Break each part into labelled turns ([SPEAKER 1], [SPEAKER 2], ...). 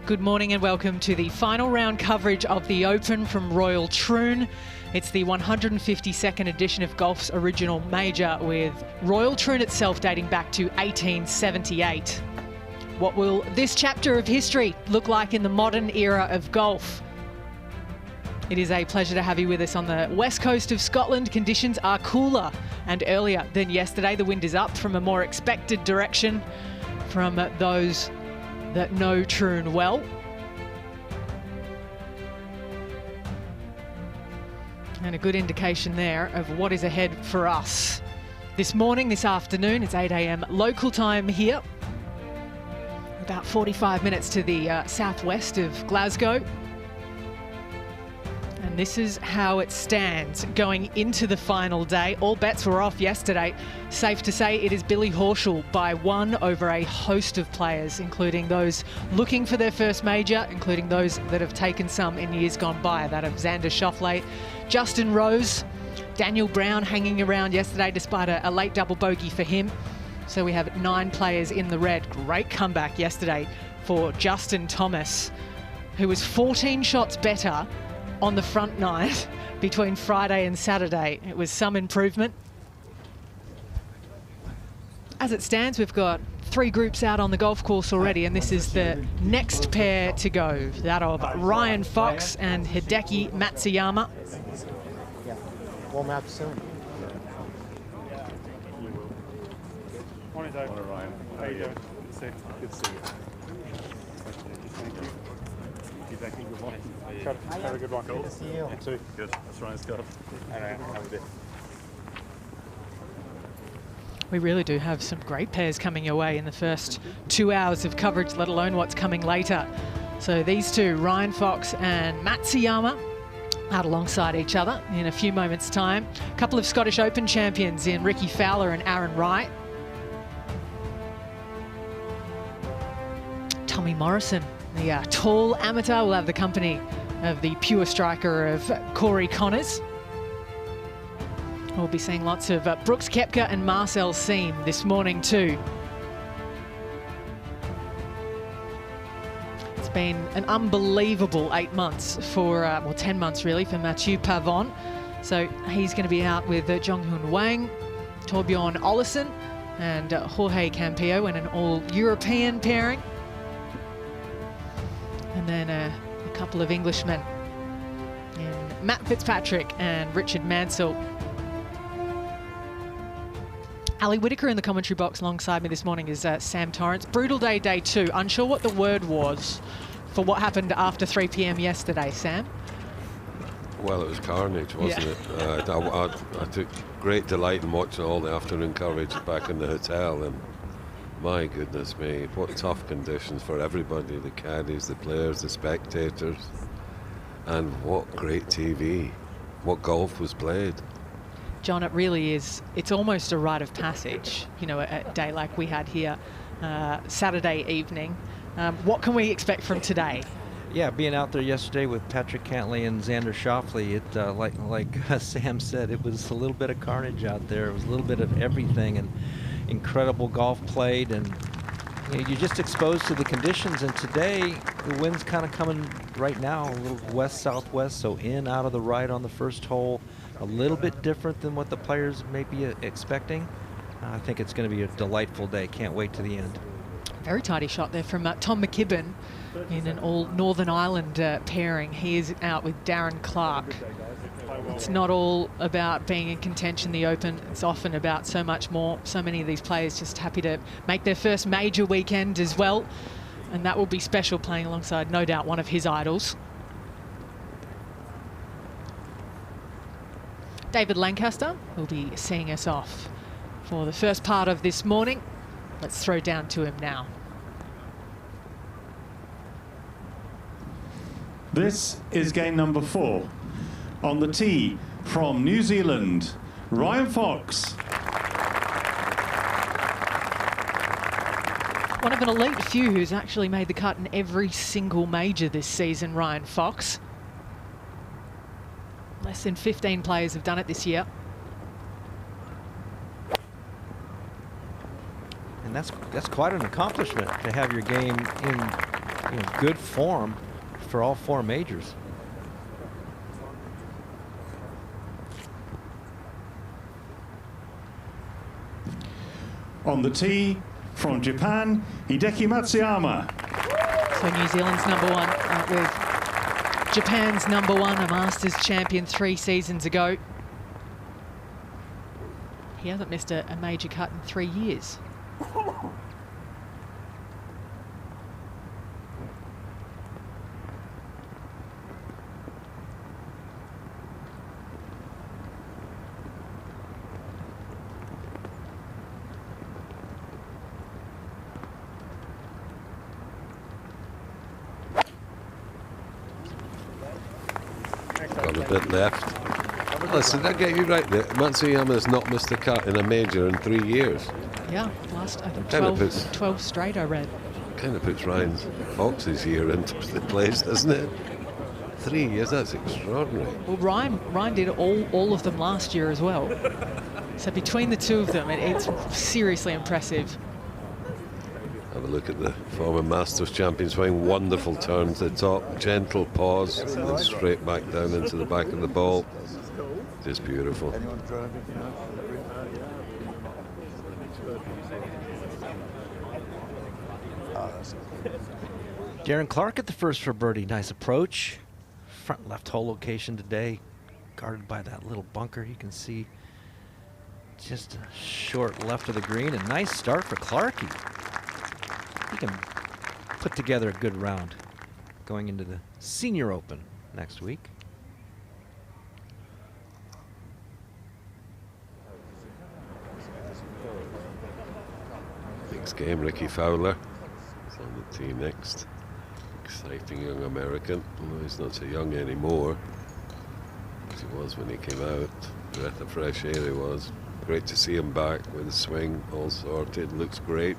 [SPEAKER 1] Good morning and welcome to the final round coverage of the Open from Royal Troon. It's the 152nd edition of golf's original major, with Royal Troon itself dating back to 1878. What will this chapter of history look like in the modern era of golf? It is a pleasure to have you with us on the west coast of Scotland. Conditions are cooler and earlier than yesterday. The wind is up from a more expected direction from those that know Troon well. And a good indication there of what is ahead for us. This morning, this afternoon, it's 8 a.m. local time here. About 45 minutes to the southwest of Glasgow. And this is how it stands going into the final day. All bets were off yesterday. Safe to say it is Billy Horschel by one over a host of players, including those looking for their first major, including those that have taken some in years gone by. That of Xander Schauffele, Justin Rose, Daniel Brown hanging around yesterday despite a late double bogey for him. So we have 9 players in the red. Great comeback yesterday for Justin Thomas, who was 14 shots better on the front nine between Friday and Saturday. It was some improvement. As it stands, we've got 3 groups out on the golf course already, and this is the next pair to go, that of Ryan Fox and Hideki Matsuyama.
[SPEAKER 2] Yeah, warm up soon.
[SPEAKER 3] Morning, Dave. Morning, Ryan. How are you doing? Good to see you. Thank you. Thank you. Good morning. Have a good one.
[SPEAKER 2] Good to see you.
[SPEAKER 3] You too. Good. That's Ryan Scott. All right. Have a good day.
[SPEAKER 1] We really do have some great pairs coming your way in the first 2 hours of coverage, let alone what's coming later. So these two, Ryan Fox and Matsuyama, out alongside each other in a few moments' time. A couple of Scottish Open champions in Ricky Fowler and Aaron Wright. Tommy Morrison, the tall amateur, will have the company of the pure striker of Corey Connors. We'll be seeing lots of Brooks Koepka and Marcel Siem this morning too. It's been an unbelievable 8 months for, well, 10 months really, for Mathieu Pavon. So he's going to be out with Jong-Hoon Wang, Torbjorn Olesen and Jorge Campillo in an all-European pairing. And then a couple of Englishmen in Matt Fitzpatrick and Richard Mansell. Ali Whitaker in the commentary box alongside me this morning is Sam Torrance. Brutal day, day 2. Unsure what the word was for what happened after 3 p.m. yesterday, Sam?
[SPEAKER 4] Well, it was carnage, wasn't it? I took great delight in watching all the afternoon coverage back in the hotel, and my goodness me, what tough conditions for everybody, the caddies, the players, the spectators, and what great TV, what golf was played.
[SPEAKER 1] John, it really is. It's almost a rite of passage, you know, a day like we had here Saturday evening. What can we expect from today?
[SPEAKER 5] Yeah, being out there yesterday with Patrick Cantlay and Xander Schauffele, it like Sam said, it was a little bit of carnage out there. It was a little bit of everything, and incredible golf played, and you know, you're just exposed to the conditions. And today the wind's kind of coming right now a little west southwest, so in out of the right on the first hole, a little bit different than what the players may be expecting. I think it's going to be a delightful day. Can't wait to the end.
[SPEAKER 1] Very tidy shot there from Tom McKibben in an all Northern Ireland pairing. He is out with Darren Clark. It's not all about being in contention, the Open. It's often about so much more. So many of these players just happy to make their first major weekend as well. And that will be special, playing alongside, no doubt, one of his idols. David Lancaster will be seeing us off for the first part of this morning. Let's throw down to him now.
[SPEAKER 6] This is game number 4. On the tee from New Zealand, Ryan Fox.
[SPEAKER 1] One of an elite few who's actually made the cut in every single major this season, Ryan Fox. Less than 15 players have done it this year.
[SPEAKER 5] And that's quite an accomplishment to have your game in good form for all 4 majors.
[SPEAKER 6] On the tee, from Japan, Hideki Matsuyama.
[SPEAKER 1] So New Zealand's #1 with Japan's #1, a Masters champion 3 seasons ago. He hasn't missed a major cut in 3 years.
[SPEAKER 4] Got a bit left. Listen, I get you right there. Matsuyama has not missed a cut in a major in 3 years.
[SPEAKER 1] Yeah, last I think
[SPEAKER 4] Kinda
[SPEAKER 1] 12 straight I read.
[SPEAKER 4] Kind of puts Ryan Fox's year into the place, doesn't it? 3 years, that's extraordinary.
[SPEAKER 1] Well, Ryan did all of them last year as well. So between the two of them, it's seriously impressive.
[SPEAKER 4] Have a look at the former Masters champion swing. Wonderful turn to the top, gentle pause, and then straight back down into the back of the ball. Just beautiful.
[SPEAKER 5] Darren Clark at the first for birdie. Nice approach. Front left hole location today, guarded by that little bunker. You can see just a short left of the green. A nice start for Clarkie. He can put together a good round going into the Senior Open next week.
[SPEAKER 4] Next game, Ricky Fowler is on the tee next. Exciting young American, although he's not so young anymore as he was when he came out. Breath of fresh air he was. Great to see him back with the swing all sorted, looks great.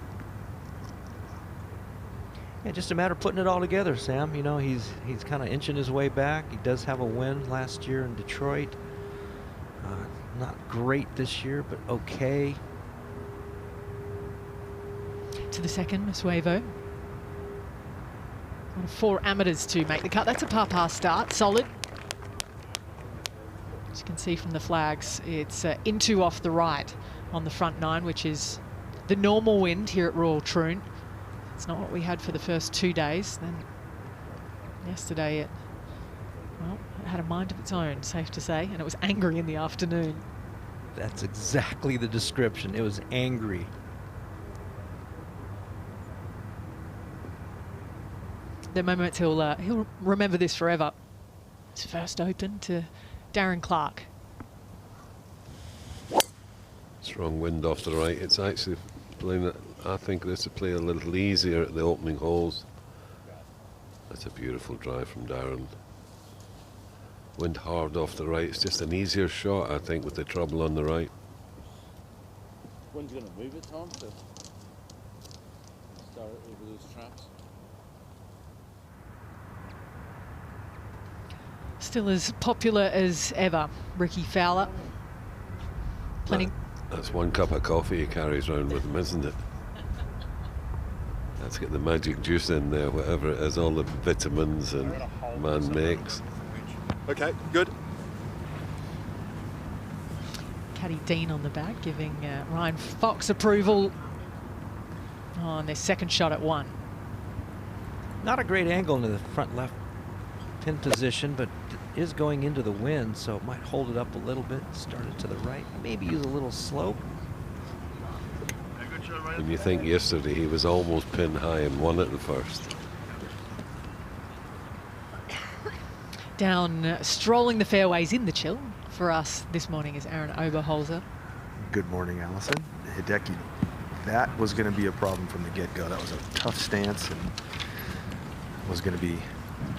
[SPEAKER 5] Yeah, just a matter of putting it all together, Sam. You know, he's kind of inching his way back. He does have a win last year in Detroit. Not great this year, but okay.
[SPEAKER 1] To the second, Suevo. One of 4 amateurs to make the cut. That's a par start, solid. As you can see from the flags, it's into off the right on the front 9, which is the normal wind here at Royal Troon. It's not what we had for the first 2 days. Then yesterday it had a mind of its own, safe to say, and it was angry in the afternoon.
[SPEAKER 5] That's exactly the description. It was angry.
[SPEAKER 1] The moment he'll remember this forever. His first Open to Darren Clark.
[SPEAKER 4] Strong wind off the right. It's actually playing, I think this will play a little easier at the opening holes. That's a beautiful drive from Darren. Wind hard off the right. It's just an easier shot, I think, with the trouble on the right.
[SPEAKER 7] Wind's going to move it, Tom, to start over those traps.
[SPEAKER 1] Still as popular as ever, Ricky Fowler. Plenty.
[SPEAKER 4] That's 1 cup of coffee he carries around with him, isn't it? Let's get the magic juice in there, whatever it is, all the vitamins and man makes.
[SPEAKER 7] Okay, good.
[SPEAKER 1] Caddy Dean on the back, giving Ryan Fox approval on their second shot at 1.
[SPEAKER 5] Not a great angle into the front left pin position, but it is going into the wind, so it might hold it up a little bit. Start it to the right, maybe use a little slope.
[SPEAKER 4] When you think yesterday he was almost pin high and won at the first.
[SPEAKER 1] Down, strolling the fairways in the chill for us this morning is Aaron Oberholzer.
[SPEAKER 8] Good morning, Allison. Hideki, that was going to be a problem from the get-go. That was a tough stance and was going to be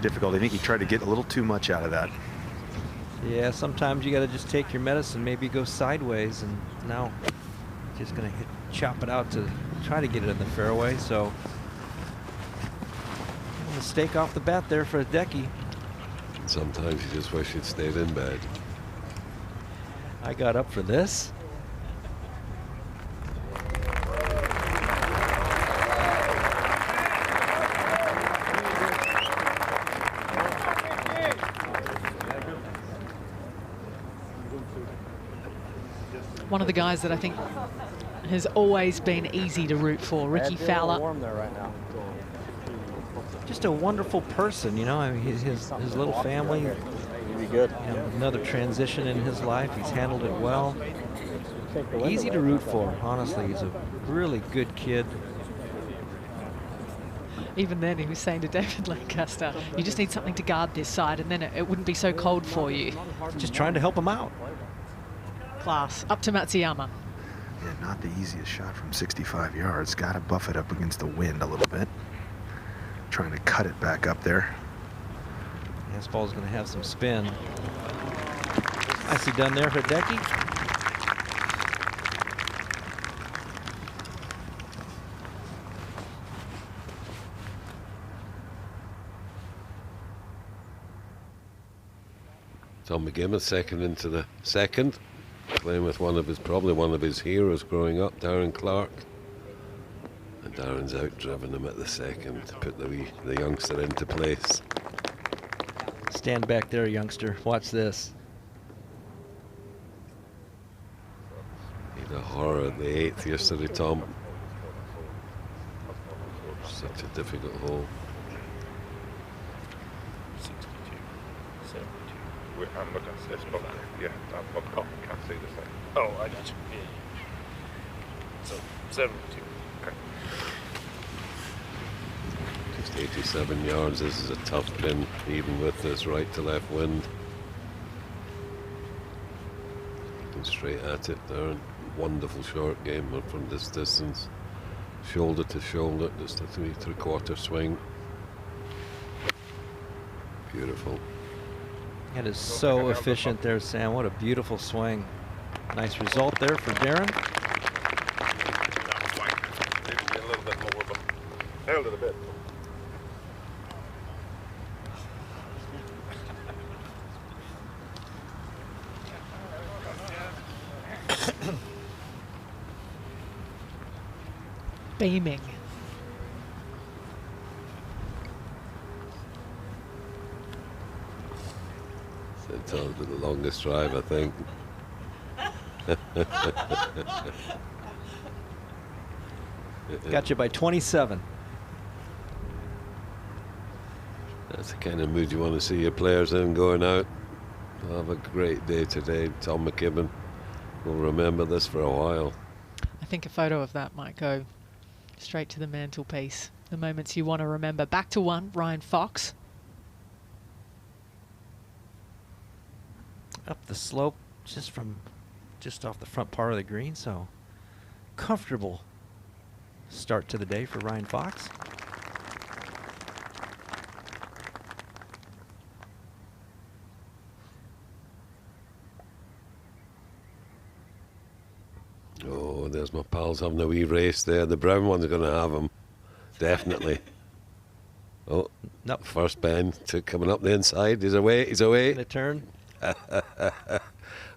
[SPEAKER 8] difficult. I think he tried to get a little too much out of that.
[SPEAKER 5] Yeah, sometimes you got to just take your medicine, maybe go sideways, and now just going to chop it out to try to get it in the fairway. So a mistake off the bat there for Hideki.
[SPEAKER 4] Sometimes you just wish you'd stayed in bed.
[SPEAKER 5] I got up for this.
[SPEAKER 1] one of the guys that I think has always been easy to root for, Ricky Fowler.
[SPEAKER 2] Warm there right now.
[SPEAKER 5] Just a wonderful person, you know. I mean, his little family.
[SPEAKER 2] Be good.
[SPEAKER 5] You know, another transition in his life. He's handled it well. Easy to root for, honestly. He's a really good kid.
[SPEAKER 1] Even then, he was saying to David Lancaster, you just need something to guard this side, and then it wouldn't be so cold for you.
[SPEAKER 5] Just trying to help him out.
[SPEAKER 1] Class. Up to Matsuyama.
[SPEAKER 8] Yeah, not the easiest shot from 65 yards. Got to buff it up against the wind a little bit. Trying to cut it back up there.
[SPEAKER 5] This ball's going to have some spin. Nicely done there, Hideki.
[SPEAKER 4] Tom McGibbon second into the second, playing with probably one of his heroes growing up, Darren Clark. And Darren's outdriven him at the second to put the youngster into place.
[SPEAKER 5] Stand back there, youngster. Watch this.
[SPEAKER 4] He's a horror at the 8th yesterday, Tom. Such a difficult hole.
[SPEAKER 3] 62, 72. I'm looking at this book. Yeah, I can't see this thing. Oh, I got you. Yeah. So 72. Okay.
[SPEAKER 4] Just 87 yards. This is a tough pin, even with this right to left wind. Looking straight at it there. Wonderful short game from this distance. Shoulder to shoulder, just a 3/4 swing. Beautiful.
[SPEAKER 5] That is so efficient there, Sam. What a beautiful swing. Nice result there for Darren.
[SPEAKER 3] Maybe a little bit more, but held it a bit.
[SPEAKER 1] Beaming.
[SPEAKER 4] So Tom's been the longest drive, I think.
[SPEAKER 5] Got you by 27.
[SPEAKER 4] That's the kind of mood you want to see your players in going out. They'll have a great day today. Tom McKibben will remember this for a while.
[SPEAKER 1] I think a photo of that might go straight to the mantelpiece. The moments you want to remember. Back to one, Ryan Fox.
[SPEAKER 5] Up the slope just off the front part of the green, so comfortable start to the day for Ryan Fox.
[SPEAKER 4] Oh, there's my pals having a wee race there. The brown one's going to have him. Definitely. Oh,
[SPEAKER 5] nope.
[SPEAKER 4] First bend coming up the inside. He's away. He's away.
[SPEAKER 5] The turn.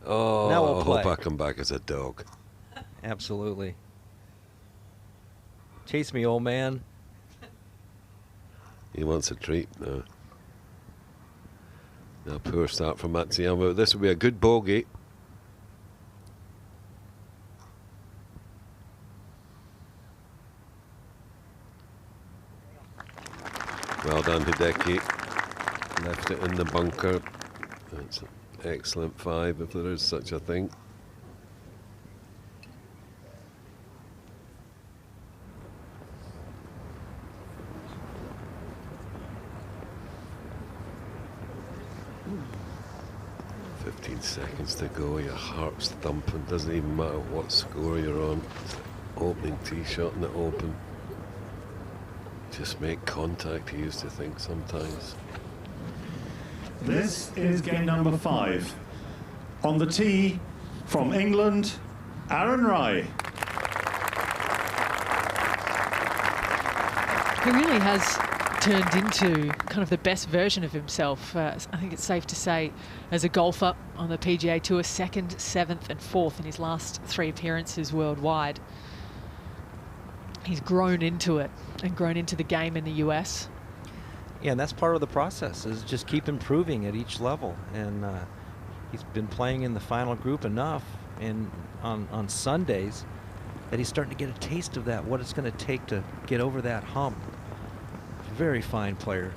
[SPEAKER 4] Oh,
[SPEAKER 5] now we'll play.
[SPEAKER 4] I hope I come back as a dog.
[SPEAKER 5] Absolutely. Chase me, old man.
[SPEAKER 4] He wants a treat now. Now, poor start from Matsuyama. This will be a good bogey. Well done, Hideki. Left it in the bunker. That's an excellent 5, if there is such a thing. Seconds to go, your heart's thumping. Doesn't even matter what score you're on. It's the opening tee shot in the open. Just make contact, he used to think sometimes.
[SPEAKER 6] This is game number 5. On the tee from England, Aaron Rai.
[SPEAKER 1] He really has turned into kind of the best version of himself. I think it's safe to say, as a golfer on the PGA Tour, 2nd, 7th and 4th in his last 3 appearances worldwide. He's grown into it and grown into the game in the US.
[SPEAKER 5] Yeah, and that's part of the process, is just keep improving at each level. And he's been playing in the final group enough and on Sundays, that he's starting to get a taste of that, what it's going to take to get over that hump. Very fine player.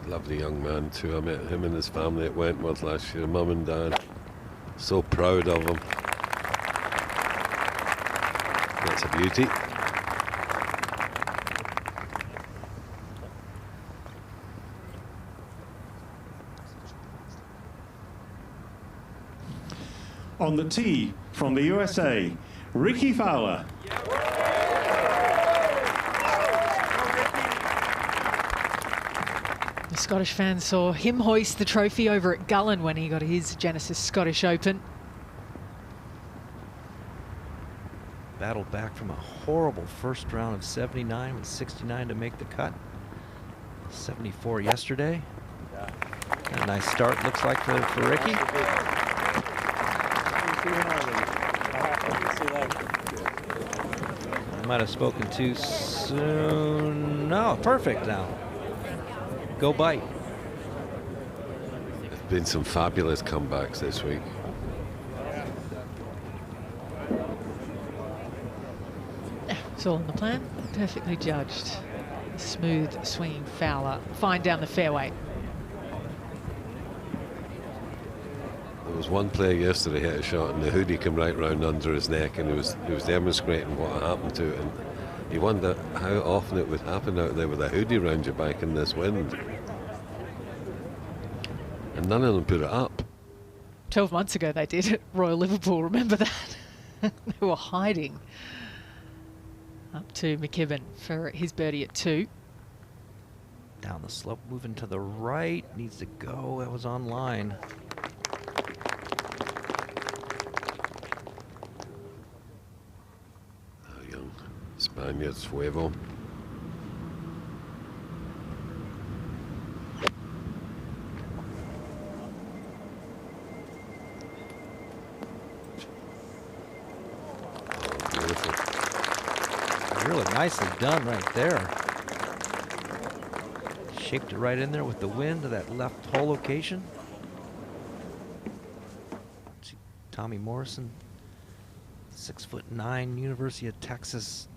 [SPEAKER 4] Lovely young man too. I met him and his family at Wentworth last year, mum and dad. So proud of him. That's a beauty.
[SPEAKER 6] On the tee from the USA, Ricky Fowler.
[SPEAKER 1] The Scottish fans saw him hoist the trophy over at Gullen when he got his Genesis Scottish Open.
[SPEAKER 5] Battled back from a horrible first round of 79 with 69 to make the cut. 74 yesterday. A nice start, looks like, for Ricky. I might have spoken too soon. No, perfect now. Go bite.
[SPEAKER 4] There's been some fabulous comebacks this week.
[SPEAKER 1] It's all in the plan. Perfectly judged. Smooth swinging Fowler. Fine down the fairway.
[SPEAKER 4] There was one player yesterday hit a shot and the hoodie came right round under his neck, and he was demonstrating what happened to it, and you wonder how often it would happen out there with a hoodie round your back in this wind. And none of them put it up.
[SPEAKER 1] 12 months ago they did at Royal Liverpool, remember that? They were hiding. Up to McKibben for his birdie at 2.
[SPEAKER 5] Down the slope, moving to the right, needs to go, that was on line.
[SPEAKER 4] Young Spaniard, Suevo.
[SPEAKER 5] Really nicely done right there. Shaped it right in there with the wind to that left hole location. See Tommy Morrison, 6'9", University of Texas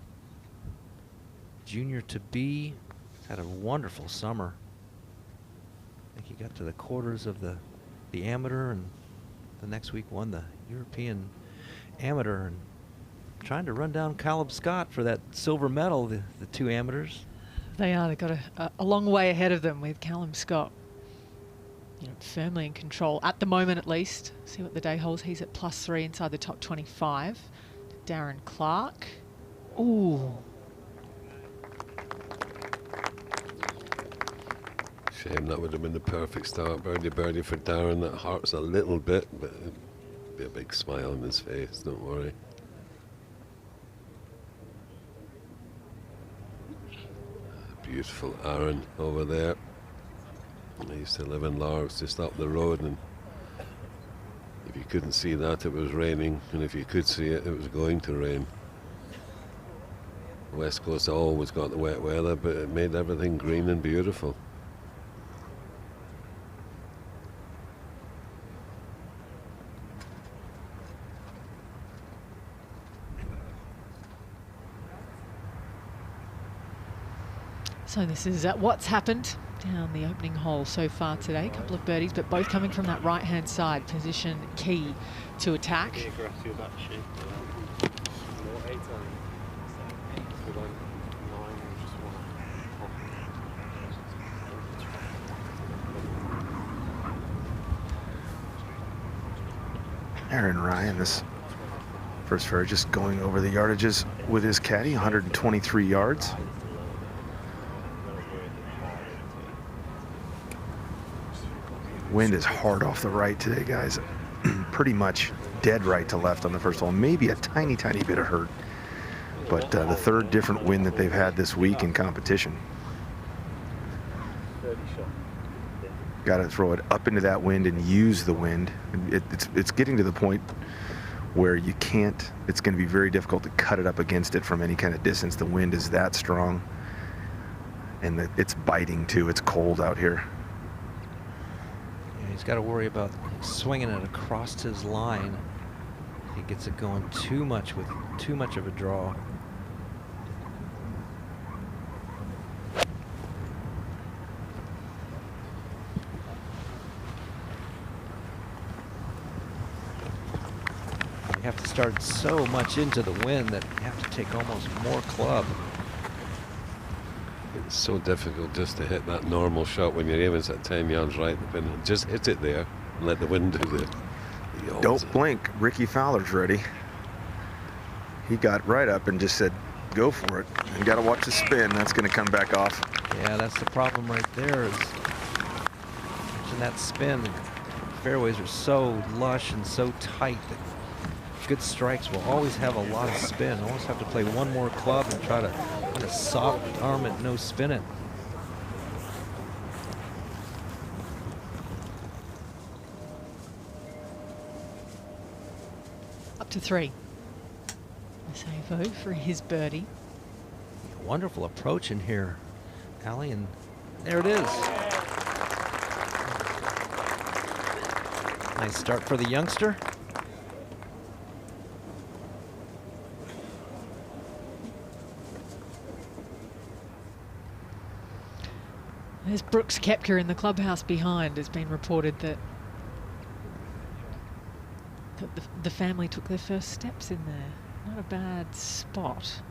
[SPEAKER 5] junior to be. Had a wonderful summer. I think he got to the quarters of the amateur, and the next week won the European amateur, and trying to run down Caleb Scott for that silver medal, the two amateurs.
[SPEAKER 1] They are. They've got a long way ahead of them with Callum Scott, you know, firmly in control at the moment, at least. See what the day holds. He's at +3 inside the top 25. Darren Clark. Ooh.
[SPEAKER 4] Shame, that would have been the perfect start. Birdie for Darren. That hurts a little bit, but it'd be a big smile on his face, don't worry. Beautiful Aaron over there. I used to live in Largs, just up the road, and if you couldn't see that, it was raining, and if you could see it, it was going to rain. West Coast always got the wet weather, but it made everything green and beautiful.
[SPEAKER 1] So this is what's happened down the opening hole so far today. A couple of birdies, but both coming from that right-hand side position, key to attack.
[SPEAKER 8] Aaron Ryan, this first fair, just going over the yardages with his caddy, 123 yards. Wind is hard off the right today, guys. Pretty much dead right to left on the first hole. Maybe a tiny, tiny bit of hurt. But the third different wind that they've had this week in competition. Got to throw it up into that wind and use the wind. It's getting to the point where you can't, it's going to be very difficult to cut it up against it from any kind of distance. The wind is that strong. And it's biting too. It's cold out here.
[SPEAKER 5] He's got to worry about swinging it across his line. He gets it going too much with too much of a draw. You have to start so much into the wind that you have to take almost more club.
[SPEAKER 4] It's so difficult just to hit that normal shot when you're aiming at 10 yards right. Just hit it there and let the wind do the
[SPEAKER 8] Don't blink. Ricky Fowler's ready. He got right up and just said, go for it. And got to watch the spin. That's going to come back off.
[SPEAKER 5] Yeah, that's the problem right there is watching that spin. The fairways are so lush and so tight that good strikes will always have a lot of spin. Always have to play one more club and try to kind of soft arm it, no spin it.
[SPEAKER 1] Up to 3. Savo for his birdie.
[SPEAKER 5] Wonderful approach in here, Allie, and there it is. Nice start for the youngster.
[SPEAKER 1] There's Brooks Koepka in the clubhouse behind. It's been reported that the family took their first steps in there. Not a bad spot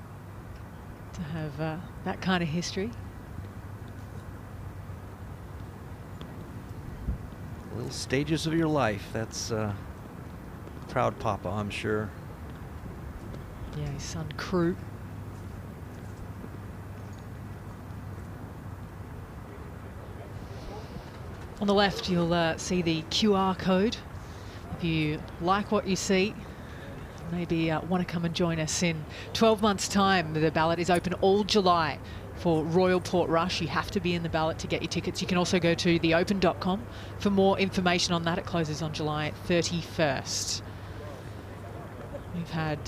[SPEAKER 1] to have that kind of history.
[SPEAKER 5] Little stages of your life. That's proud papa, I'm sure.
[SPEAKER 1] Yeah, his son Crew. On the left, you'll see the QR code. If you like what you see, maybe want to come and join us in 12 months' time. The ballot is open all July for Royal Portrush. You have to be in the ballot to get your tickets. You can also go to theopen.com for more information on that. It closes on July 31st. We've had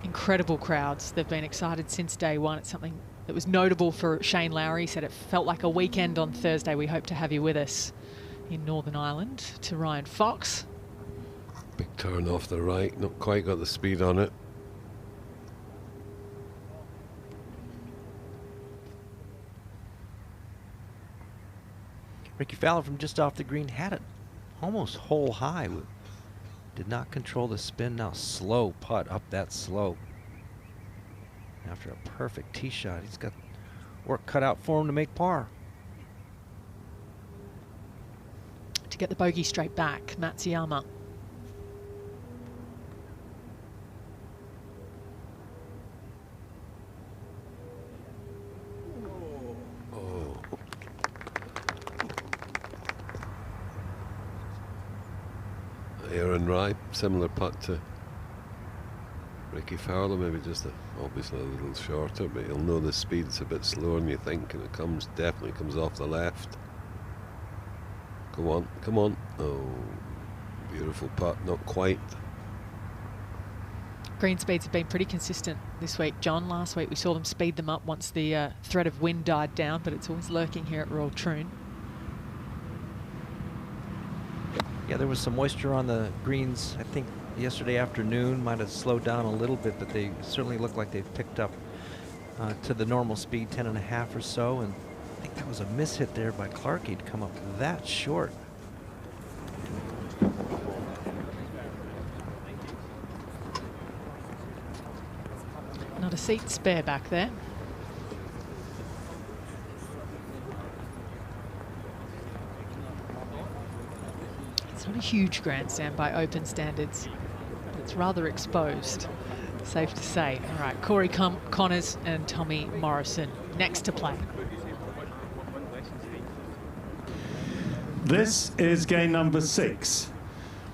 [SPEAKER 1] incredible crowds. They've been excited since day one. It's something that was notable for Shane Lowry. He said it felt like a weekend on Thursday. We hope to have you with us in Northern Ireland. To Ryan Fox.
[SPEAKER 4] Big turn off the right, not quite got the speed on it.
[SPEAKER 5] Ricky Fowler from just off the green had it almost hole high. Did not control the spin. Now slow putt up that slope. After a perfect tee shot, he's got work cut out for him to make par.
[SPEAKER 1] To get the bogey straight back, Matsuyama.
[SPEAKER 4] Aaron Rai, similar putt to Ricky Fowler, maybe just obviously a little shorter, but you'll know the speed's a bit slower than you think, and it definitely comes off the left. Come on, come on. Oh, beautiful putt, not quite.
[SPEAKER 1] Green speeds have been pretty consistent this week, John. Last week we saw them speed them up once the threat of wind died down, but it's always lurking here at Royal Troon.
[SPEAKER 5] Yeah, there was some moisture on the greens. I think yesterday afternoon might have slowed down a little bit, but they certainly look like they've picked up to the normal speed, 10.5 or so. And I think that was a mishit there by Clark. He'd come up that short.
[SPEAKER 1] Not a seat spare back there. It's not a huge grandstand by open standards, but it's rather exposed, safe to say. All right, Corey Connors and Tommy Morrison next to play.
[SPEAKER 6] This is game number 6.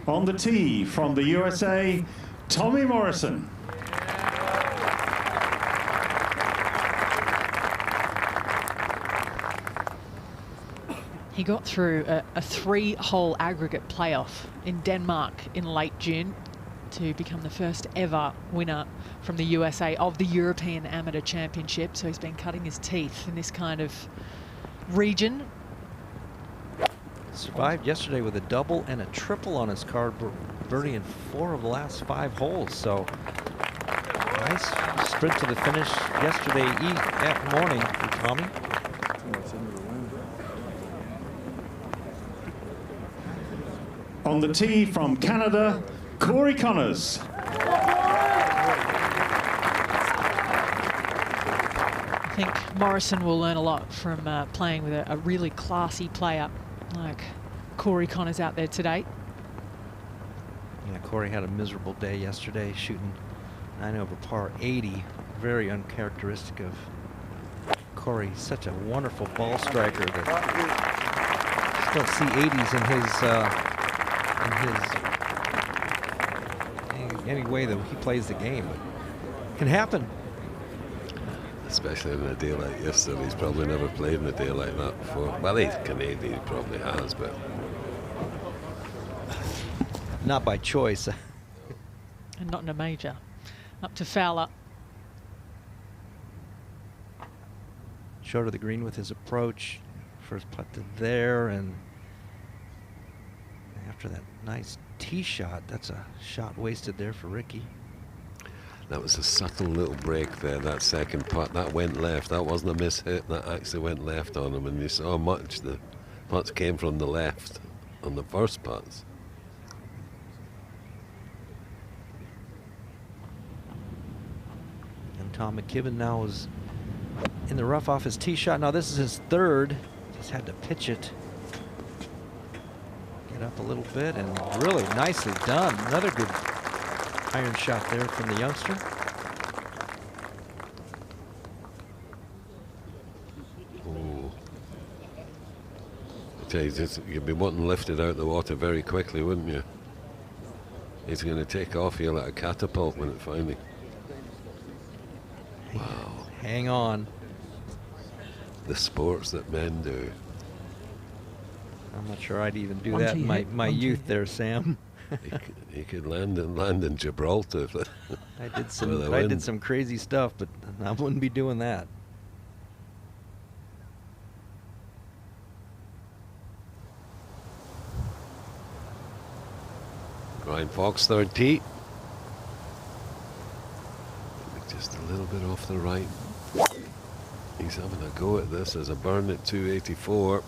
[SPEAKER 6] On the tee from the USA, Tommy Morrison.
[SPEAKER 1] He got through a 3-hole aggregate playoff in Denmark in late June to become the first ever winner from the USA of the European Amateur Championship. So he's been cutting his teeth in this kind of region.
[SPEAKER 5] Survived yesterday with a double and a triple on his card, birdieing 4 of the last 5 holes. So nice sprint to the finish yesterday morning for Tommy.
[SPEAKER 6] On the tee from Canada, Corey Connors.
[SPEAKER 1] I think Morrison will learn a lot from playing with a really classy player like Corey Connors out there today.
[SPEAKER 5] Yeah, Corey had a miserable day yesterday, shooting 9 over par 80. Very uncharacteristic of Corey. Such a wonderful ball striker that still see 80s in any way that he plays the game. It can happen.
[SPEAKER 4] Especially in a day like yesterday. He's probably never played in a day like that before. Well, he's Canadian, he probably has, but
[SPEAKER 5] not by choice.
[SPEAKER 1] And not in a major. Up to Fowler.
[SPEAKER 5] Short of the green with his approach. First putt to there, and after that nice tee shot, that's a shot wasted there for Ricky.
[SPEAKER 4] that was a subtle little break there, that second putt. That went left. That wasn't a miss hit. That actually went left on him, and you saw much the putts came from the left on the first putts.
[SPEAKER 5] And Tom McKibben now is in the rough off his tee shot. Now this is his third. Just had to pitch it. Get up a little bit, and really nicely done. Another good iron shot there from the youngster.
[SPEAKER 4] Oh. I tell you, you'd be wanting lifted out the water very quickly, wouldn't you? He's going to take off here like a catapult when it finally. Wow.
[SPEAKER 5] Hang on.
[SPEAKER 4] The sports that men do.
[SPEAKER 5] I'm not sure I'd even do that in my youth there, Sam.
[SPEAKER 4] He could land in Gibraltar.
[SPEAKER 5] I did some crazy stuff, but I wouldn't be doing that.
[SPEAKER 4] Ryan Fox, third tee. Just a little bit off the right. He's having a go at this as a burn at 284.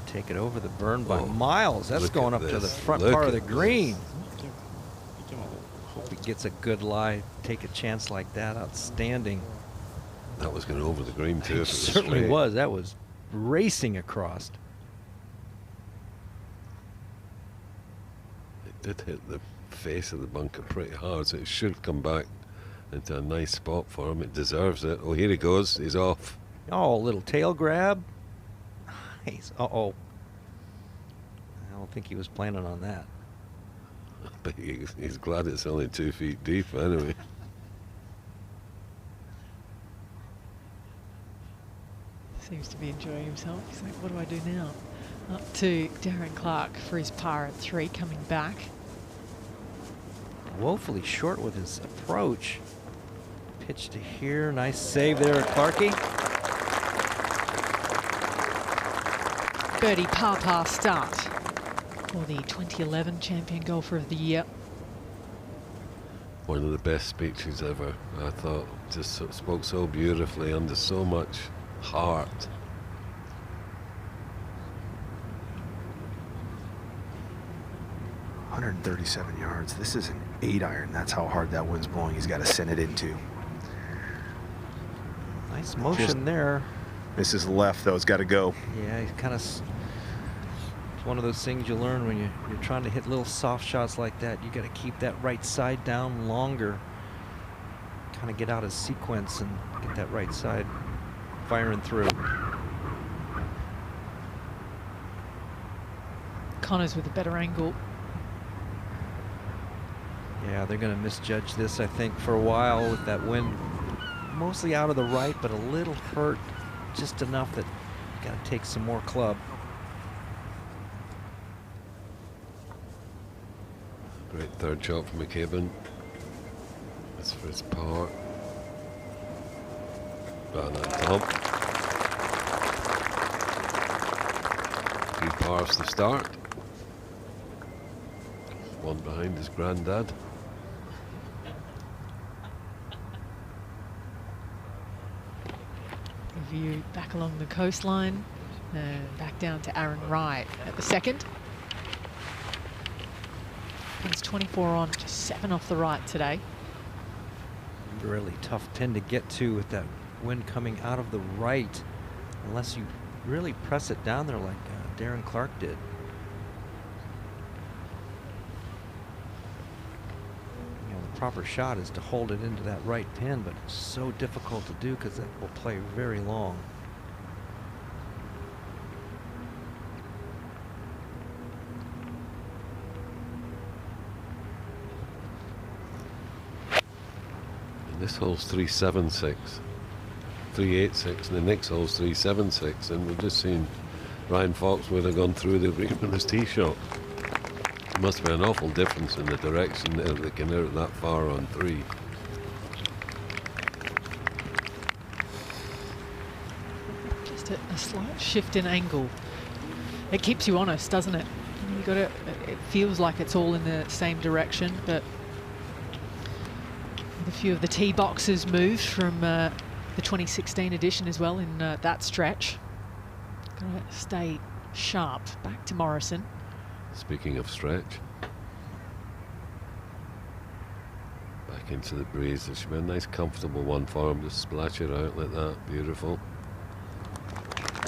[SPEAKER 5] Take it over the burn by miles. That's going up to the front part of the green. Hope he gets a good lie. Take a chance like that. Outstanding.
[SPEAKER 4] That was going over the green too.
[SPEAKER 5] It certainly was. That was racing across.
[SPEAKER 4] It did hit the face of the bunker pretty hard, so it should come back into a nice spot for him. It deserves it. Oh, here he goes. He's off.
[SPEAKER 5] Oh, a little tail grab. Uh-oh. I don't think he was planning on that.
[SPEAKER 4] But he's glad it's only 2 feet deep anyway.
[SPEAKER 1] Seems to be enjoying himself. He's like, what do I do now? Up to Darren Clark for his par at 3, coming back.
[SPEAKER 5] Woefully short with his approach. Pitch to here. Nice save there, Clarkie.
[SPEAKER 1] Birdie par start for the 2011 Champion Golfer of the Year.
[SPEAKER 4] One of the best speeches ever, I thought. Just spoke so beautifully, under so much heart.
[SPEAKER 8] .137 yards. This is an 8-iron. That's how hard that wind's blowing. He's got to send it into.
[SPEAKER 5] Nice motion there.
[SPEAKER 8] This is left, though. It's got to go.
[SPEAKER 5] Yeah, he's kind of. It's one of those things you learn when you're trying to hit little soft shots like that. You got to keep that right side down longer. Kind of get out of sequence and get that right side firing through.
[SPEAKER 1] Connors with a better angle.
[SPEAKER 5] Yeah, they're going to misjudge this, I think, for a while with that wind mostly out of the right, but a little hurt. Just enough that you got to take some more club.
[SPEAKER 4] Great third shot from McKibben. That's for his par. Oh, that dump. 3 pars to start. One behind his granddad.
[SPEAKER 1] View back along the coastline and back down to Aaron Wright at the second. He's 24 on, just 7 off the right today.
[SPEAKER 5] Really tough pin to get to with that wind coming out of the right, unless you really press it down there like Darren Clark did. You know, the proper shot is to hold it into that right pin, but it's so difficult to do because that will play very long.
[SPEAKER 4] This hole's 376, 386, and the next hole's 376, and we've just seen Ryan Fox would have gone through the green on his tee shot. Must be an awful difference in the direction there that can out that far on 3.
[SPEAKER 1] Just a slight shift in angle. It keeps you honest, doesn't it? You got to. It feels like it's all in the same direction, but a few of the tee boxes moved from the 2016 edition as well in that stretch. Gotta stay sharp. Back to Morrison.
[SPEAKER 4] Speaking of stretch, back into the breeze. It should be a nice comfortable one for him. Just splash it out like that. Beautiful.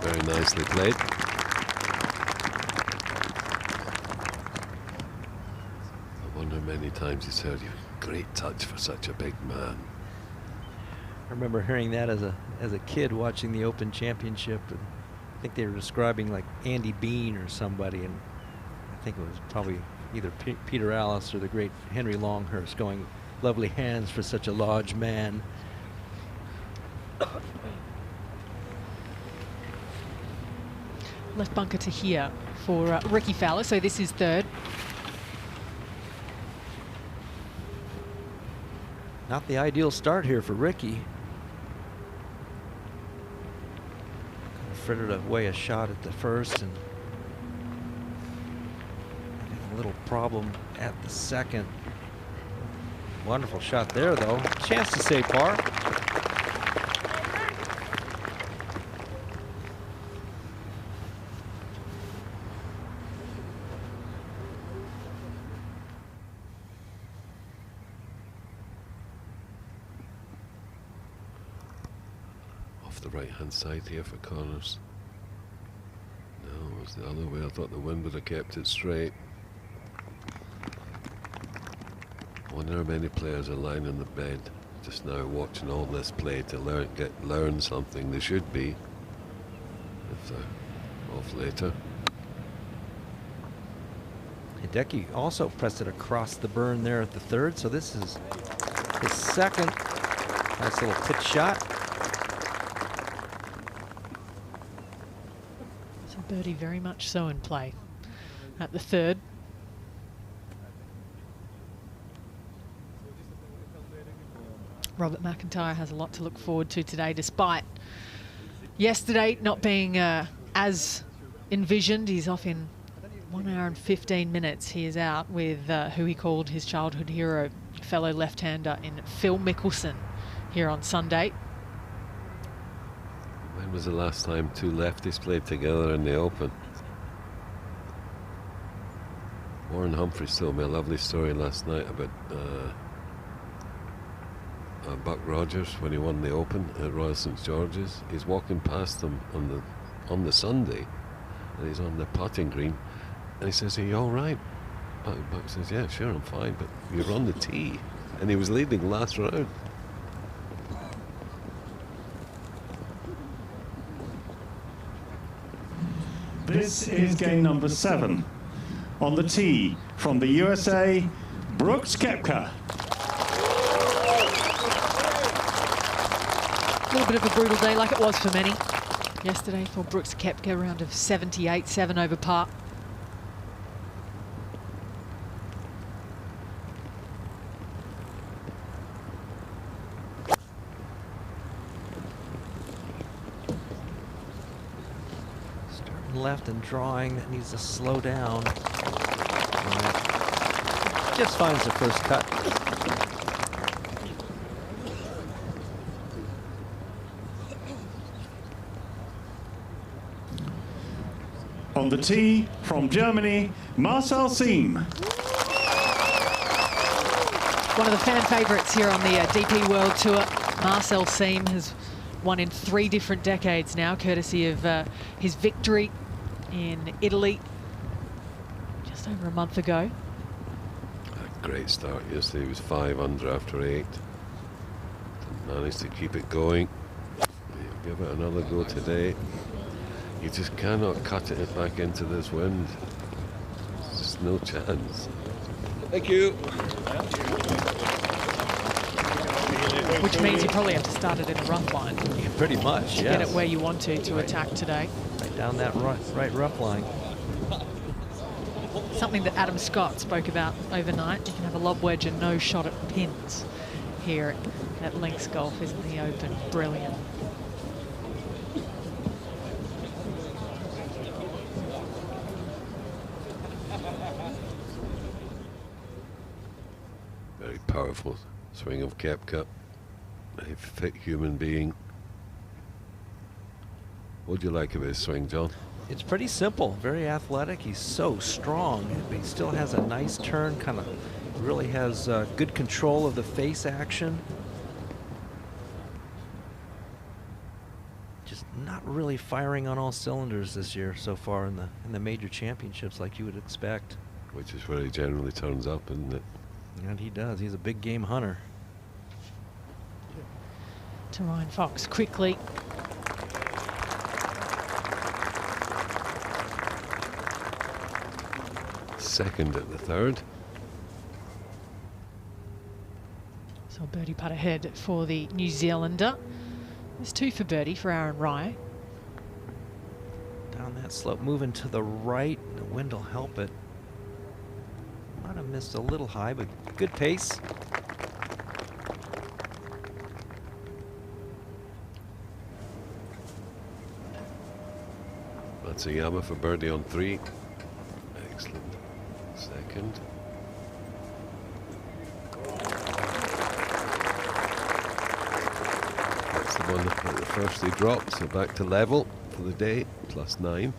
[SPEAKER 4] Very nicely played. I wonder how many times he's heard you. Great touch for such a big man.
[SPEAKER 5] I remember hearing that as a kid watching the Open Championship, and I think they were describing like Andy Bean or somebody, and I think it was probably either Peter Allis or the great Henry Longhurst going, "Lovely hands for such a large man."
[SPEAKER 1] Left bunker to here for Ricky Fowler, so this is third.
[SPEAKER 5] Not the ideal start here for Ricky. Frittered away a shot at the first and a little problem at the second. Wonderful shot there, though. Chance to save par.
[SPEAKER 4] The right hand side here for corners. No, it was the other way. I thought the wind would have kept it straight. I wonder how many players are lying on the bed just now watching all this play to learn something. They should be if they're off later.
[SPEAKER 5] Hideki also pressed it across the burn there at the third, so this is his second. Nice little pitch shot.
[SPEAKER 1] Birdie very much so in play at the third. Robert McIntyre has a lot to look forward to today, despite yesterday not being as envisioned. He's off in 1 hour and 15 minutes. He is out with who he called his childhood hero, fellow left-hander in Phil Mickelson, here on Sunday.
[SPEAKER 4] When was the last time 2 lefties played together in the Open? Warren Humphries told me a lovely story last night about Buck Rogers when he won the Open at Royal St George's. He's walking past them on the Sunday, and he's on the putting green, and he says, "Are you all right?" Buck says, "Yeah, sure, I'm fine, but you're on the tee," and he was leading last round.
[SPEAKER 6] This is game number 7. On the tee from the USA, Brooks Koepka.
[SPEAKER 1] A little bit of a brutal day, like it was for many yesterday for Brooks Koepka, a round of 78, 7 over par.
[SPEAKER 5] and left and drawing. That needs to slow down. Just finds the first cut.
[SPEAKER 6] On the tee from Germany, Marcel Siem.
[SPEAKER 1] One of the fan favourites here on the DP World Tour. Marcel Siem has won in 3 different decades now, courtesy of his victory in Italy just over a month ago.
[SPEAKER 4] A great start yesterday. He was 5 under after 8. Didn't manage to keep it going. He'll give it another go today. You just cannot cut it back into this wind. There's just no chance. Thank you.
[SPEAKER 1] Which means you probably have to start it in a rough line.
[SPEAKER 5] Yeah, pretty much,
[SPEAKER 1] to get it where you want to attack today.
[SPEAKER 5] Right down that right rough line.
[SPEAKER 1] Something that Adam Scott spoke about overnight. You can have a lob wedge and no shot at pins here at Links Golf, isn't the Open? Brilliant.
[SPEAKER 4] Very powerful swing of Koepka. A fit human being. What do you like of his swing, John?
[SPEAKER 5] It's pretty simple, very athletic. He's so strong, but he still has a nice turn, kind of really has good control of the face action. Just not really firing on all cylinders this year so far in the major championships like you would expect.
[SPEAKER 4] Which is where he generally turns up, isn't it?
[SPEAKER 5] And he does. He's a big game hunter.
[SPEAKER 1] To Ryan Fox quickly.
[SPEAKER 4] Second at the 3rd.
[SPEAKER 1] So a birdie putt ahead for the New Zealander. There's 2 for birdie for Aaron Rai.
[SPEAKER 5] Down that slope, moving to the right. The wind will help it. Might have missed a little high, but good pace.
[SPEAKER 4] That's a Yama for birdie on 3. Excellent. Second. That's the one that the first he dropped, so back to level for the day, +9.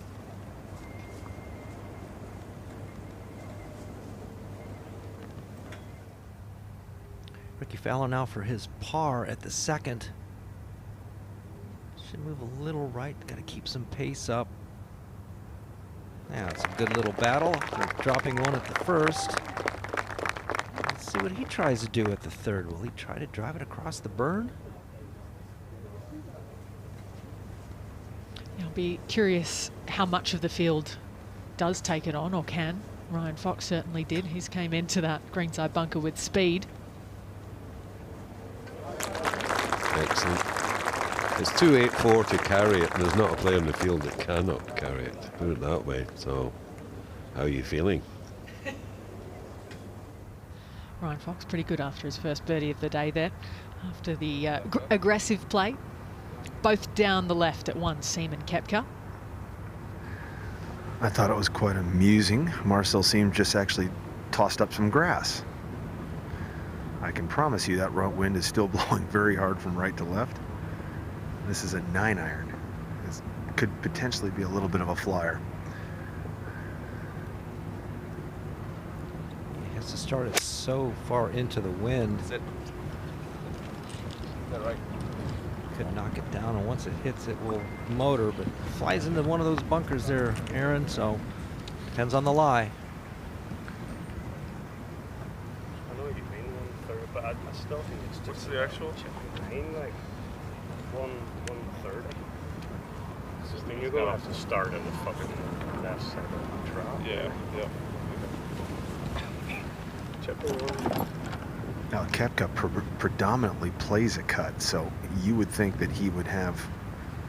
[SPEAKER 5] Ricky Fowler now for his par at the 2nd. Should move a little right, got to keep some pace up. Now it's a good little battle. They're dropping one at the 1st. Let's see what he tries to do at the 3rd. Will he try to drive it across the burn?
[SPEAKER 1] I'll be curious how much of the field does take it on or can. Ryan Fox certainly did. He's came into that greenside bunker with speed.
[SPEAKER 4] Excellent. It's 284 to carry it, and there's not a player in the field that cannot carry it, put it that way. So, how are you feeling?
[SPEAKER 1] Ryan Fox pretty good after his first birdie of the day there, after the aggressive play. Both down the left at 1, Siem and Koepka.
[SPEAKER 8] I thought it was quite amusing. Marcel Siem just actually tossed up some grass. I can promise you that right wind is still blowing very hard from right to left. This is a 9-iron. This could potentially be a little bit of a flyer.
[SPEAKER 5] He has to start it so far into the wind.
[SPEAKER 3] Is that right?
[SPEAKER 5] Could knock it down, and once it hits, it will motor, but flies into one of those bunkers there, Aaron, so depends on the lie.
[SPEAKER 7] I know what you mean, 1/3, but I still think it's just...
[SPEAKER 3] What's the actual?
[SPEAKER 7] Like 1/30. I mean, you're going to have to start in the fucking left side of the drop.
[SPEAKER 3] Yeah, yeah.
[SPEAKER 7] Chipper 1.
[SPEAKER 8] Now, Koepka predominantly plays a cut, so you would think that he would have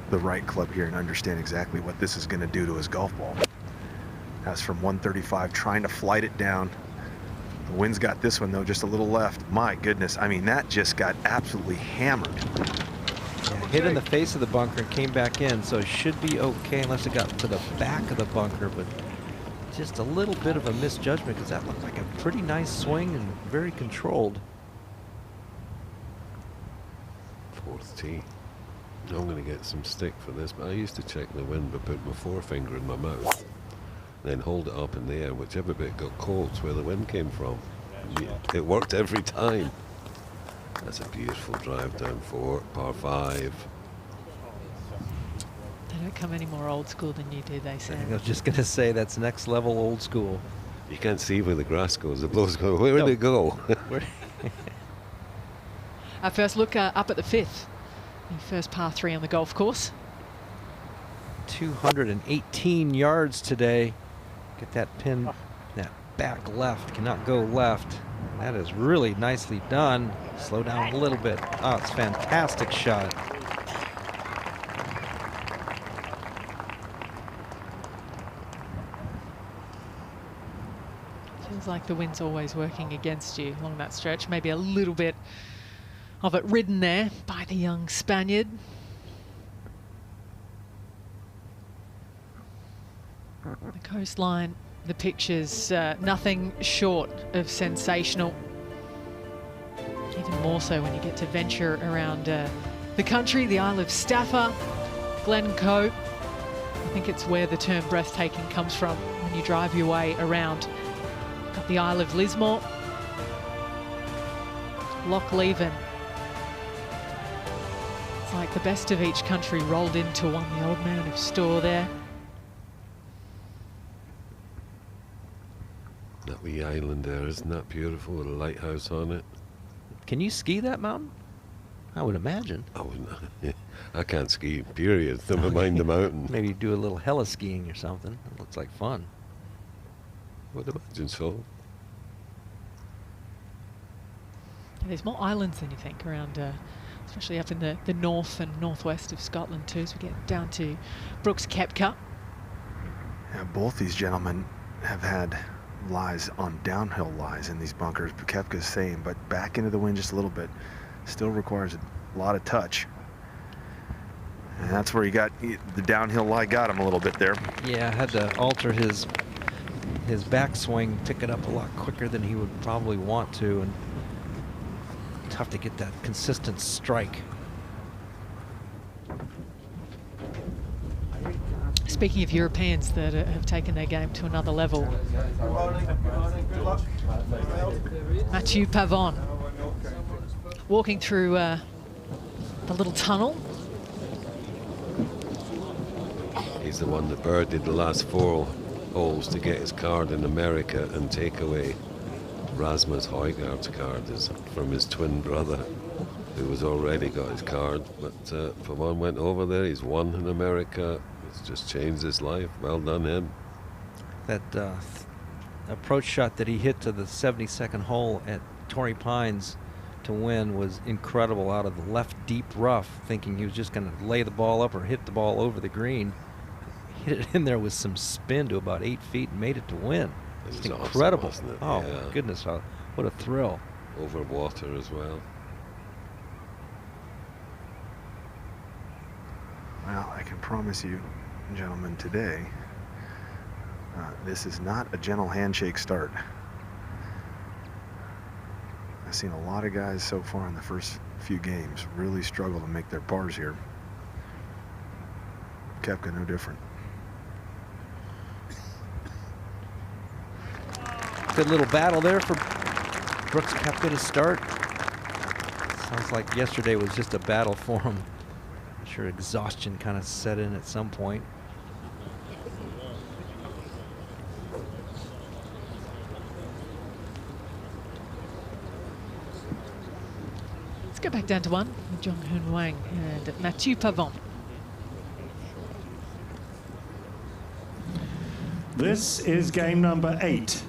[SPEAKER 8] the right club here and understand exactly what this is going to do to his golf ball. That's from 135, trying to flight it down. The wind's got this one, though, just a little left. My goodness, I mean, that just got absolutely hammered.
[SPEAKER 5] Yeah, hit in the face of the bunker and came back in, so it should be okay unless it got to the back of the bunker, but just a little bit of a misjudgment because that looked like a pretty nice swing and very controlled.
[SPEAKER 4] Fourth tee. I'm going to get some stick for this, but I used to check the wind by putting my forefinger in my mouth, then hold it up in the air. Whichever bit got cold is where the wind came from. It worked every time. That's a beautiful drive down 4, par 5.
[SPEAKER 1] They don't come any more old school than you do, they say.
[SPEAKER 5] I was just going to say that's next level old school.
[SPEAKER 4] You can't see where the grass goes. The blows go. Where did it go?
[SPEAKER 1] Our first look up at the 5th. The first par 3 on the golf course.
[SPEAKER 5] 218 yards today. Get that pin, that back left, cannot go left. That is really nicely done. Slow down a little bit. Oh, it's a fantastic shot.
[SPEAKER 1] Feels like the wind's always working against you along that stretch. Maybe a little bit of it ridden there by the young Spaniard. The coastline, the pictures, nothing short of sensational. Even more so when you get to venture around the country, the Isle of Staffa, Glencoe. I think it's where the term breathtaking comes from when you drive your way around. Got the Isle of Lismore, Loch Leven. It's like the best of each country rolled into one. The old man of Storr there.
[SPEAKER 4] That wee island there, isn't that beautiful with a lighthouse on it?
[SPEAKER 5] Can you ski that mountain? I would imagine.
[SPEAKER 4] I wouldn't. I can't ski, period. Never mind the mountain.
[SPEAKER 5] Maybe do a little heli skiing or something. It looks like fun.
[SPEAKER 4] Would imagine so.
[SPEAKER 1] There's more islands than you think around, especially up in the north and northwest of Scotland too, as we get down to Brooks Koepka.
[SPEAKER 8] Yeah, both these gentlemen have had lies on downhill lies in these bunkers. Koepka's same, but back into the wind just a little bit. Still requires a lot of touch. And that's where he got the downhill lie, got him a little bit there.
[SPEAKER 5] Yeah, had to alter his backswing, pick it up a lot quicker than he would probably want to, and tough to get that consistent strike.
[SPEAKER 1] Speaking of Europeans that have taken their game to another level, Mathieu Pavon walking through the little tunnel.
[SPEAKER 4] He's the one that birdied the last 4 holes to get his card in America and take away Rasmus Højgaard's card is from his twin brother, who was already got his card. But Pavon went over there. He's won in America. It's just changed his life. Well done him.
[SPEAKER 5] That approach shot that he hit to the 72nd hole at Torrey Pines to win was incredible, out of the left deep rough, thinking he was just going to lay the ball up or hit the ball over the green. Hit it in there with some spin to about 8 feet and made it to win. It's incredible.
[SPEAKER 4] Awesome, wasn't it?
[SPEAKER 5] Oh,
[SPEAKER 4] yeah.
[SPEAKER 5] my goodness, what a thrill.
[SPEAKER 4] Over water as well.
[SPEAKER 8] Well, I can promise you, gentlemen, today, this is not a gentle handshake start. I've seen a lot of guys so far in the first few games really struggle to make their pars here. Koepka no different.
[SPEAKER 5] Good little battle there for Brooks Koepka to start. Sounds like yesterday was just a battle for him. I'm sure exhaustion kind of set in at some point.
[SPEAKER 1] Let's go back down to 1 with Jung Hoon Wang and Mathieu Pavon.
[SPEAKER 6] This is game number 8.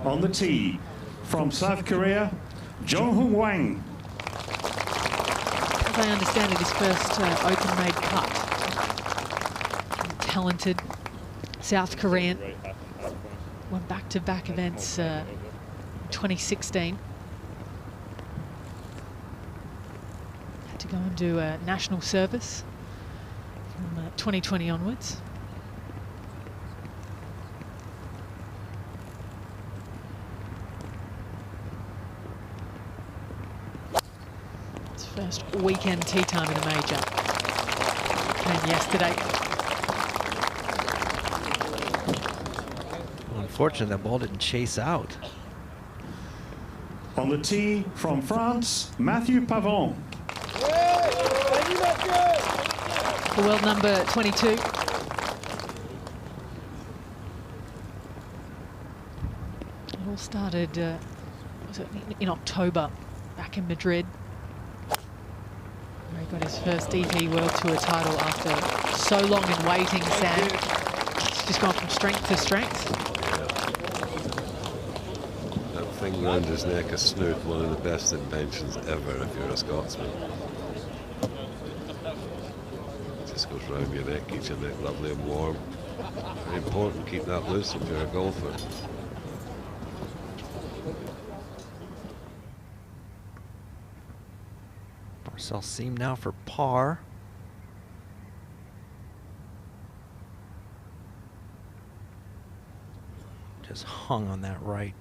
[SPEAKER 6] On the tee, from South Korea, Jung-Hoon Wang.
[SPEAKER 1] As I understand it, his first open made cut. Talented South Korean. Won back-to-back events 2016. Had to go and do a national service from 2020 onwards. It's first weekend tee time in a major. Came yesterday.
[SPEAKER 5] Unfortunately, that ball didn't chase out.
[SPEAKER 6] On the tee from France, Matthew Pavon.
[SPEAKER 1] The world number 22. It all started was it in October, back in Madrid, where he got his first DP World Tour title after so long in waiting, Sam. It's just gone from strength to strength.
[SPEAKER 4] That thing round his neck, a snoot, one of the best inventions ever if you're a Scotsman. Just goes round your neck, keeps your neck lovely and warm. Very important, keep that loose if you're a golfer.
[SPEAKER 5] Marcel seam now for par. Just hung on that right.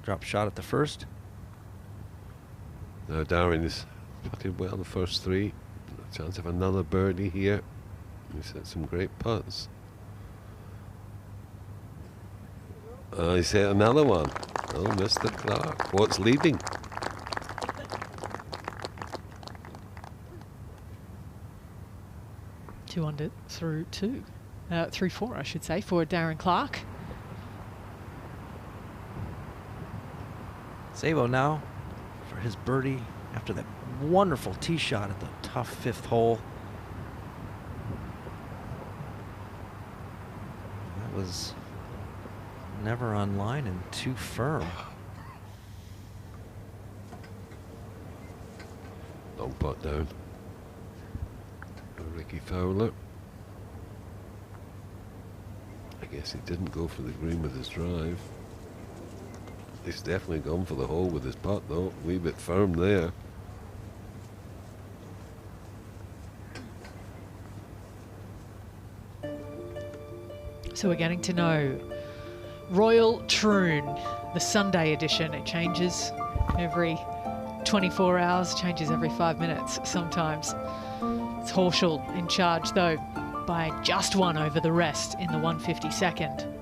[SPEAKER 5] Drop shot at the first.
[SPEAKER 4] Now Darren's putted well the first three. A chance of another birdie here. He's hit some great putts. He's hit another one. Oh, Mr. Clark. What's leading?
[SPEAKER 1] Two under through two. 3-4, I should say, for Darren Clark.
[SPEAKER 5] Sabo now for his birdie after that wonderful tee shot at the tough fifth hole. That was never on line and too firm.
[SPEAKER 4] Long putt down. Ricky Fowler. I guess he didn't go for the green with his drive. He's definitely gone for the hole with his putt though. A wee bit firm there.
[SPEAKER 1] So we're getting to know Royal Troon, the Sunday edition. It changes every 24 hours, changes every 5 minutes sometimes. It's Horschel in charge though, by just one over the rest in the 152nd.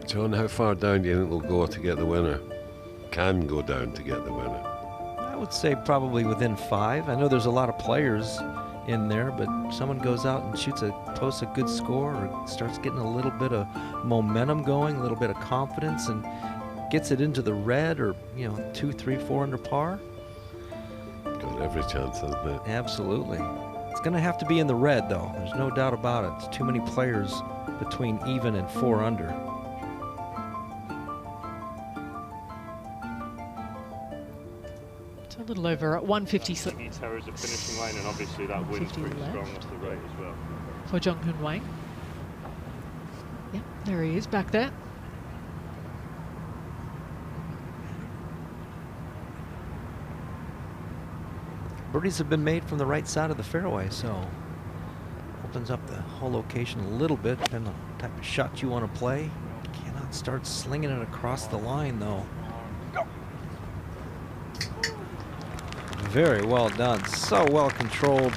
[SPEAKER 4] John, how far down do you think they'll go to get the winner? Can go down to get the winner?
[SPEAKER 5] I would say probably within 5. I know there's a lot of players in there, but someone goes out and posts a good score or starts getting a little bit of momentum going, a little bit of confidence, and gets it into the red or 2, 3, 4 under par.
[SPEAKER 4] Got every chance, hasn't it?
[SPEAKER 5] Absolutely. It's going to have to be in the red though. There's no doubt about it. It's too many players between even and 4 under.
[SPEAKER 1] A little over at 150.
[SPEAKER 7] Terror's the finishing line, and obviously that wind's pretty strong off the right as well.
[SPEAKER 1] For Jong Hoon Wang. Yep, there he is back there.
[SPEAKER 5] Birdies have been made from the right side of the fairway, so opens up the whole location a little bit, depending on the type of shot you want to play. Cannot start slinging it across the line though. Very well done, so well controlled.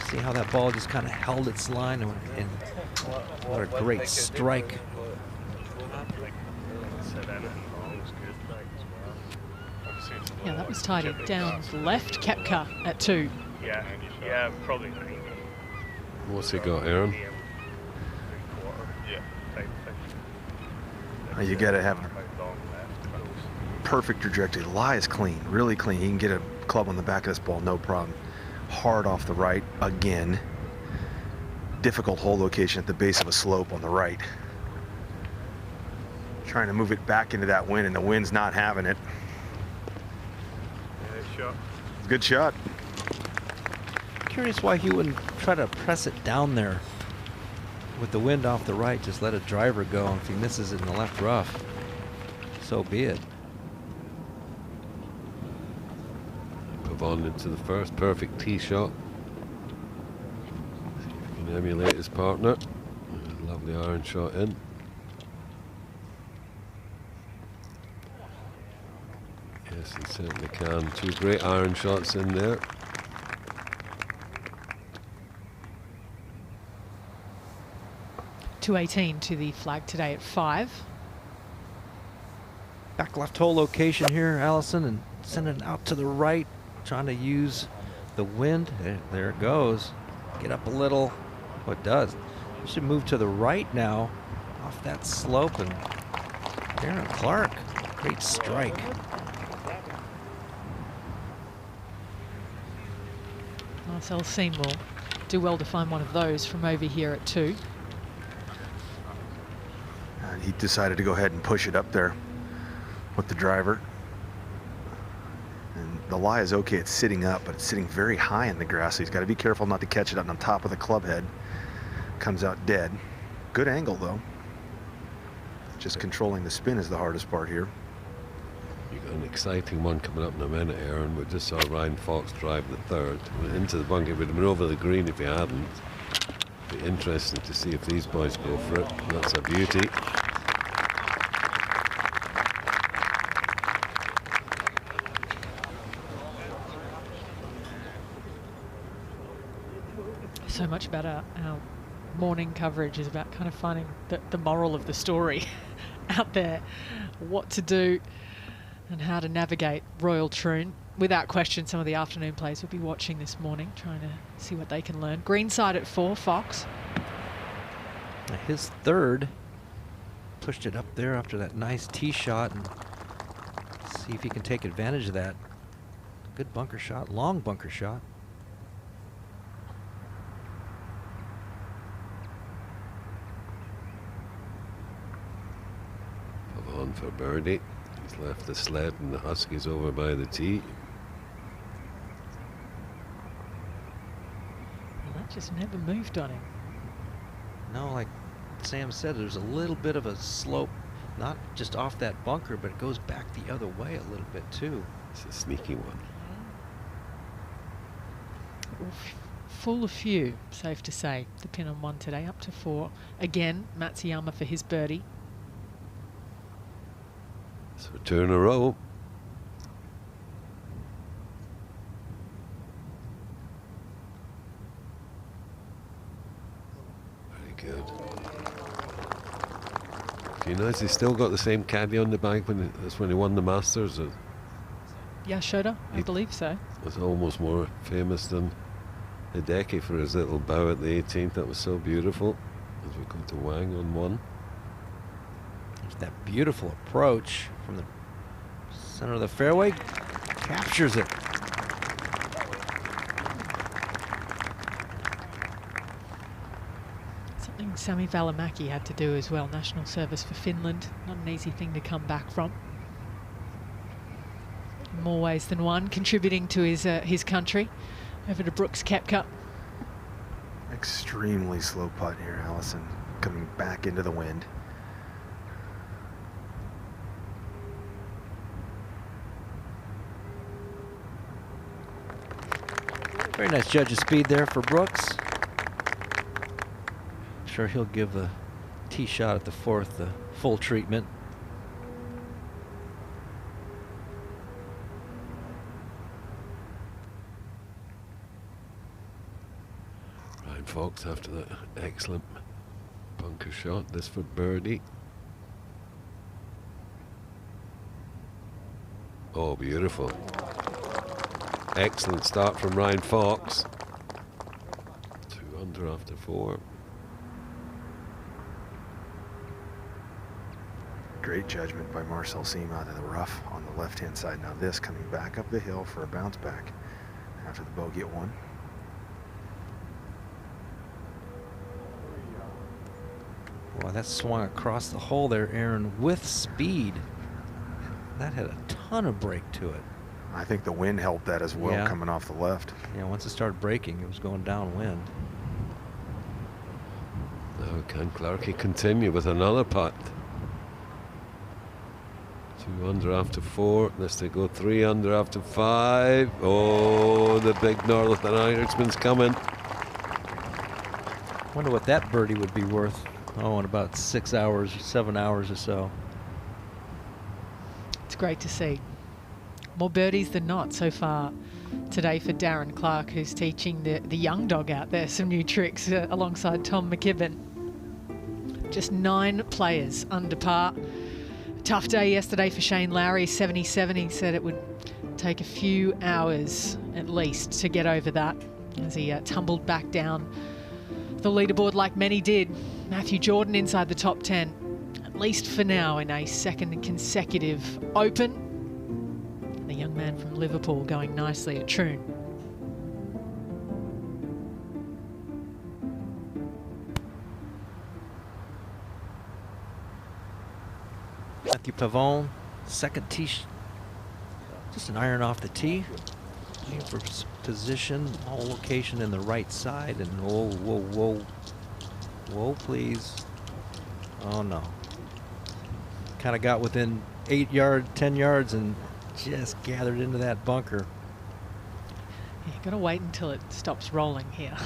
[SPEAKER 5] See how that ball just kind of held its line, and what a great strike.
[SPEAKER 1] Yeah, that was tidy down left. Koepka at 2.
[SPEAKER 7] Yeah, probably.
[SPEAKER 4] What's he got, Aaron?
[SPEAKER 8] You got to have perfect trajectory. Lies clean, really clean. He can get a club on the back of this ball, no problem. Hard off the right again. Difficult hole location at the base of a slope on the right. Trying to move it back into that wind, and the wind's not having it.
[SPEAKER 7] shot.
[SPEAKER 8] Good shot.
[SPEAKER 5] Curious why he wouldn't try to press it down there with the wind off the right. Just let a driver go. If he misses it in the left rough, so be it.
[SPEAKER 4] Pavon into the first perfect tee shot. See if he can emulate his partner. Lovely iron shot in. Yes, he certainly can. Two great iron shots in there.
[SPEAKER 1] .218 to the flag today at 5.
[SPEAKER 5] Back left hole location here, Allison, and sending it out to the right, trying to use the wind. There it goes. Get up a little. Oh, it does. We should move to the right now off that slope. And Darren Clark, great strike.
[SPEAKER 1] Marcel Seymour do well to find one of those from over here at 2.
[SPEAKER 8] And he decided to go ahead and push it up there with the driver. And the lie is okay, it's sitting up, but it's sitting very high in the grass, so he's got to be careful not to catch it on top of the club head. Comes out dead. Good angle, though. Just controlling the spin is the hardest part here.
[SPEAKER 4] You've got an exciting one coming up in a minute, Aaron. We just saw Ryan Fox drive the third. Into the bunker. It would have been over the green if he hadn't. Be interesting to see if these boys go for it. That's a beauty.
[SPEAKER 1] So much about our morning coverage is about kind of finding the moral of the story out there, what to do and how to navigate Royal Troon. Without question, some of the afternoon players will be watching this morning, trying to see what they can learn. Greenside at 4, Fox.
[SPEAKER 5] His third, pushed it up there after that nice tee shot, and see if he can take advantage of that. Good bunker shot, long bunker shot.
[SPEAKER 4] On for birdie. He's left the sled and the Huskies over by the tee.
[SPEAKER 1] Well, that just never moved on him.
[SPEAKER 5] No, like Sam said, there's a little bit of a slope, not just off that bunker, but it goes back the other way a little bit too.
[SPEAKER 4] It's a sneaky one.
[SPEAKER 1] Full of few, safe to say. The pin on 1 today, up to 4. Again, Matsuyama for his birdie.
[SPEAKER 4] So 2 in a row. Very good. Do you notice he's still got the same caddy on the back that's when he won the Masters?
[SPEAKER 1] Yashoda, I believe so.
[SPEAKER 4] Was almost more famous than Hideki for his little bow at the 18th. That was so beautiful. As we come to Wang on 1.
[SPEAKER 5] There's that beautiful approach from the center of the fairway. Captures it.
[SPEAKER 1] Something Sami Välimäki had to do as well. National service for Finland. Not an easy thing to come back from. In more ways than one, contributing to his country. Over to Brooks Koepka.
[SPEAKER 8] Extremely slow putt here, Allison. Coming back into the wind.
[SPEAKER 5] Very nice judge of speed there for Brooks. I'm sure he'll give the tee shot at the 4th the full treatment.
[SPEAKER 4] Ryan Fox after that excellent bunker shot. This for birdie. Oh, beautiful. Excellent start from Ryan Fox. 2 under after 4.
[SPEAKER 8] Great judgment by Marcel Seymour out of the rough on the left-hand side. Now this coming back up the hill for a bounce back after the bogey at 1.
[SPEAKER 5] Boy, that swung across the hole there, Aaron, with speed. That had a ton of break to it.
[SPEAKER 8] I think the wind helped that as well,
[SPEAKER 5] Yeah.
[SPEAKER 8] coming off the left.
[SPEAKER 5] Yeah, once it started breaking, it was going downwind.
[SPEAKER 4] Now can Clarkey continue with another putt? 2 under after 4. Unless they go 3 under after 5. Oh, the big Northern Irishman's coming.
[SPEAKER 5] Wonder what that birdie would be worth. Oh, in about 6 hours, 7 hours or so.
[SPEAKER 1] It's great to see. More birdies than not so far today for Darren Clark, who's teaching the young dog out there some new tricks alongside Tom McKibben. Just 9 players under par. Tough day yesterday for Shane Lowry, 77. He said it would take a few hours at least to get over that as he tumbled back down the leaderboard like many did. Matthew Jordan inside the top 10, at least for now, in a second consecutive Open. The young man from Liverpool going nicely at Troon.
[SPEAKER 5] Matthew Pavone, second tee, just an iron off the tee. Looking for position, all location in the right side, and whoa, whoa, whoa. Whoa, please. Oh no. Kind of got within 10 yards and just gathered into that bunker.
[SPEAKER 1] Yeah, got to wait until it stops rolling here.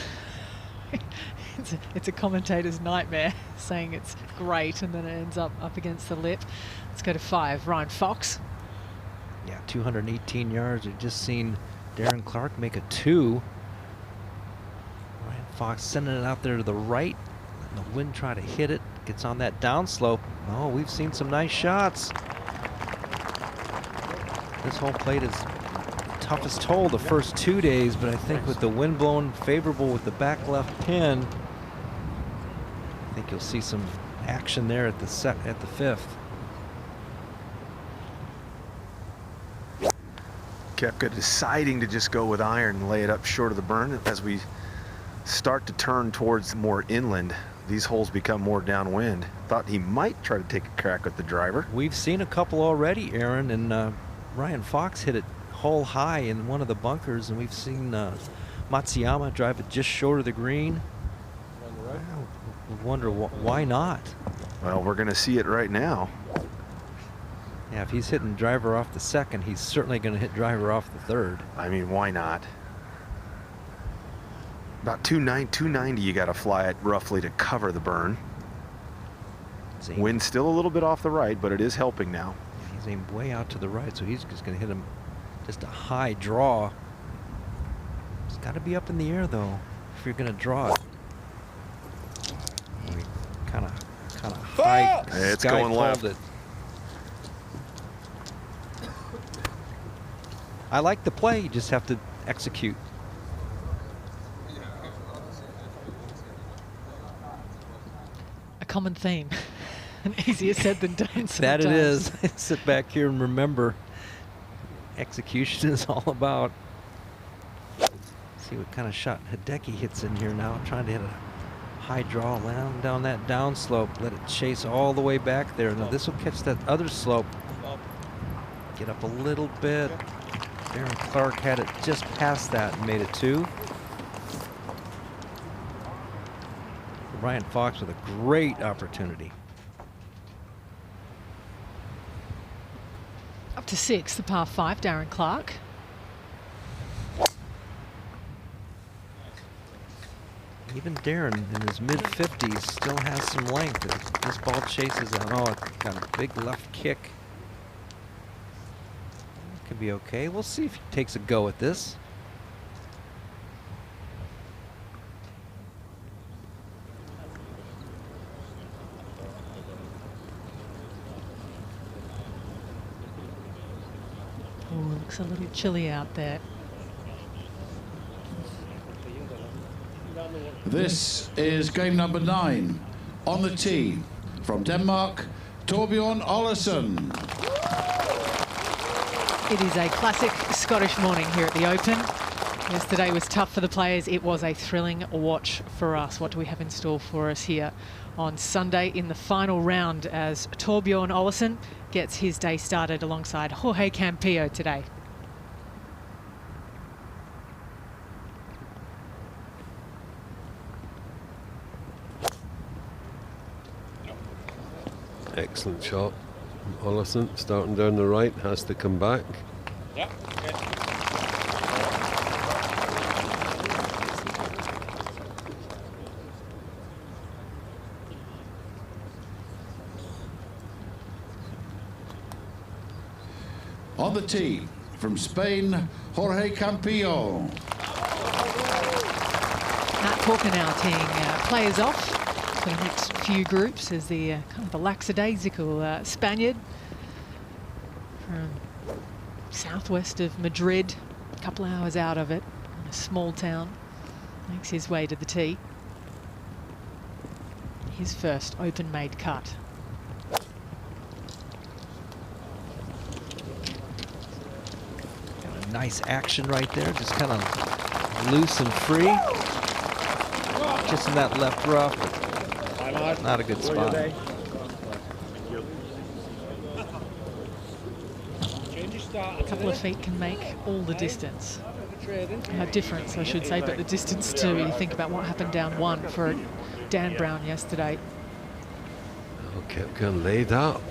[SPEAKER 1] It's a commentator's nightmare saying it's great and then it ends up against the lip. Let's go to 5. Ryan Fox.
[SPEAKER 5] Yeah, 218 yards. We've just seen Darren Clark make a 2. Ryan Fox sending it out there to the right. Letting the wind try to hit it. Gets on that downslope. Oh, we've seen some nice shots. This hole played his toughest hole the first 2 days, but I think with the wind blowing favorable with the back left pin, I think you'll see some action there at the 5th.
[SPEAKER 8] Koepka deciding to just go with iron and lay it up short of the burn. As we start to turn towards more inland, these holes become more downwind. Thought he might try to take a crack with the driver.
[SPEAKER 5] We've seen a couple already, Aaron, and Ryan Fox hit it hole high in one of the bunkers, and we've seen Matsuyama drive it just short of the green. I wonder why not.
[SPEAKER 8] Well, we're going to see it right now.
[SPEAKER 5] Yeah, if he's hitting driver off the 2nd, he's certainly going to hit driver off the 3rd.
[SPEAKER 8] I mean, why not? About 290 you got to fly it roughly to cover the burn. Wind still a little bit off the right, but it is helping now.
[SPEAKER 5] He's aimed way out to the right, so he's just going to hit him just a high draw. It's got to be up in the air, though, if you're going to draw it. Kind of high.
[SPEAKER 8] It's going left.
[SPEAKER 5] It. I like the play. You just have to execute.
[SPEAKER 1] A common theme. And easier said than done sometimes.
[SPEAKER 5] That it is. Sit back here and remember, execution is all about. See what kind of shot Hideki hits in here now. Trying to hit a high draw, land down that downslope, let it chase all the way back there. Now this will catch that other slope. Get up a little bit. Darren Clark had it just past that and made it 2. Ryan Fox with a great opportunity.
[SPEAKER 1] Up to 6, the par 5, Darren Clark.
[SPEAKER 5] Even Darren in his mid-50s still has some length. This ball chases out. Oh, it's got a big left kick. Could be okay. We'll see if he takes a go at this.
[SPEAKER 1] Oh, looks a little chilly out there.
[SPEAKER 9] This is game number 9. On the tee from Denmark, Torbjorn Olesen.
[SPEAKER 1] It is a classic Scottish morning here at the Open. Yesterday was tough for the players. It was a thrilling watch for us. What do we have in store for us here on Sunday in the final round as Torbjorn Olesen gets his day started alongside Jorge Campillo today?
[SPEAKER 4] Excellent shot. Ollison starting down the right, has to come back.
[SPEAKER 7] Yeah. Okay.
[SPEAKER 9] On the tee, from Spain, Jorge Campillo.
[SPEAKER 1] Matt Corker now teeing players off for the next few groups as the kind of the lackadaisical Spaniard from southwest of Madrid, a couple hours out of it, in a small town, makes his way to the tee. His first open-made cut.
[SPEAKER 5] Got a nice action right there, just kind of loose and free. Just in that left rough. Not a good spot.
[SPEAKER 1] A couple of feet can make all the distance. Difference, I should say, but the distance too. You think about what happened down one for Dan Brown yesterday.
[SPEAKER 4] Okay, going laid up.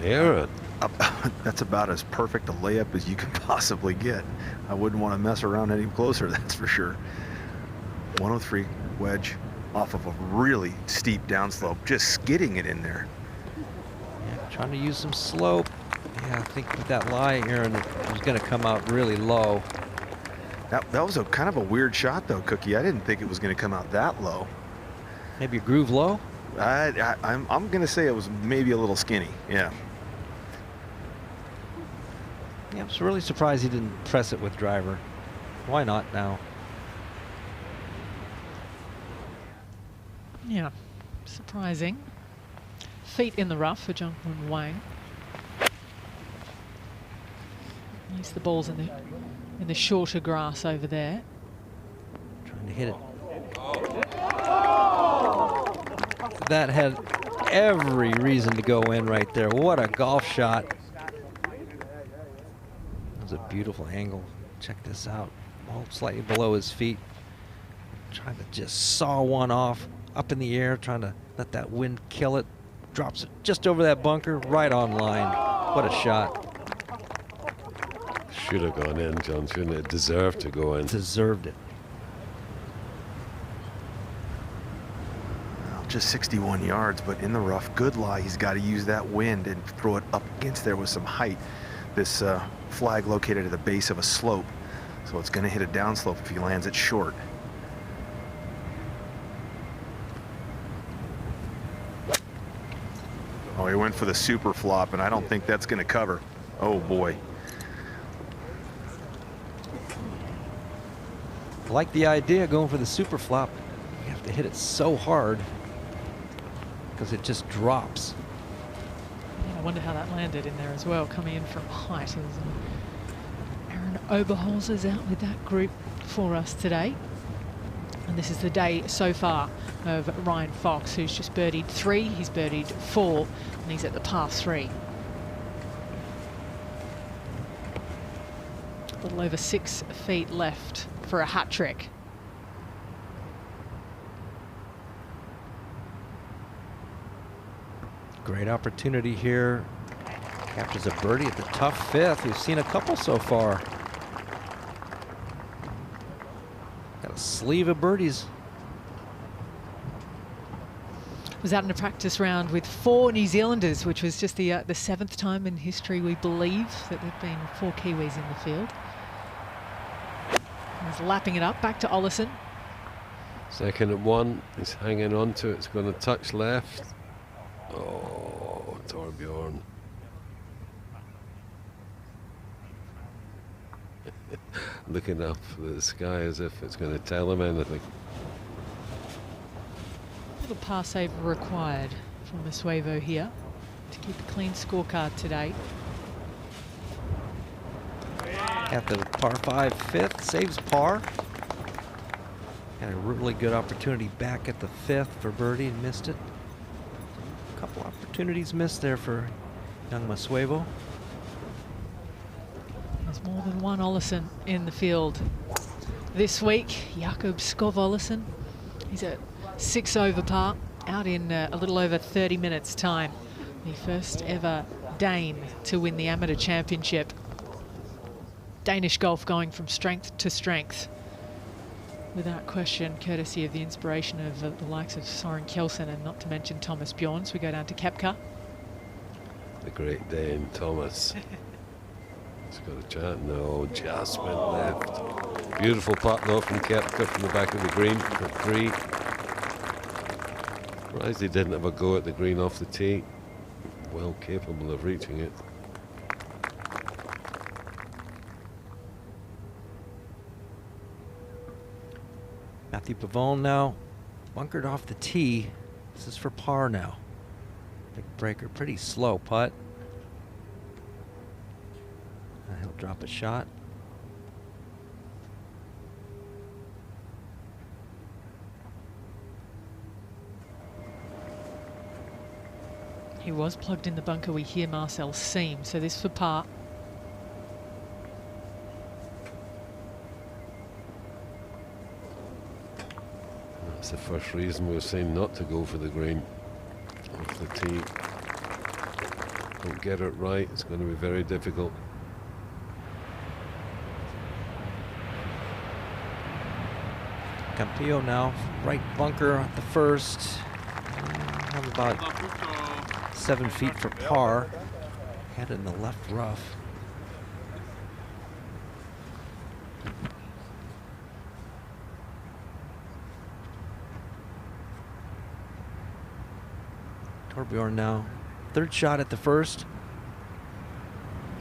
[SPEAKER 4] Aaron.
[SPEAKER 8] That's about as perfect a layup as you can possibly get. I wouldn't want to mess around any closer, that's for sure. 103 wedge off of a really steep downslope, just skidding it in there.
[SPEAKER 5] Yeah, trying to use some slope. Yeah, I think with that lie, Aaron, it was going to come out really low.
[SPEAKER 8] That was a kind of a weird shot, though, Cookie. I didn't think it was going to come out that low.
[SPEAKER 5] Maybe a groove low?
[SPEAKER 8] I'm going to say it was maybe a little skinny, yeah.
[SPEAKER 5] Yeah, I was really surprised he didn't press it with driver. Why not now?
[SPEAKER 1] Yeah, surprising. Feet in the rough for Jungwon Wang. Use the balls in the shorter grass over there.
[SPEAKER 5] Trying to hit it. That had every reason to go in right there. What a golf shot. That was a beautiful angle. Check this out. Ball slightly below his feet. Trying to just saw one off up in the air, trying to let that wind kill it. Drops it just over that bunker, right on line. What a shot.
[SPEAKER 4] Should have gone in, John, shouldn't it? Deserved to go in.
[SPEAKER 5] Deserved it.
[SPEAKER 8] Well, just 61 yards, but in the rough. Good lie. He's got to use that wind and throw it up against there with some height. This flag located at the base of a slope, so it's going to hit a downslope if he lands it short. Oh, he went for the super flop, and I don't think that's going to cover. Oh, boy.
[SPEAKER 5] I like the idea of going for the super flop. You have to hit it so hard because it just drops.
[SPEAKER 1] Yeah, I wonder how that landed in there as well, coming in from height. Aaron Oberholzer's out with that group for us today. And this is the day so far of Ryan Fox, who's just birdied 3, he's birdied 4, and he's at the par 3. A little over 6 feet left for a hat trick.
[SPEAKER 5] Great opportunity here. Captures a birdie at the tough 5th. We've seen a couple so far. Got a sleeve of birdies.
[SPEAKER 1] Was out in a practice round with 4 New Zealanders, which was just the 7th time in history, we believe, that there've been 4 Kiwis in the field. He's lapping it up, back to Ollison.
[SPEAKER 4] Second at 1, he's hanging on to it, it's going to touch left. Oh, Torbjorn. Looking up at the sky as if it's going to tell him anything.
[SPEAKER 1] Little par save required from Masuevo here to keep a clean scorecard today.
[SPEAKER 5] At the par 5 5th, saves par. Had a really good opportunity back at the 5th for birdie and missed it. A couple opportunities missed there for young Masuevo.
[SPEAKER 1] There's more than one Ollison in the field this week. Jakob Skov Ollison. He's at 6 over par, out in a little over 30 minutes time the first ever Dane to win the Amateur Championship. Danish golf going from strength to strength, without question, courtesy of the inspiration of the likes of Søren Kjeldsen and not to mention Thomas Bjorn. So we go down to Koepka.
[SPEAKER 4] The great Dane, Thomas. He's got a chance. No, just went left. Beautiful putt though from Koepka from the back of the green for 3. Surprised he didn't have a go at the green off the tee. Well capable of reaching it.
[SPEAKER 5] Matthew Pavone now bunkered off the tee. This is for par now. Big breaker, pretty slow putt. He'll drop a shot.
[SPEAKER 1] He was plugged in the bunker. We hear Marcel seam. So this for par.
[SPEAKER 4] That's the first reason we're saying not to go for the green off the tee. Don't get it right, it's going to be very difficult.
[SPEAKER 5] Campillo now, right bunker at the first. Have about 7 feet for par. Head in the left rough. Torbjorn now, 3rd shot at the first.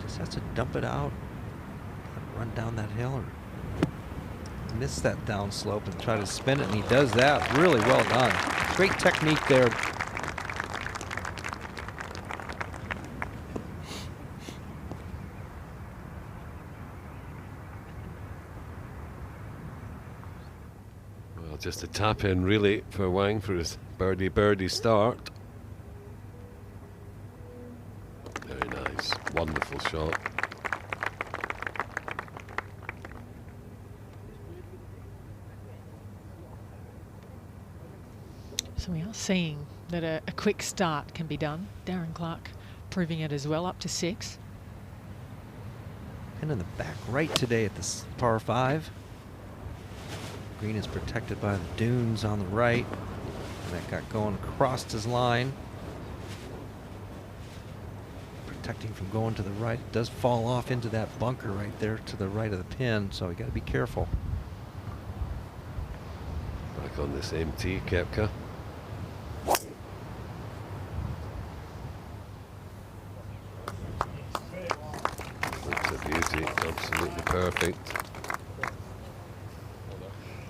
[SPEAKER 5] Just has to dump it out, run down that hill, or miss that down slope and try to spin it, and he does that. Really well done. Great technique there.
[SPEAKER 4] Well, just a tap in really for Wang for his birdie start. Very nice, wonderful shot.
[SPEAKER 1] So we are seeing that a quick start can be done. Darren Clark proving it as well, up to 6.
[SPEAKER 5] And in the back right today at this par 5. Green is protected by the dunes on the right. And that got going across his line. Protecting from going to the right. It does fall off into that bunker right there to the right of the pin, so you got to be careful.
[SPEAKER 4] Back on the same tee, Koepka. Looks a beauty, absolutely perfect.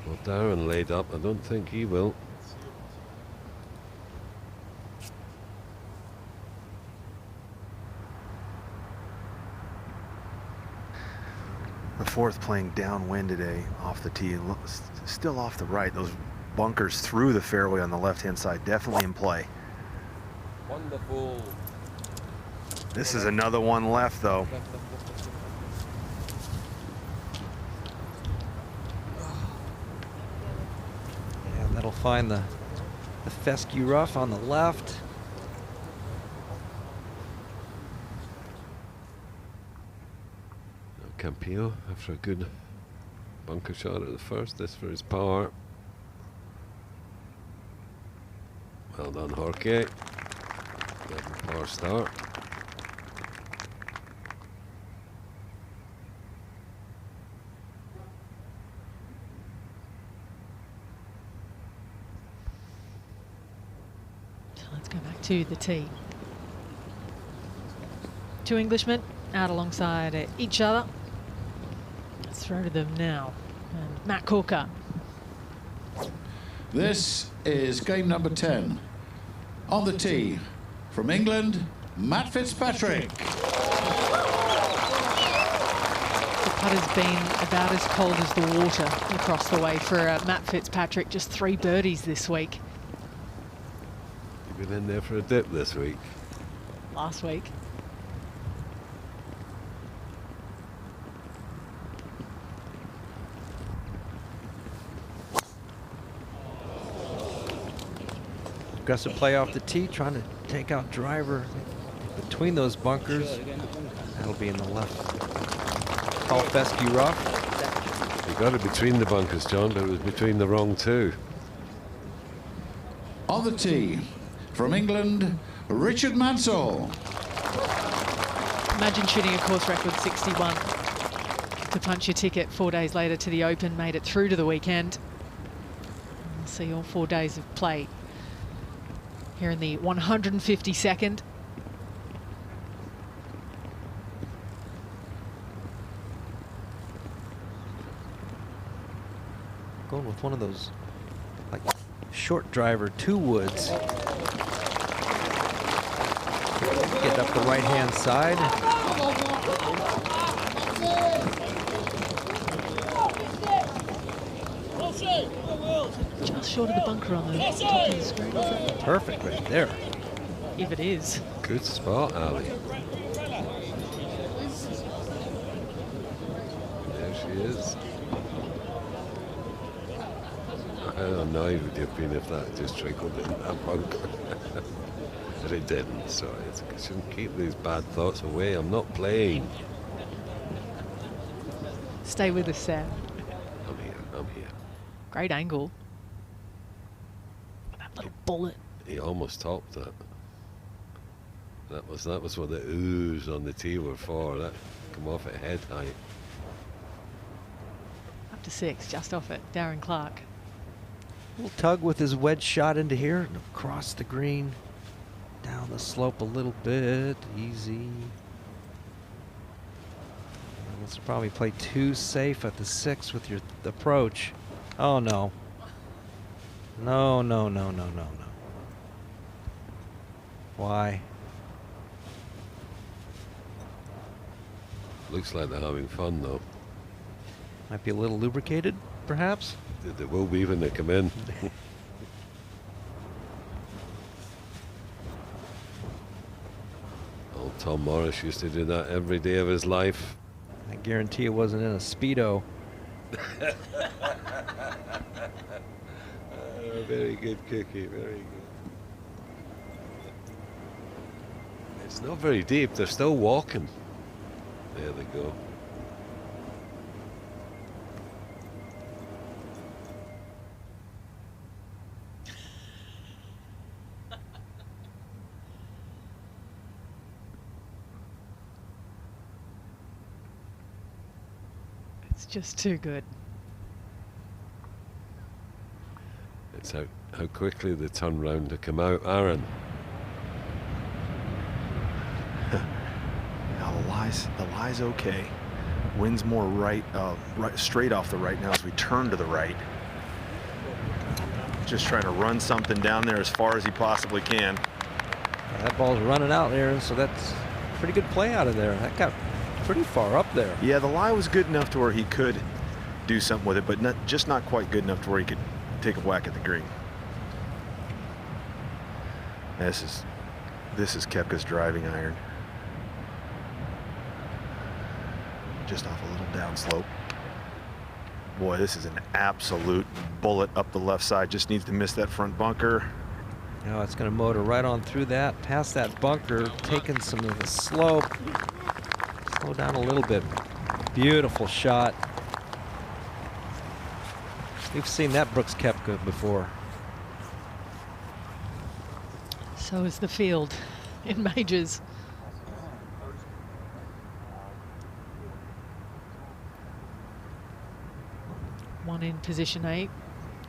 [SPEAKER 4] Well, Darren laid up, I don't think he will.
[SPEAKER 8] The 4th playing downwind today off the tee, still off the right. Those bunkers through the fairway on the left-hand side definitely in play.
[SPEAKER 10] Wonderful.
[SPEAKER 8] This is another one left though.
[SPEAKER 5] And that'll find the fescue rough on the left.
[SPEAKER 4] Campillo after a good bunker shot at the first. This for his par. Well done, Jorge. 11 par start.
[SPEAKER 1] So let's go back to the tee. 2 Englishmen out alongside each other. Let's throw to them now. And Matt Corker.
[SPEAKER 9] This is game number 10. On the tee, from England, Matt Fitzpatrick.
[SPEAKER 1] The putt has been about as cold as the water across the way for Matt Fitzpatrick. Just 3 birdies this week.
[SPEAKER 4] You've been in there for a dip this week.
[SPEAKER 1] Last week.
[SPEAKER 5] Aggressive play off the tee, trying to takeout driver between those bunkers. That'll be in the left. Call fescue rough.
[SPEAKER 4] You got it between the bunkers, John, but it was between the wrong two.
[SPEAKER 9] On the tee, from England, Richard Mansell.
[SPEAKER 1] Imagine shooting a course record 61 to punch your ticket 4 days later to the Open, made it through to the weekend. We'll see all 4 days of play here in the 152nd.
[SPEAKER 5] Going with one of those like short driver 2 woods. Get up the right-hand side.
[SPEAKER 1] Just short of the bunker on the top of the screen. Is that
[SPEAKER 5] Perfect right there.
[SPEAKER 1] if it is?
[SPEAKER 4] Good spot, Ali. There she is. How annoyed would you have been if that just trickled in that bunker? But it didn't, so I shouldn't keep these bad thoughts away. I'm not playing.
[SPEAKER 1] Stay with us, Sam.
[SPEAKER 4] I'm here, I'm here.
[SPEAKER 1] Great angle. That little bullet.
[SPEAKER 4] He almost topped that. That was what the oohs on the tee were for. That come off at head height.
[SPEAKER 1] Up to 6, just off it. Darren Clark.
[SPEAKER 5] Little tug with his wedge shot into here and across the green. Down the slope a little bit. Easy. Let's probably play too safe at the 6 with your approach. Oh no. No, no, no, no, no, no. Why?
[SPEAKER 4] Looks like they're having fun though.
[SPEAKER 5] Might be a little lubricated, perhaps?
[SPEAKER 4] They will be when they come in. Old Tom Morris used to do that every day of his life.
[SPEAKER 5] I guarantee it wasn't in a Speedo.
[SPEAKER 4] Very good, Cookie, very good. It's not very deep, they're still walking. There they go.
[SPEAKER 1] It's just too good.
[SPEAKER 4] It's how quickly they turn round to come out. Aaron.
[SPEAKER 8] The lie's okay. Wind's more right, straight off the right now as we turn to the right. Just trying to run something down there as far as he possibly can.
[SPEAKER 5] That ball's running out there, so that's pretty good play out of there. That got pretty far up there.
[SPEAKER 8] Yeah, the lie was good enough to where he could do something with it, but just not quite good enough to where he could take a whack at the green. This is Koepka's driving iron. Just off a little downslope. Boy, this is an absolute bullet up the left side. Just needs to miss that front bunker.
[SPEAKER 5] No, it's going to motor right on through that, past that bunker, taking some of the slope. Slow down a little bit. Beautiful shot. We've seen that Brooks Koepka before.
[SPEAKER 1] So is the field in majors. One in position 8,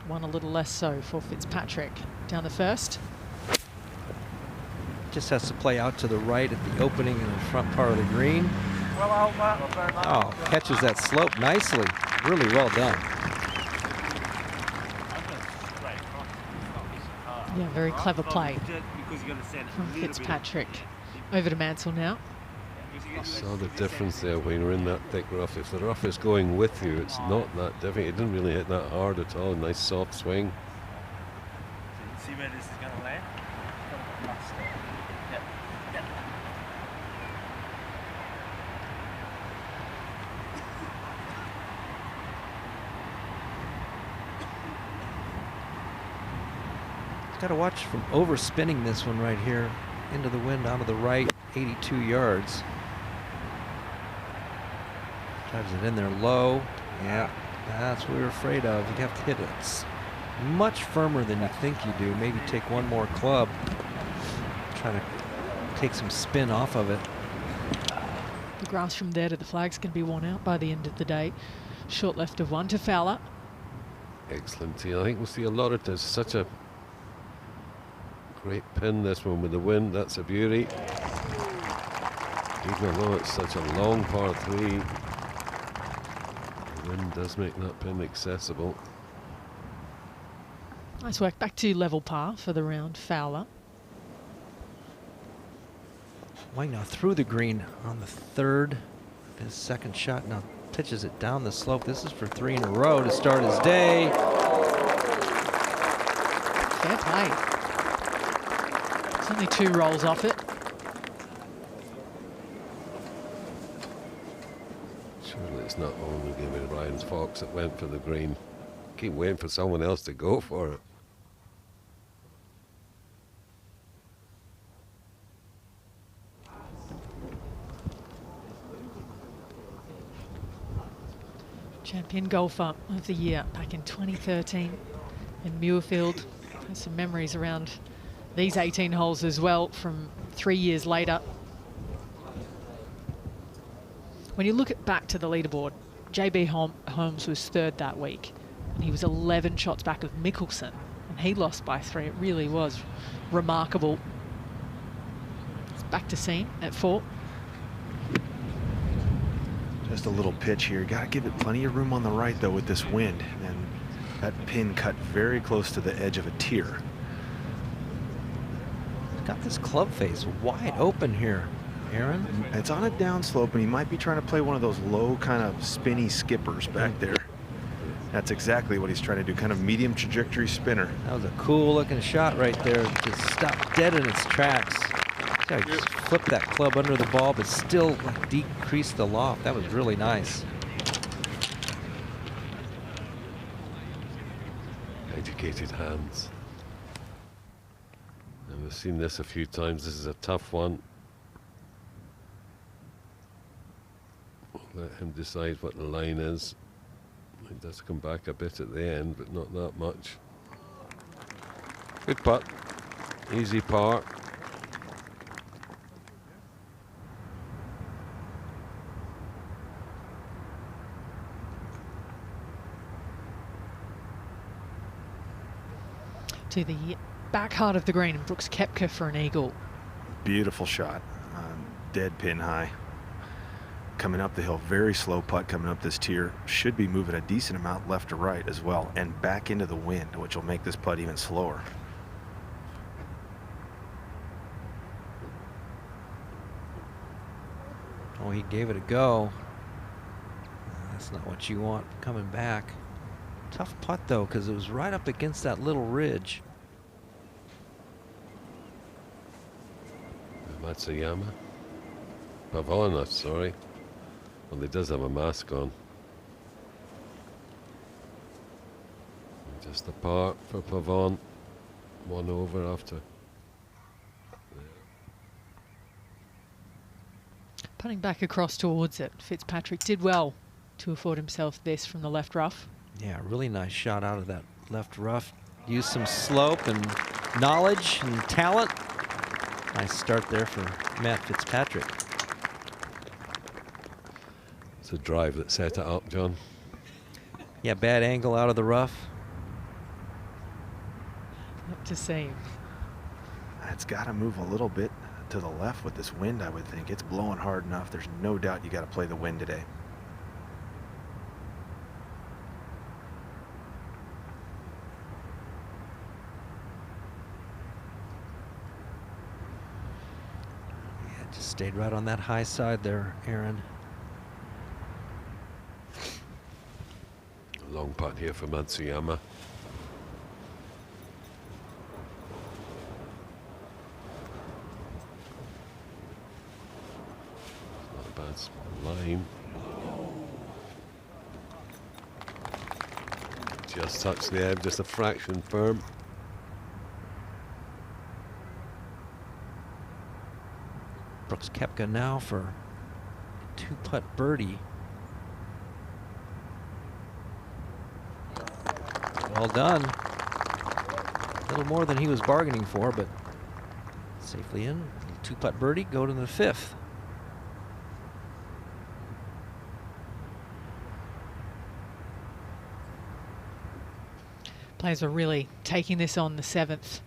[SPEAKER 1] one a little less so for Fitzpatrick. Down the first.
[SPEAKER 5] Just has to play out to the right at the opening in the front part of the green. Oh, catches that slope nicely. Really well done.
[SPEAKER 1] Yeah, very clever play from Fitzpatrick. Over to Mansell now.
[SPEAKER 4] I saw the difference there when you're in that thick rough. If the rough is going with you, it's not that different. It didn't really hit that hard at all. Nice soft swing.
[SPEAKER 11] See where this is going to land? Yep. Yep.
[SPEAKER 5] Got to watch from overspinning this one right here. into the wind onto the right, 82 yards. Drives it in there low. Yeah, that's what we were afraid of. You'd have to hit it much firmer than you think you do. Maybe take one more club. Try to take some spin off of it.
[SPEAKER 1] The grass from there to the flag's going to be worn out by the end of the day. Short left of 1 to Fowler.
[SPEAKER 4] Excellent tee. I think we'll see a lot of this. Such a great pin, this one with the wind. That's a beauty. Even though it's such a long par 3, the wind does make that pin accessible.
[SPEAKER 1] Nice work. Back to level par for the round. Fowler.
[SPEAKER 5] Wang now through the green on the third. His second shot now pitches it down the slope. This is for 3 in a row to start his day.
[SPEAKER 1] Fair play. It's only 2 rolls off it.
[SPEAKER 4] Surely it's not only going to be Ryan Fox that went for the green. Keep waiting for someone else to go for it.
[SPEAKER 1] Champion golfer of the year back in 2013 in Muirfield. Has some memories around these 18 holes as well from 3 years later. When you look back to the leaderboard, JB Holmes was 3rd that week, and he was 11 shots back of Mickelson, and he lost by 3. It really was remarkable. It's back to scene at 4.
[SPEAKER 8] Just a little pitch here. Got to give it plenty of room on the right, though, with this wind. And that pin cut very close to the edge of a tier.
[SPEAKER 5] He's got this club face wide open here, Aaron.
[SPEAKER 8] It's on a downslope, and he might be trying to play one of those low kind of spinny skippers back there. That's exactly what he's trying to do, kind of medium trajectory spinner.
[SPEAKER 5] That was a cool looking shot right there. Just stopped dead in its tracks. Yeah, just flipped that club under the ball, but still like decreased the loft. That was really nice.
[SPEAKER 4] Educated hands. And we've seen this a few times. This is a tough one. We'll let him decide what the line is. He does come back a bit at the end, but not that much. Good putt. Easy par.
[SPEAKER 1] To the back heart of the green, and Brooks Koepka for an eagle.
[SPEAKER 8] Beautiful shot. Dead pin high. Coming up the hill, very slow putt coming up this tier. Should be moving a decent amount left to right as well, and back into the wind, which will make this putt even slower.
[SPEAKER 5] Oh, he gave it a go. That's not what you want coming back. Tough putt, though, because it was right up against that little ridge.
[SPEAKER 4] Matsuyama. Pavon, sorry. Well, he does have a mask on. Just a par for Pavon. 1 over after.
[SPEAKER 1] Putting back across towards it, Fitzpatrick did well to afford himself this from the left rough.
[SPEAKER 5] Yeah, really nice shot out of that left rough. Used some slope and knowledge and talent. Nice start there for Matt Fitzpatrick.
[SPEAKER 4] It's a drive that set it up, John.
[SPEAKER 5] Yeah, bad angle out of the rough.
[SPEAKER 1] Up to seam.
[SPEAKER 8] It's got to move a little bit to the left with this wind, I would think. It's blowing hard enough. There's no doubt you got to play the wind today.
[SPEAKER 5] Just stayed right on that high side there, Aaron.
[SPEAKER 4] Long putt here for Matsuyama. Not a bad line. Just touched the edge, just a fraction firm.
[SPEAKER 5] Brooks Koepka now for 2-putt birdie. Well done. A little more than he was bargaining for, but safely in. 2-putt birdie, go to the 5th.
[SPEAKER 1] Players were really taking this on the 7th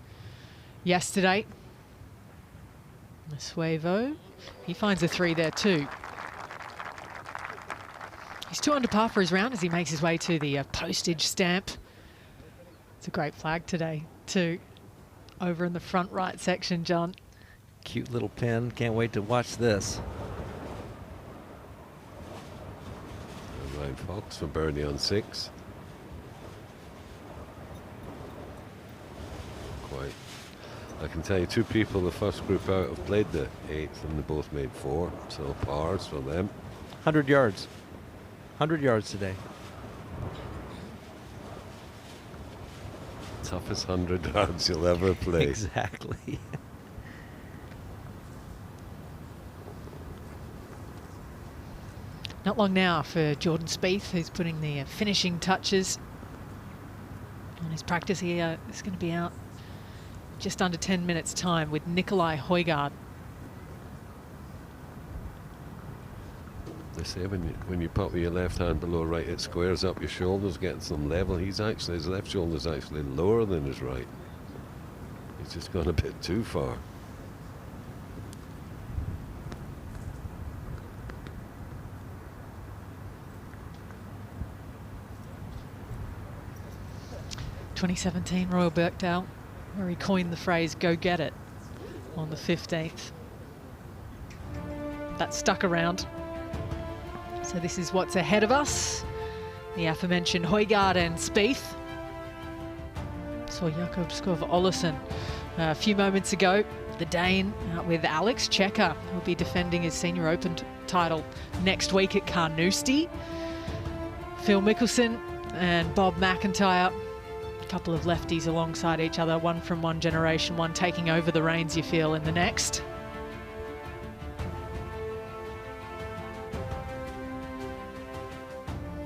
[SPEAKER 1] yesterday. Suevo, he finds a 3 there too. He's 2 under par for his round as he makes his way to the postage stamp. It's a great flag today too, over in the front right section, John.
[SPEAKER 5] Cute little pin, can't wait to watch this.
[SPEAKER 4] Ryan Fox for birdie on 6. Quite. I can tell you 2 people, the first group out, have played the 8th and they both made 4, so pars for them.
[SPEAKER 5] 100 yards. 100 yards today.
[SPEAKER 4] Toughest 100 yards you'll ever play.
[SPEAKER 5] Exactly.
[SPEAKER 1] Not long now for Jordan Spieth, who's putting the finishing touches on his practice. He is going to be out just under 10 minutes time with Nikolai Højgaard.
[SPEAKER 4] They say when you put with your left hand below right, it squares up your shoulders, getting some level. His left shoulder's actually lower than his right. He's just gone a bit too far.
[SPEAKER 1] (2017) Royal Birkdale, where he coined the phrase "go get it" on the 15th. That stuck around. So this is what's ahead of us. The aforementioned Højgaard and Spieth. Saw Jakob Skov Olesen a few moments ago. The Dane with Alex Checker, who'll be defending his Senior Open title next week at Carnoustie. Phil Mickelson and Bob McIntyre. A couple of lefties alongside each other, one from one generation, one taking over the reins, you feel, in the next.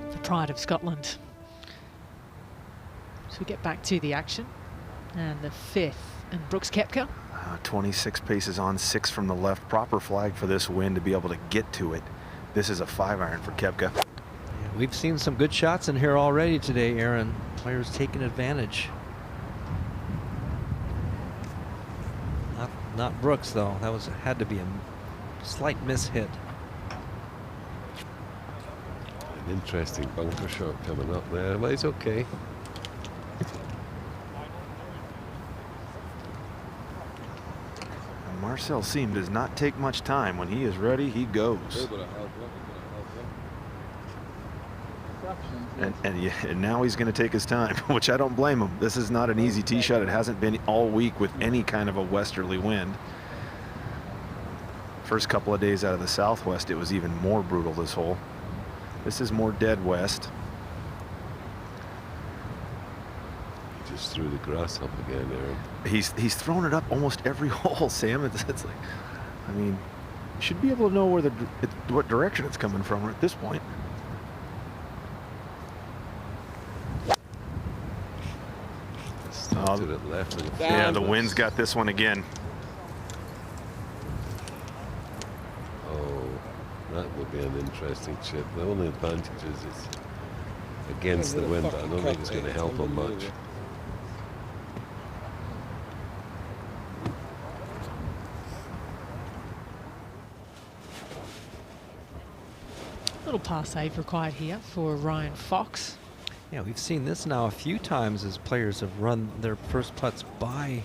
[SPEAKER 1] The pride of Scotland. So we get back to the action. And the 5th, and Brooks Koepka.
[SPEAKER 8] 26 paces on, 6 from the left. Proper flag for this wind to be able to get to it. This is a 5-iron for Koepka.
[SPEAKER 5] Yeah, we've seen some good shots in here already today, Aaron. Players taking advantage. Not Brooks though. That had to be a slight mishit.
[SPEAKER 4] An interesting bunker shot coming up there, but it's okay.
[SPEAKER 8] And Marcel Siem does not take much time. When he is ready, he goes. And now he's going to take his time, which I don't blame him. This is not an easy tee shot. It hasn't been all week with any kind of a westerly wind. First couple of days out of the southwest, it was even more brutal, this hole. This is more dead west.
[SPEAKER 4] Just threw the grass up again, Aaron.
[SPEAKER 8] He's thrown it up almost every hole, Sam. It's like, I mean, you should be able to know what direction it's coming from at this point.
[SPEAKER 4] To the left.
[SPEAKER 8] Yeah, the wind's got this one again.
[SPEAKER 4] Oh, that would be an interesting chip. The only advantage is it's against the wind, but I don't think it's going to help him much.
[SPEAKER 1] Little par save required here for Ryan Fox.
[SPEAKER 5] Yeah, we've seen this now a few times as players have run their first putts by.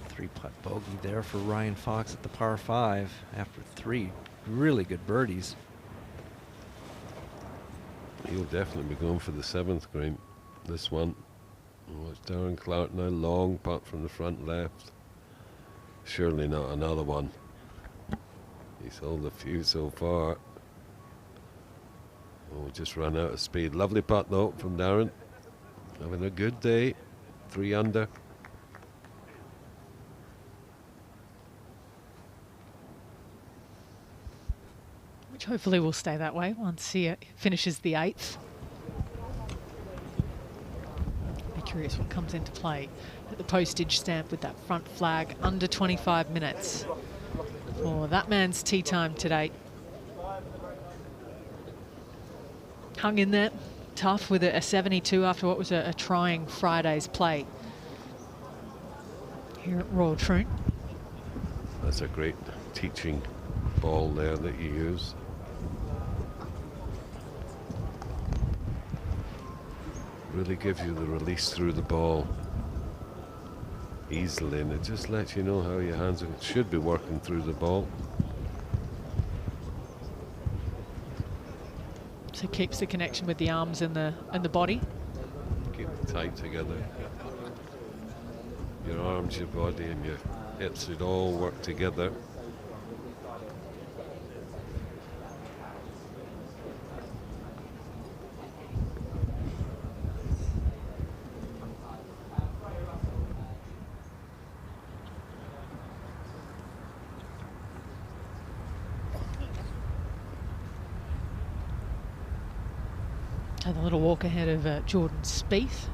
[SPEAKER 5] 3-putt bogey there for Ryan Fox at the par 5 after 3 really good birdies.
[SPEAKER 4] He'll definitely be going for the 7th green. This one. Oh, it's Darren Clark now. Long putt from the front left. Surely not another one. He's held a few so far. Oh, just run out of speed. Lovely putt though from Darren. Having a good day. 3 under.
[SPEAKER 1] hopefully will stay that way once he finishes the 8th. Be curious what comes into play at the Postage stamp with that front flag. Under 25 minutes for that man's tee time today. Hung in there, tough with a 72 after what was a trying Friday's play here at Royal Troon.
[SPEAKER 4] That's a great teaching ball there that you use. Really gives you the release through the ball easily, and it just lets you know how your hands should be working through the ball.
[SPEAKER 1] So it keeps the connection with the arms and the body.
[SPEAKER 4] Keep it tight together. Your arms, your body, and your hips should all work together.
[SPEAKER 1] And a little walk ahead of Jordan Spieth.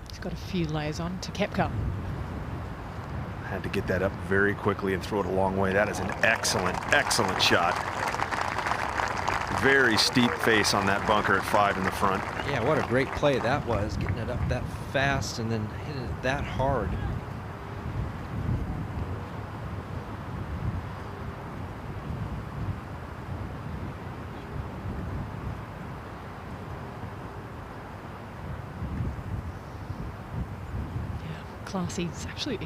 [SPEAKER 1] He's got a few layers on to Koepka.
[SPEAKER 8] Had to get that up very quickly and throw it a long way. That is an excellent, excellent shot. Very steep face on that bunker at 5 in the front.
[SPEAKER 5] Yeah, what a great play that was, getting it up that fast and then hitting it that hard.
[SPEAKER 1] Classy.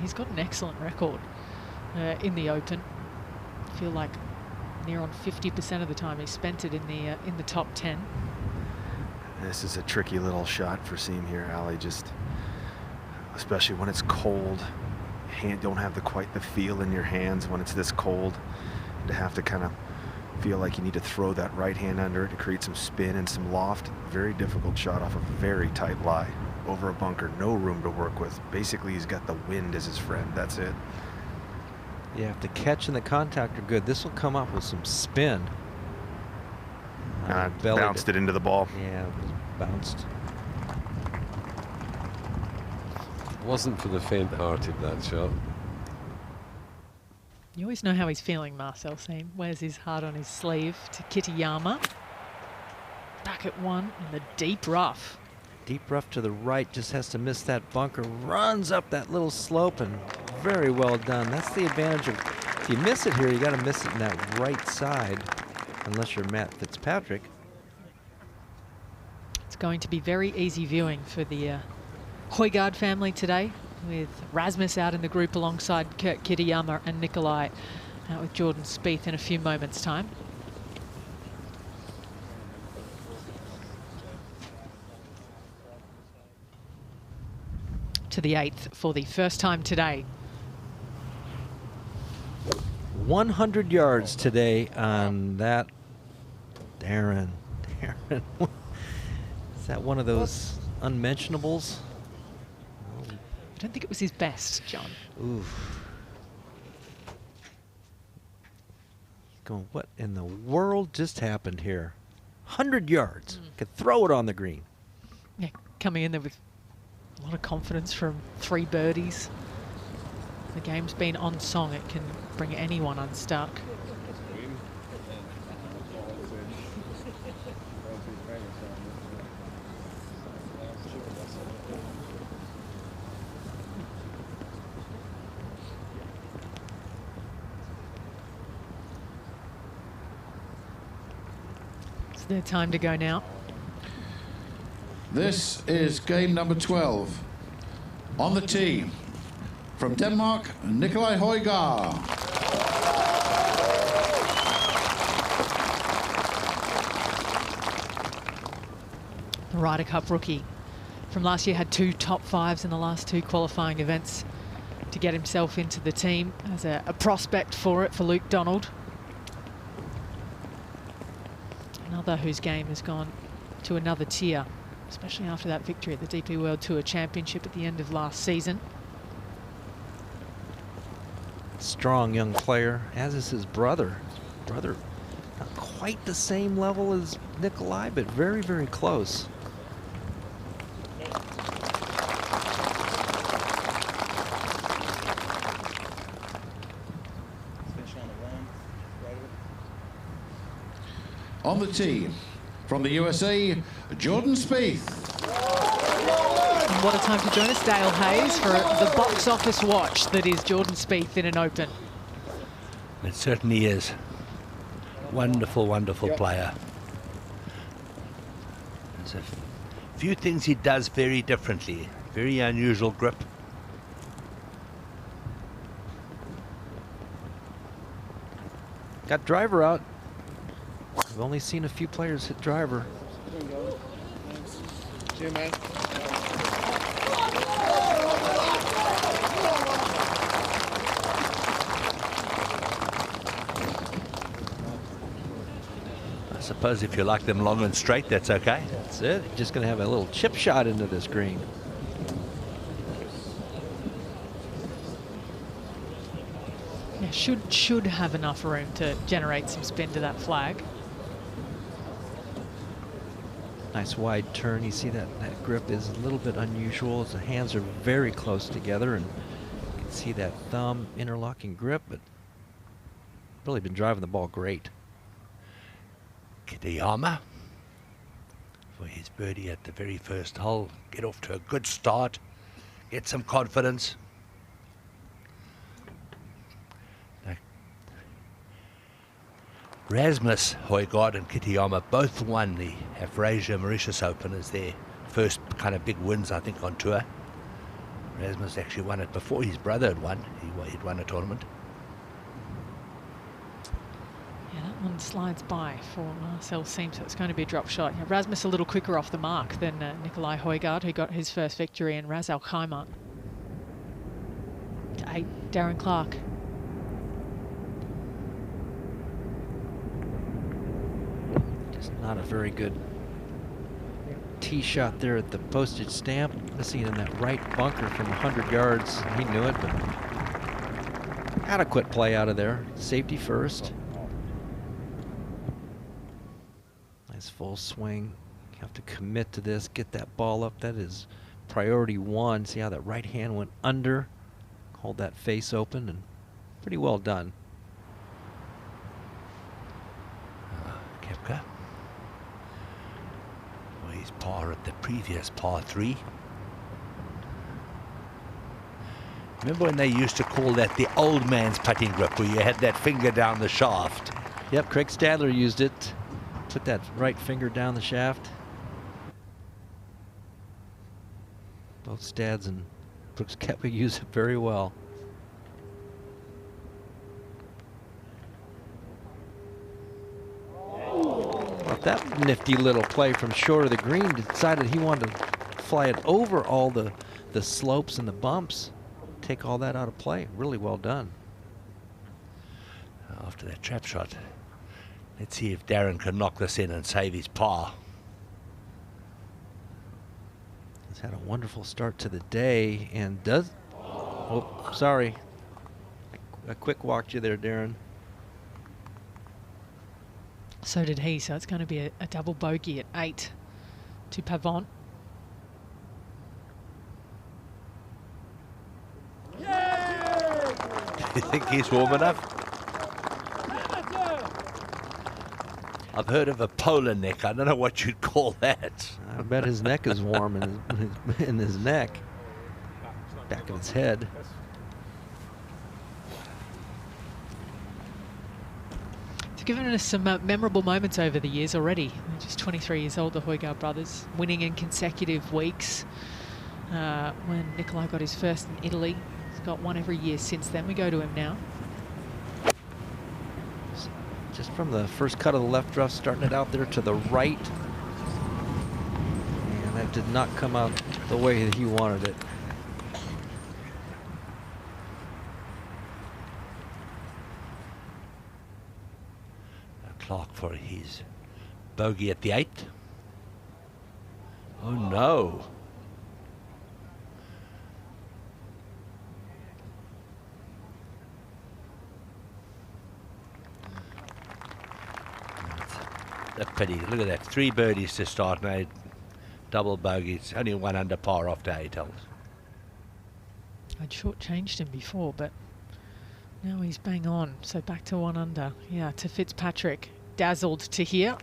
[SPEAKER 1] He's got an excellent record in the Open. I feel like near on 50% of the time he spent it in the top 10.
[SPEAKER 8] This is a tricky little shot for Seam here, Ali. Just especially when it's cold, don't have quite the feel in your hands when it's this cold. To have to kind of feel like you need to throw that right hand under it to create some spin and some loft. Very difficult shot off a very tight lie. Over a bunker, no room to work with. Basically, he's got the wind as his friend. That's it.
[SPEAKER 5] Yeah, if the catch and the contact are good, this will come up with some spin.
[SPEAKER 8] Bounced it into the ball.
[SPEAKER 5] Yeah, it was bounced.
[SPEAKER 4] Wasn't for the faint-hearted, that shot.
[SPEAKER 1] You always know how he's feeling, Marcel Seam. Wears his heart on his sleeve to Kitayama. Back at 1 in the deep rough.
[SPEAKER 5] Deep rough to the right, just has to miss that bunker, runs up that little slope, and very well done. That's the advantage of, if you miss it here, you got to miss it in that right side, unless you're Matt Fitzpatrick.
[SPEAKER 1] It's going to be very easy viewing for the Højgaard family today, with Rasmus out in the group alongside Kurt Kitayama and Nikolai out with Jordan Spieth in a few moments' time. To the 8th for the first time today.
[SPEAKER 5] 100 yards today on that. Darren. Is that one of those unmentionables?
[SPEAKER 1] I don't think it was his best, John.
[SPEAKER 5] Oof. Going, what in the world just happened here? 100 yards. Could throw it on the green.
[SPEAKER 1] Yeah, coming in there with a lot of confidence from 3 birdies. The game's been on song. It can bring anyone unstuck. It's their time to go now.
[SPEAKER 9] This is game number 12. On the tee, from Denmark, Nikolai Højgaard.
[SPEAKER 1] The Ryder Cup rookie from last year had 2 top 5s in the last 2 qualifying events to get himself into the team as a prospect for Luke Donald. Another whose game has gone to another tier, especially after that victory at the DP World Tour Championship at the end of last season.
[SPEAKER 5] Strong young player, as is his brother. Brother, not quite the same level as Nikolai, but very, very close.
[SPEAKER 9] On the tee, from the USA, Jordan Spieth.
[SPEAKER 1] What a time to join us, Dale Hayes, for the box office watch that is Jordan Spieth in an Open.
[SPEAKER 12] It certainly is. Wonderful, wonderful player. There's a few things he does very differently. Very unusual grip.
[SPEAKER 5] Got driver out. We've only seen a few players hit driver.
[SPEAKER 11] There you go. Thanks. See you, man.
[SPEAKER 12] I suppose if you like them long and straight, that's okay.
[SPEAKER 5] That's it. You're just going to have a little chip shot into this green.
[SPEAKER 1] Yeah, should have enough room to generate some spin to that flag.
[SPEAKER 5] Nice wide turn. You see that grip is a little bit unusual as the hands are very close together, and you can see that thumb interlocking grip, but really been driving the ball great.
[SPEAKER 12] Kitayama for his birdie at the very first hole. Get off to a good start. Get some confidence. Rasmus Højgaard and Kitayama both won the Afrasia Mauritius Open as their first kind of big wins, I think, on tour. Rasmus actually won it before his brother had won. He'd won a tournament.
[SPEAKER 1] Yeah, that one slides by for Marcel Siem, so it's going to be a drop shot. Yeah, Rasmus a little quicker off the mark than Nikolai Højgaard, who got his first victory in Ras Al Khaimah. To 8, Darren Clark.
[SPEAKER 5] Not a very good tee shot there at the Postage stamp. Missing in that right bunker from 100 yards. He knew it, but adequate play out of there. Safety first. Nice full swing. You have to commit to this, get that ball up. That is priority one. See how that right hand went under. Hold that face open, and pretty well done.
[SPEAKER 12] Koepka. His par at the previous par 3. Remember when they used to call that the old man's putting grip, where you had that finger down the shaft?
[SPEAKER 5] Yep, Craig Stadler used it. Took that right finger down the shaft. Both Stads and Brooks Koepka use it very well. That nifty little play from short of the green, decided he wanted to fly it over all the slopes and the bumps, take all that out of play. Really well done.
[SPEAKER 12] After that trap shot, let's see if Darren can knock this in and save his par.
[SPEAKER 5] He's had a wonderful start to the day and does... Oh, sorry. I quick walked you there, Darren.
[SPEAKER 1] So did he, so it's going to be a double bogey at 8 to Pavon.
[SPEAKER 12] You think he's warm enough? I've heard of a polar neck. I don't know what you'd call that.
[SPEAKER 5] I bet his neck is warm in his neck. Back of his head.
[SPEAKER 1] Given us some memorable moments over the years already. They're just 23 years old, the Højgaard brothers, winning in consecutive weeks. When Nikolai got his first in Italy, he's got one every year since then. We go to him now.
[SPEAKER 5] Just from the first cut of the left rough, starting it out there to the right. And that did not come out the way that he wanted it.
[SPEAKER 12] Clark for his bogey at the 8th. Oh no. a pity. Look at that. 3 birdies to start, made double bogeys. Only 1 under par after 8 holes.
[SPEAKER 1] I'd shortchanged him before, but now he's bang on. So back to 1 under. Yeah, to Fitzpatrick. Dazzled to here.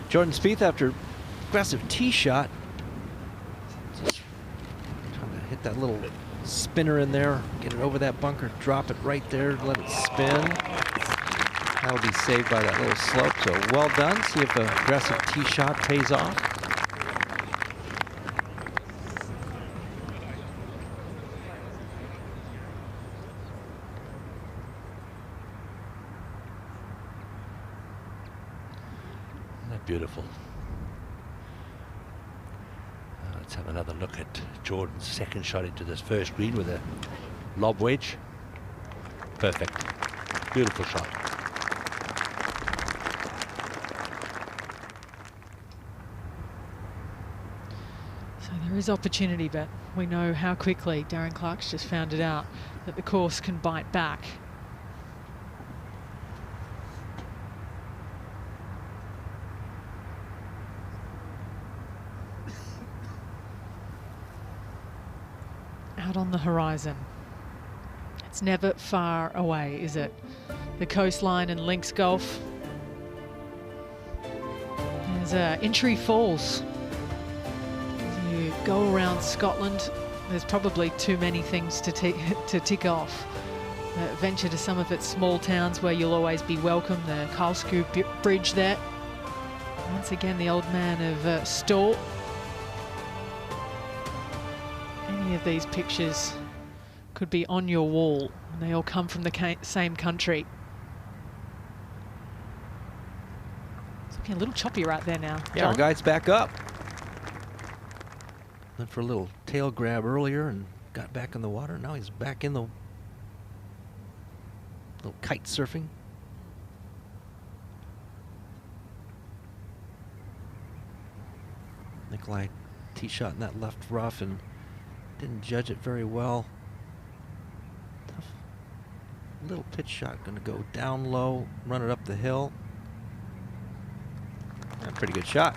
[SPEAKER 5] Jordan Spieth, after aggressive tee shot, just trying to hit that little spinner in there, get it over that bunker, drop it right there, let it spin. That'll be saved by that little slope, so well done. See if an aggressive tee shot pays off.
[SPEAKER 12] Beautiful. Let's have another look at Jordan's second shot into this first green with a lob wedge. Perfect. Beautiful shot.
[SPEAKER 1] So there is opportunity, but we know how quickly Darren Clark's just found it out that the course can bite back. Out on the horizon. It's never far away, is it? The coastline and links golf. There's Entry Falls. As you go around Scotland, there's probably too many things to tick off. Venture to some of its small towns where you'll always be welcome. The Carlscrew Bridge there. Once again, the old man of Storr. Any of these pictures could be on your wall, and they all come from the same country. It's looking a little choppy right there now.
[SPEAKER 5] Yeah,
[SPEAKER 1] John?
[SPEAKER 5] our guy's back up. Went for a little tail grab earlier and got back in the water. Now he's back in the little kite surfing. Nikolai tee shot in that left rough and didn't judge it very well. Tough little pitch shot, gonna go down low, run it up the hill. Yeah, pretty good shot.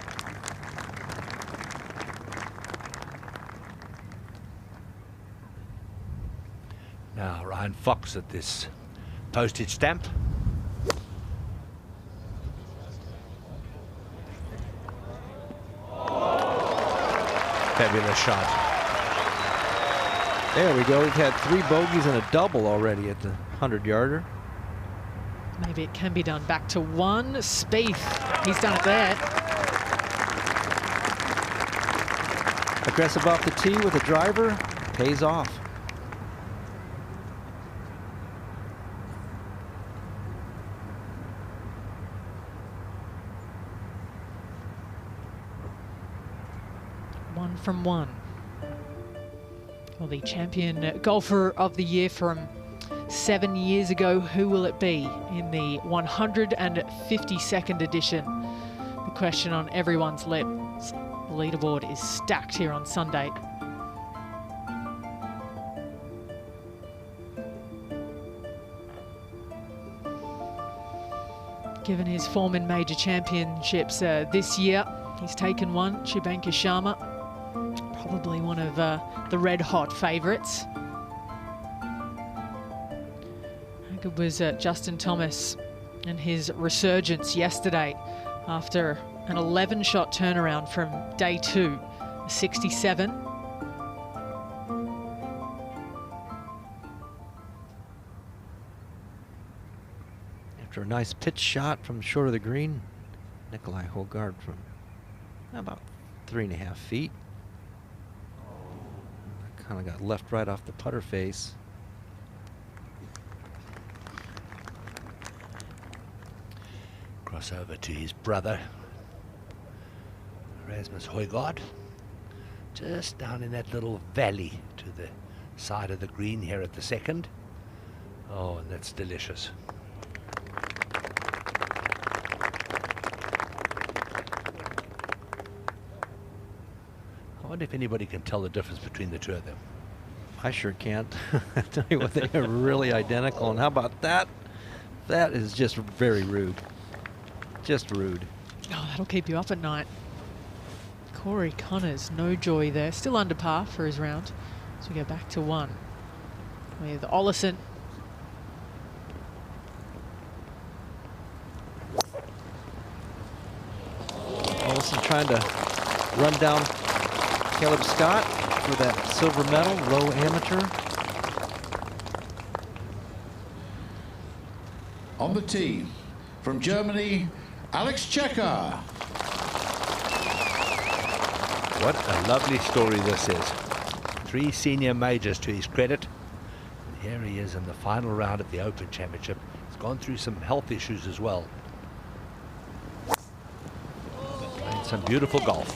[SPEAKER 12] Now Ryan Fox at this postage stamp. Fabulous shot.
[SPEAKER 5] There we go. We've had 3 bogeys and a double already at the 100-yarder.
[SPEAKER 1] Maybe it can be done. Back to 1. Spieth. He's done it there.
[SPEAKER 5] Aggressive off the tee with a driver. Pays off. One
[SPEAKER 1] from 1. Well, the champion golfer of the year from 7 years ago, who will it be in the 152nd edition? The question on everyone's lips. The leaderboard is stacked here on Sunday. Given his form in major championships this year, he's taken one, Shubhankar Sharma. Probably one of the red-hot favourites. How good was Justin Thomas and his resurgence yesterday after an 11-shot turnaround from day 2, 67.
[SPEAKER 5] After a nice pitch shot from short of the green, Nikolai Hogard from about 3.5 feet. Kind of got left right off the putter face.
[SPEAKER 12] Cross over to his brother, Rasmus Højgaard, just down in that little valley to the side of the green here at the second. Oh, and that's delicious. I wonder if anybody can tell the difference between the two of them.
[SPEAKER 5] I sure can't. I tell you what, they are really identical. And how about that? That is just very rude. Just rude.
[SPEAKER 1] Oh, that'll keep you up at night. Corey Connors, no joy there. Still under par for his round. So we go back to 1 with Ollison.
[SPEAKER 5] Ollison trying to run down Caleb Scott for that silver medal, low amateur.
[SPEAKER 9] On the tee, from Germany, Alex Checker.
[SPEAKER 12] What a lovely story this is. 3 senior majors to his credit. And here he is in the final round of the Open Championship. He's gone through some health issues as well. Playing some beautiful golf.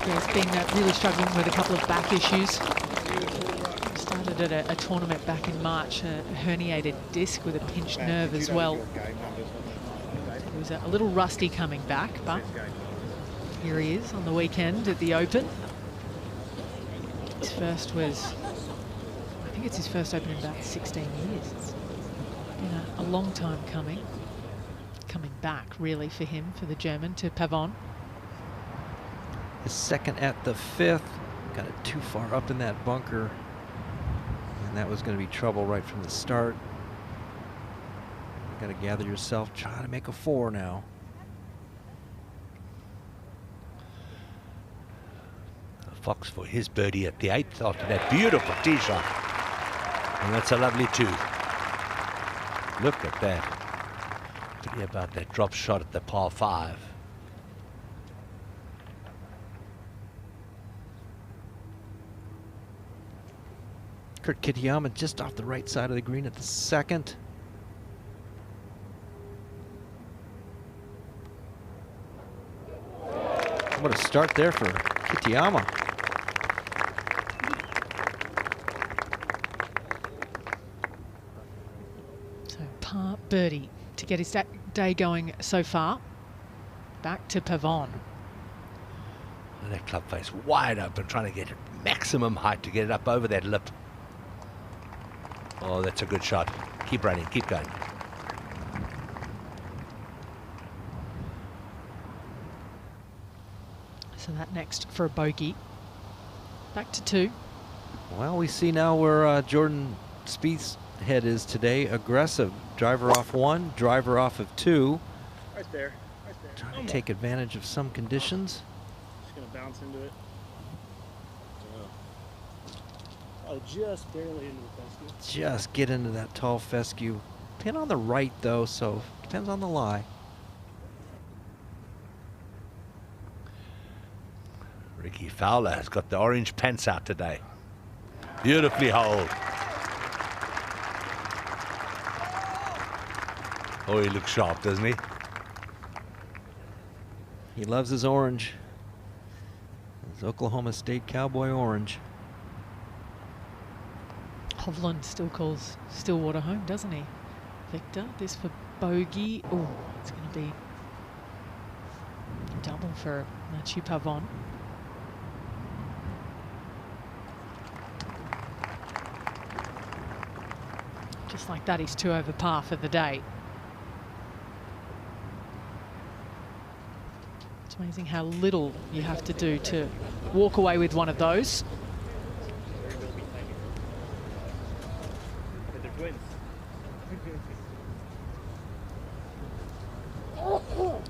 [SPEAKER 1] Yeah, he's been really struggling with a couple of back issues. Started at a tournament back in March, a herniated disc with a pinched nerve as well. He was a little rusty coming back, but here he is on the weekend at the Open. His first was, I think it's his first Open in about 16 years. It's been a long time coming back really for him, for the German, to Pavon.
[SPEAKER 5] His second at the 5th. Got it too far up in that bunker. And that was going to be trouble right from the start. Got to gather yourself, try to make a 4 now.
[SPEAKER 12] Fox for his birdie at the 8th after that beautiful tee shot. And that's a lovely 2. Look at that. Forget about that drop shot at the par 5.
[SPEAKER 5] Kurt Kitayama just off the right side of the green at the 2nd. What a start there for Kitayama.
[SPEAKER 1] So par birdie to get his day going so far. Back to Pavon.
[SPEAKER 12] And that club face wide open, trying to get maximum height to get it up over that lip. Oh, that's a good shot. Keep running, keep going.
[SPEAKER 1] So that next for a bogey. Back to 2.
[SPEAKER 5] Well, we see now where Jordan Spieth's head is today. Aggressive. Driver off 1, driver off of 2.
[SPEAKER 11] Right there. Right there.
[SPEAKER 5] Trying to take advantage of some conditions.
[SPEAKER 11] Just going to bounce into it. Oh, just barely into the fescue.
[SPEAKER 5] Just get into that tall fescue. Pin on the right, though, so depends on the lie.
[SPEAKER 12] Ricky Fowler has got the orange pants out today. Beautifully holed. Oh, he looks sharp, doesn't he?
[SPEAKER 5] He loves his orange. His Oklahoma State Cowboy orange.
[SPEAKER 1] Hovland still calls Stillwater home, doesn't he? Victor, this for bogey. Oh, it's going to be double for Mathieu Pavon. Just like that, he's 2 over par for the day. It's amazing how little you have to do to walk away with one of those.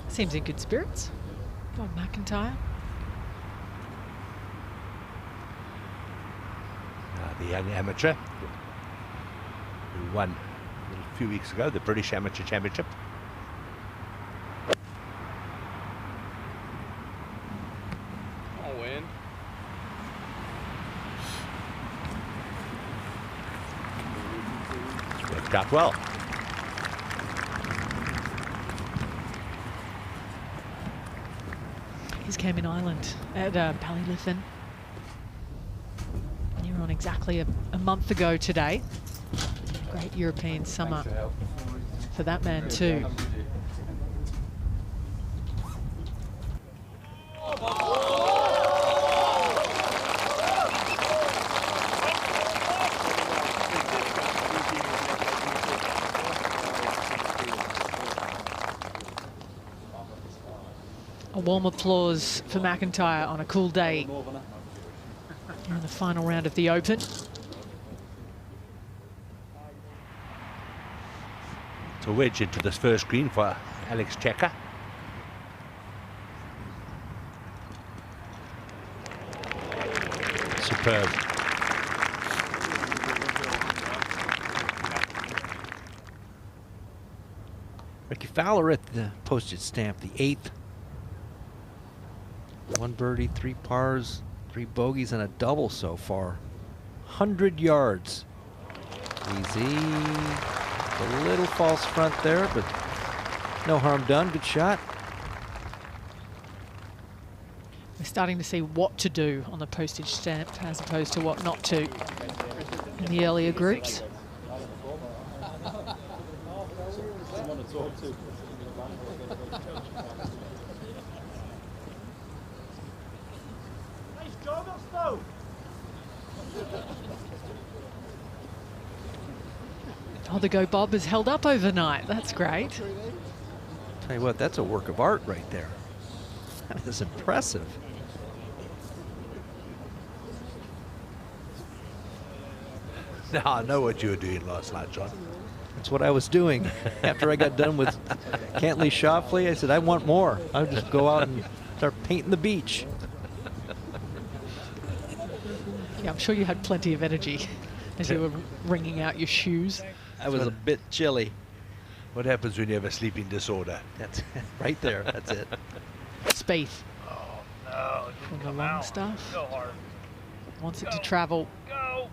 [SPEAKER 1] Seems in good spirits. Bob McIntyre.
[SPEAKER 12] The young amateur who won a few weeks ago the British Amateur Championship.
[SPEAKER 11] I'll win.
[SPEAKER 12] Worked out well.
[SPEAKER 1] Here's Cayman Island at Ballyliffin. You were on exactly a month ago today. Great European summer for that man too. A warm applause for McIntyre on a cool day in the final round of the Open.
[SPEAKER 12] It's a wedge into this first green for Alex Checker. Superb.
[SPEAKER 5] Ricky Fowler at the postage stamp, the 8th. 1 birdie, 3 pars, 3 bogeys, and a double so far. 100 yards. Easy. A little false front there, but no harm done. Good shot.
[SPEAKER 1] We're starting to see what to do on the postage stamp as opposed to what not to in the earlier groups. Oh, the Go Bob is held up overnight. That's great.
[SPEAKER 5] Tell you what, that's a work of art right there. That is impressive.
[SPEAKER 12] Now I know what you were doing last night, John.
[SPEAKER 5] That's what I was doing. After I got done with Cantley Schauffele, I said, I want more. I'll just go out and start painting the beach.
[SPEAKER 1] Yeah, I'm sure you had plenty of energy as you were wringing out your shoes.
[SPEAKER 5] I was a bit chilly.
[SPEAKER 12] What happens when you have a sleeping disorder?
[SPEAKER 5] That's right there. That's it.
[SPEAKER 1] Spieth.
[SPEAKER 7] Oh, no.
[SPEAKER 1] From the long stuff.
[SPEAKER 7] Go hard.
[SPEAKER 1] Wants it to travel.
[SPEAKER 7] Go.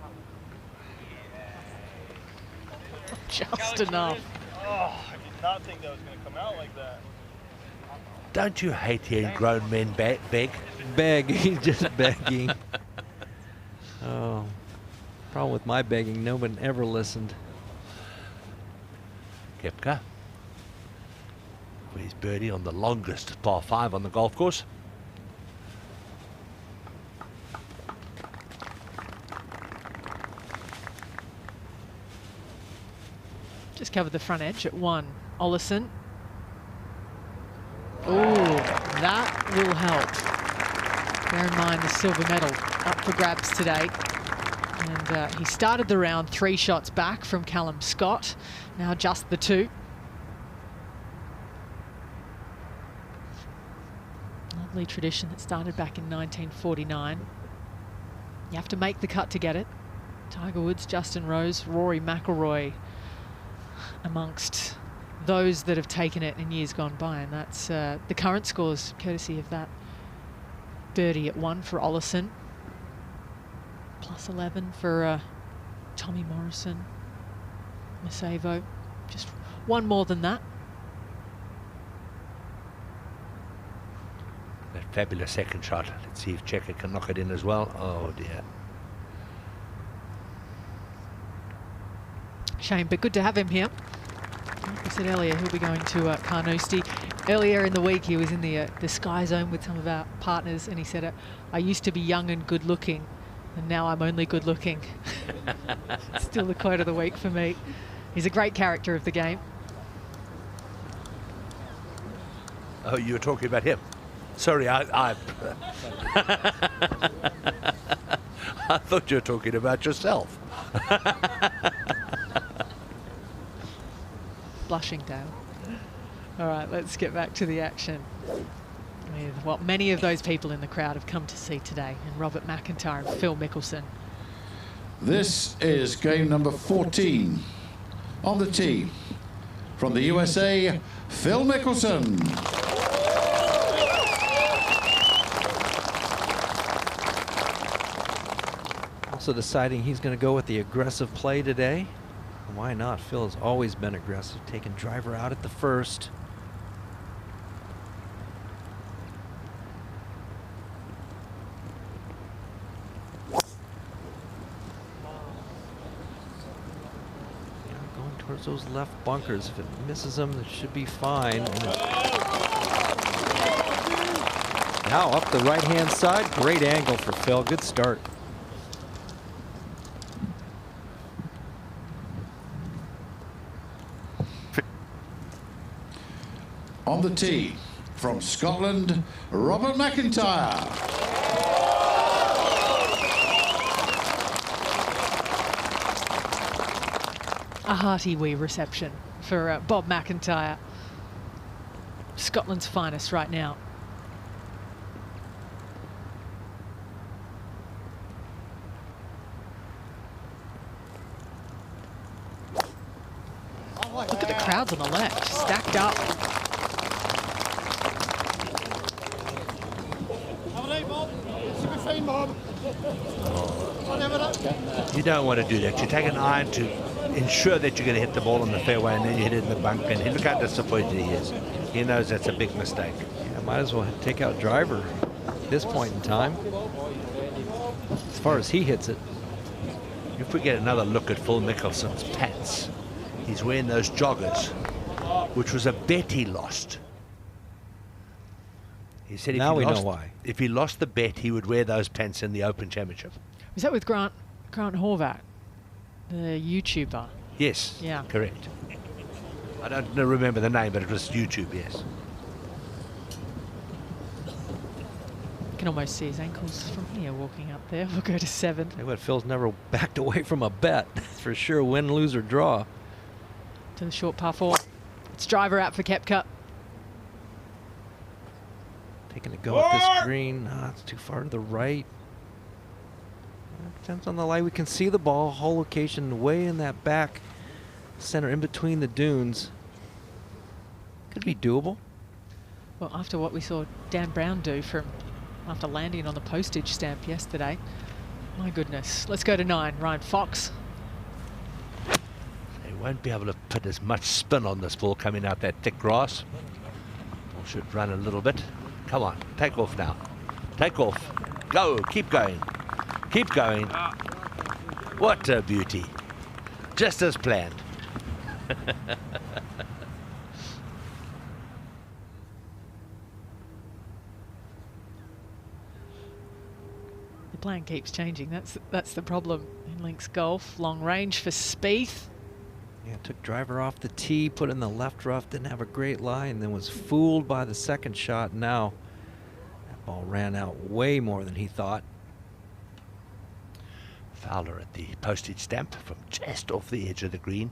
[SPEAKER 1] Just enough.
[SPEAKER 7] Oh, I did not think that was going to come out like that.
[SPEAKER 12] Don't you hate hearing grown men beg?
[SPEAKER 5] Beg. He's just begging. Oh. Problem with my begging, no one ever listened.
[SPEAKER 12] Koepka for his birdie on the longest par 5 on the golf course.
[SPEAKER 1] Just covered the front edge at 1. Ollison. Oh, that will help. Bear in mind the silver medal up for grabs today. And he started the round 3 shots back from Callum Scott. Now just the 2. Lovely tradition that started back in 1949. You have to make the cut to get it. Tiger Woods, Justin Rose, Rory McIlroy amongst those that have taken it in years gone by. And that's the current scores courtesy of that birdie at 1 for Ollison. Plus 11 for Tommy Morrison, Macevo. Just 1 more than that.
[SPEAKER 12] That fabulous second shot. Let's see if Checker can knock it in as well. Oh dear.
[SPEAKER 1] Shame, but good to have him here. Like I said earlier, he'll be going to Carnoustie. Earlier in the week, he was in the Sky Zone with some of our partners, and he said, I used to be young and good looking, and now I'm only good looking. Still the quote of the week for me. He's a great character of the game.
[SPEAKER 12] Oh, you were talking about him. Sorry, I thought you were talking about yourself.
[SPEAKER 1] Blushing Dale. All right, let's get back to the action with what many of those people in the crowd have come to see today, and Robert McIntyre and Phil Mickelson.
[SPEAKER 9] This is game number 14. On the tee, from the USA, Phil Mickelson.
[SPEAKER 5] Also deciding he's going to go with the aggressive play today. Why not? Phil has always been aggressive, taking driver out at the first. Going towards those left bunkers. If it misses them, it should be fine. Now up the right-hand side. Great angle for Phil. Good start.
[SPEAKER 9] On the tee, from Scotland, Robert McIntyre.
[SPEAKER 1] A hearty wee reception for Bob McIntyre, Scotland's finest right now. Look at the crowds on the left, stacked up.
[SPEAKER 12] You don't want to do that. You take an iron to ensure that you're going to hit the ball in the fairway, and then you hit it in the bunker, and look how disappointed he is. He knows that's a big mistake.
[SPEAKER 5] Yeah, might as well take out driver at this point in time, as far as he hits it.
[SPEAKER 12] If we get another look at Phil Mickelson's pants, he's wearing those joggers, which was a bet he lost. He said
[SPEAKER 5] now we know why.
[SPEAKER 12] If he lost the bet, he would wear those pants in the Open Championship.
[SPEAKER 1] Was that with Grant Horvath, the YouTuber?
[SPEAKER 12] Yes,
[SPEAKER 1] yeah,
[SPEAKER 12] correct. I don't remember the name, but it was YouTube, yes.
[SPEAKER 1] You can almost see his ankles from here walking up there. We'll go to 7.
[SPEAKER 5] Hey, what, Phil's never backed away from a bet. For sure, win, lose, or draw.
[SPEAKER 1] To the short par 4. It's driver out for Koepka.
[SPEAKER 5] Taking a go at this green. It's too far to the right. Depends on the light. We can see the ball. Whole location way in that back center in between the dunes. Could be doable.
[SPEAKER 1] Well, after what we saw Dan Brown do from after landing on the postage stamp yesterday. My goodness. Let's go to 9. Ryan Fox.
[SPEAKER 12] They won't be able to put as much spin on this ball coming out that thick grass. Ball should run a little bit. Come on, take off now. Take off. Go, keep going. Keep going. What a beauty. Just as planned.
[SPEAKER 1] The plan keeps changing. That's the problem in links golf. Long range for Spieth.
[SPEAKER 5] Yeah, took driver off the tee, put in the left rough, didn't have a great lie, and then was fooled by the second shot. Now that ball ran out way more than he thought.
[SPEAKER 12] Fowler at the postage stamp from just off the edge of the green,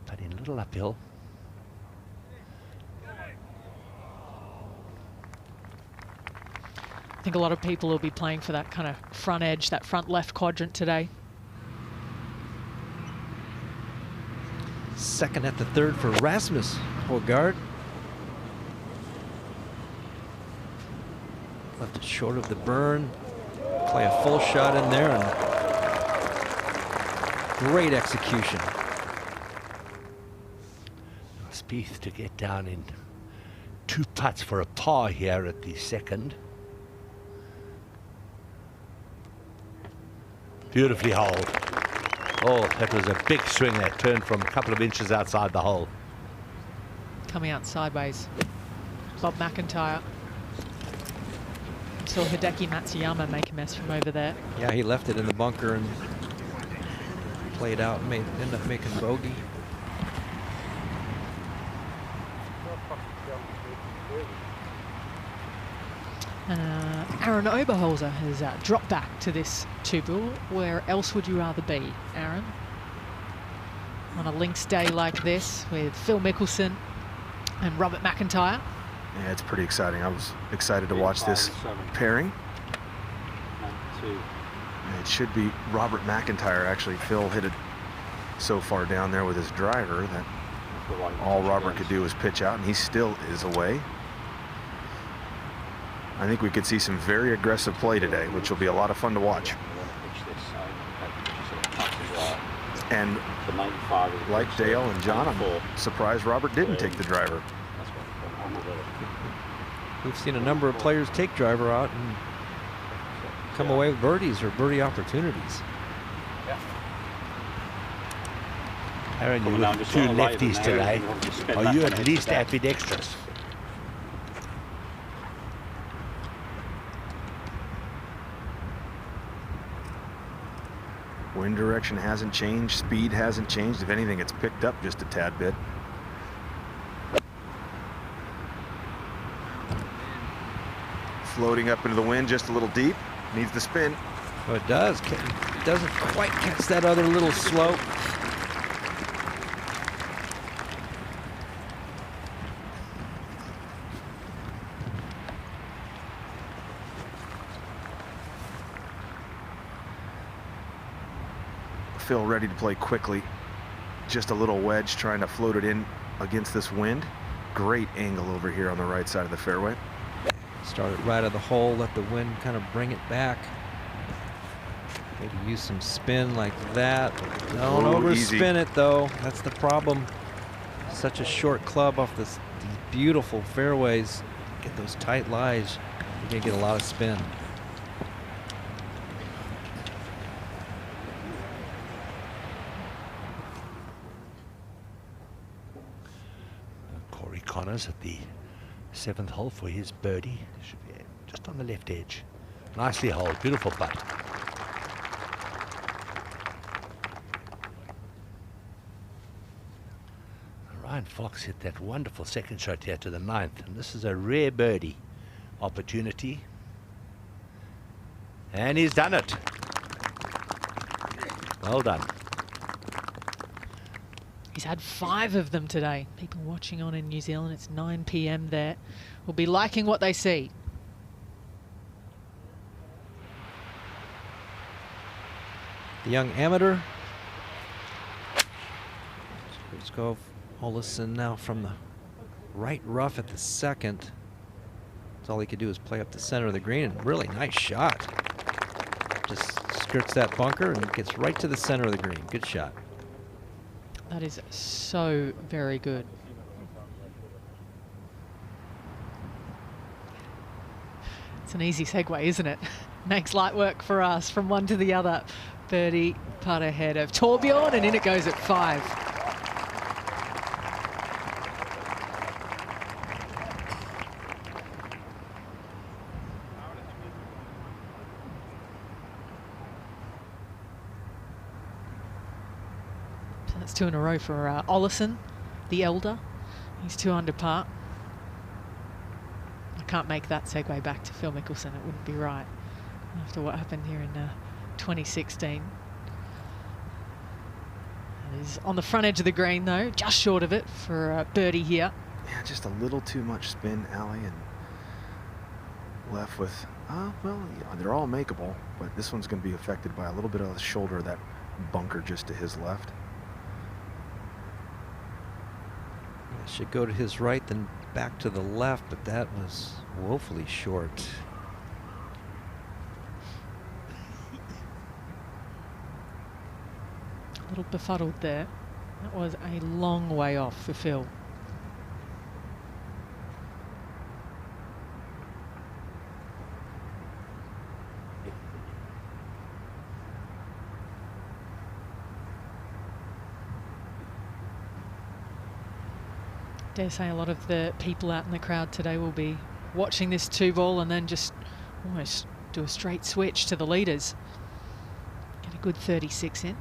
[SPEAKER 12] putting a little uphill.
[SPEAKER 1] I think a lot of people will be playing for that kind of front edge, that front left quadrant today.
[SPEAKER 5] Second at the third for Rasmus Højgaard. Left it short of the burn. Play a full shot in there and great execution.
[SPEAKER 12] Spieth to get down in 2 putts for a par here at the second. Beautifully holed. Oh, that was a big swing that turned from a couple of inches outside the hole.
[SPEAKER 1] Coming out sideways. Bob McIntyre. Saw Hideki Matsuyama make a mess from over there.
[SPEAKER 5] Yeah, he left it in the bunker and played out and ended up making bogey.
[SPEAKER 1] Aaron Oberholzer has dropped back to this 2-ball. Where else would you rather be, Aaron? On a links day like this with Phil Mickelson and Robert McIntyre.
[SPEAKER 8] Yeah, it's pretty exciting. I was excited to watch this pairing. It should be Robert McIntyre. Actually, Phil hit it so far down there with his driver that all Robert could do was pitch out, and he still is away. I think we could see some very aggressive play today, which will be a lot of fun to watch. And like Dale and John, I'm surprised Robert didn't take the driver.
[SPEAKER 5] We've seen a number of players take driver out and come away with birdies or birdie opportunities.
[SPEAKER 12] Aaron, you with 2 lefties today. Are you at least ambidextrous?
[SPEAKER 8] Wind direction hasn't changed, speed hasn't changed. If anything, it's picked up just a tad bit. Floating up into the wind just a little deep. Needs the spin.
[SPEAKER 5] Oh, it does. It doesn't quite catch that other little slope.
[SPEAKER 8] Phil ready to play quickly. Just a little wedge trying to float it in against this wind. Great angle over here on the right side of the fairway.
[SPEAKER 5] Start it right of the hole, let the wind kind of bring it back. Maybe use some spin like that. Don't overspin it though. That's the problem. Such a short club off these beautiful fairways. Get those tight lies. You're gonna get a lot of spin.
[SPEAKER 12] Connors at the 7th hole for his birdie. Should be just on the left edge. Nicely holed, beautiful putt. Ryan Fox hit that wonderful second shot here to the 9th, and this is a rare birdie opportunity. And he's done it. Well done.
[SPEAKER 1] He's had 5 of them today. People watching on in New Zealand, it's 9 p.m. there, will be liking what they see.
[SPEAKER 5] The young amateur. Let's go Olesen now from the right rough at the 2nd. That's all he could do is play up the center of the green, and really nice shot. Just skirts that bunker and gets right to the center of the green. Good shot.
[SPEAKER 1] That is so very good. It's an easy segue, isn't it? Makes light work for us from one to the other. Birdie putt ahead of Torbjorn, and in it goes at 5. That's 2 in a row for Olesen, the elder. He's 2 under par. I can't make that segue back to Phil Mickelson. It wouldn't be right after what happened here in 2016. It is on the front edge of the green, though, just short of it for birdie here.
[SPEAKER 8] Yeah, just a little too much spin, Allie, and left with, well, yeah, they're all makeable, but this one's going to be affected by a little bit of the shoulder of that bunker just to his left.
[SPEAKER 5] Should go to his right, then back to the left, but that was woefully short.
[SPEAKER 1] A little befuddled there. That was a long way off for Phil. Dare say a lot of the people out in the crowd today will be watching this 2-ball and then just almost do a straight switch to the leaders. Get a good 36 in.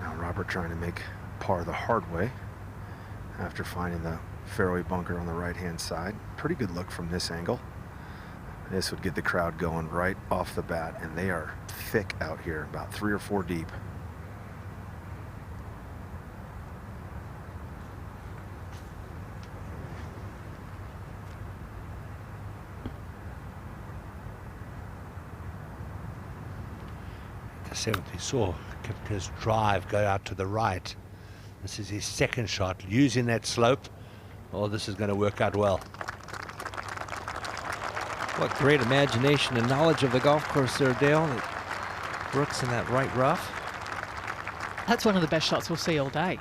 [SPEAKER 8] Now Robert trying to make par the hard way after finding the fairway bunker on the right-hand side. Pretty good look from this angle. This would get the crowd going right off the bat, and they are thick out here, about 3 or 4 deep.
[SPEAKER 12] The 7th, we saw Koepka's drive go out to the right. This is his 2nd shot, using that slope. Oh, this is going to work out well.
[SPEAKER 5] What great imagination and knowledge of the golf course there, Dale. Brooks in that right rough.
[SPEAKER 1] That's one of the best shots we'll see all day.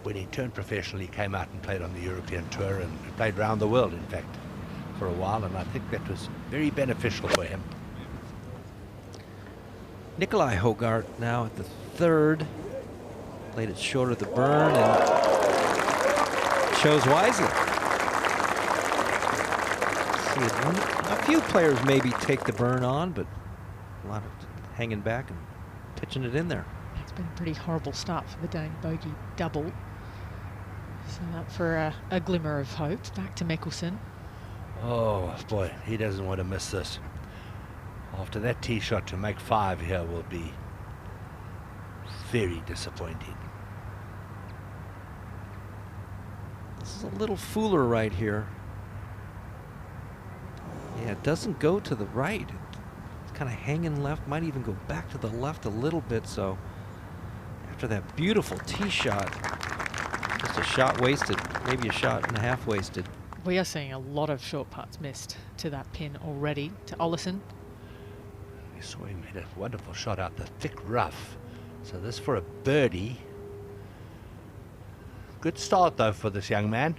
[SPEAKER 12] When he turned professional, he came out and played on the European Tour and played around the world, in fact, for a while, and I think that was very beneficial for him.
[SPEAKER 5] Nikolai Hogart now at the 3rd. Played it short of the burn and chose wisely. A few players maybe take the burn on, but a lot of hanging back and pitching it in there.
[SPEAKER 1] It's been a pretty horrible start for the Dane bogey double. So up for a glimmer of hope. Back to Mickelson.
[SPEAKER 12] Oh boy, he doesn't want to miss this. After that tee shot, to make 5 here will be very disappointing.
[SPEAKER 5] This is a little fooler right here. Yeah, it doesn't go to the right. It's kind of hanging left, might even go back to the left a little bit. So after that beautiful tee shot, just a shot wasted, maybe a shot and a half wasted.
[SPEAKER 1] We are seeing a lot of short putts missed to that pin already. To Ollison.
[SPEAKER 12] We saw him hit a wonderful shot out the thick rough. So this for a birdie. Good start though for this young man.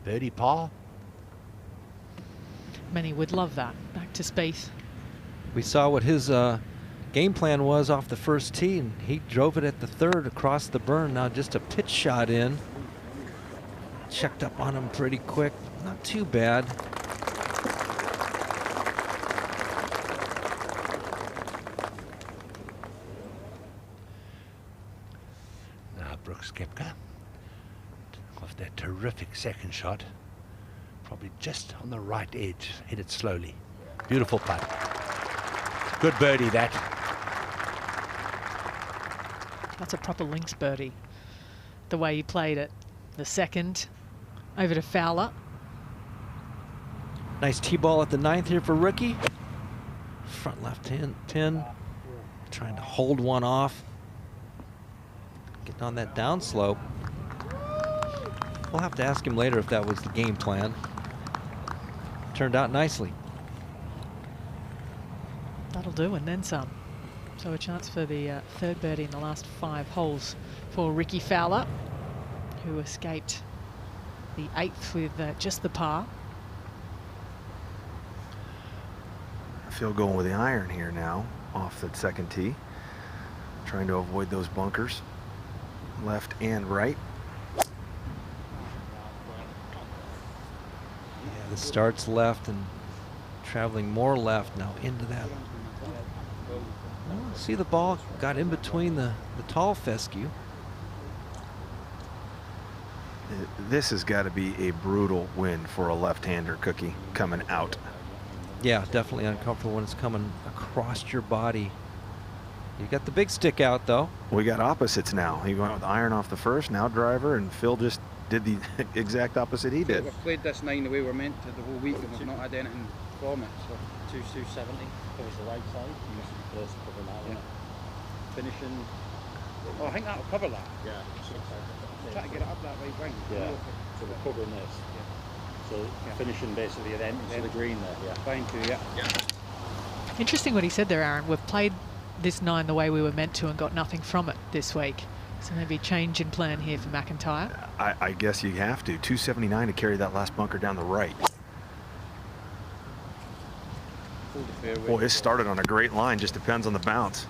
[SPEAKER 12] Birdie par.
[SPEAKER 1] Many would love that. Back to Spieth.
[SPEAKER 5] We saw what his game plan was off the first tee, and he drove it at the third across the burn. Now just a pitch shot in. Checked up on him pretty quick. Not too bad.
[SPEAKER 12] Now Brooks Koepka off that terrific second shot. Probably just on the right edge. Hit it slowly. Beautiful putt. Good birdie that.
[SPEAKER 1] That's a proper links birdie. The way he played it. The second over to Fowler.
[SPEAKER 5] Nice tee ball at the 9th here for Ricky. Front left hand pin. Trying to hold one off. Getting on that downslope. We'll have to ask him later if that was the game plan. Turned out nicely.
[SPEAKER 1] That'll do, and then some. So a chance for the third birdie in the last 5 holes for Ricky Fowler, who escaped the 8th with just the par.
[SPEAKER 8] Phil going with the iron here now off the second tee. Trying to avoid those bunkers. Left and right.
[SPEAKER 5] Yeah, the start's left and traveling more left now into that. Well, see the ball got in between the tall fescue.
[SPEAKER 8] This has got to be a brutal win for a left-hander, Cookie, coming out.
[SPEAKER 5] Yeah, definitely uncomfortable when it's coming across your body. You got the big stick out, though.
[SPEAKER 8] We got opposites now. He went with iron off the first, now driver, and Phil just did the exact opposite he did.
[SPEAKER 13] We've played this 9 the way we're meant to the whole week, and we've not had anything from it. So
[SPEAKER 2] 270 covers the right side. Use the first cover that one.
[SPEAKER 13] Finishing. Oh, I think that'll cover that.
[SPEAKER 2] Yeah.
[SPEAKER 13] Try to get it up that way, right?
[SPEAKER 2] Yeah. So we're covering this. Yeah. So finishing basically at the entrance of the green there. Yeah.
[SPEAKER 13] Fine too. Yeah.
[SPEAKER 1] Interesting what he said there, Aaron. We've played this 9 the way we were meant to and got nothing from it this week. So maybe change in plan here for McIntyre.
[SPEAKER 8] I guess you have to. 279 to carry that last bunker down the right. Boy, it started on a great line. Just depends on the bounce.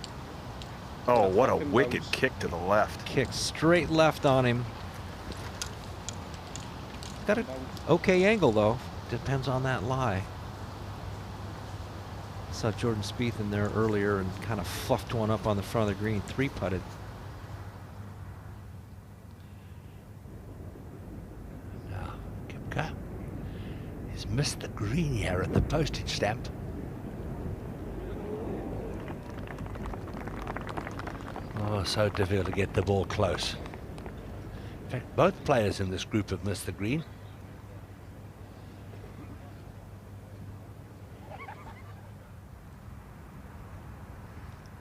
[SPEAKER 8] Oh, what a wicked kick to the left.
[SPEAKER 5] Kick straight left on him. Got an okay angle, though. Depends on that lie. Saw Jordan Spieth in there earlier and kind of fluffed one up on the front of the green. 3-putted.
[SPEAKER 12] Now, Koepka. He's missed the green here at the postage stamp. Oh, so difficult to get the ball close. In fact, both players in this group have missed the green.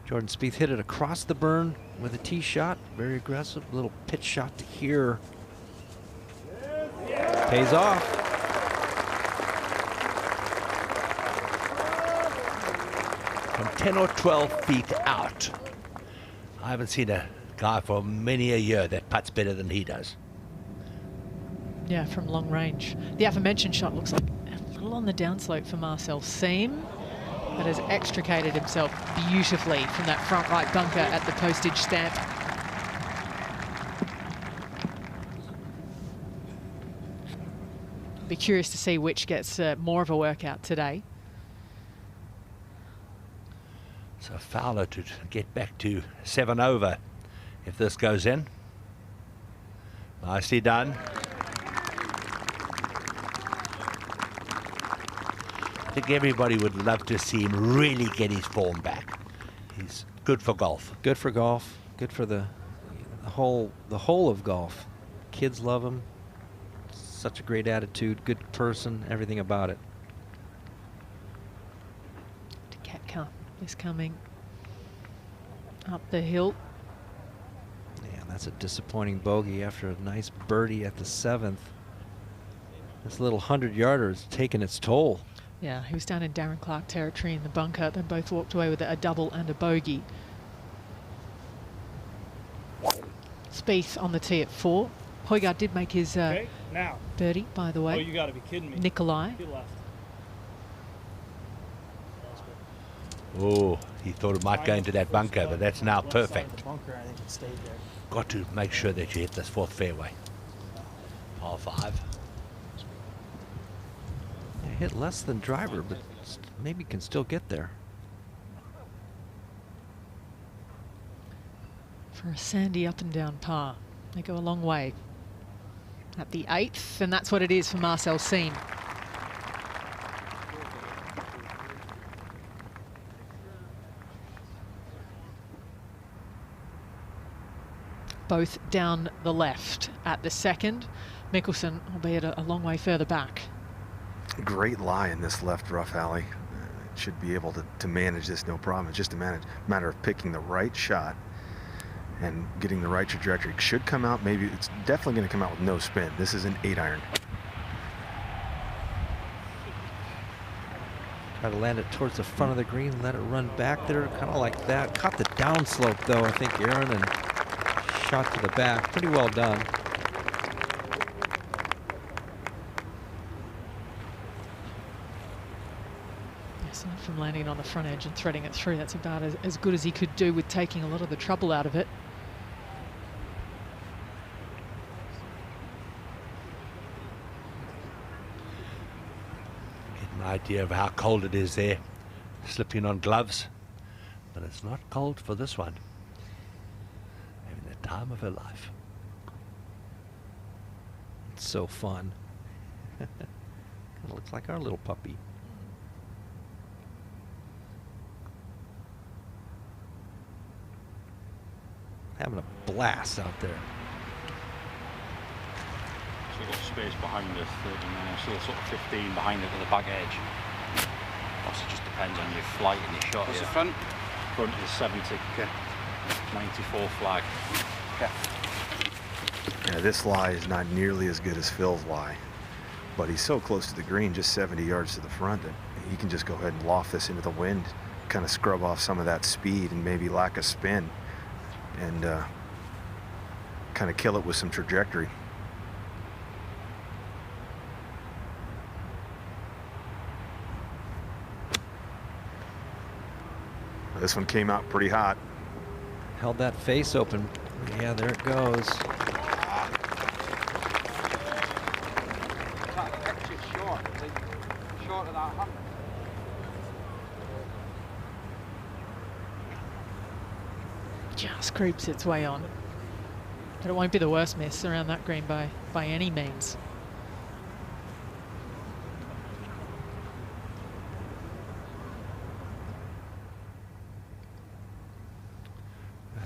[SPEAKER 5] Jordan Spieth hit it across the burn with a tee shot. Very aggressive. Little pitch shot to here. Pays off.
[SPEAKER 12] From 10 or 12 feet out. I haven't seen a guy for many a year that putts better than he does.
[SPEAKER 1] Yeah, from long range. The aforementioned shot looks like a little on the downslope for Marcel Seam, but has extricated himself beautifully from that front right bunker at the postage stamp. Be curious to see which gets more of a workout today.
[SPEAKER 12] So Fowler to get back to 7 over. If this goes in, nicely done. I think everybody would love to see him really get his form back. He's good for golf.
[SPEAKER 5] Good for golf. Good for the whole of golf. Kids love him. Such a great attitude, good person, everything about it.
[SPEAKER 1] Koepka is coming up the hill.
[SPEAKER 5] Yeah, that's a disappointing bogey after a nice birdie at the 7th. This little 100-yarder is taking its toll.
[SPEAKER 1] Yeah, he was down in Darren Clark territory in the bunker. They both walked away with a double and a bogey. Spieth on the tee at 4. Højgaard did make his
[SPEAKER 11] now.
[SPEAKER 1] birdie, by the way.
[SPEAKER 11] Oh, you got to be kidding me.
[SPEAKER 1] Nikolai.
[SPEAKER 11] He left.
[SPEAKER 12] Oh, he thought it might go into that bunker, but that's now perfect.
[SPEAKER 11] Bunker, I think it stayed there.
[SPEAKER 12] Got to make sure that you hit this 4th fairway. Par 5.
[SPEAKER 5] Yeah, hit less than driver, but maybe can still get there.
[SPEAKER 1] For a sandy up and down par. They go a long way. At the 8th, and that's what it is for Marcel Siem. Both down the left at the 2nd. Mickelson, albeit a long way further back.
[SPEAKER 8] Great lie in this left rough alley. Should be able to manage this no problem. It's just a matter of picking the right shot and getting the right trajectory. Should come out, maybe it's definitely going to come out with no spin. This is an 8-iron.
[SPEAKER 5] Try to land it towards the front of the green, let it run back there, kind of like that. Caught the downslope though, I think, Aaron, and shot to the back. Pretty well done.
[SPEAKER 1] Aside from landing on the front edge and threading it through, that's about as good as he could do with taking a lot of the trouble out of it.
[SPEAKER 12] Idea of how cold it is there, slipping on gloves, but it's not cold for this one. Having the time of her life.
[SPEAKER 5] It's so fun. Kind of looks like our little puppy. Having a blast out there.
[SPEAKER 2] So we've got space behind us, still sort of 15 behind it to the back edge. Also just depends on your flight and your shot.
[SPEAKER 13] What's
[SPEAKER 2] here.
[SPEAKER 13] the front?
[SPEAKER 2] Front is 70. Okay. 94 flag. Okay.
[SPEAKER 8] Yeah, this lie is not nearly as good as Phil's lie, but he's so close to the green, just 70 yards to the front, that he can just go ahead and loft this into the wind, kind of scrub off some of that speed and maybe lack of spin, and kind of kill it with some trajectory. This one came out pretty hot.
[SPEAKER 5] Held that face open. Yeah, there it goes.
[SPEAKER 13] Short of that hump.
[SPEAKER 1] Just creeps its way on. But it won't be the worst miss around that green by any means.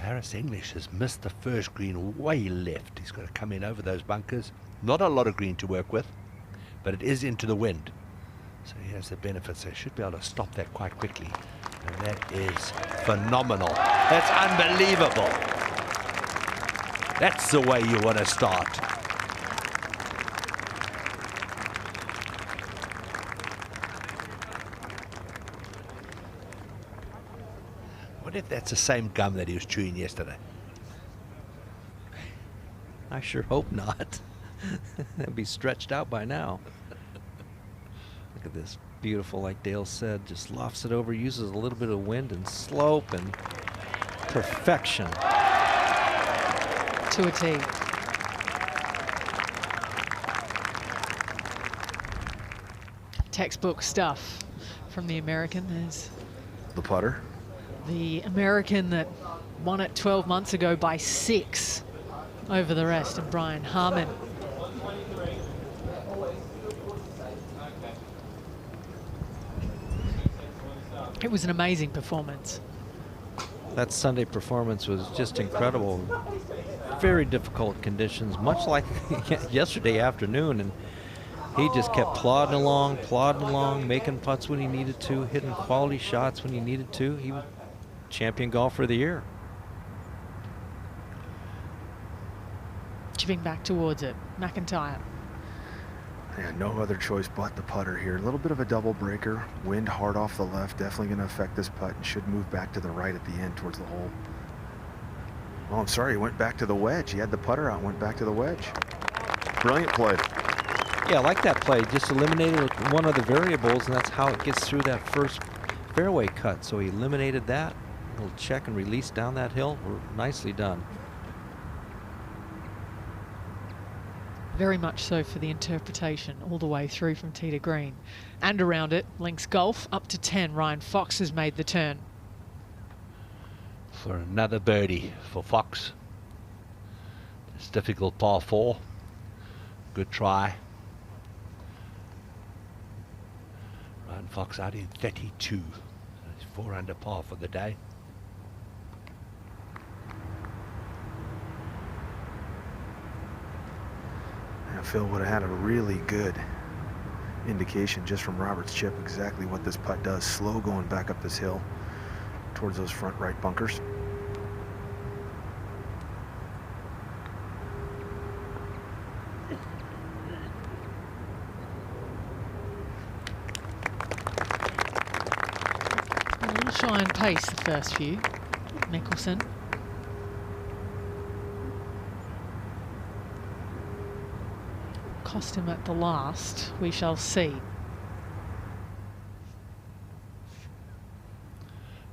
[SPEAKER 12] Harris English has missed the first green way left. He's got to come in over those bunkers. Not a lot of green to work with, but it is into the wind. So he has the benefits. They should be able to stop that quite quickly. And that is phenomenal. That's unbelievable. That's the way you want to start. What if that's the same gum that he was chewing yesterday?
[SPEAKER 5] I sure hope not. That'd be stretched out by now. Look at this. Beautiful, like Dale said, just lofts it over, uses a little bit of wind and slope, and perfection.
[SPEAKER 1] To a tee. Textbook stuff from the American. There's
[SPEAKER 8] The putter.
[SPEAKER 1] the American that won it 12 months ago by 6 over the rest of Brian Harman. It was an amazing performance.
[SPEAKER 5] That Sunday performance was just incredible. Very difficult conditions, much like yesterday afternoon, and he just kept plodding along, making putts when he needed to, hitting quality shots when he needed to. He was champion golfer of the year.
[SPEAKER 1] Chipping back towards it, McIntyre.
[SPEAKER 8] Yeah, no other choice but the putter here. A little bit of a double breaker, wind hard off the left, definitely going to affect this putt, and should move back to the right at the end towards the hole. Oh, I'm sorry, he went back to the wedge. He had the putter out, went back to the wedge. Brilliant play.
[SPEAKER 5] Yeah, I like that play. Just eliminated one of the variables, and that's how it gets through that first fairway cut. So he eliminated that. A little check and release down that hill. Nicely done.
[SPEAKER 1] Very much so for the interpretation all the way through from tee to green. And around it, links golf up to 10. Ryan Fox has made the turn.
[SPEAKER 12] For another birdie for Fox. It's difficult par 4. Good try. Ryan Fox out in 32. He's 4 under par for the day.
[SPEAKER 8] Phil would have had a really good indication just from Robert's chip exactly what this putt does. Slow going back up this hill towards those front right bunkers.
[SPEAKER 1] A little shy on pace the first few. Mickelson. Cost him at the last, we shall see.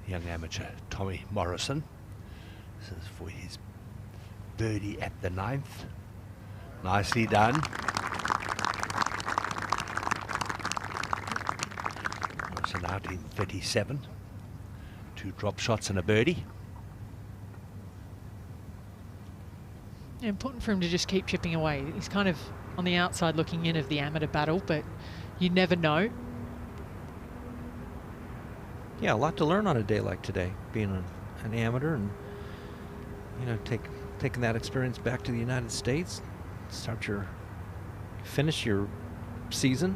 [SPEAKER 12] Young amateur Tommy Morrison. This is for his birdie at the 9th. Nicely done. Morrison out in 37. 2 drop shots and a birdie.
[SPEAKER 1] Yeah, important for him to just keep chipping away. He's kind of on the outside looking in of the amateur battle, but you never know.
[SPEAKER 5] Yeah, a lot to learn on a day like today, being an amateur, and taking that experience back to the United States, finish your season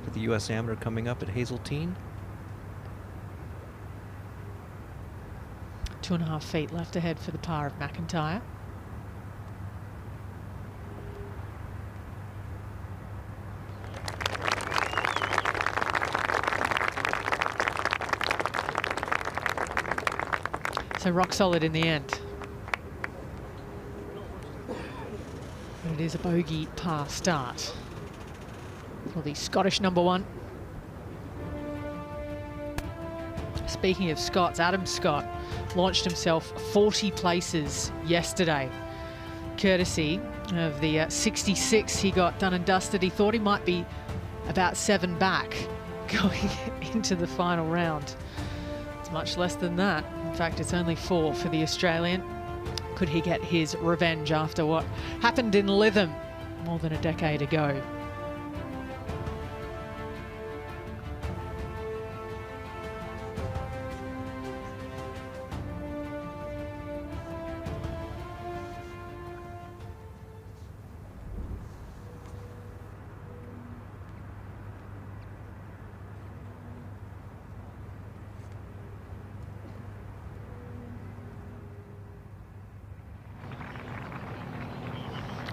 [SPEAKER 5] with the U.S. Amateur coming up at Hazeltine.
[SPEAKER 1] 2.5 feet left ahead for the par of McIntyre. So rock solid in the end. But it is a bogey par start for the Scottish #1. Speaking of Scots, Adam Scott launched himself 40 places yesterday, courtesy of the 66 he got done and dusted. He thought he might be about 7 back going into the final round. It's much less than that. In fact, it's only 4 for the Australian. Could he get his revenge after what happened in Lytham more than a decade ago?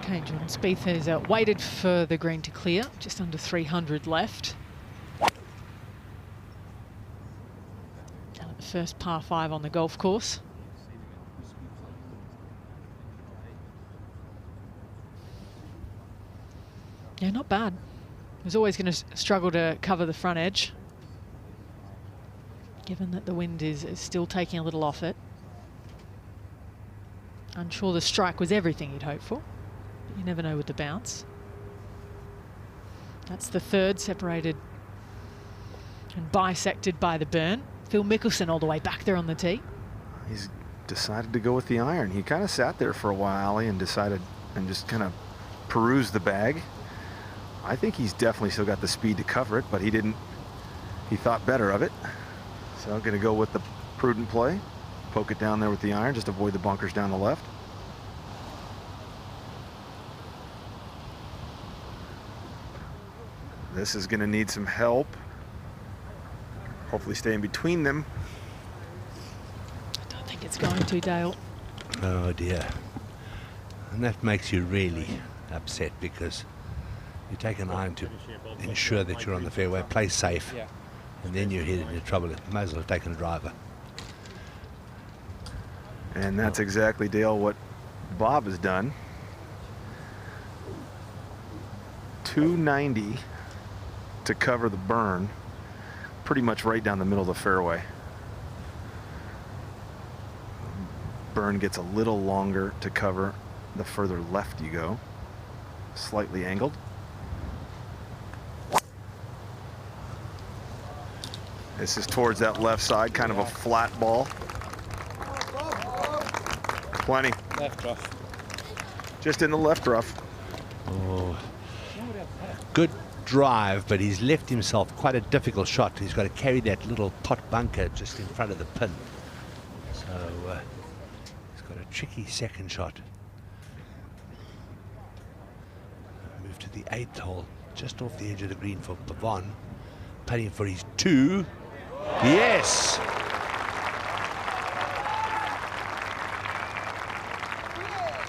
[SPEAKER 1] Okay, Jordan Spieth has waited for the green to clear, just under 300 left. Down at the first par 5 on the golf course. Yeah, not bad. He was always going to struggle to cover the front edge, given that the wind is still taking a little off it. Unsure the strike was everything he'd hoped for. You never know with the bounce. That's the third, separated and bisected by the burn. Phil Mickelson all the way back there on the tee.
[SPEAKER 8] He's decided to go with the iron. He kind of sat there for a while and decided and just kind of perused the bag. I think he's definitely still got the speed to cover it, but he didn't. He thought better of it. So I'm going to go with the prudent play. Poke it down there with the iron, just avoid the bunkers down the left. This is going to need some help. Hopefully stay in between them.
[SPEAKER 1] I don't think it's going to, Dale.
[SPEAKER 12] Oh dear. And that makes you really upset, because you take an iron to ensure that you're on the fairway, play safe, and then you're heading into trouble. Might as well have taken a driver.
[SPEAKER 8] And that's exactly, Dale, what Bob has done. 290 to cover the burn, pretty much right down the middle of the fairway. Burn gets a little longer to cover the further left you go, slightly angled. This is towards that left side, kind of a flat ball. Plenty.
[SPEAKER 13] Left rough.
[SPEAKER 8] Just in the left rough.
[SPEAKER 12] Oh, good drive, but he's left himself quite a difficult shot. He's got to carry that little pot bunker just in front of the pin. So he's got a tricky second shot. Move to the 8th hole, just off the edge of the green for Pavon. Putting for his 2. Yes!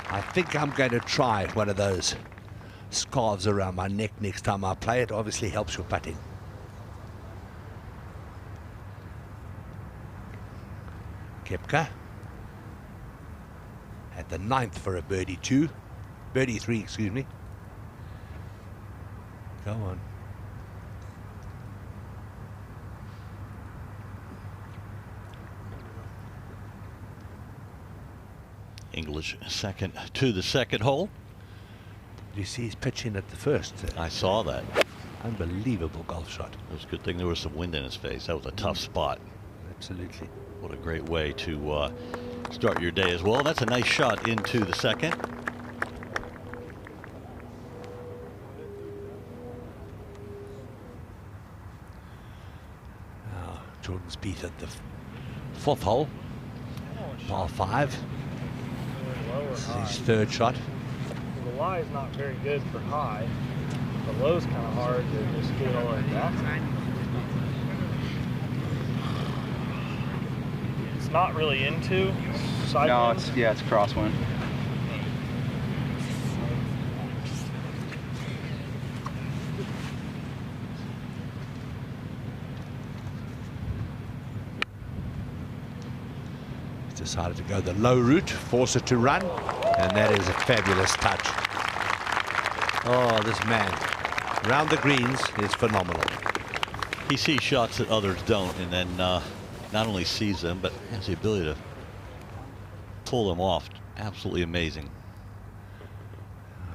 [SPEAKER 12] I think I'm going to try one of those scarves around my neck next time I play. It obviously helps your putting. Koepka at the 9th for a birdie 3, excuse me. Go on.
[SPEAKER 14] English second to the second hole.
[SPEAKER 12] You see he's pitching at the first.
[SPEAKER 14] I saw that.
[SPEAKER 12] Unbelievable golf shot.
[SPEAKER 14] It was a good thing there was some wind in his face. That was a tough spot.
[SPEAKER 12] Absolutely.
[SPEAKER 14] What a great way to start your day as well. That's a nice shot into the second.
[SPEAKER 12] Now Jordan Spieth at the 4th hole. Par 5. This is his 3rd shot.
[SPEAKER 7] The lie is not very good for high. The low's kind of hard to just get all like that. It's not really into side
[SPEAKER 13] No,
[SPEAKER 7] wind.
[SPEAKER 13] it's crosswind.
[SPEAKER 12] Decided to go the low route, force it to run, and that is a fabulous touch. Oh, this man round the greens is phenomenal.
[SPEAKER 14] He sees shots that others don't, and then not only sees them, but has the ability to pull them off. Absolutely amazing.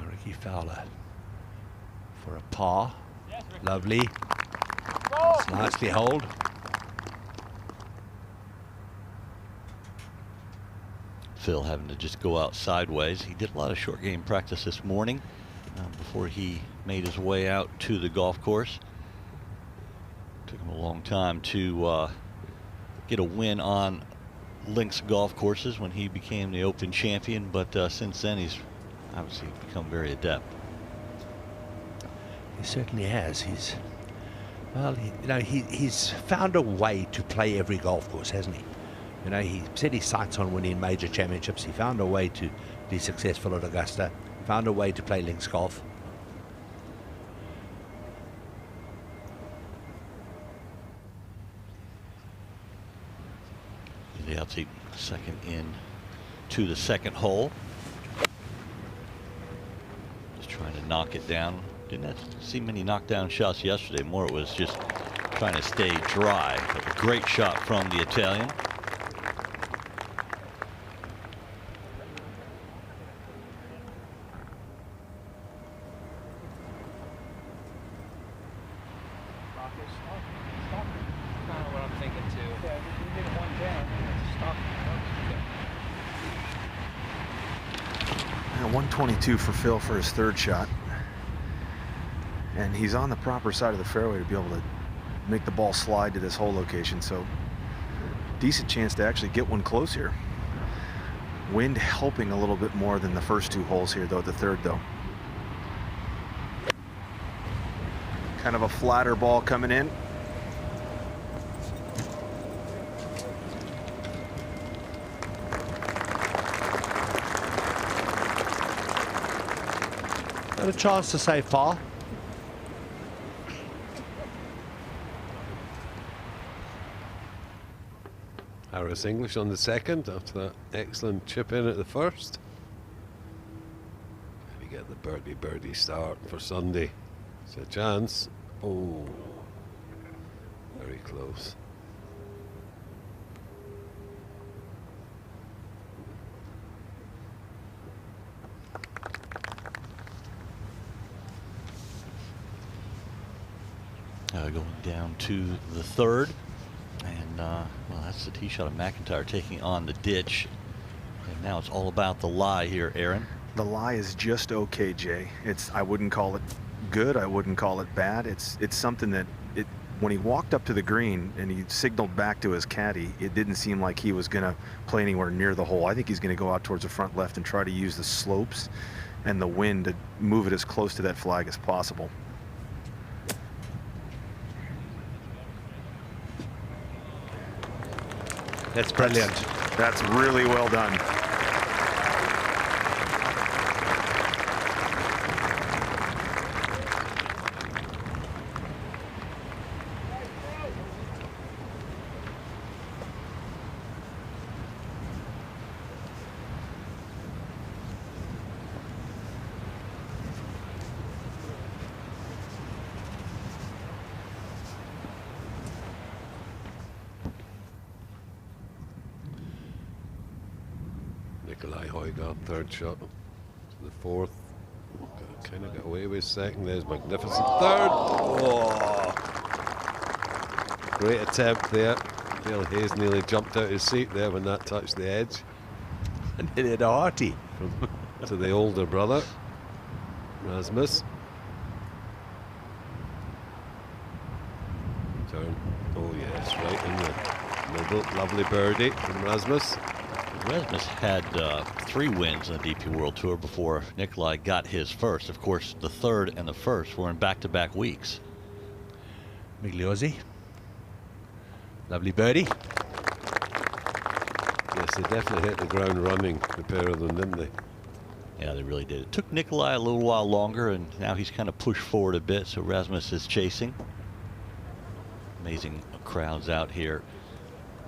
[SPEAKER 12] Ricky Fowler for a par. Lovely. It's nicely holed.
[SPEAKER 14] Phil having to just go out sideways. He did a lot of short game practice this morning before he made his way out to the golf course. Took him a long time to get a win on links golf courses when he became the Open champion, but since then he's obviously become very adept.
[SPEAKER 12] He certainly has. He's, well, he's found a way to play every golf course, hasn't he? You know, he set his sights on winning major championships. He found a way to be successful at Augusta, found a way to play links golf.
[SPEAKER 14] The outside second in to the second hole. Just trying to knock it down. Didn't see many knockdown shots yesterday. More it was just trying to stay dry. But a great shot from the Italian.
[SPEAKER 8] 122 for Phil for his third shot. And he's on the proper side of the fairway to be able to make the ball slide to this hole location. So decent chance to actually get one close here. Wind helping a little bit more than the first 2 holes here, though, the third, though. Kind of a flatter ball coming in.
[SPEAKER 12] Got a chance to save par.
[SPEAKER 4] Harris English on the second after that excellent chip in at the first. We get the birdie start for Sunday. It's a chance. Oh, very close.
[SPEAKER 14] Going down to the third, and well, that's the tee shot of McIntyre taking on the ditch, and now it's all about the lie here, Aaron.
[SPEAKER 8] The lie is just okay, Jay. I wouldn't call it good. I wouldn't call it bad. It's something that when he walked up to the green and he signaled back to his caddy, it didn't seem like he was going to play anywhere near the hole. I think he's going to go out towards the front left and try to use the slopes and the wind to move it as close to that flag as possible.
[SPEAKER 12] That's brilliant.
[SPEAKER 8] That's really well done.
[SPEAKER 4] Third shot to the fourth. Kind of got away with second. There's magnificent third. Oh, great attempt there. Dale Hayes nearly jumped out of his seat there when that touched the edge.
[SPEAKER 12] And hit it a hearty.
[SPEAKER 4] To the older brother, Rasmus. Turn. Oh yes, right in the middle. Lovely birdie from Rasmus.
[SPEAKER 14] Rasmus had 3 wins on the DP World Tour before Nikolai got his first. Of course, the third and the first were in back-to-back weeks.
[SPEAKER 12] Migliozzi. Lovely birdie.
[SPEAKER 4] Yes, they definitely hit the ground running, the pair of them, didn't they?
[SPEAKER 14] Yeah, they really did. It took Nikolai a little while longer, and now he's kind of pushed forward a bit, so Rasmus is chasing. Amazing crowds out here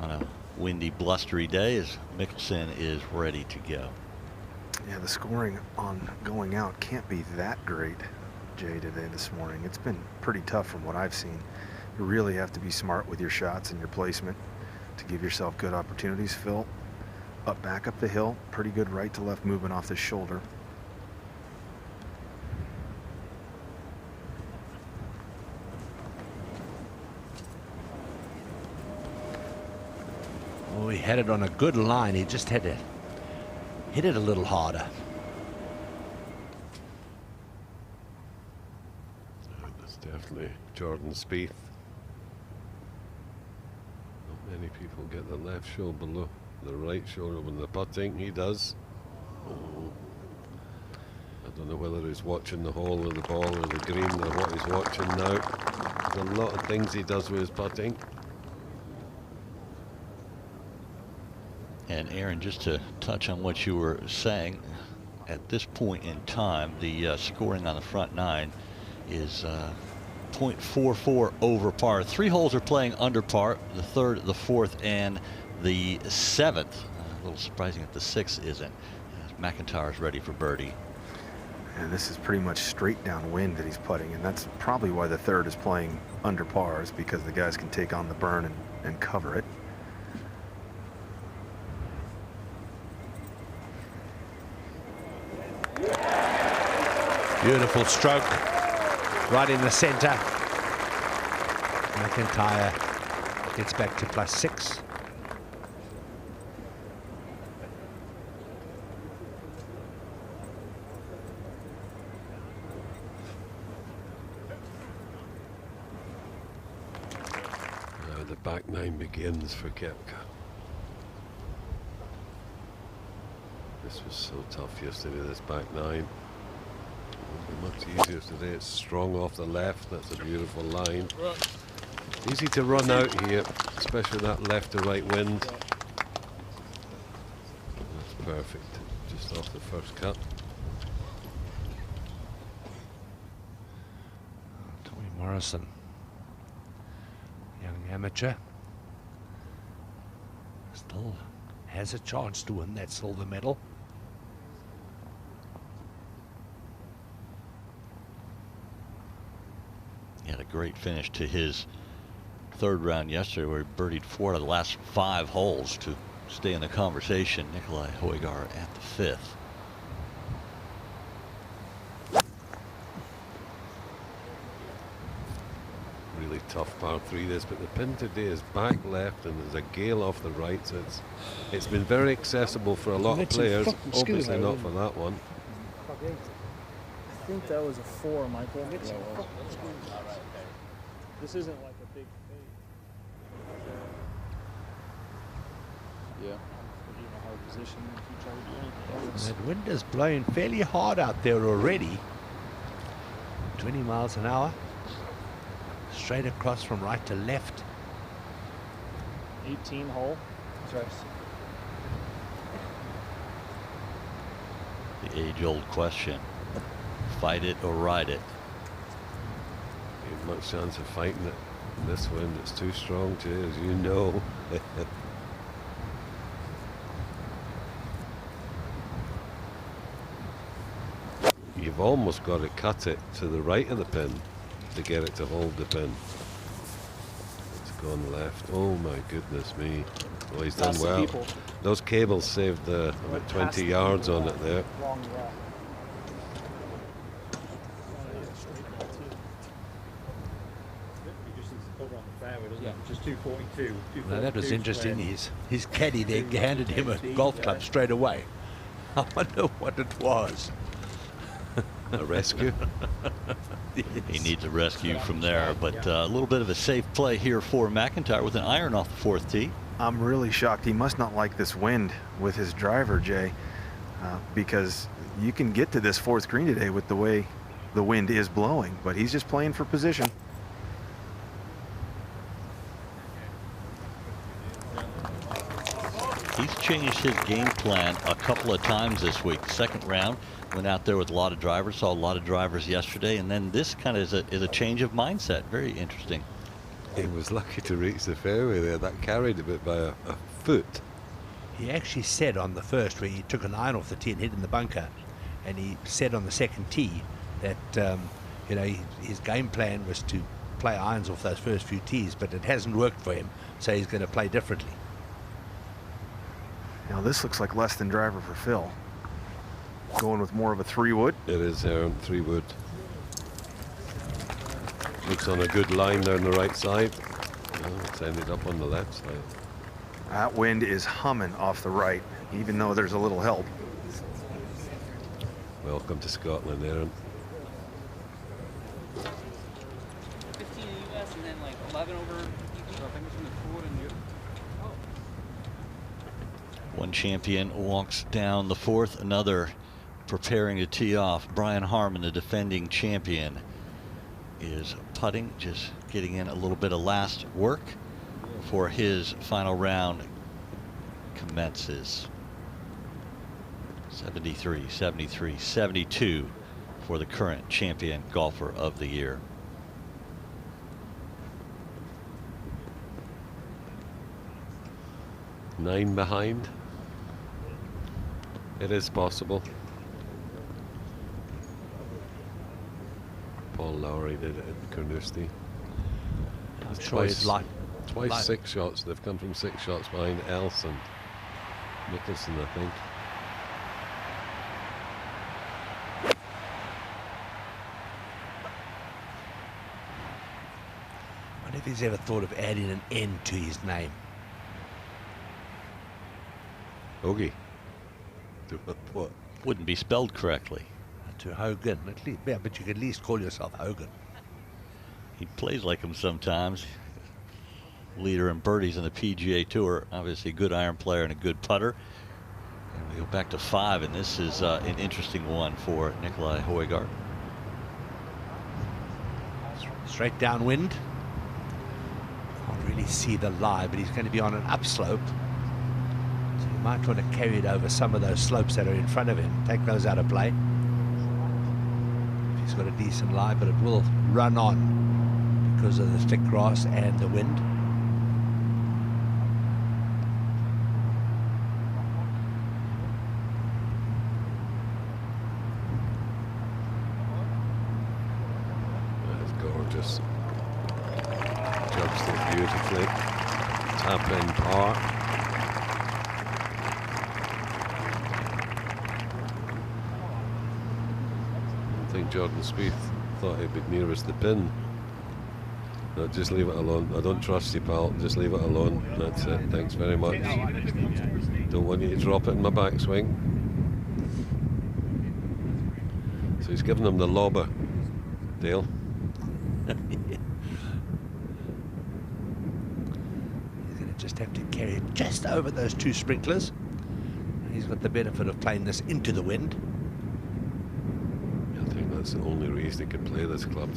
[SPEAKER 14] on a windy, blustery day as Mickelson is ready to go.
[SPEAKER 8] Yeah, the scoring on going out can't be that great, Jay, today, this morning. It's been pretty tough from what I've seen. You really have to be smart with your shots and your placement to give yourself good opportunities. Phil, back up the hill, pretty good right to left movement off the shoulder.
[SPEAKER 12] Oh, he had it on a good line. He just had to hit it a little harder.
[SPEAKER 4] That's definitely Jordan Spieth. Not many people get the left shoulder below the right shoulder when they're putting. He does. Oh. I don't know whether he's watching the hole or the ball or the green or what he's watching now. There's a lot of things he does with his putting.
[SPEAKER 14] And Aaron, just to touch on what you were saying, at this point in time, the scoring on the front 9 is 0.44 over par. 3 holes are playing under par, the third, the fourth, and the 7th. A little surprising that the 6th isn't. McIntyre's ready for birdie.
[SPEAKER 8] And this is pretty much straight downwind that he's putting, and that's probably why the third is playing under par, is because the guys can take on the burn and cover it.
[SPEAKER 12] Beautiful stroke, right in the center. McIntyre gets back to +6.
[SPEAKER 4] the back nine begins for Koepka. This was so tough yesterday, this back nine. It'll be much easier today. It's strong off the left. That's a beautiful line. Easy to run out here, especially that left to right wind. That's perfect. Just off the first cut.
[SPEAKER 12] Tommy Morrison, young amateur, still has a chance to win that silver medal.
[SPEAKER 14] He had a great finish to his third round yesterday, where he birdied 4 of the last 5 holes to stay in the conversation. Nikolai Højgaard at the 5th.
[SPEAKER 4] Really tough par 3 this, but the pin today is back left and there's a gale off the right, so it's been very accessible for a lot of players. Obviously not for that one.
[SPEAKER 11] I think that was a 4, Michael. This isn't like a big fade.
[SPEAKER 13] Yeah.
[SPEAKER 12] That wind is blowing fairly hard out there already. 20 miles an hour. Straight across from right to left.
[SPEAKER 11] 18 hole.
[SPEAKER 14] The age-old question: fight it or ride it?
[SPEAKER 4] Ain't much chance of fighting it. This wind, it's too strong too, as you know. You've almost got to cut it to the right of the pin to get it to hold the pin. It's gone left. Oh my goodness me. Oh, he's done well. Those cables saved about 20 yards on it there.
[SPEAKER 2] Just 242.
[SPEAKER 12] Now that was interesting. His caddy there handed him a golf club straight away. I wonder what it was.
[SPEAKER 4] A rescue?
[SPEAKER 14] Yes. He needs a rescue from there, but a little bit of a safe play here for McIntyre with an iron off the 4th tee.
[SPEAKER 8] I'm really shocked. He must not like this wind with his driver, Jay, because you can get to this 4th green today with the way the wind is blowing, but he's just playing for position.
[SPEAKER 14] He's changed his game plan a couple of times this week. The second round, went out there with a lot of drivers, saw a lot of drivers yesterday, and then this kind of is a change of mindset. Very interesting.
[SPEAKER 4] He was lucky to reach the fairway there. That carried a bit by a foot.
[SPEAKER 12] He actually said on the first, where he took an iron off the tee and hit in the bunker, and he said on the second tee that you know, his game plan was to play irons off those first few tees, but it hasn't worked for him, so he's going to play differently.
[SPEAKER 8] Now this looks like less than driver for Phil. Going with more of a 3-wood.
[SPEAKER 4] It is 3-wood. Looks on a good line down the right side. Oh, it's ended up on the left side.
[SPEAKER 8] That wind is humming off the right, even though there's a little help.
[SPEAKER 4] Welcome to Scotland, Aaron.
[SPEAKER 13] 15 US and then like 11 over. So I think it's from the forward and you.
[SPEAKER 14] One champion walks down the 4th, another preparing to tee off. Brian Harman, the defending champion, is putting, just getting in a little bit of last work before his final round commences. 73, 73, 72 for the current champion golfer of the year.
[SPEAKER 4] Nine behind. It is possible. Paul Lowry did it at Carnoustie. Twice 6 shots. They've come from 6 shots behind Else and Mickelson, I think.
[SPEAKER 12] I wonder if he's ever thought of adding an N to his name.
[SPEAKER 4] Bogey.
[SPEAKER 14] What? Wouldn't be spelled correctly.
[SPEAKER 12] To Hogan, at least, yeah, but you could at least call yourself Hogan.
[SPEAKER 14] He plays like him sometimes. leader in birdies in the PGA Tour. Obviously a good iron player and a good putter. And we go back to 5, and this is an interesting one for Nicolai Højgaard.
[SPEAKER 12] Straight downwind. Can't really see the lie, but he's going to be on an upslope. So you might want to carry it over some of those slopes that are in front of him. Take those out of play. If he's got a decent lie, but it will run on because of the thick grass and the wind.
[SPEAKER 4] Just judged it beautifully. Tap in par. I think Jordan Spieth thought he'd be nearest the pin. No, just leave it alone. I don't trust you, pal. Just leave it alone. That's it. Thanks very much. Don't want you to drop it in my backswing. So he's giving him the lobber, Dale.
[SPEAKER 12] He's going to just have to carry it just over those 2 sprinklers. And he's got the benefit of playing this into the wind.
[SPEAKER 4] I think that's the only reason he could play this club,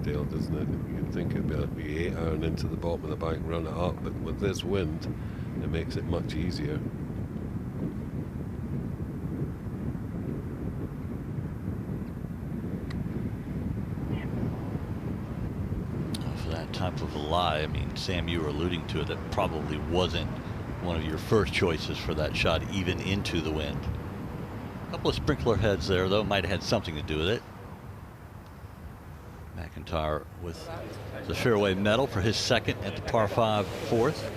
[SPEAKER 4] Dale, doesn't it? You'd think it'd be 8 iron into the bottom of the bank, run it up, but with this wind, it makes it much easier.
[SPEAKER 14] Type of a lie. I mean, Sam, you were alluding to it, that probably wasn't one of your first choices for that shot, even into the wind. A couple of sprinkler heads there, though, might have had something to do with it. McIntyre with the fairway medal for his second at the par 5 fourth.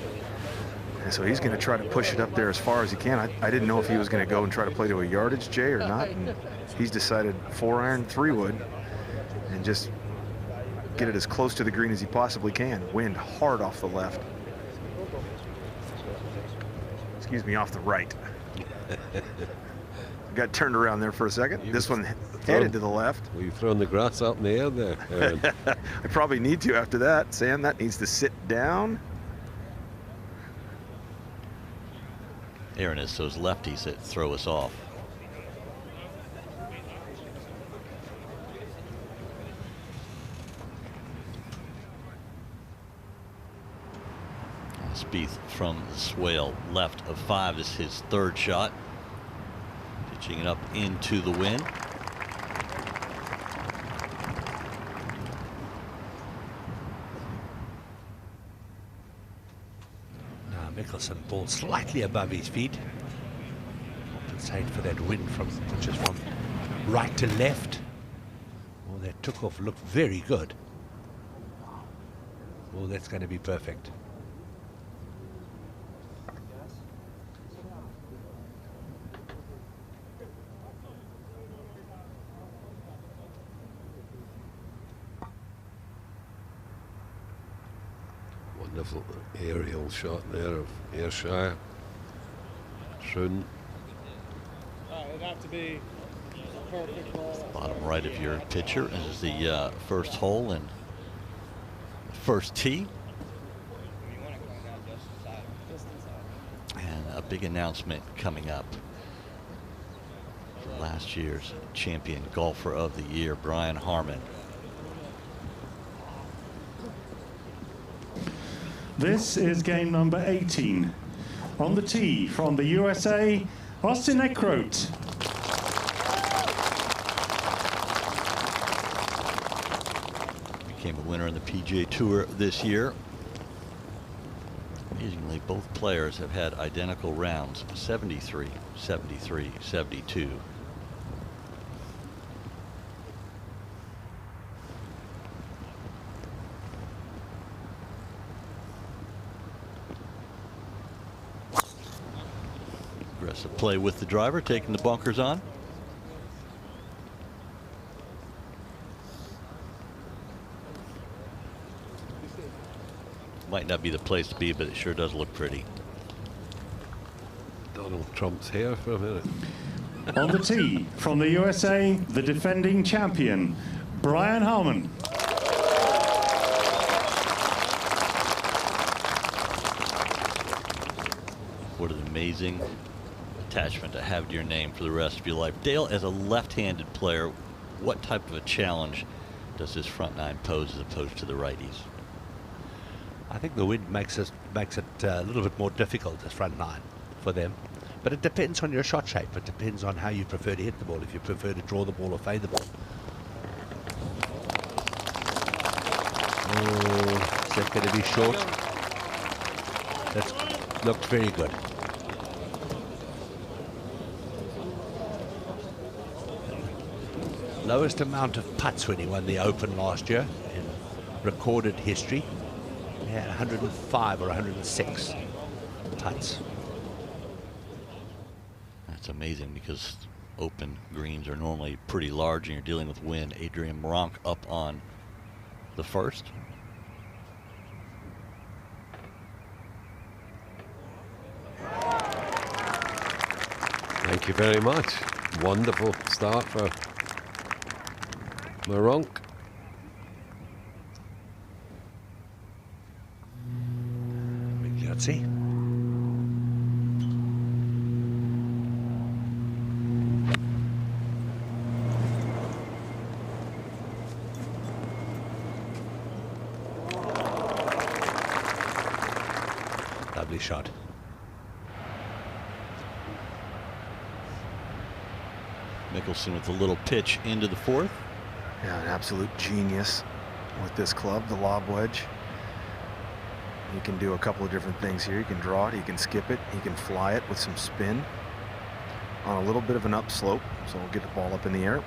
[SPEAKER 8] And so he's going to try to push it up there as far as he can. I didn't know if he was going to go and try to play to a yardage, Jay, or not. And he's decided 4 iron 3 wood and just get it as close to the green as he possibly can. Wind hard off the left. Excuse me, off the right. Got turned around there for a second. This one headed to the left.
[SPEAKER 4] Were you throwing the grass up in the air there, Aaron?
[SPEAKER 8] I probably need to after that. Sam, that needs to sit down.
[SPEAKER 14] Aaron, it's those lefties that throw us off. Spieth from the swale left of 5 is his 3rd shot. Pitching it up into the wind.
[SPEAKER 12] Now Mickelson ball slightly above his feet. Compensate for that wind from just from right to left. Oh, that took off looked very good. Oh, that's going to be perfect.
[SPEAKER 4] Wonderful aerial shot there of Ayrshire. Troon.
[SPEAKER 11] It'd have to be perfect ball.
[SPEAKER 14] Bottom right of your picture is the first hole and first tee. And a big announcement coming up for last year's champion golfer of the year, Brian Harman.
[SPEAKER 6] This is game number 18. On the tee from the USA, Austin Eckroat.
[SPEAKER 14] Became a winner in the PGA Tour this year. Amazingly, both players have had identical rounds, 73, 73, 72. Aggressive play with the driver, taking the bunkers on. Might not be the place to be, but it sure does look pretty.
[SPEAKER 4] Donald Trump's hair for a minute.
[SPEAKER 6] On the tee from the USA, the defending champion, Brian Harman.
[SPEAKER 14] amazing attachment to have to your name for the rest of your life. Dale, as a left-handed player, what type of a challenge does this front nine pose as opposed to the righties?
[SPEAKER 12] I think the wind makes it a little bit more difficult, this front nine, for them. But it depends on your shot shape. It depends on how you prefer to hit the ball, if you prefer to draw the ball or fade the ball. Oh, is that going to be short? That looked very good. Lowest amount of putts when he won the Open last year in recorded history. He had 105 or 106 putts.
[SPEAKER 14] That's amazing because Open greens are normally pretty large and you're dealing with wind. Adrian Moronk up on the first.
[SPEAKER 4] Thank you very much. Wonderful start for Moronk.
[SPEAKER 12] Let's see. Lovely shot.
[SPEAKER 14] Mickelson with a little pitch into the fourth.
[SPEAKER 8] Yeah, an absolute genius with this club, the lob wedge. He can do a couple of different things here. He can draw it, he can skip it, he can fly it with some spin on a little bit of an upslope, so we'll get the ball up in the air.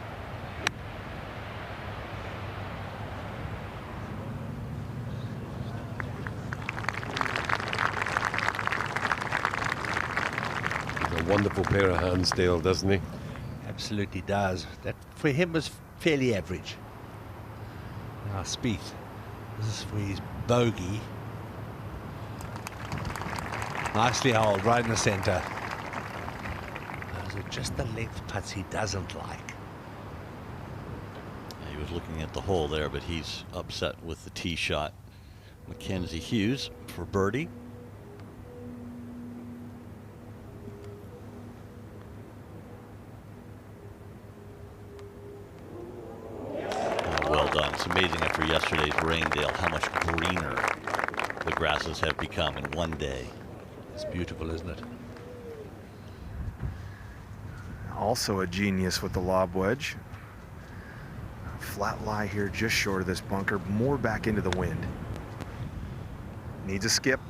[SPEAKER 4] He's a wonderful pair of hands, Dale, doesn't he?
[SPEAKER 12] Absolutely does. That for him was fairly average. Now Spieth, this is for his bogey. Nicely held, right in the center. Those are just the length putts he doesn't like.
[SPEAKER 14] He was looking at the hole there, but he's upset with the tee shot. Mackenzie Hughes for birdie. Well done. It's amazing after yesterday's rain, Dale, how much greener the grasses have become in one day.
[SPEAKER 12] It's beautiful, isn't it?
[SPEAKER 8] Also a genius with the lob wedge. Flat lie here just short of this bunker, more back into the wind. Needs a skip.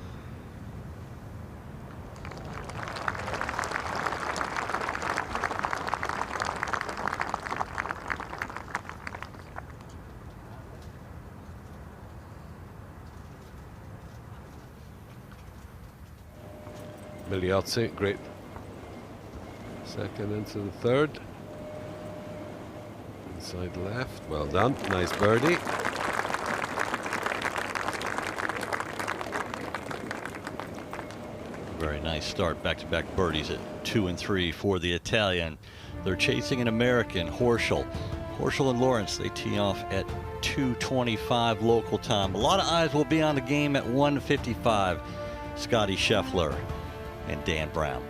[SPEAKER 4] Miliozzi, great. Second into the third. Inside left, well done, nice birdie.
[SPEAKER 14] Very nice start, back-to-back birdies at 2 and 3 for the Italian. They're chasing an American, Horschel. Horschel and Lawrence, they tee off at 2:25 local time. A lot of eyes will be on the game at 1:55. Scotty Scheffler and Dan Brown.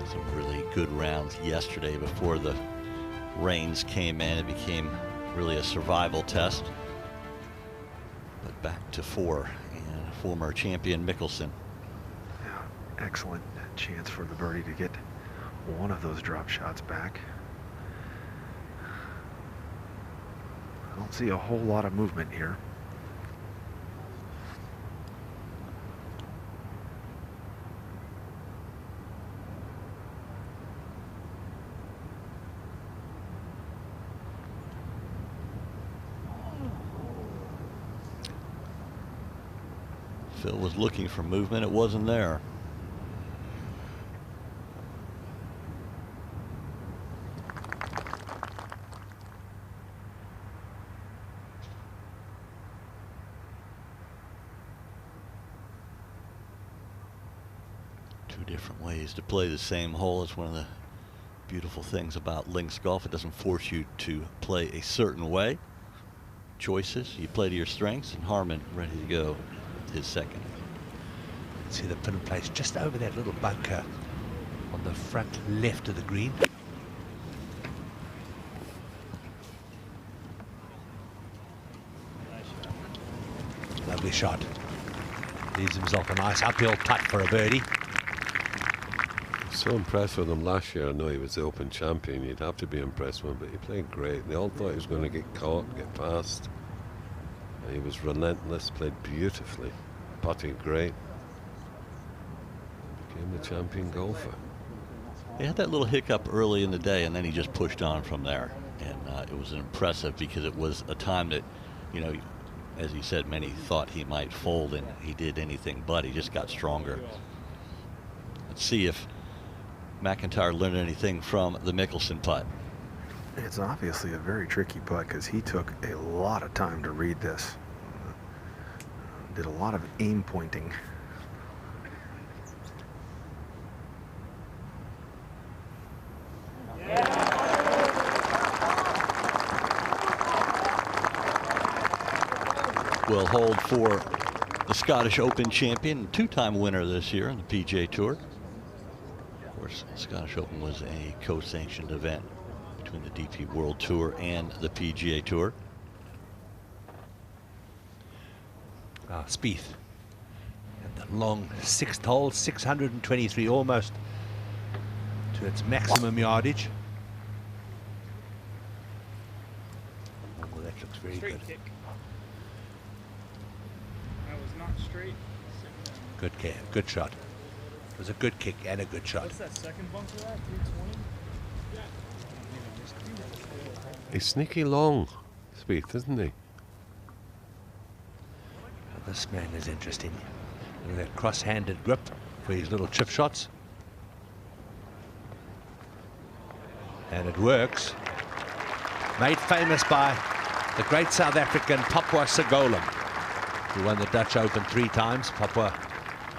[SPEAKER 14] Some really good rounds yesterday before the rains came in. It became really a survival test. But back to 4 and former champion Mickelson.
[SPEAKER 8] Yeah, excellent chance for the birdie to get one of those drop shots back. I don't see a whole lot of movement here.
[SPEAKER 14] Phil was looking for movement. It wasn't there. Two different ways to play the same hole. It's one of the beautiful things about links golf. It doesn't force you to play a certain way. Choices, you play to your strengths, and Harman ready to go with his second.
[SPEAKER 12] See the pin placed just over that little bunker on the front left of the green. Lovely shot. Leaves himself a nice uphill putt for a birdie.
[SPEAKER 4] So impressed with him last year. I know he was the Open champion. You'd have to be impressed with him, but he played great. They all thought he was going to get caught, get past. And he was relentless, played beautifully, putted great. Became the champion golfer.
[SPEAKER 14] He had that little hiccup early in the day, and then he just pushed on from there. And it was impressive because it was a time that, you know, as he said, many thought he might fold, and he did anything but. He just got stronger. Let's see if McIntyre learned anything from the Mickelson putt.
[SPEAKER 8] It's obviously a very tricky putt because he took a lot of time to read this. Did a lot of aim pointing.
[SPEAKER 14] Will hold for the Scottish Open champion, two-time winner this year on the PGA Tour. Of course, the Scottish Open was a co-sanctioned event between the DP World Tour and the PGA Tour.
[SPEAKER 12] Spieth at the long sixth hole, 623, almost to its maximum yardage. Oh, that looks very
[SPEAKER 11] Straight
[SPEAKER 12] good.
[SPEAKER 11] kick. That was not straight.
[SPEAKER 12] Good kick, good shot. It was a good kick and a good shot.
[SPEAKER 11] What's that second bunker at? 320?
[SPEAKER 4] He's sneaky long, Spieth, isn't he?
[SPEAKER 12] This man is interesting. Look at that cross-handed grip for his little chip shots. And it works. Made famous by the great South African Papua Segolem, who won the Dutch Open 3 times. Papua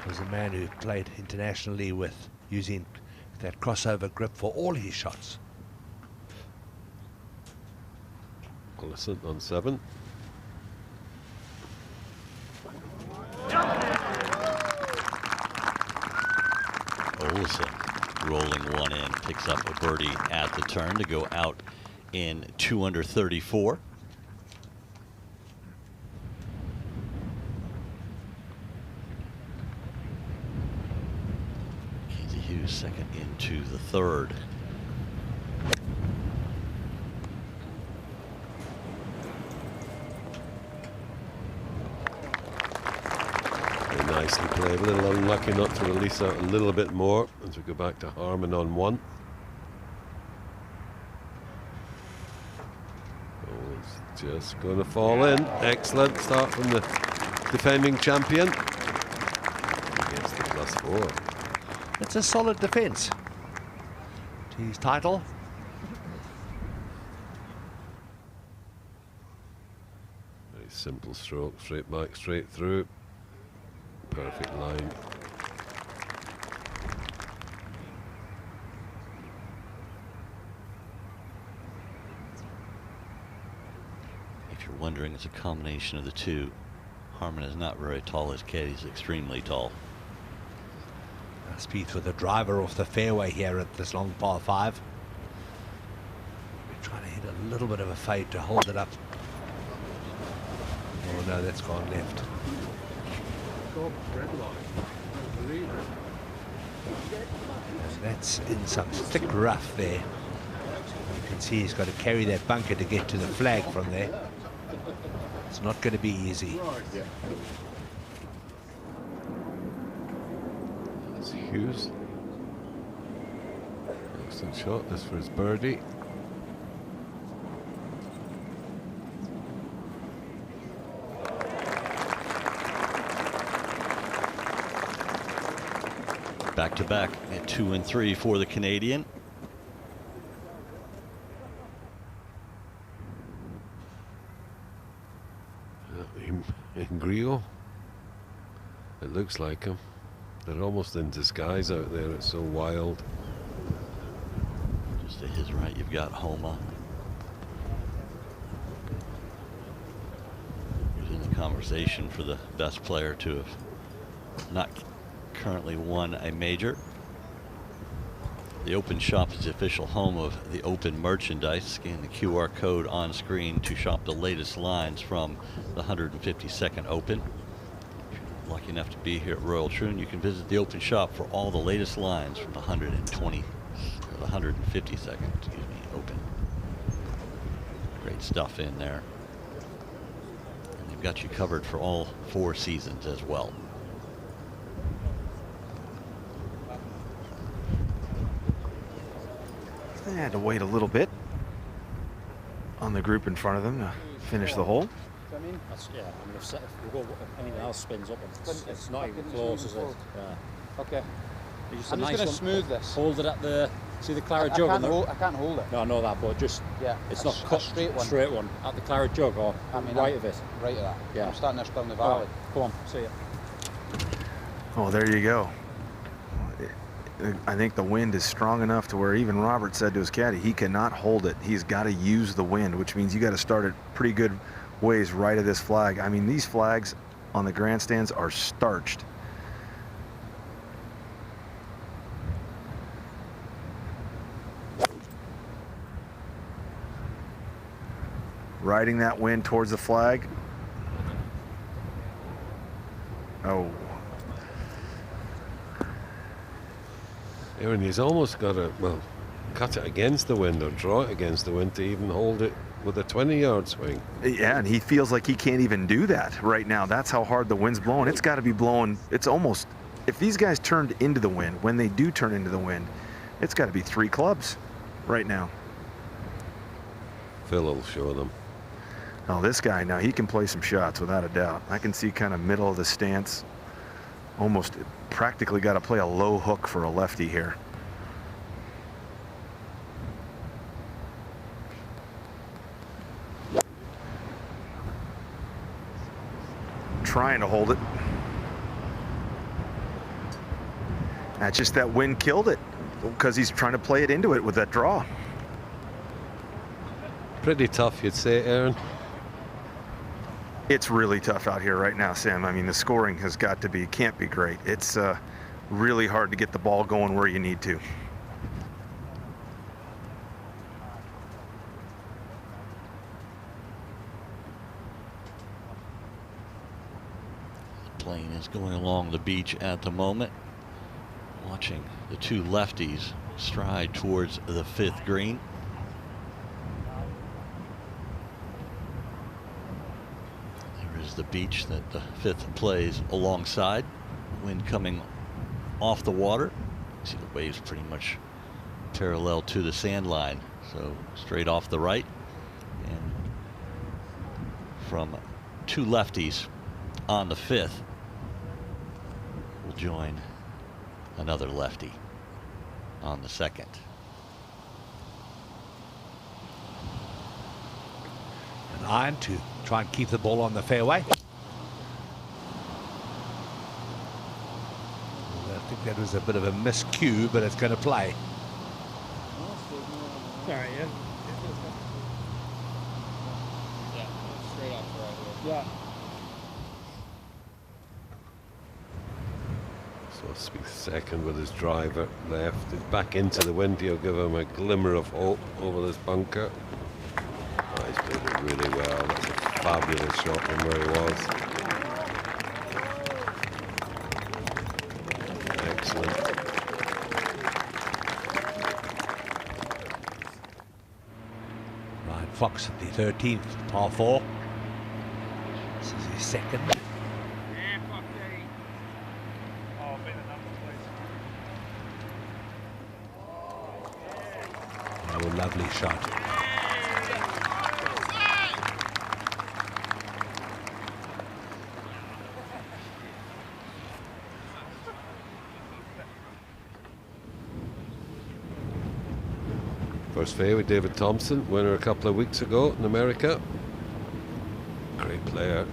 [SPEAKER 12] was a man who played internationally with using that crossover grip for all his shots.
[SPEAKER 4] Collison on 7.
[SPEAKER 14] Olsen rolling one in, picks up a birdie at the turn to go out in 2 under 34. Mackenzie Hughes second into the third.
[SPEAKER 4] Nicely played. A little unlucky not to release out a little bit more as we go back to Harman on 1. Oh, it's just going to fall in. Excellent start from the defending champion. Against the +4.
[SPEAKER 12] It's a solid defense to his title.
[SPEAKER 4] Very simple stroke, straight back, straight through. Perfect line.
[SPEAKER 14] If you're wondering, it's a combination of the two. Harman is not very tall. His caddy's extremely tall.
[SPEAKER 12] Spieth with a driver off the fairway here at this long par 5. We're trying to hit a little bit of a fade to hold it up. Oh no, that's gone left. And that's in some thick rough there. You can see he's got to carry that bunker to get to the flag from there. It's not going to be easy.
[SPEAKER 4] That's Hughes. Excellent shot. This for his birdie.
[SPEAKER 14] Back-to-back at 2 and 3 for the Canadian.
[SPEAKER 4] In Grio. It looks like him. They're almost in disguise out there. It's so wild.
[SPEAKER 14] To his right, you've got Homa, who's in the conversation for the best player to have not currently won a major. The Open Shop is the official home of the Open merchandise. Scan the QR code on screen to shop the latest lines from the 152nd Open. If you're lucky enough to be here at Royal Troon, you can visit the Open Shop for all the latest lines from the 152nd, Open. Great stuff in there. And they've got you covered for all 4 seasons as well.
[SPEAKER 8] They had to wait a little bit on the group in front of them to finish the hole.
[SPEAKER 2] I mean, that's, yeah, I mean, if anything else spins up, it's not even close, is it? Yeah. Okay.
[SPEAKER 13] I'm just going to smooth this.
[SPEAKER 2] Hold it at the, see the Claret Jug?
[SPEAKER 13] I can't hold it.
[SPEAKER 2] No, I know that, but just,
[SPEAKER 13] yeah,
[SPEAKER 2] it's not cut straight one. At the Claret Jug, or right of it?
[SPEAKER 13] Right of that.
[SPEAKER 2] Yeah.
[SPEAKER 13] I'm starting this down the valley.
[SPEAKER 2] Come on, see it.
[SPEAKER 8] Oh, there you go. I think the wind is strong enough to where even Robert said to his caddy, he cannot hold it. He's got to use the wind, which means you got to start it pretty good ways right of this flag. I mean, these flags on the grandstands are starched. Riding that wind towards the flag. Oh.
[SPEAKER 4] Aaron, he's almost got to, well, cut it against the wind or draw it against the wind to even hold it with a 20-yard swing.
[SPEAKER 8] Yeah, and he feels like he can't even do that right now. That's how hard the wind's blowing. It's got to be blowing. It's almost, if these guys turned into the wind, when they do turn into the wind, it's got to be 3 clubs right now.
[SPEAKER 4] Phil will show them.
[SPEAKER 8] Oh, this guy now, he can play some shots without a doubt. I can see kind of middle of the stance. Almost practically got to play a low hook for a lefty here. Trying to hold it. That's just that wind killed it because he's trying to play it into it with that draw.
[SPEAKER 4] Pretty tough, you'd say, Aaron.
[SPEAKER 8] It's really tough out here right now, Sam. I mean, the scoring has got to be, can't be great. It's really hard to get the ball going where you need to.
[SPEAKER 14] The plane is going along the beach at the moment, watching the 2 lefties stride towards the 5th green. The beach that the 5th plays alongside. Wind coming off the water. You see the waves pretty much parallel to the sand line, so straight off the right. And from 2 lefties on the 5th will join another lefty on the 2nd.
[SPEAKER 12] An iron to try and keep the ball on the fairway. I think that was a bit of a miscue, but it's going to play.
[SPEAKER 11] Sorry, yeah.
[SPEAKER 13] Yeah, straight off the right here.
[SPEAKER 11] Yeah.
[SPEAKER 4] So speaks second with his driver left. It's back into the wind. He'll give him a glimmer of hope over this bunker. Oh, he's played it really well. That's a fabulous shot from where he was. Excellent.
[SPEAKER 12] Ryan Fox at the 13th, par 4. This is his 2nd. Oh, lovely shot.
[SPEAKER 4] First fairway, David Thompson, winner a couple of weeks ago in America. Great player.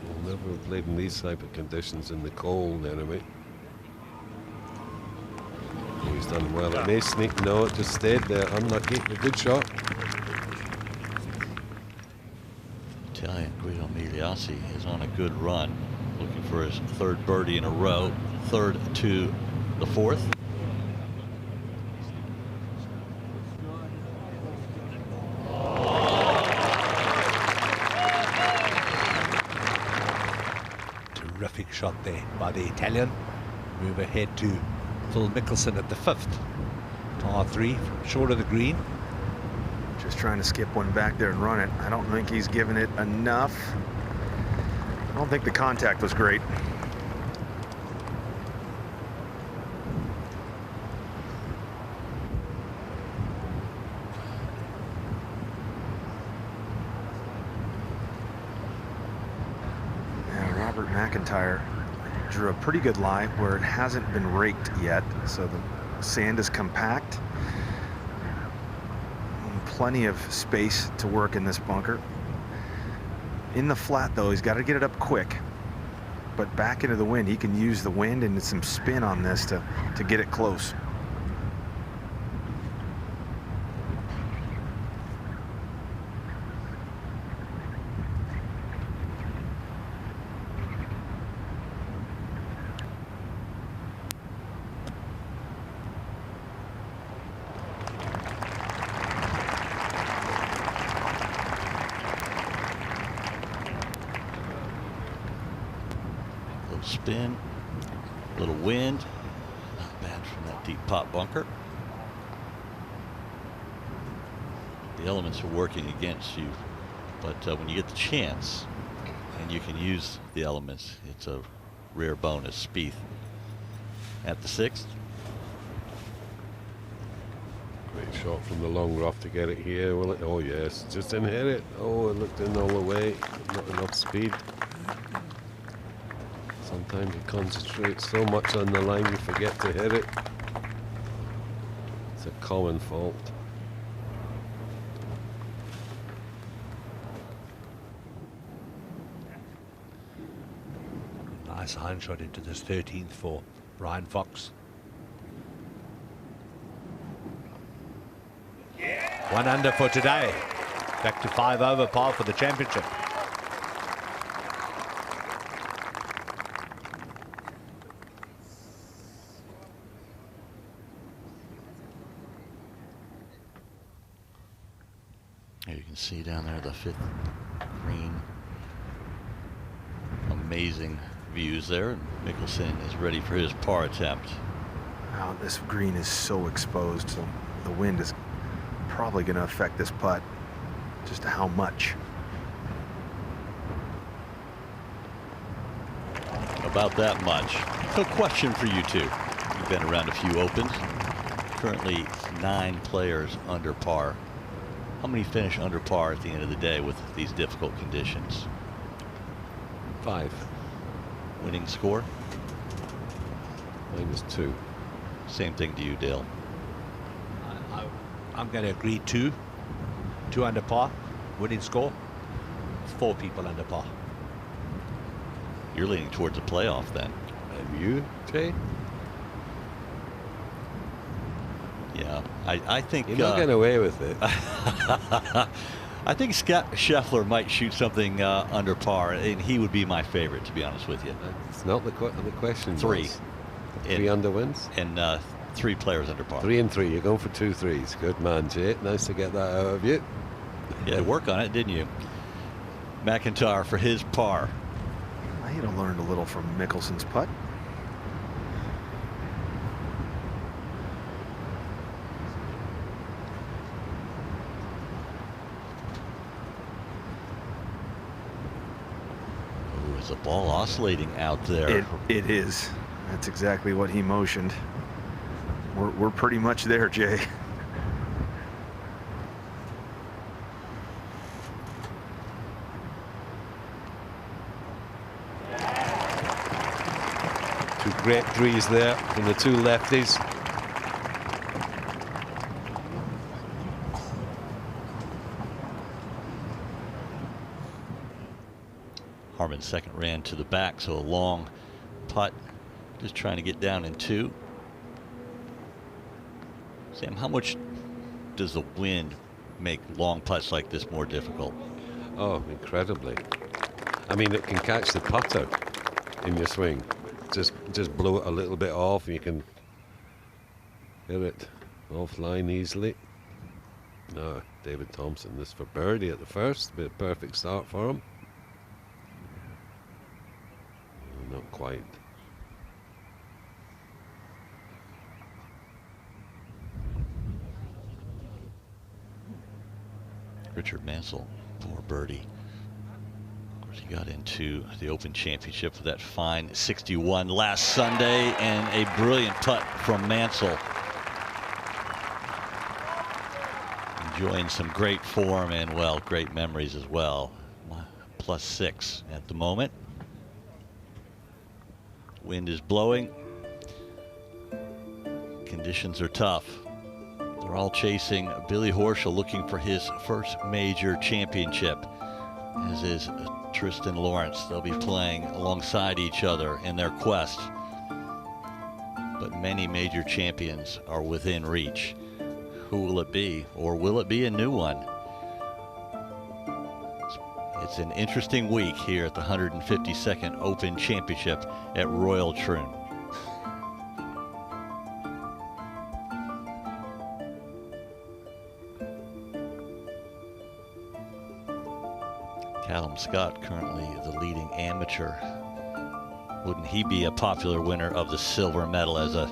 [SPEAKER 4] He'll never have played in these type of conditions in the cold, anyway. He's done well. It may sneak. No, it just stayed there. Unlucky. A good shot.
[SPEAKER 14] Italian Guido Migliassi is on a good run, looking for his third birdie in a row, third to the fourth.
[SPEAKER 12] Terrific shot there by the Italian. Move ahead to Phil Mickelson at the fifth. Par 3, short of the green.
[SPEAKER 8] Just trying to skip one back there and run it. I don't think he's given it enough. I don't think the contact was great. Yeah, Robert McIntyre drew a pretty good lie where it hasn't been raked yet, so the sand is compact. Plenty of space to work in this bunker. In the flat though, he's got to get it up quick, but back into the wind, he can use the wind and some spin on this to get it close.
[SPEAKER 14] Spin, little wind, not bad from that deep pot bunker. The elements are working against you, but when you get the chance and you can use the elements, it's a rare bonus. Spieth at the sixth.
[SPEAKER 4] Great shot from the long rough to get it here. Will it? Oh yes, just didn't hit it. Oh, it looked in all the way. Not enough speed. Sometimes you concentrate so much on the line you forget to hit it. It's a common fault.
[SPEAKER 12] Nice iron shot into this 13th for Ryan Fox. 1 under for today. Back to 5 over par for the championship.
[SPEAKER 14] You can see down there the fifth green. Amazing views there, and Mickelson is ready for his par attempt.
[SPEAKER 8] Wow, this green is so exposed, so the wind is probably going to affect this putt. Just how much?
[SPEAKER 14] About that much. So question for you two. You've been around a few opens. Currently 9 players under par. How many finish under par at the end of the day with these difficult conditions?
[SPEAKER 4] 5.
[SPEAKER 14] Winning score?
[SPEAKER 4] -2.
[SPEAKER 14] Same thing to you, Dale.
[SPEAKER 12] I'm going to agree 2 under par. Winning score? 4 people under par.
[SPEAKER 14] You're leaning towards a playoff then.
[SPEAKER 4] And you, Jay?
[SPEAKER 14] Yeah, I think
[SPEAKER 4] you're not getting away with it.
[SPEAKER 14] I think Scott Scheffler might shoot something under par, and he would be my favorite, to be honest with you.
[SPEAKER 4] It's not the question.
[SPEAKER 14] 3.
[SPEAKER 4] 3 under wins?
[SPEAKER 14] And 3 players under par.
[SPEAKER 4] 3 and 3. You're going for 2 threes. Good man, Jay. Nice to get that out of you.
[SPEAKER 14] Yeah, work on it, didn't you? McIntyre for his par.
[SPEAKER 8] I had learned a little from Mickelson's putt.
[SPEAKER 14] Is the ball oscillating out there?
[SPEAKER 8] It is. That's exactly what he motioned. We're pretty much there, Jay.
[SPEAKER 4] Two great threes there from the 2 lefties.
[SPEAKER 14] Harman's second ran to the back, so a long putt, just trying to get down in 2. Sam, how much does the wind make long putts like this more difficult?
[SPEAKER 4] Oh, incredibly. I mean, it can catch the putter in your swing. Just blow it a little bit off and you can hit it offline easily. No, David Thompson, this for birdie at the first. Be a perfect start for him. Not quite.
[SPEAKER 14] Richard Mansell for birdie. Of course, he got into the Open Championship with that fine 61 last Sunday, and a brilliant putt from Mansell. Enjoying some great form and, well, great memories as well. +6 at the moment. Wind is blowing. Conditions are tough. They're all chasing Billy Horschel, looking for his first major championship, as is Tristan Lawrence. They'll be playing alongside each other in their quest. But many major champions are within reach. Who will it be, or will it be a new one? It's an interesting week here at the 152nd Open Championship at Royal Troon. Callum Scott, currently the leading amateur. Wouldn't he be a popular winner of the silver medal as a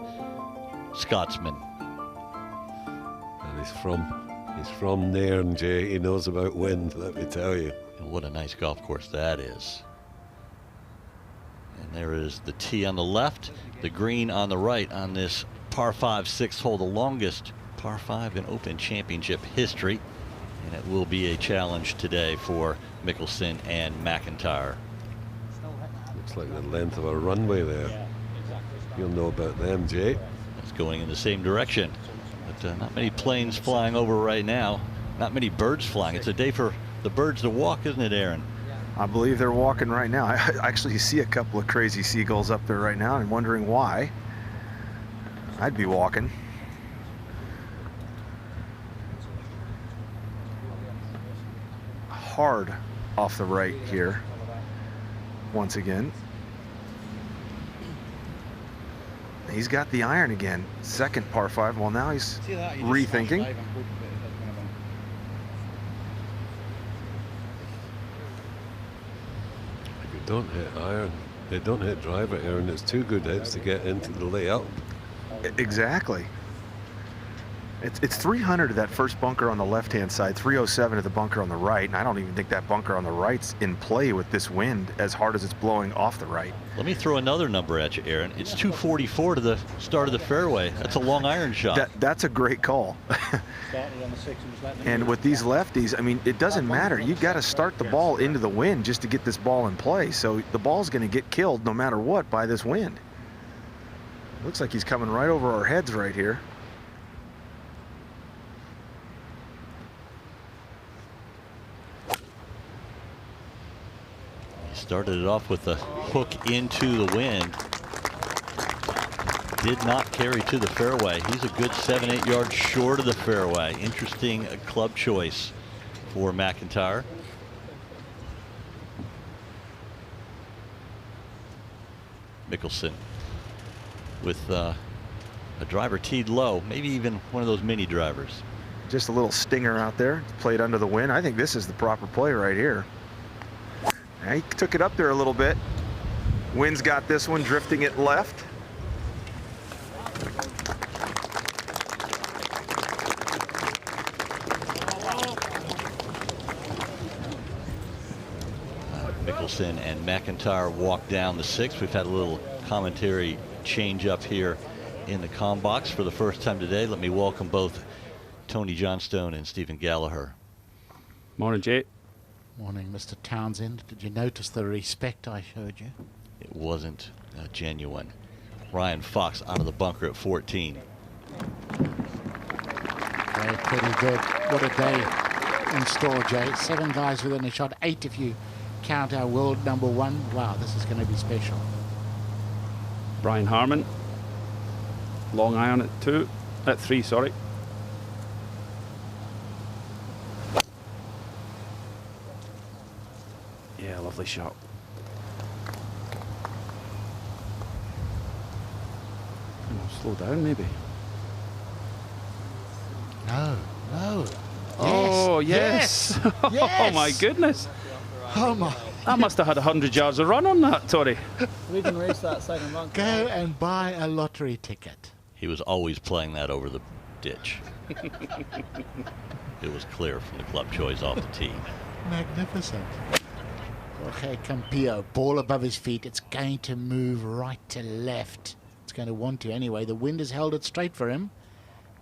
[SPEAKER 14] Scotsman?
[SPEAKER 4] And he's from Nairn, Jay. He knows about wind, let me tell you.
[SPEAKER 14] And what a nice golf course that is. And there is the tee on the left, the green on the right on this par 5 6th hole, the longest par 5 in Open Championship history. And it will be a challenge today for Mickelson and McIntyre.
[SPEAKER 4] Looks like the length of a runway there. You'll know about them, Jay.
[SPEAKER 14] It's going in the same direction. But not many planes flying over right now. Not many birds flying. It's a day for the birds to walk, isn't it, Aaron?
[SPEAKER 8] I believe they're walking right now. I actually see a couple of crazy seagulls up there right now and wondering why. I'd be walking. Hard off the right here once again. He's got the iron again. Second par 5. Well, now he's rethinking.
[SPEAKER 9] If
[SPEAKER 4] you don't hit iron, they don't hit driver, Aaron. It's two good hits to get into the layup.
[SPEAKER 8] Exactly. It's 300 at that first bunker on the left-hand side, 307 at the bunker on the right, and I don't even think that bunker on the right's in play with this wind as hard as it's blowing off the right.
[SPEAKER 14] Let me throw another number at you, Aaron. It's 244 to the start of the fairway. That's a long iron shot.
[SPEAKER 8] That's a great call. And with these lefties, I mean, it doesn't matter. You got to start the ball into the wind just to get this ball in play. So the ball's going to get killed no matter what by this wind. Looks like he's coming right over our heads right here.
[SPEAKER 14] Started it off with a hook into the wind. Did not carry to the fairway. He's a good 7-8 yards short of the fairway. Interesting club choice for McIntyre. Mickelson with a driver teed low, maybe even one of those mini drivers.
[SPEAKER 8] Just a little stinger out there, played under the wind. I think this is the proper play right here. He took it up there a little bit. Wind's got this one, drifting it left.
[SPEAKER 14] Mickelson and McIntyre walk down the 6th. We've had a little commentary change up here in the comm box for the first time today. Let me welcome both Tony Johnstone and Stephen Gallagher.
[SPEAKER 15] Morning, Jay.
[SPEAKER 16] Morning, Mr. Townsend. Did you notice the respect I showed you?
[SPEAKER 14] It wasn't genuine. Ryan Fox out of the bunker at 14.
[SPEAKER 16] Very pretty good. What a day in store, Jay. 7 guys within a shot. 8 if you count our world #1. Wow, this is going to be special.
[SPEAKER 15] Brian Harman. Long iron at 3, sorry. Lovely shot. Slow down, maybe.
[SPEAKER 16] No, no.
[SPEAKER 15] Oh, yes.
[SPEAKER 16] Yes.
[SPEAKER 15] Oh, my goodness.
[SPEAKER 16] Oh, my.
[SPEAKER 15] That must have had 100 yards of run on that, Tori.
[SPEAKER 11] We can race that second bunker.
[SPEAKER 16] Go and buy a lottery ticket.
[SPEAKER 14] He was always playing that over the ditch. It was clear from the club choice off the tee.
[SPEAKER 16] Magnificent. Jorge Campillo, ball above his feet. It's going to move right to left. It's going to want to anyway. The wind has held it straight for him.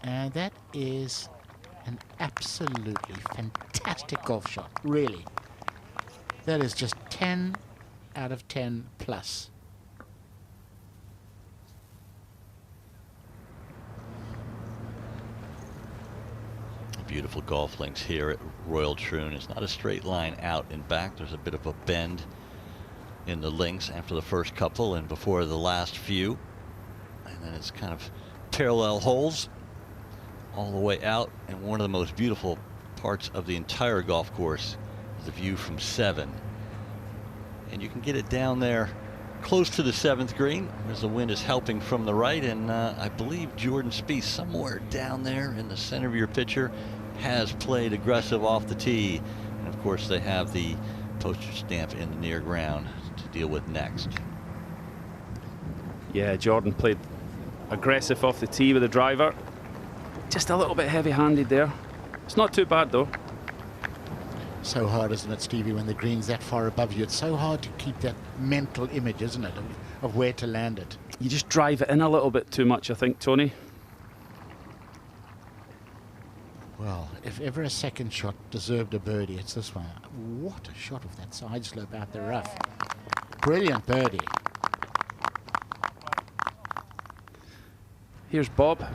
[SPEAKER 16] And that is an absolutely fantastic golf shot, really. That is just 10 out of 10 plus.
[SPEAKER 14] Beautiful golf links here at Royal Troon. It's not a straight line out and back. There's a bit of a bend in the links after the first couple and before the last few. And then it's kind of parallel holes all the way out. And one of the most beautiful parts of the entire golf course is the view from 7. And you can get it down there close to the 7th green as the wind is helping from the right. And I believe Jordan Spieth somewhere down there in the center of your picture has played aggressive off the tee. And of course they have the postage stamp in the near ground to deal with next.
[SPEAKER 15] Yeah, Jordan played aggressive off the tee with the driver. Just a little bit heavy-handed there. It's not too bad though.
[SPEAKER 16] So hard, isn't it, Stevie, when the green's that far above you? It's so hard to keep that mental image, isn't it, of where to land it.
[SPEAKER 15] You just drive it in a little bit too much, I think, Tony.
[SPEAKER 16] Well, if ever a second shot deserved a birdie, it's this one. What a shot of that side slope out the rough. Brilliant birdie.
[SPEAKER 15] Here's Bob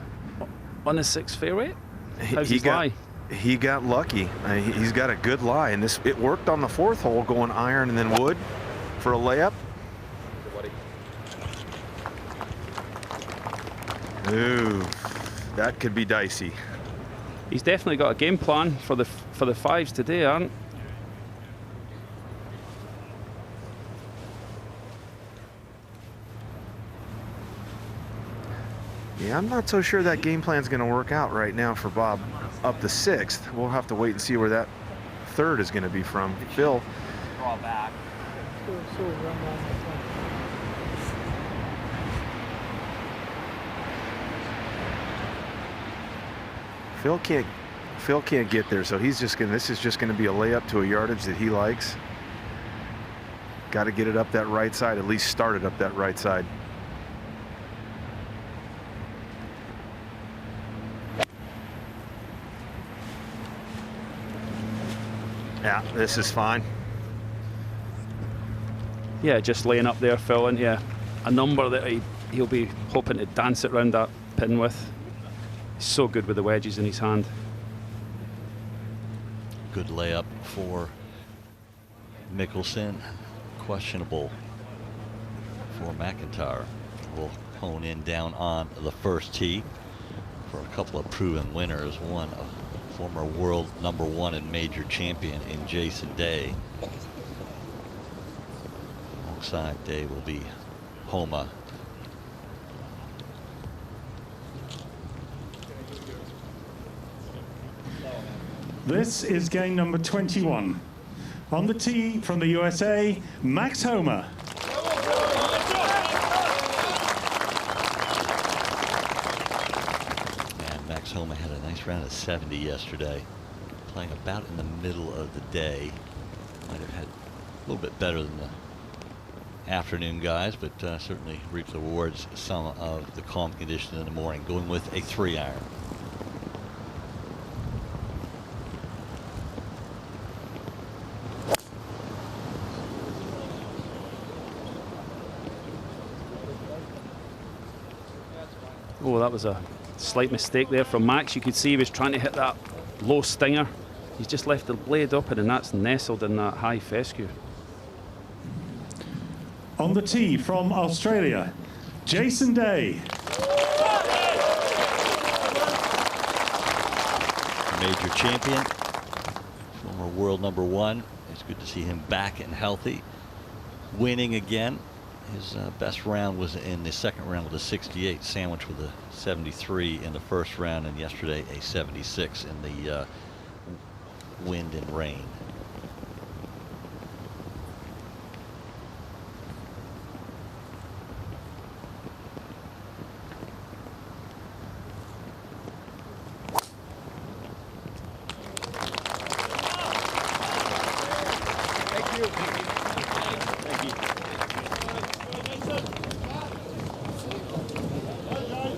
[SPEAKER 15] on the 6th fairway. How's his lie?
[SPEAKER 8] He got lucky. He's got a good lie, and it worked on the 4th hole, going iron and then wood for a layup. Ooh, that could be dicey.
[SPEAKER 15] He's definitely got a game plan for the 5s today, aren't?
[SPEAKER 8] Yeah, I'm not so sure that game plan's going to work out right now for Bob up the 6th. We'll have to wait and see where that 3rd is going to be from. Phil.
[SPEAKER 13] Draw back.
[SPEAKER 8] Phil can't get there, so he's just going. This is just going to be a layup to a yardage that he likes. Got to get it up that right side, at least start it up that right side. Yeah, this is fine.
[SPEAKER 15] Yeah, just laying up there, Phil, and yeah, a number that he'll be hoping to dance it around that pin with. He's so good with the wedges in his hand.
[SPEAKER 14] Good layup for Mickelson. Questionable for McIntyre. We'll hone in down on the first tee for a couple of proven winners. One, a former world #1 and major champion in Jason Day. Alongside Day will be Homa.
[SPEAKER 6] This is game number 21. On the tee from the USA, Max Homa.
[SPEAKER 14] And Max Homa had a nice round of 70 yesterday, playing about in the middle of the day. Might have had a little bit better than the afternoon guys, but certainly reaped the rewards some of the calm conditions in the morning, going with a 3-iron.
[SPEAKER 15] Oh, that was a slight mistake there from Max. You could see he was trying to hit that low stinger. He's just left the blade open, and that's nestled in that high fescue.
[SPEAKER 6] On the tee from Australia, Jason Day.
[SPEAKER 14] Major champion, former world #1. It's good to see him back and healthy. winning again. His best round was in the second round with a 68, sandwiched with a 73 in the first round, and yesterday a 76 in the wind and rain.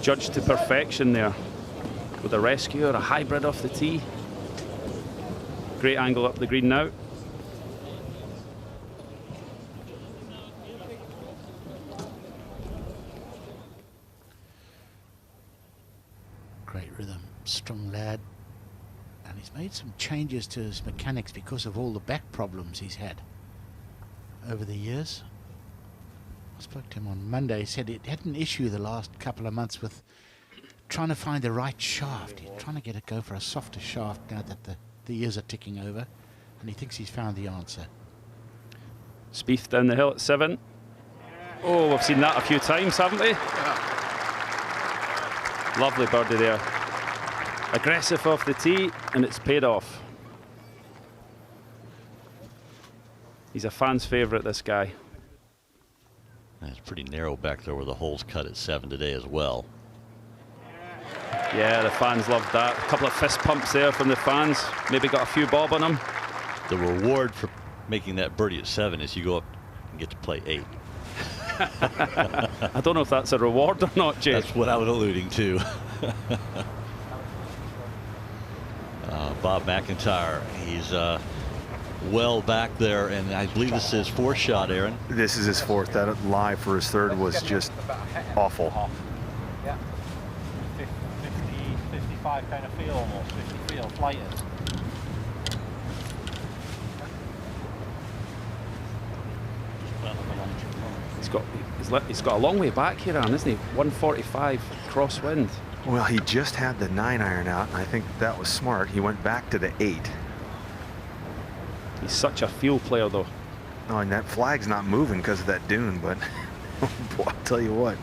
[SPEAKER 15] Judged to perfection there with a rescue or a hybrid off the tee. Great angle up the green now.
[SPEAKER 16] Great rhythm, strong lad. And he's made some changes to his mechanics because of all the back problems he's had over the years. I spoke to him on Monday. He said it had an issue the last couple of months with trying to find the right shaft. He's trying to get it go for a softer shaft now that the years are ticking over, and he thinks he's found the answer.
[SPEAKER 15] Spieth down the hill at 7. Oh, we've seen that a few times, haven't we? Lovely birdie there. Aggressive off the tee, and it's paid off. He's a fan's favourite, this guy.
[SPEAKER 14] It's pretty narrow back there where the holes cut at 7 today as well.
[SPEAKER 15] Yeah, the fans loved that. A couple of fist pumps there from the fans. Maybe got a few bob on them.
[SPEAKER 14] The reward for making that birdie at 7 is you go up and get to play 8.
[SPEAKER 15] I don't know if that's a reward or not, Jay.
[SPEAKER 14] That's what I was alluding to. Bob McIntyre, he's well back there, and I believe this is his 4th shot, Aaron.
[SPEAKER 8] This is his 4th. That lie for his 3rd was just awful.
[SPEAKER 2] Yeah. 50, 55 kind of feel almost, 50 feel, flighted.
[SPEAKER 15] He's got a long way back here, Aaron, isn't he? 145 crosswind.
[SPEAKER 8] Well, he just had the 9-iron out, and I think that was smart. He went back to the 8.
[SPEAKER 15] He's such a field player, though.
[SPEAKER 8] Oh, and that flag's not moving because of that dune, but boy, I'll tell you what,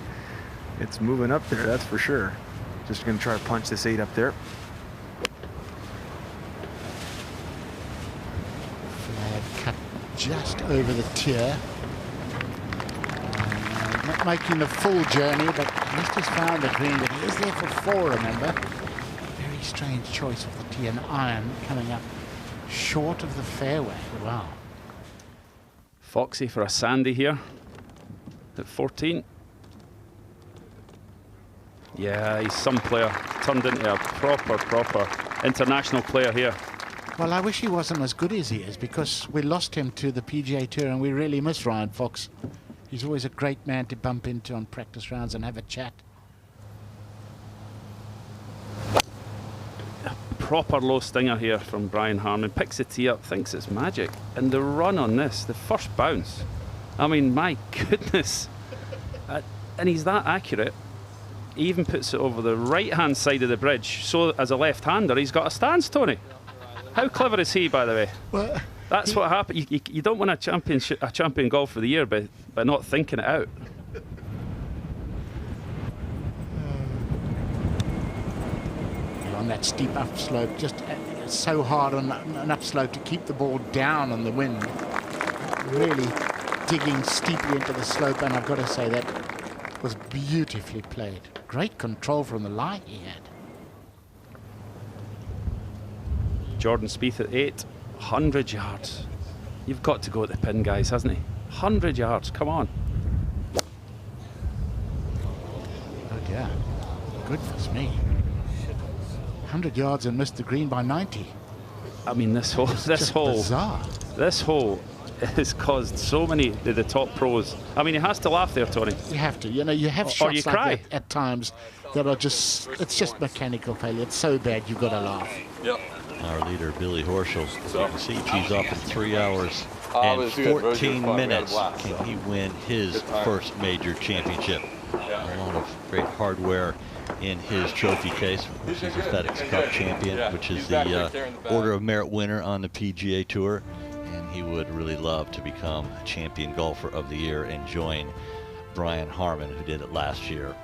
[SPEAKER 8] it's moving up there, that's for sure. Just going to try to punch this 8 up there.
[SPEAKER 16] Flag cut just over the tier. Not making the full journey, but he's just found the green, but he is there for 4, remember? Very strange choice of the tee, an iron coming up short of the fairway. Wow.
[SPEAKER 15] Foxy for a sandy here at 14. Yeah, he's some player. Turned into a proper international player here.
[SPEAKER 16] Well, I wish he wasn't as good as he is, because we lost him to the PGA Tour and we really miss Ryan Fox. He's always a great man to bump into on practice rounds and have a chat.
[SPEAKER 15] Proper low stinger here from Brian Harman. Picks the tee up, thinks it's magic. And the run on this, the first bounce. I mean, my goodness. And he's that accurate. He even puts it over the right-hand side of the bridge. So as a left-hander, he's got a stance, Tony. How clever is he, by the way?
[SPEAKER 16] Well,
[SPEAKER 15] that's what happened. You don't win a champion golf of the year by not thinking it out.
[SPEAKER 16] On that steep upslope, just so hard on an upslope to keep the ball down on the wind. Really digging steeply into the slope, and I've got to say that was beautifully played. Great control from the lie he had.
[SPEAKER 15] Jordan Spieth at 8, 100 yards. You've got to go at the pin, guys, hasn't he? 100 yards, come on.
[SPEAKER 16] Oh yeah, goodness me. 100 yards and missed the green by 90.
[SPEAKER 15] I mean, this hole has caused so many of the top pros. I mean, he has to laugh there, Tony.
[SPEAKER 16] You have to. You know, you have
[SPEAKER 15] or
[SPEAKER 16] shots
[SPEAKER 15] you
[SPEAKER 16] like
[SPEAKER 15] cry.
[SPEAKER 16] that at times that are just, it's just mechanical failure. It's so bad you've got to laugh.
[SPEAKER 14] Yep. Our leader, Billy Horschel, as you can see, tees off in 3 hours and 14 minutes. Can he win his first major championship? A lot of great hardware in his trophy case, which is the FedEx Cup champion, which is the Order of Merit winner on the PGA Tour. and he would really love to become a champion golfer of the year and join Brian Harman, who did it last year.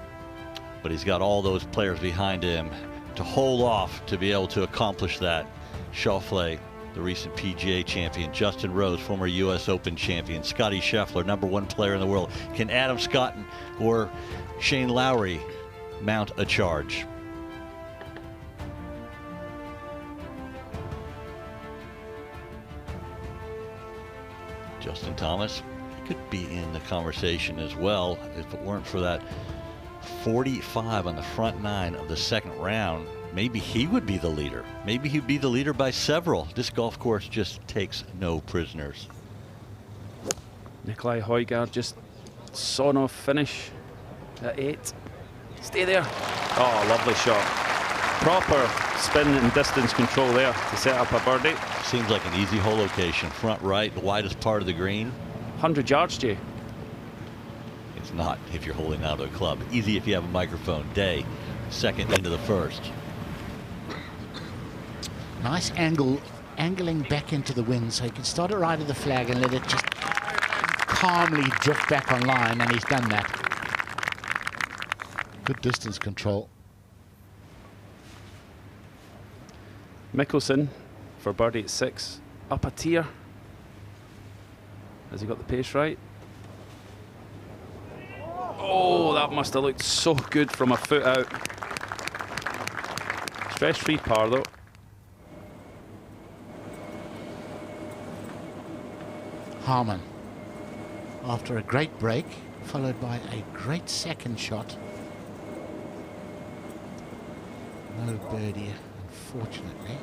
[SPEAKER 14] But he's got all those players behind him to hold off to be able to accomplish that. Schauffele, the recent PGA champion, Justin Rose, former US Open champion, Scotty Scheffler, #1 player in the world. Can Adam Scott or Shane Lowry mount a charge? Justin Thomas, he could be in the conversation as well if it weren't for that 45 on the front 9 of the second round. Maybe he would be the leader. Maybe he'd be the leader by several. This golf course just takes no prisoners.
[SPEAKER 15] Nikolai Højgaard just sawing off finish at 8. Stay there. Oh, lovely shot. Proper spin and distance control there to set up a birdie.
[SPEAKER 14] Seems like an easy hole location. Front right, the widest part of the green.
[SPEAKER 15] 100 yards, Jay.
[SPEAKER 14] It's not if you're holding out of a club. Easy if you have a microphone. Day, second into the first.
[SPEAKER 16] Nice angle, angling back into the wind, so he can start it right at the flag and let it just calmly drift back on line, and he's done that. Good distance control.
[SPEAKER 15] Mickelson for birdie at 6. Up a tier. Has he got the pace right? Oh, that must have looked so good from a foot out. Stress-free par though.
[SPEAKER 16] Harman, after a great break, followed by a great second shot. No birdie, unfortunately.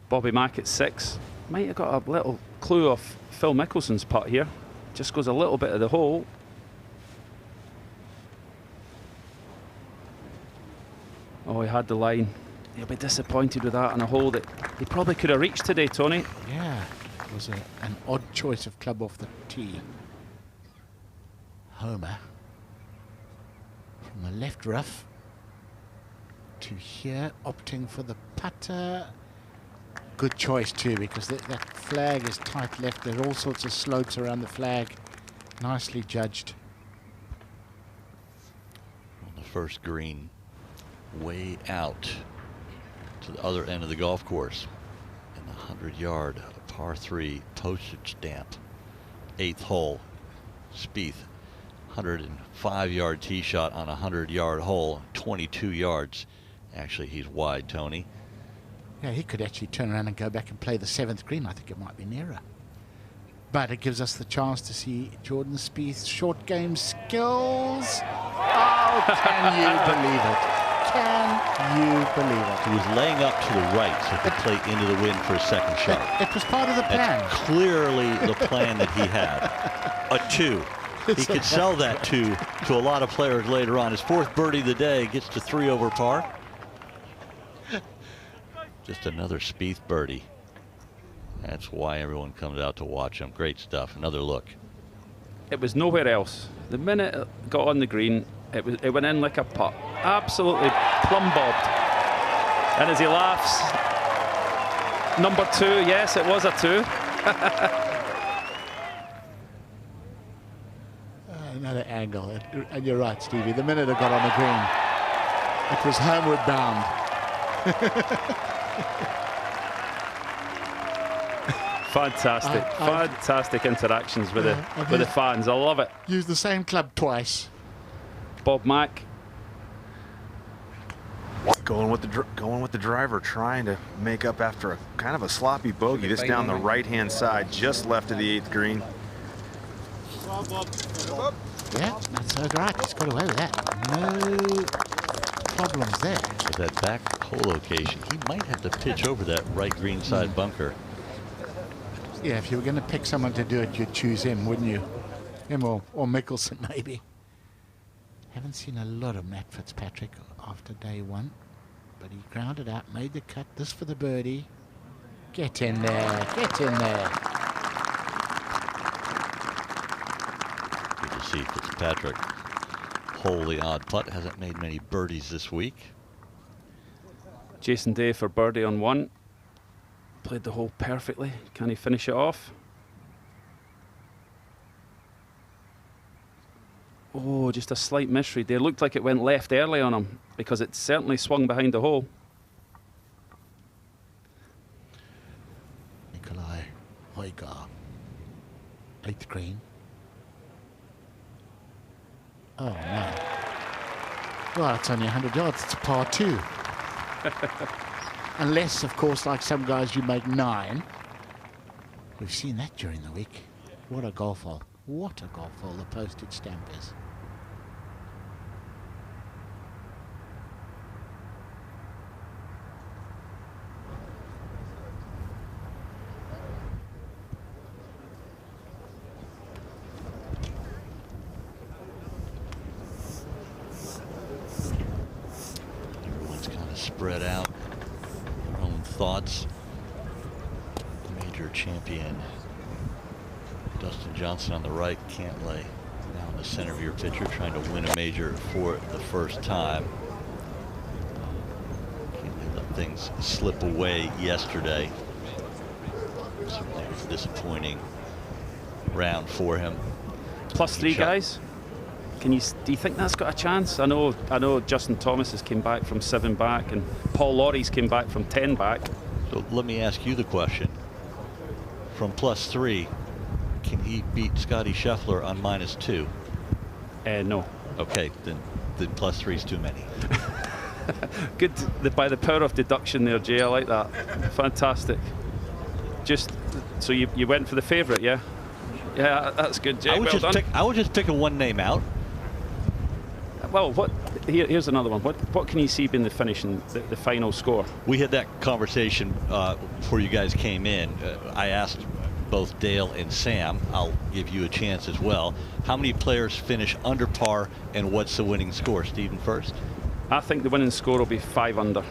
[SPEAKER 15] Bobby Mack at 6. Might have got a little clue off Phil Mickelson's putt here. Just goes a little bit of the hole. Oh, he had the line. He'll be disappointed with that on a hole that he probably could have reached today, Tony.
[SPEAKER 16] Yeah, it was an odd choice of club off the tee. Homer from the left rough to here, opting for the putter. Good choice too, because that flag is tight left. There are all sorts of slopes around the flag. Nicely judged.
[SPEAKER 14] On the first green, way out to the other end of the golf course, in the 100-yard par 3 postage stamp, 8th hole. Spieth, 105-yard tee shot on a 100-yard hole, 22 yards. Actually, he's wide, Tony.
[SPEAKER 16] Yeah, he could actually turn around and go back and play the 7th green. I think it might be nearer. But it gives us the chance to see Jordan Spieth's short game skills. Oh, can you believe it? Can you believe it?
[SPEAKER 14] He was laying up to the right so he could play into the wind for a second shot.
[SPEAKER 16] It was part of the plan.
[SPEAKER 14] That's clearly the plan that he had. A 2. He could sell that 2 to a lot of players later on. His 4th birdie of the day, gets to 3 over par. Just another Spieth birdie. That's why everyone comes out to watch him. Great stuff. Another look.
[SPEAKER 15] It was nowhere else. The minute it got on the green, it went in like a putt. Absolutely plumb bobbed. And as he laughs, number 2, yes, it was a 2.
[SPEAKER 16] Another angle. And you're right, Stevie. The minute it got on the green, it was homeward bound.
[SPEAKER 15] Fantastic, fantastic interactions with the fans. I love it.
[SPEAKER 16] Used the same club twice.
[SPEAKER 15] Bob Mack
[SPEAKER 8] going with the driver, trying to make up after a kind of a sloppy bogey. This down the right-hand side, just left of the 8th green.
[SPEAKER 16] Yeah, that's so right. He's got away with that. No problems there.
[SPEAKER 14] With that back hole location, he might have to pitch over that right green side bunker.
[SPEAKER 16] Yeah, if you were going to pick someone to do it, you'd choose him, wouldn't you? Him or Mickelson, maybe. Haven't seen a lot of Matt Fitzpatrick after day 1, but he grounded out, made the cut. This for the birdie. Get in there, get in there.
[SPEAKER 14] Good to see Fitzpatrick hole, the odd putt. Hasn't made many birdies this week.
[SPEAKER 15] Jason Day for birdie on 1. Played the hole perfectly. Can he finish it off? Oh, just a slight misread there. Looked like it went left early on him because it certainly swung behind the hole.
[SPEAKER 16] Nikolai Højgaard, 8th green. Oh no. Well, it's only 100 yards. It's a par 2. Unless, of course, like some guys, you make 9. We've seen that during the week. What a golf hole. What a golf hole the Postage stamp is.
[SPEAKER 14] Everyone's kind of spread out. Their own thoughts. Major champion Dustin Johnson on the right, Cantlay now in the center of your picture, trying to win a major for the first time. Cantlay let things slip away yesterday. Certainly it was a disappointing round for him.
[SPEAKER 15] +3 guys. Do you think that's got a chance? I know Justin Thomas has came back from 7 back, and Paul Laurie's came back from 10 back.
[SPEAKER 14] So let me ask you the question. From +3, can he beat Scotty Scheffler on -2?
[SPEAKER 15] No.
[SPEAKER 14] Okay, then +3 is too many.
[SPEAKER 15] Good, by the power of deduction there, Jay. I like that. Fantastic. Just so you went for the favourite, yeah? Yeah, that's good, Jay.
[SPEAKER 14] I was just picking one name out.
[SPEAKER 15] Well, here's another one. What can you see being the finish and the final score?
[SPEAKER 14] We had that conversation before you guys came in. I asked both Dale and Sam, I'll give you a chance as well, how many players finish under par and what's the winning score? Stephen first.
[SPEAKER 15] I think the winning score will be 5 under.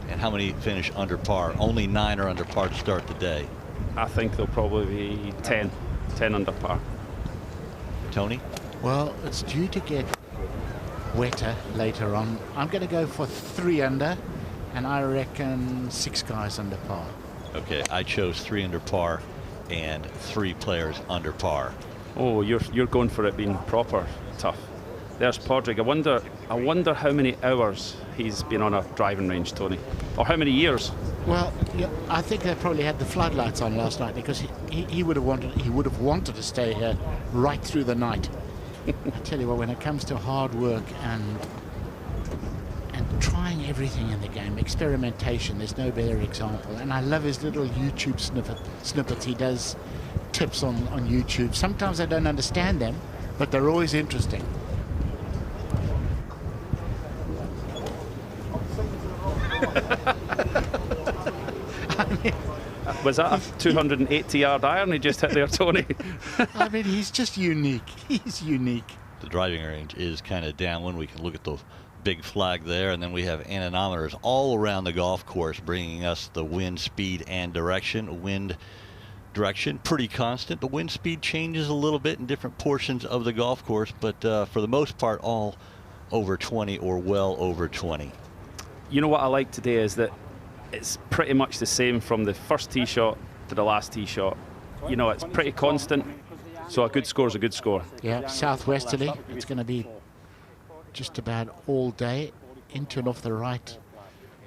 [SPEAKER 14] And how many finish under par? Only 9 are under par to start the day.
[SPEAKER 15] I think there'll probably be 10 under par.
[SPEAKER 14] Tony?
[SPEAKER 16] Well, it's due to get wetter later on. I'm going to go for 3 under, and I reckon 6 guys under par.
[SPEAKER 14] Okay, I chose 3 under par and 3 players under par.
[SPEAKER 15] Oh, you're going for it being proper tough. There's Podrick. I wonder how many hours he's been on a driving range, Tony, or how many years.
[SPEAKER 16] Well, yeah, I think they probably had the floodlights on last night because he would have wanted to stay here right through the night. I tell you what, when it comes to hard work and trying everything in the game, experimentation, there's no better example. And I love his little YouTube snippets. He does tips on YouTube. Sometimes I don't understand them, but they're always interesting.
[SPEAKER 15] Was that a 280-yard iron he just hit there, Tony?
[SPEAKER 16] I mean, he's just unique. He's unique.
[SPEAKER 14] The driving range is kind of downwind. We can look at the big flag there, and then we have anemometers all around the golf course bringing us the wind speed and direction. Wind direction pretty constant. The wind speed changes a little bit in different portions of the golf course, but for the most part all over 20 or well over 20.
[SPEAKER 15] You know what I like today is that it's pretty much the same from the first tee shot to the last tee shot. You know, it's pretty constant, so a good score is a good score.
[SPEAKER 16] Yeah, southwesterly. It's going to be just about all day, into and off the right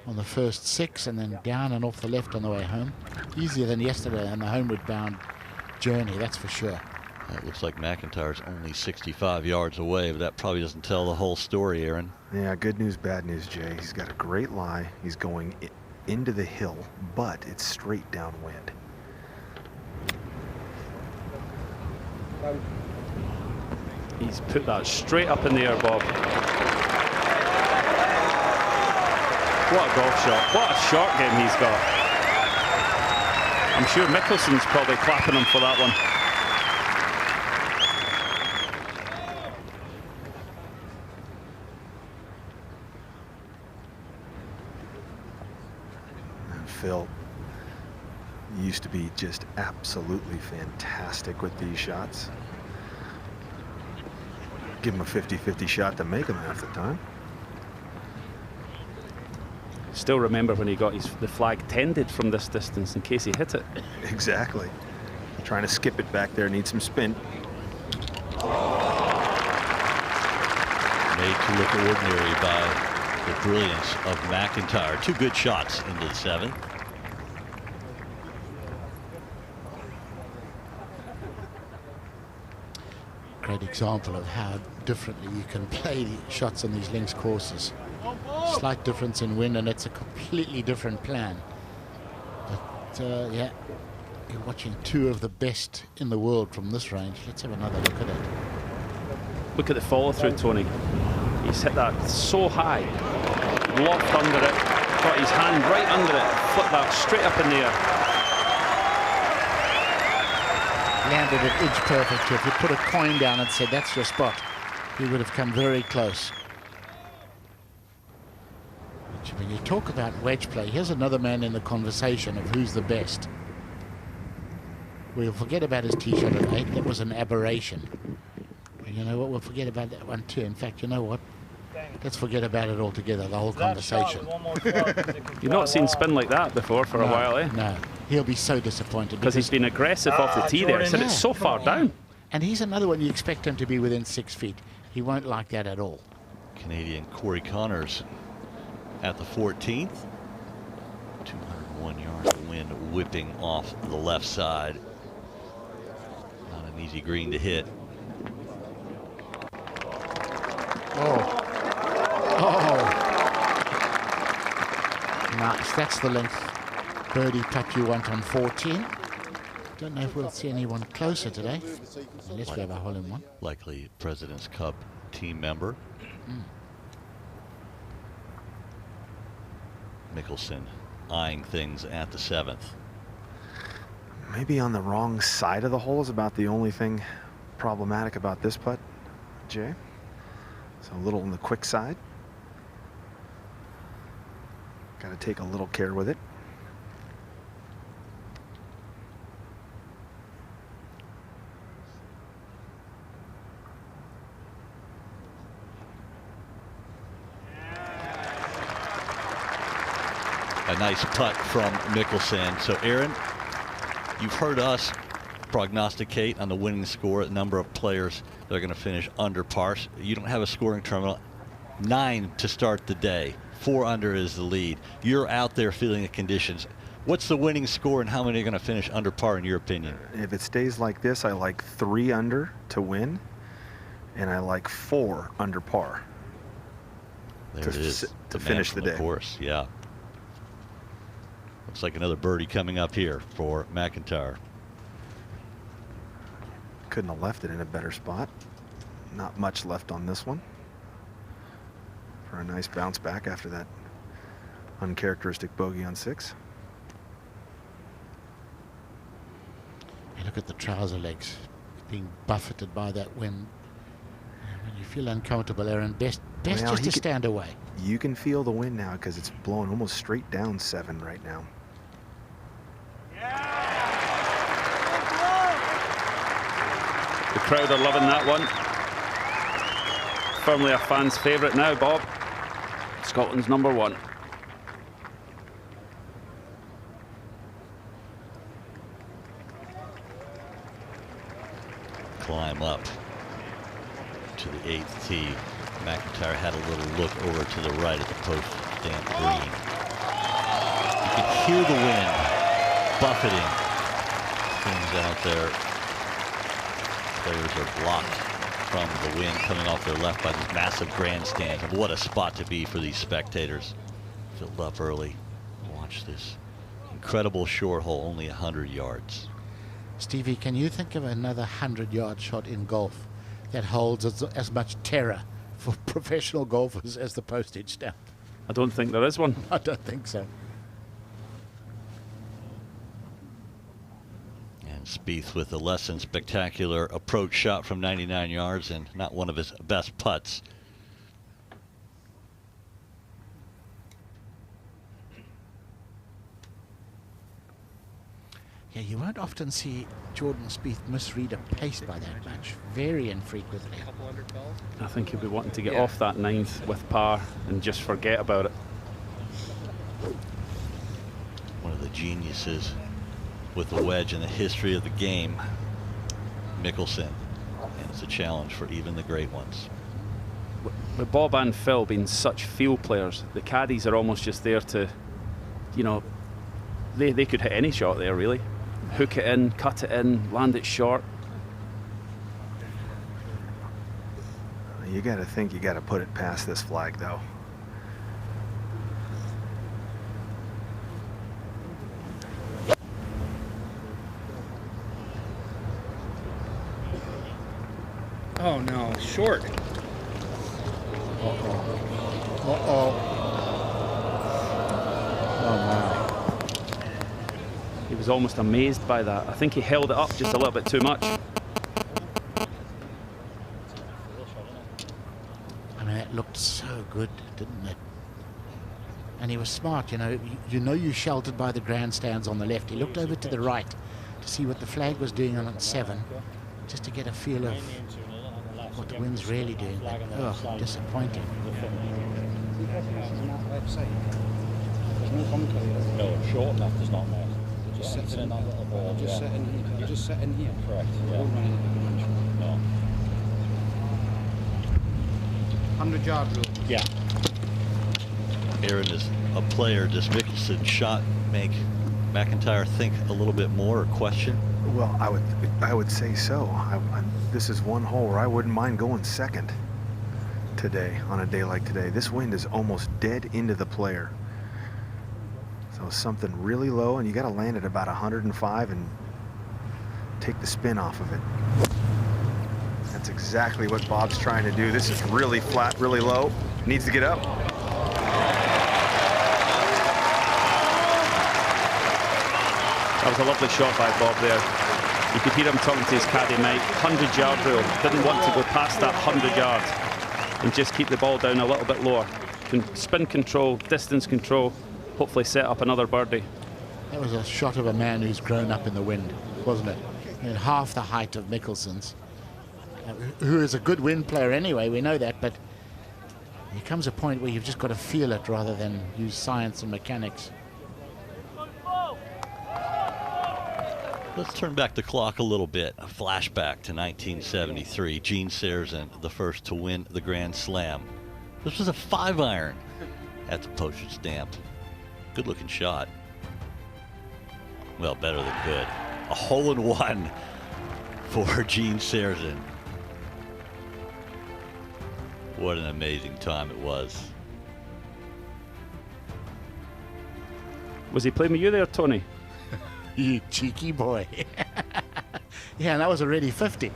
[SPEAKER 16] on the first 6, and then down and off the left on the way home. Easier than yesterday on the homeward bound journey, that's for sure.
[SPEAKER 14] It looks like McIntyre's only 65 yards away, but that probably doesn't tell the whole story, Aaron.
[SPEAKER 8] Yeah, good news, bad news, Jay. He's got a great lie. He's going into the hill, but it's straight downwind.
[SPEAKER 15] He's put that straight up in the air, Bob. What a golf shot. What a short game he's got. I'm sure Mickelson's probably clapping him for that one.
[SPEAKER 8] Phil used to be just absolutely fantastic with these shots. give him a 50-50 shot to make him half the time.
[SPEAKER 15] Still remember when he got the flag tended from this distance in case he hit it.
[SPEAKER 8] Exactly. Trying to skip it back there, needs some spin.
[SPEAKER 14] Made to look ordinary by the brilliance of McIntyre. 2 good shots into the 7th.
[SPEAKER 16] Great example of how differently you can play the shots on these links courses. Slight difference in wind, and it's a completely different plan. But yeah, you're watching 2 of the best in the world from this range. Let's have another look at it.
[SPEAKER 15] Look at the follow through, Tony. He's hit that so high, locked under it, got his hand right under it, flipped that straight up in the air.
[SPEAKER 16] Landed it edge perfect. If you put a coin down and said that's your spot, he would have come very close. But when you talk about wedge play, here's another man in the conversation of who's the best. We'll forget about his tee shot at 8. That was an aberration. And you know what? We'll forget about that one too. In fact, you know what? Let's forget about it altogether, the whole conversation.
[SPEAKER 15] You've not seen spin like that before for a while, eh?
[SPEAKER 16] No. He'll be so disappointed.
[SPEAKER 15] Because he's been aggressive off the tee there. He said it's so far down.
[SPEAKER 16] And he's another one you expect him to be within 6 feet. He won't like that at all.
[SPEAKER 14] Canadian Corey Connors at the 14th. 201 yards of wind whipping off the left side. Not an easy green to hit.
[SPEAKER 16] Oh. Nice. That's the length birdie putt you want on 14. Don't know if we'll see anyone closer today, unless we have a hole in one.
[SPEAKER 14] Likely President's Cup team member. Mickelson eyeing things at the 7th.
[SPEAKER 8] Maybe on the wrong side of the hole is about the only thing problematic about this putt, Jay. So a little on the quick side. Got to take a little care with it.
[SPEAKER 14] A nice putt from Mickelson. So Aaron, you've heard us prognosticate on the winning score, a number of players that are going to finish under par. You don't have a scoring terminal. 9 to start the day. 4 under is the lead. You're out there feeling the conditions. What's the winning score and how many are going to finish under par in your opinion?
[SPEAKER 8] If it stays like this, I like 3 under to win, and I like 4 under par.
[SPEAKER 14] There it is.
[SPEAKER 8] To finish the day.
[SPEAKER 14] Of course, yeah. Looks like another birdie coming up here for McIntyre.
[SPEAKER 8] Couldn't have left it in a better spot. Not much left on this one. For a nice bounce back after that uncharacteristic bogey on 6.
[SPEAKER 16] You look at the trouser legs being buffeted by that wind. When you feel uncomfortable, Aaron, best just to stand away.
[SPEAKER 8] You can feel the wind now because it's blowing almost straight down 7 right now.
[SPEAKER 15] The crowd are loving that one. Firmly a fan's favourite now, Bob. Scotland's #1.
[SPEAKER 14] Climb up to the 8th tee. McIntyre had a little look over to the right at the post stamp green. You can hear the wind buffeting things out there. Players are blocked from the wind coming off their left by these massive grandstands. And what a spot to be for these spectators. Filled up early. Watch this incredible short hole, only 100 yards.
[SPEAKER 16] Stevie, can you think of another 100-yard shot in golf that holds as much terror for professional golfers as the Postage stamp?
[SPEAKER 15] I don't think there is one.
[SPEAKER 16] I don't think so.
[SPEAKER 14] And Spieth with a less than spectacular approach shot from 99 yards and not one of his best putts.
[SPEAKER 16] Yeah, you won't often see Jordan Spieth misread a pace by that much, very infrequently.
[SPEAKER 15] I think he'll be wanting to get off that 9th with par and just forget about it.
[SPEAKER 14] One of the geniuses with the wedge in the history of the game, Mickelson. And it's a challenge for even the great ones.
[SPEAKER 15] With Bob and Phil being such field players, the caddies are almost just there to, you know, they could hit any shot there, really. Hook it in, cut it in, land it short.
[SPEAKER 8] You got to think you got to put it past this flag, though.
[SPEAKER 13] Oh no, short.
[SPEAKER 16] Oh my.
[SPEAKER 15] He was almost amazed by that. I think he held it up just a little bit too much.
[SPEAKER 16] I mean, that looked so good, didn't it? And he was smart, you know. You know you're sheltered by the grandstands on the left. He looked over to the right to see what the flag was doing on 7, just to get a feel of what the wind's really doing. But, oh, disappointing.
[SPEAKER 2] No, short left is not there.
[SPEAKER 10] Just set in that little ball. Just set in here.
[SPEAKER 2] Correct.
[SPEAKER 10] Yeah.
[SPEAKER 2] No.
[SPEAKER 10] 100-yard rule.
[SPEAKER 2] Yeah.
[SPEAKER 14] Aaron, is a player, does Mickelson shot make McIntyre think a little bit more or question?
[SPEAKER 8] Well, I would say so. This is one hole where I wouldn't mind going second today, on a day like today. This wind is almost dead into the player. So something really low, and you got to land at about 105 and take the spin off of it. That's exactly what Bob's trying to do. This is really flat, really low. Needs to get up.
[SPEAKER 15] That was a lovely shot by Bob there. You could hear him talking to his caddy, Mike. 100-yard rule. Didn't want to go past that 100 yards and just keep the ball down a little bit lower. Spin control, distance control, hopefully set up another birdie.
[SPEAKER 16] That was a shot of a man who's grown up in the wind, wasn't it? And half the height of Mickelson's, who is a good wind player anyway, we know that, but there comes a point where you've just got to feel it rather than use science and mechanics.
[SPEAKER 14] Let's turn back the clock a little bit. A flashback to 1973. Gene Sarazen, the first to win the Grand Slam. This was a 5-iron at the Postage stamp. Good looking shot. Well, better than good. A hole-in-one for Gene Sarazen. What an amazing time it was.
[SPEAKER 15] Was he playing with you there, Tony?
[SPEAKER 16] You cheeky boy. Yeah, and that was already 50.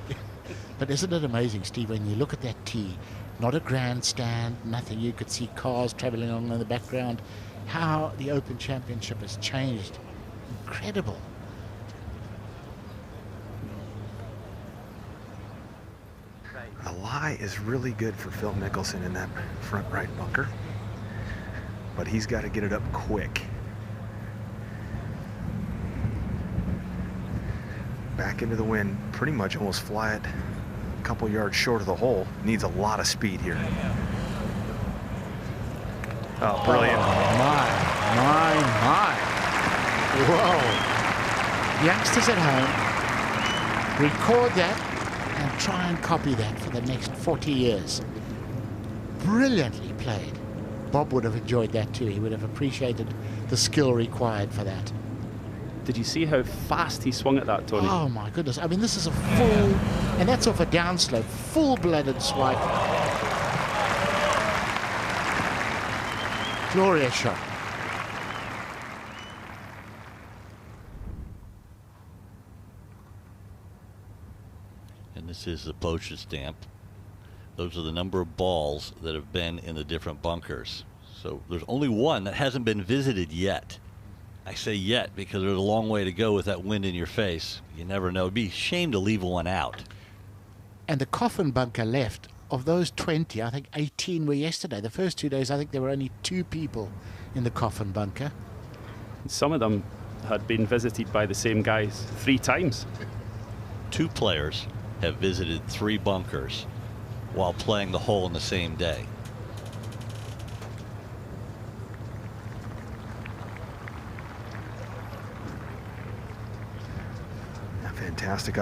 [SPEAKER 16] But isn't it amazing, Steve, when you look at that tee, not a grandstand, nothing. You could see cars traveling along in the background. How the Open Championship has changed. Incredible.
[SPEAKER 8] The lie is really good for Phil Mickelson in that front right bunker. But he's got to get it up quick. Back into the wind, pretty much almost fly it a couple yards short of the hole. Needs a lot of speed here. Oh, brilliant.
[SPEAKER 16] Oh, my. Whoa. Youngsters at home, record that and try and copy that for the next 40 years. Brilliantly played. Bob would have enjoyed that too. He would have appreciated the skill required for that.
[SPEAKER 15] Did you see how fast he swung at that, Tony?
[SPEAKER 16] Oh my goodness. I mean, this is a full, and that's off a downslope, full-blooded swipe. Glorious shot.
[SPEAKER 14] And this is the Postage stamp. Those are the number of balls that have been in the different bunkers. So there's only one that hasn't been visited yet. I say yet because there's a long way to go with that wind in your face. You never know. It'd be a shame to leave one out.
[SPEAKER 16] And the coffin bunker left, of those 20, I think 18 were yesterday. The first 2 days, I think there were only 2 people in the coffin bunker.
[SPEAKER 15] Some of them had been visited by the same guys 3 times.
[SPEAKER 14] 2 players have visited 3 bunkers while playing the hole in the same day.
[SPEAKER 8] A fantastic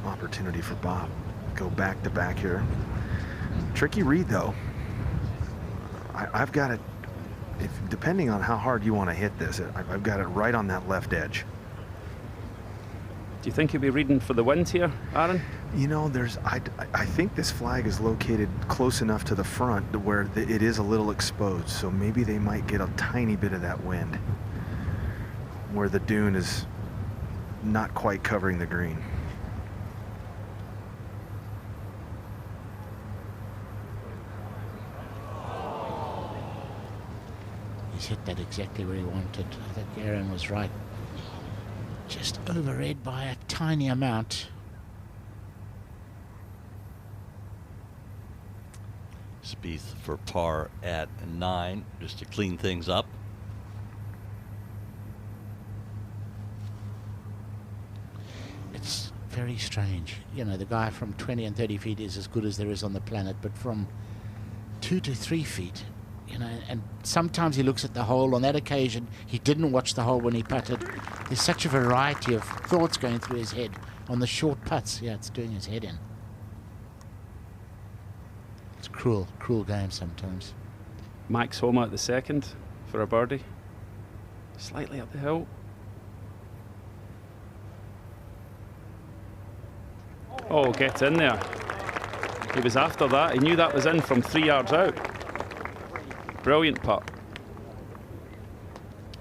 [SPEAKER 8] opportunity for Bob. Go back to back here. Tricky read though. I've got it, depending on how hard you want to hit this, I've got it right on that left edge.
[SPEAKER 15] Do you think he'll be reading for the wind here, Aaron?
[SPEAKER 8] You know, I think this flag is located close enough to the front to where it is a little exposed, so maybe they might get a tiny bit of that wind where the dune is not quite covering the green.
[SPEAKER 16] He's hit that exactly where he wanted. I think Aaron was right. Just overread by a tiny amount.
[SPEAKER 14] Spieth for par at 9, just to clean things up.
[SPEAKER 16] It's very strange. You know, the guy from 20 and 30 feet is as good as there is on the planet, but from 2 to 3 feet, you know, and sometimes he looks at the hole. On that occasion, he didn't watch the hole when he putted. There's such a variety of thoughts going through his head on the short putts. Yeah, it's doing his head in. It's cruel, cruel game sometimes.
[SPEAKER 15] Max Homa at the second for a birdie. Slightly up the hill. Oh, get in there. He was after that. He knew that was in from 3 yards out. Brilliant putt.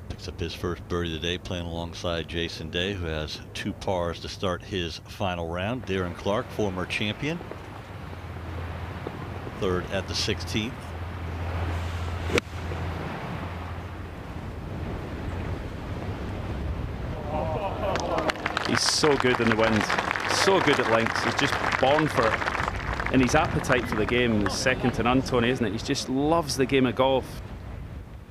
[SPEAKER 14] Picks up his first birdie of the day, playing alongside Jason Day, who has 2 pars to start his final round. Darren Clark, former champion, 3rd at the 16th.
[SPEAKER 15] He's so good in the wind, so good at links. He's just born for it. And his appetite for the game is second to none, Tony, isn't it? He just loves the game of golf.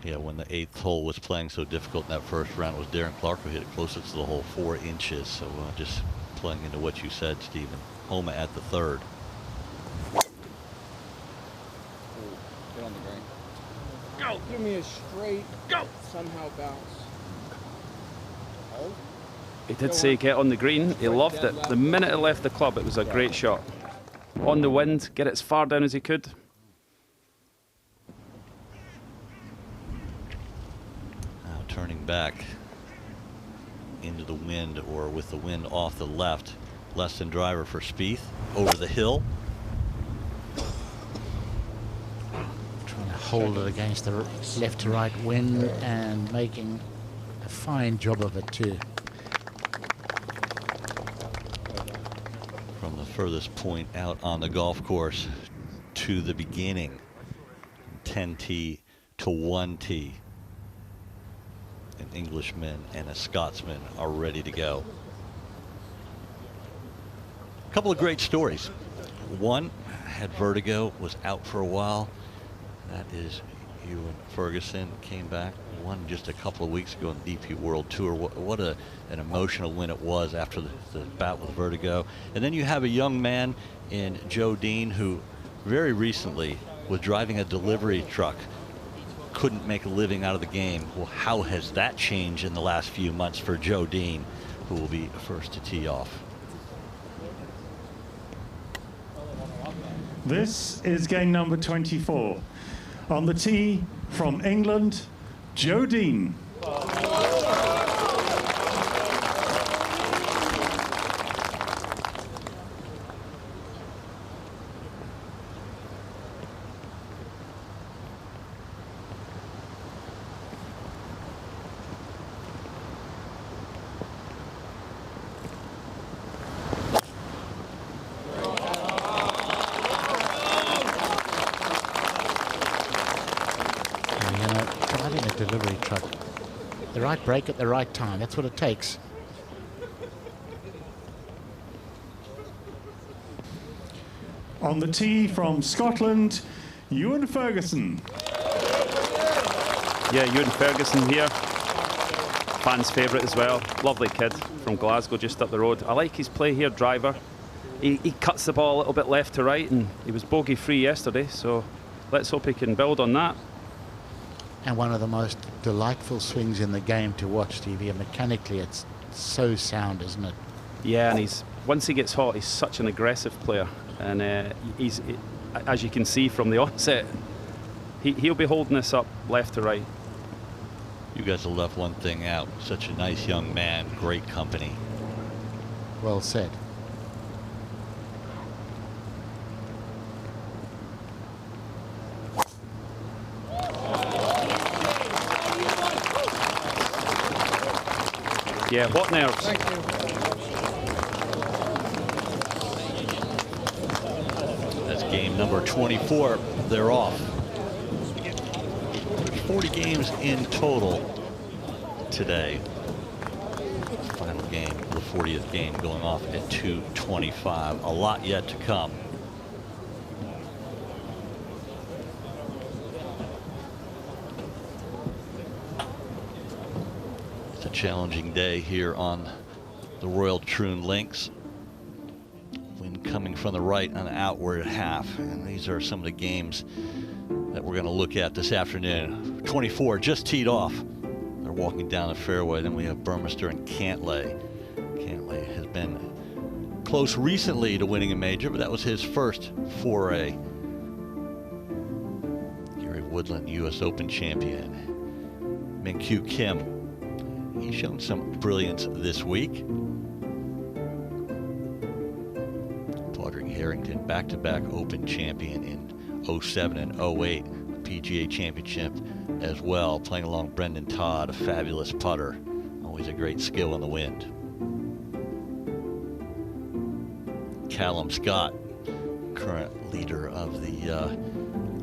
[SPEAKER 14] Yeah, when the 8th hole was playing so difficult in that first round, it was Darren Clark who hit it closest to the hole, 4 inches. So just playing into what you said, Stephen. Homa at the 3rd.
[SPEAKER 10] Get on the green. Go! Give me a straight, go! Somehow bounce. Oh.
[SPEAKER 15] He did say get on the green. He loved it. The minute it left the club, it was a great shot. On the wind, get it as far down as he could.
[SPEAKER 14] Now turning back into the wind, or with the wind off the left. Less than driver for Spieth. Over the hill.
[SPEAKER 16] Trying to hold it against the left to right wind and making a fine job of it too.
[SPEAKER 14] From the furthest point out on the golf course to the beginning, 10T to 1T. An Englishman and a Scotsman are ready to go. A couple of great stories. One had vertigo, was out for a while. That is Ewan Ferguson, came back, won just a couple of weeks ago on the DP World Tour. What an emotional win it was after the bout with vertigo. And then you have a young man in Joe Dean who very recently was driving a delivery truck, couldn't make a living out of the game. Well, how has that changed in the last few months for Joe Dean, who will be first to tee off?
[SPEAKER 6] This is game number 24. On the tee from England, Joe Dean.
[SPEAKER 16] Delivery truck, the right break at the right time, that's what it takes.
[SPEAKER 6] On the tee from Scotland, Ewan Ferguson.
[SPEAKER 15] Yeah, Ewan Ferguson here. Fans' favourite as well. Lovely kid from Glasgow, just up the road. I like his play here, driver. He cuts the ball a little bit left to right, and he was bogey free yesterday, so let's hope he can build on that.
[SPEAKER 16] And one of the most delightful swings in the game to watch, Stevie. And mechanically, it's so sound, isn't it?
[SPEAKER 15] Yeah, and once he gets hot, he's such an aggressive player. And as you can see from the onset, he'll be holding this up left to right.
[SPEAKER 14] You guys have left one thing out. Such a nice young man, great company.
[SPEAKER 16] Well said.
[SPEAKER 15] Yeah, what nerves?
[SPEAKER 10] Thank you.
[SPEAKER 14] That's game number 24. They're off. There's 40 games in total today. Final game, the 40th game, going off at 2:25. A lot yet to come. Challenging day here on the Royal Troon links. Wind coming from the right on the outward half, and these are some of the games that we're going to look at this afternoon. 24 just teed off. They're walking down the fairway. Then we have Burmester and Cantlay. Cantlay has been close recently to winning a major, but that was his first foray. Gary Woodland, U.S. Open champion. Min-Kyu Kim. He's shown some brilliance this week. Padraig Harrington, back-to-back Open champion in 07 and 08, PGA Championship as well, playing along Brendan Todd, a fabulous putter, always a great skill in the wind. Callum Scott, current leader of the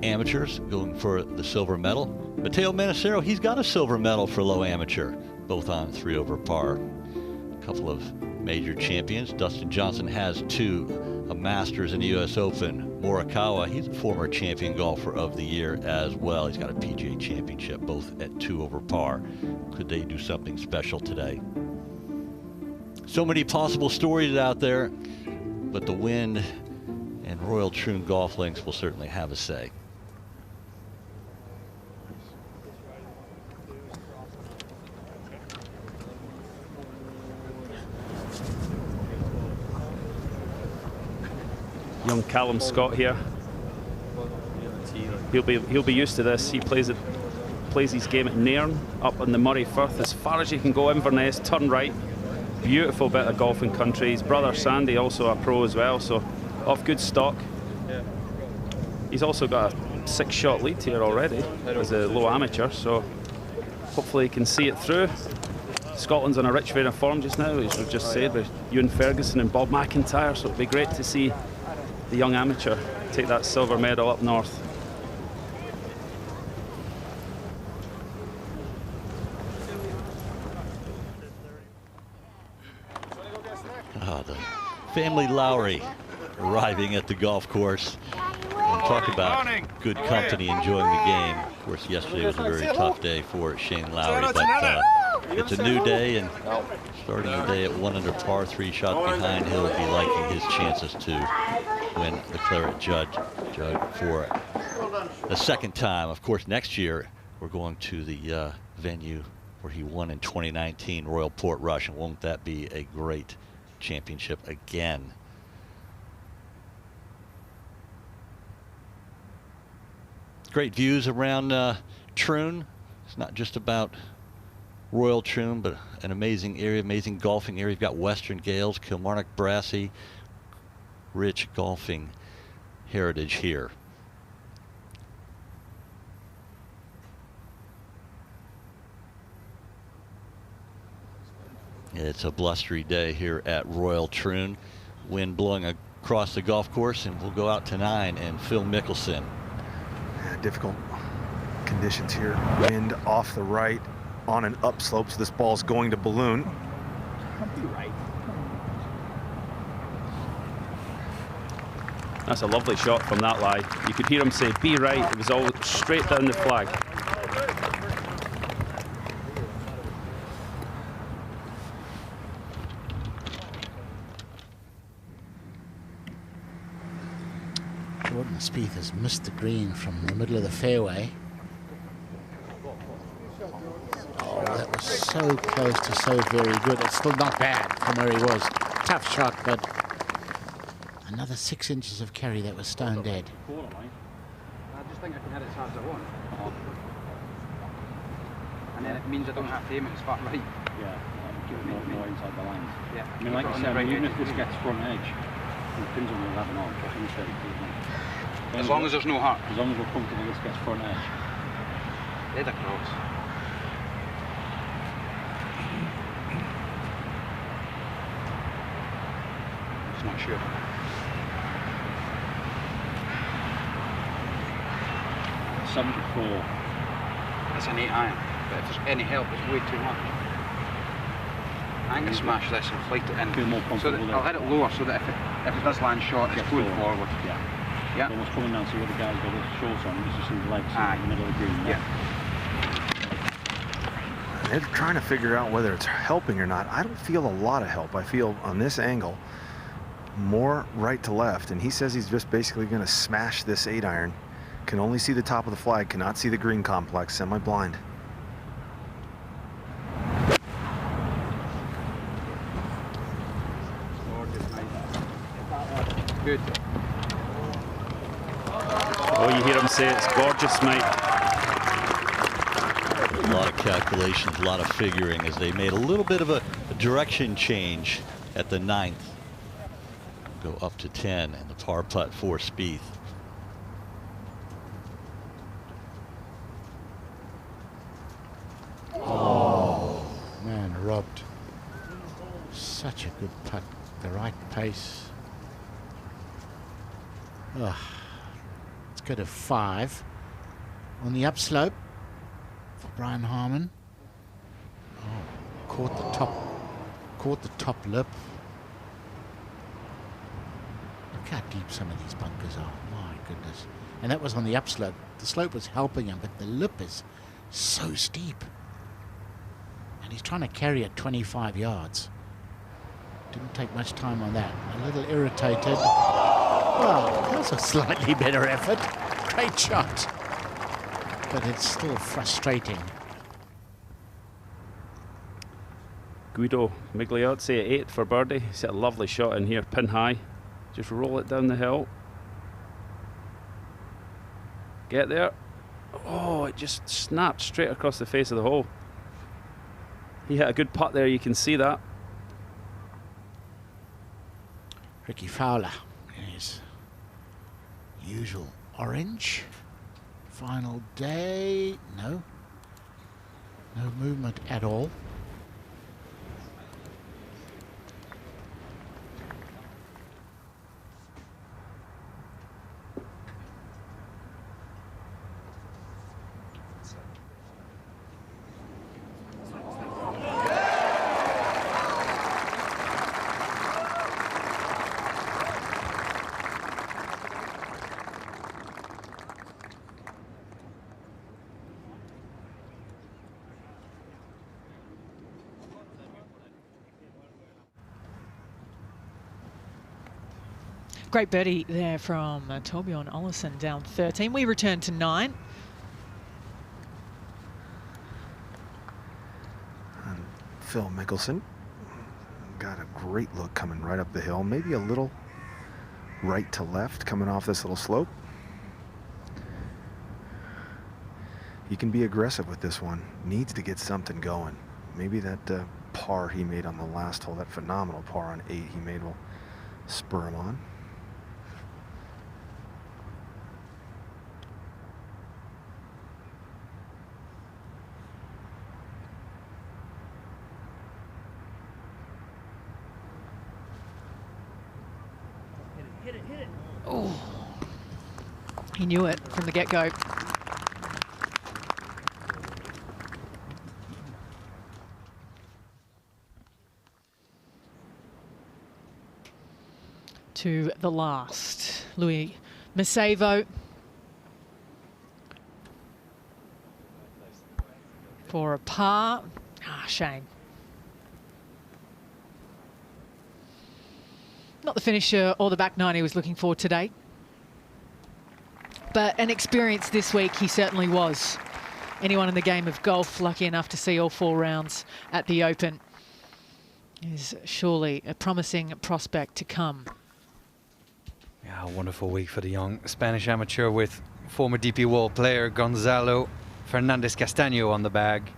[SPEAKER 14] amateurs, going for the silver medal. Matteo Manassero, he's got a silver medal for low amateur, both on 3 over par. A couple of major champions. Dustin Johnson has 2, a Masters and the U.S. Open. Morikawa, he's a former champion golfer of the year as well. He's got a PGA Championship, both at 2 over par. Could they do something special today? So many possible stories out there, but the wind and Royal Troon golf links will certainly have a say.
[SPEAKER 15] Young Callum Scott here. He'll be used to this. He plays his game at Nairn, up in the Moray Firth, as far as you can go. Inverness, turn right. Beautiful bit of golfing country. His brother Sandy, also a pro as well, so off good stock. He's also got a 6-shot lead here already as a low amateur, so hopefully he can see it through. Scotland's on a rich vein of form just now, as we've just said, with Ewan Ferguson and Bob McIntyre, so it'd be great to see the young amateur take that silver medal up north.
[SPEAKER 14] The family Lowry arriving at the golf course. And talk about good company, enjoying the game. Of course, yesterday was a very tough day for Shane Lowry, but it's a new day, and starting the day at 1 under par, 3 shots behind, he'll be liking his chances to win the Claret Jug for the 2nd time. Of course, next year we're going to the venue where he won in 2019, Royal Portrush, and won't that be a great championship again? Great views around Troon. It's not just about Royal Troon, but an amazing area, amazing golfing area. You've got Western Gales, Kilmarnock, Brassey, rich golfing heritage here. It's a blustery day here at Royal Troon. Wind blowing across the golf course, and we'll go out to 9 and Phil Mickelson.
[SPEAKER 8] Difficult conditions here. Wind off the right on an upslope, so this ball's going to balloon.
[SPEAKER 15] That's a lovely shot from that lie. You could hear him say, "Be right." It was all straight down the flag.
[SPEAKER 16] Jordan Spieth has missed the green from the middle of the fairway. Oh, that was so close to so very good. It's still not bad from where he was. Tough shot, but another 6 inches of carry that was stone dead.
[SPEAKER 13] I just think I can hit it as hard as I want. And then it means I don't have to aim it as far right.
[SPEAKER 2] Yeah, more inside the lines.
[SPEAKER 13] Yeah.
[SPEAKER 2] I mean, like I said, even if this gets front edge, the pins on the 11 on, just instead of
[SPEAKER 13] as long as there's no heart.
[SPEAKER 2] As long as we're comfortable this gets front edge.
[SPEAKER 13] Dead across. Just not sure. That's an 8 iron, but if there's any help, it's way too much. I can smash this and flight it in.
[SPEAKER 2] Feel more comfortable
[SPEAKER 13] so I'll hit it lower so that if it does land short, it's going forward.
[SPEAKER 2] Yeah.
[SPEAKER 13] Yeah.
[SPEAKER 2] So what's coming down, see what the guy's got his shorts on, he's just in the legs in the middle of the green.
[SPEAKER 13] Yeah.
[SPEAKER 8] They're trying to figure out whether it's helping or not. I don't feel a lot of help. I feel on this angle more right to left, and he says he's just basically going to smash this 8 iron. Can only see the top of the flag, cannot see the green complex, semi-blind.
[SPEAKER 15] Good. Oh, you hear him say it's gorgeous, mate.
[SPEAKER 14] A lot of calculations, a lot of figuring as they made a little bit of a direction change at the 9th. Go up to 10 and the par putt for Spieth.
[SPEAKER 16] Oh, man, robbed. Such a good putt. The right pace. Oh, let's go to 5 on the upslope for Brian Harman. Oh, caught the top lip. Look how deep some of these bunkers are. My goodness. And that was on the upslope. The slope was helping him, but the lip is so steep. And he's trying to carry it 25 yards. Didn't take much time on that. A little irritated. Well, that's a slightly better effort. Great shot. But it's still frustrating.
[SPEAKER 15] Guido Migliozzi at 8 for birdie. He's hit a lovely shot in here, pin high. Just roll it down the hill. Get there. Oh, it just snapped straight across the face of the hole. He hit a good putt there, you can see that.
[SPEAKER 16] Ricky Fowler in his usual orange. Final day. No movement at all.
[SPEAKER 1] Great birdie there from Torbjorn Olesen down 13. We return to 9.
[SPEAKER 8] And Phil Mickelson got a great look coming right up the hill. Maybe a little right to left coming off this little slope. He can be aggressive with this one. Needs to get something going. Maybe that par he made on the last hole, that phenomenal par on 8 he made, will spur him on.
[SPEAKER 1] Oh, he knew it from the get-go. To the last, Louis Macevo for a par. Ah, shame. Not the finisher or the back nine he was looking for today. But an experience this week he certainly was. Anyone in the game of golf lucky enough to see all 4 rounds at the Open is surely a promising prospect to come.
[SPEAKER 17] Yeah, a wonderful week for the young Spanish amateur with former DP World player Gonzalo Fernandez Castaño on the bag.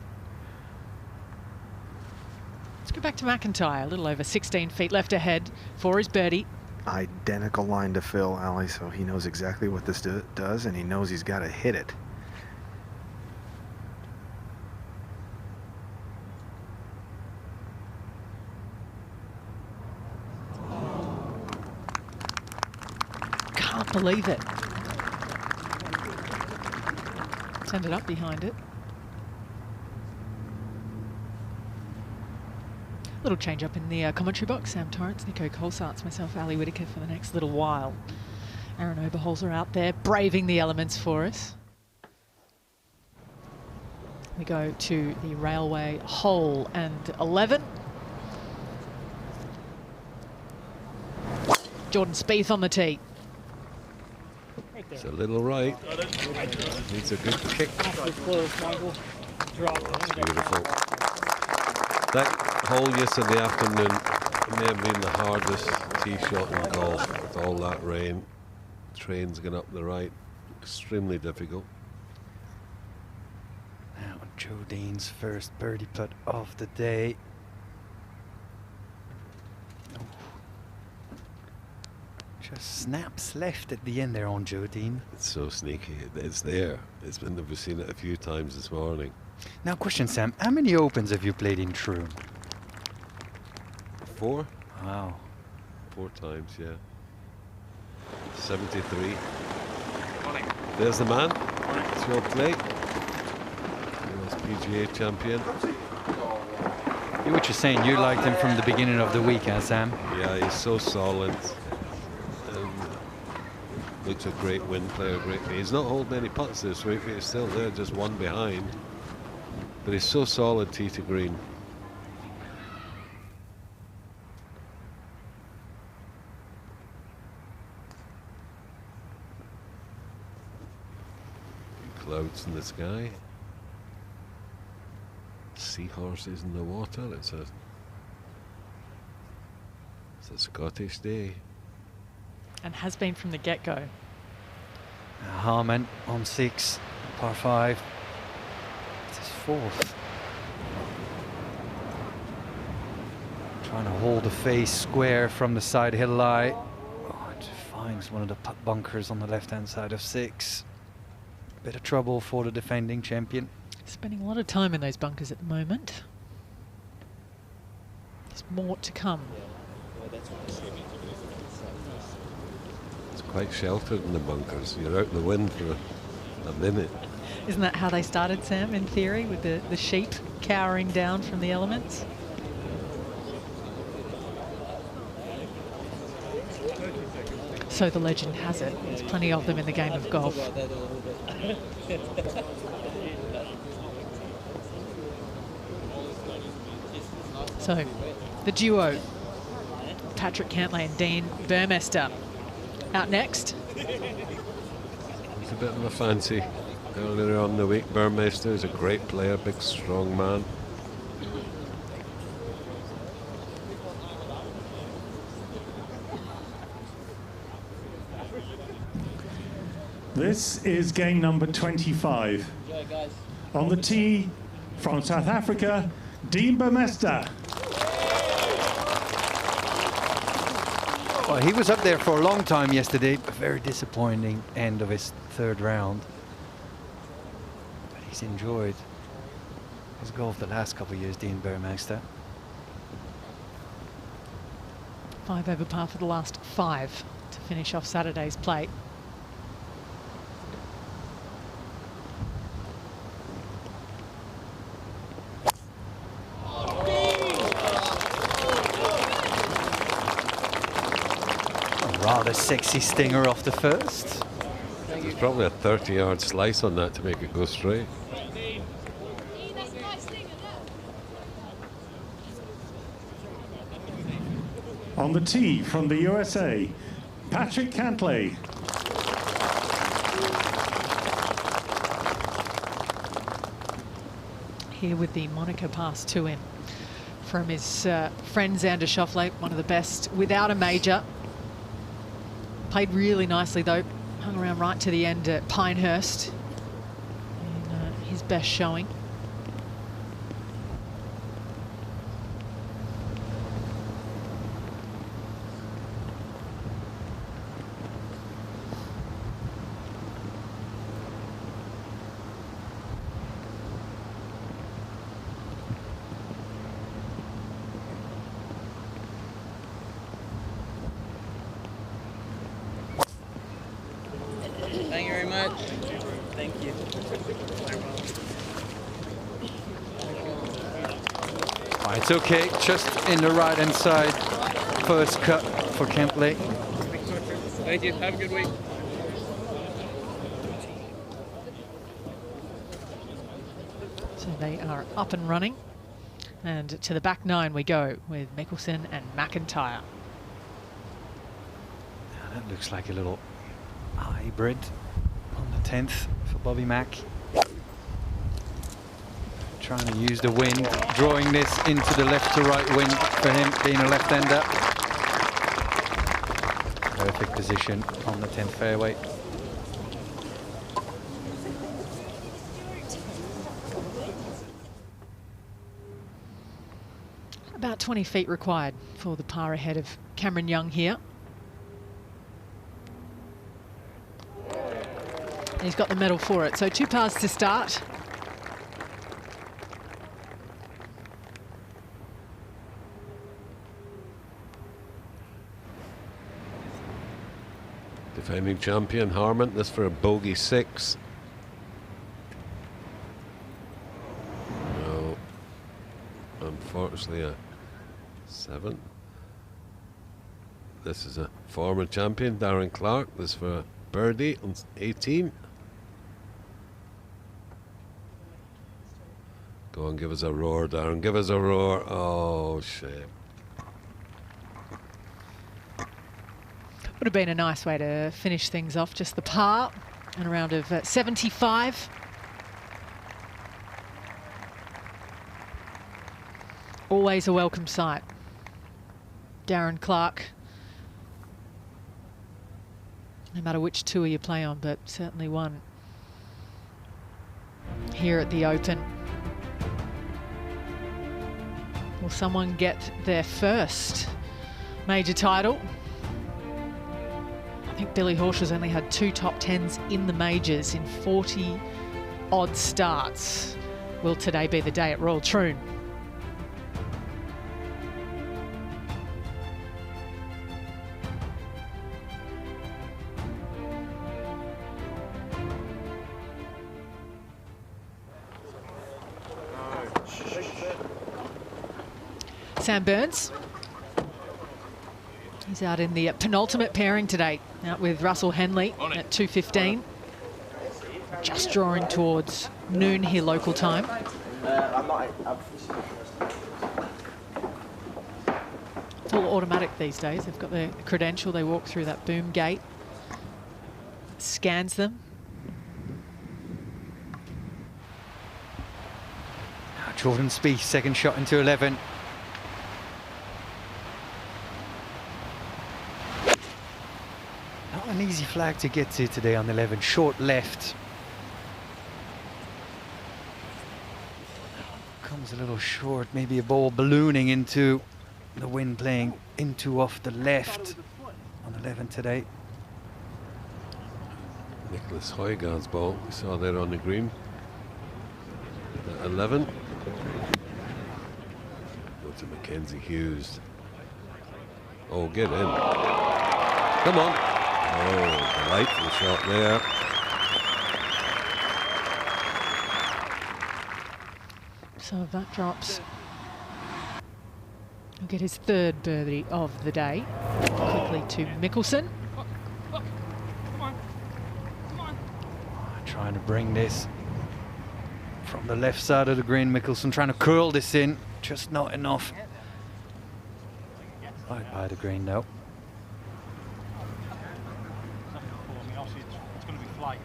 [SPEAKER 1] Let's go back to McIntyre, a little over 16 feet left ahead for his birdie.
[SPEAKER 8] Identical line to Phil, Ali, so he knows exactly what this does, and he knows he's got to hit it.
[SPEAKER 1] Can't believe it. It's ended up behind it. Little change up in the commentary box. Sam Torrance, Nico Colsarts, myself, Ali Whitaker for the next little while. Aaron Oberholzer out there braving the elements for us. We go to the Railway hole and 11. Jordan Spieth on the tee.
[SPEAKER 4] It's a little right. Needs a good kick. Beautiful. That hole yesterday afternoon may have been the hardest tee shot in golf with all that rain. Trains going up the right. Extremely difficult.
[SPEAKER 17] Now Joe Dean's first birdie putt of the day. Oh. Just snaps left at the end there on Joe Dean.
[SPEAKER 4] It's so sneaky. It's there. We've seen it a few times this morning.
[SPEAKER 17] Now, question, Sam, how many Opens have you played in Troon?
[SPEAKER 4] 4.
[SPEAKER 17] Wow.
[SPEAKER 4] 4 times, yeah. 73. Morning. There's the man. It's well played. US PGA champion.
[SPEAKER 17] You what you're saying, you liked him from the beginning of the week, huh, Sam?
[SPEAKER 4] Yeah, he's so solid. Looks a great win player, he's not holding any putts this week, but he's still there, just one behind. But he's so solid tee to green. Clouds in the sky. Seahorses in the water. It's a Scottish day.
[SPEAKER 1] And has been from the get-go.
[SPEAKER 17] Harman on 6, par 5. It's his 4th. Trying to hold the face square from the side hill lie. Oh, it finds one of the putt bunkers on the left-hand side of 6. Bit of trouble for the defending champion.
[SPEAKER 1] Spending a lot of time in those bunkers at the moment. There's more to come.
[SPEAKER 4] It's quite sheltered in the bunkers. You're out in the wind for a minute.
[SPEAKER 1] Isn't that how they started, Sam, in theory, with the sheep cowering down from the elements? So the legend has it. There's plenty of them in the game of golf. So the duo, Patrick Cantlay and Dean Burmester, out next.
[SPEAKER 4] It's a bit of a fancy earlier on in the week. Burmester is a great player, big strong man.
[SPEAKER 6] This is game number 25. On the tee from South Africa, Dean Burmester.
[SPEAKER 17] Well, he was up there for a long time yesterday. A very disappointing end of his 3rd round. But he's enjoyed his golf the last couple of years, Dean Burmester.
[SPEAKER 1] 5 over par for the last 5 to finish off Saturday's play.
[SPEAKER 17] Rather sexy stinger off the first.
[SPEAKER 4] There's probably a 30-yard slice on that to make it go straight.
[SPEAKER 6] On the tee from the USA, Patrick Cantlay.
[SPEAKER 1] Here with the Monaco pass to him from his friend Xander Schauffele, one of the best without a major. Played really nicely though, hung around right to the end at Pinehurst in his best showing.
[SPEAKER 13] Thank you very much. Thank you.
[SPEAKER 17] Oh, it's okay, just in the right hand side. First cut for Kempley.
[SPEAKER 13] Thank you. Have a good week.
[SPEAKER 1] So they are up and running. And to the back nine we go with Mickelson and McIntyre.
[SPEAKER 17] That looks like a little hybrid on the 10th for Bobby Mack. Trying to use the wind, drawing this into the left to right wind for him, being a left-hander. Perfect position on the 10th fairway.
[SPEAKER 1] About 20 feet required for the par ahead of Cameron Young here. He's got the medal for it. So 2 pars to start.
[SPEAKER 4] Defending champion Harman, this for a bogey 6. No, unfortunately a 7. This is a former champion, Darren Clark, this for a birdie on 18. Go on, give us a roar, Darren. Give us a roar. Oh, shame.
[SPEAKER 1] Would have been a nice way to finish things off. Just the par and a round of 75. Always a welcome sight. Darren Clark. No matter which tour you play on, but certainly one here at the Open. Will someone get their first major title? I think Billy Horschel's only had 2 top 10s in the majors in 40 odd starts. Will today be the day at Royal Troon? Sam Burns. He's out in the penultimate pairing today, out with Russell Henley at 2:15. Just drawing towards noon here local time. It's all automatic these days. They've got their credential. They walk through that boom gate, scans them.
[SPEAKER 17] Jordan Spieth, second shot into 11. Not an easy flag to get to today on 11. Short left. Comes a little short, maybe a ball ballooning into the wind, playing into off the left on 11 today.
[SPEAKER 4] Nicholas Højgaard's ball, we saw there on the green. At 11. Go to Mackenzie Hughes. Oh, get in. Come on. Oh, delightful shot there.
[SPEAKER 1] So if that drops, he'll get his 3rd birdie of the day. Quickly to Mickelson.
[SPEAKER 17] Trying to bring this from the left side of the green. Mickelson trying to curl this in, just not enough. Right by the green though.
[SPEAKER 2] It's going to be flight.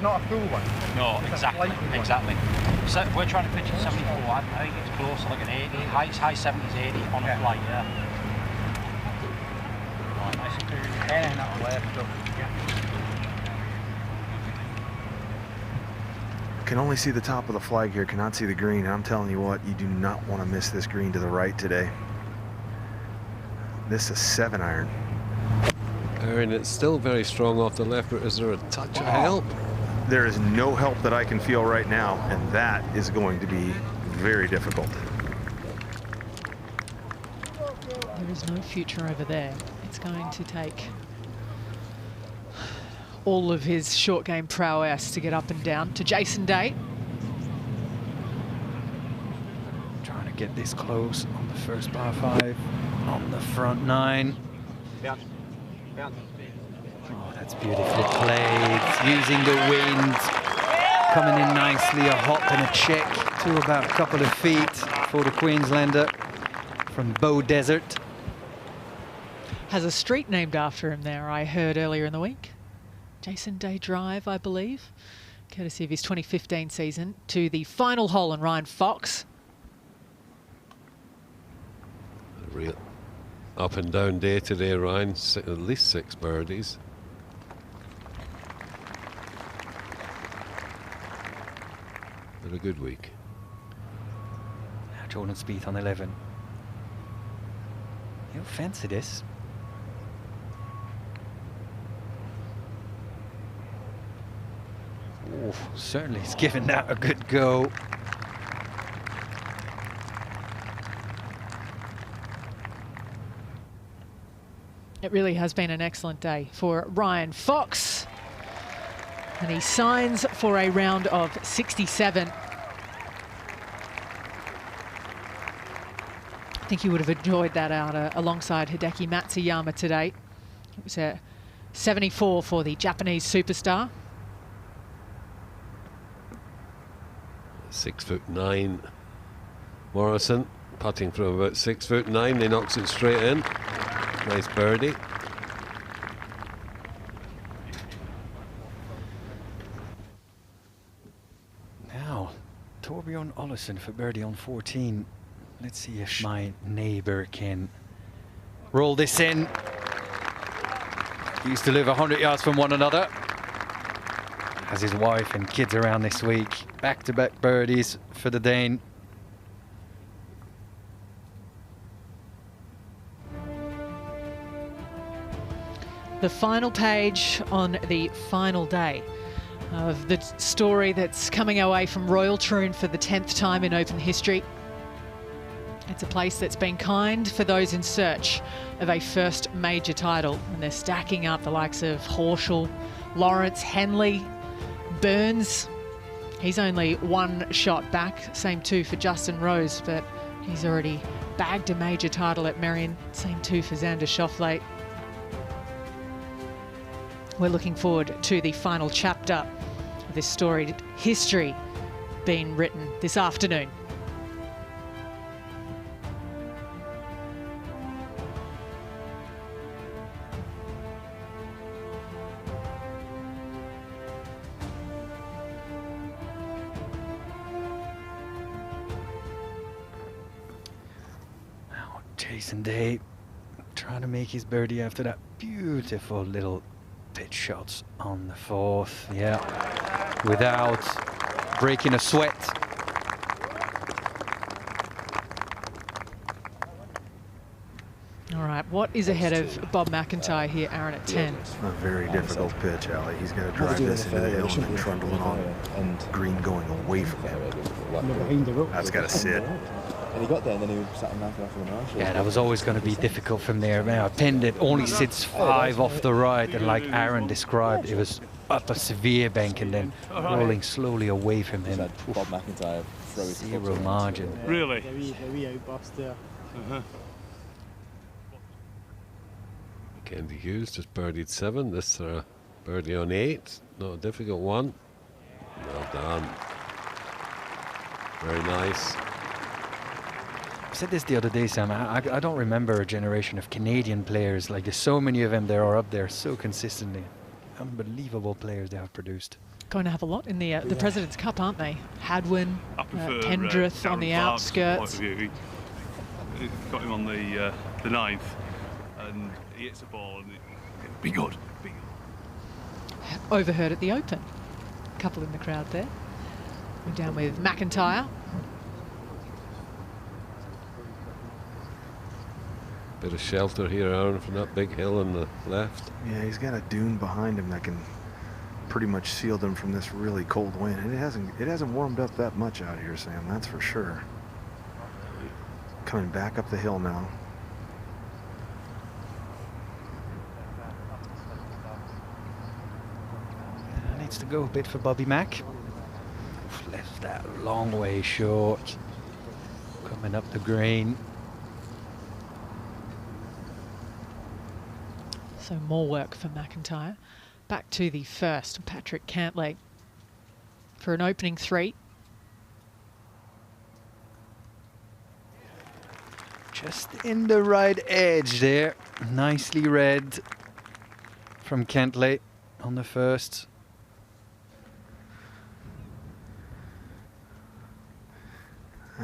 [SPEAKER 18] not a full one.
[SPEAKER 2] No,
[SPEAKER 18] It's
[SPEAKER 2] exactly,
[SPEAKER 18] a flight one.
[SPEAKER 2] exactly. So we're trying to pitch at 74. I think it's close to like an 80, high 70s, 80 on a flight, yeah. Right, nice and cool.
[SPEAKER 18] Anything up left, so,
[SPEAKER 8] Can only see the top of the flag here, cannot see the green. I'm telling you what, you do not want to miss this green to the right today. This is 7-iron.
[SPEAKER 4] Aaron, it's still very strong off the left, but is there a touch of help?
[SPEAKER 8] There is no help that I can feel right now, and that is going to be very difficult.
[SPEAKER 1] There is no future over there. It's going to take all of his short game prowess to get up and down to Jason Day.
[SPEAKER 17] Trying to get this close on the first par 5, on the front 9. Oh, that's beautifully played, using the wind, coming in nicely, a hop and a check to about a couple of feet for the Queenslander from Bow Desert.
[SPEAKER 1] Has a street named after him there, I heard earlier in the week. Jason Day Drive, I believe, courtesy of his 2015 season. To the final hole, and Ryan Fox.
[SPEAKER 4] A real up and down day today, Ryan. At least 6 birdies. But a good week.
[SPEAKER 17] Jordan Spieth on 11. He'll fancy this. Oh, certainly he's given that a good go.
[SPEAKER 1] It really has been an excellent day for Ryan Fox. And he signs for a round of 67. I think he would have enjoyed that out alongside Hideki Matsuyama today. It was a 74 for the Japanese superstar.
[SPEAKER 4] 6'9" Morrison, putting from about 6'9". He knocks it straight in. Nice birdie.
[SPEAKER 17] Now, Torbjorn Olesen for birdie on 14. Let's see if my neighbor can roll this in. He used to live 100 yards from one another. Has his wife and kids around this week. Back-to-back birdies for the Dane.
[SPEAKER 1] The final page on the final day of the story that's coming our way from Royal Troon for the 10th time in Open history. It's a place that's been kind for those in search of a first major title, and they're stacking up the likes of Horschel, Lawrence, Henley, Burns. He's only 1 shot back, same too for Justin Rose, but he's already bagged a major title at Merion, same too for Xander Schauffele. We're looking forward to the final chapter of this storied history being written this afternoon.
[SPEAKER 17] Now, Jason Day trying to make his birdie after that beautiful little pitch shots on the 4th, yeah, without breaking a sweat.
[SPEAKER 1] All right, what is ahead of Bob McIntyre here, Aaron, at 10?
[SPEAKER 8] A very difficult pitch, Ali. He's got to drive this into the hill and then trundle it on green going away from him. That's got to sit.
[SPEAKER 10] And he got there and then he was sat on that after the marshal.
[SPEAKER 17] Yeah, that was always going to be difficult from there. Now, a pin that only sits 5 off the right, and like Aaron described, it was up a severe bank and then rolling slowly away from him.
[SPEAKER 10] Bob McIntyre throw his
[SPEAKER 17] 0 margin.
[SPEAKER 7] Really?
[SPEAKER 11] Heavy outburst there.
[SPEAKER 4] Candy Hughes just birdied 7. This birdie on 8. Not a difficult one. Well done. Very nice.
[SPEAKER 17] I said this the other day, Sam. I don't remember a generation of Canadian players. Like, there's so many of them that are up there so consistently. Unbelievable players they have produced.
[SPEAKER 1] going to have a lot in the President's Cup, aren't they? Hadwin,
[SPEAKER 7] I prefer
[SPEAKER 1] Pendrith on
[SPEAKER 7] Darren
[SPEAKER 1] the
[SPEAKER 7] Clark's
[SPEAKER 1] outskirts.
[SPEAKER 7] point of view. He got him on the 9th, and he hits the ball, and be good. Be good.
[SPEAKER 1] Overheard at the Open. A couple in the crowd there. We're down with McIntyre.
[SPEAKER 4] Bit of shelter here, Aaron, from that big hill on the left.
[SPEAKER 8] Yeah, he's got a dune behind him that can pretty much shield him from this really cold wind. And it hasn't warmed up that much out here, Sam, that's for sure. Coming back up the hill now.
[SPEAKER 17] Needs to go a bit for Bobby Mack. Left that long way short. Coming up the green.
[SPEAKER 1] So more work for McIntyre. Back to the first, Patrick Cantlay for an opening 3.
[SPEAKER 17] Just in the right edge there. Nicely read from Cantlay on the first.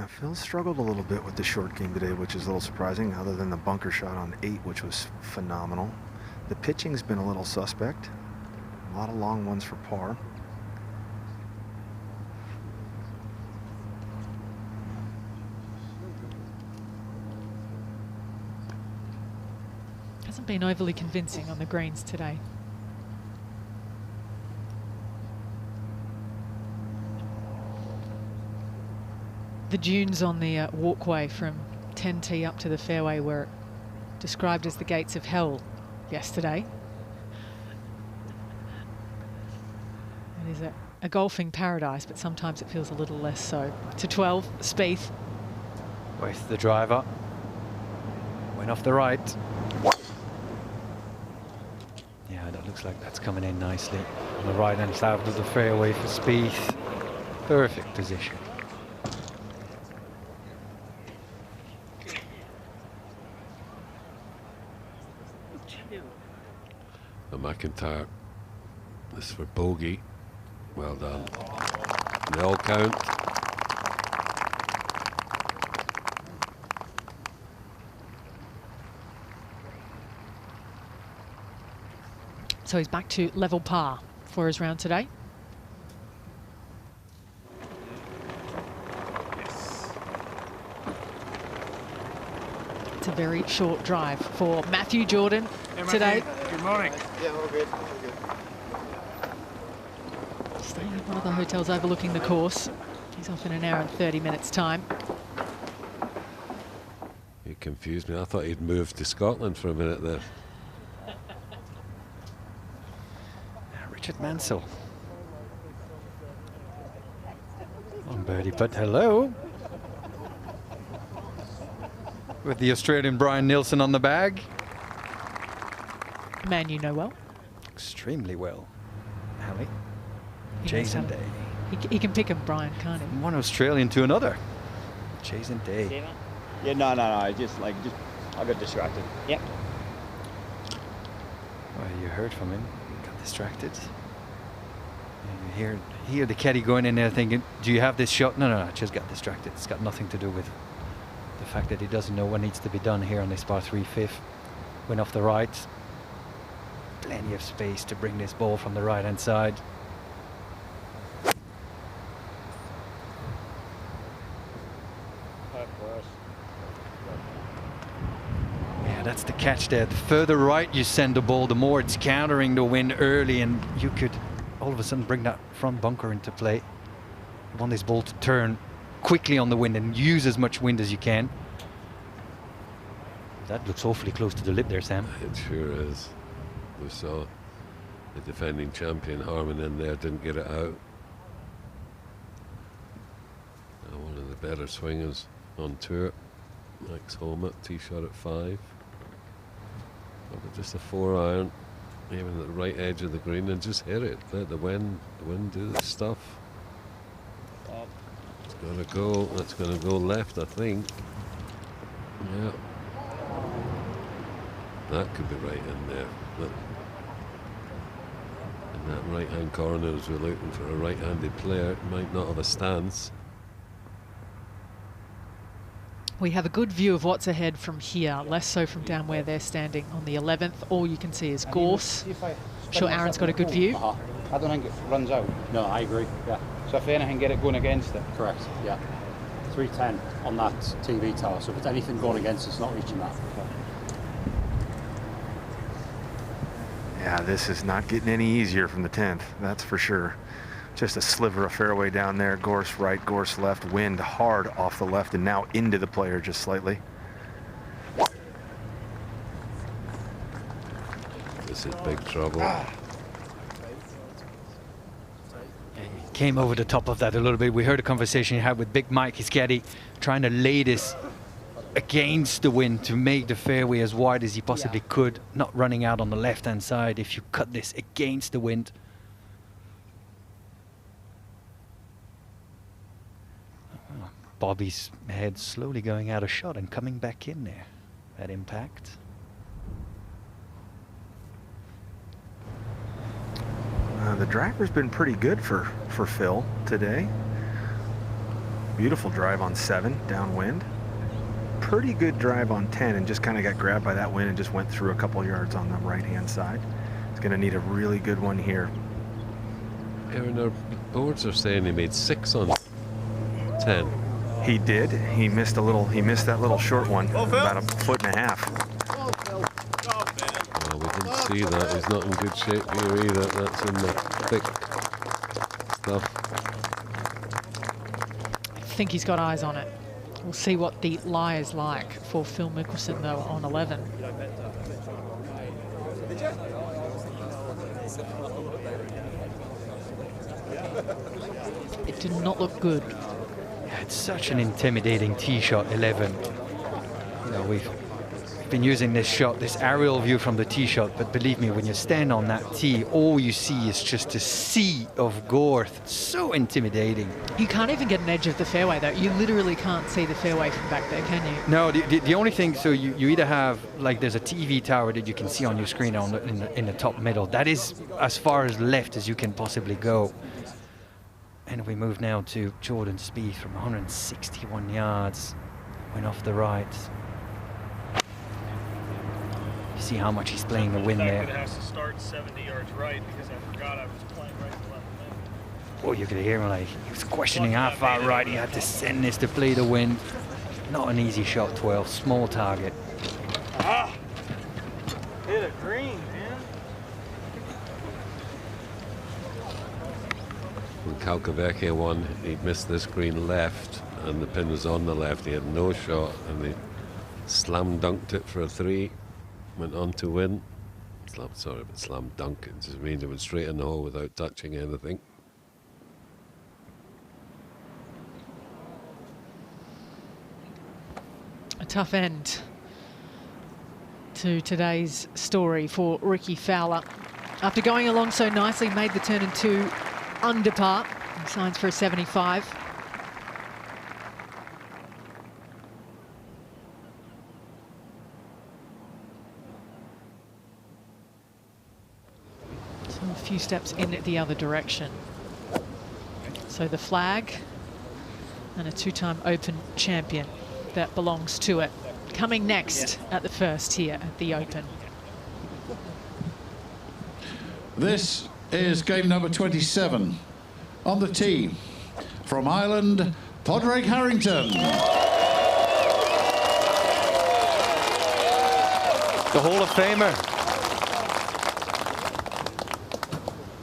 [SPEAKER 8] Phil struggled a little bit with the short game today, which is a little surprising, other than the bunker shot on 8, which was phenomenal. The pitching's been a little suspect. A lot of long ones for par.
[SPEAKER 1] Hasn't been overly convincing on the greens today. The dunes on the walkway from 10T up to the fairway were described as the gates of hell yesterday. It is a golfing paradise, but sometimes it feels a little less so. To 12, Spieth.
[SPEAKER 17] With the driver. Went off the right. Yeah, that looks like that's coming in nicely. On the right-hand side of the fairway for Spieth. Perfect position.
[SPEAKER 4] The McIntyre. This is for bogey. Well done. They all count.
[SPEAKER 1] So he's back to level par for his round today. It's a very short drive for Matthew Jordan today.
[SPEAKER 11] Good morning.
[SPEAKER 10] Yeah, all good. All good.
[SPEAKER 1] Staying at one of the hotels overlooking the course. He's off in an hour and 30 minutes time.
[SPEAKER 4] He confused me. I thought he'd moved to Scotland for a minute there.
[SPEAKER 17] Richard Mansell. On birdie putt, hello. With the Australian Brian Nielsen on the bag.
[SPEAKER 1] Man you know well.
[SPEAKER 17] Extremely well. Ali.
[SPEAKER 1] He
[SPEAKER 17] Jason
[SPEAKER 1] knows
[SPEAKER 17] Day.
[SPEAKER 1] He can pick him, Brian, can't he?
[SPEAKER 17] From one Australian to another. Jason Day.
[SPEAKER 10] Yeah, no. I I got distracted. Yep.
[SPEAKER 17] Well, you heard from him. Got distracted. And you hear the caddy going in there thinking, do you have this shot? No, just got distracted. It's got nothing to do with the fact that he doesn't know what needs to be done here on this par 3 fifth. Went off the right. Plenty of space to bring this ball from the right hand side. Yeah, that's the catch there. The further right you send the ball, the more it's countering the wind early, and you could all of a sudden bring that front bunker into play. You want this ball to turn quickly on the wind and use as much wind as you can. That looks awfully close to the lip there, Sam.
[SPEAKER 4] It sure is. We saw the defending champion Harman in there, didn't get it out. One of the better swingers on tour. Max Homa, tee shot at 5. But just a 4-iron, even at the right edge of the green, and just hit it. Let the wind do the stuff. It's gonna go. That's gonna go left, I think. Yeah. That could be right in there. But That right-hand corner, as we're looking for a right-handed player, might not have a stance.
[SPEAKER 1] We have a good view of what's ahead from here, less so from down where they're standing on the 11th. All you can see is gorse. Sure, Aaron's got a good view.
[SPEAKER 2] I don't think it runs out. No, I agree. Yeah. So if anything, get it going against it. Correct. Yeah. 310 on that TV tower. So if it's anything going against it, it's not reaching that.
[SPEAKER 8] Yeah, this is not getting any easier from the 10th. That's for sure. Just a sliver of fairway down there. Gorse right, gorse left. Wind hard off the left and now into the player just slightly.
[SPEAKER 4] This is big trouble.
[SPEAKER 17] Came over the top of that a little bit. We heard a conversation he had with Big Mike, his caddy, trying to lay this against the wind to make the fairway as wide as he possibly could, not running out on the left-hand side if you cut this against the wind. Bobby's head slowly going out of shot and coming back in there. That impact.
[SPEAKER 8] The driver's been pretty good for Phil today. Beautiful drive on 7, downwind. Pretty good drive on 10 and just kind of got grabbed by that wind and just went through a couple yards on the right-hand side. He's going to need a really good one here.
[SPEAKER 4] Aaron, our boards are saying he made 6 on 10.
[SPEAKER 8] He did. He missed a little. He missed that little short one, about a foot and a half.
[SPEAKER 4] Well, we didn't see that. He's not in good shape here either. That's in the thick stuff.
[SPEAKER 1] I think he's got eyes on it. We'll see what the lie is like for Phil Mickelson, though, on 11. It did not look good.
[SPEAKER 17] It's such an intimidating tee shot, 11. You know, we've been using this shot, this aerial view from the tee shot, but believe me, when you stand on that tee, all you see is just a sea of gorse. It's so intimidating.
[SPEAKER 1] You can't even get an edge of the fairway, though. You literally can't see the fairway from back there, can you?
[SPEAKER 17] No, the only thing, so you either have, like, there's a TV tower that you can see on your screen on in the top middle. That is as far as left as you can possibly go. And we move now to Jordan Spieth from 161 yards. Went off the right. You see how much he's playing the wind there.
[SPEAKER 11] It has to start 70 yards right because I forgot I was playing right to left.
[SPEAKER 17] Oh, you could hear him, like, he was questioning how far right he had to send this to play the wind. Not an easy shot, 12. Small target.
[SPEAKER 11] Ah! Hit a green, man.
[SPEAKER 4] When Calcavecchia won, he missed this green left, and the pin was on the left. He had no shot, and he slam dunked it for a 3. Went on to win. Slam dunk. It just means it went straight in the hole without touching anything.
[SPEAKER 1] A tough end to today's story for Ricky Fowler. After going along so nicely, made the turn into under par. He signs for a 75. So a few steps in the other direction. So the flag and a 2-time Open champion that belongs to it. Coming next at the first here at the Open.
[SPEAKER 9] This is game number 27. On the tee, from Ireland, Padraig Harrington.
[SPEAKER 17] The Hall of Famer.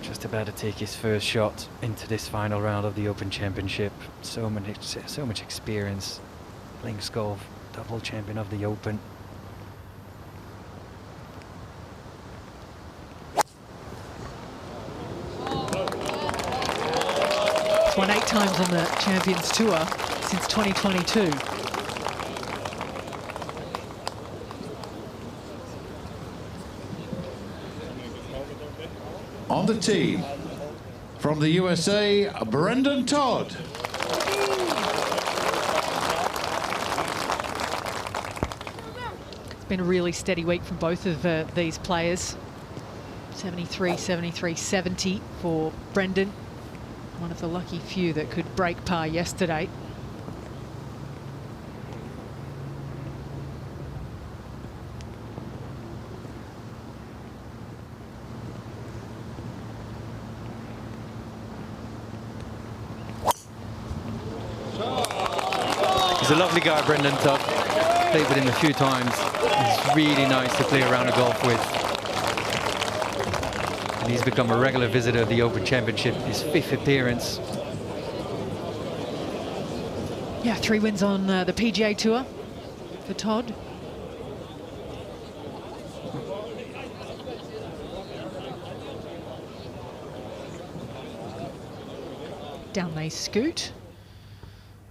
[SPEAKER 17] Just about to take his first shot into this final round of the Open Championship. So much experience. Links golf, double champion of the Open.
[SPEAKER 1] Won 8 times on the Champions Tour since 2022.
[SPEAKER 9] On the tee, from the USA, Brendan Todd.
[SPEAKER 1] It's been a really steady week from both of these players. 73, 73, 70 for Brendan. One of the lucky few that could break par yesterday.
[SPEAKER 17] He's a lovely guy, Brendan Tuck. Played with him a few times. He's really nice to play around the golf with. And he's become a regular visitor of the Open Championship, his 5th appearance.
[SPEAKER 1] Yeah, 3 wins on the PGA Tour for Todd. Down they scoot.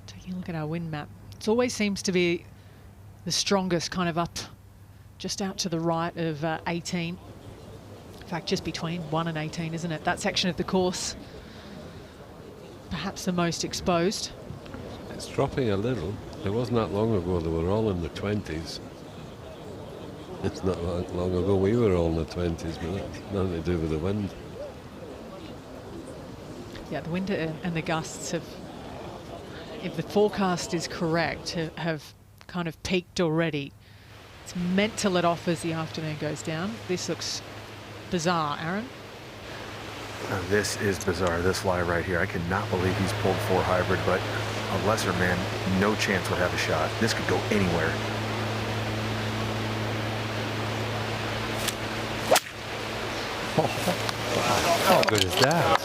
[SPEAKER 1] Taking a look at our wind map. It always seems to be the strongest, kind of up just out to the right of 18. In fact, just between 1 and 18, isn't it? That section of the course, perhaps the most exposed.
[SPEAKER 4] It's dropping a little. It wasn't that long ago they were all in the 20s. It's not long ago we were all in the 20s, but that's nothing to do with the wind.
[SPEAKER 1] Yeah, the wind and the gusts have, if the forecast is correct, have kind of peaked already. It's meant to let off as the afternoon goes down. This looks bizarre, Aaron.
[SPEAKER 8] This is bizarre, this lie right here. I cannot believe he's pulled 4 hybrid, but a lesser man, no chance would have a shot. This could go anywhere.
[SPEAKER 17] How good is that?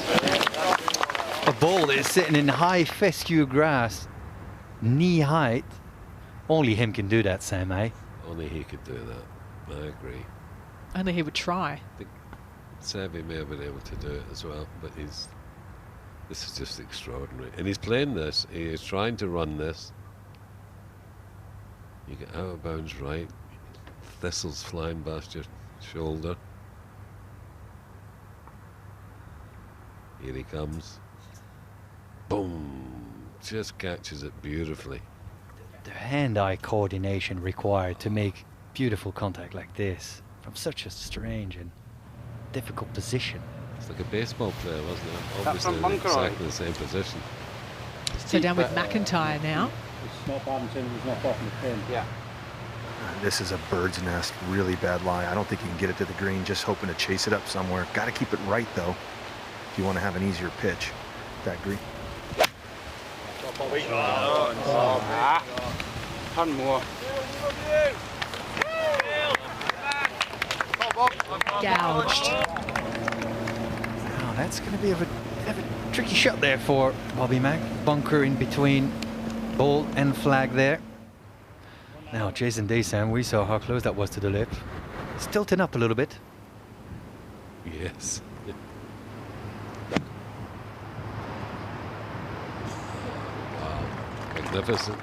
[SPEAKER 17] A ball is sitting in high fescue grass, knee height. Only him can do that, Sam, eh?
[SPEAKER 4] Only he could do that. I agree.
[SPEAKER 1] Only he would try.
[SPEAKER 4] I think Savvy may have been able to do it as well, but this is just extraordinary. And he's playing this, he is trying to run this. You get out of bounds right, thistles flying past your shoulder. Here he comes. Boom! Just catches it beautifully.
[SPEAKER 17] The hand-eye coordination required to make beautiful contact like this from such a strange and difficult position.
[SPEAKER 4] It's like a baseball player, wasn't it? Obviously in exactly the same position.
[SPEAKER 1] So down with McIntyre now.
[SPEAKER 2] It's not bad until he's not off the pin. Yeah.
[SPEAKER 8] This is a bird's nest, really bad lie. I don't think you can get it to the green, just hoping to chase it up somewhere. Got to keep it right, though, if you want to have an easier pitch. That green.
[SPEAKER 13] One more.
[SPEAKER 1] Gouged.
[SPEAKER 17] Now that's going to be a tricky shot there for Bobby Mack. Bunker in between ball and flag there. Now Jason Day, Sam, we saw how close that was to the lip. It's tilting up a little bit.
[SPEAKER 4] Yes. Wow. Magnificent.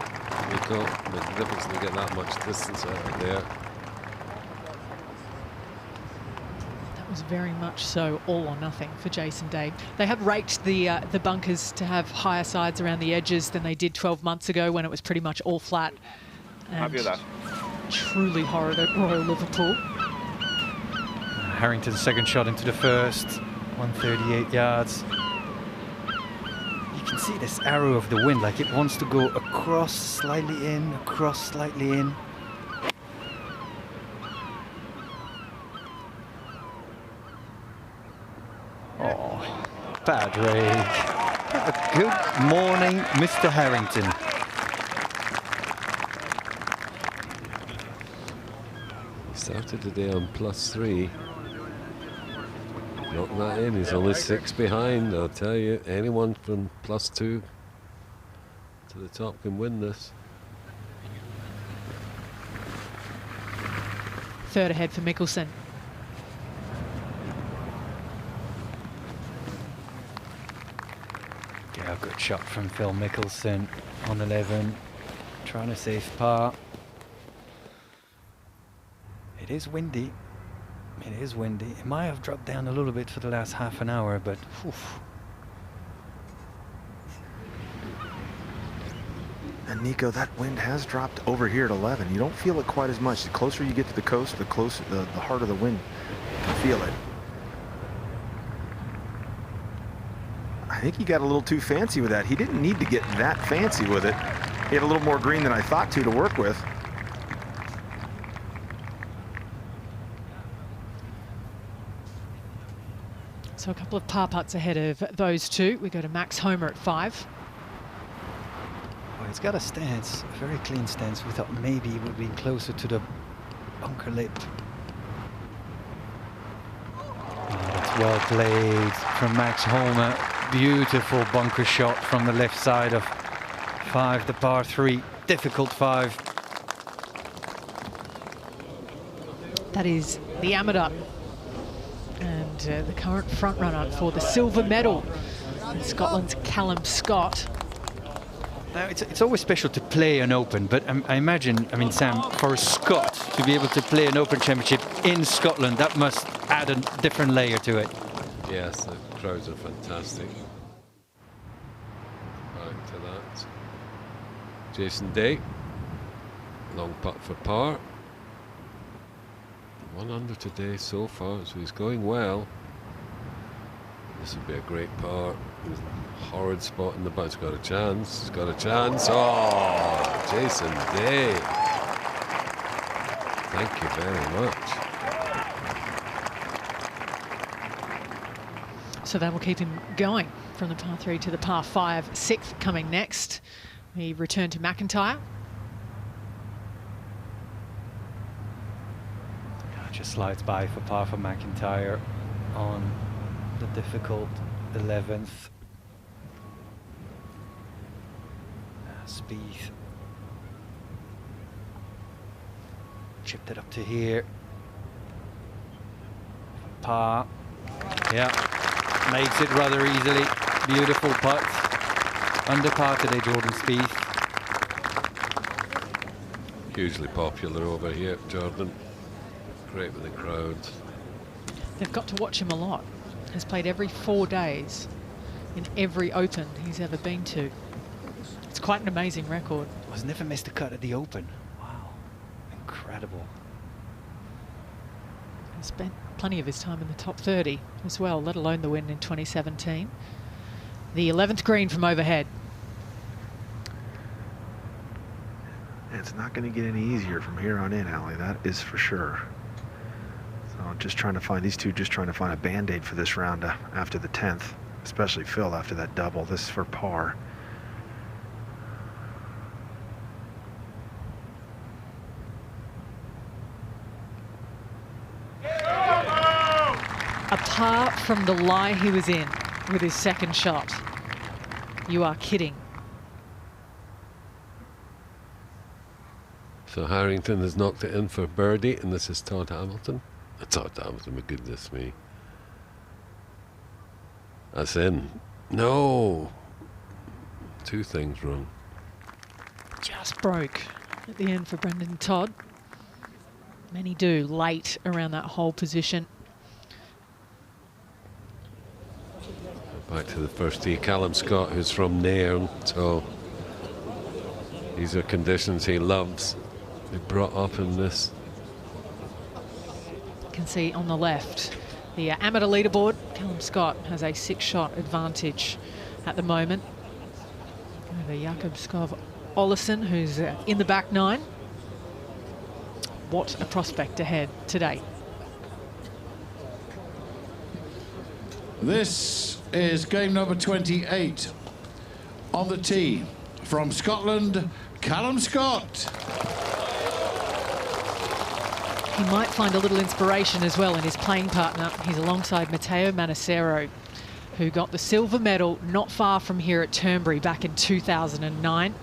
[SPEAKER 4] Nico, magnificent to get that much distance out of there.
[SPEAKER 1] That was very much so all or nothing for Jason Day. They have raked the bunkers to have higher sides around the edges than they did 12 months ago when it was pretty much all flat.
[SPEAKER 3] Happy with that.
[SPEAKER 1] Truly horrid at Royal Liverpool.
[SPEAKER 17] Harrington's second shot into the first, 138 yards. You can see this arrow of the wind, like it wants to go across, slightly in, across, slightly in. Oh, bad rake. Have a good morning, Mr. Harrington.
[SPEAKER 4] He started the day on +3. Knock that in, he's only 6 behind. I'll tell you, anyone from +2 to the top can win this.
[SPEAKER 1] Third ahead for Mickelson.
[SPEAKER 17] Yeah, good shot from Phil Mickelson on 11, trying to save par. It is windy. It is windy. It might have dropped down a little bit for the last half an hour, but oof.
[SPEAKER 8] And Nico, that wind has dropped over here at 11. You don't feel it quite as much. The closer you get to the coast, the harder the wind. You can feel it. I think he got a little too fancy with that. He didn't need to get that fancy with it. He had a little more green than I thought to work with.
[SPEAKER 1] So a couple of par putts ahead of those two. We go to Max Homer at 5.
[SPEAKER 17] Well, he's got a stance, a very clean stance. We thought maybe he would be closer to the bunker lip. Oh, that's well played from Max Homer. Beautiful bunker shot from the left side of 5, the par 3. Difficult 5.
[SPEAKER 1] That is the amateur. And the current front runner for the silver medal, Scotland's Callum Scott.
[SPEAKER 17] Now, it's always special to play an Open, but I imagine, I mean, Sam, for a Scot to be able to play an Open Championship in Scotland, that must add a different layer to it.
[SPEAKER 4] Yes, the crowds are fantastic. Back to that. Jason Day, long putt for par. 1 under today so far, so he's going well. This would be a great par. Horrid spot in the butt. He's got a chance. He's got a chance. Oh, Jason Day. Thank you very much.
[SPEAKER 1] So that will keep him going from the par 3 to the par 5. 6th coming next. We return to McIntyre.
[SPEAKER 17] Just slides by for par for McIntyre on the difficult 11th. Spieth chipped it up to here. Par. Yeah, makes it rather easily. Beautiful putt. Under par today, Jordan Spieth.
[SPEAKER 4] Hugely popular over here, Jordan. Great with the crowds.
[SPEAKER 1] They've got to watch him a lot. Has played every 4 days in every Open he's ever been to. It's quite an amazing record.
[SPEAKER 17] Was never missed a cut at the Open. Wow, incredible.
[SPEAKER 1] He spent plenty of his time in the top 30 as well, let alone the win in 2017. The 11th green from overhead.
[SPEAKER 8] It's not going to get any easier from here on in, Ali, that is for sure. So just trying to find, these two just trying to find a band-aid for this round after the 10th, especially Phil after that double. This is for par.
[SPEAKER 1] Apart from the lie he was in with his second shot, you are kidding.
[SPEAKER 4] So Harrington has knocked it in for birdie, and this is Todd Hamilton. Todd Hamilton, my goodness me. That's in. No! 2 things wrong.
[SPEAKER 1] Just broke at the end for Brendan Todd. Many do late around that hole position.
[SPEAKER 4] Back to the first tee, Callum Scott, who's from Nairn, so these are conditions he loves. He brought up in this.
[SPEAKER 1] You can see on the left, the amateur leaderboard, Callum Scott has a 6-shot advantage at the moment over Jakob Skov Olesen, who's in the back 9. What a prospect ahead today.
[SPEAKER 9] This is game number 28. On the tee, from Scotland, Callum Scott.
[SPEAKER 1] He might find a little inspiration as well in his playing partner. He's alongside Matteo Manassero, who got the silver medal not far from here at Turnberry back in 2009.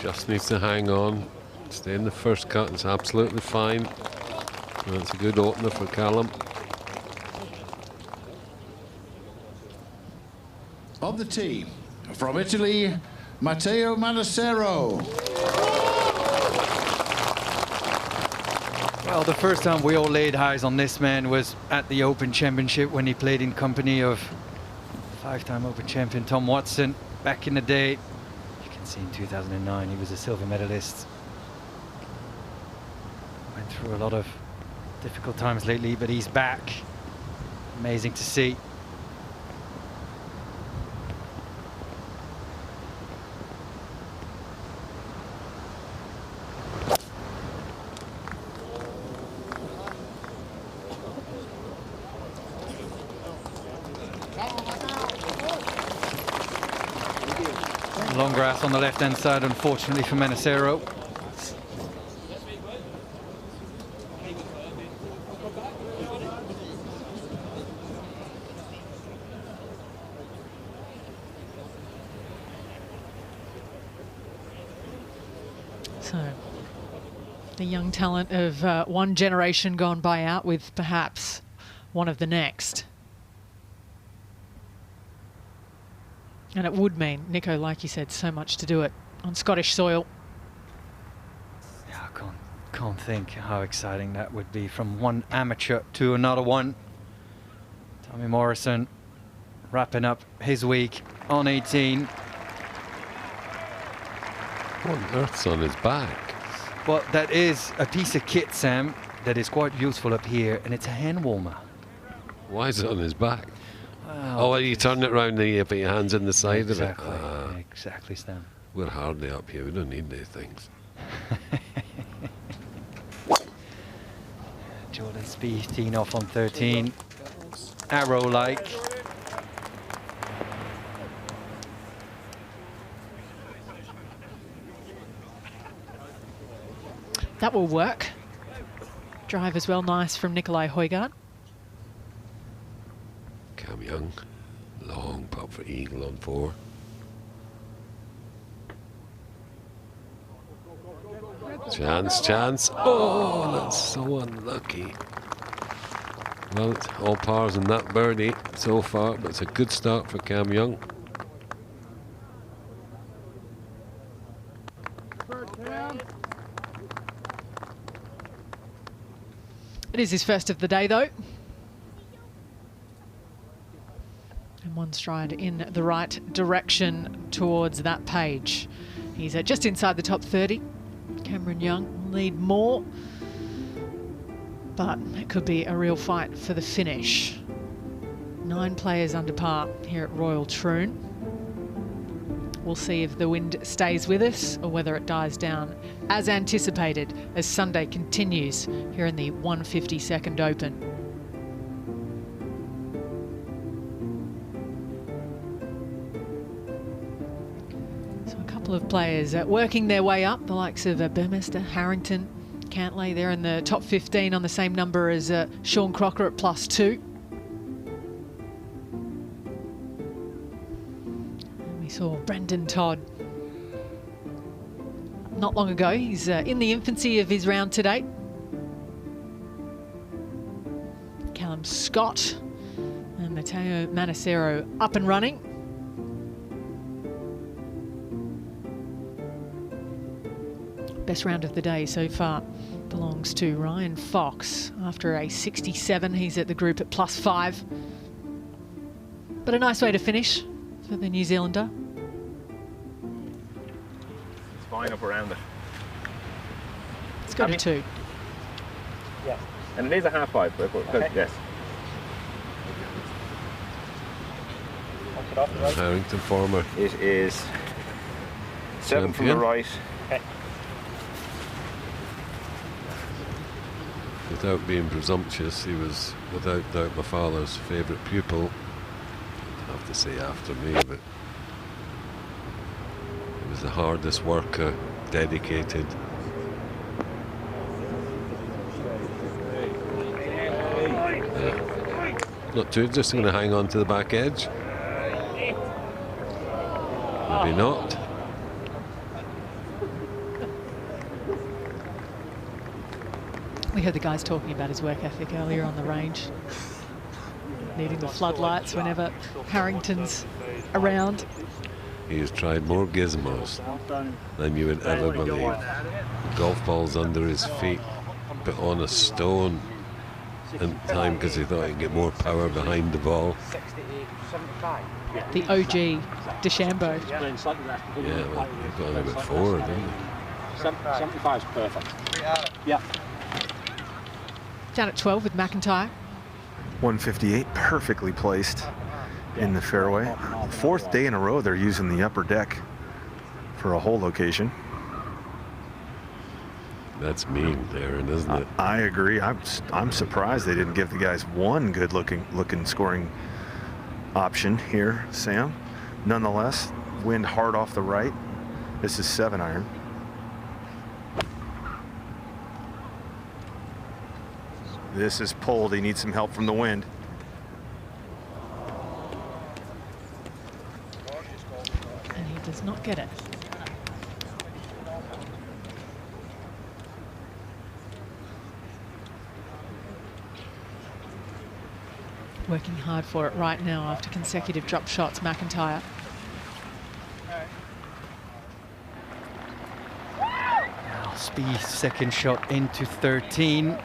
[SPEAKER 4] Just needs to hang on. Stay in the first cut, it's absolutely fine. That's a good opener for Callum.
[SPEAKER 9] On the tee, from Italy, Matteo Manassero.
[SPEAKER 17] Well, the first time we all laid eyes on this man was at the Open Championship when he played in company of 5-time Open champion Tom Watson. back in the day, you can see in 2009 he was a silver medalist. Went through a lot of difficult times lately, but he's back. Amazing to see. Long grass on the left-hand side, unfortunately for Manacero.
[SPEAKER 1] So, the young talent of one generation gone by out with perhaps one of the next. And it would mean, Nico, like you said, so much to do it on Scottish soil.
[SPEAKER 17] Yeah, I can't think how exciting that would be from one amateur to another one. Tommy Morrison wrapping up his week on 18.
[SPEAKER 4] What on earth's on his back?
[SPEAKER 17] Well, that is a piece of kit, Sam, that is quite useful up here, and it's a hand warmer.
[SPEAKER 4] Why is it on his back?
[SPEAKER 17] Well,
[SPEAKER 4] oh, you turn it round and you put your hands in the side of it.
[SPEAKER 17] Exactly, Sam.
[SPEAKER 4] We're hardly up here. We don't need these things.
[SPEAKER 17] Jordan Spieth teeing off on 13. Arrow-like.
[SPEAKER 1] That will work. Drive as well, nice from Nikolai Højgaard.
[SPEAKER 4] Cam Young, long putt for eagle on 4. Chance. Oh, that's so unlucky. Well, it's all pars in that birdie so far, but it's a good start for Cam Young.
[SPEAKER 1] It is his first of the day, though. And one stride in the right direction towards that page. He's just inside the top 30. Cameron Young will need more, but it could be a real fight for the finish. 9 players under par here at Royal Troon. We'll see if the wind stays with us or whether it dies down as anticipated as Sunday continues here in the 152nd Open. So a couple of players working their way up, the likes of Burmester, Harrington, Cantlay. They're in the top 15 on the same number as Sean Crocker at +2. We saw Brendan Todd not long ago. He's in the infancy of his round today. Callum Scott and Matteo Manacero up and running. Best round of the day so far belongs to Ryan Fox. After a 67, he's at the group at +5. But a nice way to finish for the New Zealander.
[SPEAKER 3] It's fine up around it.
[SPEAKER 1] It's got a 2.
[SPEAKER 3] Yeah. And it is a half-5, but okay. Yes.
[SPEAKER 4] Harrington former.
[SPEAKER 3] It is 7 from the right. Okay.
[SPEAKER 4] Without being presumptuous, he was without doubt my father's favourite pupil. I'd have to say after me, but he was the hardest worker, dedicated. Not too, just going to hang on to the back edge. Maybe not.
[SPEAKER 1] We heard the guys talking about his work ethic earlier on the range. Needing the floodlights whenever Harrington's around.
[SPEAKER 4] He has tried more gizmos than you would ever believe. Golf balls under his feet, but on a stone in time because he thought he'd get more power behind the ball.
[SPEAKER 2] 75.
[SPEAKER 1] The OG DeChambeau.
[SPEAKER 2] Playing slightly left.
[SPEAKER 4] Yeah, well, you've got him at 4, didn't you?
[SPEAKER 2] 75 is perfect. Yeah.
[SPEAKER 1] Down at 12 with McIntyre.
[SPEAKER 8] 158, perfectly placed in the fairway. Fourth day in a row they're using the upper deck for a hole location.
[SPEAKER 4] That's mean, Darren, isn't it?
[SPEAKER 8] I agree. I'm surprised they didn't give the guys one good looking scoring option here, Sam. Nonetheless, wind hard off the right. This is 7-iron. This is pulled. He needs some help from the wind.
[SPEAKER 1] And he does not get it. Working hard for it right now after consecutive drop shots, McIntyre.
[SPEAKER 17] Now Spieth, second shot into 13.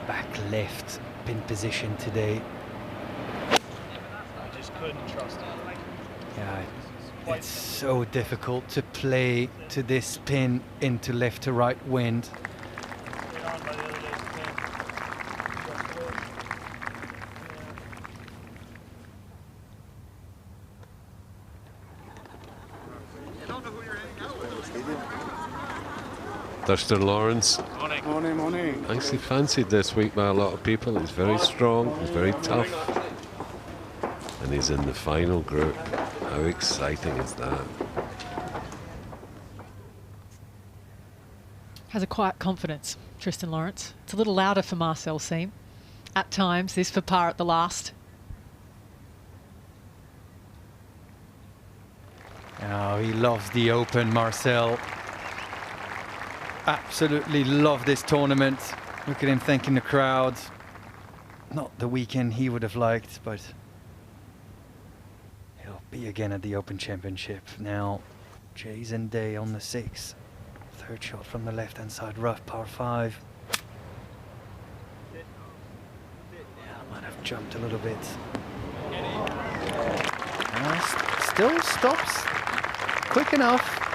[SPEAKER 17] Back left, pin position today.
[SPEAKER 11] I just couldn't trust him.
[SPEAKER 17] Yeah, it's so difficult to play to this pin into left to right wind.
[SPEAKER 4] Dustin Lawrence.
[SPEAKER 11] Morning, morning.
[SPEAKER 4] Actually fancied this week by a lot of people. He's very strong, he's very tough. And he's in the final group. How exciting is that?
[SPEAKER 1] Has a quiet confidence, Tristan Lawrence. It's a little louder for Marcel Siem. At times, this for par at the last.
[SPEAKER 17] Oh, he loves the Open, Marcel. Absolutely love this tournament. Look at him thanking the crowd. Not the weekend he would have liked, but he'll be again at the Open Championship. Now, Jason Day on the 6th. Third shot from the left-hand side, rough, par 5. Yeah, might have jumped a little bit. Still stops quick enough.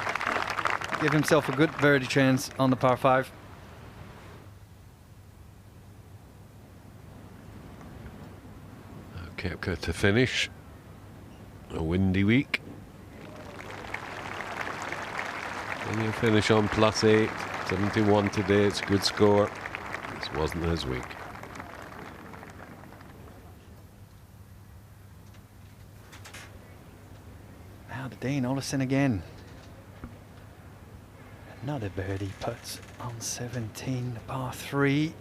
[SPEAKER 17] Give himself a good birdie chance on the par 5.
[SPEAKER 4] Koepka to finish. A windy week. And he'll finish on +8. 71 today, it's a good score. This wasn't his week.
[SPEAKER 17] Now the Dane Olesen again. Another birdie putt on 17, par 3.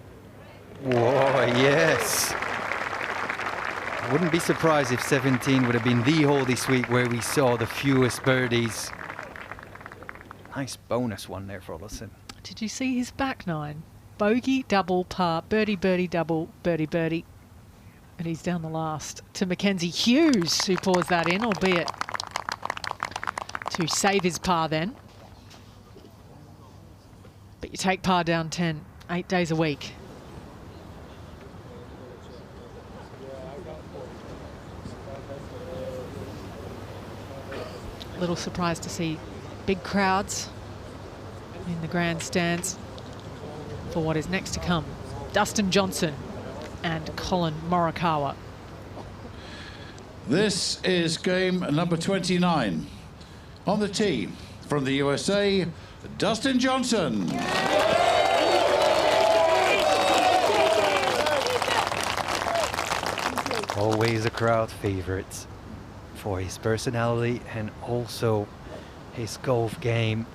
[SPEAKER 17] Whoa, yes. I wouldn't be surprised if 17 would have been the hole this week where we saw the fewest birdies. Nice bonus one there for Olesen.
[SPEAKER 1] Did you see his back nine? Bogey, double, par, birdie, birdie, double, birdie, birdie. And he's down the last to Mackenzie Hughes, who pours that in, albeit to save his par then. But you take par down 10, 8 days a week. A little surprised to see big crowds in the grandstands for what is next to come. Dustin Johnson and Colin Morikawa.
[SPEAKER 9] This is game number 29. On the tee from the USA, Dustin Johnson.
[SPEAKER 17] Always a crowd favorite for his personality and also his golf game.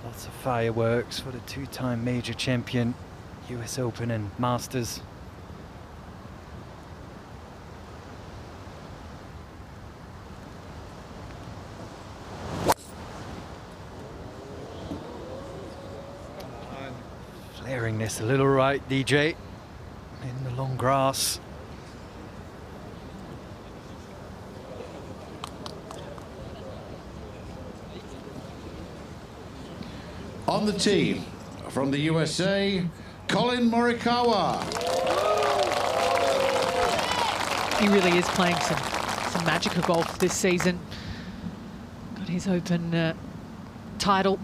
[SPEAKER 17] Lots of fireworks for the two-time major champion, US Open and Masters. Flaring this a little right, DJ, in the long grass.
[SPEAKER 9] On the tee from the USA, Colin Morikawa.
[SPEAKER 1] He really is playing some magical golf this season. Got his Open title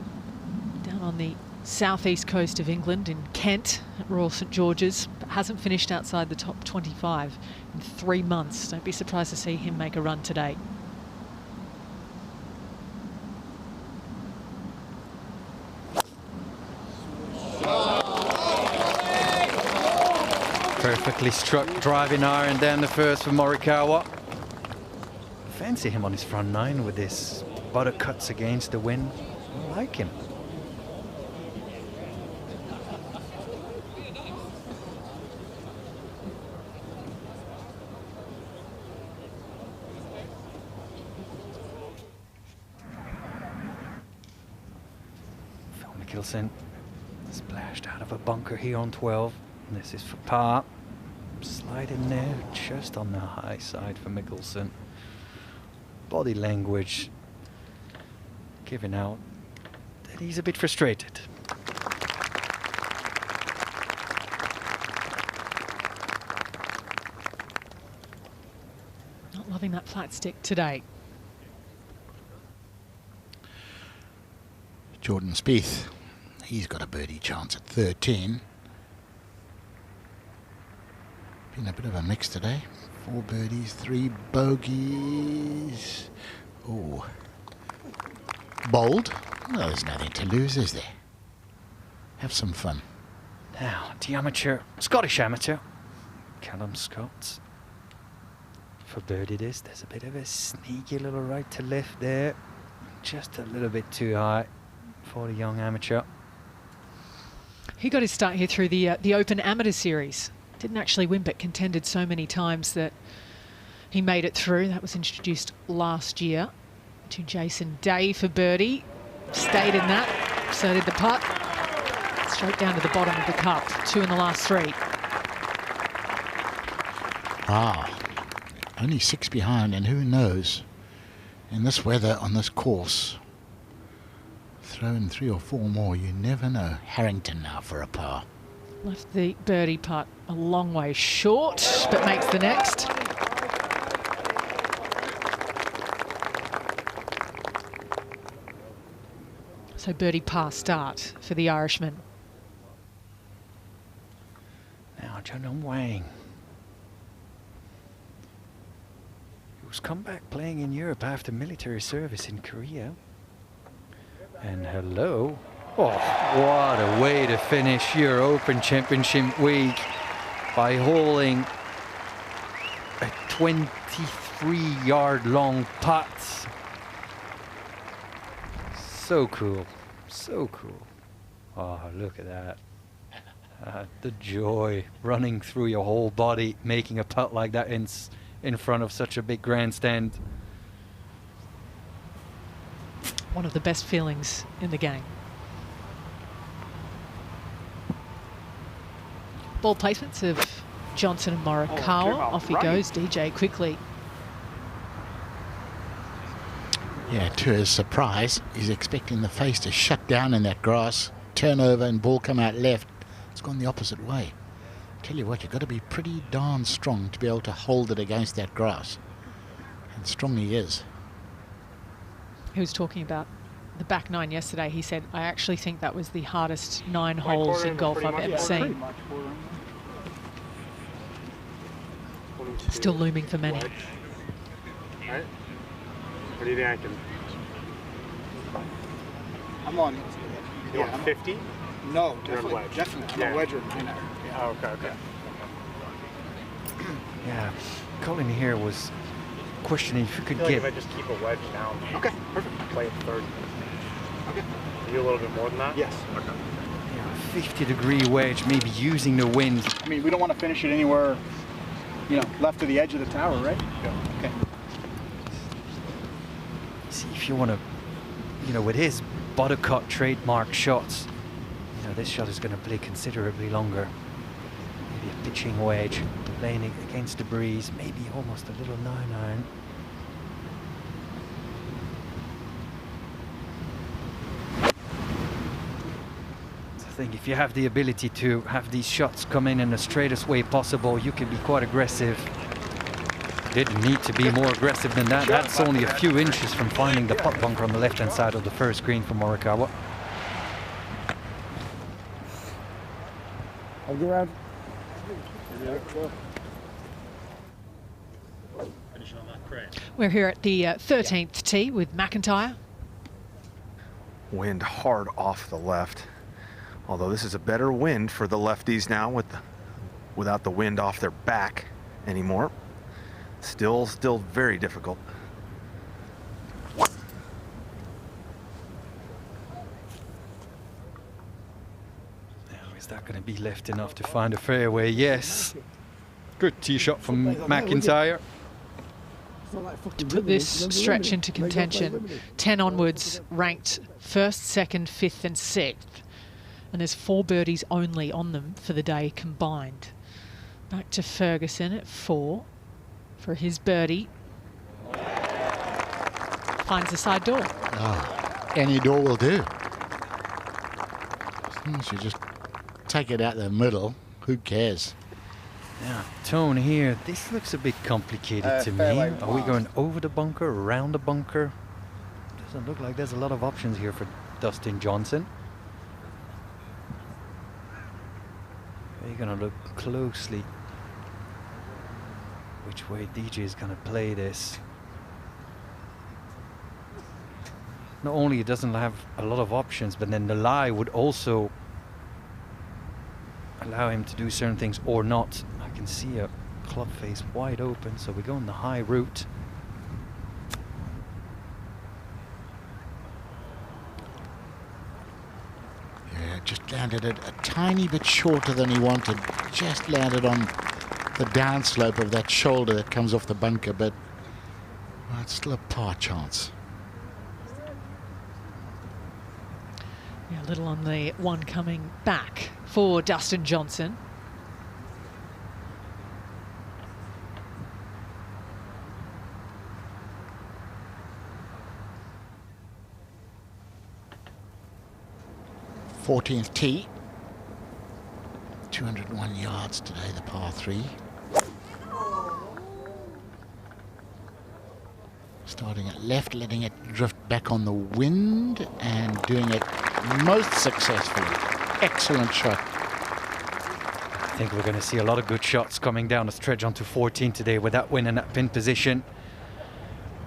[SPEAKER 1] down on the southeast coast of England in Kent at Royal St George's, but hasn't finished outside the top 25 in 3 months. Don't be surprised to see him make a run today.
[SPEAKER 17] Perfectly struck driving iron down the first for Morikawa. Fancy him on his front nine with this butter cuts against the wind. I like him. Phil Mickelson splashed out of a bunker here on 12. This is for par. Slide in there just on the high side for Mickelson. Body language giving out that he's a bit frustrated.
[SPEAKER 1] Not loving that flat stick today.
[SPEAKER 16] Jordan Spieth, he's got a birdie chance at 13. Been a bit of a mix today. 4 birdies, 3 bogeys. Oh, bold. Well, there's nothing to lose, is there? Have some fun.
[SPEAKER 17] Now, the amateur, Scottish amateur, Callum Scott. For birdie this, there's a bit of a sneaky little right to left there. Just a little bit too high for the young amateur.
[SPEAKER 1] He got his start here through the Open Amateur Series. Didn't actually win, but contended so many times that he made it through. That was introduced last year to Jason Day for birdie. Stayed in that, so did the putt. Straight down to the bottom of the cup. 2 in the last 3.
[SPEAKER 16] Wow. Only 6 behind, and who knows, in this weather on this course, throw in 3 or 4 more, you never know. Harrington now for a par.
[SPEAKER 1] Left the birdie putt a long way short, but makes the next. So birdie par start for the Irishman.
[SPEAKER 17] Now John Wang. He was come back playing in Europe after military service in Korea. And hello. Oh, what a way to finish your Open Championship week by holing a 23-yard long putt. So cool, so cool. Oh, look at that. The joy running through your whole body, making a putt like that in front of such a big grandstand.
[SPEAKER 1] One of the best feelings in the game. Ball placements of Johnson and Morikawa. Off he goes, DJ quickly.
[SPEAKER 16] Yeah, to his surprise, he's expecting the face to shut down in that grass, turn over and ball come out left. It's gone the opposite way. Tell you what, you've got to be pretty darn strong to be able to hold it against that grass. And strong he is.
[SPEAKER 1] He was talking about the back 9 yesterday. He said, I actually think that was the hardest 9 holes in golf I've ever seen. Still looming for many.
[SPEAKER 11] Right. What do you think I can? I'm on.
[SPEAKER 10] You want 50?
[SPEAKER 11] No, definitely. Definitely. I'm a wedger. Yeah.
[SPEAKER 10] Oh, okay.
[SPEAKER 17] Yeah, Colin here was questioning if you could
[SPEAKER 10] I feel
[SPEAKER 17] get.
[SPEAKER 10] like if I just keep a wedge down.
[SPEAKER 11] Okay, perfect.
[SPEAKER 10] Play it 30.
[SPEAKER 11] Okay.
[SPEAKER 10] Are you a little bit more than that?
[SPEAKER 11] Yes.
[SPEAKER 10] Okay.
[SPEAKER 17] 50-degree wedge, maybe using the wind.
[SPEAKER 11] I mean, we don't want to finish it anywhere, left of the edge of the tower, right?
[SPEAKER 10] Yeah.
[SPEAKER 11] Okay.
[SPEAKER 17] See if you want to, with his buttercut trademark shots, this shot is going to play considerably longer. Maybe a pitching wedge, laying it against the breeze, maybe almost a little 9-iron. I think if you have the ability to have these shots come in the straightest way possible, you can be quite aggressive. didn't need to be more aggressive than that. That's only a few inches from finding the putt bunker on the left-hand side of the first green for Morikawa.
[SPEAKER 10] I'll go around.
[SPEAKER 1] We're here at the 13th tee with McIntyre.
[SPEAKER 8] Wind hard off the left. Although this is a better wind for the lefties now without the wind off their back anymore. Still very difficult.
[SPEAKER 17] Is that going to be left enough to find a fairway? Yes. Good tee shot from McIntyre.
[SPEAKER 1] To put this stretch into contention, 10 onwards ranked 1st, 2nd, 5th and 6th. And there's 4 birdies only on them for the day combined. Back to Ferguson at 4 for his birdie. Finds the side door.
[SPEAKER 16] Oh, any door will do. As long as you just take it out the middle, who cares?
[SPEAKER 17] Yeah, Tone here, this looks a bit complicated to me. Are we going over the bunker, around the bunker? Doesn't look like there's a lot of options here for Dustin Johnson. You're going to look closely which way DJ is going to play this. Not only it doesn't have a lot of options, but then the lie would also allow him to do certain things or not. I can see a club face wide open, so we go on the high route.
[SPEAKER 16] Yeah, just landed it a tiny bit shorter than he wanted. Just landed on the downslope of that shoulder that comes off the bunker, but well, it's still a par chance.
[SPEAKER 1] Yeah, a little on the one coming back for Dustin Johnson.
[SPEAKER 16] Fourteenth tee. 201 yards today, the par 3. Starting at left, letting it drift back on the wind and doing it most successfully. Excellent shot.
[SPEAKER 17] I think we're going to see a lot of good shots coming down the stretch onto 14 today with that win in that pin position.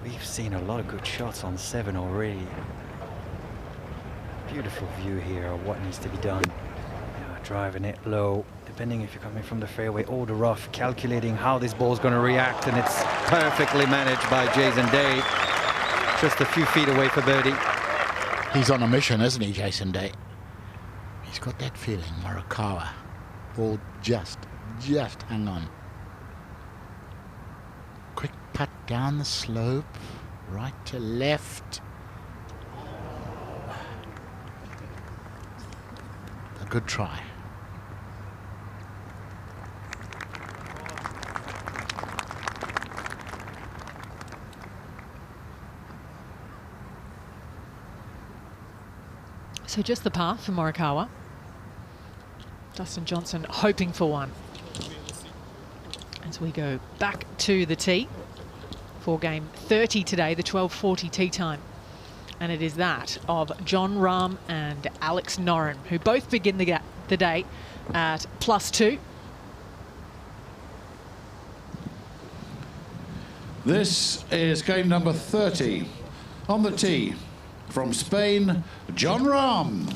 [SPEAKER 17] We've seen a lot of good shots on 7 already. Beautiful view here of what needs to be done. Driving it low, depending if you're coming from the fairway or the rough, calculating how this ball's going to react, and it's perfectly managed by Jason Day. Just a few feet away for birdie.
[SPEAKER 16] He's on a mission, isn't he, Jason Day? He's got that feeling, Morikawa. Ball just hung on. Quick putt down the slope, right to left. A good try.
[SPEAKER 1] So just the par for Morikawa. Dustin Johnson hoping for one. As we go back to the tee for game 30 today, the 12:40 tee time. And it is that of John Rahm and Alex Noren, who both begin the day at +2.
[SPEAKER 9] This is game number 30. On the tee, from Spain, John Rahm.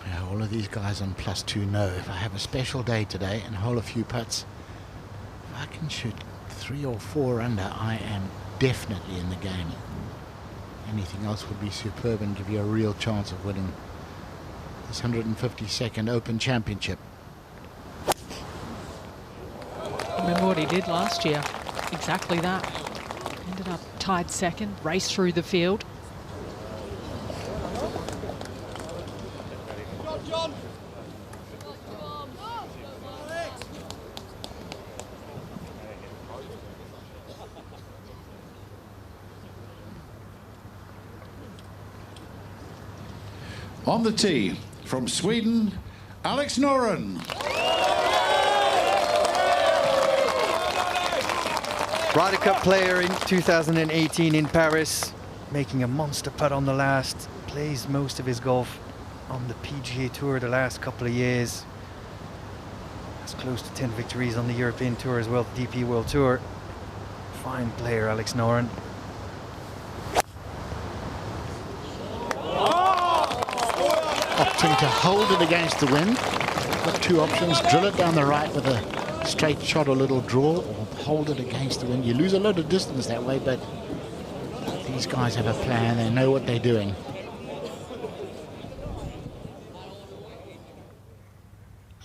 [SPEAKER 16] Yeah, all of these guys on +2 know if I have a special day today and hole a few putts, if I can shoot 3 or 4 under, I am definitely in the game. Anything else would be superb and give you a real chance of winning this 152nd Open Championship.
[SPEAKER 1] Remember what he did last year. Exactly that. Ended up tied second, raced through the field.
[SPEAKER 9] On the tee, from Sweden, Alex Noren.
[SPEAKER 17] Ryder Cup player in 2018 in Paris, making a monster putt on the last, plays most of his golf on the PGA Tour the last couple of years. Has close to 10 victories on the European Tour as well, the DP World Tour. Fine player, Alex Noren.
[SPEAKER 16] Opting to hold it against the wind. Got two options: drill it down the right with a straight shot or little draw, or hold it against the wind. You lose a lot of distance that way, but these guys have a plan. They know what they're doing.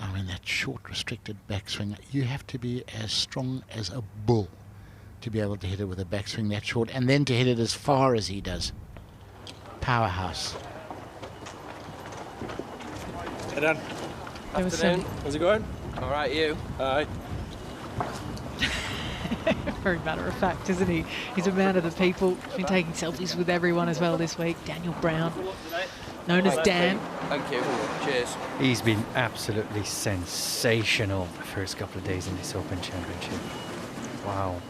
[SPEAKER 16] I mean, that short, restricted backswing, you have to be as strong as a bull to be able to hit it with a backswing that short, and then to hit it as far as he does. Powerhouse.
[SPEAKER 18] Hey Dan. Afternoon. How's it going? All right, you? Aye.
[SPEAKER 1] Very matter of fact, isn't he? He's a man of the people. Been taking selfies with everyone as well this week. Daniel Brown, known as Dan.
[SPEAKER 18] Thank you. Cheers.
[SPEAKER 17] He's been absolutely sensational the first couple of days in this Open Championship. Wow.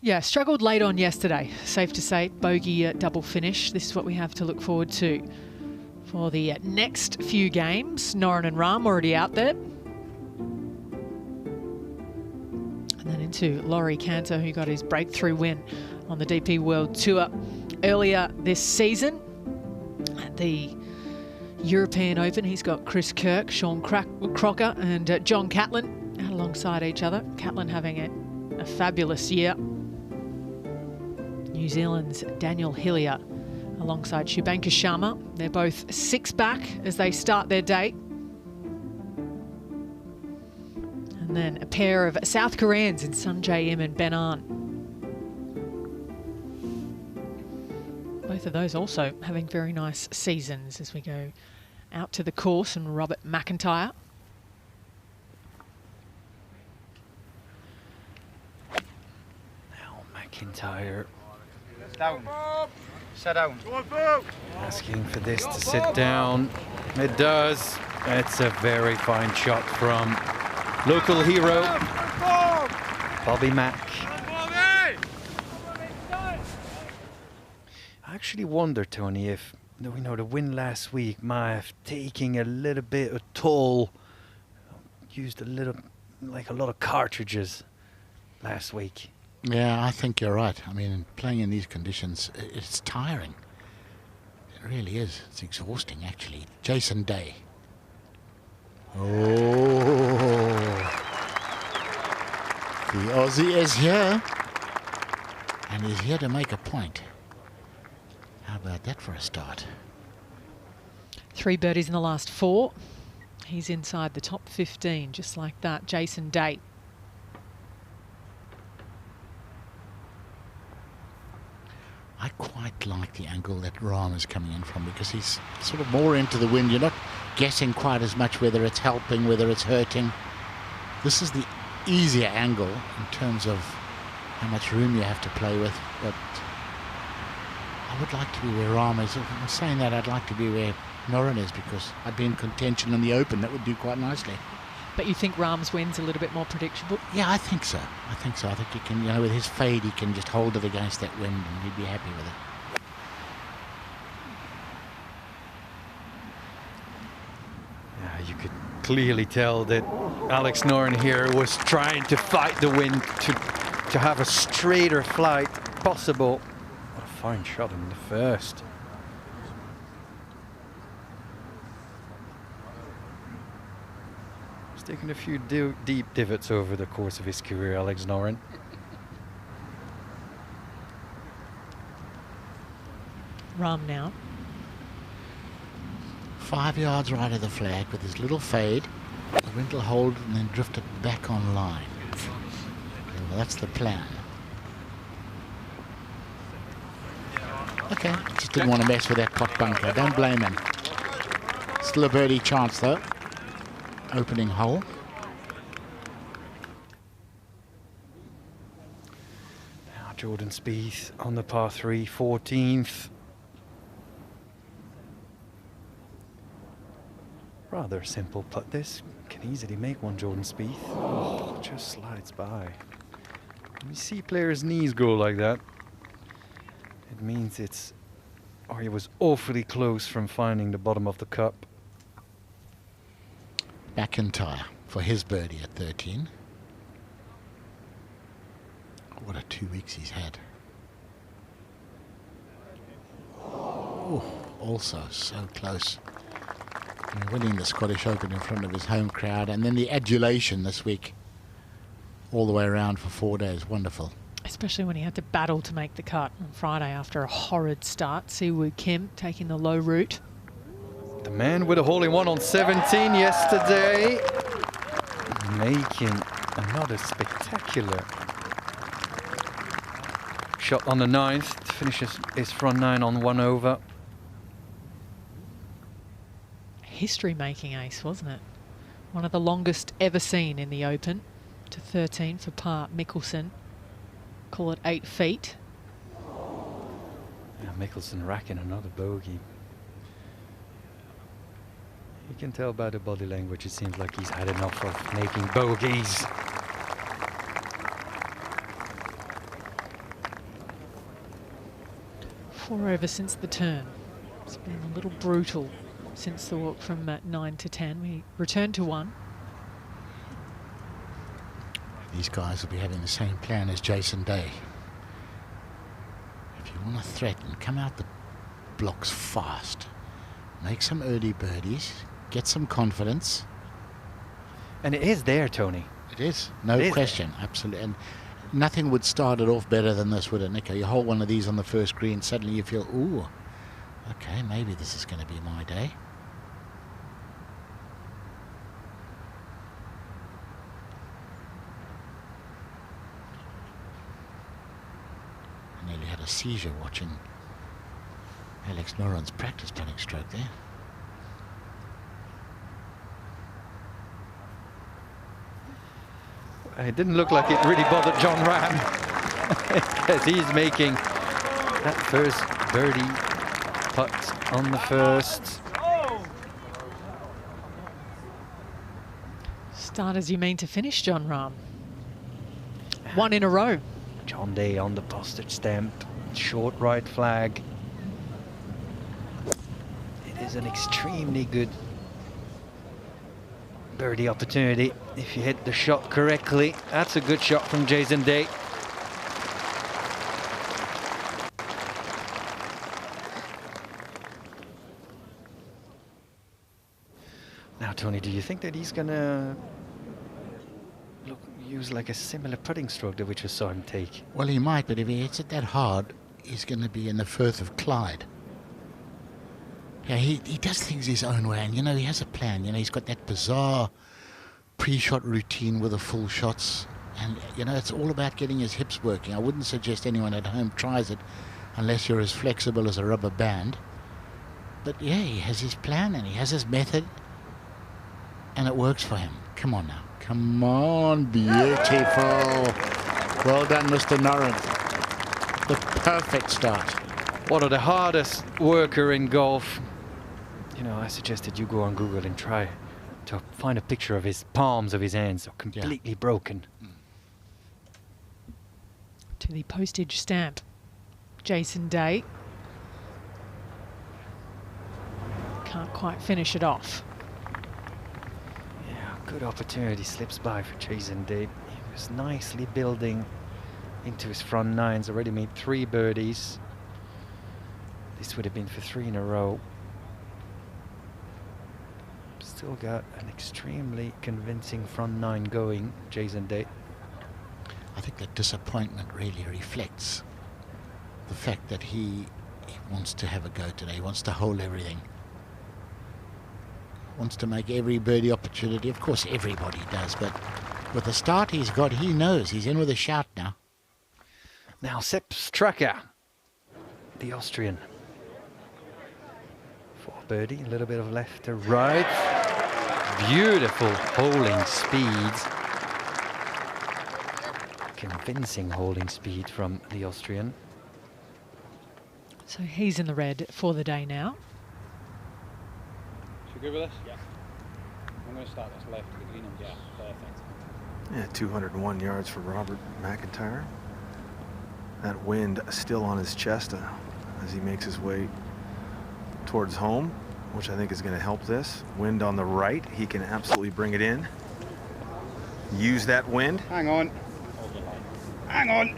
[SPEAKER 1] Yeah, struggled late on yesterday. Safe to say, bogey double finish. This is what we have to look forward to for the next few games. Noren and Rahm already out there. And then into Laurie Cantor, who got his breakthrough win on the DP World Tour earlier this season. At the European Open, he's got Chris Kirk, Sean Crocker and John Catlin out alongside each other. Catlin having a fabulous year. New Zealand's Daniel Hillier alongside Shubhankar Sharma. They're both 6 back as they start their day. And then a pair of South Koreans in Sunjae Im and Ben An. Both of those also having very nice seasons as we go out to the course, and Robert McIntyre.
[SPEAKER 17] Now McIntyre
[SPEAKER 10] Down. Sit down.
[SPEAKER 17] asking for this to sit down. It does. It's a very fine shot from local hero Bobby Mack. I actually wonder, Tony, if the win last week might have taken a little bit of toll. Used a lot of cartridges last week.
[SPEAKER 16] Yeah, I think you're right. I mean, playing in these conditions, it's tiring. It really is. It's exhausting, actually. Jason Day. Oh. The Aussie is here. And he's here to make a point. How about that for a start?
[SPEAKER 1] 3 birdies in the last 4. He's inside the top 15, just like that. Jason Day.
[SPEAKER 16] I quite like the angle that Rahm is coming in from, because he's sort of more into the wind. You're not guessing quite as much whether it's helping, whether it's hurting. This is the easier angle in terms of how much room you have to play with. But I would like to be where Rahm is. I'm saying that, I'd like to be where Noren is, because I'd be in contention in the Open. That would do quite nicely.
[SPEAKER 1] But you think Rahm's win's a little bit more predictable?
[SPEAKER 16] Yeah, I think so. I think he can, with his fade, he can just hold it against that wind and he'd be happy with it.
[SPEAKER 17] Yeah, you could clearly tell that Alex Noren here was trying to fight the wind to have a straighter flight possible. What a fine shot in the first. Taken a few deep divots over the course of his career, Alex Noren.
[SPEAKER 1] Rahm now.
[SPEAKER 16] 5 yards right of the flag with his little fade. The wind will hold and then drift it back on line. Well, that's the plan. Okay, just didn't want to mess with that pot bunker. Don't blame him. Still a birdie chance though. Opening hole.
[SPEAKER 17] Now Jordan Spieth on the par 3, 14th. Rather simple putt this. Can easily make one, Jordan Spieth. Oh, just slides by. When you see players' knees go like that, it means it's... or he was awfully close from finding the bottom of the cup.
[SPEAKER 16] McIntyre for his birdie at 13. What a 2 weeks he's had. Oh, also so close. Winning the Scottish Open in front of his home crowd, and then the adulation this week all the way around for 4 days. Wonderful.
[SPEAKER 1] Especially when he had to battle to make the cut on Friday after a horrid start. Siwoo Kim taking the low route.
[SPEAKER 17] The man with a hole-in-one on 17 yesterday, making another spectacular shot on the 9th to finish his front 9 on 1 over.
[SPEAKER 1] History-making ace, wasn't it? One of the longest ever seen in the Open. To 13 for par. Mickelson, call it 8 feet.
[SPEAKER 17] Yeah, Mickelson racking another bogey. You can tell by the body language, it seems like he's had enough of making bogeys.
[SPEAKER 1] Four over since the turn. It's been a little brutal since the walk from 9 to 10. We returned to 1.
[SPEAKER 16] These guys will be having the same plan as Jason Day. If you want to threaten, come out the blocks fast. Make some early birdies. Get some confidence.
[SPEAKER 17] And it is there, Tony.
[SPEAKER 16] It is. No question. Absolutely. And nothing would start it off better than this, would it, Nico? You hold one of these on the first green, suddenly you feel, ooh, okay, maybe this is going to be my day. I nearly had a seizure watching Alex Noren's practice putting stroke there.
[SPEAKER 17] It didn't look like it really bothered John Ram as he's making that first birdie putt on the first.
[SPEAKER 1] Start as you mean to finish, John Rahm. 1 in a row.
[SPEAKER 17] John Day on the postage stamp. Short right flag. It is an extremely good birdie opportunity if you hit the shot correctly. That's a good shot from Jason Day. Now, Tony, do you think that he's gonna use like a similar putting stroke that we just saw him take?
[SPEAKER 16] Well, he might, but if he hits it that hard, he's going to be in the Firth of Clyde. Yeah, he does things his own way, and, you know, he has a plan. You know, he's got that bizarre pre-shot routine with the full shots, and, you know, it's all about getting his hips working. I wouldn't suggest anyone at home tries it unless you're as flexible as a rubber band. But, yeah, he has his plan, and he has his method, and it works for him. Come on now. Come on, beautiful. Well done, Mr. Noren. The perfect start.
[SPEAKER 17] One of the hardest worker in golf. You know, I suggested you go on Google and try to find a picture of his palms of his hands, so completely broken.
[SPEAKER 1] To the postage stamp. Jason Day. Can't quite finish it off.
[SPEAKER 17] Good opportunity slips by for Jason Day. He was nicely building into his front 9s, already made 3 birdies. This would have been for 3 in a row. Still got an extremely convincing front 9 going, Jason Day.
[SPEAKER 16] I think that disappointment really reflects the fact that he wants to have a go today. He wants to hold everything. Wants to make every birdie opportunity. Of course, everybody does, but with the start he's got, he knows he's in with a shout now.
[SPEAKER 17] Now, Sepp Straka, the Austrian. For birdie, a little bit of left to right. Beautiful holding speed. Convincing holding speed from the Austrian.
[SPEAKER 1] So he's in the red for the day now.
[SPEAKER 18] Should we go with this? Yeah.
[SPEAKER 2] I'm going to start this left to the green and yeah, perfect.
[SPEAKER 8] Yeah, 201 yards for Robert McIntyre. That wind still on his chest as he makes his way towards home, which I think is going to help this. Wind on the right, he can absolutely bring it in. Use that wind.
[SPEAKER 2] Hang on. Hang on.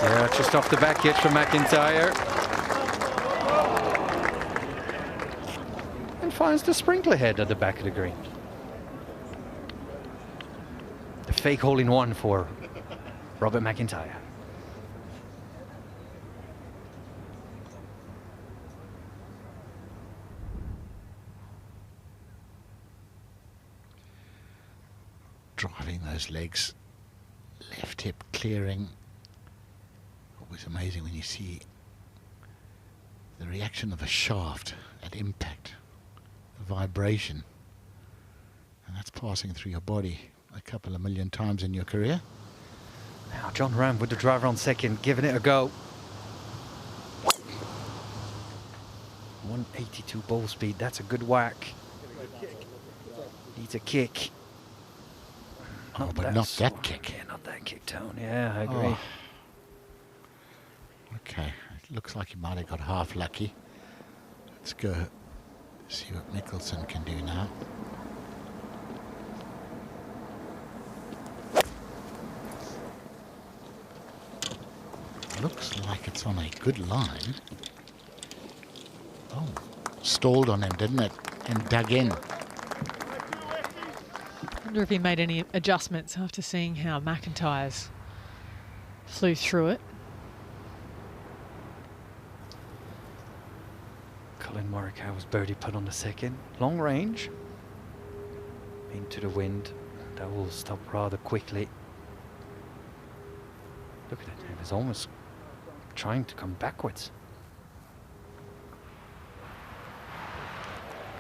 [SPEAKER 17] Yeah, just off the back edge for McIntyre. And finds the sprinkler head at the back of the green. The fake hole-in-one for Robert McIntyre.
[SPEAKER 16] Driving those legs, left hip clearing. Always amazing when you see the reaction of a shaft at impact, the vibration, and that's passing through your body a couple of million times in your career.
[SPEAKER 17] Now John Ram with the driver on second, giving it a go. 182 ball speed, that's a good whack. Needs a kick.
[SPEAKER 16] Oh, but not that kick.
[SPEAKER 17] Yeah, not that kick, Tone. Yeah, I agree.
[SPEAKER 16] Oh. Okay, it looks like he might have got half lucky. Let's go see what Mickelson can do now. Looks like it's on a good line. Oh, stalled on him, didn't it? And dug in.
[SPEAKER 1] I wonder if he made any adjustments after seeing how McIntyre's flew through it.
[SPEAKER 17] Colin Morikawa's birdie put on the second. Long range. Into the wind. That will stop rather quickly. Look at it. He was almost trying to come backwards.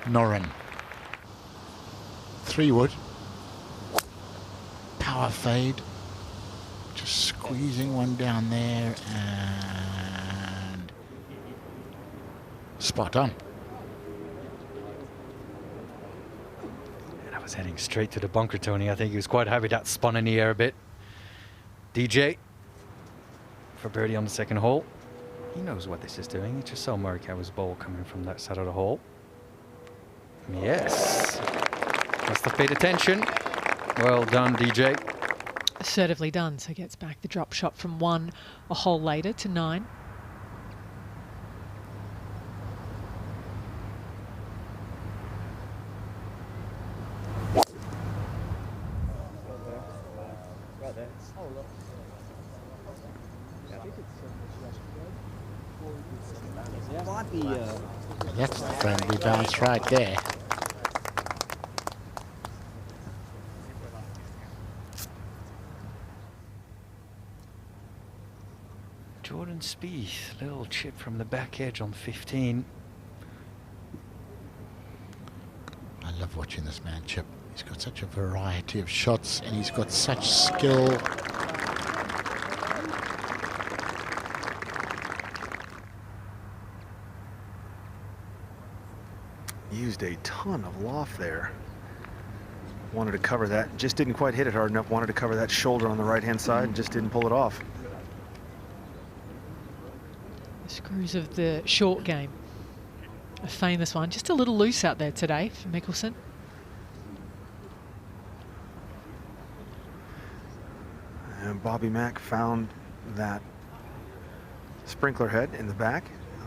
[SPEAKER 16] Noren. 3-wood. Power fade. Just squeezing one down there and spot on.
[SPEAKER 17] And I was heading straight to the bunker, Tony. I think he was quite happy that spun in the air a bit. DJ for birdie on the second hole. He knows what this is doing. He just saw Morikawa's ball coming from that side of the hole. Yes. Must have paid attention. Well done, DJ.
[SPEAKER 1] Assertively done, so gets back the drop shot from 1 a hole later to 9.
[SPEAKER 16] That's the friendly bounce right there.
[SPEAKER 17] Jordan Spieth, little chip from the back edge on 15.
[SPEAKER 16] I love watching this man chip. He's got such a variety of shots and he's got such skill.
[SPEAKER 8] Used a ton of loft there. Wanted to cover that, just didn't quite hit it hard enough. Wanted to cover that shoulder on the right-hand side and just didn't pull it off.
[SPEAKER 1] The screws of the short game. A famous one. Just a little loose out there today for Mickelson.
[SPEAKER 8] And Bobby Mack found that sprinkler head in the back.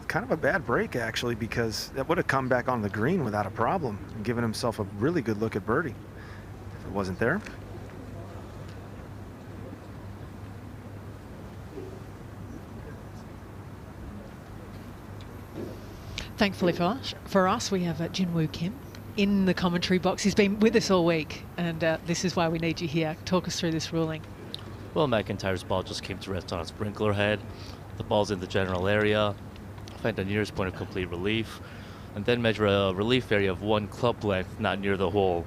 [SPEAKER 8] Kind of a bad break, actually, because that would have come back on the green without a problem and given himself a really good look at birdie if it wasn't there.
[SPEAKER 1] Thankfully for us, we have Jinwoo Kim in the commentary box. He's been with us all week, and this is why we need you here. Talk us through this ruling.
[SPEAKER 19] Well, McIntyre's ball just came to rest on a sprinkler head. The ball's in the general area. Find the nearest point of complete relief, and then measure a relief area of 1 club length not near the hole.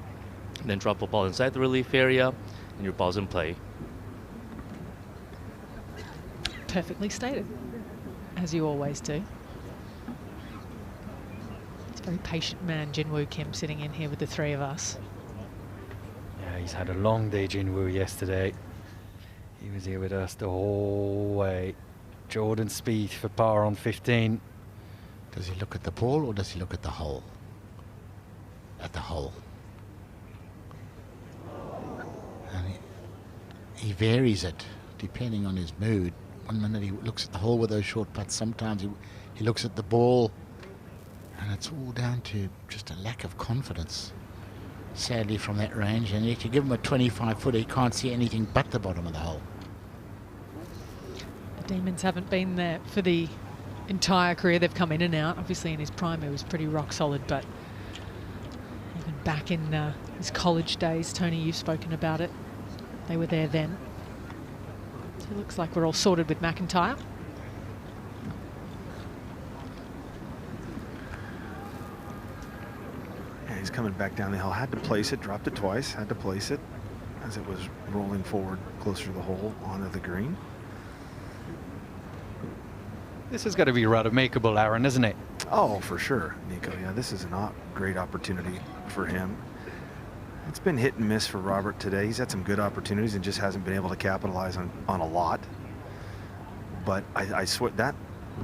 [SPEAKER 19] And then drop a ball inside the relief area, and your ball's in play.
[SPEAKER 1] Perfectly stated. as you always do. It's a very patient man, Jinwoo Kim, sitting in here with the three of us.
[SPEAKER 17] Yeah, he's had a long day, Jinwoo, yesterday. He was here with us the whole way. Jordan Spieth for par on 15.
[SPEAKER 16] Does he look at the ball or does he look at the hole? At the hole. And he varies it depending on his mood. One minute he looks at the hole with those short putts. Sometimes he looks at the ball. And it's all down to just a lack of confidence, sadly, from that range. And yet you give him a 25-footer, he can't see anything but the bottom of the hole.
[SPEAKER 1] The Demons haven't been there for the entire career. They've come in and out. Obviously, in his prime, he was pretty rock solid, but even back in his college days, Tony, you've spoken about it. They were there then. So it looks like we're all sorted with McIntyre.
[SPEAKER 8] Yeah, he's coming back down the hill. Had to place it, dropped it twice, had to place it as it was rolling forward closer to the hole onto the green.
[SPEAKER 17] This has got to be rather makeable, Aaron, isn't it?
[SPEAKER 8] Oh, for sure, Nico. Yeah, this is a great opportunity for him. It's been hit and miss for Robert today. He's had some good opportunities and just hasn't been able to capitalize on a lot. But I swear that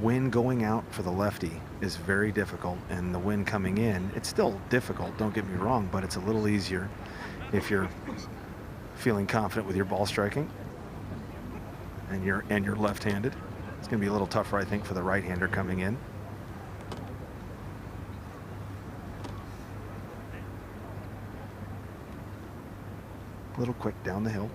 [SPEAKER 8] wind going out for the lefty is very difficult, and the wind coming in, it's still difficult, don't get me wrong, but it's a little easier if you're feeling confident with your ball striking and you're left-handed. It's going to be a little tougher, I think, for the right-hander coming in. A little quick down the hill.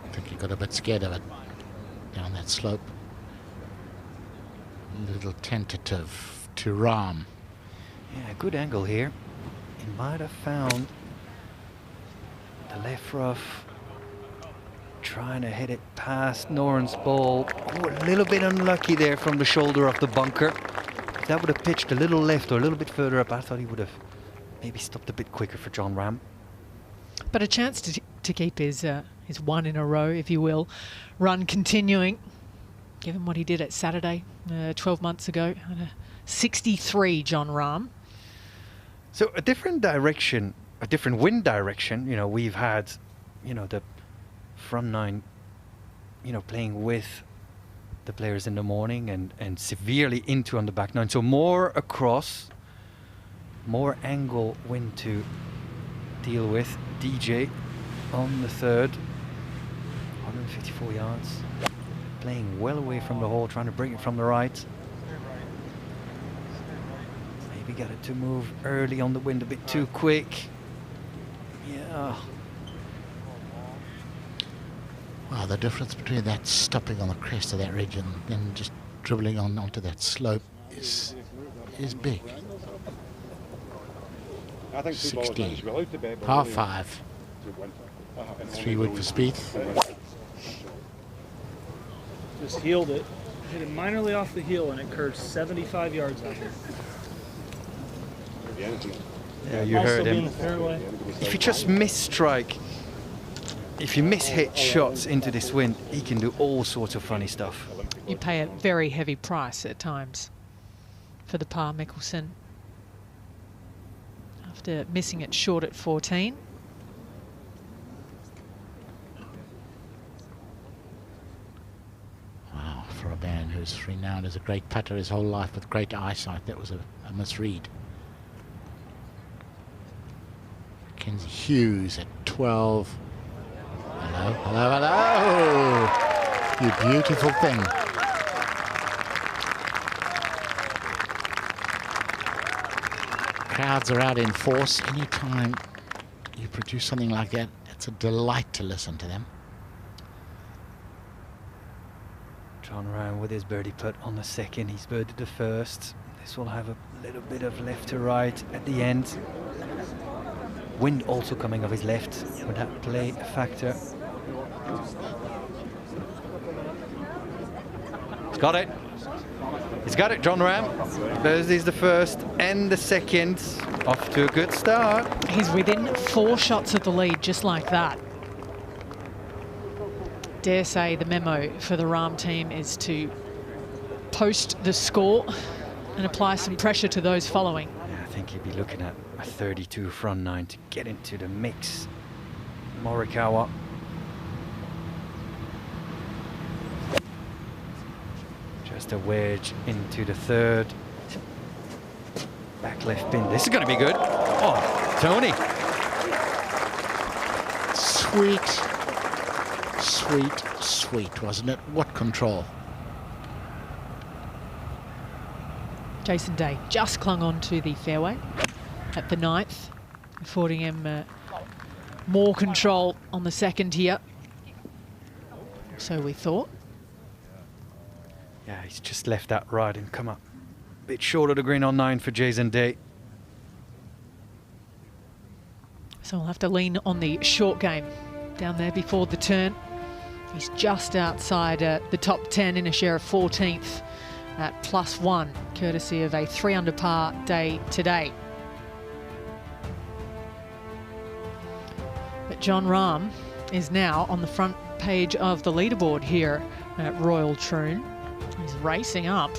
[SPEAKER 16] I think he got a bit scared of it down that slope. A little tentative to Rahm.
[SPEAKER 17] Yeah, good angle here. He might have found the left rough, trying to hit it past Noren's ball. Oh, a little bit unlucky there from the shoulder of the bunker. If that would have pitched a little left or a little bit further up, I thought he would have maybe stopped a bit quicker for Jon Rahm.
[SPEAKER 1] But a chance to keep his one in a row, if you will, run continuing. Given what he did at Saturday 12 months ago, 63, Jon Rahm.
[SPEAKER 17] So a different direction, a different wind direction. You know, we've had, you know, the front nine, you know, playing with the players in the morning and severely into on the back nine. So more across, more angle wind to deal with. DJ on the third, 154 yards, playing well away from the hole, trying to bring it from the right. Maybe get it to move early on the wind a bit too quick. Yeah.
[SPEAKER 16] Wow, the difference between that stopping on the crest of that ridge and then just dribbling onto that slope is big.
[SPEAKER 2] I think
[SPEAKER 16] 60, par 5, 3 wood for Spieth.
[SPEAKER 11] Just heeled it, hit it minorly off the heel, and it curved 75 yards out here.
[SPEAKER 17] Yeah, you heard him.
[SPEAKER 11] In the fairway.
[SPEAKER 17] If you just miss strike, if you miss hit shots into this wind, he can do all sorts of funny stuff.
[SPEAKER 1] You pay a very heavy price at times for the par Mickelson. After missing it short at 14.
[SPEAKER 16] Wow, for a man who's renowned as a great putter his whole life with great eyesight, that was a misread. Mackenzie Hughes at 12. Hello, hello, hello! You beautiful thing. Crowds are out in force. Anytime you produce something like that, it's a delight to listen to them.
[SPEAKER 17] Jon Rahm with his birdie putt on the second. He's birdied the first. This will have a little bit of left to right at the end. Wind also coming off his left. Would that play a factor? He's got it. He's got it, Jon Rahm. Thursday's the first and the second. Off to a good start.
[SPEAKER 1] He's within 4 shots of the lead, just like that. dare say the memo for the Rahm team is to post the score and apply some pressure to those following.
[SPEAKER 17] I think he'd be looking at a 32 front nine to get into the mix. Morikawa. Just a wedge into the third. Back left pin. This is going to be good. Oh, Tony.
[SPEAKER 16] Sweet, sweet, sweet, wasn't it? What control.
[SPEAKER 1] Jason Day just clung on to the fairway at the 9th, affording him more control on the second here. So we thought.
[SPEAKER 17] Yeah, he's just left that right and come up a bit short of the green on 9 for Jason Day.
[SPEAKER 1] So we'll have to lean on the short game down there before the turn. He's just outside the top 10 in a share of 14th at +1, courtesy of a 3 under par day today. But Jon Rahm is now on the front page of the leaderboard here at Royal Troon. He's racing up.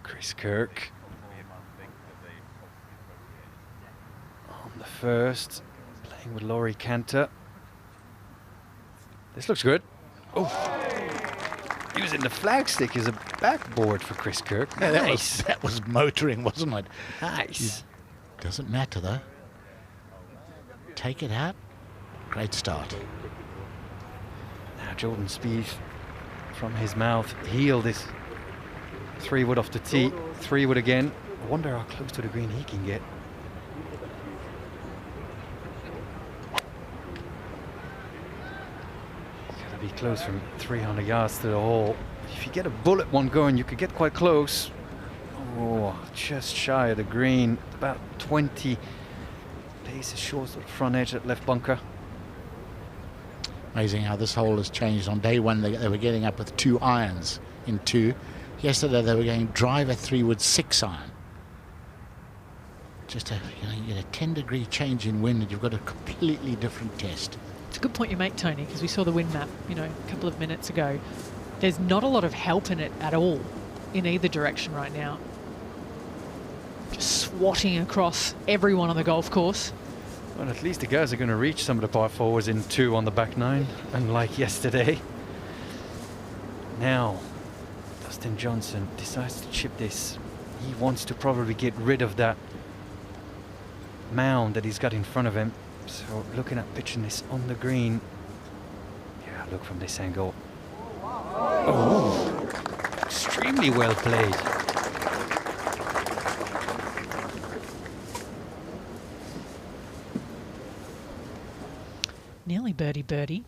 [SPEAKER 17] Chris Kirk on the first, playing with Laurie Cantor. This looks good. Oh, using the flagstick as a backboard for Chris Kirk.
[SPEAKER 16] Yeah,
[SPEAKER 17] Nice.
[SPEAKER 16] that was motoring, wasn't it?
[SPEAKER 17] Nice.
[SPEAKER 16] Doesn't matter though. Take it out. Great start.
[SPEAKER 17] Now Jordan Spieth, from his mouth, heeled this 3-wood off the tee. 3-wood again. I wonder how close to the green he can get. Gotta be close from 300 yards to the hole. If you get a bullet one going, you could get quite close. Oh, just shy of the green. About 20 paces short of the front edge at left bunker.
[SPEAKER 16] Amazing how this hole has changed. On day one, they were getting up with 2 irons in 2. Yesterday, they were going driver 3-wood 6 iron. Just a, you get a 10-degree change in wind, and you've got a completely different test.
[SPEAKER 1] It's a good point you make, Tony, because we saw the wind map, a couple of minutes ago. There's not a lot of help in it at all, in either direction right now. Just swatting across everyone on the golf course.
[SPEAKER 17] Well, at least the guys are going to reach some of the par 4s in 2 on the back 9, unlike yesterday. Now, Dustin Johnson decides to chip this. He wants to probably get rid of that mound that he's got in front of him. So looking at pitching this on the green. Yeah, look from this angle. Oh, extremely well played.
[SPEAKER 1] Nearly birdie.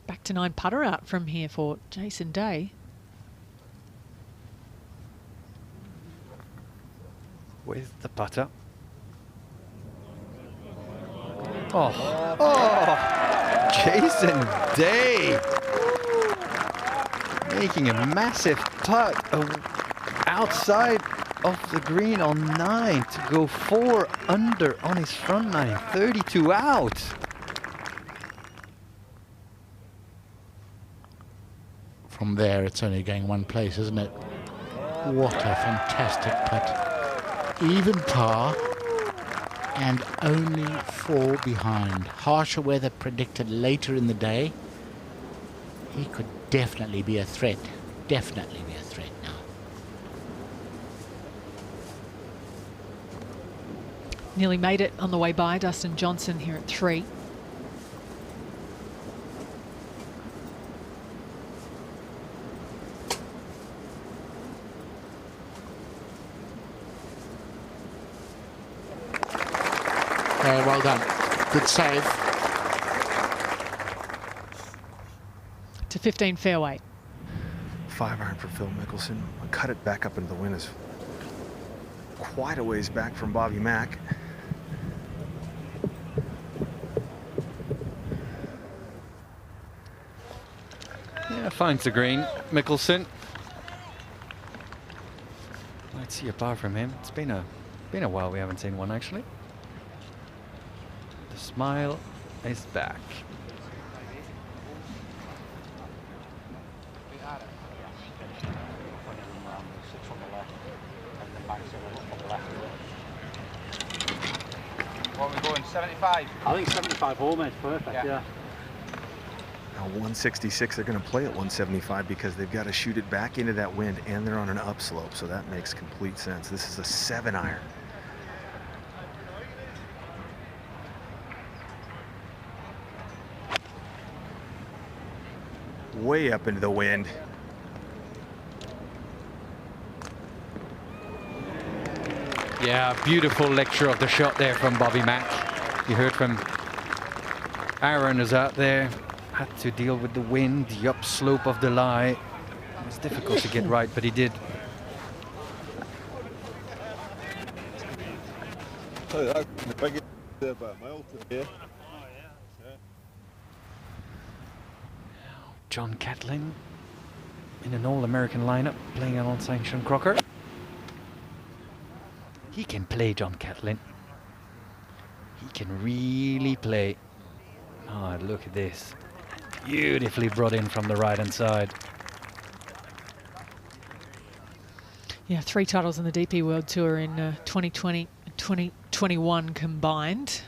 [SPEAKER 1] Back to 9 putter out from here for Jason Day.
[SPEAKER 17] With the putter. Oh, Jason Day making a massive putt outside of the green on 9 to go 4 under on his front 9, 32 out.
[SPEAKER 16] From there, it's only going one place, isn't it? What a fantastic putt. Even par and only 4 behind. Harsher weather predicted later in the day. He could definitely be a threat. Definitely be a threat now.
[SPEAKER 1] Nearly made it on the way by Dustin Johnson here at 3.
[SPEAKER 16] Well done. Good save.
[SPEAKER 1] To 15 fairway.
[SPEAKER 8] 5-iron for Phil Mickelson. Cut it back up into the wind is quite a ways back from Bobby Mack.
[SPEAKER 17] Yeah, finds the green. Mickelson. Let's see a par from him. It's been a while we haven't seen one actually. The smile is back.
[SPEAKER 2] What are we going, 75? I think 75 home is perfect, yeah.
[SPEAKER 8] Now 166, they're going to play at 175 because they've got to shoot it back into that wind, and they're on an upslope, so that makes complete sense. This is a 7-iron. Way up into the wind.
[SPEAKER 17] Yeah, beautiful lecture of the shot there from Bobby Mack. You heard from Aaron is out there. Had to deal with the wind, the upslope of the lie. It was difficult to get right, but he did. John Catlin in an all-American lineup, playing alongside Sean Crocker. He can play, John Catlin. He can really play. Oh, look at this. Beautifully brought in from the right-hand side.
[SPEAKER 1] Yeah, 3 titles on the DP World Tour in 2020 and 2021 combined,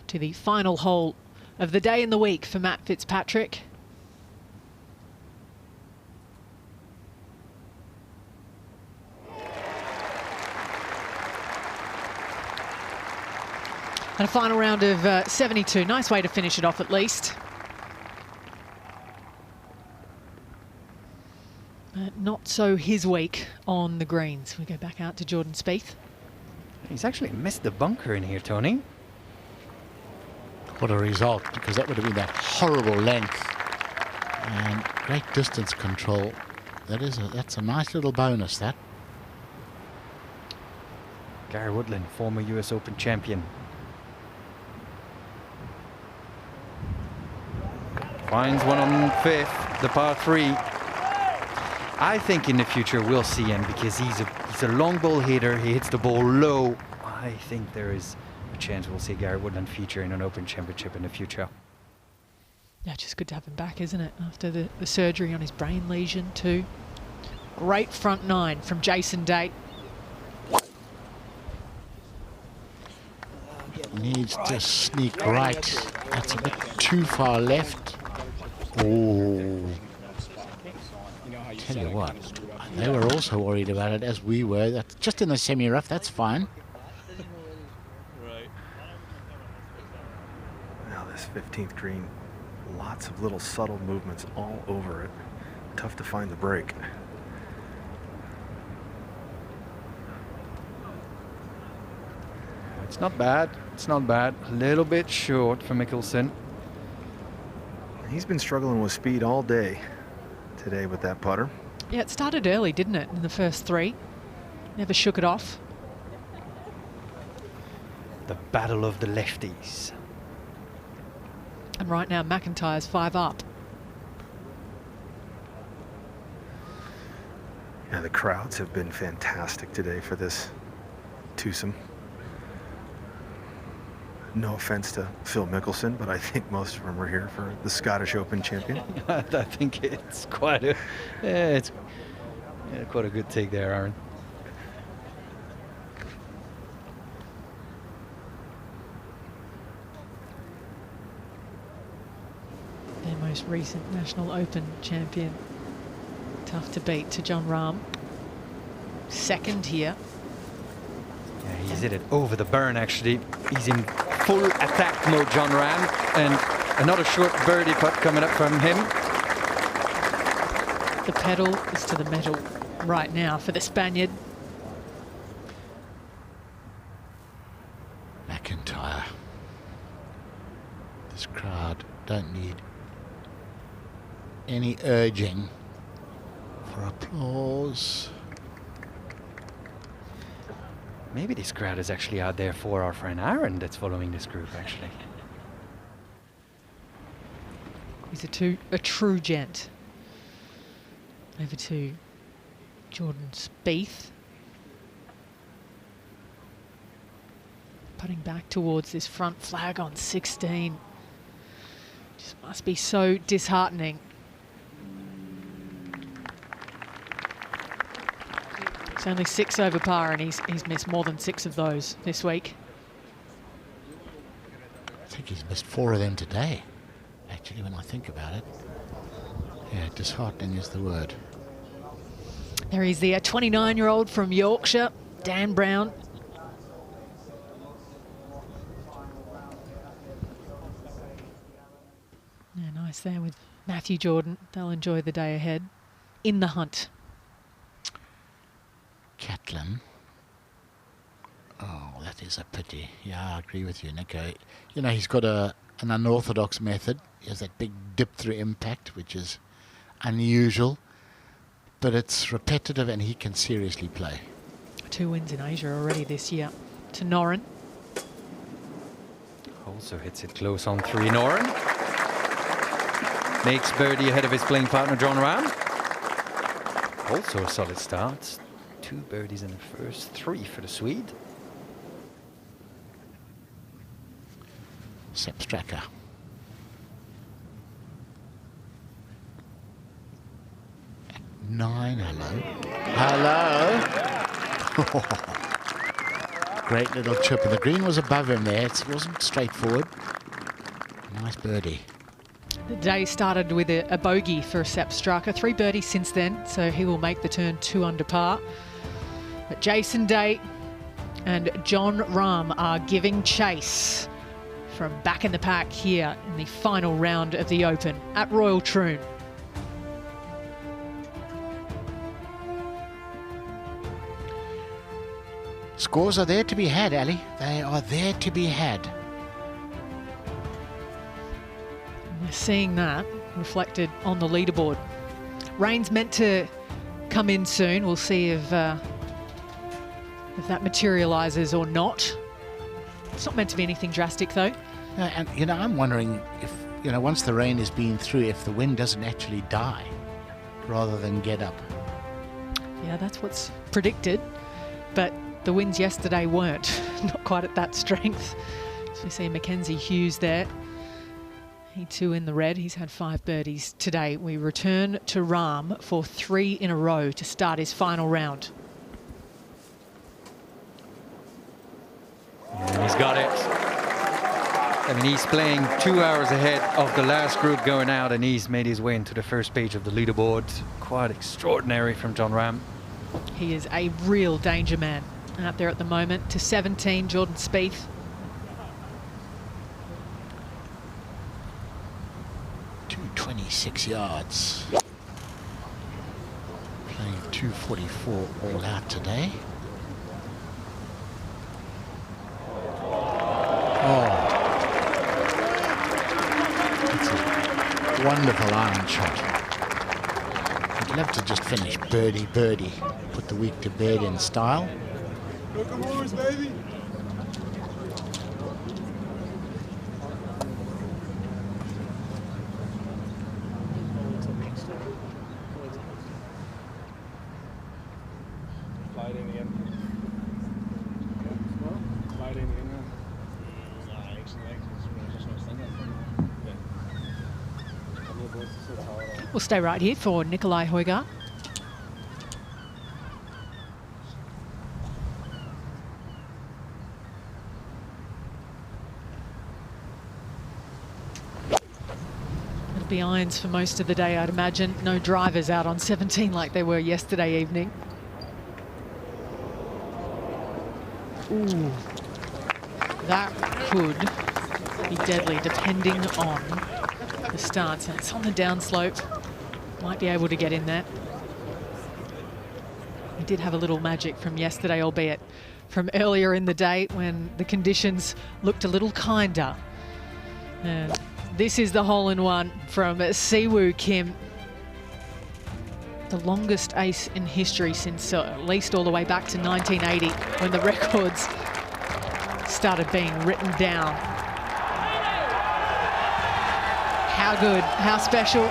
[SPEAKER 1] to the final hole of the day and the week for Matt Fitzpatrick. And a final round of 72. Nice way to finish it off, at least. Not so his week on the greens. We go back out to Jordan Spieth.
[SPEAKER 17] He's actually missed the bunker in here, Tony.
[SPEAKER 16] What a result, because that would have been that horrible length and great distance control. That's a nice little bonus, that.
[SPEAKER 17] Gary Woodland, former US Open champion. Finds one on 5th, the par 3. I think in the future we'll see him because he's a long ball hitter. He hits the ball low. I think there is a chance we'll see Gary Woodland feature in an Open Championship in the future.
[SPEAKER 1] Yeah, just good to have him back, isn't it? After the surgery on his brain lesion too. Great front 9 from Jason Day.
[SPEAKER 16] Needs to sneak right. That's a bit too far left. Oh. Tell you what, they were also worried about it, as we were. That's just in the semi-rough, that's fine.
[SPEAKER 8] Now this 15th green, lots of little subtle movements all over it. Tough to find the break.
[SPEAKER 17] It's not bad. It's not bad. A little bit short for Mickelson.
[SPEAKER 8] He's been struggling with speed all day today with that putter.
[SPEAKER 1] Yeah, it started early, didn't it, in the first 3? Never shook it off.
[SPEAKER 17] The battle of the lefties.
[SPEAKER 1] And right now, McIntyre's 5 up.
[SPEAKER 8] Yeah, the crowds have been fantastic today for this twosome. No offense to Phil Mickelson, but I think most of them are here for the Scottish Open champion.
[SPEAKER 17] I think it's quite a, quite a good take there, Aaron.
[SPEAKER 1] Their most recent National Open champion. Tough to beat to John Rahm. 2nd here.
[SPEAKER 17] Yeah, he's hit it over the burn, actually. He's in full attack mode, John Rahm, and another short birdie putt coming up from him.
[SPEAKER 1] The pedal is to the metal right now for the Spaniard.
[SPEAKER 16] McIntyre. This crowd don't need any urging for applause.
[SPEAKER 17] Maybe this crowd is actually out there for our friend Aaron that's following this group, actually.
[SPEAKER 1] He's a true gent. Over to Jordan Spieth. Putting back towards this front flag on 16. Just must be so disheartening. It's only 6 over par, and he's missed more than 6 of those this week.
[SPEAKER 16] I think he's missed 4 of them today, actually, when I think about it. Yeah, disheartening is the word.
[SPEAKER 1] There is the 29-year-old from Yorkshire, Dan Brown. Yeah, nice there with Matthew Jordan. They'll enjoy the day ahead in the hunt.
[SPEAKER 16] Catlin. Oh, that is a pity. Yeah, I agree with you, Nico. You know, he's got an unorthodox method. He has that big dip through impact, which is unusual, but it's repetitive and he can seriously play.
[SPEAKER 1] 2 wins in Asia already this year. To Noren.
[SPEAKER 17] Also hits it close on 3. Noren makes birdie ahead of his playing partner John Rahm. Also a solid start. 2 birdies in the first, 3 for the Swede.
[SPEAKER 16] Sepp Straka. At 9, hello. Great little chip, and the green was above him there. It wasn't straightforward. Nice birdie.
[SPEAKER 1] The day started with a bogey for Sepp Straka. 3 birdies since then, so he will make the turn 2 under par. But Jason Day and John Rahm are giving chase from back in the pack here in the final round of the Open at Royal Troon.
[SPEAKER 16] Scores are there to be had, Ali. They are there to be had.
[SPEAKER 1] We're seeing that reflected on the leaderboard. Rain's meant to come in soon. We'll see if that materialises or not. It's not meant to be anything drastic, though.
[SPEAKER 16] And, you know, I'm wondering if, you know, once the rain has been through, if the wind doesn't actually die rather than get up.
[SPEAKER 1] Yeah, that's what's predicted. But the winds yesterday weren't. Not quite at that strength. So we see Mackenzie Hughes there. He too in the red. He's had 5 birdies today. We return to Rahm for 3 in a row to start his final round.
[SPEAKER 17] And he's got it. I mean, he's playing 2 hours ahead of the last group going out, and he's made his way into the first page of the leaderboard. Quite extraordinary from John Rahm.
[SPEAKER 1] He is a real danger man out there at the moment. To 17, Jordan Spieth.
[SPEAKER 16] .226 yards. Playing 244 all out today. Oh, that's a wonderful iron shot. I'd love to just finish birdie, birdie. Put the week to bed in style.
[SPEAKER 11] Look at Morris, baby.
[SPEAKER 1] We'll stay right here for Nikolai Højgaard. It'll be irons for most of the day, I'd imagine. No drivers out on 17 like they were yesterday evening. Ooh, that could be deadly depending on the stance, and it's on the downslope. Might be able to get in there. We did have a little magic from yesterday, albeit from earlier in the day when the conditions looked a little kinder. And this is the hole-in-one from Siwoo Kim. The longest ace in history since at least all the way back to 1980 when the records started being written down. How good, how special.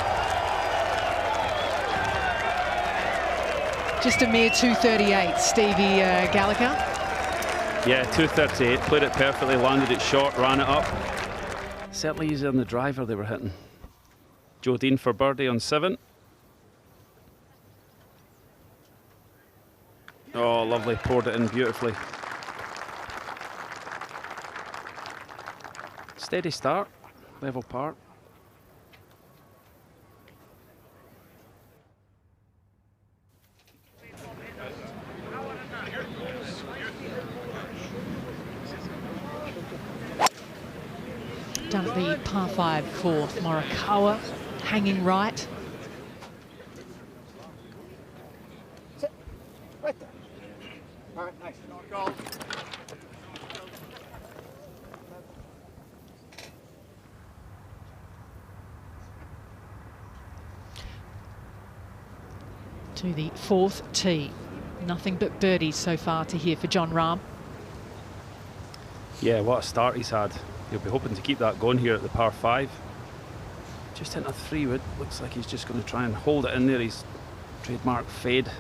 [SPEAKER 1] Just a mere 238, Stevie Gallagher.
[SPEAKER 15] Yeah, 238, played it perfectly, landed it short, ran it up. Certainly easy on the driver they were hitting. Joe Dean for birdie on 7. Oh, lovely, poured it in beautifully. Steady start, level par.
[SPEAKER 1] Down at the par 5 for Morikawa, hanging right.
[SPEAKER 10] Right there. All right, nice.
[SPEAKER 1] To the 4th tee. Nothing but birdies so far to hear for Jon Rahm.
[SPEAKER 15] Yeah, what a start he's had. He'll be hoping to keep that going here at the par 5. Just hitting a 3-wood. Looks like he's just going to try and hold it in there. His trademark fade.
[SPEAKER 14] It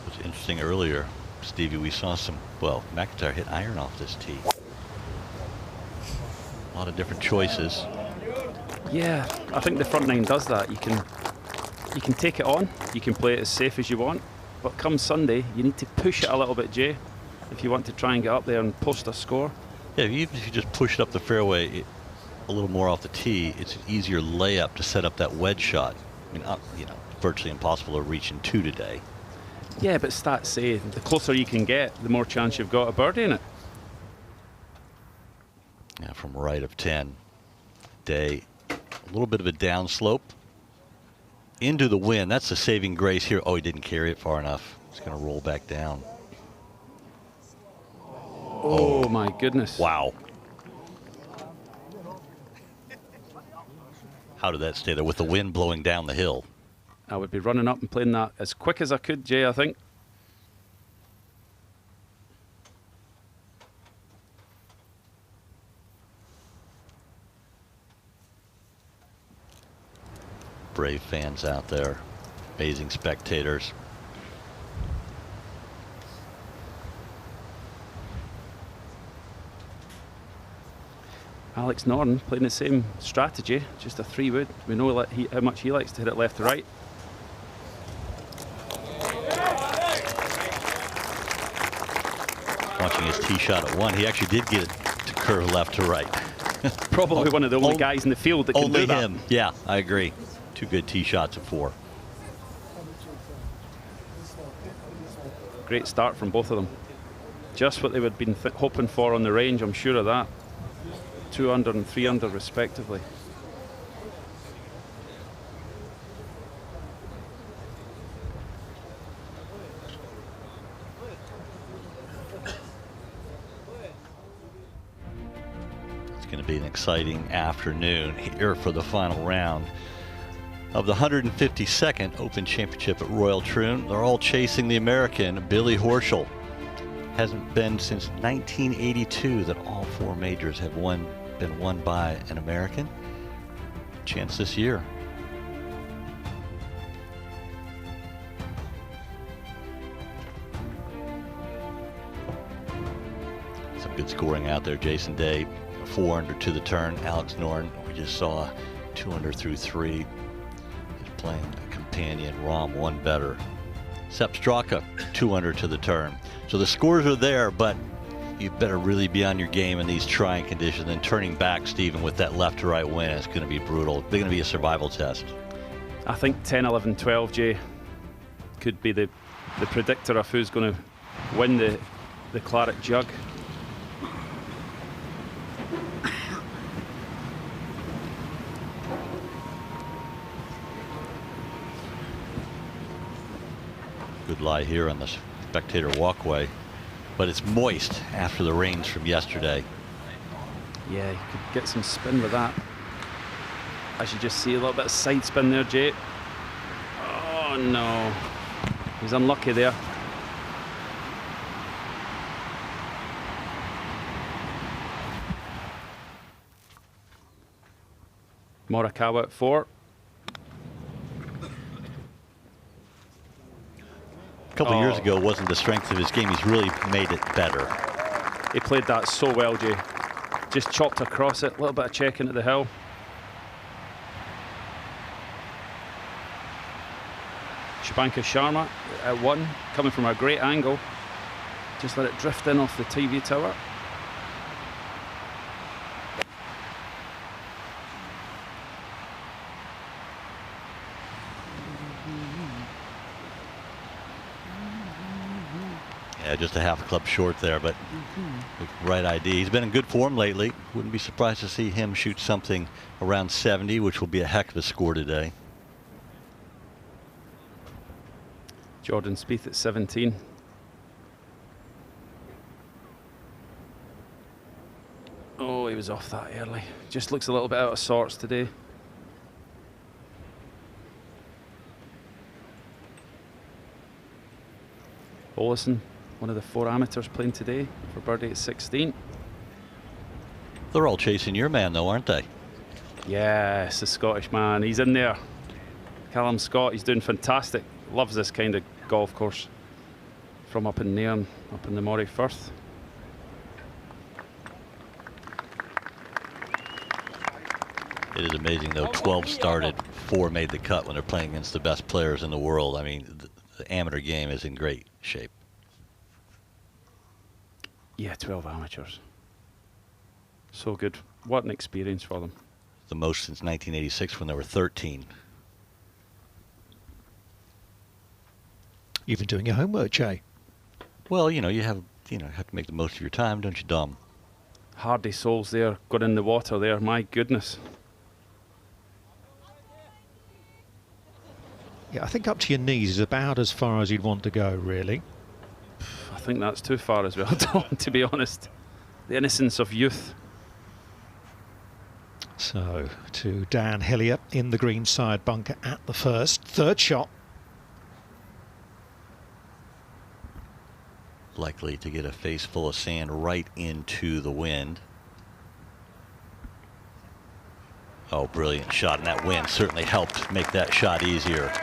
[SPEAKER 14] was interesting earlier, Stevie, we saw some, well, McIntyre hit iron off this tee. A lot of different choices.
[SPEAKER 15] Yeah, I think the front nine does that. You can take it on, you can play it as safe as you want, but come Sunday, you need to push it a little bit, Jay, if you want to try and get up there and post a score.
[SPEAKER 14] Yeah, even if you just push it up the fairway a little more off the tee, it's an easier layup to set up that wedge shot. I mean, you know, virtually impossible to reach in 2 today.
[SPEAKER 15] Yeah, but stats say the closer you can get, the more chance you've got of birdie in it.
[SPEAKER 14] Yeah, from right of 10. Day, a little bit of a downslope. Into the wind, that's the saving grace here. Oh, he didn't carry it far enough. It's going to roll back down.
[SPEAKER 15] Oh my goodness.
[SPEAKER 14] Wow. How did that stay there with the wind blowing down the hill?
[SPEAKER 15] I would be running up and playing that as quick as I could, Jay, I think.
[SPEAKER 14] Brave fans out there, amazing spectators.
[SPEAKER 15] Alex Norton playing the same strategy, just a 3-wood. We know how much he likes to hit it left to right.
[SPEAKER 14] Watching his tee shot at 1, he actually did get it to curve left to right.
[SPEAKER 15] Probably one of the only guys in the field that can do that.
[SPEAKER 14] Only him. Yeah, I agree. 2 good tee shots at 4.
[SPEAKER 15] Great start from both of them. Just what they would have been hoping for on the range, I'm sure of that. 2 under and 3 under respectively.
[SPEAKER 14] It's going to be an exciting afternoon here for the final round of the 152nd Open Championship at Royal Troon. They're all chasing the American, Billy Horschel. Hasn't been since 1982 that all 4 majors have been won by an American. Chance this year. Some good scoring out there. Jason Day, 4 under to the turn. Alex Norton, we just saw 2 under through 3. He's playing a companion. Rahm 1 better. Sepp Straka 2 under to the turn. So the scores are there, but you better really be on your game in these trying conditions. And turning back, Stephen, with that left to right win, it's going to be brutal. It's going to be a survival test.
[SPEAKER 15] I think 10, 11, 12, Jay, could be the predictor of who's going to win the Claret Jug.
[SPEAKER 14] Good lie here on the spectator walkway, but it's moist after the rains from yesterday.
[SPEAKER 15] Yeah, you could get some spin with that. As you just see a little bit of side spin there, Jay. Oh no, he's unlucky there. Morikawa at 4.
[SPEAKER 14] couple of years ago wasn't the strength of his game. He's really made it better.
[SPEAKER 15] He played that so well, Jay. Just chopped across it, a little bit of check into the hill. Shubhankar Sharma at 1, coming from a great angle. Just let it drift in off the TV tower.
[SPEAKER 14] Yeah, just a half club short there, but the right idea. He's been in good form lately. Wouldn't be surprised to see him shoot something around 70, which will be a heck of a score today.
[SPEAKER 15] Jordan Spieth at 17. Oh, he was off that early. Just looks a little bit out of sorts today. Olesen, one of the 4 amateurs playing today for birdie at 16.
[SPEAKER 14] They're all chasing your man, though, aren't they?
[SPEAKER 15] Yes, the Scottish man. He's in there. Callum Scott, he's doing fantastic. Loves this kind of golf course. From up in Nairn, up in the Moray Firth.
[SPEAKER 14] It is amazing, though. 12 started, 4 made the cut when they're playing against the best players in the world. I mean, the amateur game is in great shape.
[SPEAKER 15] Yeah, 12 amateurs. So good. What an experience for them.
[SPEAKER 14] The most since 1986 when there were 13.
[SPEAKER 20] You've been doing your homework, Jay.
[SPEAKER 14] Well, you have to make the most of your time, don't you, Dom?
[SPEAKER 15] Hardy souls there, got in the water there. My goodness.
[SPEAKER 20] Yeah, I think up to your knees is about as far as you'd want to go, really.
[SPEAKER 15] I think that's too far as well, Tom, to be honest. The innocence of youth.
[SPEAKER 20] So, to Dan Hillier in the greenside bunker at the first. Third shot.
[SPEAKER 14] Likely to get a face full of sand right into the wind. Oh, brilliant shot, and that wind certainly helped make that shot easier.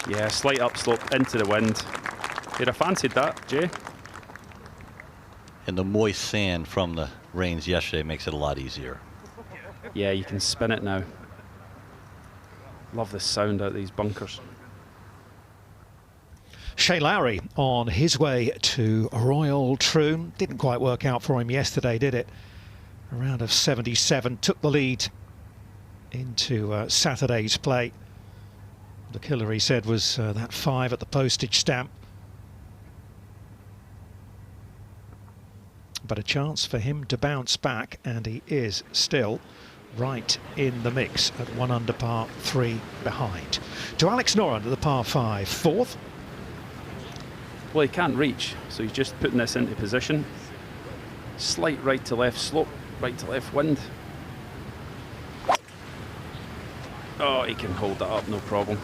[SPEAKER 15] Yeah, slight upslope into the wind. You'd have fancied that, Jay.
[SPEAKER 14] And the moist sand from the rains yesterday makes it a lot easier.
[SPEAKER 15] Yeah, you can spin it now. Love the sound out of these bunkers.
[SPEAKER 20] Shea Lowry on his way to Royal Troon. Didn't quite work out for him yesterday, did it? A round of 77, took the lead into Saturday's play. The killer, he said, was that 5 at the postage stamp. But a chance for him to bounce back, and he is still right in the mix at 1 under par, 3 behind. To Alex Noren at the par 5, 4th.
[SPEAKER 15] Well, he can't reach, so he's just putting this into position. Slight right to left slope, right to left wind. Oh, he can hold that up, no problem.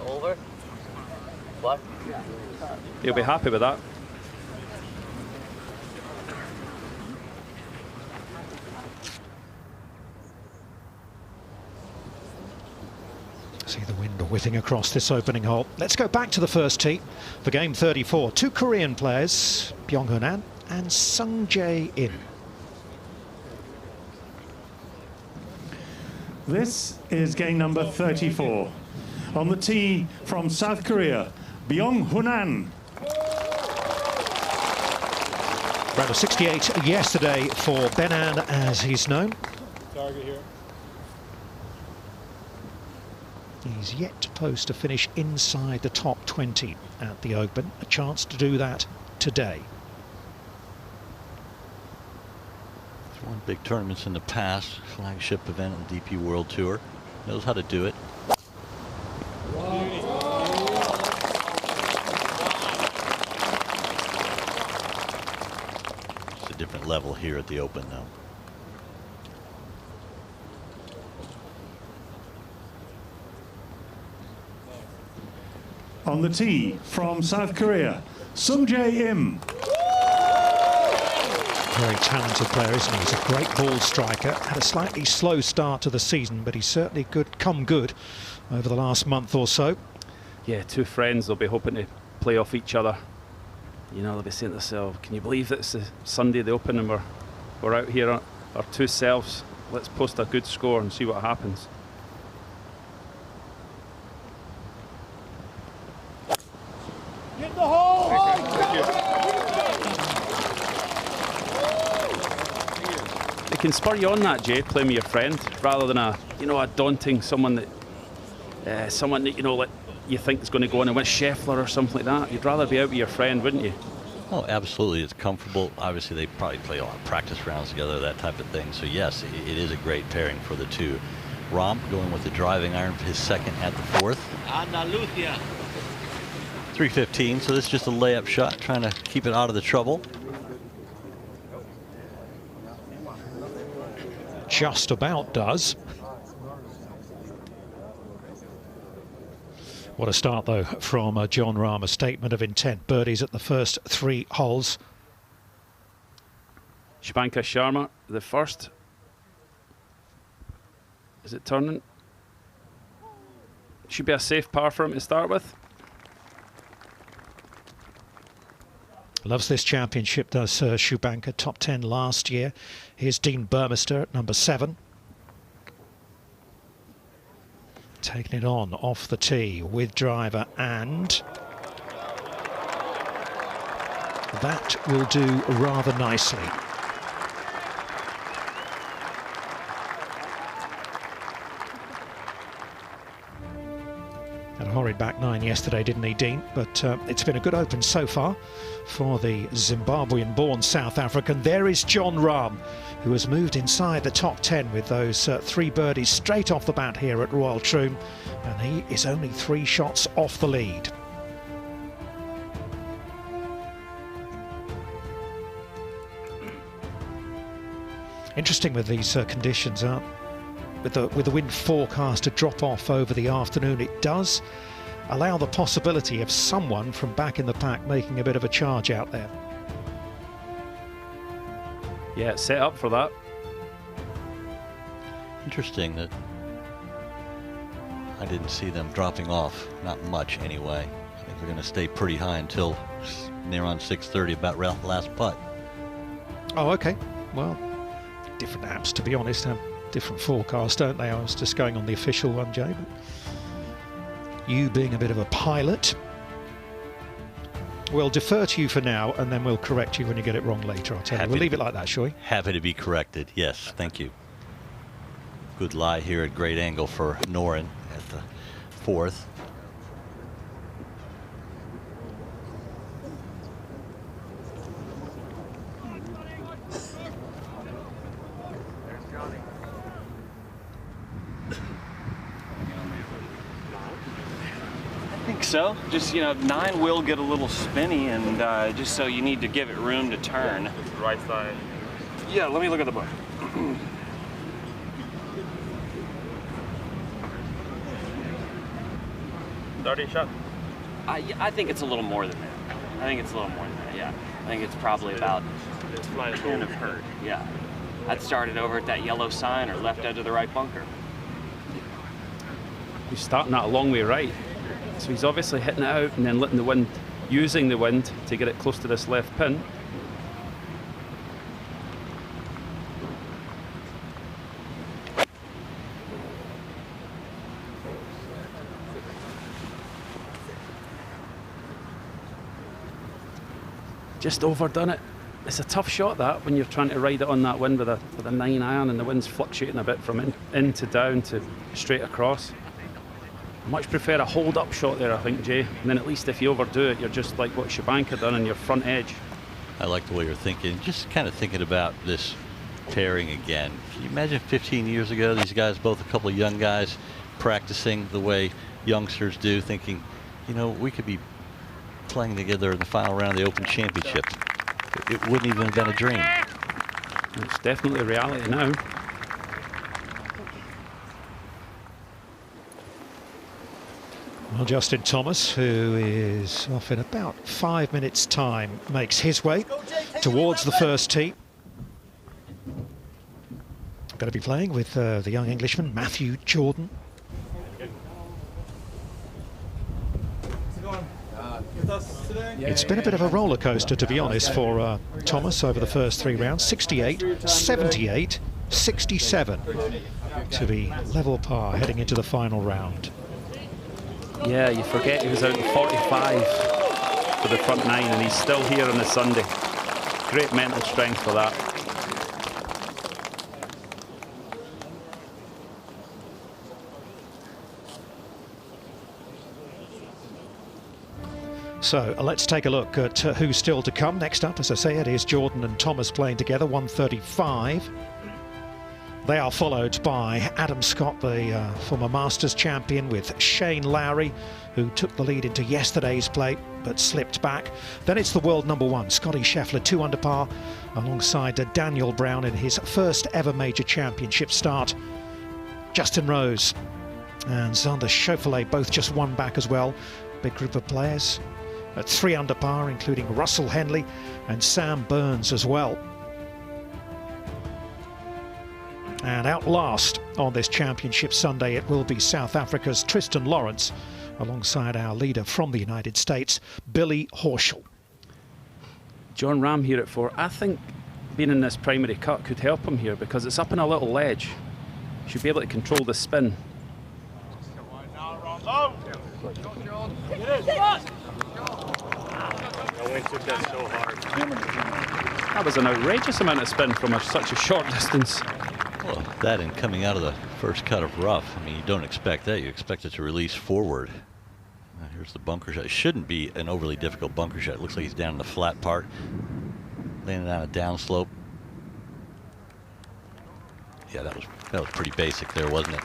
[SPEAKER 19] Over. What?
[SPEAKER 15] He'll be happy with that.
[SPEAKER 20] See the wind whipping across this opening hole. Let's go back to the first tee for game 34. 2 Korean players, Byung-Hun An and Sung Jae-in.
[SPEAKER 6] This is game number 34. On the tee from South Korea, Byung-Hun An.
[SPEAKER 20] Round of 68 yesterday for Ben-An, as he's known.
[SPEAKER 11] Target here.
[SPEAKER 20] He's yet to post a finish inside the top 20 at the Open. A chance to do that today.
[SPEAKER 14] He's won big tournaments in the past. Flagship event on the DP World Tour. Knows how to do it. It's a different level here at the Open, though.
[SPEAKER 6] On the tee from South Korea, Sung Jae-im.
[SPEAKER 20] Very talented player, isn't he? He's a great ball striker. Had a slightly slow start to the season, but he's certainly come good over the last month or so.
[SPEAKER 15] Yeah, two friends, they'll be hoping to play off each other. You know, they'll be saying to themselves, can you believe that it's the Sunday the Open and we're out here, our two selves. Let's post a good score and see what happens.
[SPEAKER 11] Hit the hole!
[SPEAKER 15] It can spur you on that, Jay, playing with your friend, rather than a daunting someone that like you think is going to go on and win Schauffele or something like that. You'd rather be out with your friend, wouldn't you?
[SPEAKER 14] Oh, absolutely. It's comfortable. Obviously, they probably play a lot of practice rounds together, that type of thing. So, yes, it is a great pairing for the two. Rahm going with the driving iron for his second at the fourth.
[SPEAKER 12] Andalusia.
[SPEAKER 14] 315, so this is just a layup shot, trying to keep it out of the trouble.
[SPEAKER 20] Just about does. What a start, though, from Jon Rahm. A statement of intent. Birdies at the first 3 holes.
[SPEAKER 15] Shubhankar Sharma, the first. Is it turning? Should be a safe par for him to start with.
[SPEAKER 20] Loves this championship, does Shubhankar. Top 10 last year. Here's Dean Burmester at number 7. Taking it on off the tee with driver, and that will do rather nicely. Had a horrid back 9 yesterday, didn't he, Dean? But it's been a good Open so far for the Zimbabwean-born South African. There is Jon Rahm, who has moved inside the top 10 with those 3 birdies straight off the bat here at Royal Troon, and he is only 3 shots off the lead. Interesting with these conditions, with the wind forecast to drop off over the afternoon, it does allow the possibility of someone from back in the pack making a bit of a charge out there.
[SPEAKER 15] Yeah, it's set up for that.
[SPEAKER 14] Interesting that I didn't see them dropping off, not much anyway. I think they're going to stay pretty high until near on 6:30, about last putt.
[SPEAKER 20] Oh, okay. Well, different apps, to be honest, have different forecasts, don't they? I was just going on the official one, Jay. But you being a bit of a pilot, we'll defer to you for now, and then we'll correct you when you get it wrong later. I'll tell you. We'll leave it like that, shall we?
[SPEAKER 14] Happy to be corrected. Yes, thank you. Good lie here at great angle for Noren at the 4th.
[SPEAKER 21] I think so. Just, 9 will get a little spinny, and just so you need to give it room to turn.
[SPEAKER 3] Right side.
[SPEAKER 21] Yeah, let me look at the book.
[SPEAKER 3] Dirty shot?
[SPEAKER 21] I think it's a little more than that. Yeah. I think it's probably about 10 of hurt. Yeah. I'd started over at that yellow sign or left edge of the right bunker.
[SPEAKER 15] He's starting that a long way right. So he's obviously hitting it out and then letting the wind, using the wind to get it close to this left pin. Just overdone it. It's a tough shot, that, when you're trying to ride it on that wind with a 9 iron and the wind's fluctuating a bit from in to down to straight across. I much prefer a hold-up shot there, I think, Jay. And then at least if you overdo it, you're just like what Shubhankar done on your front edge.
[SPEAKER 14] I like the way you're thinking. Just kind of thinking about this pairing again. Can you imagine 15 years ago, these guys, both a couple of young guys, practicing the way youngsters do, thinking, we could be playing together in the final round of the Open Championship. It wouldn't even have been a dream.
[SPEAKER 15] It's definitely reality now.
[SPEAKER 20] Well, Justin Thomas, who is off in about 5 minutes' time, makes his way towards the first tee. Going to be playing with the young Englishman, Matthew Jordan. It's been a bit of a roller coaster, to be honest, for Thomas over the first 3 rounds. 68, 78, 67 to be level par heading into the final round.
[SPEAKER 15] Yeah, you forget he was out in 45 for the front 9 and he's still here on the Sunday. Great mental strength for that.
[SPEAKER 20] So let's take a look at who's still to come. Next up, as I say, it is Jordan and Thomas playing together, 135. They are followed by Adam Scott, the former Masters champion, with Shane Lowry, who took the lead into yesterday's play but slipped back. Then it's the world #1, Scotty Scheffler, 2 under par, alongside Daniel Brown in his first ever major championship start. Justin Rose and Xander Schauffele both just 1 back as well. Big group of players at 3 under par, including Russell Henley and Sam Burns as well. And out last on this championship Sunday, it will be South Africa's Tristan Lawrence, alongside our leader from the United States, Billy Horschel.
[SPEAKER 15] John Ram here at 4. I think being in this primary cut could help him here because it's up on a little ledge. Should be able to control the spin. That was an outrageous amount of spin from such a short distance.
[SPEAKER 14] Well, that and coming out of the first cut of rough, I mean, you don't expect that. You expect it to release forward. Here's the bunker shot. It shouldn't be an overly difficult bunker shot. It looks like he's down in the flat part, landing on a downslope. Yeah, that was pretty basic there, wasn't it?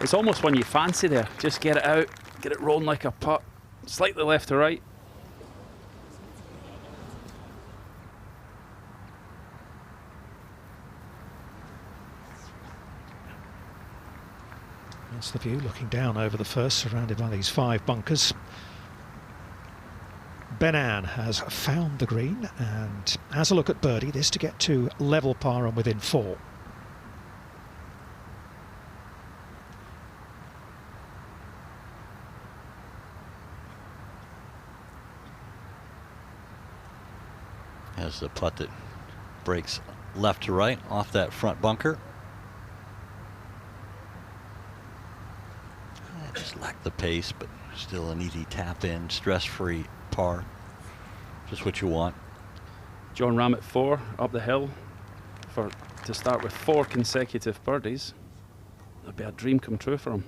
[SPEAKER 15] It's almost one you fancy there. Just get it out, get it rolling like a putt, slightly left to right.
[SPEAKER 20] That's the view, looking down over the first, surrounded by these 5 bunkers. Benan has found the green and has a look at birdie, this to get to level par and within 4.
[SPEAKER 14] Has the putt that breaks left to right off that front bunker. Just lacked the pace, but still an easy tap in, stress-free par. Just what you want.
[SPEAKER 15] John Ram at 4 up the hill to start with 4 consecutive birdies. That'd be a dream come true for him.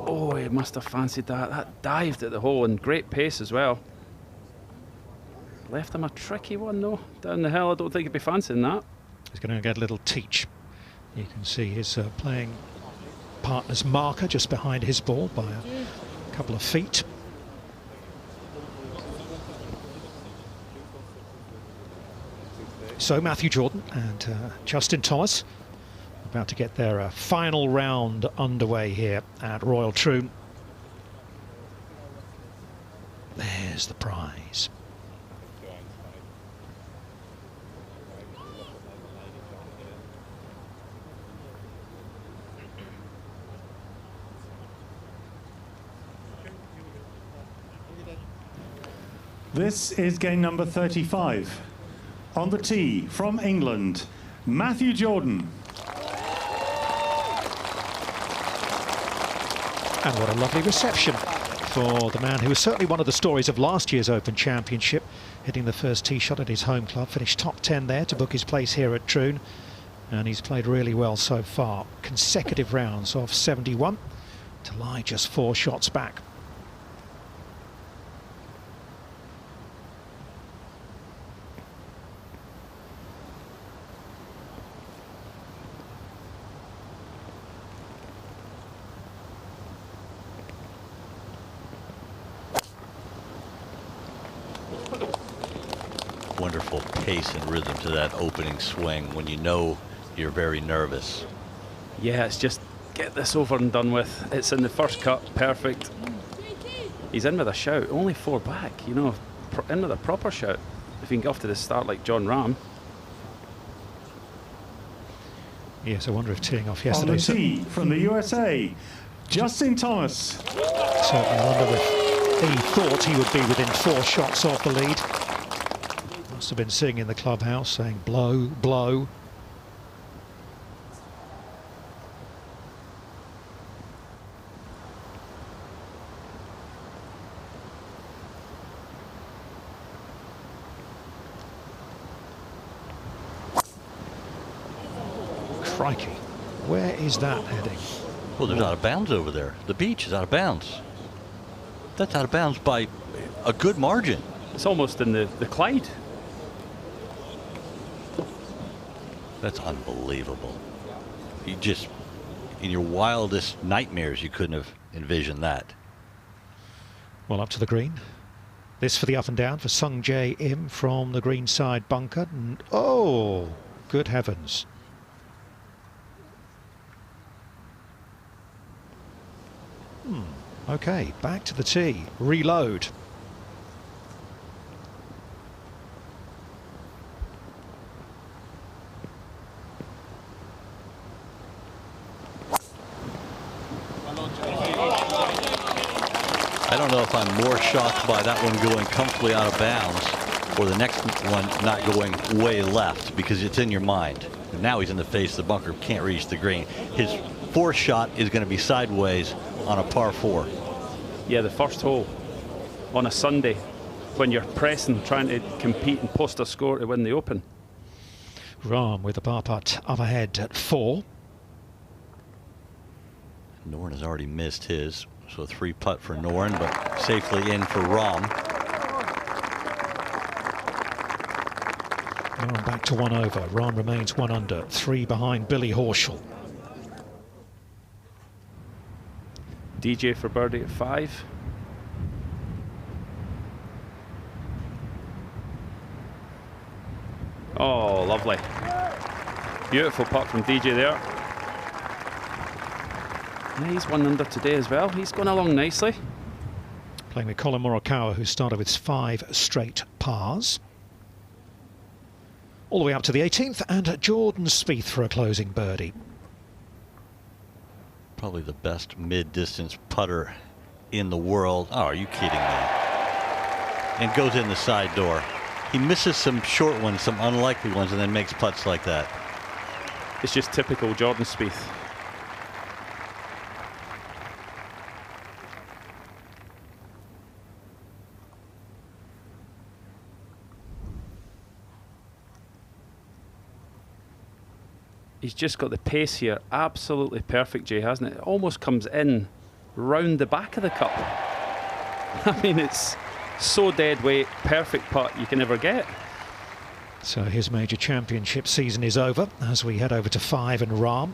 [SPEAKER 15] Oh, he must have fancied that. That dived at the hole and great pace as well. Left him a tricky one though, down the hill. I don't think he'd be fancying that.
[SPEAKER 20] He's going to get a little teach. You can see his playing partner's marker just behind his ball by a couple of feet. So Matthew Jordan and Justin Thomas about to get their final round underway here at Royal Troon. There's the prize.
[SPEAKER 6] This is game number 35. On the tee from England, Matthew Jordan.
[SPEAKER 20] And what a lovely reception for the man who was certainly one of the stories of last year's Open Championship, hitting the first tee shot at his home club, finished top 10 there to book his place here at Troon, and he's played really well so far. Consecutive rounds of 71 to lie just 4 shots back.
[SPEAKER 14] Wonderful pace and rhythm to that opening swing when you know you're very nervous.
[SPEAKER 15] Yeah, it's just get this over and done with. It's in the first cut, perfect. He's in with a shout, only 4 back, you know, in with a proper shout. If he can get off to the start like John Rahm.
[SPEAKER 20] Yes, I wonder if teeing off
[SPEAKER 6] On
[SPEAKER 20] yesterday.
[SPEAKER 6] the tee from the USA, Justin Thomas.
[SPEAKER 20] Certainly wonder if he thought he would be within 4 shots off the lead. Must have been sitting in the clubhouse saying blow, blow. Crikey, where is that heading?
[SPEAKER 14] Well, there's out of bounds over there. The beach is out of bounds. That's out of bounds by a good margin.
[SPEAKER 15] It's almost in the Clyde.
[SPEAKER 14] That's unbelievable. You just, in your wildest nightmares, you couldn't have envisioned that.
[SPEAKER 20] Well, up to the green. This for the up and down for Sung Jae Im from the green side bunker. And, oh, good heavens. Okay, back to the tee. Reload.
[SPEAKER 14] I don't know if I'm more shocked by that one going comfortably out of bounds or the next one not going way left, because it's in your mind. And now he's in the face of the bunker, can't reach the green. His 4th shot is going to be sideways on a par 4.
[SPEAKER 15] Yeah, the first hole on a Sunday when you're pressing, trying to compete and post a score to win the Open.
[SPEAKER 20] Rahm with the par putt up ahead at 4.
[SPEAKER 14] Norn has already missed his, so a 3 putt for Norn, but safely in for Rahm.
[SPEAKER 20] Rahm back to 1 over. Rahm remains 1 under, 3 behind Billy Horschel.
[SPEAKER 15] DJ for birdie at 5. Oh, lovely. Beautiful putt from DJ there. Yeah, he's 1 under today as well. He's going along nicely.
[SPEAKER 20] Playing with Colin Morikawa, who started with 5 straight pars. All the way up to the 18th, and Jordan Spieth for a closing birdie.
[SPEAKER 14] Probably the best mid-distance putter in the world. Oh, are you kidding me? And goes in the side door. He misses some short ones, some unlikely ones, and then makes putts like that.
[SPEAKER 15] It's just typical Jordan Spieth. He's just got the pace here. Absolutely perfect, Jay, hasn't it? It almost comes in round the back of the cup. I mean, it's so dead weight, perfect putt you can ever get.
[SPEAKER 20] So his major championship season is over as we head over to 5 and Rahm.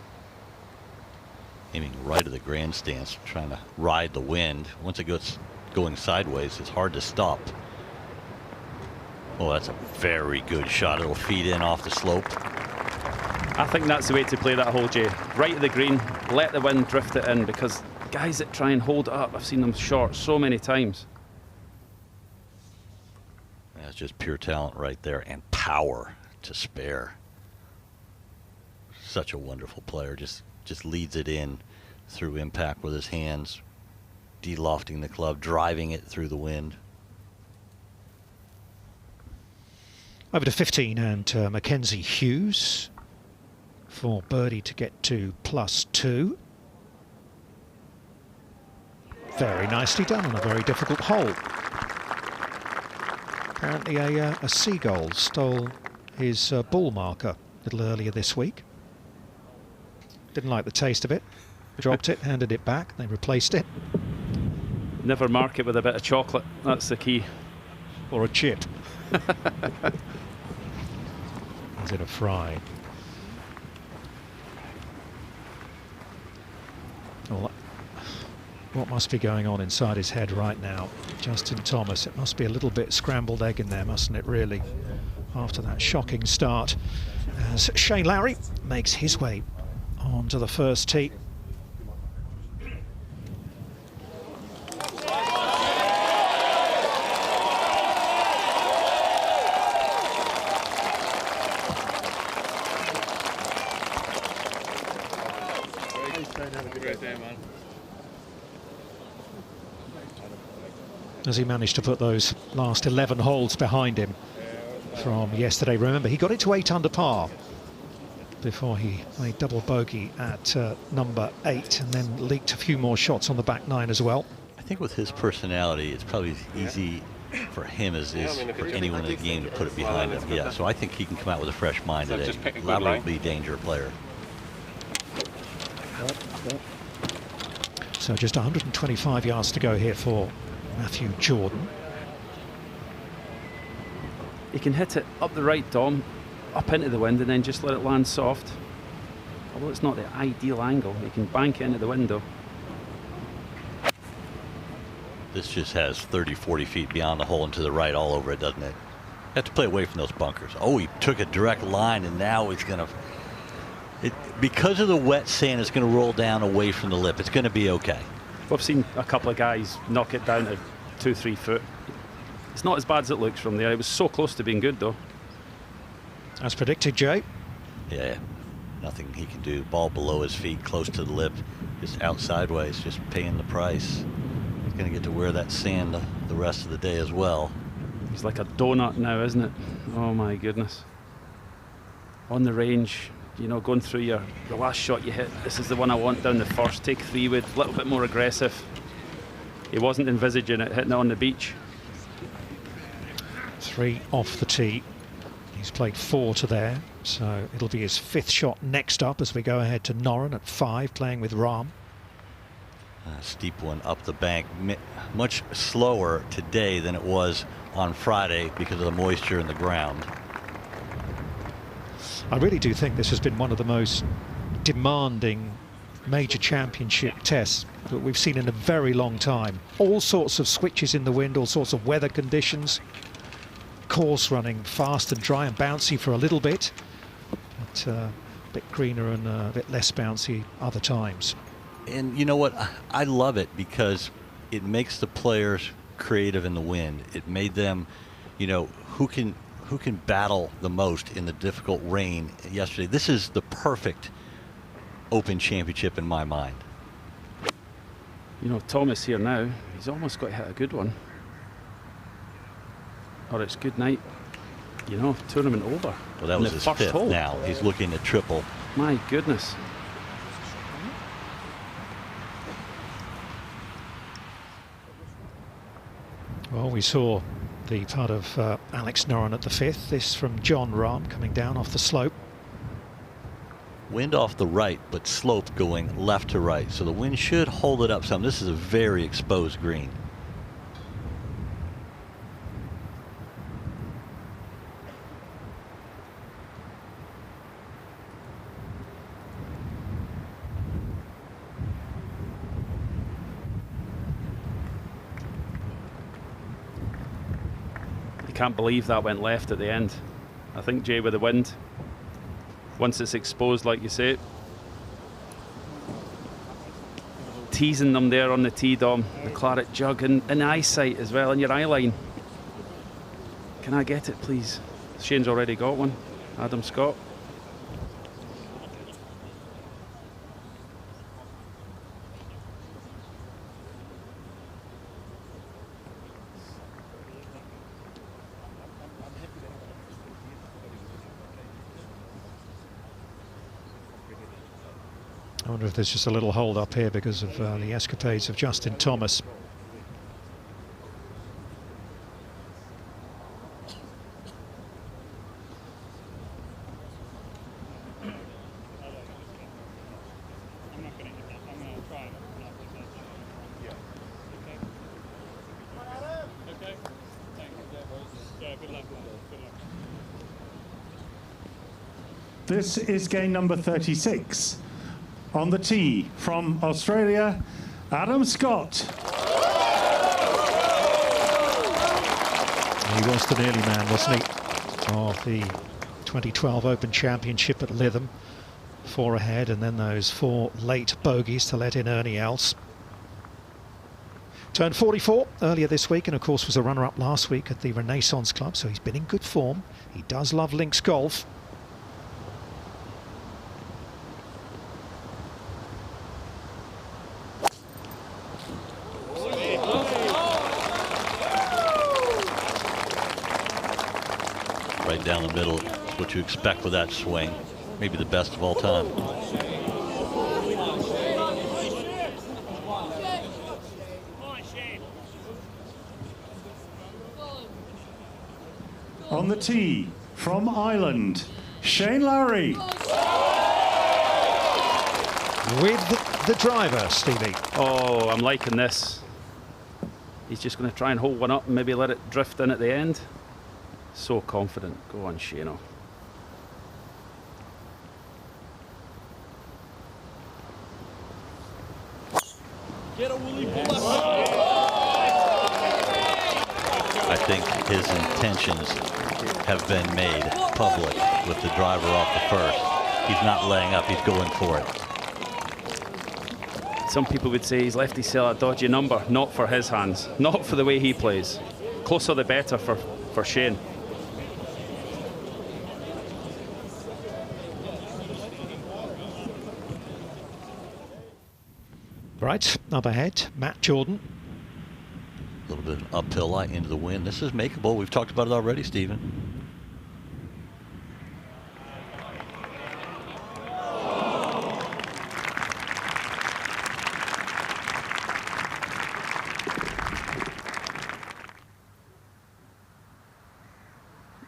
[SPEAKER 14] Aiming right at the grandstands, trying to ride the wind. Once it goes going sideways, it's hard to stop. Oh, that's a very good shot. It'll feed in off the slope.
[SPEAKER 15] I think that's the way to play that hole, Jay. Right at the green, let the wind drift it in, because guys that try and hold it up, I've seen them short so many times.
[SPEAKER 14] That's just pure talent right there, and power to spare. Such a wonderful player. Just leads it in through impact with his hands, de-lofting the club, driving it through the wind.
[SPEAKER 20] Over to 15 and Mackenzie Hughes for birdie to get to +2. Very nicely done on a very difficult hole. Apparently a seagull stole his ball marker a little earlier this week. Didn't like the taste of it. Dropped it, handed it back. They replaced it.
[SPEAKER 15] Never mark it with a bit of chocolate. That's the key.
[SPEAKER 20] Or a chip. Is it a fry? Well, what must be going on inside his head right now? Justin Thomas. It must be a little bit scrambled egg in there, mustn't it, really? After that shocking start, as Shane Lowry makes his way onto the first tee. as he managed to put those last 11 holes behind him from yesterday. Remember, he got it to 8 under par before he made double bogey at number 8 and then leaked a few more shots on the back 9 as well.
[SPEAKER 14] I think with his personality, it's probably as easy for him as it is for anyone in the game to put it behind him. Yeah, so I think he can come out with a fresh mind today. Laterally danger player.
[SPEAKER 20] So just 125 yards to go here for Matthew Jordan.
[SPEAKER 15] He can hit it up the right, Dom, up into the wind, and then just let it land soft. Although it's not the ideal angle, he can bank it into the window.
[SPEAKER 14] This just has 30, 40 feet beyond the hole and to the right all over it, doesn't it? You have to play away from those bunkers. Oh, he took a direct line, and now he's going to... because of the wet sand, it's going to roll down away from the lip. It's going to be okay.
[SPEAKER 15] We've seen a couple of guys knock it down to 2-3 foot. It's not as bad as it looks from there. It was so close to being good, though.
[SPEAKER 20] As predicted, Jay.
[SPEAKER 14] Yeah, nothing he can do. Ball below his feet, close to the lip, just out sideways, just paying the price. He's going to get to wear that sand the rest of the day as well.
[SPEAKER 15] He's like a donut now, isn't it? Oh my goodness. On the range, you know, going through the last shot you hit, this is the one I want down the first. Take 3 wood, a little bit more aggressive. He wasn't envisaging it, hitting it on the beach.
[SPEAKER 20] 3 off the tee. He's played 4 to there, so it'll be his 5th shot next up as we go ahead to Noren at 5, playing with Rahm.
[SPEAKER 14] Steep one up the bank, much slower today than it was on Friday because of the moisture in the ground.
[SPEAKER 20] I really do think this has been one of the most demanding major championship tests that we've seen in a very long time. All sorts of switches in the wind, all sorts of weather conditions. Course running fast and dry and bouncy for a little bit, but a bit greener and a bit less bouncy other times.
[SPEAKER 14] And you know what? I love it because it makes the players creative in the wind. It made them, you know, who can battle the most in the difficult rain yesterday. This is the perfect Open Championship in my mind.
[SPEAKER 15] You know, Thomas here now, he's almost got to hit a good one. Or it's good night, you know, tournament over.
[SPEAKER 14] Well, that was his 5th hole. Now he's looking at triple.
[SPEAKER 15] My goodness.
[SPEAKER 20] Well, we saw the part of Alex Noren at the 5th. This from John Rahm coming down off the slope.
[SPEAKER 14] Wind off the right, but slope going left to right. So the wind should hold it up some. This is a very exposed green.
[SPEAKER 15] Can't believe that went left at the end. I think, Jay, with the wind, once it's exposed like you say, teasing them there on the tee, Dom, the Claret Jug, and eyesight as well in your eye line. Can I get it, please? Shane's already got one. Adam Scott.
[SPEAKER 20] I wonder if there's just a little hold up here because of the escapades of Justin Thomas.
[SPEAKER 6] This is game number 36. On the tee from Australia, Adam Scott.
[SPEAKER 20] He was the nearly man, wasn't he, of the 2012 Open Championship at Lytham. 4 ahead, and then those 4 late bogeys to let in Ernie Els. Turned 44 earlier this week, and of course was a runner-up last week at the Renaissance Club, so he's been in good form. He does love links golf.
[SPEAKER 14] right down the middle. That's what you expect with that swing. Maybe the best of all time.
[SPEAKER 6] On the tee, from Ireland, Shane Lowry.
[SPEAKER 20] With the driver, Stevie.
[SPEAKER 15] Oh, I'm liking this. He's just going to try and hold one up and maybe let it drift in at the end. So confident. Go on, Shane.
[SPEAKER 14] I think his intentions have been made public with the driver off the first. He's not laying up, he's going for it.
[SPEAKER 15] Some people would say he's left himself a dodgy number. Not for his hands, not for the way he plays. Closer the better for Shane.
[SPEAKER 20] Right, up ahead, Matt Jordan.
[SPEAKER 14] A little bit of uphill light into the wind. This is makeable. We've talked about it already, Stephen.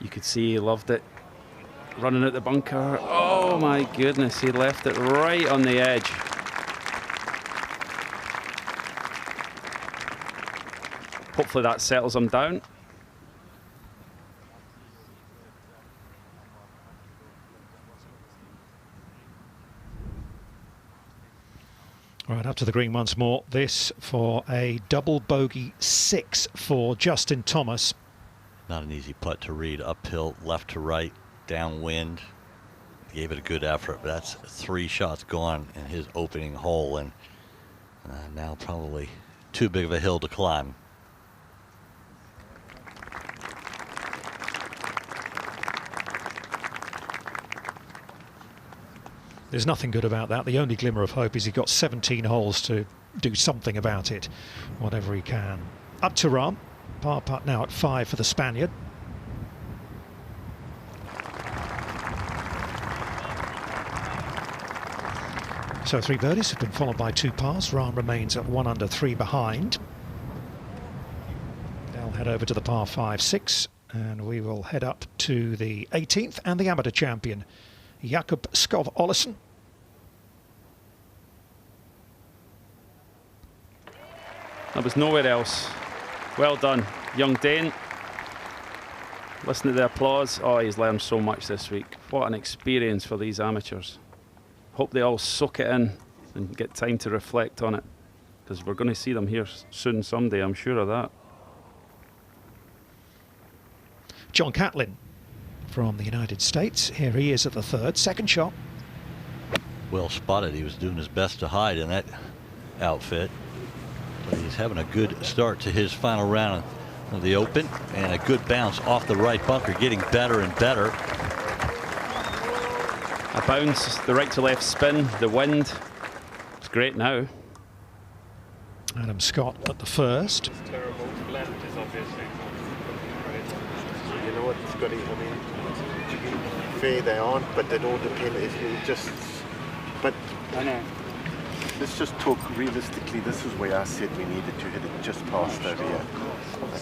[SPEAKER 15] You could see he loved it. Running at the bunker. Oh my goodness, he left it right on the edge. Hopefully that settles him down.
[SPEAKER 20] Right, up to the green once more. This for a double bogey 6 for Justin Thomas.
[SPEAKER 14] Not an easy putt to read. Uphill, left to right, downwind. Gave it a good effort, but that's 3 shots gone in his opening hole, and now probably too big of a hill to climb.
[SPEAKER 20] There's nothing good about that. The only glimmer of hope is he's got 17 holes to do something about it, whatever he can. Up to Rahm. Par putt now at 5 for the Spaniard. So 3 birdies have been followed by 2 pars. Rahm remains at 1 under, 3 behind. They'll head over to the par 5-6, and we will head up to the 18th and the amateur champion, Jakob Skov Olesen.
[SPEAKER 15] There was nowhere else. Well done, young Dane. Listen to the applause. Oh, he's learned so much this week. What an experience for these amateurs. Hope they all soak it in and get time to reflect on it, because we're going to see them here soon someday, I'm sure of that.
[SPEAKER 20] John Catlin from the United States. Here he is at the 3rd. Second shot.
[SPEAKER 14] Well spotted. He was doing his best to hide in that outfit. But he's having a good start to his final round of the Open, and a good bounce off the right bunker, getting better and better.
[SPEAKER 15] A bounce, the right to left spin, the wind. It's great now.
[SPEAKER 20] Adam Scott at the first.
[SPEAKER 3] It's terrible. Blend is obviously great.
[SPEAKER 5] You know what, Scotty, I mean, to be fair, they aren't, but it all depends if you just, but
[SPEAKER 11] I know.
[SPEAKER 5] Let's just talk realistically. This is where I said we needed to hit it just past over here.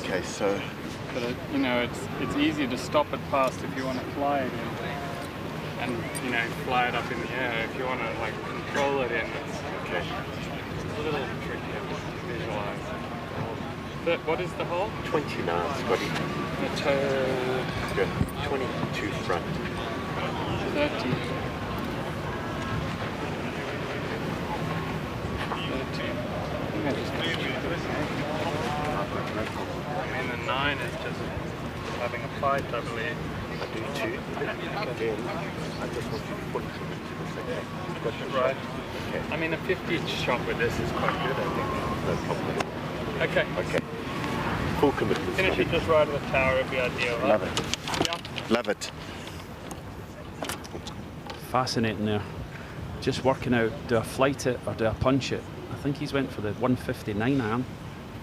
[SPEAKER 5] Okay, so.
[SPEAKER 11] But you know, it's easy to stop it past if you want to fly it in, and you know, fly it up in the air. If you want to like control it in, it's
[SPEAKER 5] okay.
[SPEAKER 11] It's a little trickier to visualize. But what is the hole?
[SPEAKER 5] 29, Scotty. Good. 22 front.
[SPEAKER 11] 30. I mean, the 9 is just having a fight, I believe.
[SPEAKER 5] I do too. Again, I just want you to put it into the second.
[SPEAKER 11] Right. Okay. I mean, a 50 shot with this is quite good, I think.
[SPEAKER 5] No problem.
[SPEAKER 11] Okay.
[SPEAKER 5] Okay. Full commitment.
[SPEAKER 11] Finish it just right of the tower would be ideal, right?
[SPEAKER 5] Love it.
[SPEAKER 11] Yeah.
[SPEAKER 5] Love it.
[SPEAKER 15] Fascinating there. Just working out, do I flight it or do I punch it? I think he's went for the 159 iron.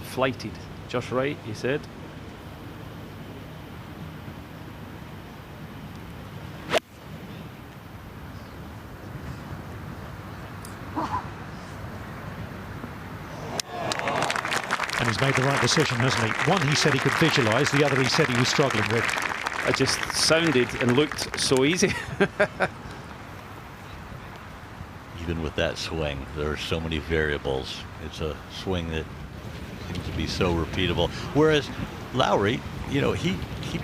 [SPEAKER 15] Flighted. Just right, he said.
[SPEAKER 20] made the right decision, hasn't he? One he said he could visualise, the other he said he was struggling with.
[SPEAKER 15] It just sounded and looked so easy.
[SPEAKER 14] Even with that swing, there are so many variables. It's a swing that seems to be so repeatable. Whereas Lowry, you know, he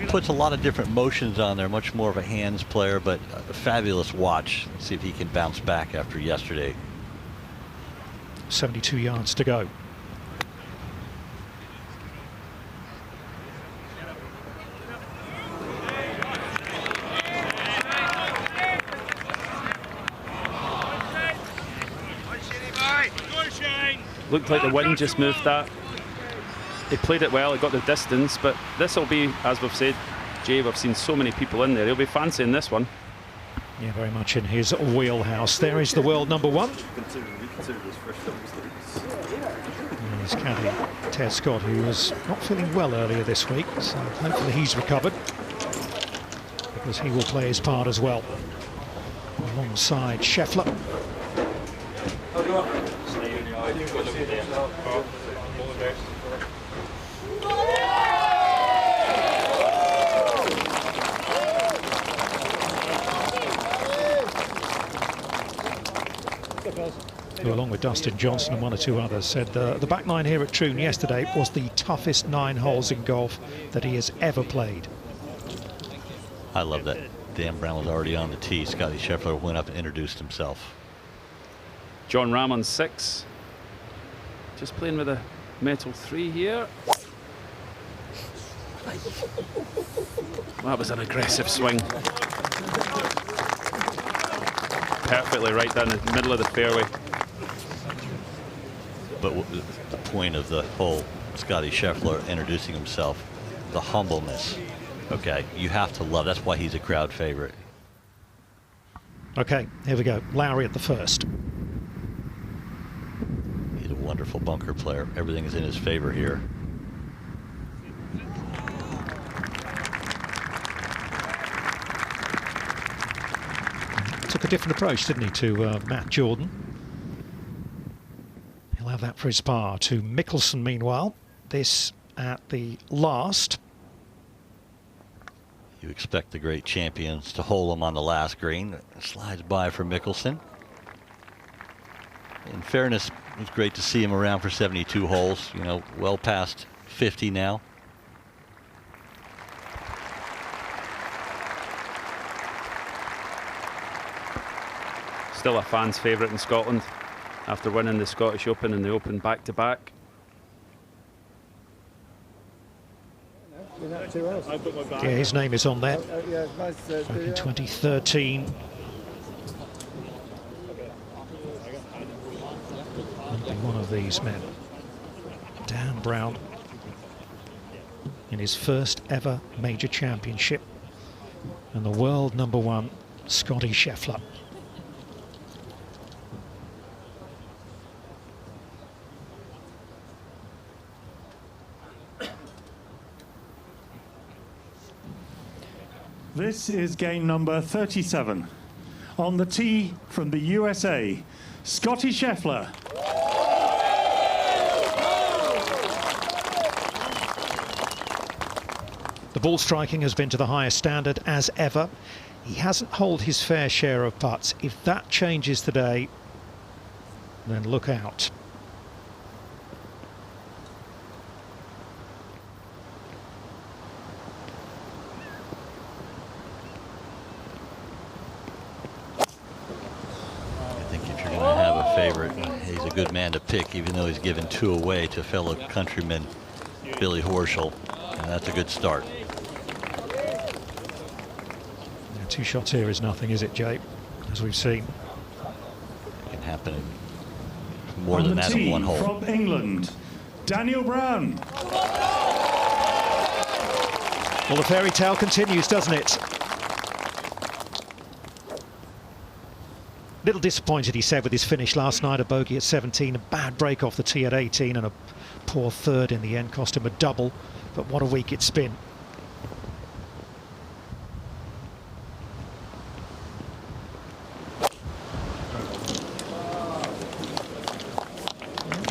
[SPEAKER 14] puts a lot of different motions on there, much more of a hands player, but a fabulous watch. Let's see if he can bounce back after yesterday.
[SPEAKER 20] 72 yards to go.
[SPEAKER 15] Looked like the wind just moved that. He played it well, he got the distance, but this will be, as we've said, Jay, we've seen so many people in there, he'll be fancying this one.
[SPEAKER 20] Yeah, very much in his wheelhouse. There is the world number one. And his caddy, Ted Scott, who was not feeling well earlier this week, so hopefully he's recovered, because he will play his part as well. Alongside Schauffele. Who, along with Dustin Johnson and one or two others, said the back nine here at Troon yesterday was the toughest 9 holes in golf that he has ever played.
[SPEAKER 14] I love that. Dan Brown was already on the tee. Scotty Scheffler went up and introduced himself.
[SPEAKER 15] John Ram on 6. Just playing with a metal 3 here. That was an aggressive swing. Perfectly right down the middle of the fairway.
[SPEAKER 14] But the point of the whole Scotty Scheffler introducing himself, the humbleness. Okay, you have to love. That's why he's a crowd favorite.
[SPEAKER 20] Okay, here we go. Lowry at the first.
[SPEAKER 14] He's a wonderful bunker player. Everything is in his favor here.
[SPEAKER 20] Took a different approach, didn't he, to Matt Jordan. He'll have that for his par. To Mickelson, meanwhile, this at the last.
[SPEAKER 14] You expect the great champions to hole him on the last green. It slides by for Mickelson. In fairness, it was great to see him around for 72 holes, you know, well past 50 now.
[SPEAKER 15] Still a fan's favourite in Scotland after winning the Scottish Open and the Open back-to-back.
[SPEAKER 20] Yeah, his name is on there. Back in 2013. Might be one of these men. Dan Brown in his first ever major championship. And the world number one, Scotty Scheffler.
[SPEAKER 6] This is game number 37. On the tee from the USA, Scotty Scheffler.
[SPEAKER 20] The ball striking has been to the highest standard as ever. He hasn't holed his fair share of putts. If that changes today, then look out.
[SPEAKER 14] He's a good man to pick, even though he's given 2 away to fellow countryman Billy Horschel, and that's a good start.
[SPEAKER 20] Yeah, 2 shots here is nothing, is it, Jay? As we've seen.
[SPEAKER 14] It can happen in more than that in 1 hole.
[SPEAKER 6] From England, Daniel Brown.
[SPEAKER 20] Well, the fairy tale continues, doesn't it? Little disappointed, he said, with his finish last night. A bogey at 17, a bad break off the tee at 18, and a poor third in the end cost him a double. But what a week it's been.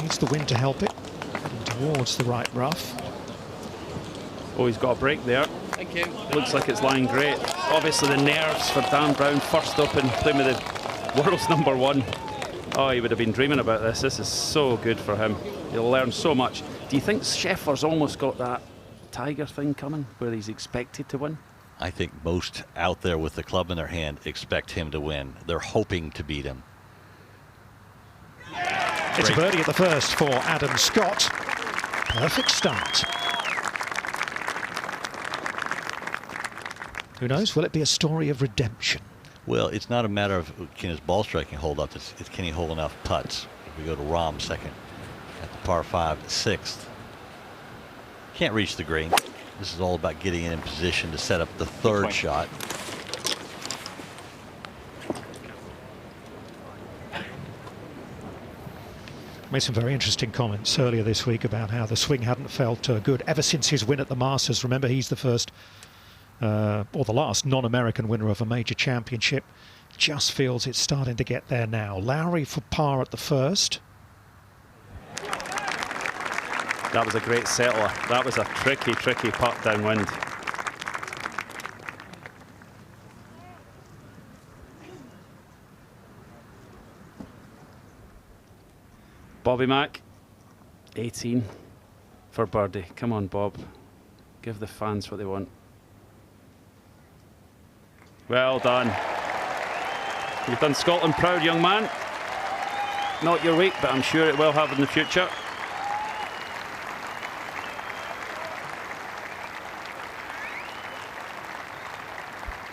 [SPEAKER 20] Needs the wind to help it. And to towards the right rough.
[SPEAKER 15] Oh, he's got a break there.
[SPEAKER 21] Thank you.
[SPEAKER 15] Looks like it's lying great. Obviously the nerves for Dan Brown, first up and playing with the world's #1. Oh, he would have been dreaming about this. This is so good for him. He'll learn so much. Do you think Scheffler's almost got that Tiger thing coming, where he's expected to win?
[SPEAKER 14] I think most out there with the club in their hand expect him to win. They're hoping to beat him.
[SPEAKER 20] It's a birdie at the first for Adam Scott. Perfect start. Who knows, will it be a story of redemption?
[SPEAKER 14] Well, it's not a matter of can his ball striking hold up, it's can he hold enough putts. We go to Rahm second at the par 5, 6th. Can't reach the green. This is all about getting in position to set up the third shot.
[SPEAKER 20] Made some very interesting comments earlier this week about how the swing hadn't felt good ever since his win at the Masters. Remember, he's the first or the last non-American winner of a major championship. Just feels it's starting to get there now. Lowry for par at the first.
[SPEAKER 15] That was a great settler. That was a tricky, tricky putt downwind. Bobby Mack, 18 for birdie. Come on, Bob. Give the fans what they want. Well done. You've done Scotland proud, young man. Not your week, but I'm sure it will have in the future.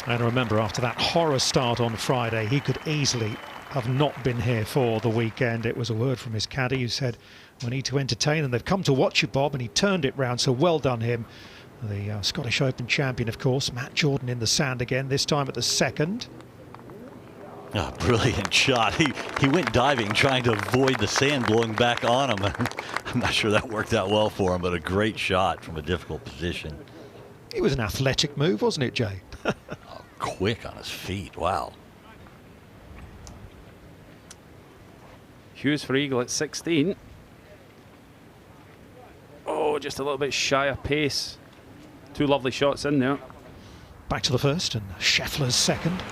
[SPEAKER 20] And remember, after that horror start on Friday, he could easily have not been here for the weekend. It was a word from his caddy who said, we need to entertain them. They've come to watch you, Bob, and he turned it round, so well done him. The Scottish Open champion, of course, Matt Jordan in the sand again, this time at the second.
[SPEAKER 14] Oh, brilliant shot. He went diving, trying to avoid the sand blowing back on him. I'm not sure that worked out well for him, but a great shot from a difficult position.
[SPEAKER 20] It was an athletic move, wasn't it, Jay?
[SPEAKER 14] Oh, quick on his feet, wow.
[SPEAKER 15] Hughes for eagle at 16. Oh, just a little bit shy of pace. Two lovely shots in there.
[SPEAKER 20] Back to the first and Scheffler's second.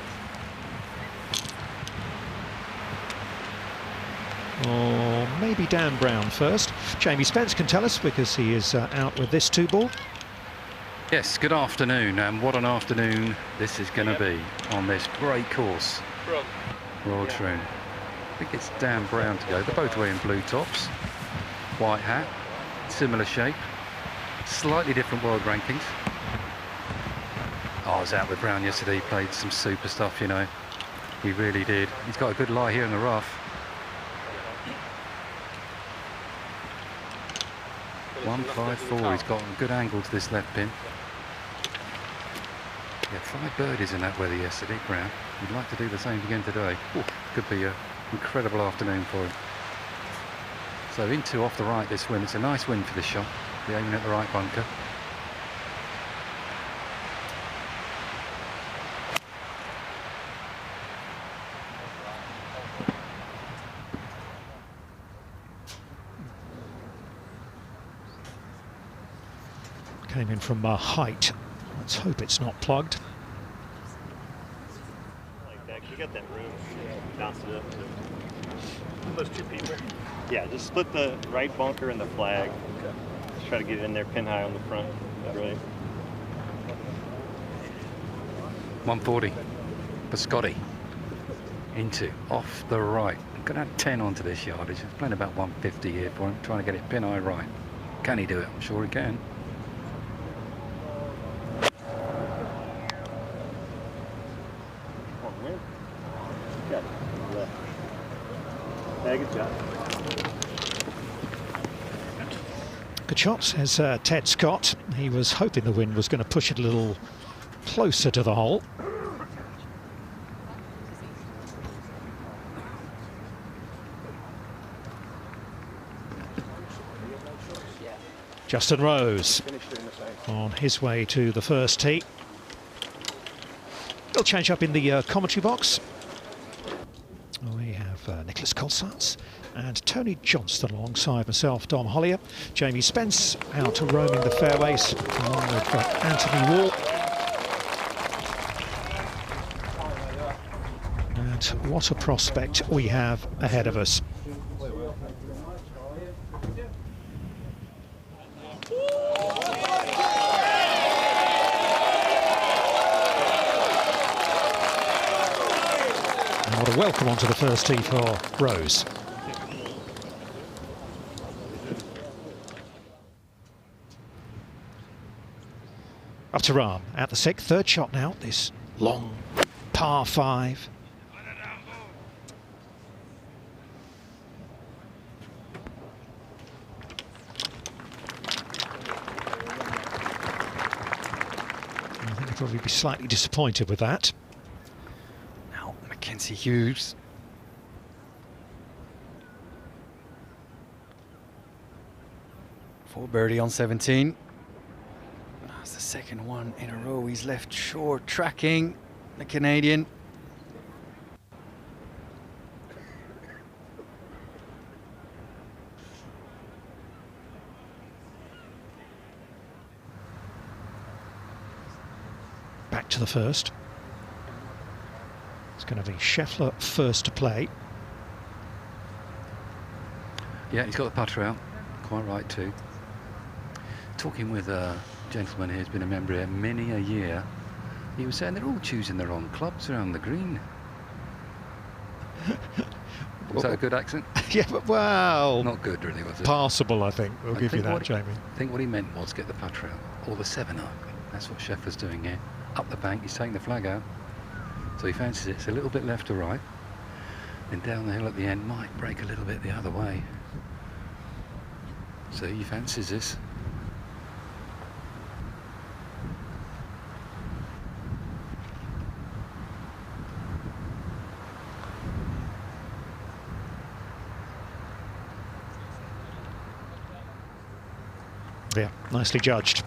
[SPEAKER 20] Or maybe Dan Brown first. Jamie Spence can tell us because he is out with this 2-ball.
[SPEAKER 7] Yes, good afternoon, and what an afternoon this is going to be on this great course. Royal Troon. I think it's Dan Brown to go. They're both wearing blue tops, white hat, similar shape, slightly different world rankings. I was out with Brown yesterday, he played some super stuff, you know. He really did. He's got a good lie here in the rough. 154, he's got a good angle to this left pin. Yeah, 5 birdies in that weather yesterday, Brown. He'd like to do the same again today. Ooh, could be an incredible afternoon for him. So into off the right this win. It's a nice win for this shot. They're aiming at the right bunker.
[SPEAKER 20] Came in from height. Let's hope it's not plugged.
[SPEAKER 22] Like that. You got that room. Bounce it up. Those two people. Yeah, just split the right bunker and the flag. Okay. Just try to get it in there, pin high on the front. Brilliant.
[SPEAKER 7] 140 for Scotty. Into off the right. I'm going to add 10 onto this yardage. He's playing about 150 here for him, trying to get it pin high right. Can he do it? I'm sure he can.
[SPEAKER 22] Good job.
[SPEAKER 20] Good shot, says Ted Scott. He was hoping the wind was going to push it a little closer to the hole. Justin Rose on his way to the first tee. He'll change up in the commentary box. We have Nicholas Colsaerts and Tony Johnston alongside myself, Dom Hollier. Jamie Spence out roaming the fairways along with Anthony Wall. And what a prospect we have ahead of us. And what a welcome onto the first tee for Rose. Up to Rahm at the 6th, third shot now, this long par 5. I think he'll probably be slightly disappointed with that.
[SPEAKER 17] Now Mackenzie Hughes. For birdie on 17. That's the second one in a row. He's left short, tracking the Canadian.
[SPEAKER 20] Back to the first. It's going to be Schauffele first to play.
[SPEAKER 7] Yeah, he's got the putter out. Quite right too. Talking with a gentleman who's been a member here many a year, he was saying they're all choosing the wrong clubs around the green. Was that a good accent?
[SPEAKER 20] Yeah, but well...
[SPEAKER 7] Not good really, was it?
[SPEAKER 20] Passable, I think. We'll give you that, Jamie.
[SPEAKER 7] I think what he meant was get the putter out, or the 7 up. That's what Schauffele's doing here. Up the bank, he's taking the flag out. So he fancies it. It's a little bit left to right. Then down the hill at the end, might break a little bit the other way. So he fancies this.
[SPEAKER 20] Yeah, nicely judged.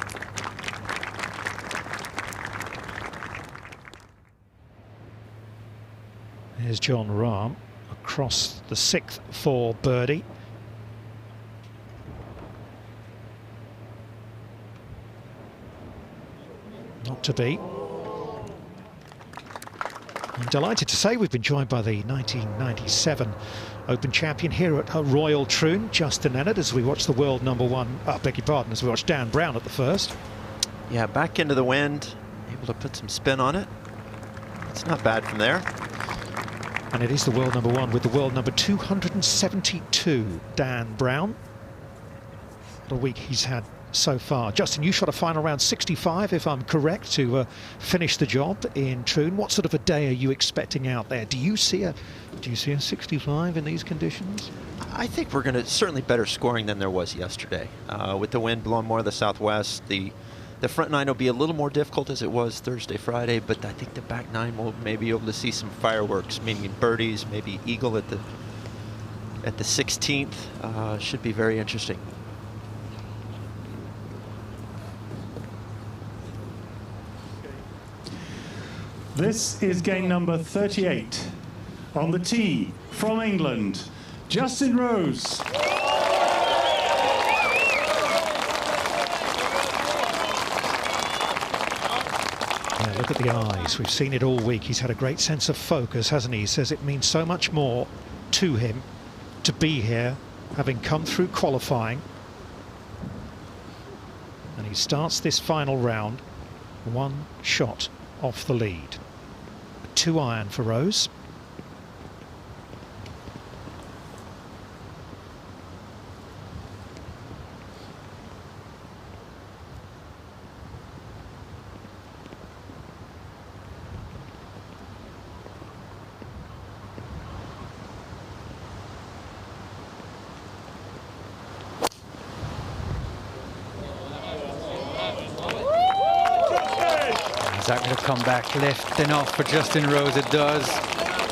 [SPEAKER 20] Here's John Rahm across the 6th for birdie. Not to be. I'm delighted to say we've been joined by the 1997 Open champion here at Royal Troon, Justin Leonard, as we watch the world #1, beg your pardon, as we watch Dan Brown at the first.
[SPEAKER 4] Yeah, back into the wind, able to put some spin on it. It's not bad from there.
[SPEAKER 20] And it is the world #1 with the world number 272, Dan Brown. What a week he's had so far. Justin, you shot a final round 65, if I'm correct, to finish the job in Troon. What sort of a day are you expecting out there? Do you see a 65 in these conditions?
[SPEAKER 4] I think we're going to certainly better scoring than there was yesterday. With the wind blowing more to the southwest, the front 9 will be a little more difficult as it was Thursday, Friday, but I think the back 9 will maybe be able to see some fireworks, meaning birdies, maybe eagle at the 16th. Should be very interesting.
[SPEAKER 6] This is game number 38. On the tee, from England, Justin Rose.
[SPEAKER 20] Yeah, look at the eyes. We've seen it all week. He's had a great sense of focus, hasn't he? He says it means so much more to him to be here, having come through qualifying. And he starts this final round 1 shot off the lead. A 2-iron for Rose.
[SPEAKER 17] Is that going to come back left enough for Justin Rose? It does.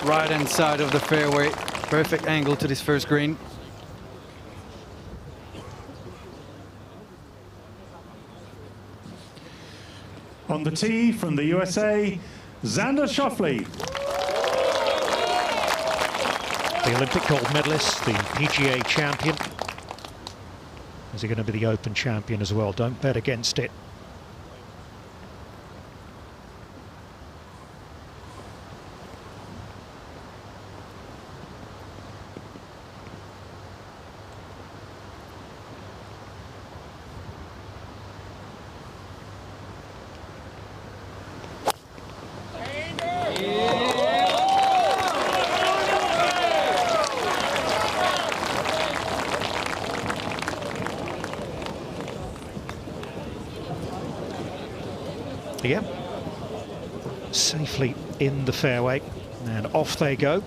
[SPEAKER 17] Right hand side of the fairway. Perfect angle to this first green.
[SPEAKER 6] On the tee from the USA, Xander Schauffele.
[SPEAKER 20] The Olympic gold medalist, the PGA champion. Is he going to be the Open champion as well? Don't bet against it. Yeah, safely in the fairway, and off they go.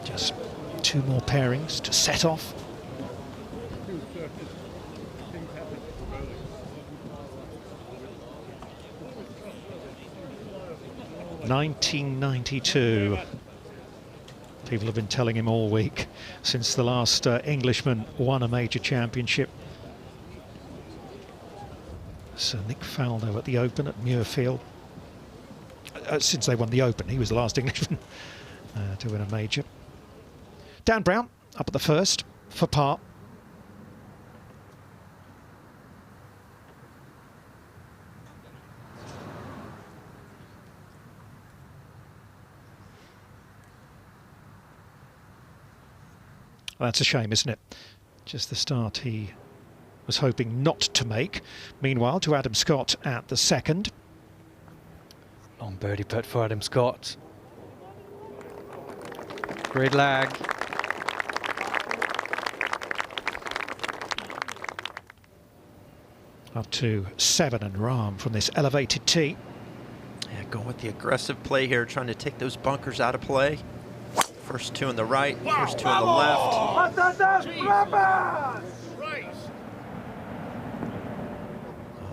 [SPEAKER 20] Just 2 more pairings to set off. (1992). People have been telling him all week since the last Englishman won a major championship. Sir Nick Faldo at the Open at Muirfield. Since they won the Open, he was the last Englishman to win a major. Dan Brown up at the first for par. Well, that's a shame, isn't it? Just the start he was hoping not to make. Meanwhile, to Adam Scott at the second.
[SPEAKER 17] Long birdie putt for Adam Scott. Great lag.
[SPEAKER 20] Up to 7 and Rahm from this elevated tee.
[SPEAKER 4] Yeah, going with the aggressive play here, trying to take those bunkers out of play. First 2 on the right, first 2 on the left.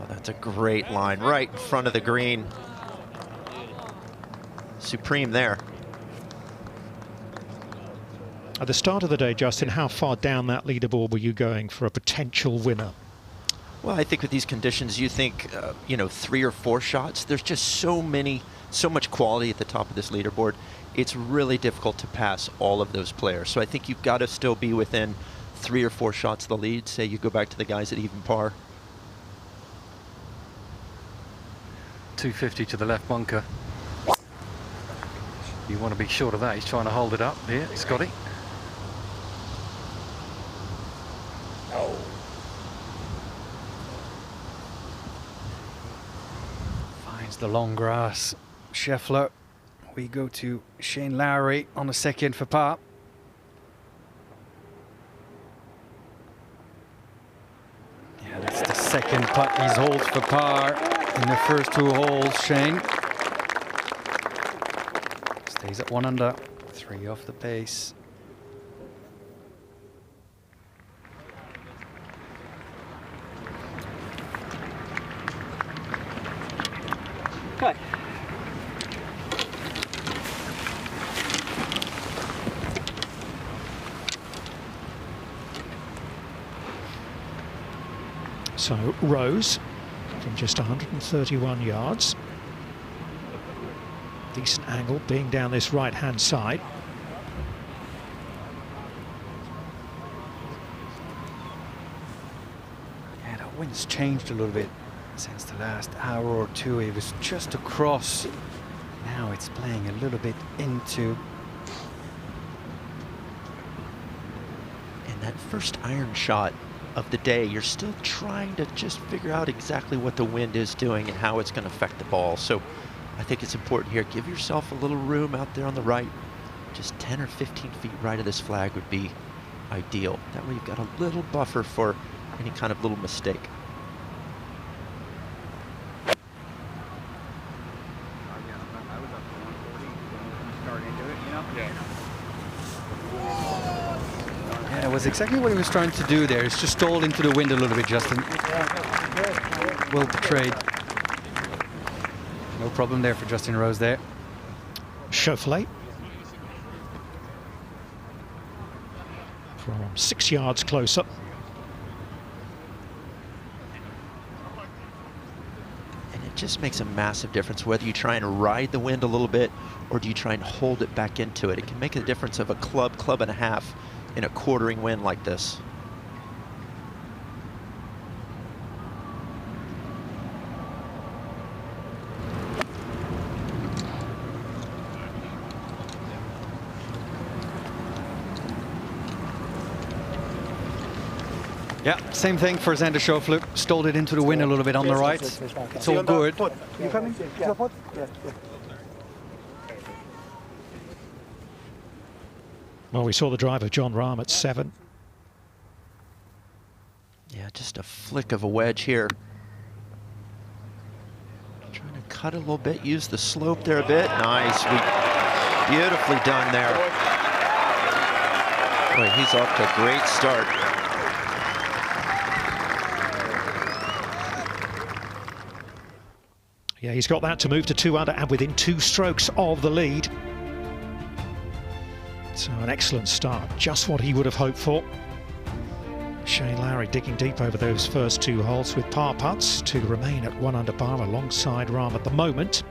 [SPEAKER 4] That's a great line, right in front of the green. Supreme there.
[SPEAKER 20] At the start of the day, Justin, how far down that leaderboard were you going for a potential winner?
[SPEAKER 4] Well, I think with these conditions, you think, you know, 3 or 4 shots. There's just so much quality at the top of this leaderboard. It's really difficult to pass all of those players. So I think you've got to still be within 3 or 4 shots of the lead. Say you go back to the guys at even par.
[SPEAKER 7] 250 to the left bunker. You want to be short of that. He's trying to hold it up here, Scotty.
[SPEAKER 17] Finds the long grass. Schauffele. We go to Shane Lowry on the second for par. Yeah, that's the second putt he's holed for par in the first 2 holes, Shane. Stays at 1 under, 3 off the pace.
[SPEAKER 21] Good.
[SPEAKER 20] So Rose from just 131 yards. Decent angle being down this right-hand side.
[SPEAKER 17] Yeah, the wind's changed a little bit since the last hour or 2. It was just across. Now it's playing a little bit into.
[SPEAKER 4] And that first iron shot of the day, you're still trying to just figure out exactly what the wind is doing and how it's going to affect the ball. So I think it's important here. Give yourself a little room out there on the right. Just 10 or 15 feet right of this flag would be ideal. That way you've got a little buffer for any kind of little mistake.
[SPEAKER 17] Yeah, it was exactly what he was trying to do there. It's just stalled into the wind a little bit, Justin. Well portrayed. No problem there for Justin Rose there.
[SPEAKER 20] Schauffele from 6 yards closer.
[SPEAKER 4] And it just makes a massive difference whether you try and ride the wind a little bit or do you try and hold it back into it. It can make a difference of a club, club and a half in a quartering wind like this.
[SPEAKER 17] Yeah, same thing for Xander Schauffele. Stalled it into the wind a little bit on the right. It's all good.
[SPEAKER 10] You coming? Yeah.
[SPEAKER 20] Well, we saw the drive of Jon Rahm at 7.
[SPEAKER 4] Yeah, just a flick of a wedge here. Trying to cut a little bit, use the slope there a bit. Nice, beautifully done there. Boy, he's off to a great start.
[SPEAKER 20] Yeah, he's got that to move to 2 under and within 2 strokes of the lead. So an excellent start, just what he would have hoped for. Shane Lowry digging deep over those first 2 holes with par putts to remain at 1 under par alongside Rahm at the moment.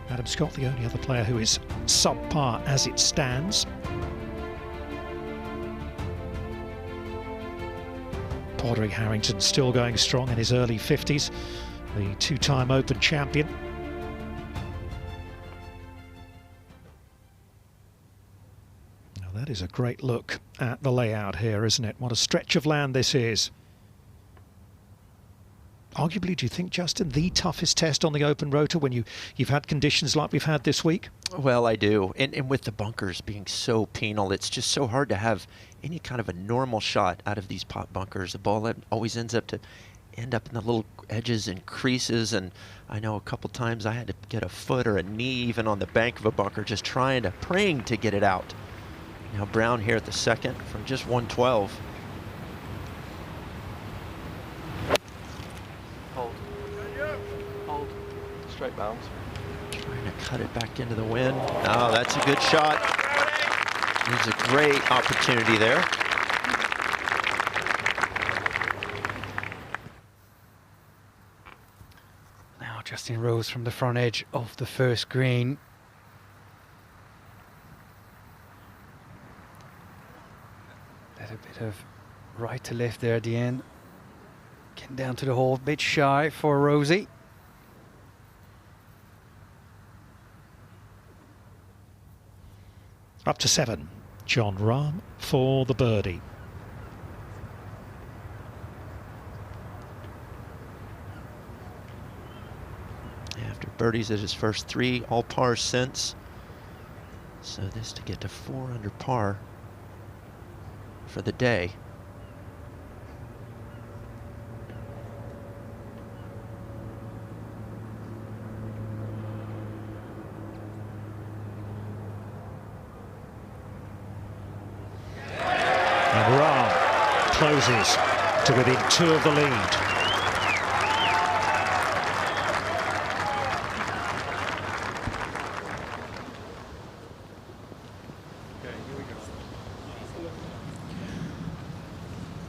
[SPEAKER 20] Adam Scott, the only other player who is sub-par as it stands. Padraig Harrington still going strong in his early 50s, the 2-time Open champion. Now that is a great look at the layout here, isn't it? What a stretch of land this is. Arguably, do you think, Justin, the toughest test on the Open Rotor when you've had conditions like we've had this week?
[SPEAKER 4] Well, I do. And with the bunkers being so penal, it's just so hard to have any kind of a normal shot out of these pot bunkers. The ball always ends up in the little edges and creases. And I know a couple times I had to get a foot or a knee even on the bank of a bunker, just praying to get it out. Now Brown here at the second from just 112.
[SPEAKER 18] Hold. Straight bounce.
[SPEAKER 4] Trying to cut it back into the wind. Oh, that's a good shot. There's a great opportunity there.
[SPEAKER 17] Now Justin Rose from the front edge of the first green. Little bit of right to left there at the end. Getting down to the hole, a bit shy for Rosie.
[SPEAKER 20] Up to 7, Jon Rahm for the birdie.
[SPEAKER 4] After birdies at his first 3, all pars since. So this to get to 4 under par for the day.
[SPEAKER 20] And Rahm closes to within 2 of the lead.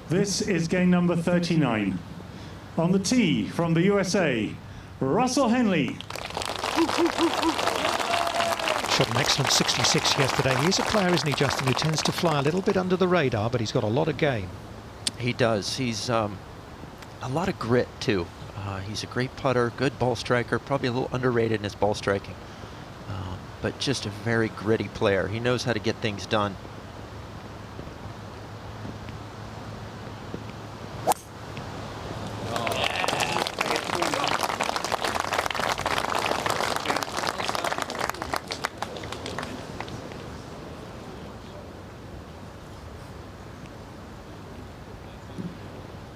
[SPEAKER 6] This is game number 39. On the tee from the USA, Russell Henley.
[SPEAKER 20] Shot an excellent 66 yesterday. He's a player, isn't he, Justin, who tends to fly a little bit under the radar, but he's got a lot of game.
[SPEAKER 4] He does. He's a lot of grit, too. He's a great putter, good ball striker, probably a little underrated in his ball striking, but just a very gritty player. He knows how to get things done.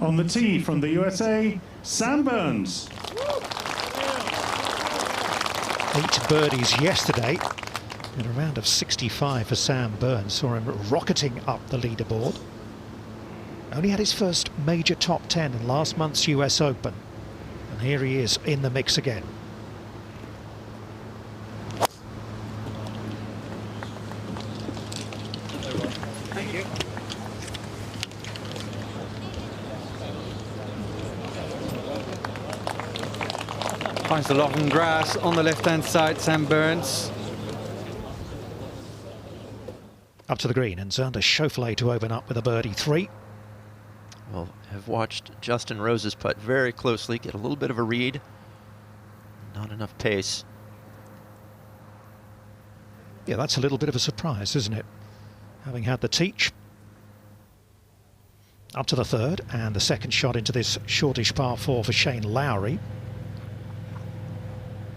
[SPEAKER 6] On the tee from the USA, Sam Burns.
[SPEAKER 20] 8 birdies yesterday in a round of 65 for Sam Burns. Saw him rocketing up the leaderboard. Only had his first major top 10 in last month's US Open. And here he is in the mix again.
[SPEAKER 11] Thank you.
[SPEAKER 17] Finds the long grass on the left-hand side, Sam Burns.
[SPEAKER 20] Up to the green, and Xander Schauffele to open up with a birdie 3.
[SPEAKER 4] Well, I've watched Justin Rose's putt very closely, get a little bit of a read. Not enough pace.
[SPEAKER 20] Yeah, that's a little bit of a surprise, isn't it? Having had the teach. Up to the third, and the second shot into this shortish par 4 for Shane Lowry.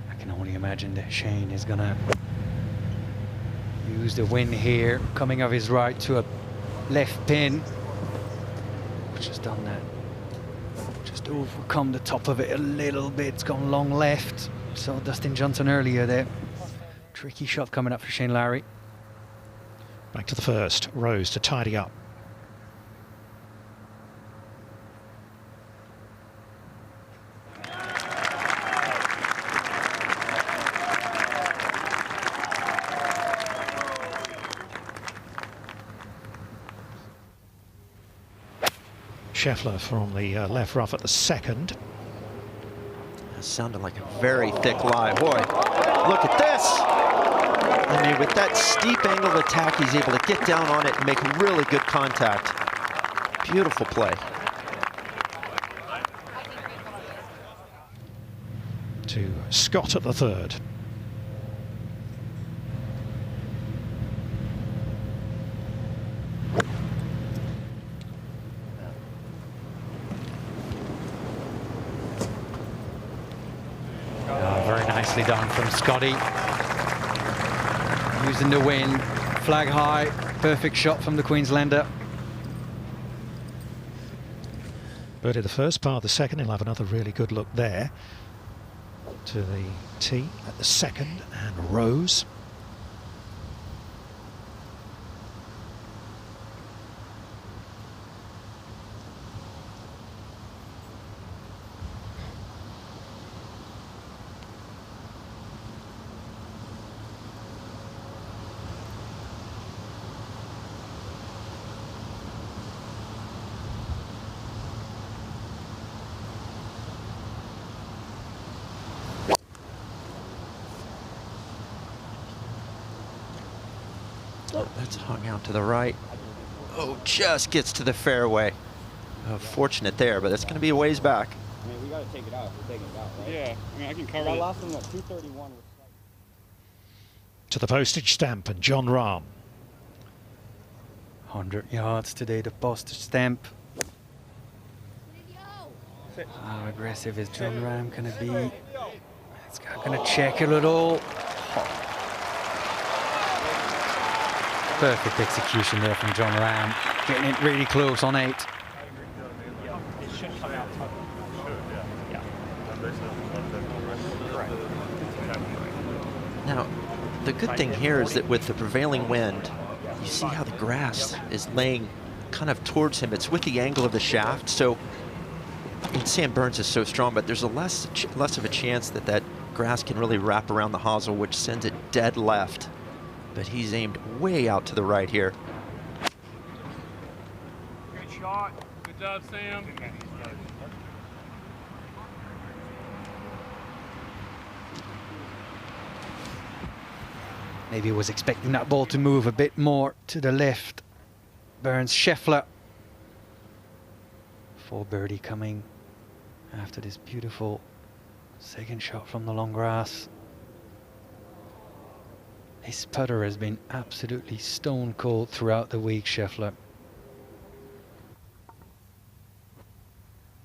[SPEAKER 17] I can only imagine that Shane is going to use the wind here, coming off his right to a left pin. Which has done that. Just overcome the top of it a little bit. It's gone long left. So Dustin Johnson earlier there. Tricky shot coming up for Shane Lowry.
[SPEAKER 20] Back to the first. Rose to tidy up. Schauffele from the left rough at the second.
[SPEAKER 4] That sounded like a very thick lie. Boy, look at this! I mean, with that steep angle of attack, he's able to get down on it and make really good contact. Beautiful play.
[SPEAKER 20] To Scott at the third.
[SPEAKER 17] Very nicely done from Scotty. Using the wind, flag high, perfect shot from the Queenslander.
[SPEAKER 20] Birdie the first par, the second, he'll have another really good look there. To the tee at the second, and Rose.
[SPEAKER 4] Oh, that's hung out to the right. Oh, just gets to the fairway. Fortunate there, but that's going to be a ways back.
[SPEAKER 10] I mean, we got to take it out. We're taking it out, right?
[SPEAKER 11] Yeah, I mean, I can cover
[SPEAKER 10] that
[SPEAKER 11] it.
[SPEAKER 10] last one at 231.
[SPEAKER 20] To the postage stamp, and John Rahm.
[SPEAKER 17] 100 yards today, the postage stamp. How aggressive is John Rahm going to be? It's going to check a little. Perfect execution there from John Rahm, getting it really close on 8.
[SPEAKER 11] It should come out top. Yeah.
[SPEAKER 4] Now, the good thing here is that with the prevailing wind, you see how the grass is laying kind of towards him. It's with the angle of the shaft, so and Sam Burns is so strong, but there's a less of a chance that that grass can really wrap around the hosel, which sends it dead left. But he's aimed way out to the right here.
[SPEAKER 11] Good shot. Good job, Sam.
[SPEAKER 17] Maybe was expecting that ball to move a bit more to the left. Burns Schauffele for birdie coming after this beautiful second shot from the long grass. His putter has been absolutely stone cold throughout the week, Schauffele.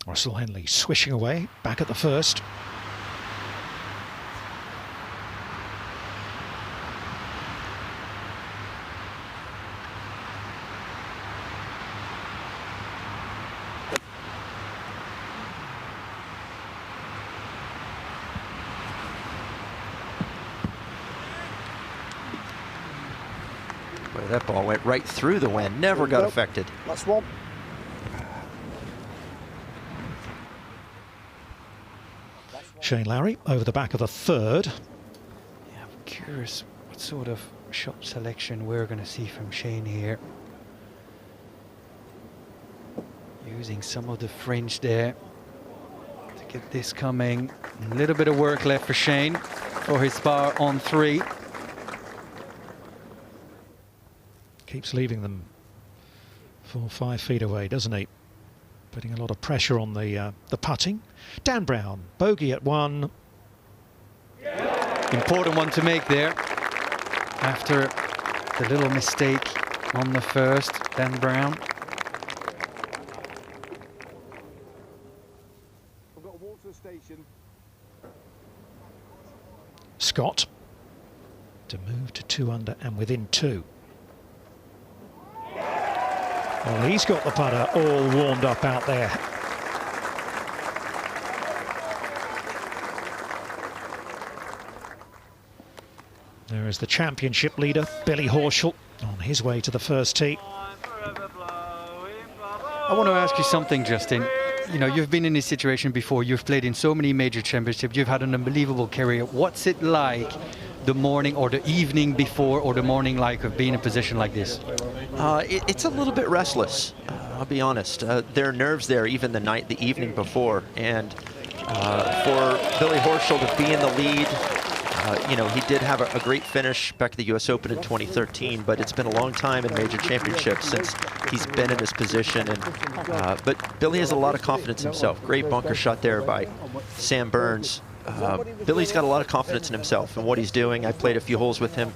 [SPEAKER 20] Russell Henley swishing away, back at the first.
[SPEAKER 4] That ball went right through the wind, never got affected.
[SPEAKER 10] Last one.
[SPEAKER 20] Shane Lowry over the back of the third.
[SPEAKER 17] Yeah, I'm curious what sort of shot selection we're going to see from Shane here. Using some of the fringe there to get this coming. A little bit of work left for Shane for his par on 3.
[SPEAKER 20] Keeps leaving them 4 or 5 feet away, doesn't he? Putting a lot of pressure on the putting. Dan Brown, bogey at 1.
[SPEAKER 17] Important one to make there. After the little mistake on the first, Dan Brown.
[SPEAKER 20] Scott to move to 2 under and within 2. Well, he's got the putter all warmed up out there. There is the championship leader, Billy Horschel, on his way to the first tee.
[SPEAKER 17] I want to ask you something, Justin. You know, you've been in this situation before. You've played in so many major championships. You've had an unbelievable career. What's it like the morning or the evening before or the morning like of being in a position like this?
[SPEAKER 4] It's a little bit restless, I'll be honest. There are nerves there even the evening before. And for Billy Horschel to be in the lead, you know, he did have a great finish back at the US Open in 2013, but it's been a long time in major championships since he's been in this position. And but Billy has a lot of confidence in himself. Great bunker shot there by Sam Burns. Billy's got a lot of confidence in himself and what he's doing. I played a few holes with him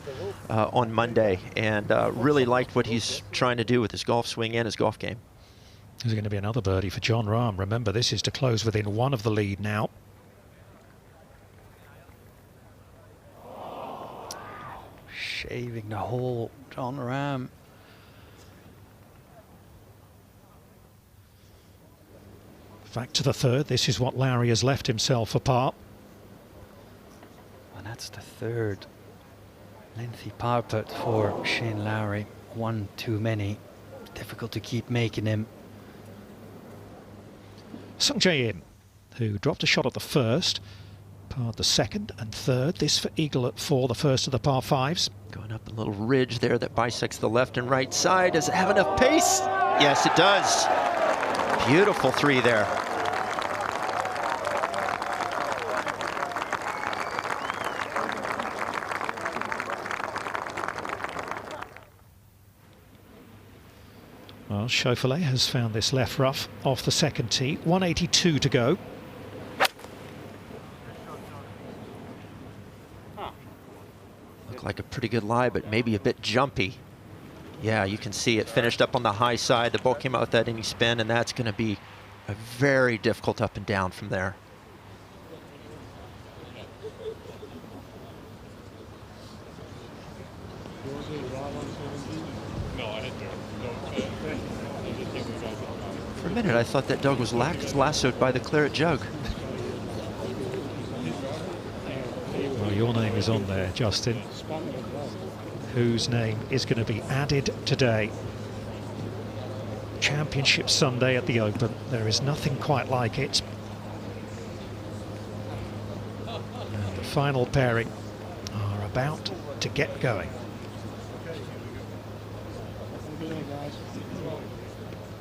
[SPEAKER 4] on Monday and really liked what he's trying to do with his golf swing and his golf game.
[SPEAKER 20] There's going to be another birdie for Jon Rahm. Remember, this is to close within 1 of the lead now.
[SPEAKER 17] Shaving the hole, Jon Rahm.
[SPEAKER 20] Back to the 3rd. This is what Lowry has left himself for par.
[SPEAKER 17] And that's the 3rd lengthy par putt for Shane Lowry. 1 too many. Difficult to keep making him.
[SPEAKER 20] Sung Jae Im, who dropped a shot at the 1st, parred the 2nd and 3rd. This for eagle at 4, the first of the par 5s.
[SPEAKER 4] Going up a little ridge there that bisects the left and right side. Does it have enough pace? Yes, it does. Beautiful 3 there.
[SPEAKER 20] Well, Schauffele has found this left rough off the 2nd tee. 182 to go.
[SPEAKER 4] Looked like a pretty good lie, but maybe a bit jumpy. Yeah, you can see it finished up on the high side. The ball came out with that any spin, and that's going to be a very difficult up and down from there. For a minute, I thought that dog was lassoed by the Claret Jug.
[SPEAKER 20] Well, your name is on there, Justin, whose name is going to be added today. Championship Sunday at the Open. There is nothing quite like it. And the final pairing are about to get going.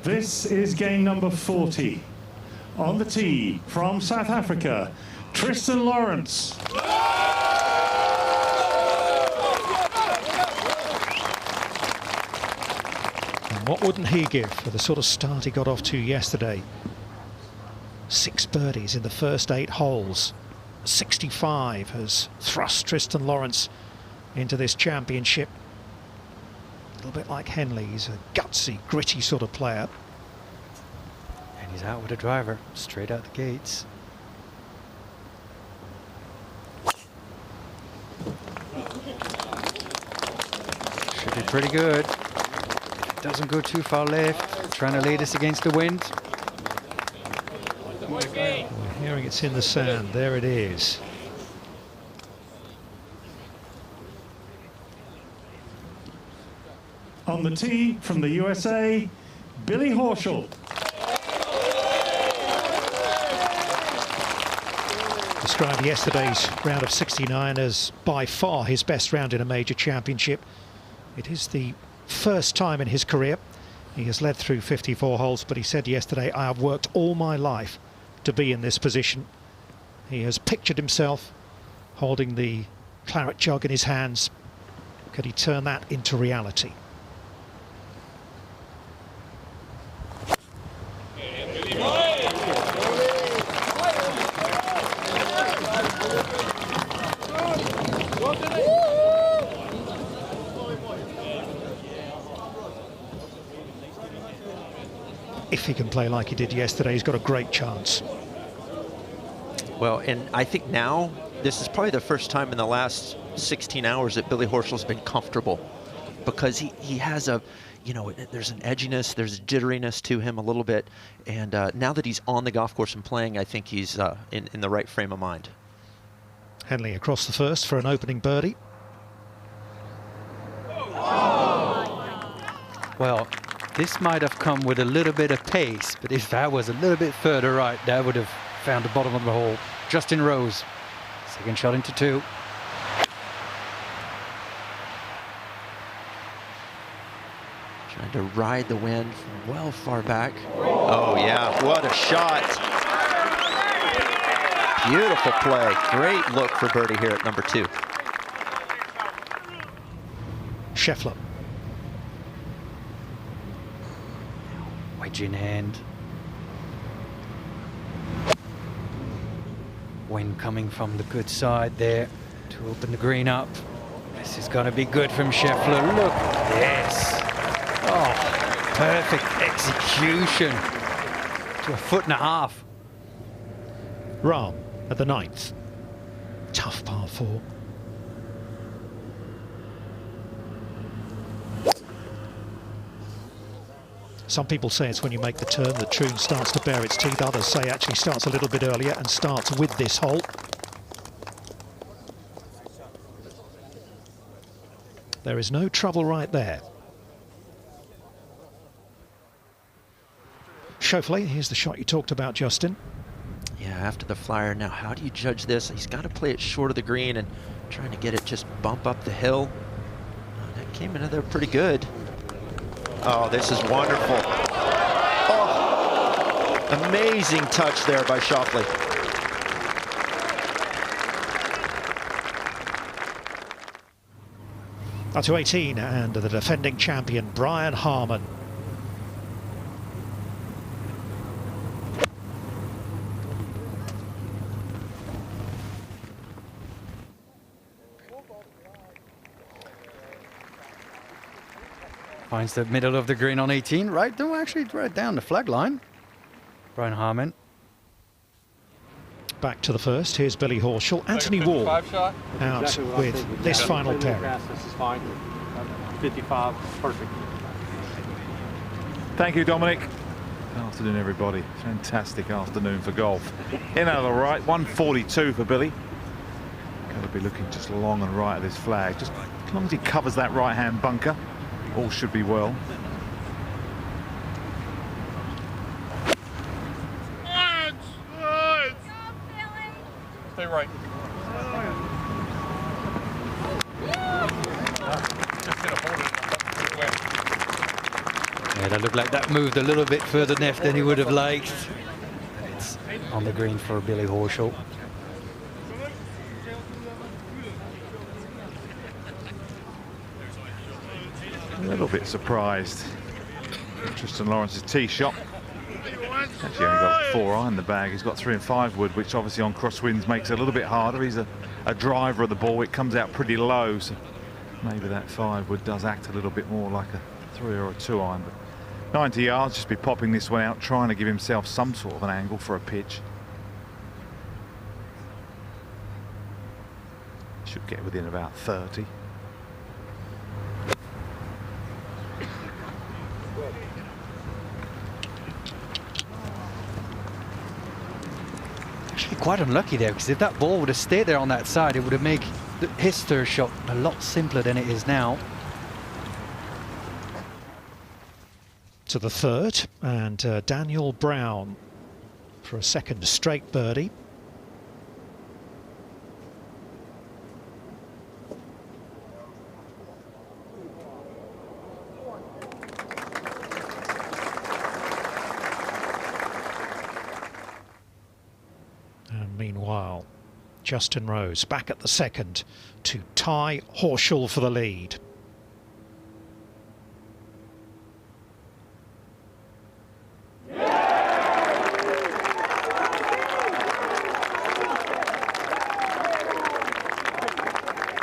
[SPEAKER 6] This is game number 40. On the tee from South Africa, Tristan Lawrence.
[SPEAKER 20] And what wouldn't he give for the sort of start he got off to yesterday? 6 birdies in the first 8 holes. 65 has thrust Tristan Lawrence into this championship. A little bit like Henley, he's a gutsy, gritty sort of player.
[SPEAKER 17] And he's out with a driver, straight out the gates. Should be pretty good. Doesn't go too far left. Trying to lay this against the wind.
[SPEAKER 20] We're hearing it's in the sand. There it is.
[SPEAKER 6] On the tee from the USA, Billy Horschel.
[SPEAKER 20] Described yesterday's round of 69 as by far his best round in a major championship. It is the first time in his career He has led through 54 holes, but he said yesterday, I have worked all my life to be in this position. He has pictured himself holding the claret jug in his hands. Could he turn that into reality? If he can play like he did yesterday, he's got a great chance.
[SPEAKER 4] Well, and I think now, this is probably the first time in the last 16 hours that Billy Horschel's been comfortable, because he has a, you know, there's an edginess, there's a jitteriness to him a little bit, and now that he's on the golf course and playing, I think he's in the right frame of mind.
[SPEAKER 20] Henley across the first for an opening birdie.
[SPEAKER 17] Well, this might have come with a little bit of pace, but if that was a little bit further right, that would have found the bottom of the hole. Justin Rose, second shot into 2.
[SPEAKER 4] Trying to ride the wind from well far back. Oh yeah, what a shot. Beautiful play. Great look for birdie here at number 2.
[SPEAKER 20] Schauffele.
[SPEAKER 17] Wedge in hand. Wind coming from the good side there to open the green up. This is going to be good from Schauffele. Look at this. Oh, perfect execution to 1.5 feet.
[SPEAKER 20] Rahm at the 9th. Tough par 4. Some people say it's when you make the turn the Troon starts to bare its teeth. Others say actually starts a little bit earlier and starts with this hole. There is no trouble right there. Schauffele, here's the shot you talked about, Justin.
[SPEAKER 4] Yeah, after the flyer. Now, how do you judge this? He's got to play it short of the green and trying to get it just bump up the hill. That came into there pretty good. Oh, this is wonderful. Oh, amazing touch there by Schauffele.
[SPEAKER 20] Up to 18, and the defending champion, Brian Harman.
[SPEAKER 17] Finds the middle of the green on 18, right? No, actually, right down the flag line. Brian Harman.
[SPEAKER 20] Back to the first. Here's Billy Horschel. Anthony Wall out
[SPEAKER 2] Exactly
[SPEAKER 20] with this final pair.
[SPEAKER 2] This is fine. 55, perfect.
[SPEAKER 9] Thank you, Dominic. Good afternoon, everybody. Fantastic afternoon for golf. In out of the right, 142 for Billy. Got to be looking just long and right of this flag. Just as long as he covers that right-hand bunker, all should be well.
[SPEAKER 3] Stay right.
[SPEAKER 17] Yeah, that looked like that moved a little bit further left than he would have liked. And it's on the green for Billy Horschel.
[SPEAKER 9] A little bit surprised. Tristan Lawrence's tee shot. Actually only got 4 iron in the bag. He's got 3 and 5 wood, which obviously on crosswinds makes it a little bit harder. He's a driver of the ball. It comes out pretty low, so maybe that 5 wood does act a little bit more like a 3 or a 2 iron. But 90 yards, just be popping this one out, trying to give himself some sort of an angle for a pitch. Should get within about 30.
[SPEAKER 17] Actually quite unlucky there, because if that ball would have stayed there on that side, it would have made his third shot a lot simpler than it is now.
[SPEAKER 20] To the third, and Daniel Brown for a second straight birdie. Meanwhile, Justin Rose back at the second to tie Horschel for the lead.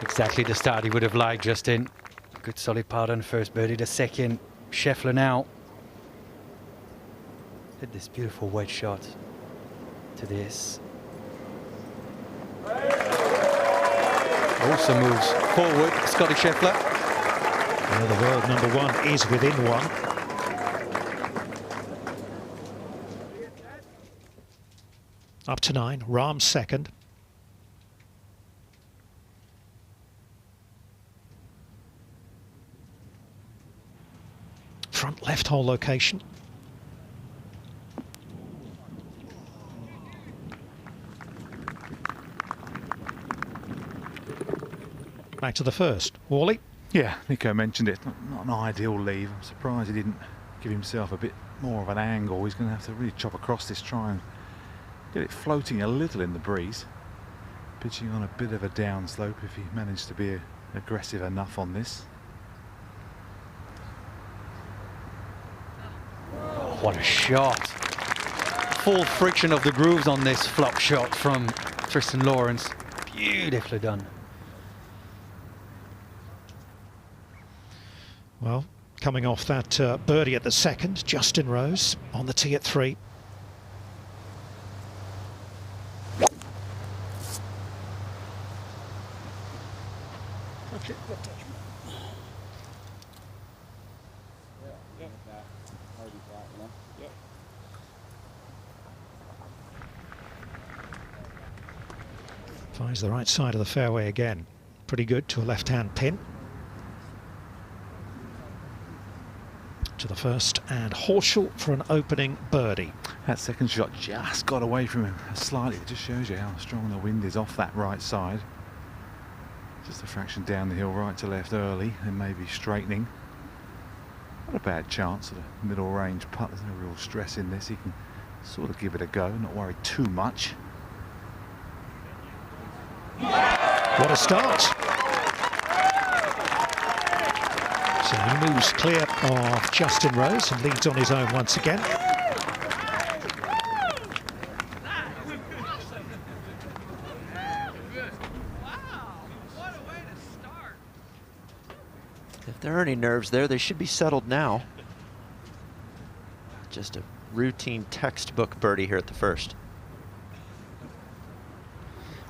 [SPEAKER 17] Exactly the start he would have liked, Justin. Good solid part on the first birdie. The second, Schauffele now did this beautiful wedge shot to this. Also moves forward, Scotty Schauffele.
[SPEAKER 20] Well, the world number one is within one. Up to 9, Rahm second. Front left hole location. Back to the first. Wally?
[SPEAKER 9] Yeah, Nico mentioned it. Not an ideal leave. I'm surprised he didn't give himself a bit more of an angle. He's going to have to really chop across this, try and get it floating a little in the breeze. Pitching on a bit of a downslope if he managed to be aggressive enough on this.
[SPEAKER 17] What a shot. Full friction of the grooves on this flop shot from Tristan Lawrence. Beautifully done.
[SPEAKER 20] Well, coming off that birdie at the second, Justin Rose on the tee at 3. Finds the right side of the fairway again. Pretty good to a left-hand pin. To the first, and Horschel for an opening birdie.
[SPEAKER 9] That second shot just got away from him slightly. It just shows you how strong the wind is off that right side. Just a fraction down the hill, right to left early, and maybe straightening. Not a bad chance at a middle range putt. There's no real stress in this. He can sort of give it a go, not worry too much.
[SPEAKER 20] What a start. So he moves clear of Justin Rose and leads on his own once again.
[SPEAKER 4] If there are any nerves there, they should be settled now. Just a routine textbook birdie here at the first.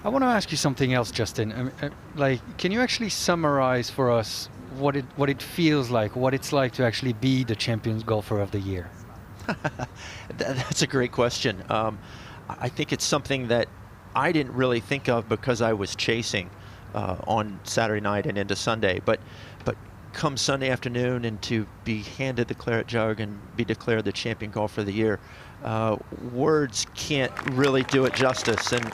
[SPEAKER 17] I want to ask you something else, Justin. Like, can you actually summarize for us what it feels like, what it's like to actually be the Champions Golfer of the Year?
[SPEAKER 4] That's a great question. I think it's something that I didn't really think of because I was chasing on Saturday night and into Sunday. But come Sunday afternoon and to be handed the Claret Jug and be declared the Champion Golfer of the Year, words can't really do it justice. And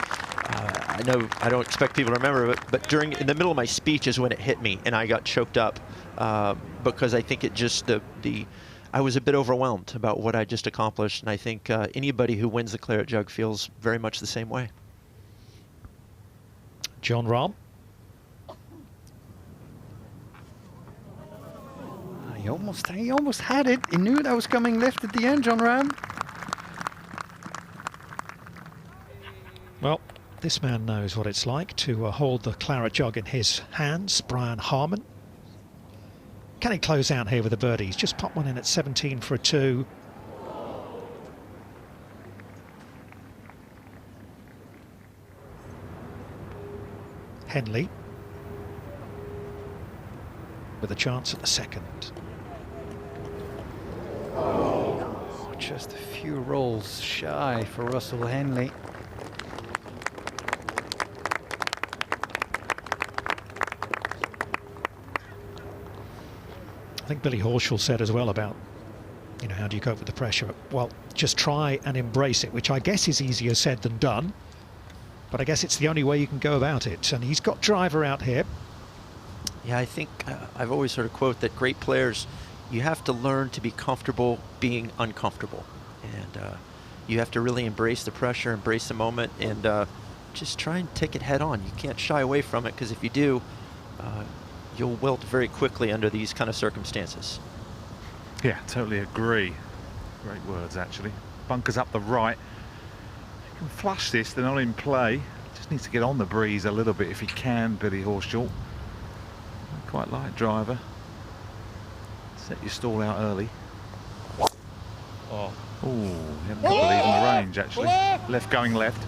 [SPEAKER 4] I know I don't expect people to remember it, but in the middle of my speech is when it hit me and I got choked up because I think it just I was a bit overwhelmed about what I just accomplished, and I think anybody who wins the Claret Jug feels very much the same way.
[SPEAKER 20] John Rahm.
[SPEAKER 17] He almost had it. He knew that was coming left at the end, John Rahm.
[SPEAKER 20] Well, this man knows what it's like to hold the Claret Jug in his hands. Brian Harman. Can he close out here with the birdies? Just pop one in at 17 for a 2. Henley with a chance at the second.
[SPEAKER 17] Oh, just a few rolls shy for Russell Henley.
[SPEAKER 20] I think Billy Horschel said as well about, how do you cope with the pressure? Well, just try and embrace it, which I guess is easier said than done. But I guess it's the only way you can go about it. And he's got driver out here.
[SPEAKER 4] Yeah, I think I've always heard a quote that great players, you have to learn to be comfortable being uncomfortable. And you have to really embrace the pressure, embrace the moment, and just try and take it head on. You can't shy away from it, because if you do, you'll wilt very quickly under these kind of circumstances.
[SPEAKER 9] Yeah, totally agree. Great words, actually. Bunkers up the right. You can flush this, they're not in play. Just needs to get on the breeze a little bit if he can, Billy Horschel. Quite light driver. Set your stall out early. Oh, you haven't got to leave on the range, actually. Left going left.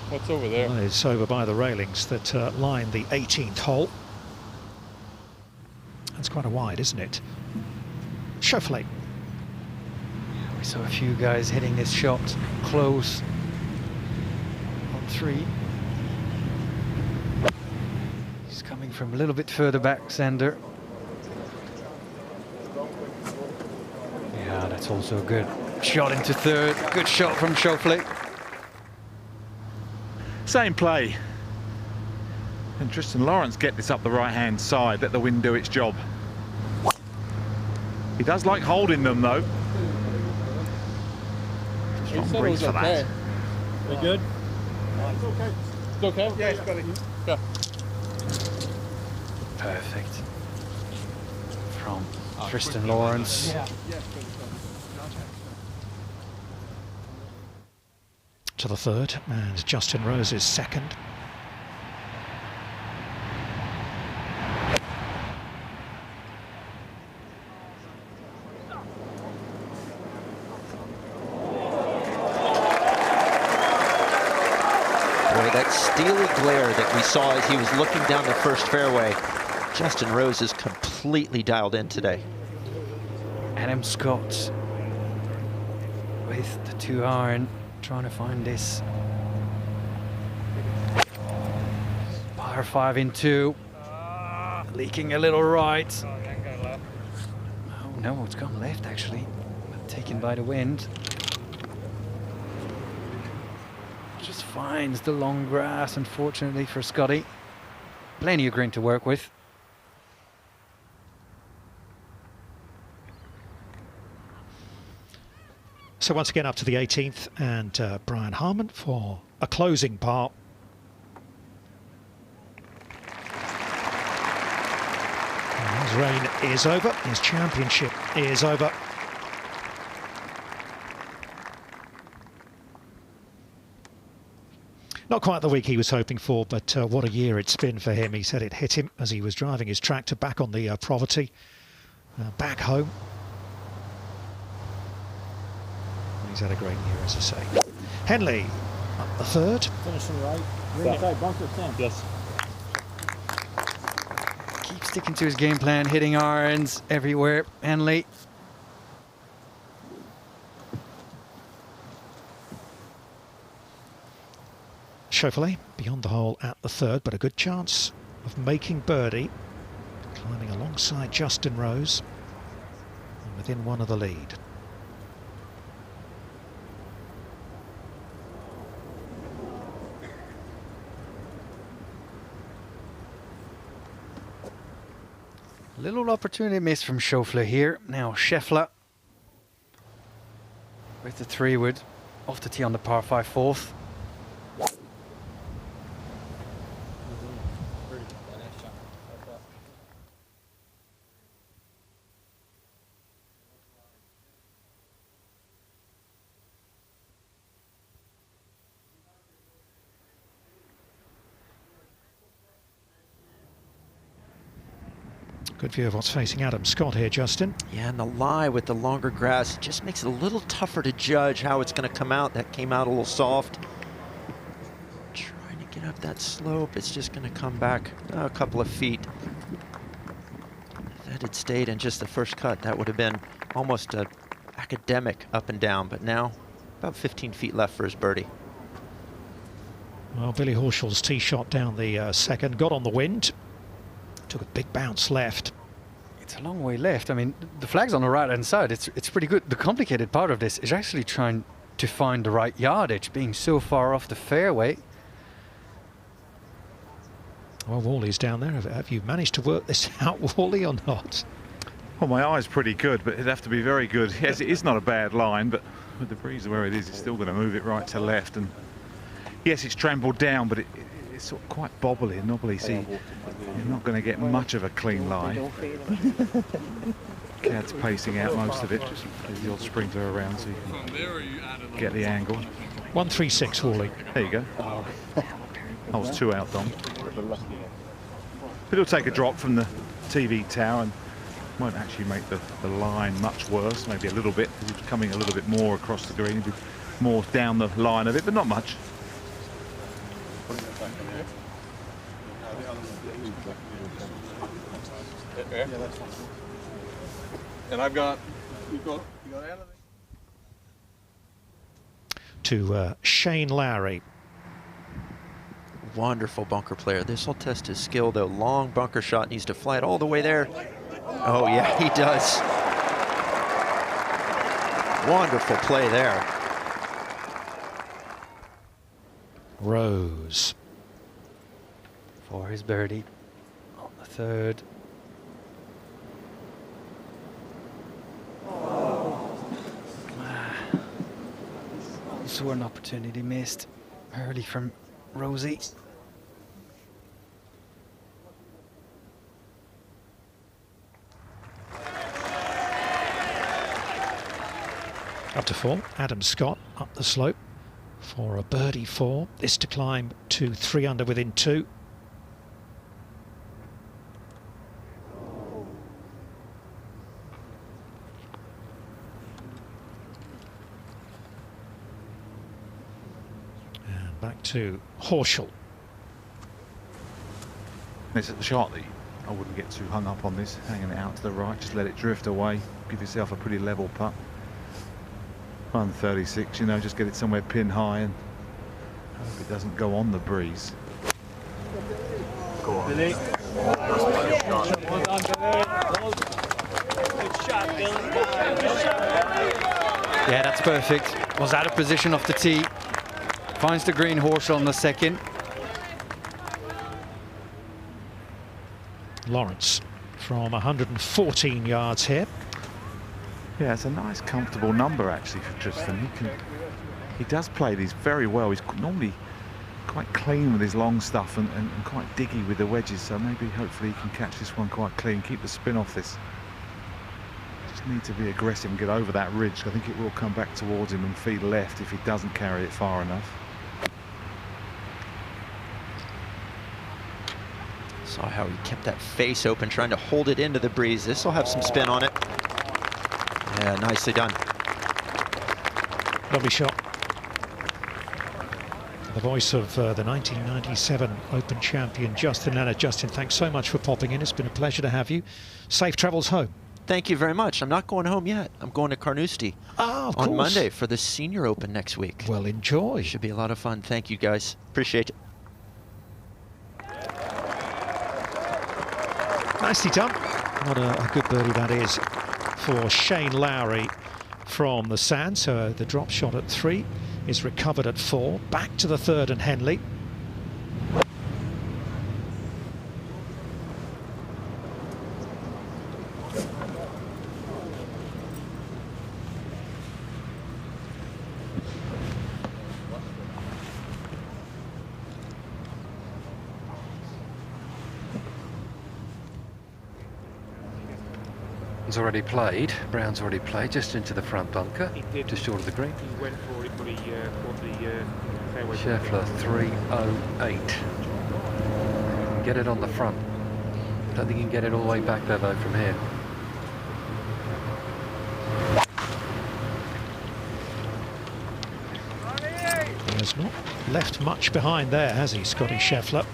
[SPEAKER 3] What's over there?
[SPEAKER 20] Well, it's over by the railings that line the 18th hole. That's quite a wide, isn't it? Schauffele.
[SPEAKER 17] We saw a few guys hitting this shot close on 3. He's coming from a little bit further back, Xander. Yeah, that's also a good shot into 3rd. Good shot from Schauffele.
[SPEAKER 9] Same play. And Tristan Lawrence get this up the right-hand side. Let the wind do its job. He does like holding them, though. Strong breeze for that.
[SPEAKER 3] You good? It's okay. It's okay? Yeah, it's got it. Yeah.
[SPEAKER 17] Perfect. From Tristan Lawrence.
[SPEAKER 3] Yeah.
[SPEAKER 20] To the 3rd, and Justin Rose is 2nd.
[SPEAKER 4] That steely glare that we saw as he was looking down the first fairway, Justin Rose is completely dialed in today.
[SPEAKER 17] Adam Scott with the 2-iron, trying to find this par 5 in 2, leaking a little right. Oh no, it's gone left actually, taken by the wind. Just finds the long grass, unfortunately for Scotty. Plenty of green to work with.
[SPEAKER 20] So once again up to the 18th, and Brian Harman for a closing par. And his reign is over, his championship is over. Not quite the week he was hoping for, but what a year it's been for him. He said it hit him as he was driving his tractor back on the property, back home. He's had a great year, as I say. Henley, up the 3rd.
[SPEAKER 10] Finishing right. Ringside bunker 10.
[SPEAKER 3] Yes.
[SPEAKER 17] Keep sticking to his game plan, hitting irons everywhere. Henley.
[SPEAKER 20] Schauffele beyond the hole at the 3rd, but a good chance of making birdie. Climbing alongside Justin Rose and within 1 of the lead.
[SPEAKER 17] Little opportunity missed from Schauffele here. Now Scheffler with the 3-wood off the tee on the par 5 4th.
[SPEAKER 20] Good view of what's facing Adam Scott here, Justin.
[SPEAKER 4] Yeah, and the lie with the longer grass just makes it a little tougher to judge how it's going to come out. That came out a little soft. Trying to get up that slope, it's just going to come back a couple of feet. If that had stayed in just the first cut, that would have been almost an academic up and down, but now about 15 feet left for his birdie.
[SPEAKER 20] Well, Billy Horschel's tee shot down the 2nd, got on the wind. Took a big bounce left.
[SPEAKER 17] It's a long way left. I mean, the flag's on the right-hand side. It's pretty good. The complicated part of this is actually trying to find the right yardage, being so far off the fairway.
[SPEAKER 20] Well, Wally's down there. Have you managed to work this out, Wally, or not?
[SPEAKER 9] Well, my eye's pretty good, but it'd have to be very good. Yes, it is not a bad line, but with the breeze where it is, it's still going to move it right to left. And yes, it's trampled down, but it's sort of quite bobbly and knobbly, so you're not going to get much of a clean lie. Cad's pacing out most of it, just as the odd sprinkler around so you can get the angle.
[SPEAKER 20] 136, Hawley.
[SPEAKER 9] There you go. I was 2 out, Dom. It'll take a drop from the TV tower and won't actually make the line much worse, maybe a little bit, because it's coming a little bit more across the green, a bit more down the line of it, but not much.
[SPEAKER 10] And I've got, you got anything?
[SPEAKER 20] To Shane Lowry.
[SPEAKER 4] Wonderful bunker player. This will test his skill, though. Long bunker shot, needs to fly it all the way there. Oh, yeah, he does. Wonderful play there.
[SPEAKER 17] Rose for his birdie on the third. Also an opportunity missed early from Rosie.
[SPEAKER 20] Up to 4, Adam Scott up the slope for a birdie 4. This to climb to 3 under within 2. And back to Horschel.
[SPEAKER 9] It's at the shot that I wouldn't get too hung up on this, hanging it out to the right, just let it drift away, give yourself a pretty level putt. 136, you know, just get it somewhere pin high and hope it doesn't go on the breeze.
[SPEAKER 10] Go on. Billy.
[SPEAKER 21] Well done, Billy. Good shot, Billy.
[SPEAKER 17] Yeah, that's perfect. Was out of position off the tee. Finds the green. Horschel on the second.
[SPEAKER 20] Lawrence from 114 yards here.
[SPEAKER 9] Yeah, it's a nice, comfortable number actually for Tristan. He does play these very well. He's normally quite clean with his long stuff and quite diggy with the wedges. So maybe, hopefully, he can catch this one quite clean, keep the spin off this. Just need to be aggressive and get over that ridge. I think it will come back towards him and feed left if he doesn't carry it far enough.
[SPEAKER 4] Saw how he kept that face open, trying to hold it into the breeze. This will have some spin on it. Yeah, nicely done.
[SPEAKER 20] Lovely shot. The voice of the 1997 Open champion, Justin Leonard. Justin, thanks so much for popping in. It's been a pleasure to have you. Safe travels home.
[SPEAKER 4] Thank you very much. I'm not going home yet. I'm going to Carnoustie on Monday for the Senior Open next week.
[SPEAKER 20] Well, enjoy.
[SPEAKER 4] Should be a lot of fun. Thank you, guys. Appreciate it.
[SPEAKER 20] Nicely done. What a good birdie that is for Shane Lowry from the sand. So the drop shot at 3 is recovered at 4. Back to the third and Henley.
[SPEAKER 7] Already played. Brown's already played just into the front bunker, just short of the green.
[SPEAKER 3] He went for it, but he caught the fairway.
[SPEAKER 7] Schauffele 308. Get it on the front. Don't think he can get it all the way back there though from here.
[SPEAKER 20] He has not left much behind there, has he, Scotty Schauffele?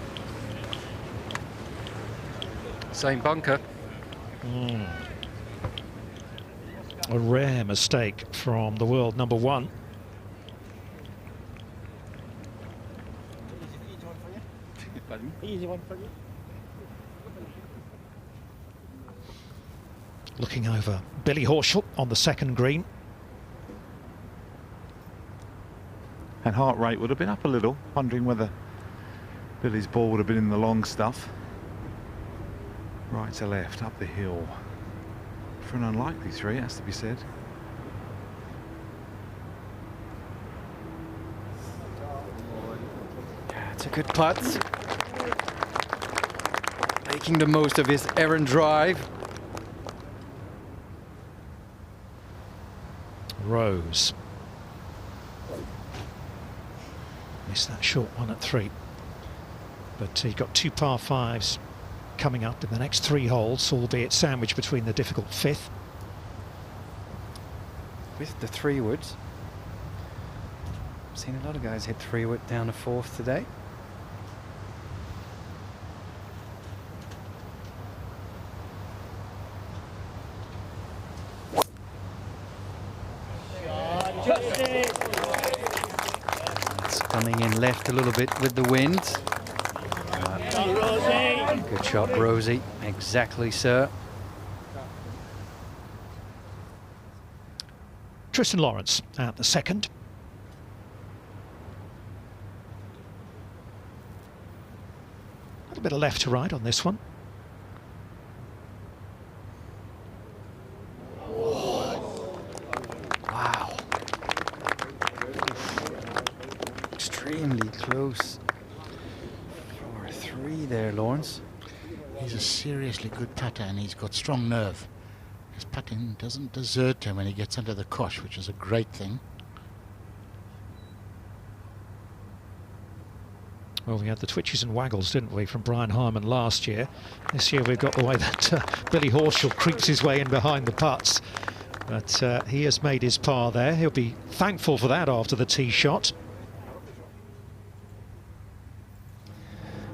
[SPEAKER 7] Same bunker.
[SPEAKER 20] A rare mistake from the world number 1.
[SPEAKER 10] Easy one for you.
[SPEAKER 20] Looking over Billy Horschel on the second green.
[SPEAKER 9] And heart rate would have been up a little, wondering whether Billy's ball would have been in the long stuff. Right to left, up the hill. for an unlikely 3, it has to be said.
[SPEAKER 17] It's a good putt. Making the most of his errant drive.
[SPEAKER 20] Rose. Missed that short one at 3. But he got 2 par 5s coming up in the next 3 holes, albeit sandwiched between the difficult 5th.
[SPEAKER 17] With the 3-woods. I've seen a lot of guys hit 3-wood down the 4th today. It's coming in left a little bit with the wind. Good shot, Rosie. Exactly, sir.
[SPEAKER 20] Tristan Lawrence at the 2nd. A little bit of left to right on this one.
[SPEAKER 17] Wow. Extremely close. For a 3 there, Lawrence.
[SPEAKER 16] He's a seriously good putter and he's got strong nerve. His putting doesn't desert him when he gets under the cosh, which is a great thing.
[SPEAKER 20] Well, we had the twitches and waggles, didn't we, from Brian Harman last year. This year we've got the way that Billy Horschel creeps his way in behind the putts. But he has made his par there. He'll be thankful for that after the tee shot.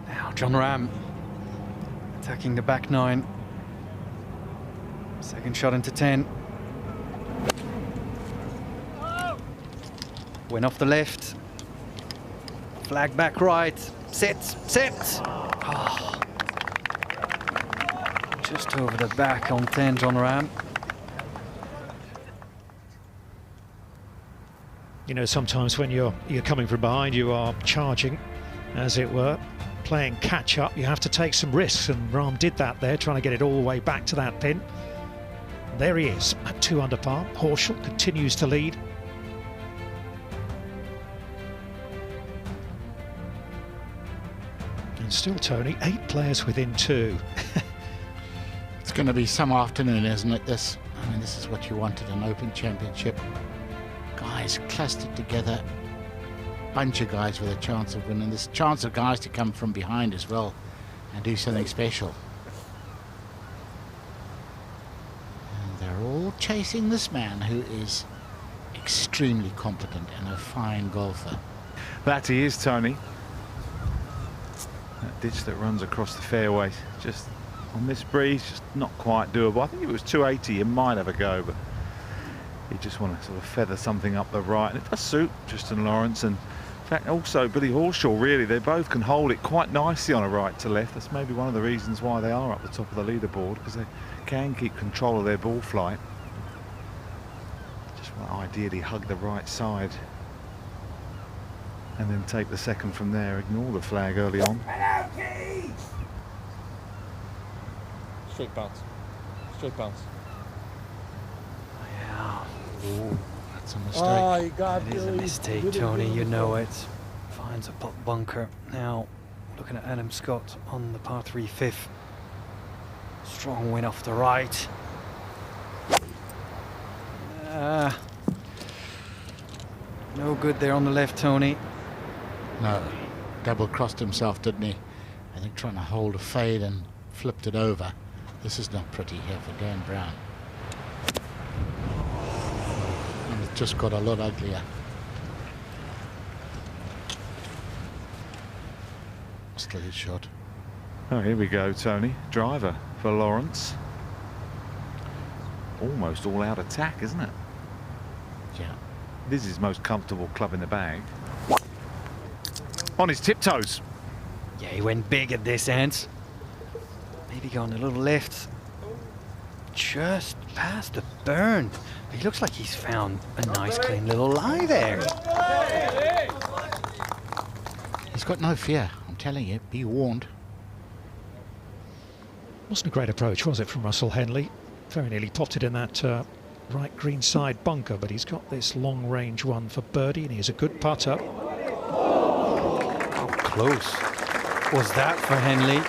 [SPEAKER 17] Now John Ram attacking the back 9. Second shot into 10. Went off the left. Flag back right. Set, set. Oh. Just over the back on 10, John Ram.
[SPEAKER 20] You know, sometimes when you're coming from behind, you are charging, as it were, playing catch up. You have to take some risks, and Rahm did that there, trying to get it all the way back to that pin. There he is at 2 under par. Horschel continues to lead. And still, Tony, 8 players within 2.
[SPEAKER 16] It's going to be some afternoon, isn't it? This, I mean, this is what you want at an Open Championship. Guys clustered together, bunch of guys with a chance of winning. There's a chance of guys to come from behind as well and do something special. They're all chasing this man who is extremely competent and a fine golfer.
[SPEAKER 9] That he is, Tony. That ditch that runs across the fairway, just on this breeze, just not quite doable. I think it was 280, you might have a go, but you just want to sort of feather something up the right. And it does suit Tristan Lawrence, and in fact also Billy Horschel, really. They both can hold it quite nicely on a right to left. That's maybe one of the reasons why they are up the top of the leaderboard, because they can keep control of their ball flight. Just want to ideally hug the right side and then take the second from there. Ignore the flag early on.
[SPEAKER 10] Straight bounce. Straight bounce.
[SPEAKER 17] Yeah.
[SPEAKER 16] Ooh, that's a mistake.
[SPEAKER 10] Oh, you got
[SPEAKER 17] It is a mistake, Tony. You know it. Finds a pot bunker. Now, looking at Adam Scott on the par 3 5th. Strong win off the right. No good there on the left, Tony.
[SPEAKER 16] No, double crossed himself, didn't he? I think trying to hold a fade and flipped it over. This is not pretty here for Dan Brown. And it just got a lot uglier. Still his shot.
[SPEAKER 9] Oh, here we go, Tony. Driver for Lawrence. Almost all out attack, isn't it?
[SPEAKER 16] Yeah.
[SPEAKER 9] This is his most comfortable club in the bag. On his tiptoes.
[SPEAKER 17] Yeah, he went big at this end. Maybe gone a little left. Just past the burn. He looks like he's found a nice clean little lie there.
[SPEAKER 16] He's got no fear, I'm telling you. Be warned.
[SPEAKER 20] Wasn't a great approach, was it, from Russell Henley? Very nearly popped it in that right green side bunker, but he's got this long range one for birdie, and he's a good putter.
[SPEAKER 17] How close was that for Henley?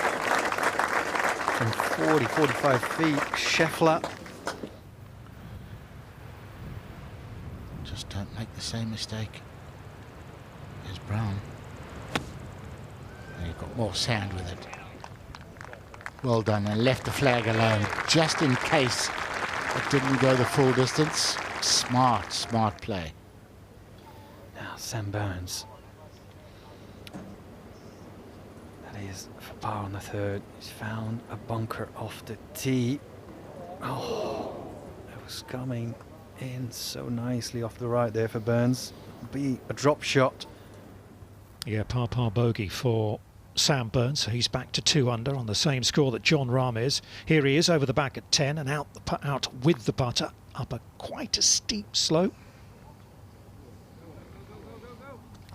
[SPEAKER 17] From 40, 45 feet, Schauffele.
[SPEAKER 16] Just don't make the same mistake as Brown. And you've got more sand with it. Well done, and left the flag alone, just in case it didn't go the full distance. Smart, smart play.
[SPEAKER 17] Now Sam Burns. That is for par on the third. He's found a bunker off the tee. Oh, it was coming in so nicely off the right there for Burns. Be a drop shot.
[SPEAKER 20] Yeah, par bogey for Sam Burns, so he's back to 2 under on the same score that Jon Rahm is. Here he is over the back at 10 and out with the putter up quite a steep slope.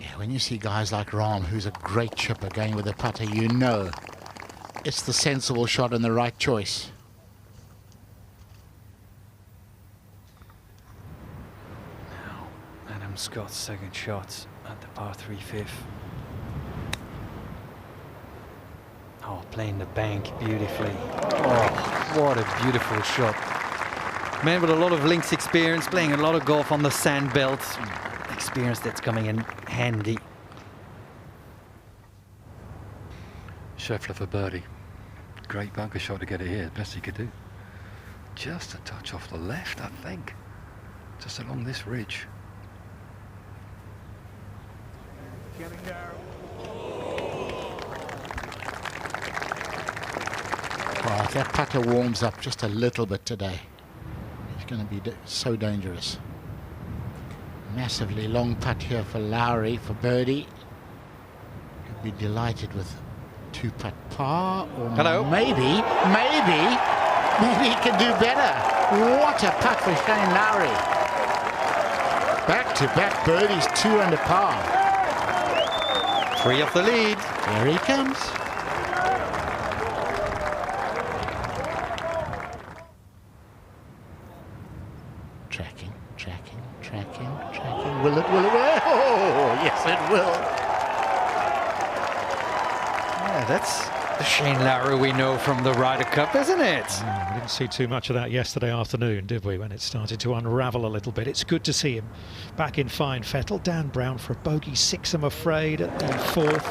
[SPEAKER 16] Yeah, when you see guys like Rahm, who's a great chipper, going with a putter, you know it's the sensible shot and the right choice.
[SPEAKER 17] Now Adam Scott's second shot at the par 3 fifth. Oh, playing the bank beautifully. Oh, what a beautiful shot. Man with a lot of links experience, playing a lot of golf on the sand belt. Experience that's coming in handy.
[SPEAKER 7] Schauffele for birdie. Great bunker shot to get it here, best he could do. Just a touch off the left, I think. Just along this ridge.
[SPEAKER 6] Getting there.
[SPEAKER 16] Well, if that putter warms up just a little bit today, it's going to be so dangerous. Massively long putt here for Lowry for birdie. He'll be delighted with 2-putt par, or maybe he can do better. What a putt for Shane Lowry. Back-to-back birdies, 2 under par.
[SPEAKER 17] 3 off the lead.
[SPEAKER 16] Here he comes. Tracking. Will it? Oh, yes, it will.
[SPEAKER 17] Yeah, that's the Shane Lowry we know from the Ryder Cup, isn't it?
[SPEAKER 20] We didn't see too much of that yesterday afternoon, did we, when it started to unravel a little bit. It's good to see him back in fine fettle. Dan Brown for a bogey 6, I'm afraid, at the 4th.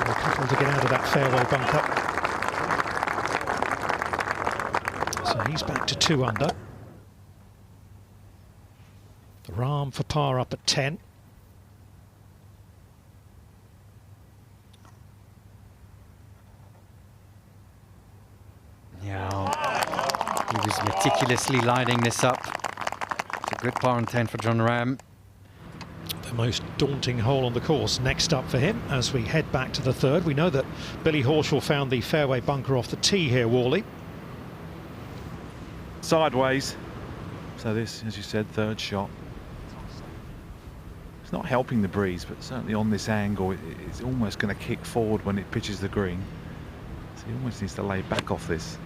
[SPEAKER 20] A couple to get out of that fairway bunker. So he's back to 2 under. Rahm for par up at 10.
[SPEAKER 17] Yeah, he was meticulously lining this up. It's a good par on 10 for Jon Rahm.
[SPEAKER 20] The most daunting hole on the course next up for him as we head back to the 3rd. We know that Billy Horschel found the fairway bunker off the tee here, Wally.
[SPEAKER 9] Sideways. So this, as you said, 3rd shot. It's not helping the breeze, but certainly on this angle, it's almost going to kick forward when it pitches the green. So he almost needs to lay back off this.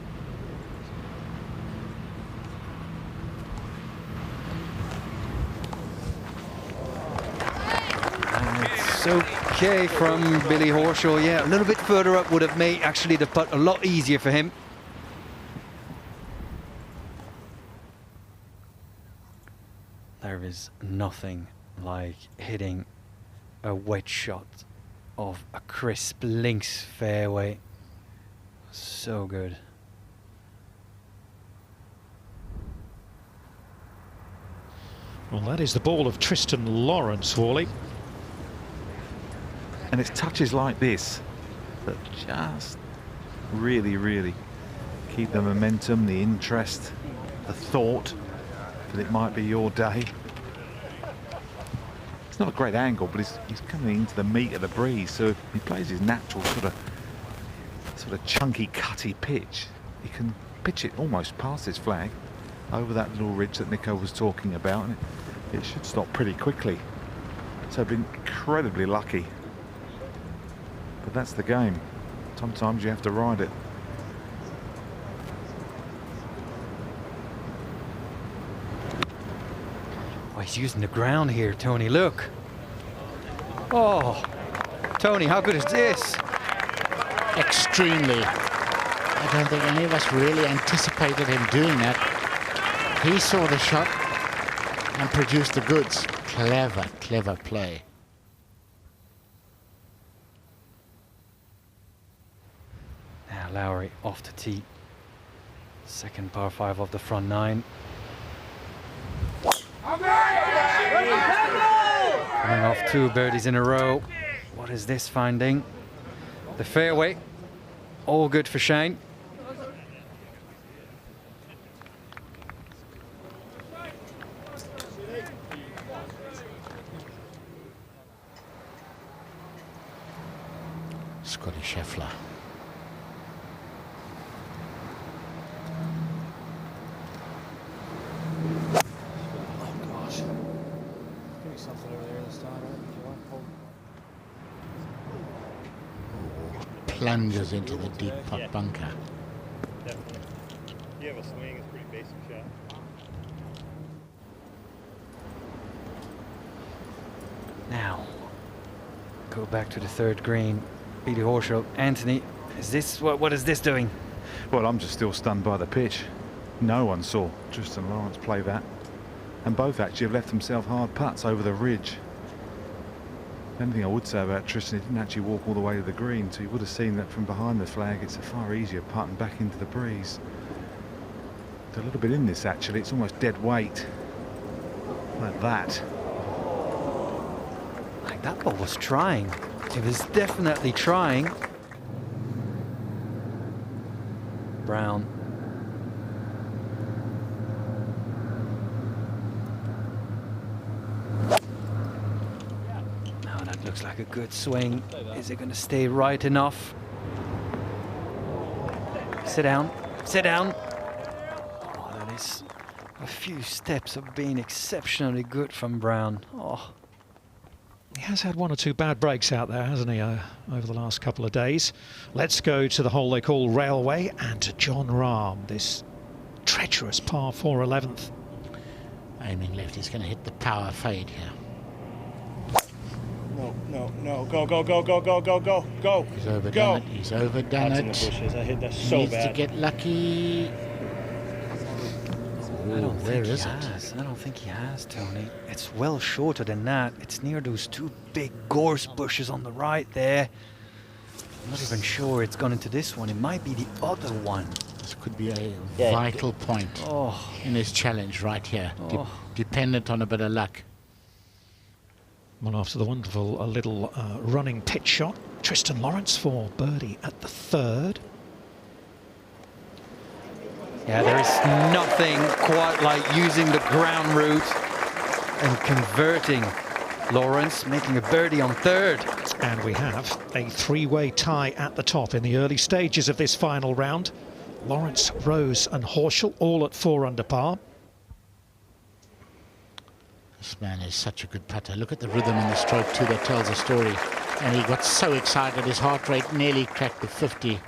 [SPEAKER 17] And it's okay from Billy Horschel. Yeah, a little bit further up would have made actually the putt a lot easier for him. There is nothing like hitting a wedge shot of a crisp links fairway. So good.
[SPEAKER 20] Well, that is the ball of Tristan Lawrence, Wally.
[SPEAKER 9] And it's touches like this that just really keep the momentum, the interest, the thought that it might be your day. It's not a great angle, but he's coming into the meat of the breeze, so if he plays his natural sort of chunky, cutty pitch, he can pitch it almost past his flag over that little ridge that Nico was talking about, and it should stop pretty quickly. So been incredibly lucky. But that's the game. Sometimes you have to ride it.
[SPEAKER 17] he's using the ground here, Tony. Look. Oh, Tony, how good is this?
[SPEAKER 16] Extremely. I don't think any of us really anticipated him doing that. He saw the shot and produced the goods. Clever, clever play.
[SPEAKER 17] Now Lowry off the tee. Second par 5 of the front 9. Coming off 2 birdies in a row. What is this finding? The fairway. All good for Shane.
[SPEAKER 16] Scotty Schauffele. Plunges into the deep pot bunker.
[SPEAKER 22] Definitely. You have a swing, it's a pretty basic shot.
[SPEAKER 17] Now, go back to the 3rd green. Billy Horschel, Anthony, is this what is this doing?
[SPEAKER 9] Well, I'm just still stunned by the pitch. No one saw Tristan Lawrence play that, and both actually have left themselves hard putts over the ridge. The only thing I would say about Tristan, he didn't actually walk all the way to the green, so you would have seen that from behind the flag. It's a far easier putt and back into the breeze. There's a little bit in this actually. It's almost dead weight, like that.
[SPEAKER 17] Like that ball was trying. It was definitely trying. Brown. Now that looks like a good swing. Is it going to stay right enough? Sit down. Sit down. Oh, that is a few steps of being exceptionally good from Brown. Oh.
[SPEAKER 20] He has had 1 or 2 bad breaks out there, hasn't he, over the last couple of days. Let's go to the hole they call Railway and to John Rahm, this treacherous par 4 11th.
[SPEAKER 16] Aiming left, he's going to hit the power fade here.
[SPEAKER 10] No, no, no. Go, go, go, go, go, go, go, go.
[SPEAKER 16] He's overdone it. He's overdone it.
[SPEAKER 10] In the bushes. I hit that so
[SPEAKER 16] Needs
[SPEAKER 10] bad.
[SPEAKER 16] to get lucky.
[SPEAKER 17] I don't
[SPEAKER 16] Where
[SPEAKER 17] think he
[SPEAKER 16] is it?
[SPEAKER 17] has. I don't think he has, Tony. It's well shorter than that. It's near those 2 big gorse bushes on the right there. I'm not even sure it's gone into this one. It might be the other one.
[SPEAKER 16] This could be a vital point in his challenge right here. Dependent on a bit of luck.
[SPEAKER 20] Well, after the wonderful little running pitch shot, Tristan Lawrence for birdie at the 3rd.
[SPEAKER 17] Yeah, there is nothing quite like using the ground route and converting. Lawrence making a birdie on 3rd.
[SPEAKER 20] And we have a 3-way tie at the top in the early stages of this final round. Lawrence, Rose and Horschel all at 4 under par.
[SPEAKER 16] This man is such a good putter. Look at the rhythm in the stroke too, that tells a story. And he got so excited, his heart rate nearly cracked the 50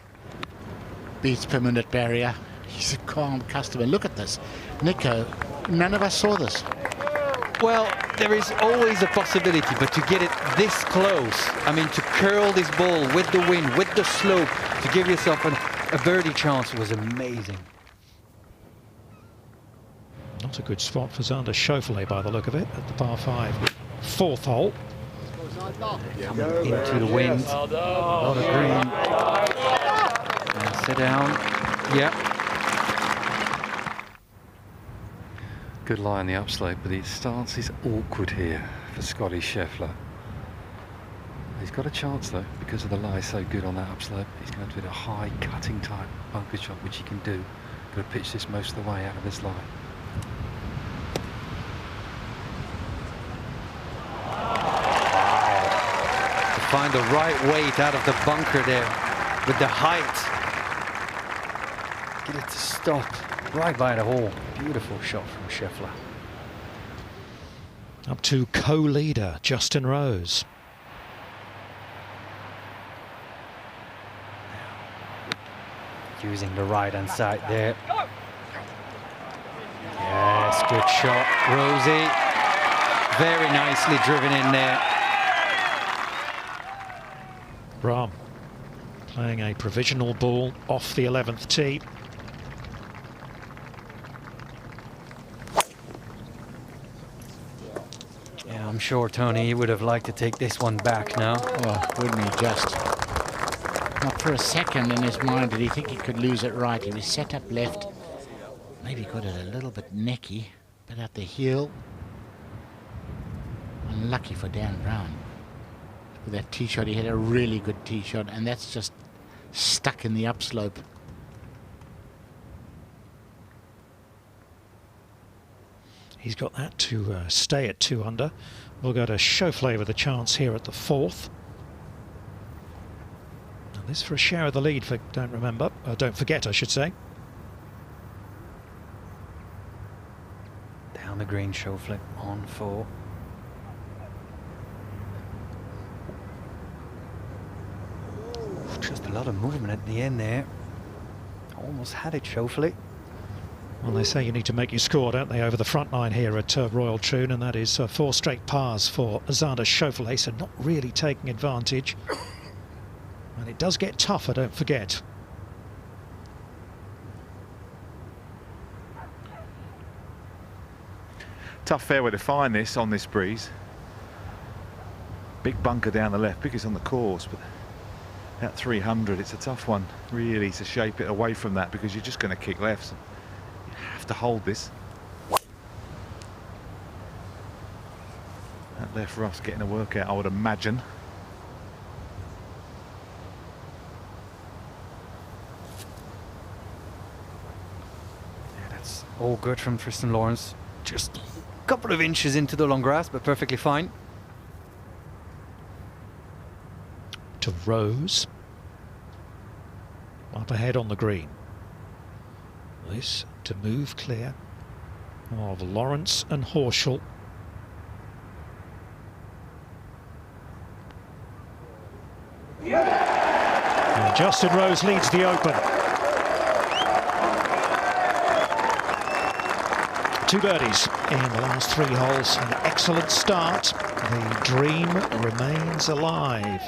[SPEAKER 16] beats per minute barrier. He's a calm customer. Look at this. Nico, none of us saw this.
[SPEAKER 17] Well, there is always a possibility, but to get it this close, I mean, to curl this ball with the wind, with the slope, to give yourself a birdie chance was amazing.
[SPEAKER 20] Not a good spot for Xander Schauffele by the look of it at the par 5. 4th hole.
[SPEAKER 17] Coming into the wind. A lot of green. And sit down. Yep.
[SPEAKER 7] Good lie on the upslope, but his stance is awkward here for Scotty Schauffele. He's got a chance though, because of the lie so good on that upslope. He's going to hit a high cutting type bunker shot, which he can do. Got to pitch this most of the way out of this lie.
[SPEAKER 17] To find the right weight out of the bunker there with the height. Get it to stop right by the hole. Beautiful shot from Schauffele.
[SPEAKER 20] Up to co-leader Justin Rose.
[SPEAKER 17] Using the right hand side there. Yes, good shot, Rosie. very nicely driven in there.
[SPEAKER 20] Rahm playing a provisional ball off the 11th tee.
[SPEAKER 17] Yeah, I'm sure Tony would have liked to take this one back now.
[SPEAKER 16] Oh, wouldn't he just? Not for a second in his mind did he think he could lose it right. He was set up left. Maybe got it a little bit necky, but at the heel. Unlucky for Dan Brown. With that tee shot, he had a really good tee shot, and that's just stuck in the upslope.
[SPEAKER 20] He's got that to stay at 2 under. We'll go to Schauffele with a chance here at the 4th. And this for a share of the lead for don't forget, I should say.
[SPEAKER 17] Down the green, Schauffele on 4. Just a lot of movement at the end there. Almost had it, Schauffele.
[SPEAKER 20] Well, they say you need to make your score, don't they, over the front line here at Royal Troon, and that is 4 straight pars for Xander Schauffele, so not really taking advantage. And it does get tougher, don't forget.
[SPEAKER 9] Tough fairway to find this on this breeze. Big bunker down the left, biggest on the course, but at 300, it's a tough one, really, to shape it away from that, because you're just going to kick lefts. You have to hold this. That left rough's getting a workout, I would imagine.
[SPEAKER 17] Yeah, that's all good from Tristan Lawrence. Just a couple of inches into the long grass, but perfectly fine.
[SPEAKER 20] To Rose. Up ahead on the green. This to move clear of Lawrence and Horschel. And Justin Rose leads the Open. 2 birdies in the last 3 holes. An excellent start. The dream remains alive.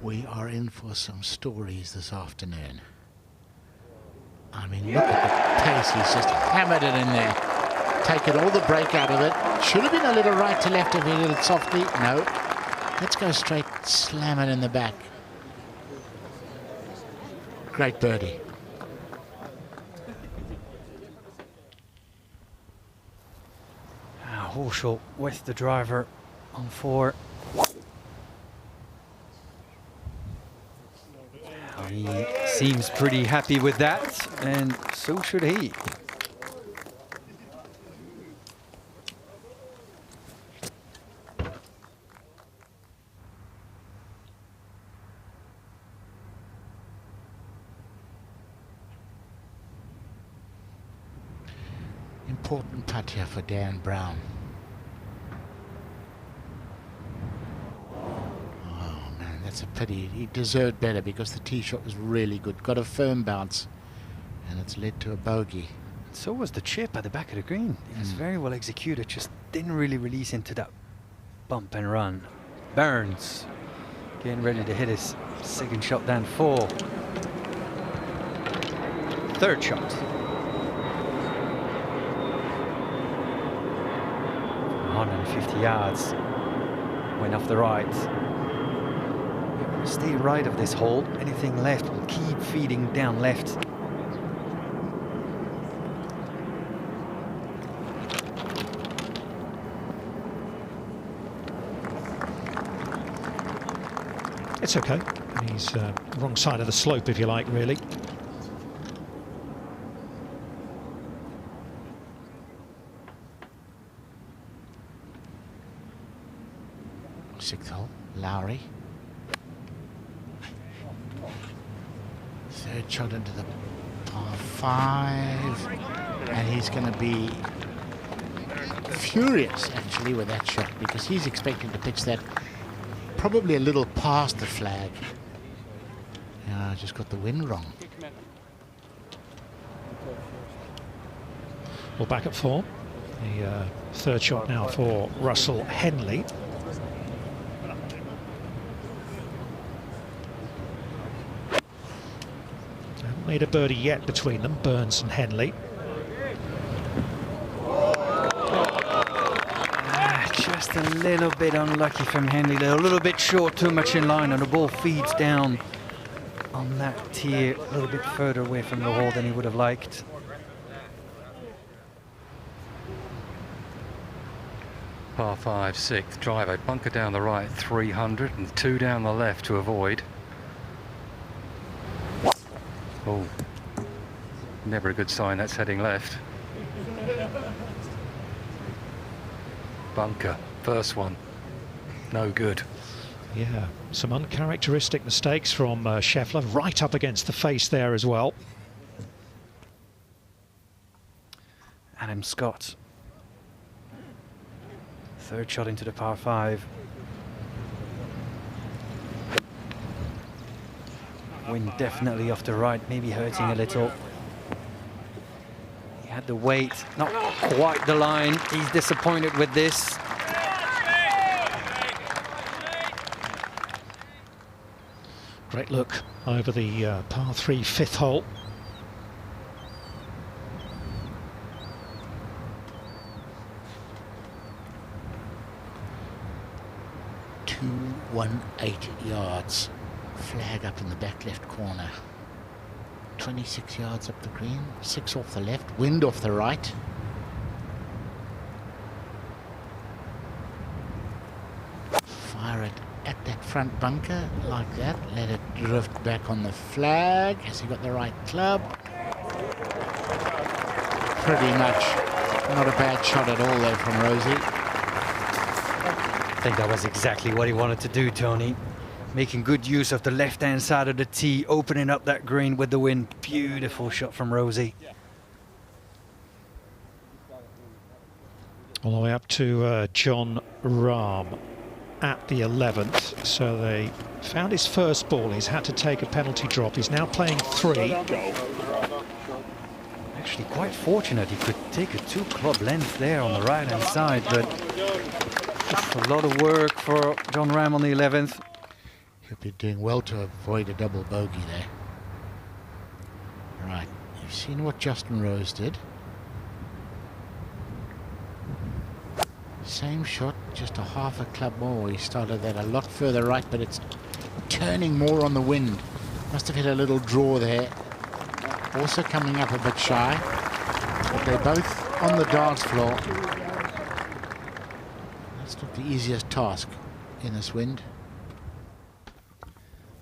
[SPEAKER 16] We are in for some stories this afternoon. I mean, look at the pace. He's just hammered it in there. Taken all the break out of it. Should have been a little right to left if he did it softly. No. Let's go straight, slam it in the back. Great birdie.
[SPEAKER 17] Horschel with the driver on 4. He seems pretty happy with that, and so should he.
[SPEAKER 16] Important putt here for Dan Brown. It's a pity. He deserved better because the tee shot was really good. Got a firm bounce, and it's led to a bogey.
[SPEAKER 17] So was the chip at the back of the green. It was very well executed, just didn't really release into that bump and run. Burns getting ready to hit his second shot down 4. 3rd shot. 150 yards. Went off the right. Stay right of this hole. Anything left will keep feeding down left.
[SPEAKER 20] It's okay. He's wrong side of the slope, if you like, really.
[SPEAKER 16] Sixth hole, Lowry. 3rd shot into the par 5, and he's going to be furious actually with that shot, because he's expecting to pitch that probably a little past the flag. I just got the wind wrong.
[SPEAKER 20] Well, back at 4. The third shot now for Russell Henley. Haven't made a birdie yet between them, Burns and Henley.
[SPEAKER 17] Just a little bit unlucky from Henley. They're a little bit short, too much in line, and the ball feeds down on that tee a little bit further away from the hole than he would have liked.
[SPEAKER 7] Par 5, 6th driver, bunker down the right 300 and 2 down the left to avoid. Oh, never a good sign, that's heading left. Bunker, first one, no good.
[SPEAKER 20] Yeah, some uncharacteristic mistakes from Schauffele, right up against the face there as well.
[SPEAKER 17] Adam Scott. Third shot into the par 5. Wind definitely off the right, maybe hurting a little. He had the weight, not quite the line. He's disappointed with this.
[SPEAKER 20] Great look over the par 3 fifth hole.
[SPEAKER 16] .218 yards. Flag up in the back left corner. 26 yards up the green, 6 off the left, wind off the right. Fire it at that front bunker like that, let it drift back on the flag. Has he got the right club? Pretty much not a bad shot at all there from Rosie.
[SPEAKER 17] I think that was exactly what he wanted to do, Tony. Making good use of the left-hand side of the tee, opening up that green with the wind. Beautiful shot from Rosie.
[SPEAKER 20] All the way up to John Rahm at the 11th. So they found his first ball. He's had to take a penalty drop. He's now playing 3.
[SPEAKER 17] Actually quite fortunate. He could take a 2 club length there on the right-hand side, but just a lot of work for John Rahm on the 11th.
[SPEAKER 16] He'll be doing well to avoid a double bogey there. Right, you've seen what Justin Rose did. Same shot, just a half a club more. He started that a lot further right, but it's turning more on the wind. Must have hit a little draw there. Also coming up a bit shy. But they're both on the dance floor. That's not the easiest task in this wind.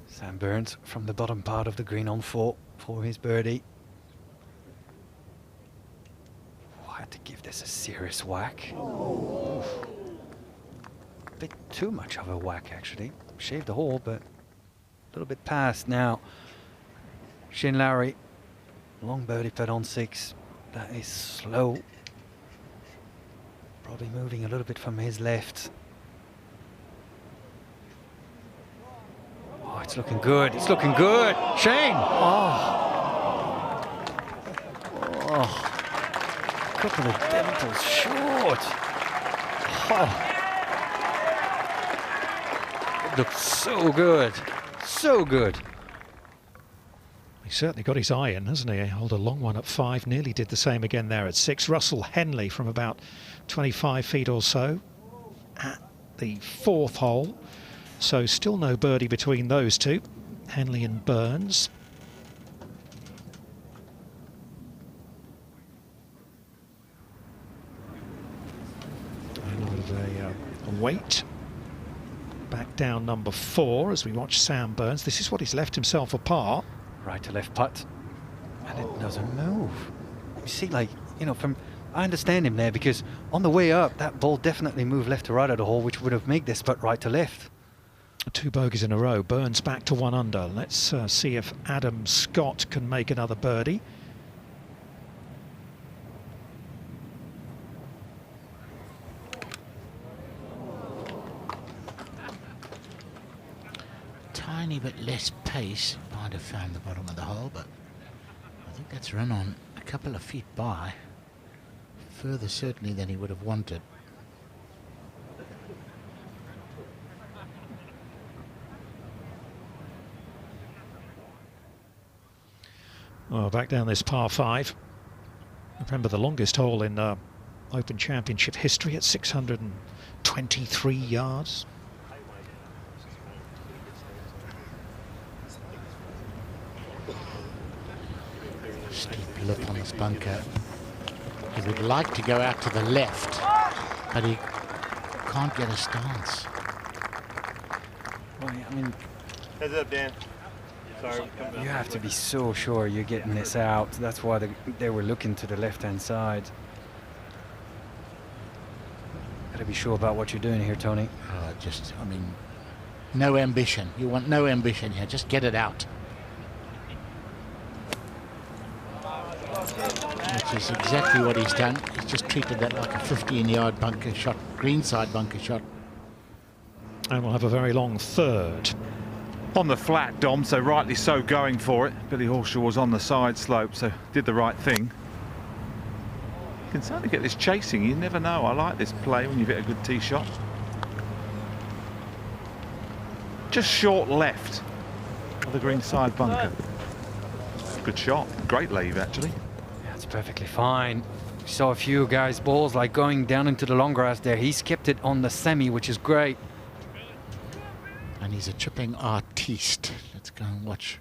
[SPEAKER 17] Sam Burns from the bottom part of the green on 4 for his birdie. Oh, I had to give this a serious whack. A bit too much of a whack, actually. Shaved the hole, but a little bit past now. Shane Lowry, long birdie putt on 6. That is slow. Probably moving a little bit from his left. Oh, it's looking good. It's looking good. Shane! Oh. Oh. Couple of dimples short. Oh. It looks so good. So good.
[SPEAKER 20] He's certainly got his eye in, hasn't he? He held a long one at 5, nearly did the same again there at 6. Russell Henley from about 25 feet or so at the 4th hole. So still no birdie between those two, Henley and Burns. And with a weight back down number 4 as we watch Sam Burns. This is what he's left himself apart.
[SPEAKER 17] Right to left putt, and it doesn't move. You see, like, you know, I understand him there, because on the way up, that ball definitely moved left to right of the hole, which would have made this putt right to left.
[SPEAKER 20] 2 bogeys in a row. Burns back to 1 under. Let's see if Adam Scott can make another birdie.
[SPEAKER 16] Tiny bit less pace. Might have found the bottom of the hole, but I think that's run on a couple of feet by. Further certainly than he would have wanted.
[SPEAKER 20] Well, back down this par 5. Remember the longest hole in Open Championship history at 623 yards.
[SPEAKER 16] Steep lip on this bunker. He would like to go out to the left, but he can't get a stance.
[SPEAKER 17] Well, I mean,
[SPEAKER 22] Heads up, Dan. Sorry.
[SPEAKER 17] you have to be so sure you're getting this out. That's why they were looking to the left-hand side. Got to be sure about what you're doing here, Tony.
[SPEAKER 16] I mean, no ambition. You want no ambition here. Just get it out. Which is exactly what he's done. He's just treated that like a 15-yard bunker shot, greenside bunker shot.
[SPEAKER 20] And we'll have a very long third.
[SPEAKER 9] On the flat, Dom, so rightly so going for it. Billy Horschel was on the side slope, so did the right thing. You can certainly get this chasing, you never know. I like this play when you hit a good tee shot. Just short left of the greenside bunker. Good shot, great leave actually.
[SPEAKER 17] That's perfectly fine. We saw a few guys' balls like going down into the long grass there. He's kept it on the semi, which is great.
[SPEAKER 16] And he's a chipping artiste. Let's go and watch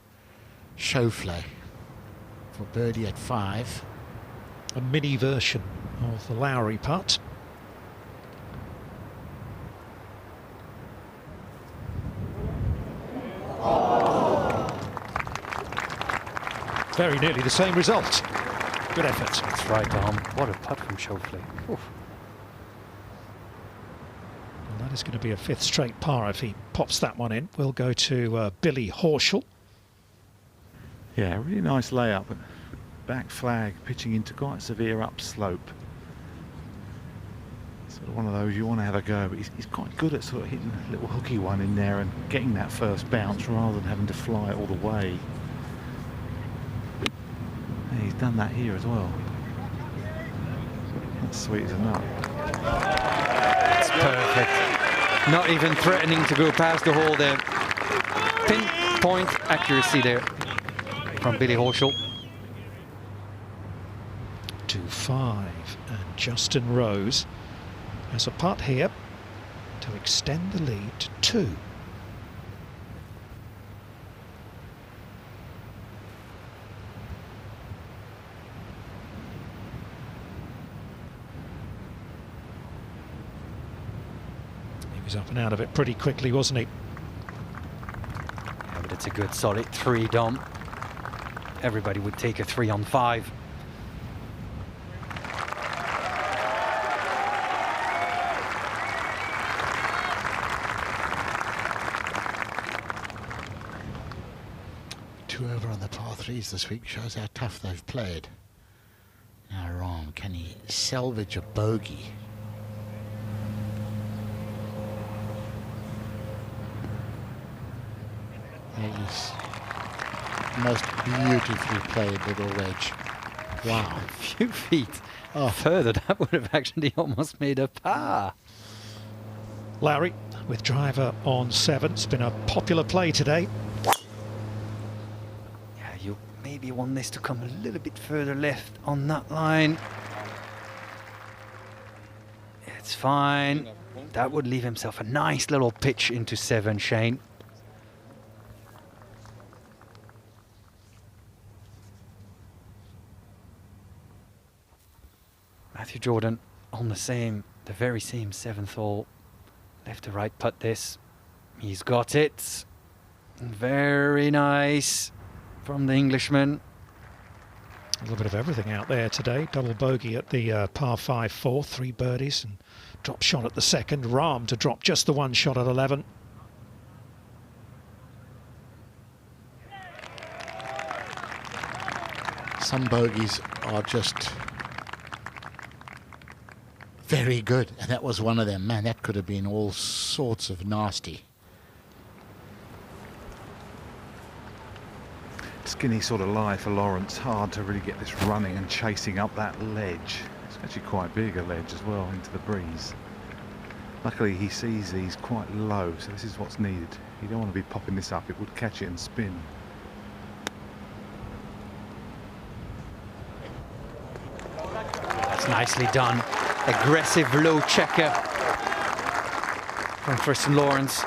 [SPEAKER 16] Schauffele for birdie at 5.
[SPEAKER 20] A mini version of the Lowry putt. Very nearly the same result. Good effort.
[SPEAKER 17] That's right, Dom. What a putt from Schauffele. Oof.
[SPEAKER 20] That is going to be a 5th straight par if he pops that one in. We'll go to Billy Horschel.
[SPEAKER 9] Yeah, really nice layup. Back flag, pitching into quite severe upslope. Sort of one of those you want to have a go, but he's quite good at sort of hitting a little hooky one in there and getting that first bounce rather than having to fly it all the way. Yeah, he's done that here as well. That's sweet as a nut.
[SPEAKER 17] It's perfect. Not even threatening to go past the hole there. Pinpoint accuracy there from Billy Horschel.
[SPEAKER 20] 2-5, and Justin Rose has a putt here to extend the lead to 2. He was up and out of it pretty quickly, wasn't he?
[SPEAKER 17] Yeah, but it's a good solid 3, Dom. Everybody would take a 3 on 5.
[SPEAKER 16] Over on the par 3s this week shows how tough they've played. Now Rahm, can he salvage a bogey? He's most beautifully played little wedge. Wow.
[SPEAKER 17] A few feet further, that would have actually almost made a par.
[SPEAKER 20] Lowry with driver on 7. It's been a popular play today.
[SPEAKER 17] You maybe want this to come a little bit further left on that line. It's fine. That would leave himself a nice little pitch into 7, Shane. Matthew Jordan on the very same 7th hole. Left to right putt this. He's got it. Very nice from the Englishman.
[SPEAKER 20] A little bit of everything out there today. Double bogey at the par 5 4, 3 birdies and drop shot at the 2nd. Rahm to drop just the 1 shot at 11.
[SPEAKER 16] Some bogeys are just very good, and that was one of them. Man, that could have been all sorts of nasty.
[SPEAKER 9] Skinny sort of lie for Lawrence. Hard to really get this running and chasing up that ledge. He's Actually quite big a ledge as well into the breeze. Luckily he sees these quite low, so this is what's needed. You don't want to be popping this up, it would catch it and spin.
[SPEAKER 17] That's nicely done. Aggressive low checker from Tristan Lawrence.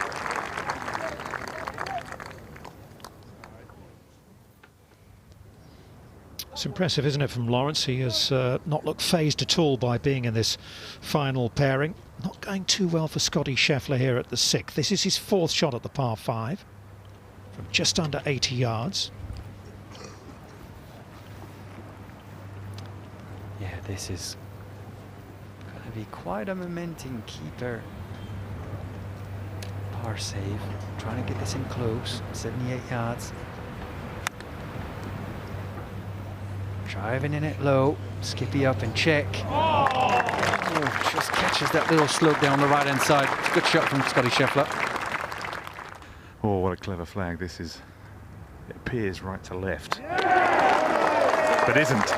[SPEAKER 20] It's impressive, isn't it, from Lawrence? He has not looked phased at all by being in this final pairing. Not going too well for Scotty Schauffele here at the 6th. This is his 4th shot at the par 5 from just under 80 yards.
[SPEAKER 17] Yeah, this is going to be quite a momentum keeper. Par save, trying to get this in close, 78 yards. Driving in it low, Skippy up and check. Oh, just catches that little slope down the right hand side. Good shot from Scotty Schauffele.
[SPEAKER 9] Oh, what a clever flag this is. It appears right to left, but isn't.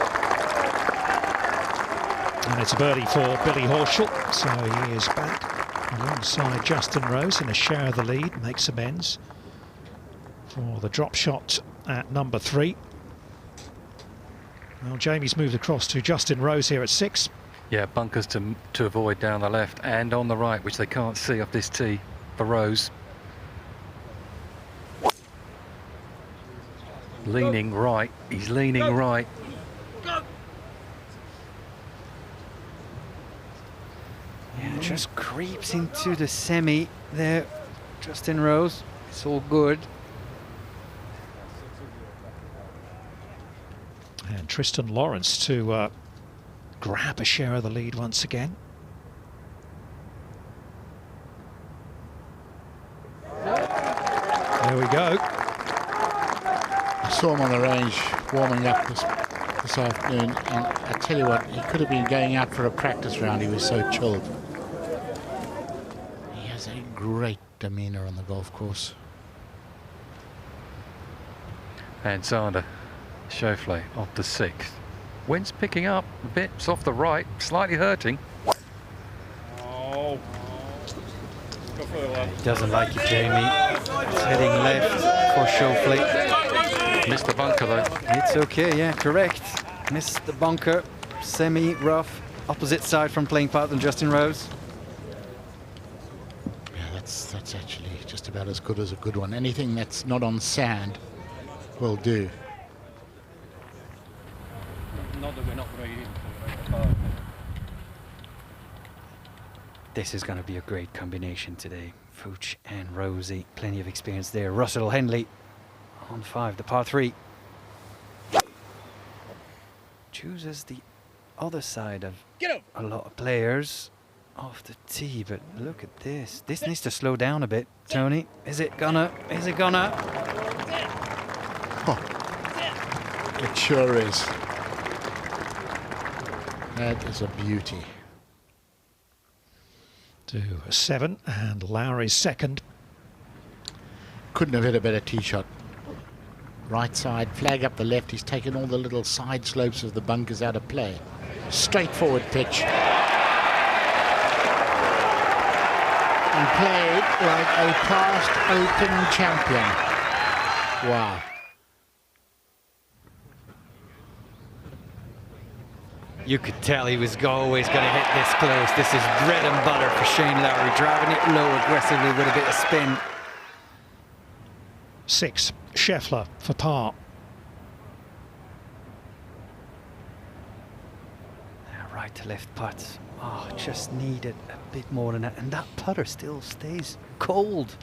[SPEAKER 20] And it's a birdie for Billy Horschel, so he is back alongside Justin Rose in a share of the lead, makes amends for the drop shot at number 3. Well, Jamie's moved across to Justin Rose here at 6.
[SPEAKER 7] Yeah, bunkers to avoid down the left and on the right, which they can't see off this tee for Rose. Leaning right, he's leaning right.
[SPEAKER 17] Yeah, just creeps into the semi there, Justin Rose. It's all good.
[SPEAKER 20] And Tristan Lawrence to grab a share of the lead once again. There we go.
[SPEAKER 16] I saw him on the range warming up this afternoon, and I tell you what, he could have been going out for a practice round. He was so chilled. He has a great demeanour on the golf course.
[SPEAKER 7] And Xander Schauffele off the 6th. Wind's picking up a bit, it's off the right, slightly hurting.
[SPEAKER 11] Oh. Go for the left.
[SPEAKER 17] He doesn't like it, Jamie. It's heading left for Schauffele.
[SPEAKER 7] Missed the bunker though.
[SPEAKER 17] It's okay, yeah, correct. Missed the bunker, semi-rough, opposite side from playing partner Justin Rose.
[SPEAKER 16] Yeah, that's actually just about as good as a good one. Anything that's not on sand will do.
[SPEAKER 11] Not that we're not very in.
[SPEAKER 17] This is going to be a great combination today. Fooch and Rosie, plenty of experience there. Russell Henley on 5, the par 3. Chooses the other side of a lot of players off the tee, but look at this. This needs to slow down a bit, Tony. Is it gonna? Is it gonna?
[SPEAKER 16] Oh, it sure is. That is a beauty.
[SPEAKER 20] To a 7, and Lowry's 2nd.
[SPEAKER 16] Couldn't have hit a better tee shot. Right side, flag up the left. He's taken all the little side slopes of the bunkers out of play. Straightforward pitch. And played like a past Open champion. Wow.
[SPEAKER 17] You could tell he was always going to hit this close. This is bread and butter for Shane Lowry, driving it low aggressively with a bit of spin.
[SPEAKER 20] 6, Schauffele for par.
[SPEAKER 17] Right to left putt. Oh, just needed a bit more than that. And that putter still stays cold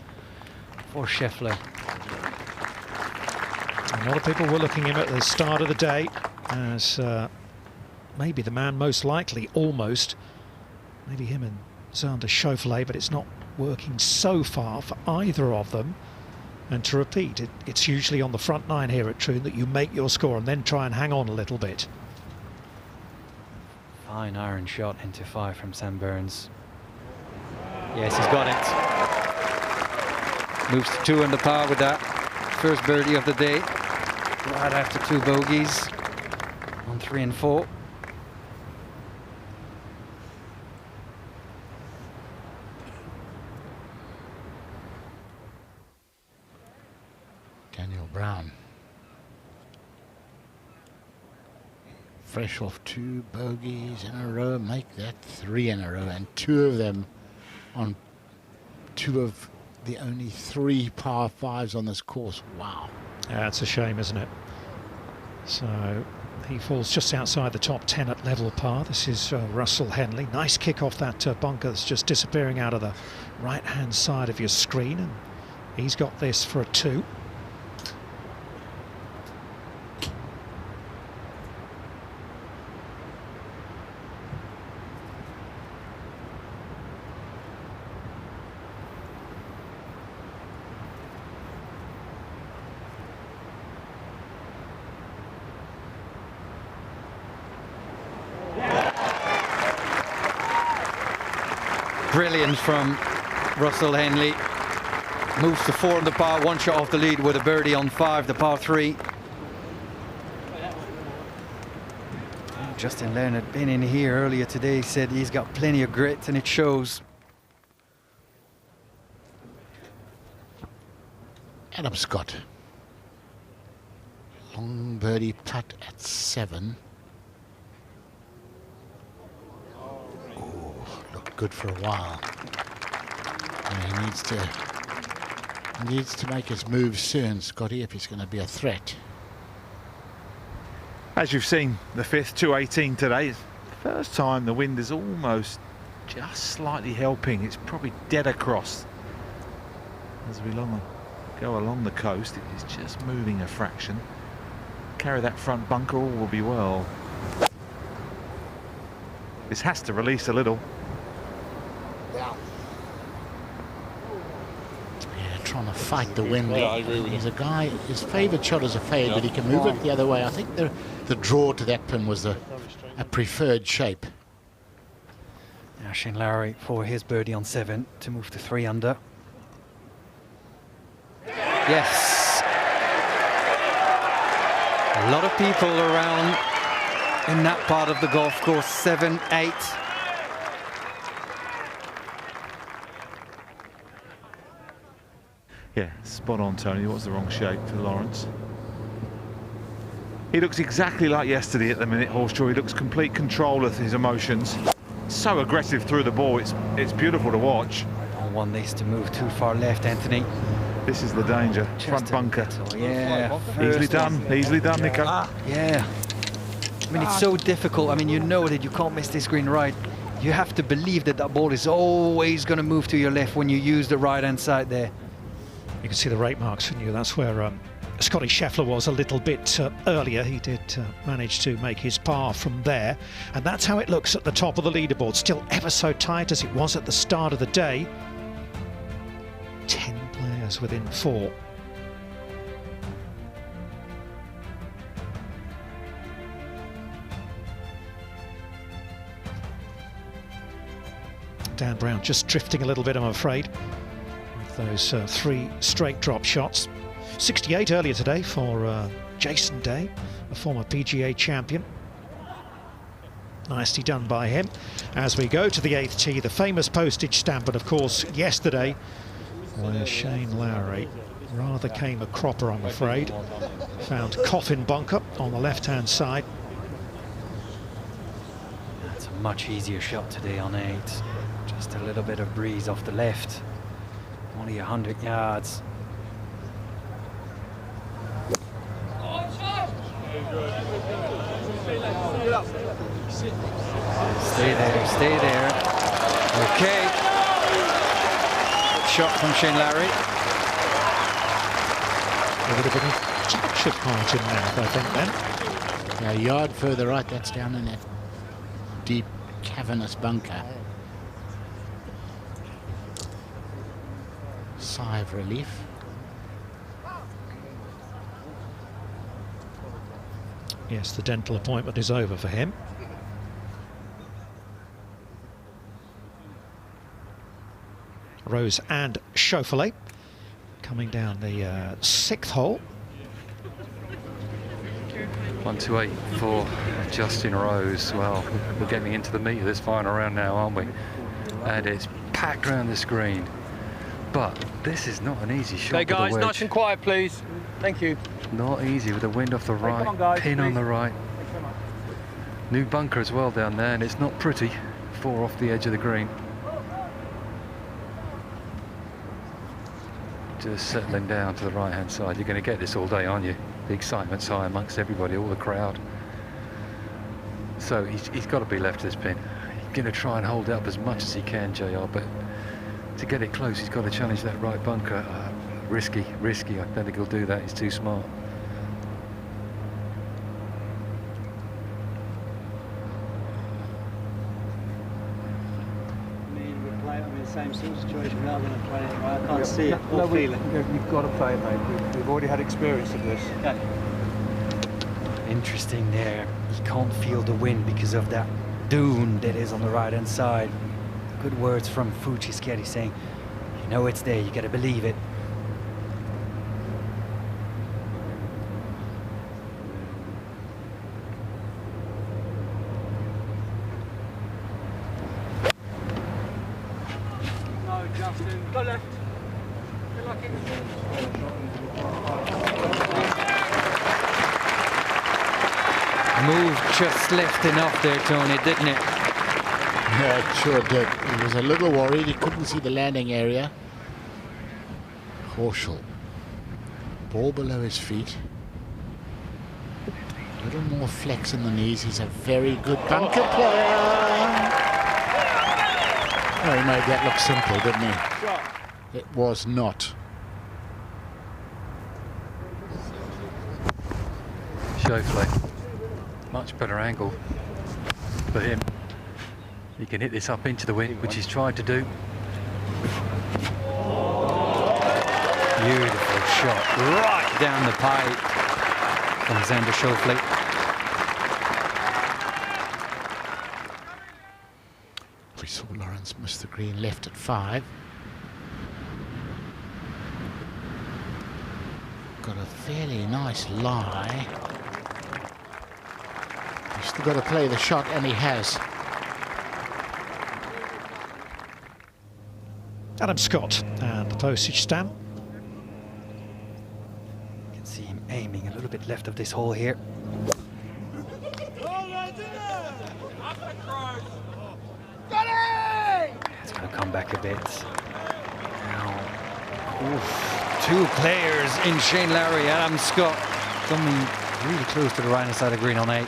[SPEAKER 17] for Schauffele.
[SPEAKER 20] A lot of people were looking at him at the start of the day as maybe the man most likely, almost. Maybe him and Xander Schauffele, but it's not working so far for either of them. And to repeat, it's usually on the front 9 here at Troon that you make your score and then try and hang on a little bit.
[SPEAKER 17] Fine iron shot into 5 from Sam Burns. Yes, he's got it. Moves to 2 under par with that. First birdie of the day. Right after 2 bogeys on 3 and 4.
[SPEAKER 16] fresh off 2 bogeys in a row, make that 3 in a row, and 2 of them on 2 of the only 3 par 5s on this course. Wow.
[SPEAKER 20] Yeah, it's a shame, isn't it? So he falls just outside the top 10 at level par. This is Russell Henley. Nice kick off that bunker that's just disappearing out of the right-hand side of your screen, and he's got this for a 2.
[SPEAKER 17] Brilliant from Russell Henley. Moves to 4 on the par, 1 shot off the lead with a birdie on 5, the par 3. Justin Leonard, been in here earlier today, said he's got plenty of grit, and it shows.
[SPEAKER 16] Adam Scott. Long birdie putt at 7. Good for a while. And he needs to make his move soon, Scotty, if he's going to be a threat.
[SPEAKER 9] As you've seen, the 5th 218 today. It's the first time the wind is almost just slightly helping. It's probably dead across. As we go along the coast, it is just moving a fraction. Carry that front bunker, all will be well. This has to release a little.
[SPEAKER 16] Trying to fight the wind. Yeah, I agree with you. He's a guy, his favourite shot is a fade, but he can move it the other way. I think the draw to that pin was a preferred shape.
[SPEAKER 17] Now Shane Lowry for his birdie on 7 to move to 3 under. Yes. A lot of people around in that part of the golf course. 7, 8.
[SPEAKER 9] Yeah, spot on, Tony. What's the wrong shape for Lawrence? He looks exactly like yesterday at the minute, Horseshaw. He looks complete control of his emotions. So aggressive through the ball. It's beautiful to watch.
[SPEAKER 17] Don't want this to move too far left, Anthony.
[SPEAKER 9] This is the danger.
[SPEAKER 17] Just
[SPEAKER 9] front bunker.
[SPEAKER 17] Yeah.
[SPEAKER 9] Easily done, Nico.
[SPEAKER 17] Yeah. I mean, it's so difficult. I mean, you know that you can't miss this green right. You have to believe that that ball is always going to move to your left when you use the right-hand side there.
[SPEAKER 20] You can see the rate marks from you. That's where Scotty Schauffele was a little bit earlier. He did manage to make his par from there. And that's how it looks at the top of the leaderboard. Still ever so tight as it was at the start of the day. 10 players within 4. Dan Brown just drifting a little bit, I'm afraid. Those 3 straight drop shots. 68 earlier today for Jason Day, a former PGA champion. Nicely done by him. As we go to the 8th tee, the famous Postage stamp, and of course yesterday, where Shane Lowry rather came a cropper, I'm afraid. Found coffin bunker on the left-hand side.
[SPEAKER 17] That's a much easier shot today on 8. Just a little bit of breeze off the left. Only 100 yards. Stay there, stay there. Okay. Good shot from Shane Lowry.
[SPEAKER 20] A little bit of touch of heart in there, I think, then.
[SPEAKER 16] A yard further right, that's down in that deep, cavernous bunker. Sigh of relief.
[SPEAKER 20] Yes, the dental appointment is over for him. Rose and Schauffele coming down the 6th hole.
[SPEAKER 7] 1-2-8 for Justin Rose. Well, we're getting into the meat of this final round now, aren't we? And it's packed around the screen. But this is not an easy shot.
[SPEAKER 18] Okay, guys,
[SPEAKER 7] with a wedge.
[SPEAKER 18] nice and quiet, please. Thank you.
[SPEAKER 7] Not easy with the wind off the right,
[SPEAKER 18] come on, guys,
[SPEAKER 7] pin on
[SPEAKER 18] please.
[SPEAKER 7] the right. New bunker as well down there, and it's not pretty. 4 off the edge of the green. Just settling down to the right-hand side. You're going to get this all day, aren't you? The excitement's high amongst everybody, all the crowd. So he's got to be left to this pin. He's going to try and hold it up as much as he can, JR, but to get it close, he's got to challenge that right bunker. Risky. I don't think he'll do that. He's too smart.
[SPEAKER 8] Same sort of situation, we're not going to play it, right? I can't see it or feel it.
[SPEAKER 13] You've got to play it, mate. We've already had experience of this.
[SPEAKER 8] Okay.
[SPEAKER 17] Interesting there. He can't feel the wind because of that dune that is on the right-hand side. Good words from Fujiskeri saying, you know it's there, you got to believe it.
[SPEAKER 8] Go left. Good luck.
[SPEAKER 17] Moved just left enough there, Tony, didn't it?
[SPEAKER 16] Yeah, it sure did. He was a little worried. He couldn't see the landing area. Schauffele. Ball below his feet. A little more flex in the knees. He's a very good bunker player. Oh, he made that look simple, didn't he? It was not.
[SPEAKER 7] Schauffele. Much better angle for him. He can hit this up into the wind, which he's tried to do.
[SPEAKER 17] Beautiful shot, right down the pipe from Xander Schauffele.
[SPEAKER 16] We saw Lawrence miss the green left at 5. Got a fairly nice lie. He's still got to play the shot, and he has.
[SPEAKER 20] Adam Scott and the postage stamp.
[SPEAKER 17] You can see him aiming a little bit left of this hole here. It's going to come back a bit. Now, oof, 2 players in Shane Lowry, Adam Scott, coming really close to the right-hand side of green on 8.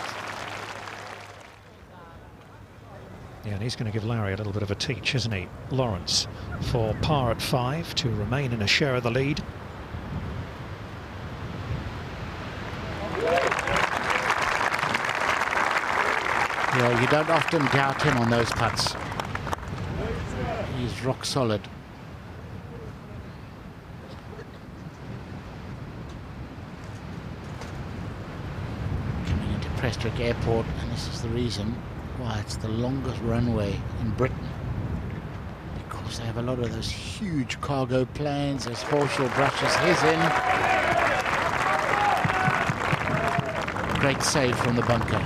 [SPEAKER 20] Yeah, and he's going to give Lowry a little bit of a teach, isn't he? Lawrence for par at 5 to remain in a share of the lead.
[SPEAKER 16] Yeah, you don't often doubt him on those putts. He's rock solid. Coming into Prestwick Airport, and this is the reason why it's the longest runway in Britain, because they have a lot of those huge cargo planes as Schauffele brushes his in. Great save from the bunker.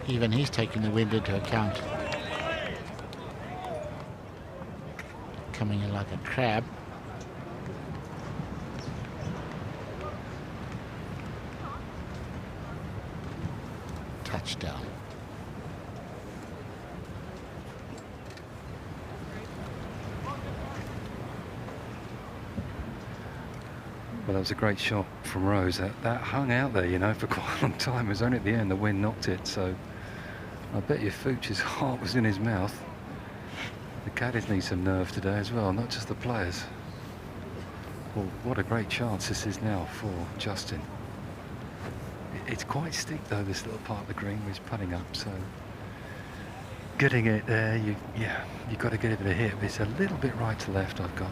[SPEAKER 16] Even he's taking the wind into account. Coming in like a crab. Touchdown.
[SPEAKER 7] Well, that was a great shot from Rose. That hung out there, you know, for quite a long time. It was only at the end the wind knocked it, so I bet you Fuch's heart was in his mouth. The caddies need some nerve today as well, not just the players. Well, what a great chance this is now for Justin. It's quite steep though, this little part of the green where he's putting up, so getting it there, you've got to get it to hit. It's a little bit right to left I've got.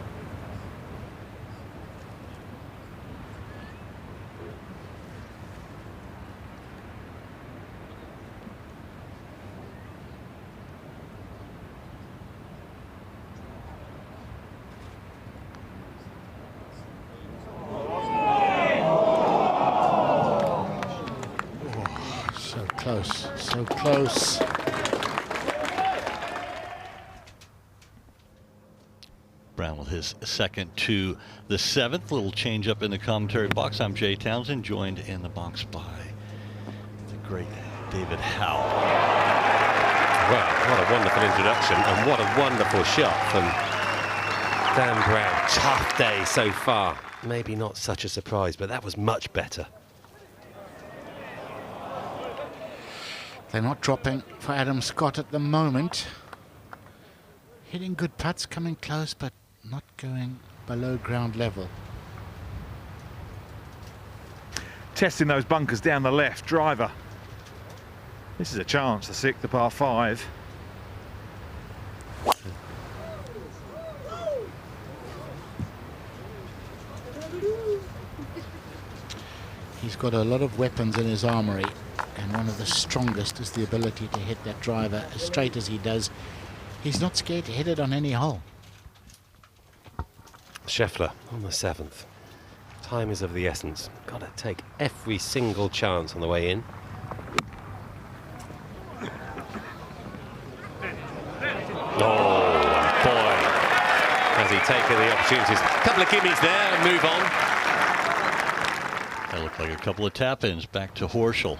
[SPEAKER 16] close, so close.
[SPEAKER 14] Brown with his second to the 7th. Little change up in the commentary box. I'm Jay Townsend, joined in the box by the great David Howell.
[SPEAKER 1] Well, what a wonderful introduction and what a wonderful shot from Dan Brown. Tough day so far. Maybe not such a surprise, but that was much better.
[SPEAKER 16] They're not dropping for Adam Scott at the moment. Hitting good putts, coming close, but not going below ground level.
[SPEAKER 9] Testing those bunkers down the left, driver. This is a chance, the 6th, the par 5.
[SPEAKER 16] He's got a lot of weapons in his armory, and one of the strongest is the ability to hit that driver as straight as he does. He's not scared to hit it on any hole.
[SPEAKER 1] Schauffele on the 7th. Time is of the essence. Got to take every single chance on the way in. Oh, boy. Has he taken the opportunities? A couple of gimmies there and move on.
[SPEAKER 14] That looked like a couple of tap-ins back to Horschel.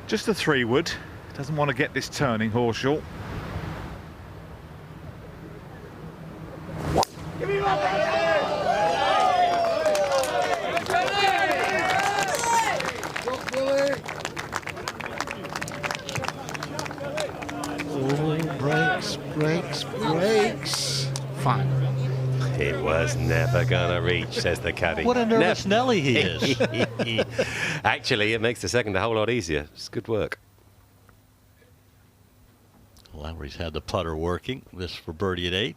[SPEAKER 9] Just a 3-wood. Doesn't want to get this turning, Horschel.
[SPEAKER 16] Breaks. Fine.
[SPEAKER 1] It was never gonna reach, says the caddy.
[SPEAKER 14] What a nervous Nelly he is.
[SPEAKER 1] Actually, it makes the second a whole lot easier. It's good work.
[SPEAKER 14] Lowry's had the putter working. This for birdie at 8.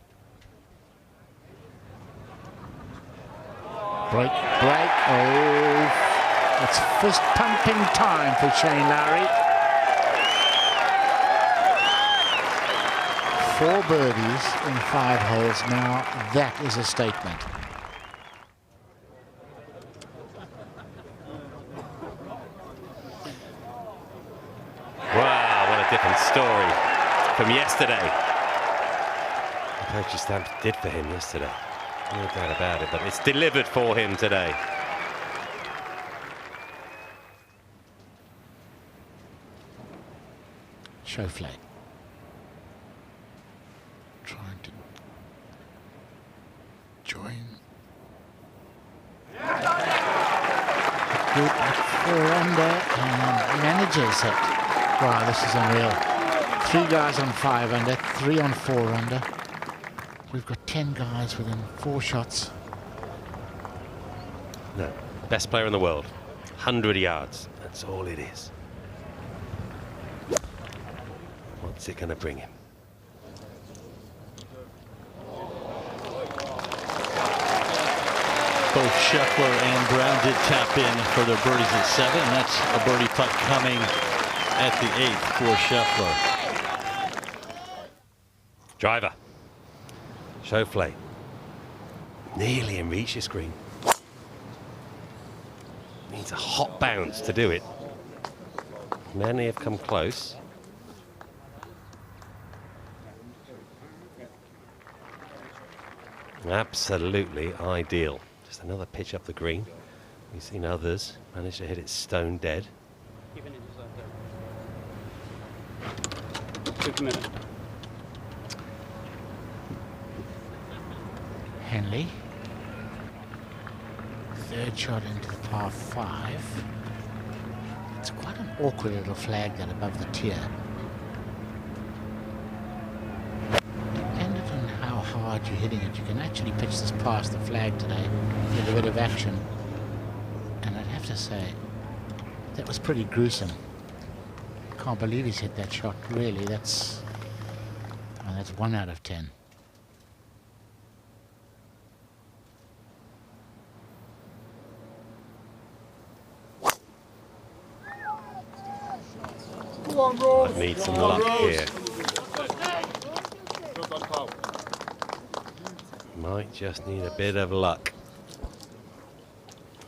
[SPEAKER 16] Break. Oh, it's fist pumping time for Shane Lowry. 4 birdies in 5 holes. Now that is a statement.
[SPEAKER 1] Wow, what a different story from yesterday. The postage stamp did for him yesterday. No doubt about it, but it's delivered for him today.
[SPEAKER 16] Schauffele. Trying to join. Good at 4 under and manages it. Wow, this is unreal. 3 guys on 5 under, 3 on 4 under. We've got 10 guys within 4 shots.
[SPEAKER 1] No, best player in the world. 100 yards, that's all it is. What's it going to bring him?
[SPEAKER 14] Both Schauffele and Brown did tap in for their birdies at 7. And that's a birdie putt coming at the 8th for Schauffele.
[SPEAKER 1] Driver. Schauffele. Nearly in reach of screen. Needs a hot bounce to do it. Many have come close. Absolutely ideal. Just another pitch up the green. We've seen others manage to hit it stone dead.
[SPEAKER 11] Even in the minute.
[SPEAKER 16] Henley. 3rd shot into the par 5. It's quite an awkward little flag that above the tier. Depending on how hard you're hitting it, you can actually pitch this past the flag today, get a bit of action. And I'd have to say, that was pretty gruesome. Can't believe he's hit that shot, really. That's 1 out of 10.
[SPEAKER 1] I'd need some luck here. Might just need a bit of luck.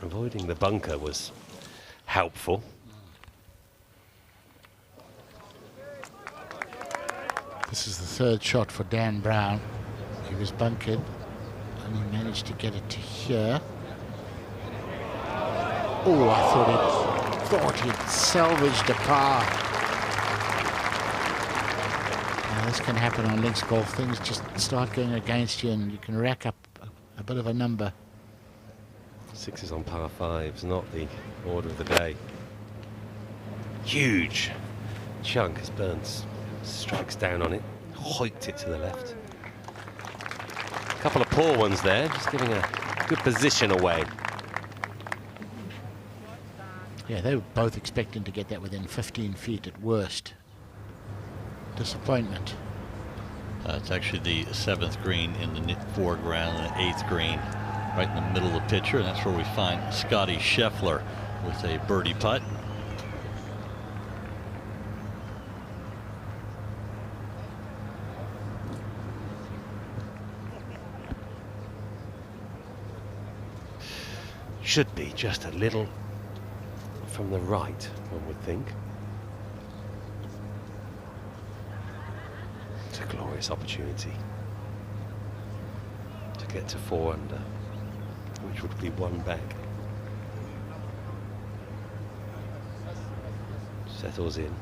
[SPEAKER 1] Avoiding the bunker was helpful.
[SPEAKER 16] This is the third shot for Dan Brown. He was bunkered and he managed to get it to here. Oh, I thought he'd salvaged a par. Now, this can happen on links golf. Things just start going against you and you can rack up a bit of a number.
[SPEAKER 1] Sixes on par fives, not the order of the day. Huge chunk as Burns strikes down on it, hoiked it to the left. A couple of poor ones there, just giving a good position away.
[SPEAKER 16] Yeah, they were both expecting to get that within 15 feet at worst. Disappointment.
[SPEAKER 14] It's actually the 7th green in the foreground and the 8th green right in the middle of the picture, and that's where we find Scotty Schauffele with a birdie putt.
[SPEAKER 1] Should be just a little from the right, one would think. It's a glorious opportunity to get to 4 under, which would be one back. Settles in.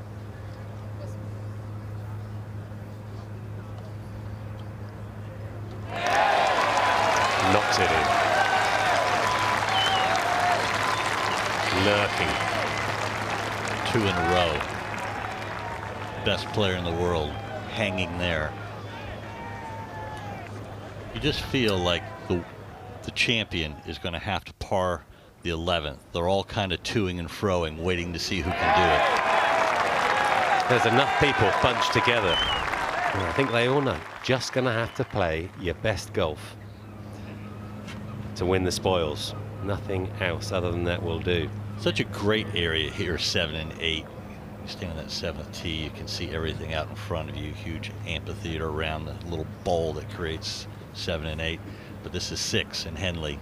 [SPEAKER 1] Knocks it in. Lurking.
[SPEAKER 14] 2 in a row. Best player in the world hanging there. You just feel like the champion is going to have to par the 11th. They're all kind of toing and froing, waiting to see who can do it.
[SPEAKER 1] There's enough people bunched together. And I think they all know, just going to have to play your best golf to win the spoils. Nothing else other than that will do.
[SPEAKER 14] Such a great area here, 7 and 8. You stand on that 7th tee, you can see everything out in front of you. Huge amphitheater around the little bowl that creates 7 and 8. But this is 6 in Henley.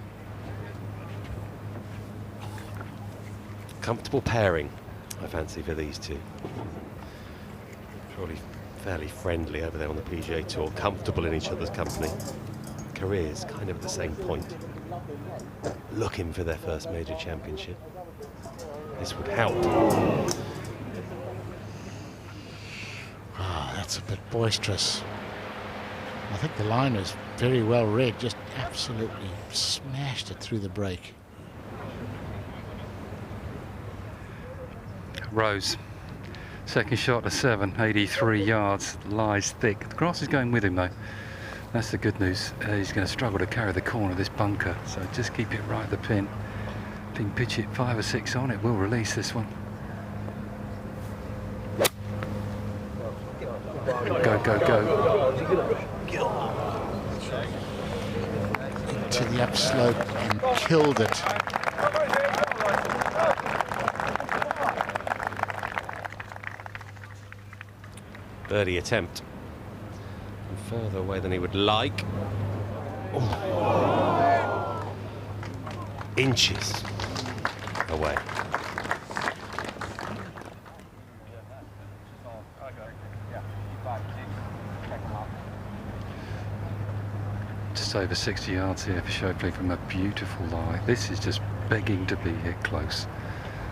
[SPEAKER 1] Comfortable pairing, I fancy, for these two. Probably fairly friendly over there on the PGA Tour, comfortable in each other's company. Careers kind of at the same point. Looking for their first major championship. This would help.
[SPEAKER 16] Ah, that's a bit boisterous. I think the line was very well read, just absolutely smashed it through the break.
[SPEAKER 7] Rose, second shot to 7, 83 yards, lies thick. The grass is going with him though. That's the good news. He's going to struggle to carry the corner of this bunker, so just keep it right at the pin. If you can pitch it 5 or 6 on, it will release this one. Go, go, go.
[SPEAKER 16] To the upslope and killed it.
[SPEAKER 1] Birdie attempt. Further away than he would like. Oh. Inches away.
[SPEAKER 7] Just over 60 yards here for Schauffele from a beautiful lie. This is just begging to be hit close.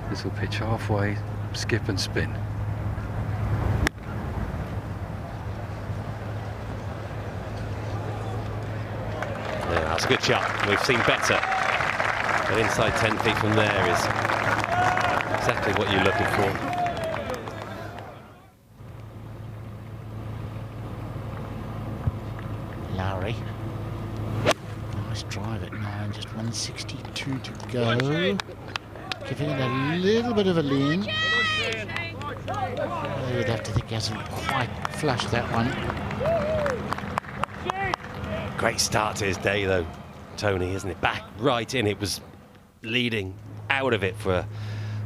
[SPEAKER 7] This will pitch halfway, skip and spin.
[SPEAKER 1] That's a good shot. We've seen better. But inside 10 feet from there is exactly what you're looking for.
[SPEAKER 16] Lowry. Nice drive at 9, just 162 to go. Giving it a little bit of a lean. You'd have to think he hasn't quite flushed that one.
[SPEAKER 1] Great start to his day, though, Tony, isn't it? Back right in. It was leading out of it for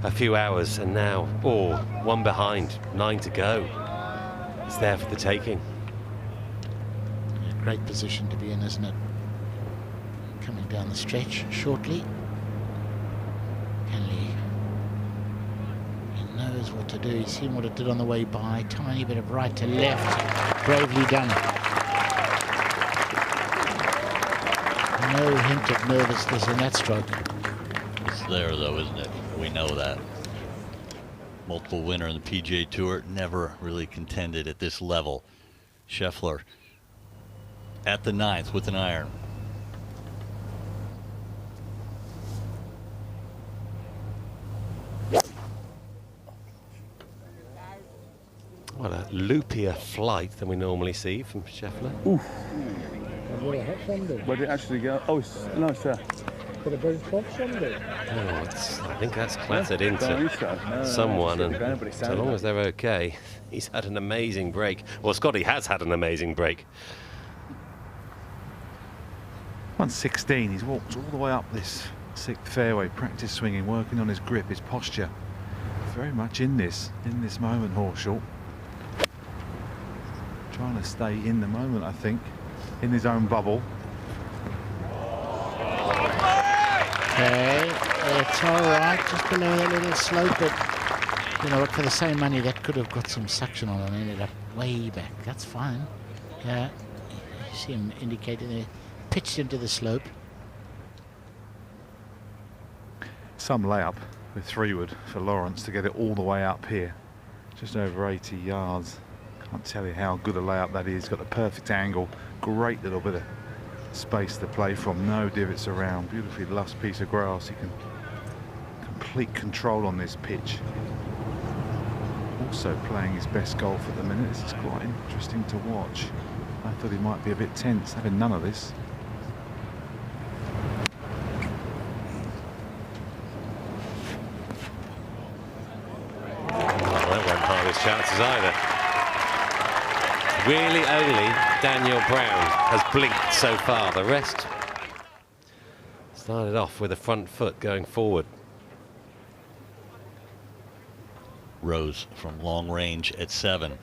[SPEAKER 1] a few hours, and now, oh, one behind, 9 to go. It's there for the taking.
[SPEAKER 16] A great position to be in, isn't it? Coming down the stretch shortly. Henley, he knows knows what to do. He's seen what it did on the way by. Tiny bit of right to left. Bravely done. No hint of nervousness in that stroke.
[SPEAKER 14] It's there, though, isn't it? We know that. Multiple winner in the PGA Tour, never really contended at this level. Schauffele at the 9th with an iron.
[SPEAKER 1] What a loopier flight than we normally see from Schauffele.
[SPEAKER 10] Oof. Where did it actually go? Oh, no, sir.
[SPEAKER 1] Oh, I think that's clattered into someone, and so long as they're okay, he's had an amazing break. Well, Scotty has had an amazing break.
[SPEAKER 9] 116, he's walked all the way up this 6th fairway, practice swinging, working on his grip, his posture. Very much in this moment, Horschel. Trying to stay in the moment, I think, in his own bubble.
[SPEAKER 16] Okay, it's all right, just below that little slope, but you know what, for the same money that could have got some suction on and ended up way back. That's fine. Yeah, you see him indicating there, pitched into the slope.
[SPEAKER 9] Some layup with 3-wood for Lawrence to get it all the way up here, just over 80 yards. Can't tell you how good a layup that is. Got the perfect angle, great little bit of space to play from, no divots around, beautifully lush piece of grass. He can complete control on this pitch. Also playing his best golf at the minute. This is quite interesting to watch. I thought he might be a bit tense, having none of this.
[SPEAKER 1] That won't harm his chances either. Really only Daniel Brown has blinked so far. The rest started off with a front foot going forward.
[SPEAKER 14] Rose from long range at 7.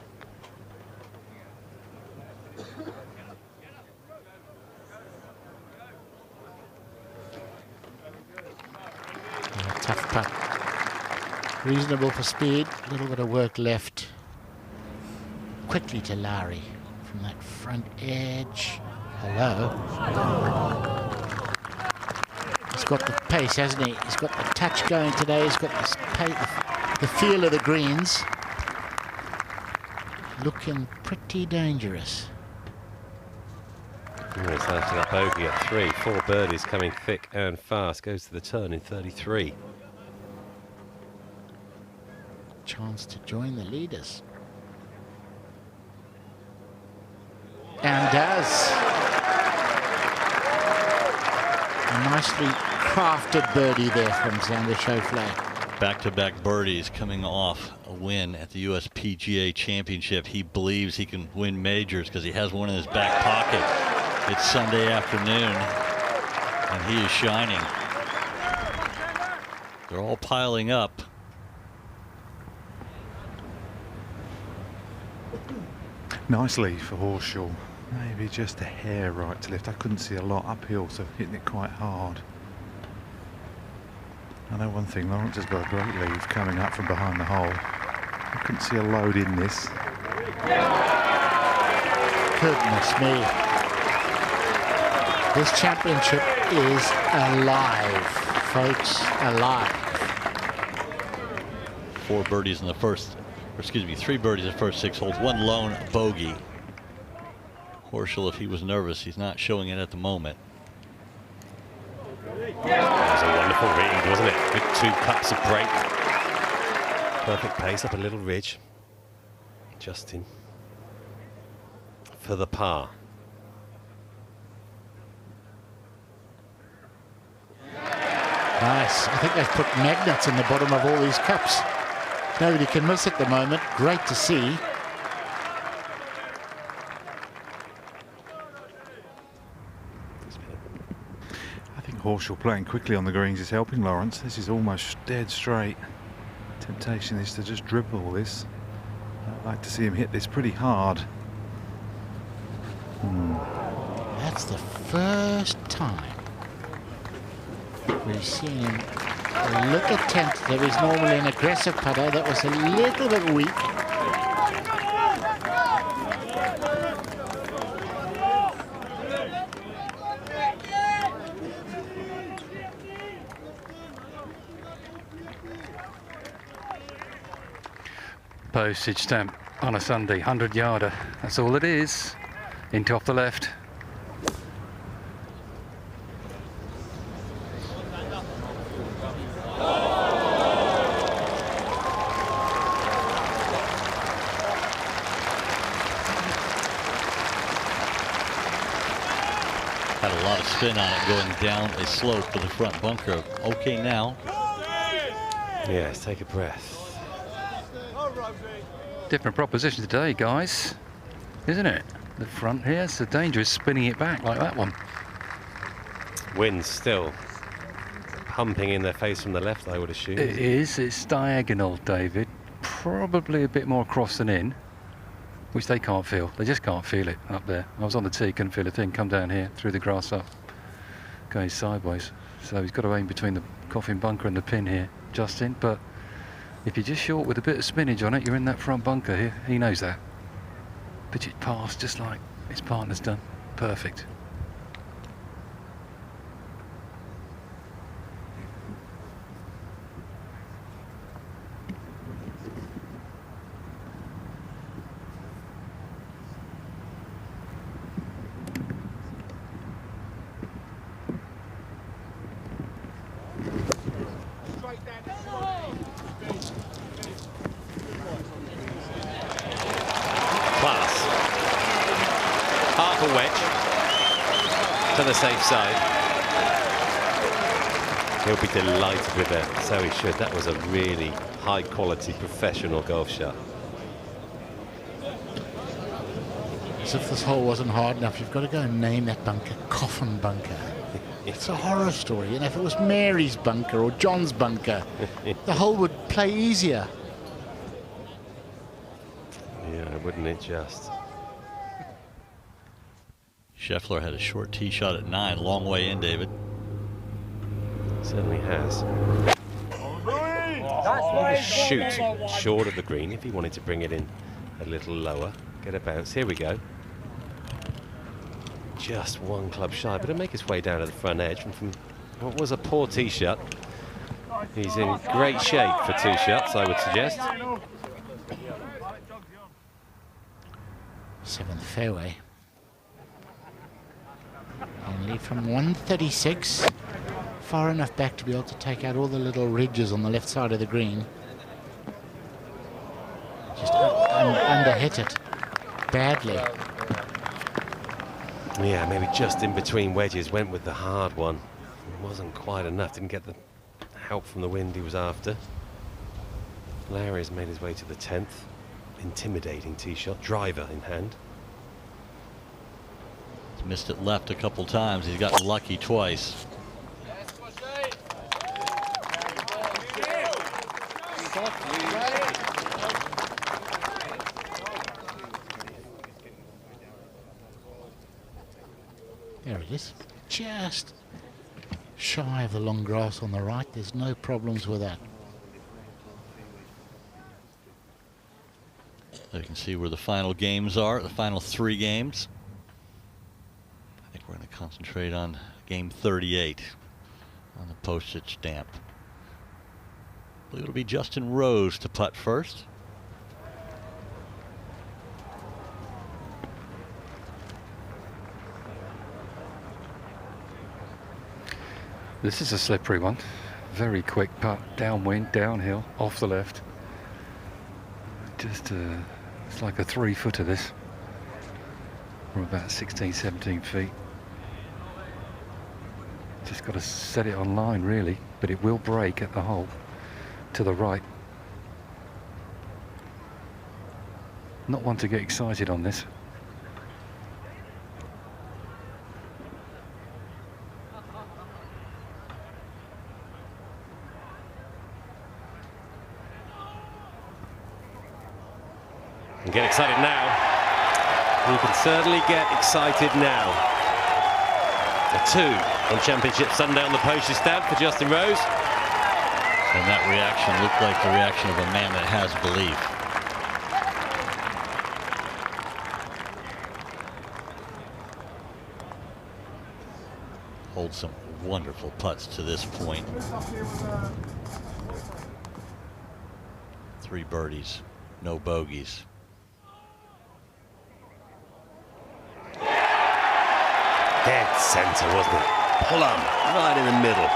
[SPEAKER 16] Tough putt. Reasonable for speed, a little bit of work left. Quickly to Lowry from that front edge. Hello. He's got the pace, hasn't he? He's got the touch going today. He's got this the feel of the greens. Looking pretty dangerous.
[SPEAKER 1] He's lifting up bogey at 3. 4 birdies coming thick and fast. Goes to the turn in 33.
[SPEAKER 16] Chance to join the leaders. And does. A nicely crafted birdie there from Xander Schauffele.
[SPEAKER 14] Back-to-back birdies coming off a win at the US PGA Championship. He believes he can win majors because he has one in his back pocket. It's Sunday afternoon, and he is shining. They're all piling up.
[SPEAKER 9] Nicely for Horschel. Maybe just a hair right to left. I couldn't see a lot uphill, so hitting it quite hard. I know one thing, Lawrence has got a great lead coming up from behind the hole. I couldn't see a load in this.
[SPEAKER 16] Goodness me. This championship is alive, folks, alive.
[SPEAKER 14] 4 birdies in the first, or excuse me, 3 birdies in the first 6 holes, 1 lone bogey. Horschel, if he was nervous, he's not showing it at the moment.
[SPEAKER 1] That was a wonderful read, wasn't it? With 2 cups of break. Perfect pace up a little ridge. Justin for the par.
[SPEAKER 16] Nice. I think they've put magnets in the bottom of all these cups. Nobody can miss at the moment. Great to see.
[SPEAKER 9] I think Horschel playing quickly on the greens is helping Lawrence. This is almost dead straight. Temptation is to just dribble this. I'd like to see him hit this pretty hard.
[SPEAKER 16] That's the first time we've seen him Look at 10th. There is normally an aggressive putter. That was a little bit weak.
[SPEAKER 7] Postage stamp on a Sunday, 100-yarder. That's all it is. Into off the left.
[SPEAKER 14] Had a lot of spin on it going down a slope to the front bunker. Okay now.
[SPEAKER 1] Yes, take a breath.
[SPEAKER 7] Different proposition today, guys, isn't it? The front here, it's the danger is spinning it back like that one.
[SPEAKER 1] Wind still pumping in their face from the left, I would assume.
[SPEAKER 7] It is. It's diagonal, David. Probably a bit more across than in, which they can't feel. They just can't feel it up there. I was on the tee, couldn't feel a thing. Come down here, through the grass up, going sideways. So he's got to aim between the coffin bunker and the pin here, Justin. But if you're just short with a bit of spinach on it, you're in that front bunker here. He knows that. Pitch it past just like his partner's done. Perfect.
[SPEAKER 1] To the safe side. He'll be delighted with that, so he should. That was a really high quality professional golf shot.
[SPEAKER 16] As if this hole wasn't hard enough, you've got to go and name that bunker Coffin Bunker. It's a horror story, and if it was Mary's bunker or John's bunker, the hole would play easier.
[SPEAKER 1] Yeah, wouldn't it just?
[SPEAKER 14] Schauffele had a short tee shot at 9, long way in, David.
[SPEAKER 1] Certainly has. Shoot short of the green if he wanted to bring it in a little lower. Get a bounce. Here we go. Just one club shy, but it'll make his way down to the front edge. And from what was a poor tee shot, he's in great shape for 2 shots, I would suggest.
[SPEAKER 16] 7th fairway. Only from 136, far enough back to be able to take out all the little ridges on the left side of the green. Just underhit it badly.
[SPEAKER 1] Yeah, maybe just in between wedges, went with the hard one. It wasn't quite enough, didn't get the help from the wind he was after. Larry's made his way to the 10th. Intimidating tee shot, driver in hand.
[SPEAKER 14] He's missed it left a couple times. He's gotten lucky twice.
[SPEAKER 16] There it is. Just shy of the long grass on the right. There's no problems with that.
[SPEAKER 14] So you can see where the final games are, the final 3 games. I think we're going to concentrate on game 38 on the Postage stamp. I believe it'll be Justin Rose to putt first.
[SPEAKER 7] This is a slippery one. Very quick putt, downwind, downhill, off the left. Just it's like a 3-footer this. We're about 16, 17 feet. Just got to set it on line really, but it will break at the hole to the right. Not one to get excited on this.
[SPEAKER 1] And get excited now. You can certainly get excited now. A 2 on Championship Sunday on the Postage stamp for Justin Rose.
[SPEAKER 14] And that reaction looked like the reaction of a man that has belief. Holds some wonderful putts to this point. 3 birdies, no bogeys.
[SPEAKER 1] Dead centre, wasn't it? Plumb, right in the middle.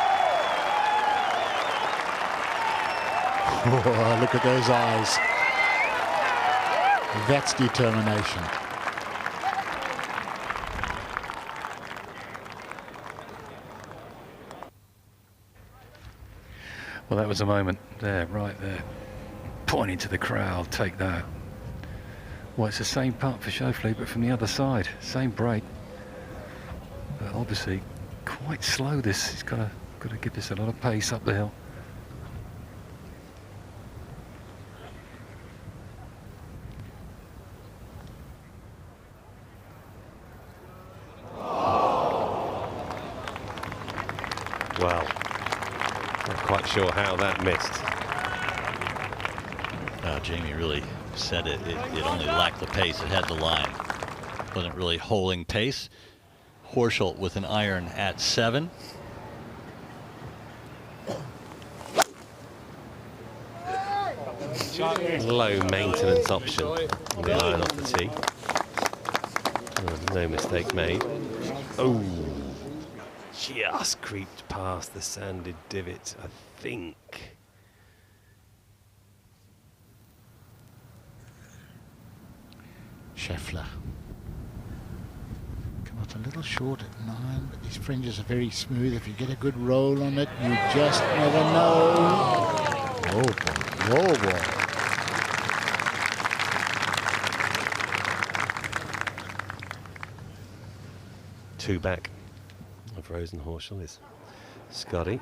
[SPEAKER 16] Oh, look at those eyes. That's determination.
[SPEAKER 7] Well, that was a moment there, right there. Pointing to the crowd, take that. Well, it's the same putt for Schauffele, but from the other side. Same break. But obviously, quite slow this. He's got to give this a lot of pace up the hill.
[SPEAKER 1] Well, not quite sure how that missed.
[SPEAKER 14] Jamie really said it. It only lacked the pace. It had the line. Wasn't really holding pace. Horschel with an iron at 7.
[SPEAKER 1] Low maintenance option on the iron off the tee. Oh, no mistake made. Oh, just creeped past the sanded divot, I think.
[SPEAKER 16] Schauffele. Come up a little short at 9, but these fringes are very smooth. If you get a good roll on it, you just never know. Oh boy, oh boy.
[SPEAKER 1] Two back of Rose and Horschel is Scotty.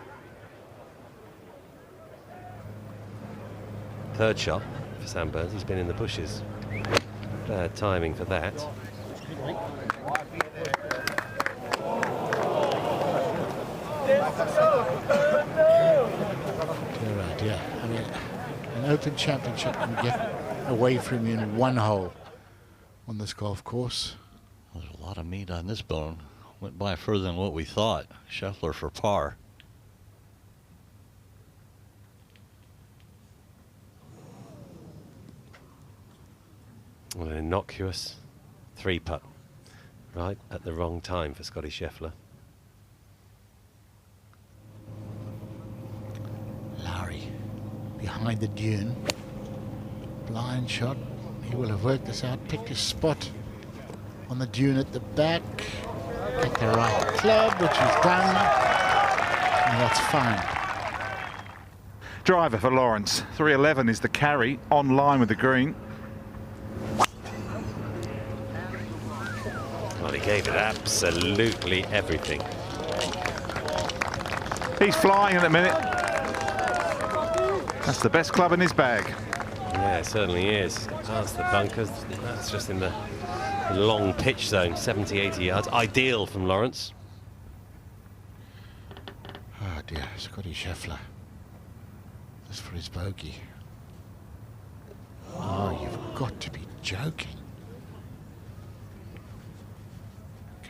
[SPEAKER 1] Third shot for Sam Burns. He's been in the bushes. Bad timing for that.
[SPEAKER 16] You're right, yeah. I mean, an Open Championship can get away from you in one hole on this golf course.
[SPEAKER 14] There's a lot of meat on this bone. Went by further than what we thought. Schauffele for par.
[SPEAKER 1] Well, an innocuous 3-putt, right at the wrong time for Scotty Schauffele.
[SPEAKER 16] Lowry behind the dune. Blind shot. He will have worked this out. Picked his spot on the dune at the back. Picked the right club, which he's done. And that's fine.
[SPEAKER 9] Driver for Lawrence. 311 is the carry, on line with the green.
[SPEAKER 1] Well, he gave it absolutely everything.
[SPEAKER 9] He's flying in a minute. That's the best club in his bag.
[SPEAKER 1] Yeah, it certainly is. Past the bunkers. That's just in the long pitch zone, 70, 80 yards. Ideal from Lawrence.
[SPEAKER 16] Oh dear, Scotty Schauffele. This for his bogey. Oh, you've got to be joking.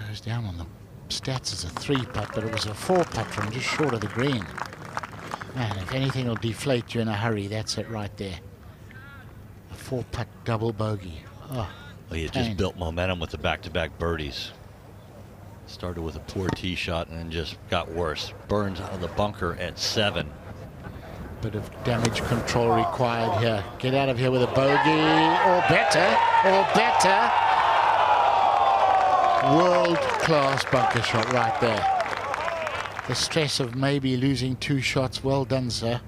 [SPEAKER 16] Goes down on the stats as a 3-putt, but it was a 4-putt from just short of the green. Man, if anything will deflate you in a hurry, that's it right there. A 4-putt double bogey. Oh,
[SPEAKER 14] well, he had just built momentum with the back-to-back birdies. Started with a poor tee shot and then just got worse. Burns out of the bunker at 7.
[SPEAKER 16] Bit of damage control required here. Get out of here with a bogey, or better, or better. World-class bunker shot right there. The stress of maybe losing 2 shots. Well done, sir.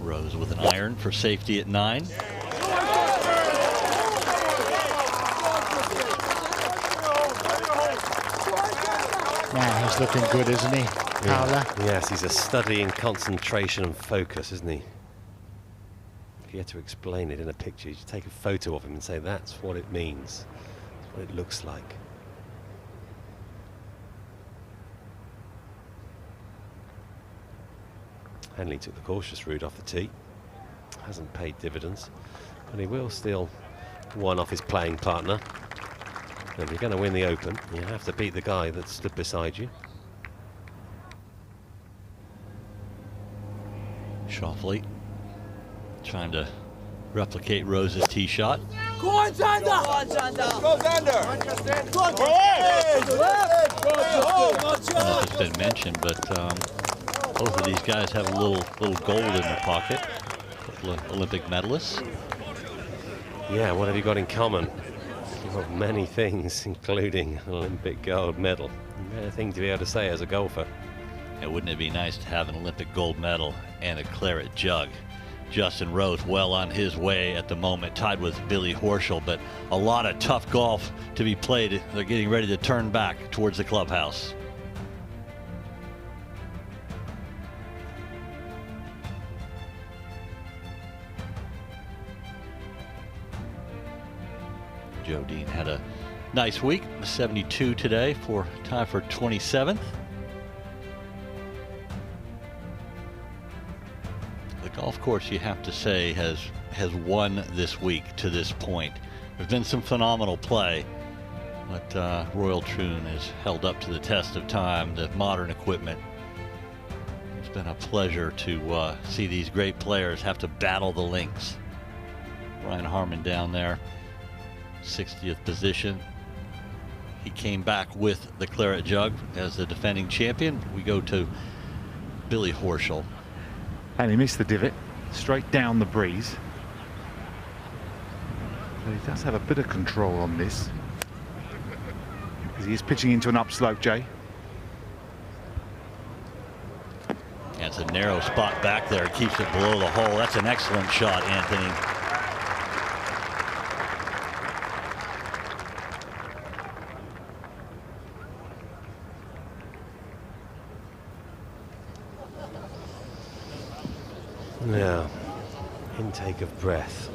[SPEAKER 14] Rose with an iron for safety at 9.
[SPEAKER 16] Man, he's looking good, isn't he, Paula?
[SPEAKER 1] Yeah. Yes, he's a study in concentration and focus, isn't he? If you had to explain it in a picture, you just take a photo of him and say that's what it means. That's what it looks like. Henley took the cautious route off the tee. Hasn't paid dividends, but he will steal one off his playing partner. And if you're going to win the Open, you have to beat the guy that stood beside you.
[SPEAKER 14] Schauffele trying to replicate Rose's tee shot.
[SPEAKER 18] Go on, Xander! Go on, Xander! Go, Xander! Go on,
[SPEAKER 14] As it's been mentioned, but both of these guys have a little gold in their pocket. Olympic medalists.
[SPEAKER 1] Yeah, what have you got in common? Well, many things, including an Olympic gold medal. A thing to be able to say as a golfer.
[SPEAKER 14] And wouldn't it be nice to have an Olympic gold medal and a Claret Jug? Justin Rose well on his way at the moment, tied with Billy Horschel, but a lot of tough golf to be played. They're getting ready to turn back towards the clubhouse. Joe Dean had a nice week, 72 today for tie for 27th. The golf course, you have to say, has won this week to this point. There's been some phenomenal play, but Royal Troon has held up to the test of time, the modern equipment. It's been a pleasure to see these great players have to battle the links. Brian Harman down there, 60th position. He came back with the Claret Jug as the defending champion. We go to Billy Horschel.
[SPEAKER 9] And he missed the divot, straight down the breeze. But he does have a bit of control on this, because he is pitching into an upslope, Jay.
[SPEAKER 14] That's a narrow spot back there. It keeps it below the hole. That's an excellent shot, Anthony.
[SPEAKER 1] Now, intake of breath.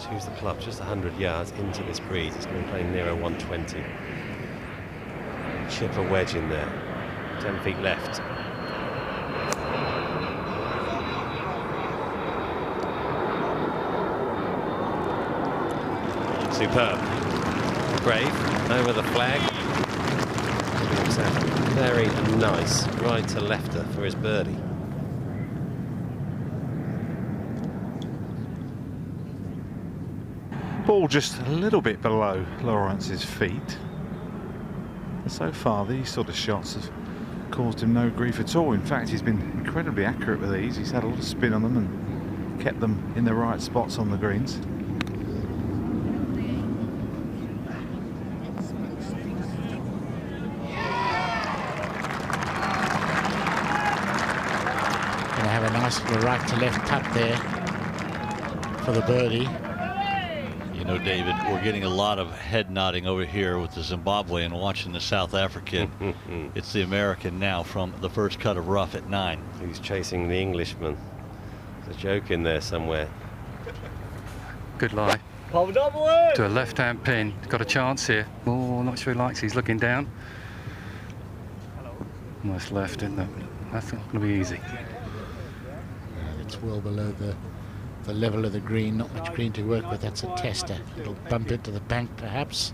[SPEAKER 1] Choose the club just 100 yards into this breeze. It's going to be playing nearer 120. Chip a wedge in there. 10 feet left. Superb. Brave over the flag. Looks out very nice right to lefter for his birdie.
[SPEAKER 9] Ball just a little bit below Lawrence's feet. So far, these sort of shots have caused him no grief at all. In fact, he's been incredibly accurate with these. He's had a lot of spin on them and kept them in the right spots on the greens.
[SPEAKER 16] Gonna have a nice little right to left putt there for the birdie.
[SPEAKER 14] You know, David, we're getting a lot of head nodding over here with the Zimbabwean watching the South African. It's the American now from the first cut of rough at 9.
[SPEAKER 1] He's chasing the Englishman. There's a joke in there somewhere.
[SPEAKER 7] Good lie. To a left-hand pin. He's got a chance here. Oh, not sure he likes. He's looking down. Almost left, isn't it? That's not going to be easy.
[SPEAKER 16] It's well below the level of the green, not much green to work with. That's a tester. It'll bump into the bank perhaps.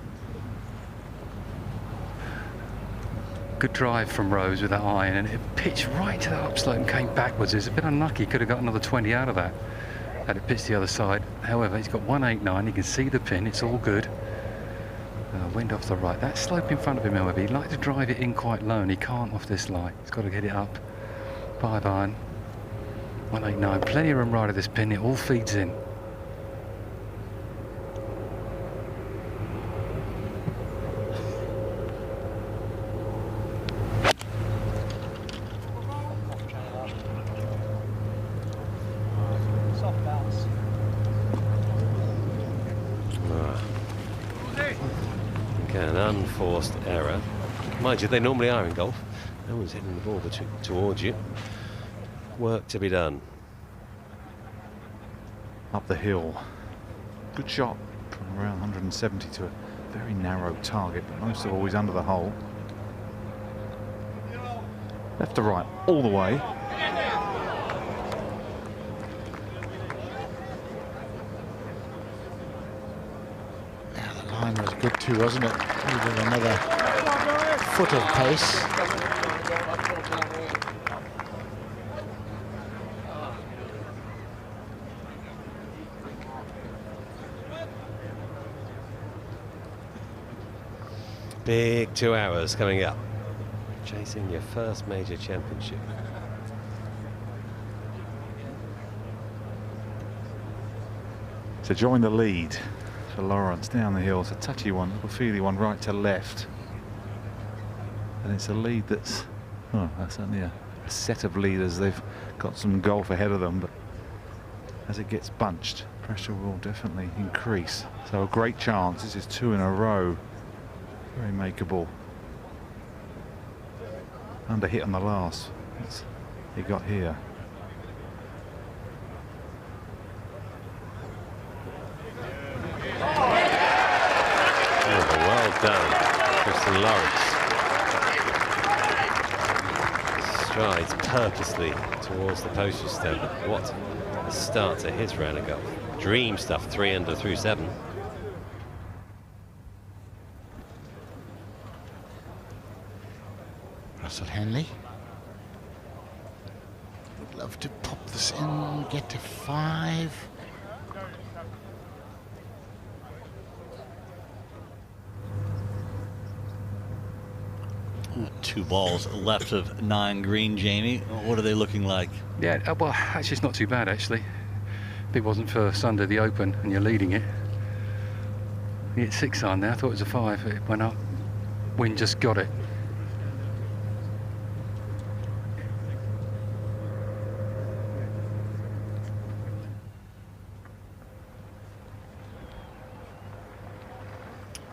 [SPEAKER 7] Good drive from Rose with that iron, and it pitched right to the upslope and came backwards. It was a bit unlucky. Could have got another 20 out of that had it pitched the other side. However, he's got 189. You can see the pin. It's all good. Wind off the right. That slope in front of him, however, he'd like to drive it in quite low, and he can't off this lie. He's got to get it up. 5 iron. 189, plenty of room right of this pin, it all feeds in.
[SPEAKER 8] Soft bounce.
[SPEAKER 1] Okay, an unforced error. Mind you, they normally are in golf. No one's hitting the ball towards you. Work to be done.
[SPEAKER 9] Up the hill. Good shot from around 170 to a very narrow target, but most of always under the hole. Left to right, all the way.
[SPEAKER 16] good too, wasn't it? Needed another foot of pace.
[SPEAKER 1] Big 2 hours coming up. Chasing your first major championship.
[SPEAKER 9] To join the lead for Lawrence down the hill. It's a touchy one, a feely one right to left. And it's a lead that's, oh, that's certainly a set of leaders. They've got some golf ahead of them, but as it gets bunched, pressure will definitely increase. So a great chance. This is 2 in a row. Very makeable. Under hit on the last. That's he got here.
[SPEAKER 1] Oh, well done, Kristen Lawrence. Strides purposely towards the Postage stand. What a start to his round of golf. Dream stuff, 3 under through 7.
[SPEAKER 16] Russell Henley would love to pop this in, get to 5.
[SPEAKER 14] 2 balls left of 9 green, Jamie. What are they looking like?
[SPEAKER 7] Yeah, well, actually, it's not too bad, actually. If it wasn't for Sunday, the Open, and you're leading it. You hit 6 iron there. I thought it was a 5. It went up. Wind just got it.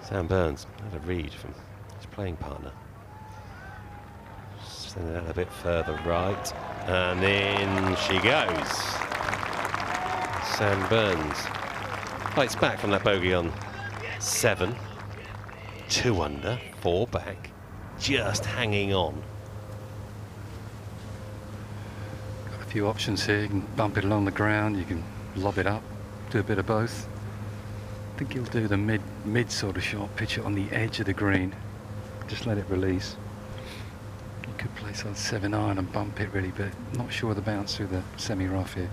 [SPEAKER 1] Sam Burns had a read from his playing partner. Send it out a bit further right, and in she goes. Sam Burns fights back from that bogey on 7, 2 under, 4 back, just hanging on.
[SPEAKER 7] Got a few options here. You can bump it along the ground, you can lob it up, do a bit of both. I think he'll do the mid sort of shot, pitch it on the edge of the green, just let it release. You could place on 7 iron and bump it really, but not sure of the bounce through the semi-rough here.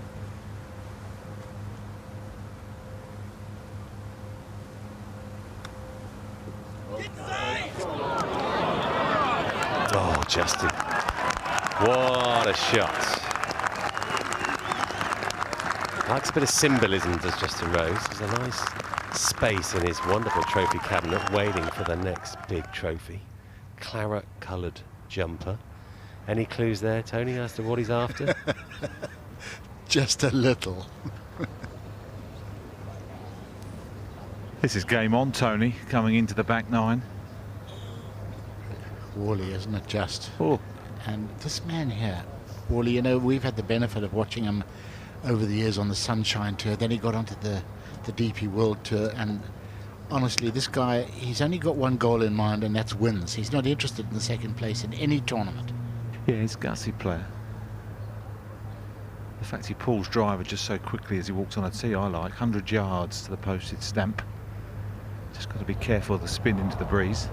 [SPEAKER 1] Oh, Justin, what a shot. Likes a bit of symbolism, does Justin Rose. There's a nice space in his wonderful trophy cabinet waiting for the next big trophy. Claret coloured jumper. Any clues there, Tony, as to what he's after?
[SPEAKER 16] Just a little.
[SPEAKER 9] This is game on, Tony, coming into the back 9.
[SPEAKER 16] Wally, isn't it just?
[SPEAKER 9] Oh.
[SPEAKER 16] And this man here, Wally, you know, we've had the benefit of watching him over the years on the Sunshine Tour. Then he got onto the DP World Tour, and honestly, this guy, he's only got one goal in mind, and that's wins. He's not interested in the second place in any tournament.
[SPEAKER 9] Yeah, he's a gutsy player. The fact he pulls driver just so quickly as he walks on a tee, I like. 100 yards to the postage stamp. Just got to be careful of the spin into the breeze.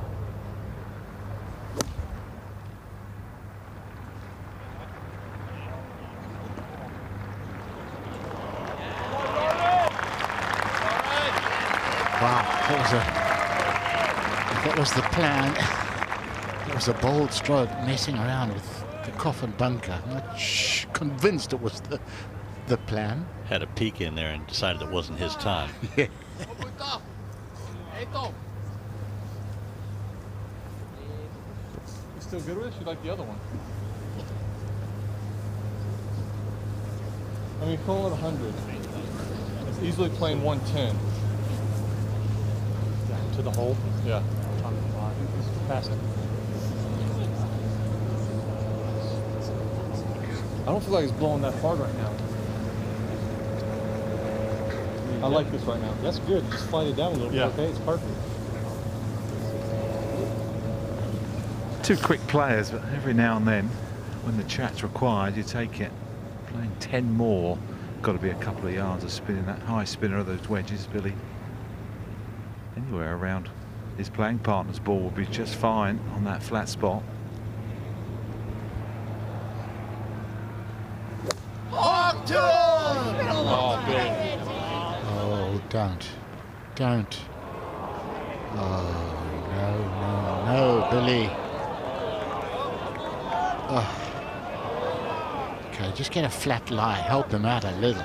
[SPEAKER 16] Wow, that was the plan. It was a bold stroke, messing around with the coffin bunker. I'm not convinced it was the plan.
[SPEAKER 14] Had a peek in there and decided it wasn't his time.
[SPEAKER 16] Yeah.
[SPEAKER 10] You still good with it? You like the other one? I mean, calling it 100. It's easily playing 110. To the hole? Yeah. Past it. I don't feel like it's blowing that hard right now. I like this right now. That's good. Just slide it down a little bit. Okay, it's perfect.
[SPEAKER 9] 2 quick players, but every now and then, when the chat's required, you take it. Playing 10 more, got to be a couple of yards of spinning. That high spinner of those wedges, Billy. Anywhere around his playing partner's ball will be just fine on that flat spot.
[SPEAKER 16] Oh, don't. Oh, no, Billy. Oh. Okay, just get a flat lie. Help him out a little.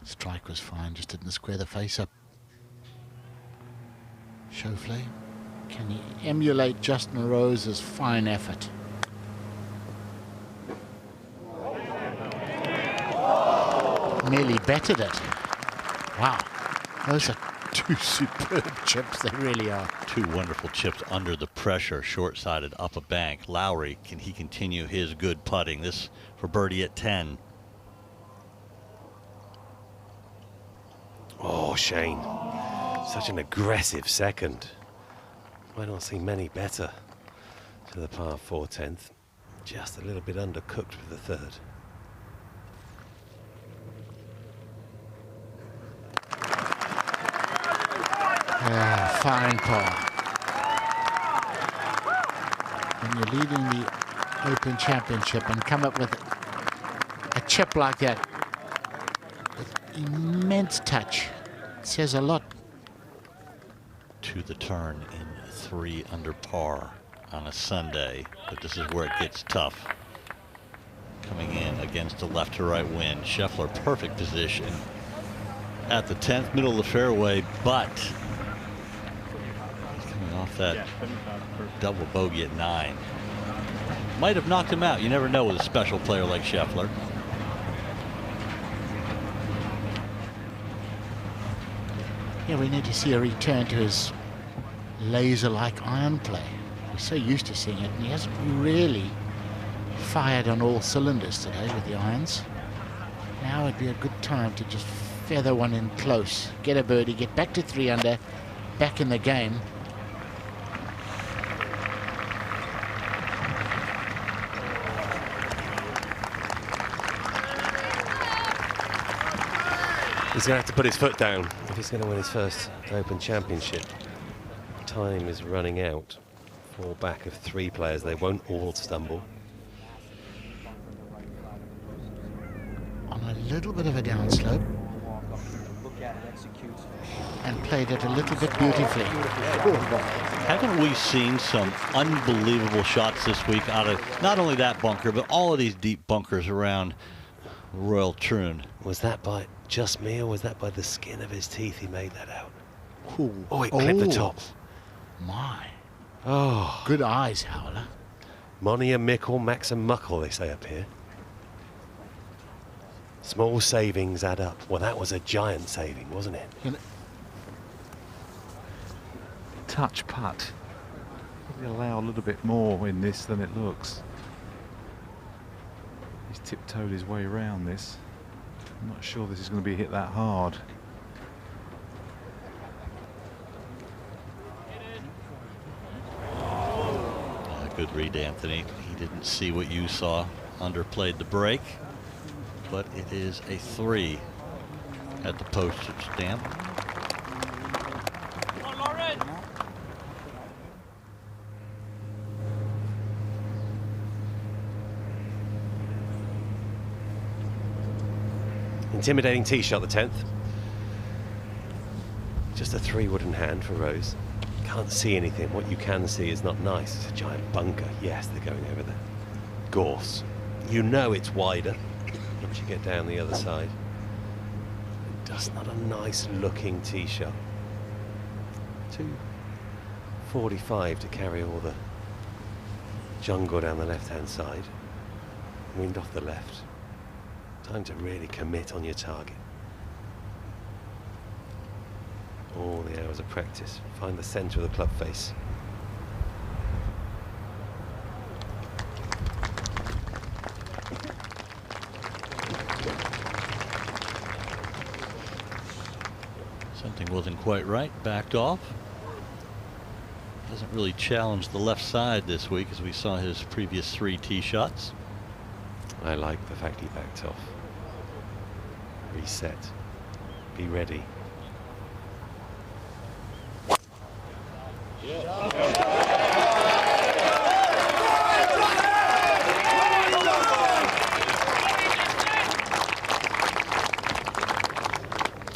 [SPEAKER 16] Strike was fine, just didn't square the face up. Schauffele, can he emulate Justin Rose's fine effort? Nearly bettered it. Wow, those are two superb chips, they really are.
[SPEAKER 14] Two wonderful chips under the pressure, short-sided up a bank. Lowry, can he continue his good putting? This for birdie at 10.
[SPEAKER 1] Oh, Shane, such an aggressive second. Might not see many better to the par 4 10th. Just a little bit undercooked for the third.
[SPEAKER 16] Fine par. When you're leading the Open Championship and come up with a chip like that, with immense touch, it says a lot.
[SPEAKER 14] To the turn in 3 under par on a Sunday, but this is where it gets tough. Coming in against the left to right wind. Schauffele, perfect position at the 10th, middle of the fairway, but he's coming off that double bogey at 9. Might have knocked him out. You never know with a special player like Schauffele.
[SPEAKER 16] Yeah, we need to see a return to his laser-like iron play. We're so used to seeing it, and he hasn't really fired on all cylinders today with the irons. Now would be a good time to just feather one in close, get a birdie, get back to 3 under, back in the game.
[SPEAKER 1] He's going to have to put his foot down if he's going to win his first Open Championship. Time is running out. 4 back of 3 players. They won't all stumble.
[SPEAKER 16] On a little bit of a downslope. And played it a little bit beautifully.
[SPEAKER 14] Haven't we seen some unbelievable shots this week out of not only that bunker, but all of these deep bunkers around Royal Troon?
[SPEAKER 1] Was that by just me, or was that by the skin of his teeth he made that out?
[SPEAKER 16] Ooh.
[SPEAKER 1] Oh, he clipped the top.
[SPEAKER 16] My.
[SPEAKER 1] Oh.
[SPEAKER 16] Good eyes, Howler.
[SPEAKER 1] Mony and Mickle, Max and Muckle, they say up here. Small savings add up. Well, that was a giant saving, wasn't it?
[SPEAKER 9] Touch putt. Probably allow a little bit more in this than it looks. He's tiptoed his way around this. I'm not sure this is going to be hit that hard.
[SPEAKER 14] Good read, Anthony. He didn't see what you saw. Underplayed the break, but it is a 3 at the postage stamp.
[SPEAKER 1] Intimidating tee shot, the 10th. Just a 3 wooden hand for Rose. Can't see anything. What you can see is not nice. It's a giant bunker. Yes, they're going over there. Gorse. You know it's wider once you get down the other side. Just not a nice looking tee shot. 245 to carry all the jungle down the left hand side. Wind off the left. Time to really commit on your target. All the hours of practice. Find the centre of the club face.
[SPEAKER 14] Something wasn't quite right. Backed off. Hasn't really challenged the left side this week as we saw his previous 3 tee shots.
[SPEAKER 1] I like the fact he backed off. Reset. Be ready.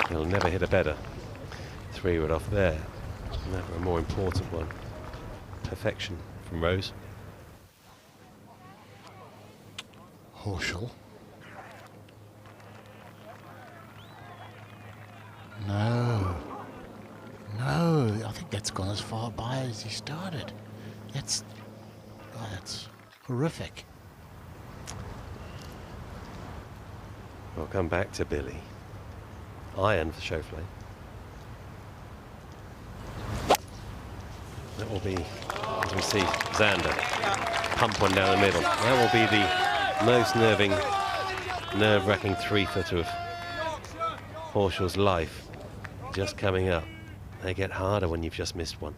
[SPEAKER 1] He'll never hit a better. 3 wood off there. Never a more important one. Perfection from Rose.
[SPEAKER 16] Horschel. No. No, I think that's gone as far by as he started. That's horrific.
[SPEAKER 1] We'll come back to Billy. Iron for Schauffele. That will be, as we see, Xander pump one down the middle. That will be the most nerve-wracking 3-footer of Horschel's life. Just coming up. They get harder when you've just missed one.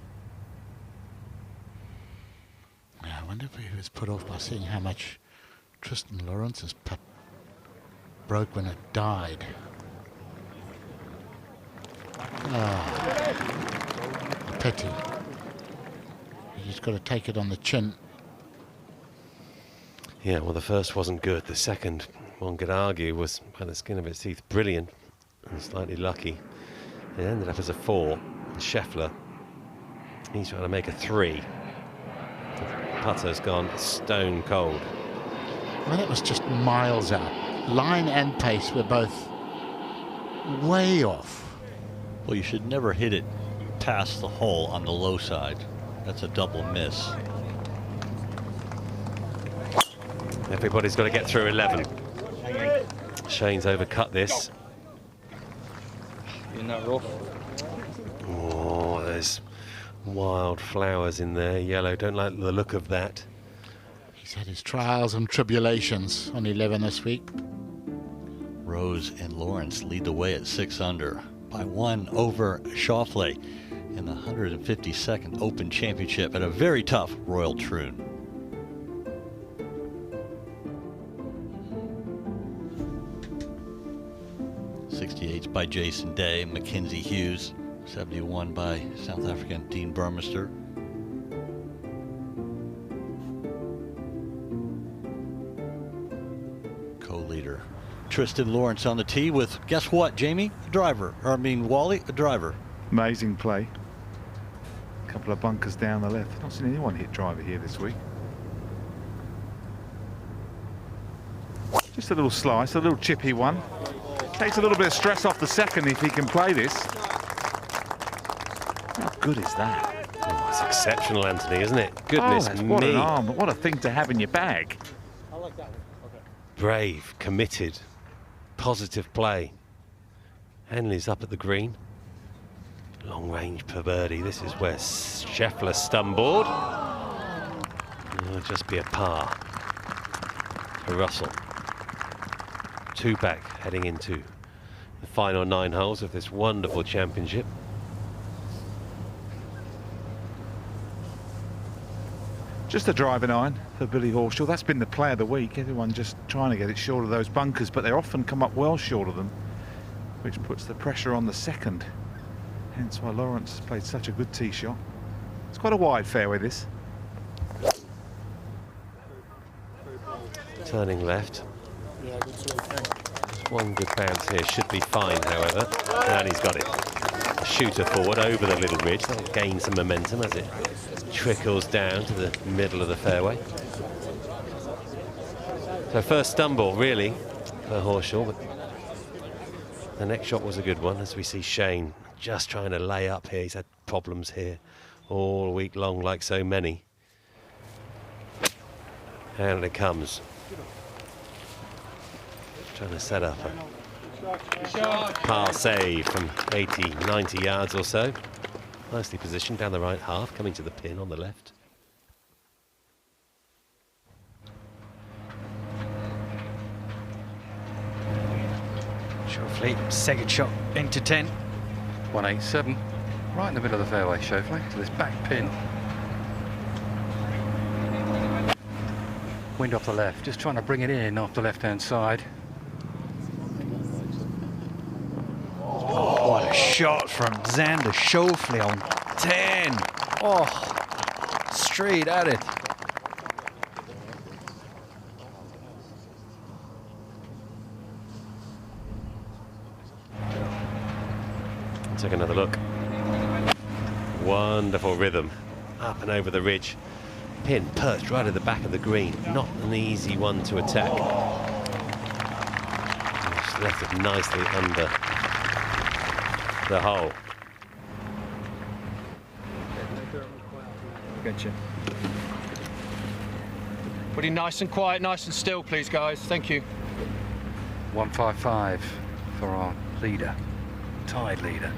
[SPEAKER 16] I wonder if he was put off by seeing how much Tristan Lawrence's putt broke when it died. Pity. You just got to take it on the chin.
[SPEAKER 1] Yeah, well, the first wasn't good. The second, one could argue, was by the skin of its teeth brilliant and slightly lucky. It ended up as a 4. Schauffele, he's trying to make a 3. The putter's gone stone cold.
[SPEAKER 16] Well, it was just miles out. Line and pace were both way off.
[SPEAKER 14] Well, you should never hit it past the hole on the low side. That's a double miss.
[SPEAKER 1] Everybody's got to get through 11. Shane's overcut this.
[SPEAKER 18] In that rough.
[SPEAKER 1] Oh, there's wild flowers in there. Yellow, don't like the look of that.
[SPEAKER 16] He's had his trials and tribulations on 11 this week.
[SPEAKER 14] Rose and Lawrence lead the way at 6 under by 1 over Schauffele in the 152nd Open Championship at a very tough Royal Troon. '68 by Jason Day, Mackenzie Hughes, 71 by South African Dean Burmester. Co-leader Tristan Lawrence on the tee with, guess what, Jamie? A driver. Or I mean, Wally, a driver.
[SPEAKER 9] Amazing play. A couple of bunkers down the left. Not seen anyone hit driver here this week. Just a little slice, a little chippy one. Takes a little bit of stress off the second if he can play this. How good is that?
[SPEAKER 1] Oh, it's exceptional, Anthony, isn't it? Goodness me.
[SPEAKER 9] What an arm. What a thing to have in your bag.
[SPEAKER 10] I like that one. Okay.
[SPEAKER 1] Brave, committed, positive play. Henley's up at the green. Long range per birdie. This is where Schauffele stumbled. It'll just be a par for Russell. 2 back heading into the final 9 holes of this wonderful championship.
[SPEAKER 9] Just a driving iron for Billy Horschel. That's been the play of the week. Everyone just trying to get it short of those bunkers, but they often come up well short of them, which puts the pressure on the second. Hence why Lawrence has played such a good tee shot. It's quite a wide fairway, this.
[SPEAKER 1] Turning left. Just one good bounce here. Should be fine, however. And he's got it. A shooter forward over the little ridge. That'll gain some momentum as it trickles down to the middle of the fairway. So first stumble, really, for Horschel. But the next shot was a good one, as we see Shane just trying to lay up here. He's had problems here all week long, like so many. And it comes. Trying to set up a par save from 80, 90 yards or so. Nicely positioned down the right half, coming to the pin on the left.
[SPEAKER 17] Schauffele, second shot into 10.
[SPEAKER 7] 187, right in the middle of the fairway, Schauffele, to this back pin. Wind off the left, just trying to bring it in off the left-hand side.
[SPEAKER 17] Oh, what a shot from Xander Schauffele on 10. Oh, straight at it.
[SPEAKER 1] Take another look. Wonderful rhythm. Up and over the ridge. Pin perched right at the back of the green. Not an easy one to attack. Just left it nicely under the hole.
[SPEAKER 13] Gotcha. Putting nice and quiet, nice and still, please, guys. Thank you.
[SPEAKER 7] 155 for our leader, tied leader.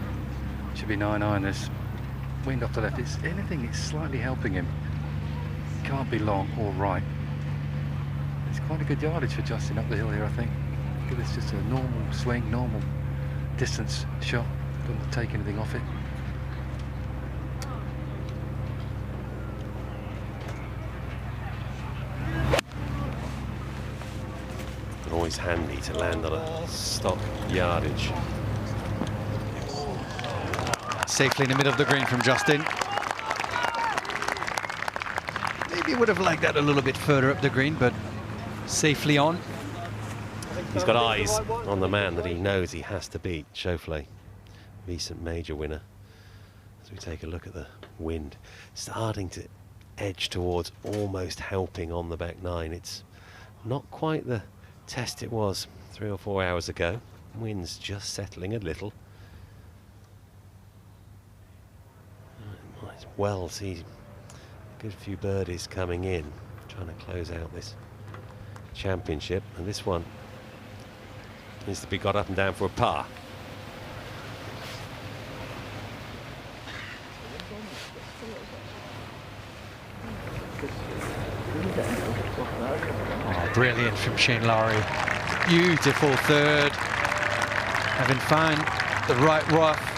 [SPEAKER 7] Should be 9-9. There's wind off the left. It's anything, it's slightly helping him. Can't be long or right. It's quite a good yardage for Justin up the hill here, I think. Look at this, just a normal swing, normal distance shot. Doesn't take anything off it.
[SPEAKER 1] Always handy to land on a stock yardage.
[SPEAKER 17] Safely in the middle of the green from Justin. Maybe would have liked that a little bit further up the green, but safely on.
[SPEAKER 1] He's got eyes on the man that he knows he has to beat, Schauffele, recent major winner. As we take a look at the wind, starting to edge towards almost helping on the back nine. It's not quite the test it was 3 or 4 hours ago. Wind's just settling a little. Might as well see a good few birdies coming in, trying to close out this championship, and this one needs to be got up and down for a par.
[SPEAKER 17] Oh, brilliant from Shane Lowry. Beautiful third. Having found the right rough.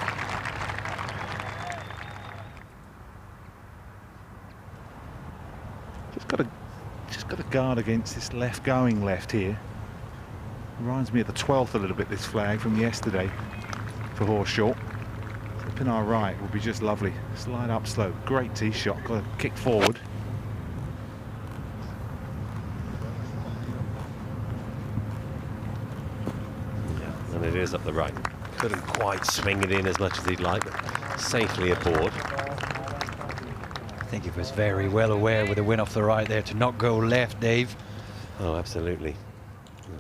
[SPEAKER 9] Just got to guard against this left going left here. Reminds me of the 12th a little bit, this flag from yesterday for horse short. So pin our right will be just lovely. Slide up slow. Great tee shot. Got to kick forward.
[SPEAKER 1] Yeah, and it is up the right. Couldn't quite swing it in as much as he'd like, but safely aboard.
[SPEAKER 17] I think he was very well aware with the win off the right there to not go left, Dave.
[SPEAKER 1] Oh, absolutely.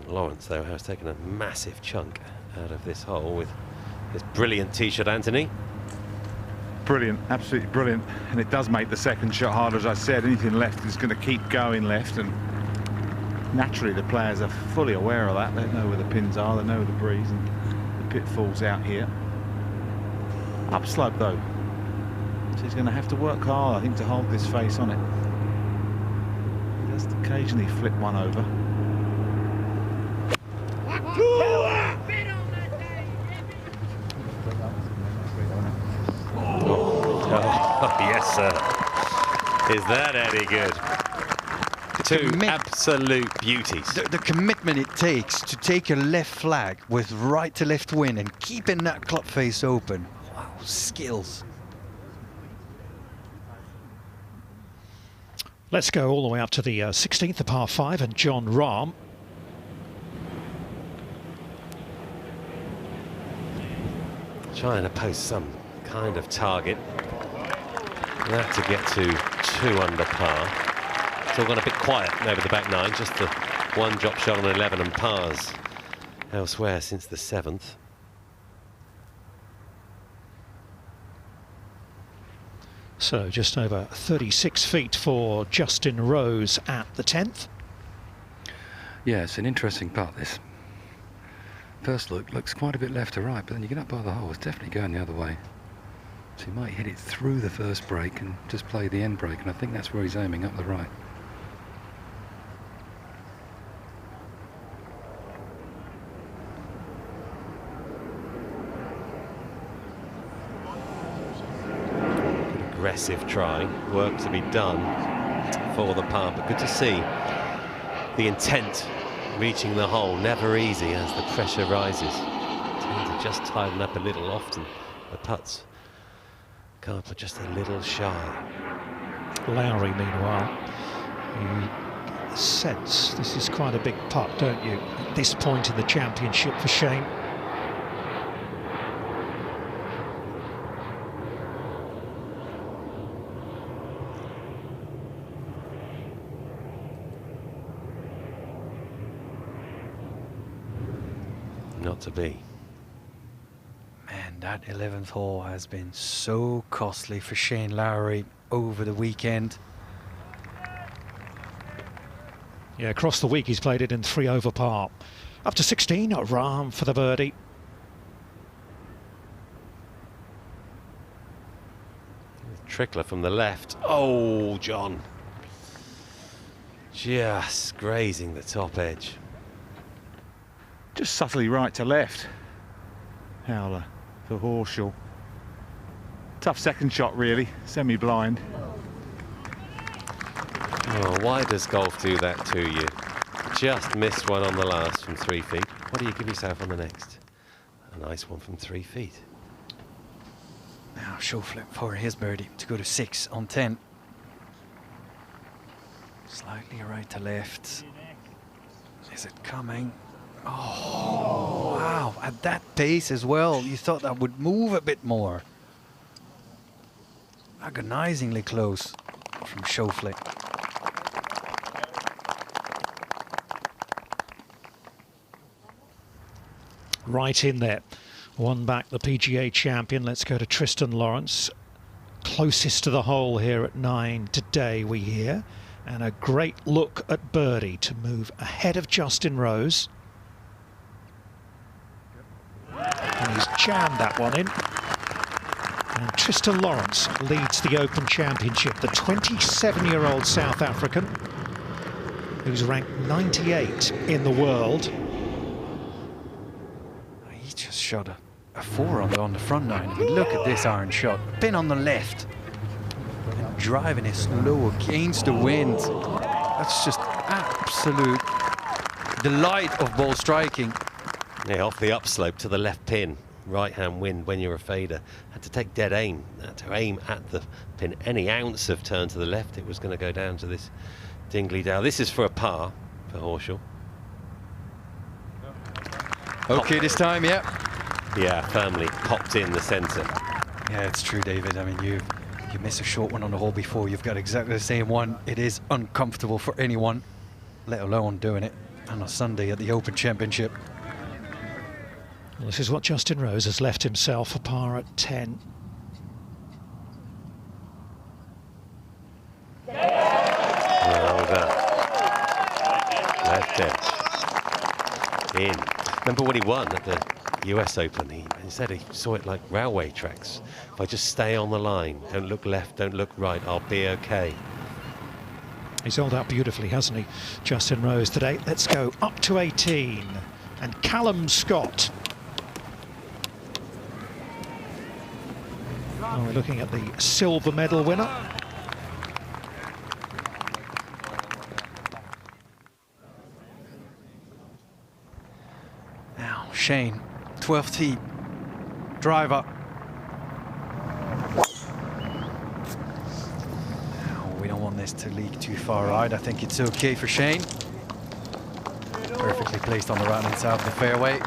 [SPEAKER 1] Lawrence, though, has taken a massive chunk out of this hole with this brilliant tee shot, Anthony.
[SPEAKER 9] Brilliant, absolutely brilliant. And it does make the second shot harder, as I said. Anything left is going to keep going left, and naturally the players are fully aware of that. They know where the pins are, they know the breeze and the pitfalls out here. Upslope, though. So he's going to have to work hard, I think, to hold this face on it. He does occasionally flip one over.
[SPEAKER 1] Oh, yes, sir. Is that any good? Two absolute beauties.
[SPEAKER 17] The commitment it takes to take a left flag with right to left wind and keeping that club face open. Wow, skills.
[SPEAKER 20] Let's go all the way up to the 16th, the par 5, and John Rahm.
[SPEAKER 1] Trying to post some kind of target. That to get to 2 under par. It's all gone a bit quiet over the back nine, just the one drop shot on 11 and pars elsewhere since the 7th.
[SPEAKER 20] So just over 36 feet for Justin Rose at the 10th.
[SPEAKER 7] Yeah, it's an interesting putt, this. First look, looks quite a bit left to right, but then you get up by the hole, it's definitely going the other way. So he might hit it through the first break and just play the end break, and I think that's where he's aiming, up the right.
[SPEAKER 1] Aggressive try, work to be done for the par, but good to see the intent reaching the hole, never easy as the pressure rises. Tend to just tighten up a little often. The putts come up just a little shy.
[SPEAKER 20] Lowry, meanwhile, you sense this is quite a big putt, don't you, at this point in the championship for Shane?
[SPEAKER 1] Not to be.
[SPEAKER 17] Man, that 11th hole has been so costly for Shane Lowry over the weekend.
[SPEAKER 20] Yeah, across the week he's played it in 3 over par. Up to 16, Rahm for the birdie.
[SPEAKER 1] Trickler from the left. Oh, John. Just grazing the top edge.
[SPEAKER 9] Just subtly right to left. Howler for Horschel. Tough second shot, really. Semi-blind.
[SPEAKER 1] Oh, why does golf do that to you? Just missed one on the last from 3 feet. What do you give yourself on the next? A nice one from 3 feet.
[SPEAKER 17] Now Schauffele for his birdie to go to 6 on 10. Slightly right to left. Is it coming? Oh, wow. At that pace as well, you thought that would move a bit more. Agonizingly close from Schauffele.
[SPEAKER 20] Right in there. One back, the PGA champion. Let's go to Tristan Lawrence. Closest to the hole here at 9 today, we hear. And a great look at birdie to move ahead of Justin Rose. And he's jammed that one in. And Tristan Lawrence leads the Open Championship, the 27-year-old South African, who's ranked 98 in the world.
[SPEAKER 17] He just shot a 4 on the front nine. I mean, look at this iron shot. Pin on the left. And driving it slow against the wind. That's just absolute delight of ball striking.
[SPEAKER 1] Yeah, off the upslope to the left pin. Right-hand wind when you're a fader. Had to take dead aim. Had to aim at the pin. Any ounce of turn to the left, it was going to go down to this Dingley Dale. This is for a par for Horschel.
[SPEAKER 17] Okay, this time, yeah.
[SPEAKER 1] Yeah, firmly popped in the centre.
[SPEAKER 17] Yeah, it's true, David. I mean, you miss a short one on the hole before, you've got exactly the same one. It is uncomfortable for anyone, let alone doing it on a Sunday at the Open Championship.
[SPEAKER 20] Well, this is what Justin Rose has left himself, a par at 10.
[SPEAKER 1] Well done. Left edge. In. Remember when he won at the US Open? He said he saw it like railway tracks. If I just stay on the line, don't look left, don't look right, I'll be okay.
[SPEAKER 20] He's held out beautifully, hasn't he, Justin Rose today? Let's go up to 18. And Callum Scott. Oh, we're looking at the silver medal winner.
[SPEAKER 17] Now, Shane, 12th tee, driver. Now, we don't want this to leak too far right. I think it's okay for Shane. Perfectly placed on the right-hand side of the fairway.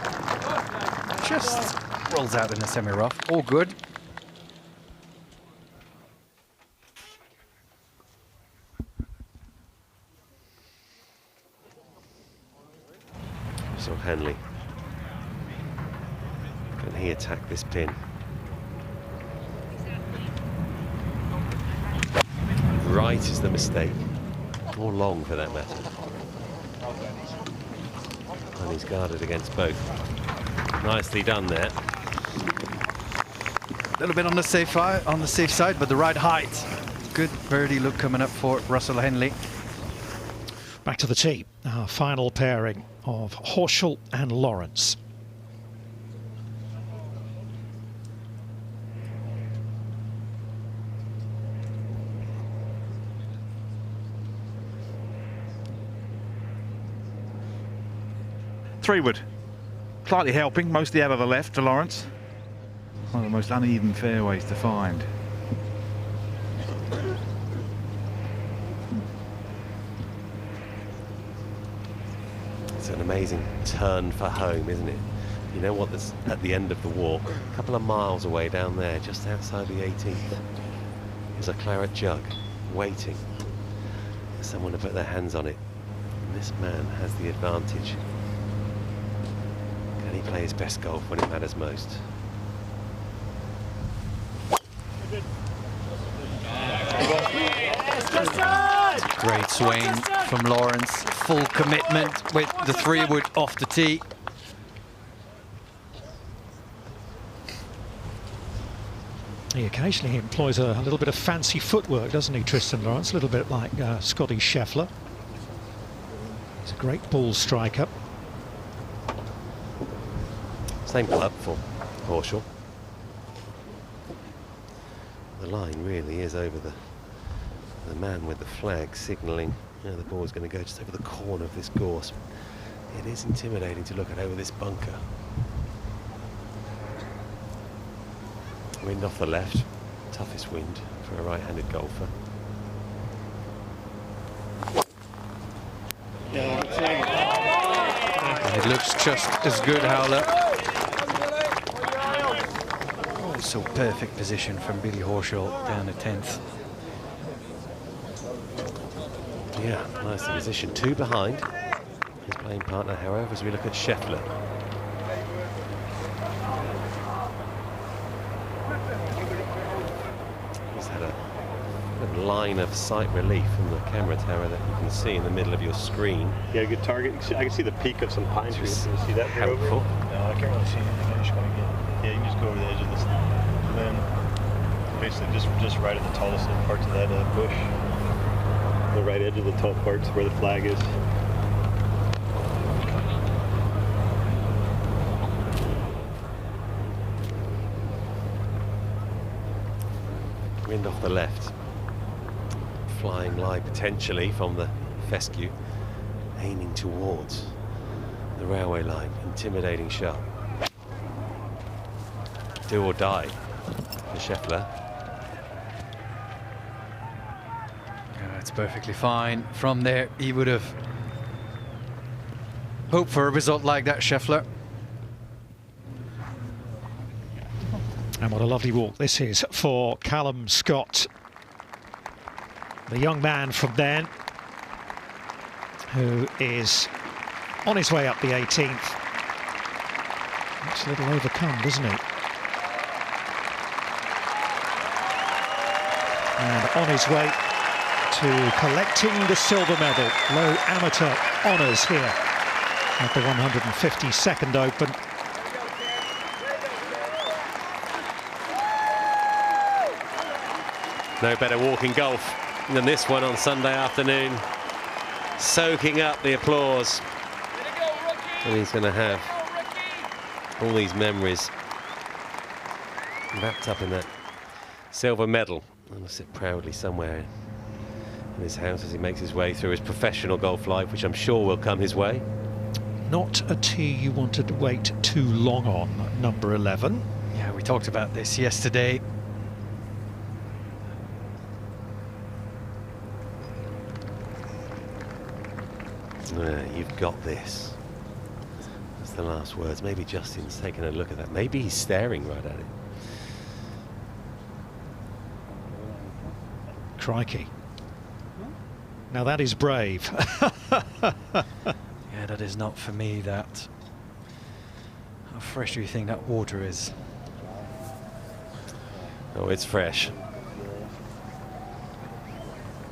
[SPEAKER 17] Just rolls out in the semi-rough. All good.
[SPEAKER 1] So Henley, can he attack this pin? Right is the mistake, or long for that matter. And he's guarded against both. Nicely done there.
[SPEAKER 17] A little bit on the safe side, but the right height. Good birdie look coming up for Russell Henley.
[SPEAKER 20] Back to the tee, our final pairing of Horschel and Lawrence.
[SPEAKER 9] 3-wood. Slightly helping, mostly out of the left to Lawrence. One of the most uneven fairways to find.
[SPEAKER 1] It's an amazing turn for home, isn't it? You know what, that's at the end of the walk, a couple of miles away down there, just outside the 18th, is a Claret Jug waiting for someone to put their hands on it. And this man has the advantage. Can he play his best golf when it matters most?
[SPEAKER 17] Great swing from Lawrence. Full commitment with the 3-wood off the tee.
[SPEAKER 20] He occasionally employs a little bit of fancy footwork, doesn't he, Tristan Lawrence? A little bit like Scotty Scheffler. He's a great ball striker.
[SPEAKER 1] Same club for Horschel. The line really is over the man with the flag signalling, you know, the ball is going to go just over the corner of this gorse. It is intimidating to look at over this bunker. Wind off the left, toughest wind for a right-handed golfer.
[SPEAKER 17] It looks just as good, Howler. Oh, so perfect position from Billy Horschel down to 10th.
[SPEAKER 1] Yeah, nice position. 2 behind his playing partner, however, as we look at Scheffler. He's had a line of sight relief from the camera tower that you can see in the middle of your screen.
[SPEAKER 22] Yeah, good target. I can see the peak of some pine trees. Can you see that there over?
[SPEAKER 1] Helpful.
[SPEAKER 22] No, I can't really see anything. I'm just going to get. Yeah, you can just go over the edge of this. And then basically just right at the tallest parts of that bush. The right edge of the tall parts where the flag is.
[SPEAKER 1] Wind off the left. Flying lie potentially from the fescue, aiming towards the railway line. Intimidating shot. Do or die for Scheffler.
[SPEAKER 17] It's perfectly fine. From there, he would have hoped for a result like that, Scheffler.
[SPEAKER 20] And what a lovely walk this is for Callum Scott, the young man from then, who is on his way up the 18th. Looks a little overcome, doesn't he? And on his way to collecting the silver medal. Low amateur honours here at the 152nd Open.
[SPEAKER 1] No better walk in golf than this one on Sunday afternoon. Soaking up the applause. And he's going to have all these memories wrapped up in that silver medal. And will sit proudly somewhere in his house as he makes his way through his professional golf life, which I'm sure will come his way.
[SPEAKER 20] Not a tee you wanted to wait too long on, number 11.
[SPEAKER 17] Yeah, we talked about this yesterday.
[SPEAKER 1] You've got this. That's the last words. Maybe Justin's taking a look at that. Maybe he's staring right at it.
[SPEAKER 20] Crikey. Now that is brave.
[SPEAKER 17] Yeah, that is not for me, that. How fresh do you think that water is?
[SPEAKER 1] Oh, it's fresh.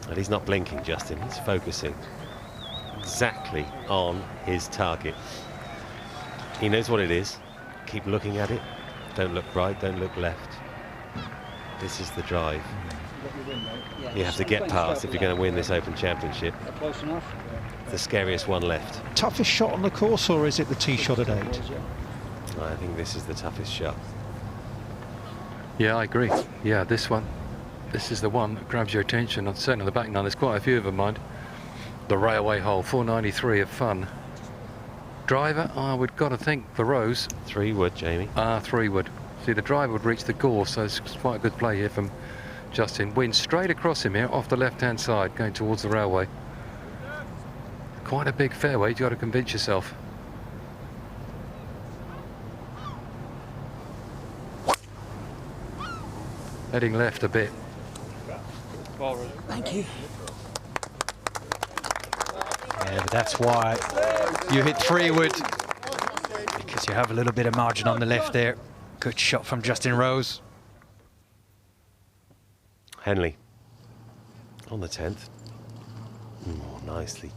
[SPEAKER 1] And he's not blinking, Justin. He's focusing exactly on his target. He knows what it is. Keep looking at it. Don't look right, don't look left. This is the drive. You have to get past if you're going to win this Open Championship.
[SPEAKER 8] Close enough.
[SPEAKER 1] The scariest one left.
[SPEAKER 20] Toughest shot on the course, or is it the tee shot at 8?
[SPEAKER 1] I think this is the toughest shot.
[SPEAKER 7] Yeah, I agree. Yeah, this one. This is the one that grabs your attention. I'm certainly on the back nine. There's quite a few of them, mind. The railway hole, 493 of fun. driver, I would got to think for Rose.
[SPEAKER 1] 3 wood, Jamie.
[SPEAKER 7] 3 wood. See, the driver would reach the gorse, so it's quite a good play here from Justin. Wind straight across him here, off the left-hand side, going towards the railway. Quite a big fairway, you've got to convince yourself. Heading left a bit.
[SPEAKER 17] Thank you. Yeah, but that's why you hit 3 wood, because you have a little bit of margin on the left there. Good shot from Justin Rose.
[SPEAKER 1] Henley on the 10th. Nicely.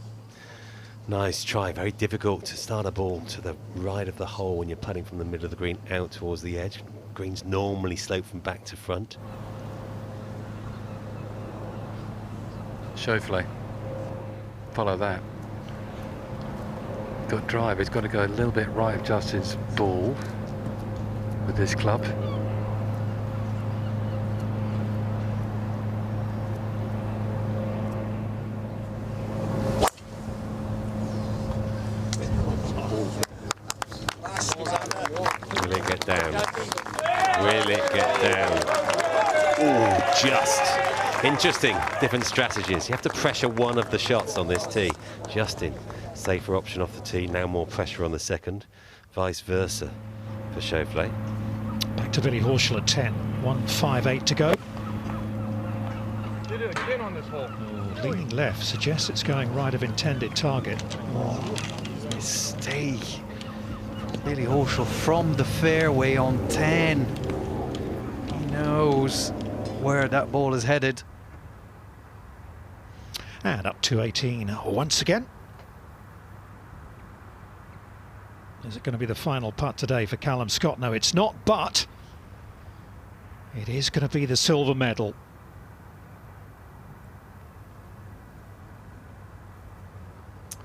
[SPEAKER 1] Nice try. Very difficult to start a ball to the right of the hole when you're putting from the middle of the green out towards the edge. Greens normally slope from back to front.
[SPEAKER 7] Schauffele. Follow that. Got drive. He's got to go a little bit right of Justin's ball with this club.
[SPEAKER 1] Will it get down? Will it get down? Oh, just. Interesting, different strategies. You have to pressure one of the shots on this tee. Justin, safer option off the tee, now more pressure on the second. Vice versa for Schauffele.
[SPEAKER 20] Back to Billy Horschel at 10. 1.58 to go.
[SPEAKER 3] Get it again on this hole.
[SPEAKER 20] Leaning left suggests it's going right of intended target.
[SPEAKER 17] Mistake. Billy Horschel from the fairway on 10. He knows where that ball is headed.
[SPEAKER 20] And up to 18 once again. Is it going to be the final putt today for Callum Scott? No, it's not, but it is going to be the silver medal.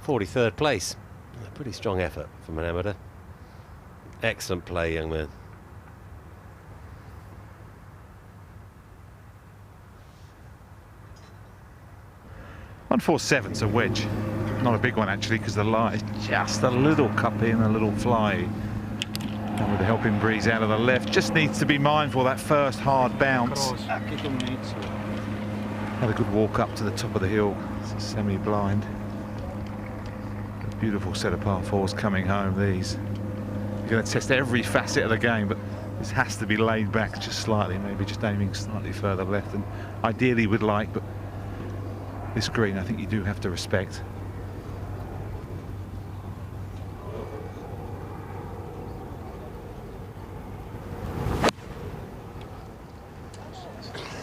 [SPEAKER 1] .43rd place. A pretty strong effort from an amateur. Excellent play, young man.
[SPEAKER 9] .147's a wedge. Not a big one actually, because the lie is just a little cuppy and a little fly. And with the helping breeze out of the left, just needs to be mindful of that first hard bounce. Had a good walk up to the top of the hill. It's semi-blind. A beautiful set of par fours coming home, these. You're going to test every facet of the game, but this has to be laid back just slightly, maybe just aiming slightly further left than ideally would like, but this green I think you do have to respect.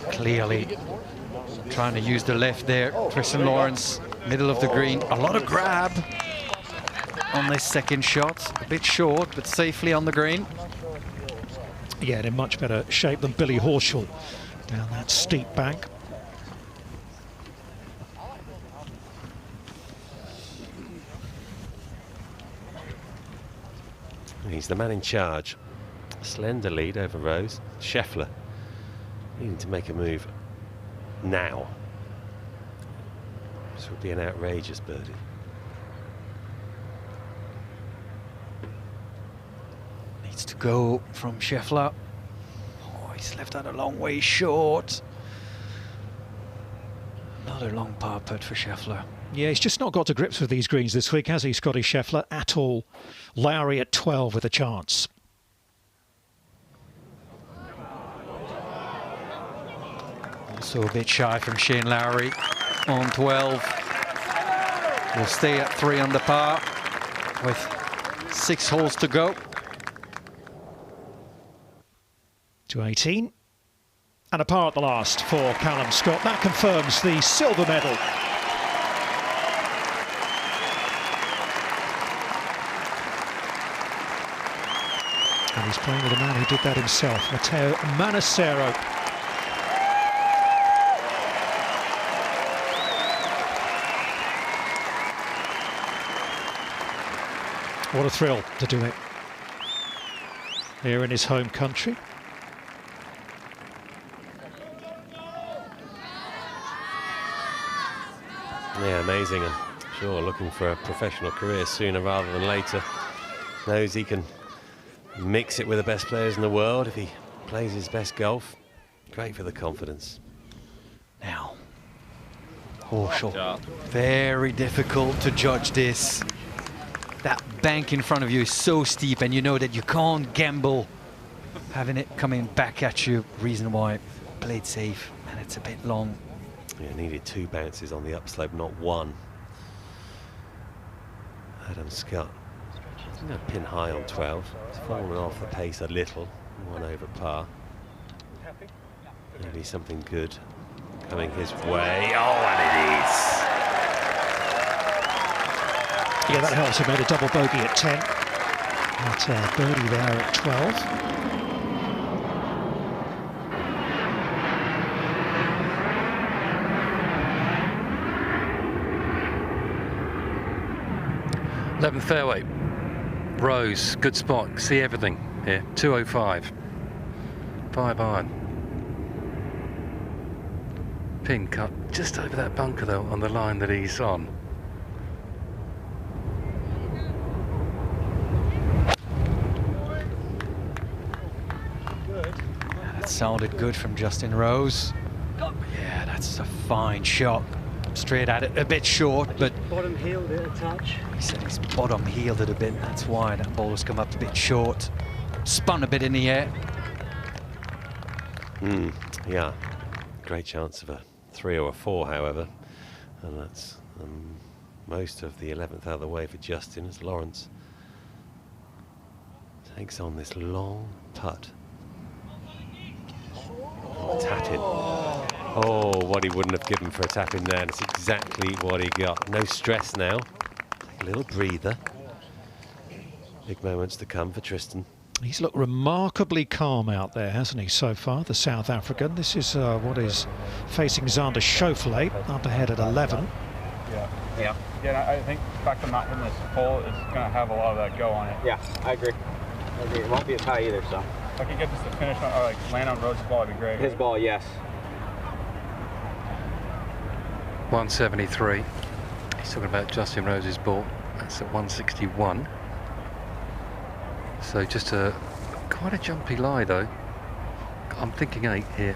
[SPEAKER 17] Clearly trying to use the left there. Tristan Lawrence, middle of the green. A lot of grab on this second shot. A bit short, but safely on the green.
[SPEAKER 20] Yeah, in much better shape than Billy Horschel down that steep bank.
[SPEAKER 1] He's the man in charge. Slender lead over Rose. Schauffele needing to make a move now. This would be an outrageous birdie.
[SPEAKER 17] Needs to go from Schauffele. Oh, he's left that a long way short. Another long par putt for Schauffele.
[SPEAKER 20] Yeah, he's just not got to grips with these greens this week, has he, Scotty Schauffele, at all? Lowry at 12 with a chance.
[SPEAKER 17] Also a bit shy from Shane Lowry on 12. Will stay at 3 under par with 6 holes to go.
[SPEAKER 20] To 18. And a par at the last for Callum Scott. That confirms the silver medal. And he's playing with a man who did that himself, Matteo Manassero. What a thrill to do it here in his home country.
[SPEAKER 1] Yeah, amazing. And Sure, looking for a professional career sooner rather than later. Knows he can mix it with the best players in the world if he plays his best golf. Great for the confidence.
[SPEAKER 17] Now, Schauffele. Very difficult to judge this. That bank in front of you is so steep, and you know that you can't gamble having it coming back at you. Reason why played safe, and it's a bit long.
[SPEAKER 1] Yeah, needed 2 bounces on the upslope, not 1. Adam Scott, pin high on 12. He's fallen off the pace a little, 1 over par. Maybe something good coming his way. Oh, and it is!
[SPEAKER 20] Yeah, that helps. He made a double bogey at 10. But birdie there at 12.
[SPEAKER 7] th fairway. Rose, good spot. See everything here. 205. 5 iron. Pin cut just over that bunker though, on the line that he's on.
[SPEAKER 17] That sounded good from Justin Rose. Yeah, that's a fine shot. Straight at it, a bit short, but
[SPEAKER 8] Bottom heeled it a touch.
[SPEAKER 17] he said he's bottom heeled it a bit. That's why that ball has come up a bit short. Spun a bit in the air.
[SPEAKER 1] Yeah, great chance of a 3 or a 4, however, and that's most of the 11th out of the way for Justin as Lawrence takes on this long putt. Tap in. Oh, what he wouldn't have given for a tap in there. That's exactly what he got. No stress now. Take a little breather. Big moments to come for Tristan.
[SPEAKER 20] He's looked remarkably calm out there, hasn't he, so far, the South African. This is what is facing Xander Schauffele, up ahead at 11.
[SPEAKER 11] Yeah, I think back to not hitting this hole is going to have a lot of that go on it.
[SPEAKER 12] Yeah, I agree. It won't be a tie either, so.
[SPEAKER 11] If I could get this to finish on, or like land on Rhodes' ball, it'd be great.
[SPEAKER 12] His ball, yes.
[SPEAKER 7] 173. He's talking about Justin Rose's ball. That's at 161. So just quite a jumpy lie though. I'm thinking 8 here.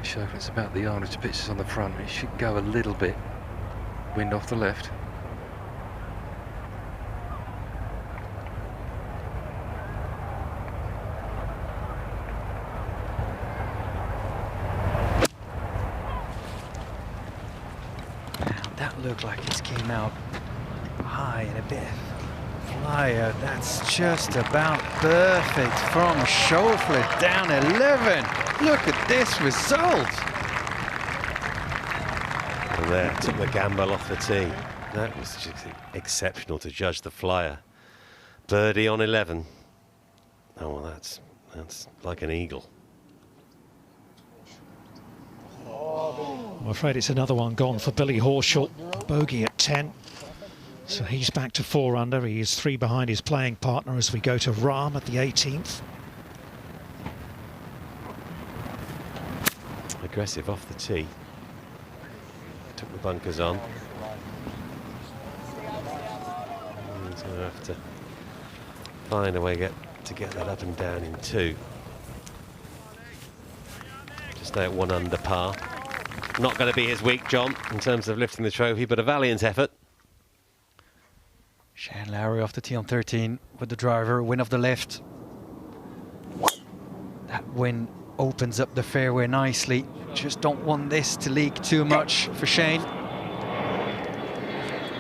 [SPEAKER 7] Schauffele's about the yardage, the pitch is on the front. It should go a little bit. Wind off the left.
[SPEAKER 17] That looked like it came out high and a bit flyer. That's just about perfect from Schauffele, down 11. Look at this result.
[SPEAKER 1] And there, took the gamble off the tee. That was just exceptional to judge the flyer. Birdie on 11. Oh, well, that's like an eagle.
[SPEAKER 20] I'm afraid it's another one gone for Billy Horschel. Bogey at 10. So he's back to 4 under. He is 3 behind his playing partner as we go to Rahm at the 18th.
[SPEAKER 1] Aggressive off the tee. Took the bunkers on. He's going to have to find a way to get that up and down in 2. Just stay at 1 under par. Not going to be his week, John, in terms of lifting the trophy, but a valiant effort.
[SPEAKER 17] Shane Lowry off the tee on 13 with the driver, win of the left. That win opens up the fairway nicely. Just don't want this to leak too much for Shane.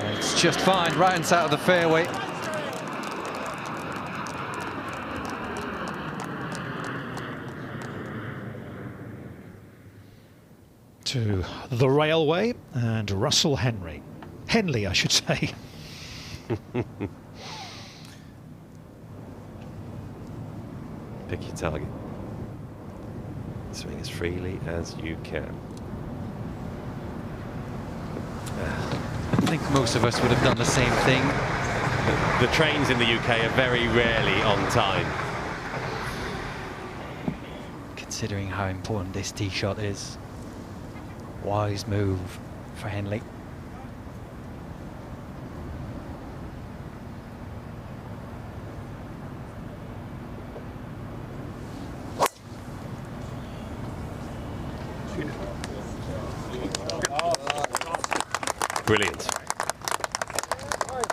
[SPEAKER 17] And it's just fine, right inside of the fairway.
[SPEAKER 20] To the railway and Russell Henley. Henley, I should say.
[SPEAKER 1] Pick your target. Swing as freely as you can.
[SPEAKER 17] I think most of us would have done the same thing.
[SPEAKER 1] The trains in the UK are very rarely on time.
[SPEAKER 17] Considering how important this tee shot is. Wise move for Henley.
[SPEAKER 1] brilliant.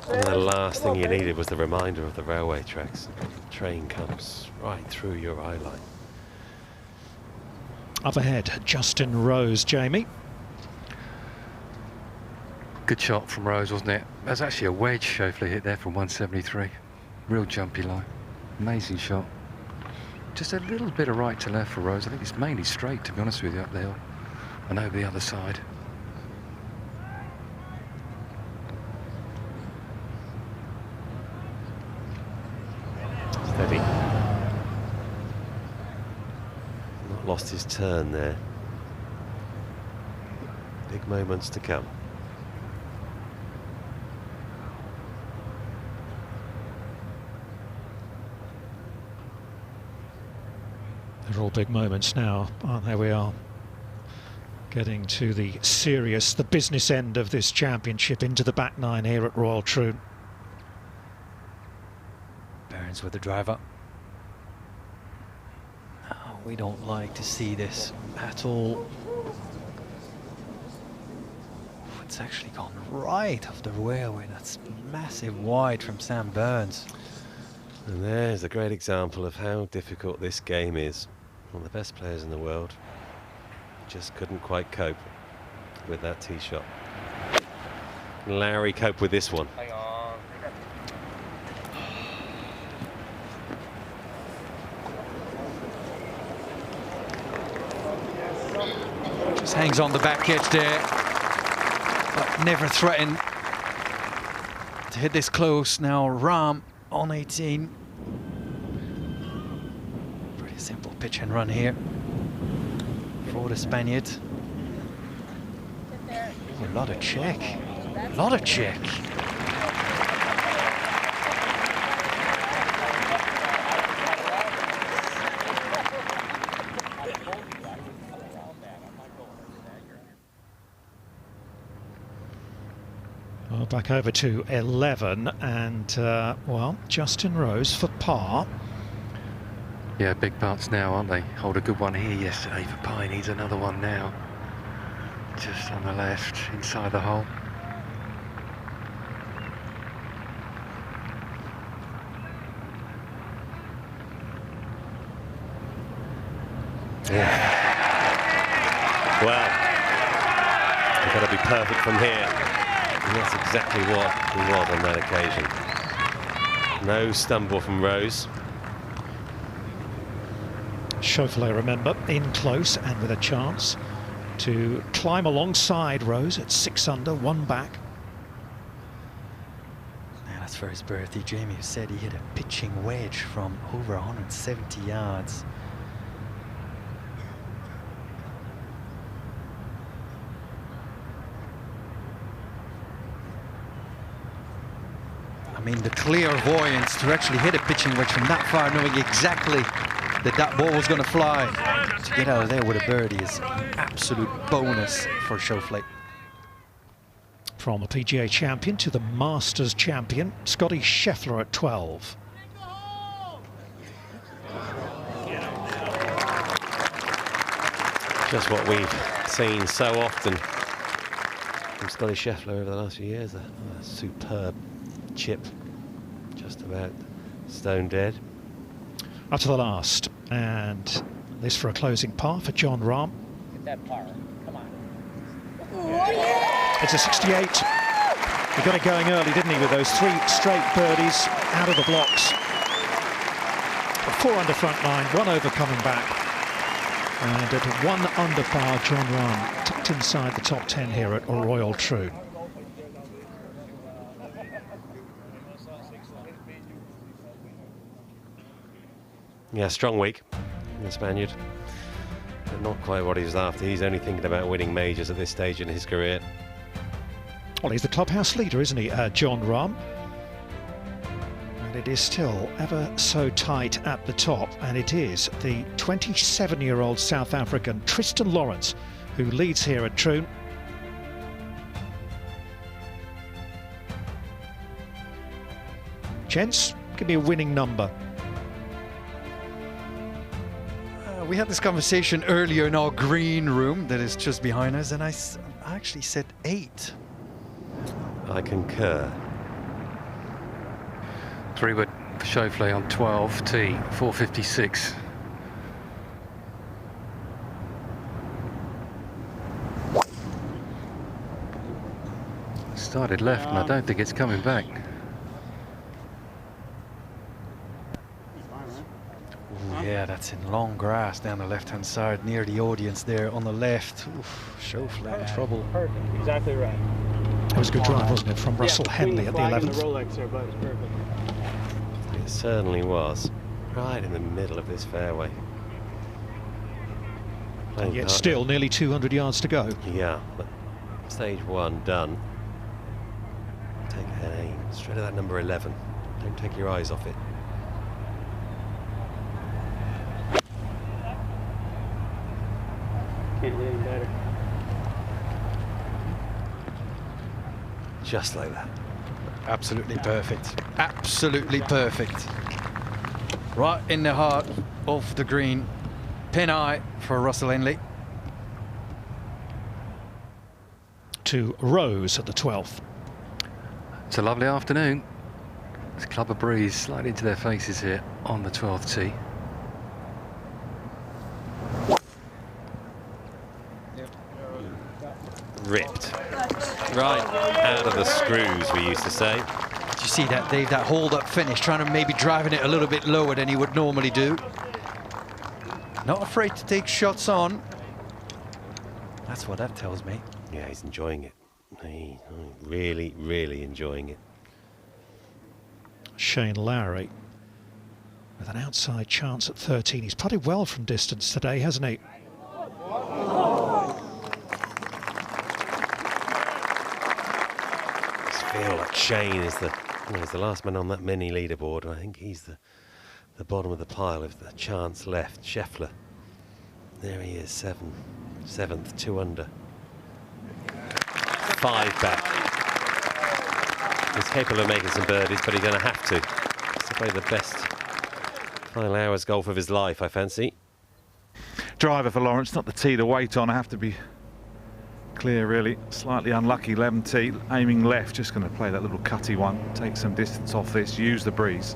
[SPEAKER 1] And the last thing you needed was the reminder of the railway tracks. The train comes right through your eye line.
[SPEAKER 20] Up ahead, Justin Rose, Jamie.
[SPEAKER 7] Good shot from Rose, wasn't it? That's actually a wedge Schauffele hit there from 173. Real jumpy line. Amazing shot. Just a little bit of right to left for Rose. I think it's mainly straight, to be honest with you, up the hill and over the other side.
[SPEAKER 1] Steady. Not lost his turn there. Big moments to come.
[SPEAKER 20] They're all big moments now, aren't they? We are getting to the serious, the business end of this championship, into the back nine here at Royal Troon.
[SPEAKER 17] Burns with the driver. Oh, we don't like to see this at all. It's actually gone right off the railway. That's massive wide from Sam Burns.
[SPEAKER 1] And there's a great example of how difficult this game is. One of the best players in the world just couldn't quite cope with that tee shot. Larry coped with this one.
[SPEAKER 18] Hang on.
[SPEAKER 17] Just hangs on the back edge there, but never threatened to hit this close. Now Rahm on 18. Pretty simple pitch and run here for the Spaniard. A lot of check. A lot of check.
[SPEAKER 20] Well, back over to 11, and well, Justin Rose for par.
[SPEAKER 7] Yeah, big putts now, aren't they? Hold a good one here yesterday for par. He needs another one now. Just on the left, inside the hole.
[SPEAKER 1] Yeah. Well, you've got to be perfect from here. And that's exactly what he was on that occasion. No stumble from Rose.
[SPEAKER 20] Schauffele, remember, in close and with a chance to climb alongside Rose at 6 under, 1 back.
[SPEAKER 17] Now that's for his birthday. Jamie said he hit a pitching wedge from over 170 yards. I mean, the clairvoyance to actually hit a pitching wedge from that far, knowing exactly that ball was going to fly. To get out of there with a birdie is an absolute bonus for Schauffele.
[SPEAKER 20] From a PGA champion to the Masters champion, Scotty Scheffler at 12.
[SPEAKER 1] Just what we've seen so often from Scotty Scheffler over the last few years. A superb chip, just about stone dead.
[SPEAKER 20] Up to the last, and this for a closing par for John Rahm.
[SPEAKER 8] Get that par. Come on.
[SPEAKER 20] It's a 68. He got it going early, didn't he, with those 3 straight birdies out of the blocks. 4 under front nine, 1 over coming back. And at 1 under par, John Rahm tucked inside the top 10 here at Royal Troon.
[SPEAKER 1] Yeah, strong week, the Spaniard. But not quite what he was after. He's only thinking about winning majors at this stage in his career.
[SPEAKER 20] Well, he's the clubhouse leader, isn't he, John Rahm? And it is still ever so tight at the top. And it is the 27-year-old South African Tristan Lawrence who leads here at Troon. Gents, give me a winning number.
[SPEAKER 17] We had this conversation earlier in our green room that is just behind us, and I actually said 8.
[SPEAKER 1] I concur.
[SPEAKER 7] 3-wood for Schauffele on 12, tee, 456. Started left, and I don't think it's coming back.
[SPEAKER 17] Ooh, yeah, that's in long grass down the left-hand side, near the audience there on the left. Oof, Schauffele in trouble.
[SPEAKER 10] Perfect, exactly right.
[SPEAKER 20] It was a good drive, wasn't it, from Russell Henley at the 11th?
[SPEAKER 10] The Rolex there, but it was perfect.
[SPEAKER 1] It certainly was. Right in the middle of this fairway.
[SPEAKER 20] And yet still nearly 200 yards to go.
[SPEAKER 1] Yeah, but stage 1 done. Take an aim straight at that number 11. Don't take your eyes off it.
[SPEAKER 10] Can't get any better.
[SPEAKER 1] Just like that.
[SPEAKER 17] Absolutely perfect. Absolutely perfect. Right in the heart of the green. Pin eye for Russell Henley.
[SPEAKER 20] To Rose at the 12th.
[SPEAKER 7] It's a lovely afternoon. It's Club of Breeze slightly into their faces here on the 12th tee.
[SPEAKER 1] Ripped. Right out of the screws, we used to say.
[SPEAKER 17] Did you see that, Dave? That hold-up finish, trying to maybe driving it a little bit lower than he would normally do. Not afraid to take shots on. That's what that tells me.
[SPEAKER 1] Yeah, he's enjoying it. He's really, really enjoying it.
[SPEAKER 20] Shane Lowry with an outside chance at 13. He's putted well from distance today, hasn't he?
[SPEAKER 1] I feel like Shane is he's the last man on that mini leaderboard. I think he's the bottom of the pile with the chance left. Schauffele. There he is, seventh, 2 under. 5 back. He's capable of making some birdies, but he's going to have to. He's to play the best final hours golf of his life, I fancy.
[SPEAKER 9] Driver for Lawrence, not the tee to wait on. I have to be clear, really. Slightly unlucky 11 tee, aiming left. Just going to play that little cutty one. Take some distance off this, use the breeze.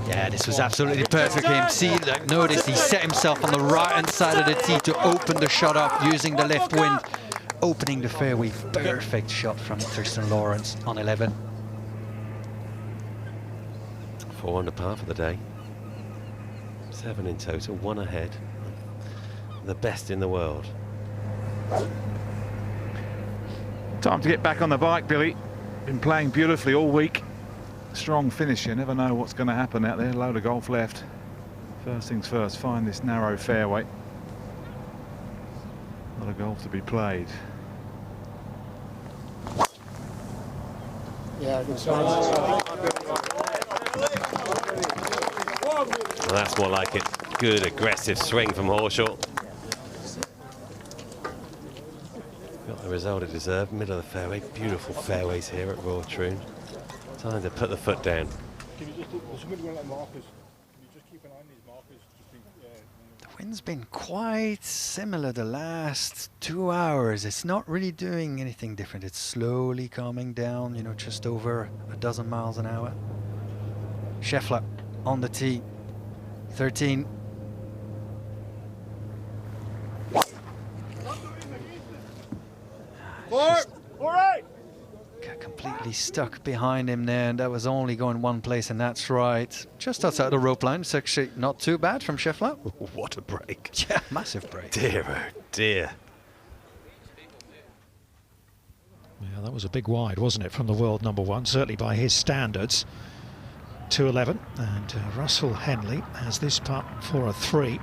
[SPEAKER 17] Yeah, this was absolutely perfect for him. See, like, notice he set himself on the right-hand side of the tee to open the shot up using the left wind, opening the fairway. Perfect shot from Tristan Lawrence on 11.
[SPEAKER 1] 4 under par for the day. 7 in total, 1 ahead. The best in the world.
[SPEAKER 9] Time to get back on the bike, Billy. Been playing beautifully all week. Strong finish, you never know what's going to happen out there. Load of golf left. First things first, find this narrow fairway. A lot of golf to be played.
[SPEAKER 16] Yeah,
[SPEAKER 1] Well, that's more like it. Good aggressive swing from Horshaw. Got the result it deserved. Middle of the fairway. Beautiful fairways here at Royal Troon. Time to put the foot down.
[SPEAKER 10] Can you just do somebody like markers? Can you just keep an eye on these markers?
[SPEAKER 17] The wind's been quite similar the last 2 hours. It's not really doing anything different. It's slowly calming down, you know, just over a dozen miles an hour. Schauffele on the tee, 13.
[SPEAKER 10] All right.
[SPEAKER 17] Completely stuck behind him there, and that was only going one place, and that's right. Just outside the rope line. It's actually not too bad from Schauffele.
[SPEAKER 1] What a break.
[SPEAKER 17] Yeah, massive break.
[SPEAKER 1] Dear, oh dear.
[SPEAKER 20] Yeah, that was a big wide, wasn't it, from the world #1, certainly by his standards. 211, and Russell Henley has this putt for a 3.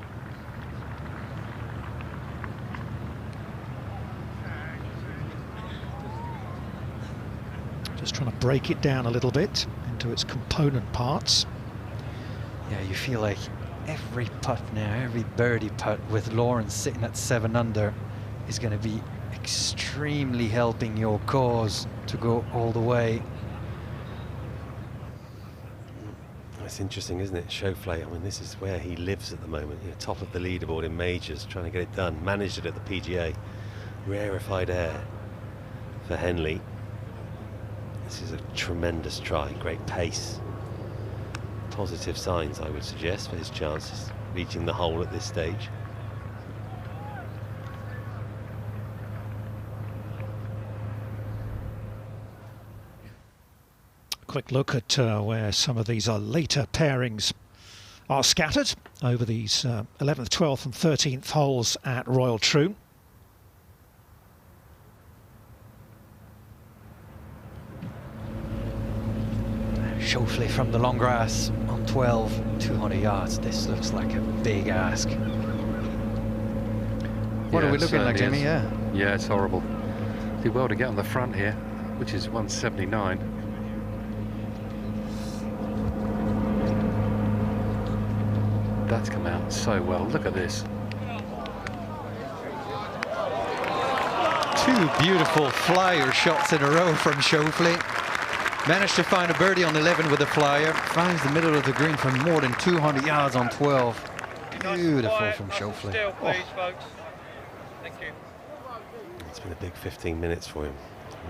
[SPEAKER 20] Just trying to break it down a little bit into its component parts.
[SPEAKER 17] Yeah, you feel like every putt now, every birdie putt with Lawrence sitting at 7 under is going to be extremely helping your cause to go all the way.
[SPEAKER 1] That's interesting, isn't it? Schauffele, I mean, this is where he lives at the moment. You know, top of the leaderboard in majors, trying to get it done. Managed it at the PGA. Rarefied air for Henley. This is a tremendous try. Great pace. Positive signs, I would suggest, for his chances reaching the hole at this stage.
[SPEAKER 20] Quick look at where some of these later pairings are scattered over these 11th, 12th and 13th holes at Royal Troon.
[SPEAKER 17] Schauffele from the long grass on 12, 200 yards. This looks like a big ask. What are we looking like, Jimmy? Yeah.
[SPEAKER 7] Yeah, it's horrible. Did well to get on the front here, which is 179. That's come out so well. Look at this.
[SPEAKER 17] Two beautiful flyer shots in a row from Schauffele. Managed to find a birdie on 11 with a flyer. Finds the middle of the green from more than 200 yards on 12. Beautiful from Schauffele.
[SPEAKER 21] Still, please, folks. Thank you.
[SPEAKER 1] It's been a big 15 minutes for him.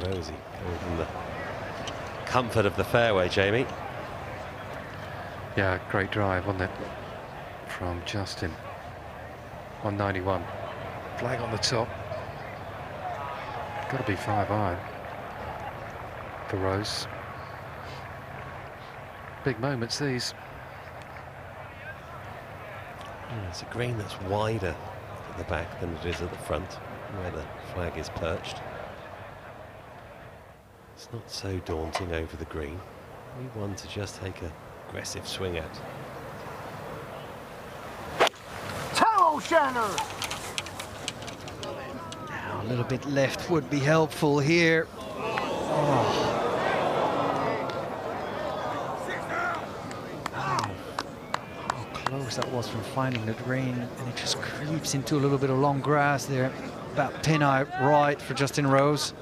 [SPEAKER 1] Rosie coming from the comfort of the fairway, Jamie.
[SPEAKER 7] Yeah, great drive, wasn't it? From Justin. 191. Flag on the top. Got to be 5 iron for Rose. Big moments, these.
[SPEAKER 1] Yeah, it's a green that's wider at the back than it is at the front, where the flag is perched. It's not so daunting over the green. We want to just take an aggressive swing at.
[SPEAKER 17] Now a little bit left would be helpful here. Oh. How close that was from finding the green, and it just creeps into a little bit of long grass there. About pin eye right for Justin Rose.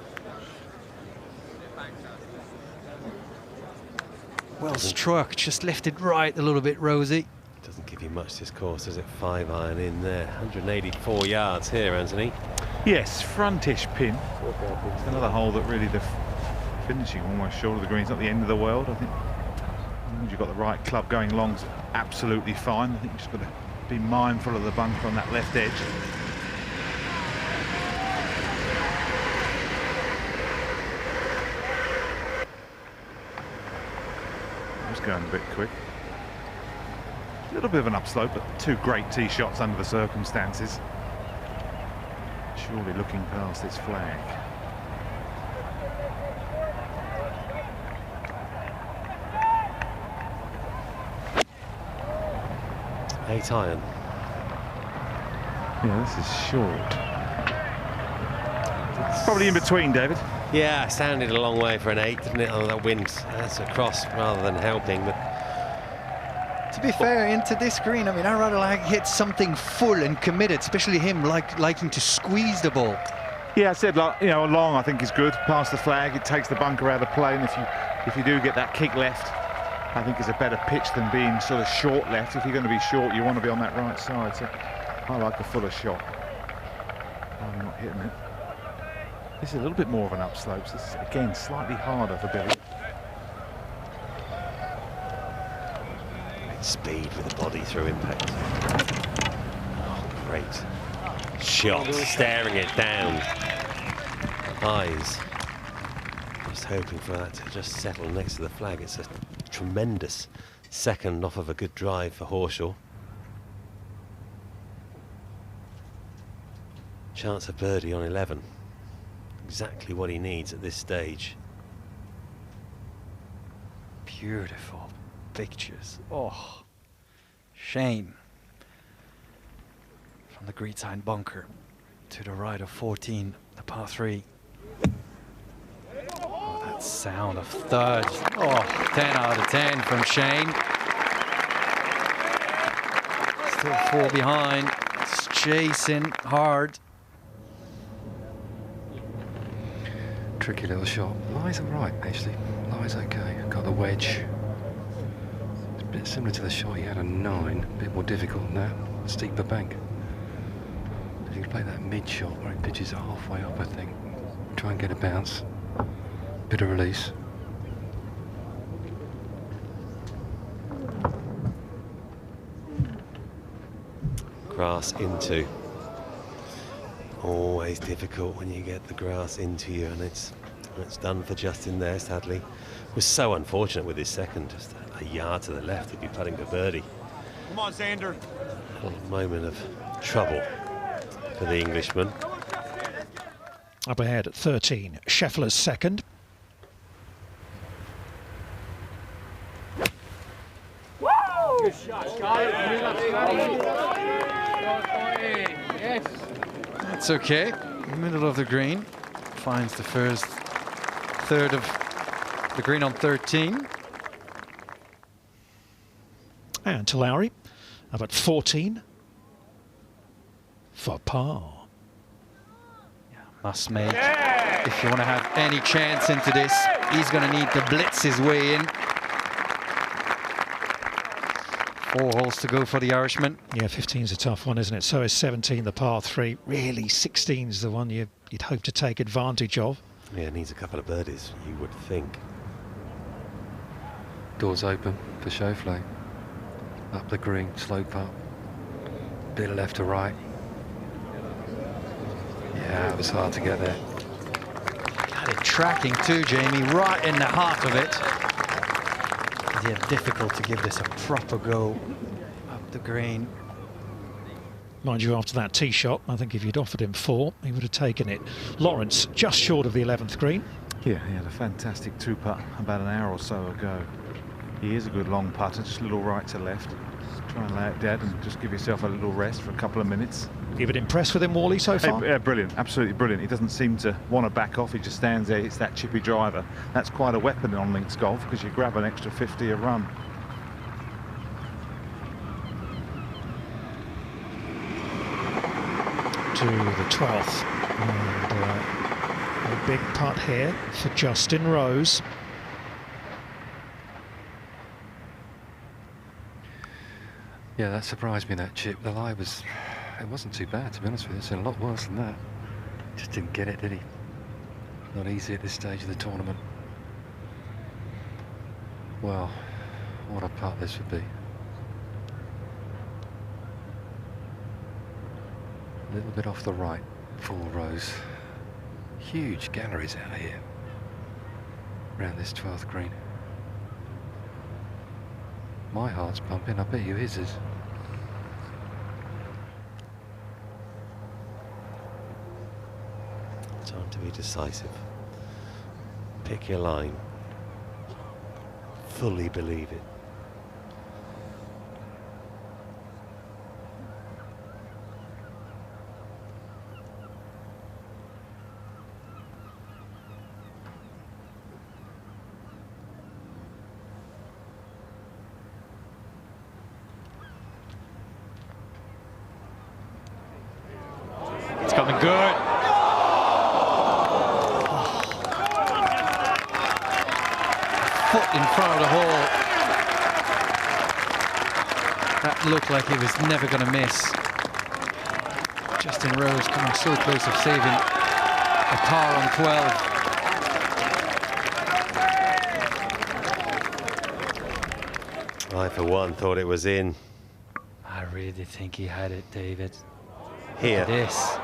[SPEAKER 17] Well struck, just left it right a little bit, Rosie.
[SPEAKER 1] Doesn't give you much this course, does it? 5 iron in there. 184 yards here, Anthony.
[SPEAKER 9] Yes, frontish pin. It's another hole that really the finishing almost short of the green. It's not the end of the world, I think. As long as you've got the right club going long, it's absolutely fine. I think you've just got to be mindful of the bunker on that left edge. Just going a bit quick. A little bit of an upslope, but 2 great tee shots under the circumstances. Surely looking past its flag.
[SPEAKER 1] Eight iron.
[SPEAKER 9] Yeah, this is short. It's probably in between, David.
[SPEAKER 1] Yeah, sounded a long way for an 8, didn't it? Oh, that wind, that's across rather than helping. But
[SPEAKER 17] to be fair, into this green, I mean, I'd rather like hit something full and committed, especially him liking to squeeze the ball.
[SPEAKER 9] Yeah, I said, like, you know, long I think is good. Past the flag, it takes the bunker out of play, and if you do get that kick left, I think it's a better pitch than being sort of short left. If you're going to be short, you want to be on that right side. So I like a fuller shot. I'm not hitting it. This is a little bit more of an upslope. So this is, again, slightly harder for Billy.
[SPEAKER 1] speed with the body through impact. Oh, great shot, staring it down. Eyes. Just hoping for that to just settle next to the flag. It's a tremendous second off of a good drive for Horschel. Chance of birdie on 11. Exactly what he needs at this stage.
[SPEAKER 17] Beautiful pictures. Oh, Shane. From the greenside bunker to the right of 14, the par 3. Oh, that sound of thuds. Oh, 10 out of 10 from Shane. Still 4 behind. It's chasing hard.
[SPEAKER 7] Tricky little shot. Lie's all right, actually. Lie's okay. Got the wedge. It's bit similar to the shot he had a 9, a bit more difficult than that, steeper bank. If you play that mid shot where he pitches it halfway up, I think, try and get a bounce, bit of release.
[SPEAKER 1] Grass into. Always difficult when you get the grass into you, and it's done for Justin there, sadly. Was so unfortunate with his second, just a yard to the left, he'd be putting for birdie.
[SPEAKER 5] Come on, Xander.
[SPEAKER 1] A moment of trouble for the Englishman.
[SPEAKER 20] Up ahead at 13, Schauffele's second.
[SPEAKER 5] Good shot, Scott.
[SPEAKER 17] Yes. That's okay. Middle of the green. Finds the first third of the green on 13.
[SPEAKER 20] And to Lowry, up at 14 for par.
[SPEAKER 17] Must make. If you want to have any chance into this, he's going to need to blitz his way in. 4 holes to go for the Irishman.
[SPEAKER 20] Yeah, 15's a tough one, isn't it? So is 17, the par 3. Really, 16's the one you'd hope to take advantage of.
[SPEAKER 1] Yeah, needs a couple of birdies, you would think.
[SPEAKER 7] Doors open for Schauffele. Up the green, slope up. Bit of left to right. Yeah, it was hard to get there.
[SPEAKER 17] Got it tracking too, Jamie, right in the heart of it. Yeah, difficult to give this a proper go up the green.
[SPEAKER 20] Mind you, after that tee shot, I think if you'd offered him 4, he would have taken it. Lawrence, just short of the 11th green.
[SPEAKER 9] Yeah, he had a fantastic 2-putt about an hour or so ago. He is a good long putter, just a little right to left. Just try and lay it dead and just give yourself a little rest for a couple of minutes.
[SPEAKER 20] You've been impressed with him, Wally, so far?
[SPEAKER 9] Yeah, brilliant, absolutely brilliant. He doesn't seem to want to back off, he just stands there, it's that chippy driver. That's quite a weapon on links golf because you grab an extra 50 a run.
[SPEAKER 20] To the 12th. And a big putt here for Justin Rose.
[SPEAKER 7] Yeah, that surprised me, that chip. The lie was, it wasn't too bad, to be honest with you. It's a lot worse than that. Just didn't get it, did he? Not easy at this stage of the tournament. Well, what a putt this would be. A little bit off the right for Rose. Huge galleries out here around this 12th green. My heart's pumping, I bet you his is.
[SPEAKER 1] Time to be decisive. Pick your line. Fully believe it.
[SPEAKER 17] It's coming good. Foot in front of the hole. That looked like he was never going to miss. Justin Rose coming so close of saving a par on 12.
[SPEAKER 1] I, for one, thought it was in.
[SPEAKER 17] I really think he had it, David.
[SPEAKER 1] Here.
[SPEAKER 17] Look at this.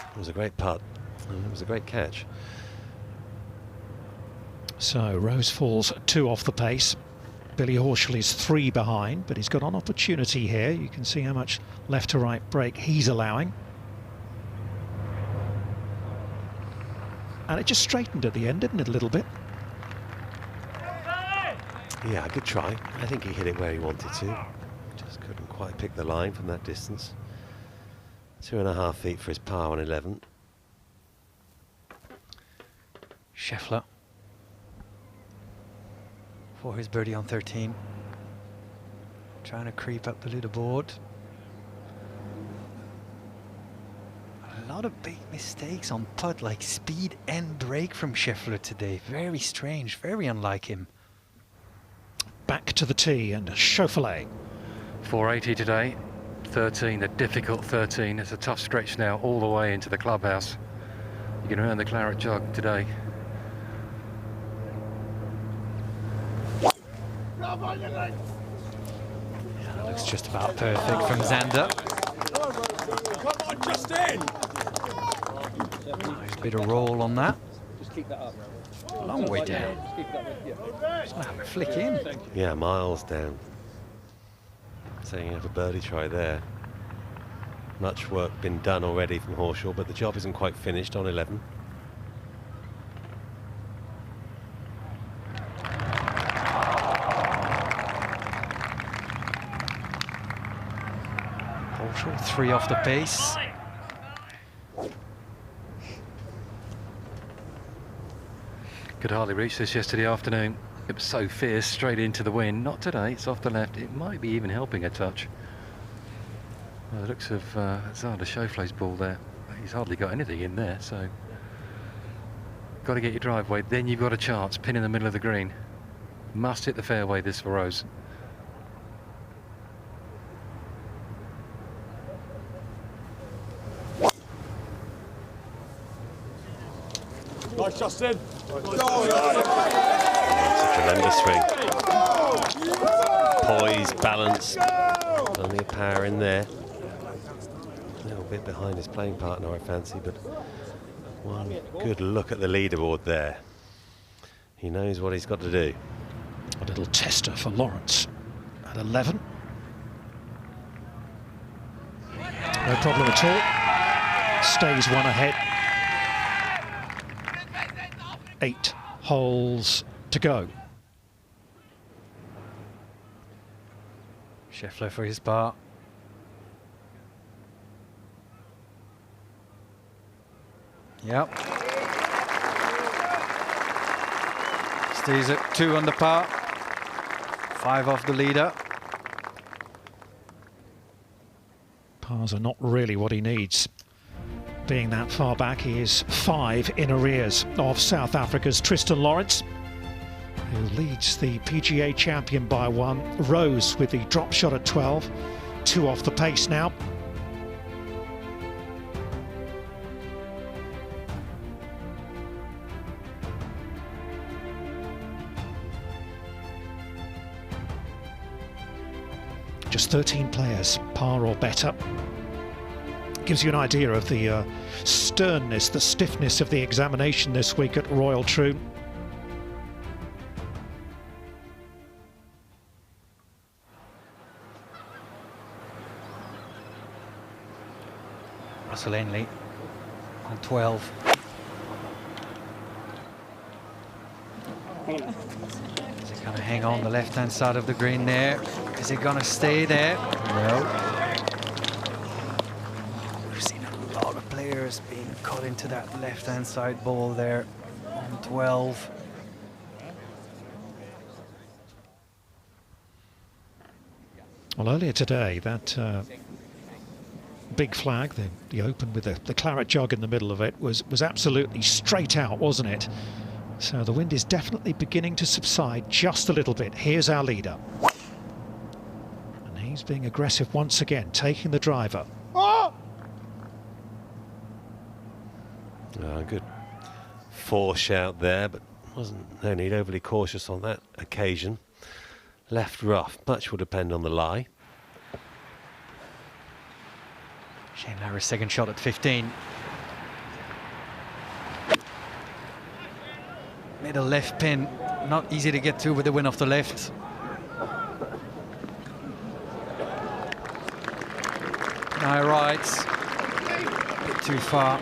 [SPEAKER 1] It was a great putt. It was a great catch.
[SPEAKER 20] So Rose falls 2 off the pace. Billy Horschel is 3 behind, but he's got an opportunity here. You can see how much left to right break he's allowing. And it just straightened at the end, didn't it, a little bit?
[SPEAKER 1] Yeah, good try. I think he hit it where he wanted to. Just couldn't quite pick the line from that distance. 2.5 feet for his par on 11.
[SPEAKER 17] Schauffele for his birdie on 13. Trying to creep up the leaderboard. lot of big mistakes on putt, like speed and break from Schauffele today. Very strange, very unlike him.
[SPEAKER 20] Back to the tee and Schauffele.
[SPEAKER 7] 480 today, 13, the difficult 13. It's a tough stretch now all the way into the clubhouse. You can earn the Claret Jug today.
[SPEAKER 17] Yeah, looks just about perfect from Xander.
[SPEAKER 5] Come on, Justin!
[SPEAKER 17] Nice bit of roll on that.
[SPEAKER 10] Just keep that up.
[SPEAKER 17] Long way down.
[SPEAKER 10] Just keep that up, yeah.
[SPEAKER 17] It's not a flick in.
[SPEAKER 1] Yeah, miles down. So you have a birdie try there. Much work been done already from Horshaw, but the job isn't quite finished on 11.
[SPEAKER 17] Horshaw 3 off the pace.
[SPEAKER 7] Could hardly reach this yesterday afternoon. It was so fierce, straight into the wind. Not today, it's off the left. It might be even helping a touch. Well, the looks of Xander Schauffele's ball there. He's hardly got anything in there, so... Got to get your driveway, then you've got a chance. Pin in the middle of the green. Must hit the fairway this for Rose.
[SPEAKER 5] Nice, Justin.
[SPEAKER 1] Tremendous swing. Poise, balance. Only a power in there. A little bit behind his playing partner, I fancy, but one good look at the leaderboard there. He knows what he's got to do.
[SPEAKER 20] A little tester for Lawrence at 11. No problem at all. Stays one ahead. 8 holes to go.
[SPEAKER 17] Schauffele for his par. Yep. Stays at 2 under par. 5 off the leader.
[SPEAKER 20] Pars are not really what he needs. Being that far back, he is 5 in arrears of South Africa's Tristan Lawrence, who leads the PGA champion by 1. Rose with the drop shot at 12, 2 off the pace now. Just 13 players, par or better. Gives you an idea of the sternness, the stiffness of the examination this week at Royal Troon.
[SPEAKER 17] Russell Henley on 12. Is it going to hang on the left-hand side of the green there? Is it going to stay there? No. We've seen a lot of players being caught into that left-hand side ball there on 12.
[SPEAKER 20] Well, earlier today, that big flag, the open with the Claret Jug in the middle of it, was absolutely straight out, wasn't it? So the wind is definitely beginning to subside just a little bit. Here's our leader. And he's being aggressive once again, taking the driver.
[SPEAKER 1] Good force out there, but no need overly cautious on that occasion. Left rough, much will depend on the lie.
[SPEAKER 17] Shane Lowry's second shot at 15. Middle left pin, not easy to get to with the wind off the left. High rights, a bit too far.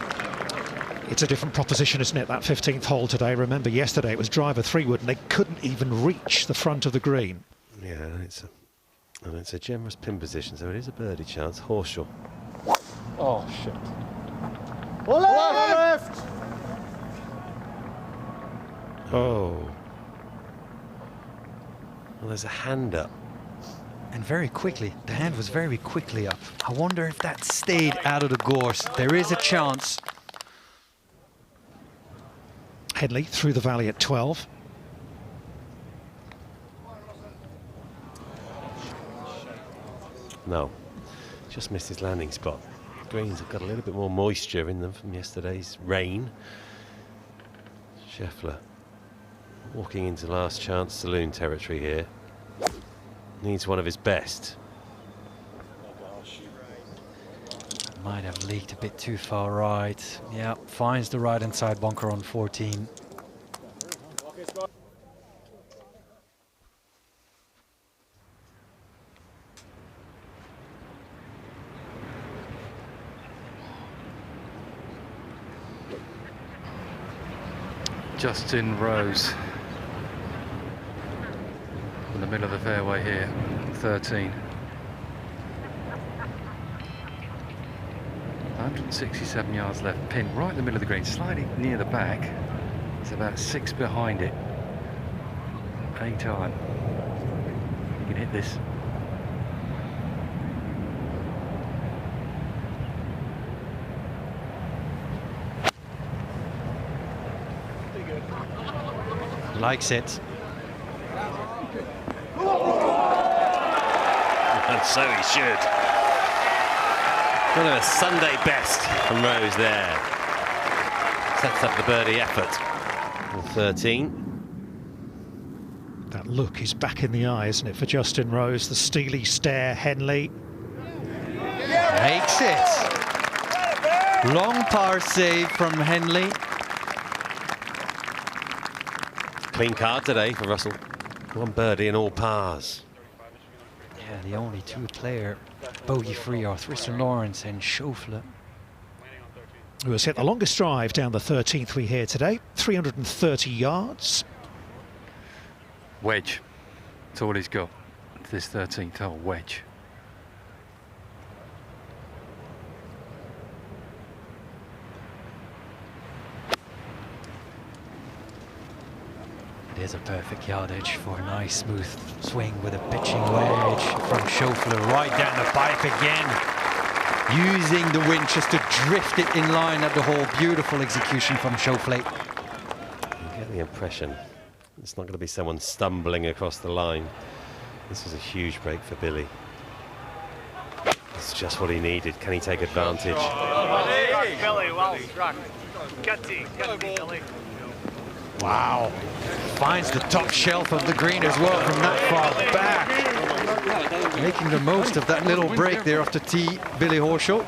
[SPEAKER 20] It's a different proposition, isn't it, that 15th hole today? Remember, yesterday it was driver 3-wood and they couldn't even reach the front of the green.
[SPEAKER 1] Yeah, it's a generous pin position, so it is a birdie chance. Horshaw.
[SPEAKER 10] Oh, shit.
[SPEAKER 5] Left!
[SPEAKER 1] Oh. Well, there's a hand up.
[SPEAKER 17] And very quickly, the hand was very quickly up. I wonder if that stayed out of the gorse. There is a chance.
[SPEAKER 20] Henley through the valley at 12.
[SPEAKER 1] No, just missed his landing spot. Greens have got a little bit more moisture in them from yesterday's rain. Schauffele walking into last chance saloon territory here. Needs one of his best.
[SPEAKER 17] Might have leaked a bit too far right. Yeah, finds the right hand side bunker on 14.
[SPEAKER 7] Justin Rose in the middle of the fairway here, 13. 167 yards left, pin right in the middle of the green, slightly near the back. It's about 6 behind it. 8 iron. You can hit this.
[SPEAKER 17] Likes it.
[SPEAKER 1] And so he should. Kind of a Sunday best from Rose there. Sets up the birdie effort. 13.
[SPEAKER 20] That look is back in the eye, isn't it, for Justin Rose? The steely stare, Henley.
[SPEAKER 17] Makes it. Long par save from Henley.
[SPEAKER 1] Clean card today for Russell. 1 birdie and all pars.
[SPEAKER 17] Yeah, the only 2 player bogey-free are Tristan Lawrence and Schauffele.
[SPEAKER 20] Who has hit the longest drive down the 13th we hear today, 330 yards.
[SPEAKER 7] Wedge. That's all he's got. This 13th hole, wedge.
[SPEAKER 17] It is a perfect yardage for a nice smooth swing with a pitching wedge from Schauffele right down the pipe again. Using the wind just to drift it in line at the hole. Beautiful execution from Schauffele.
[SPEAKER 1] You get the impression it's not going to be someone stumbling across the line. This is a huge break for Billy. It's just what he needed. Can he take advantage?
[SPEAKER 5] Billy, well struck. Gutsy, Billy.
[SPEAKER 17] Wow. Finds the top shelf of the green as well from that far back. Making the most of that little break there off the tee, Billy Horschel.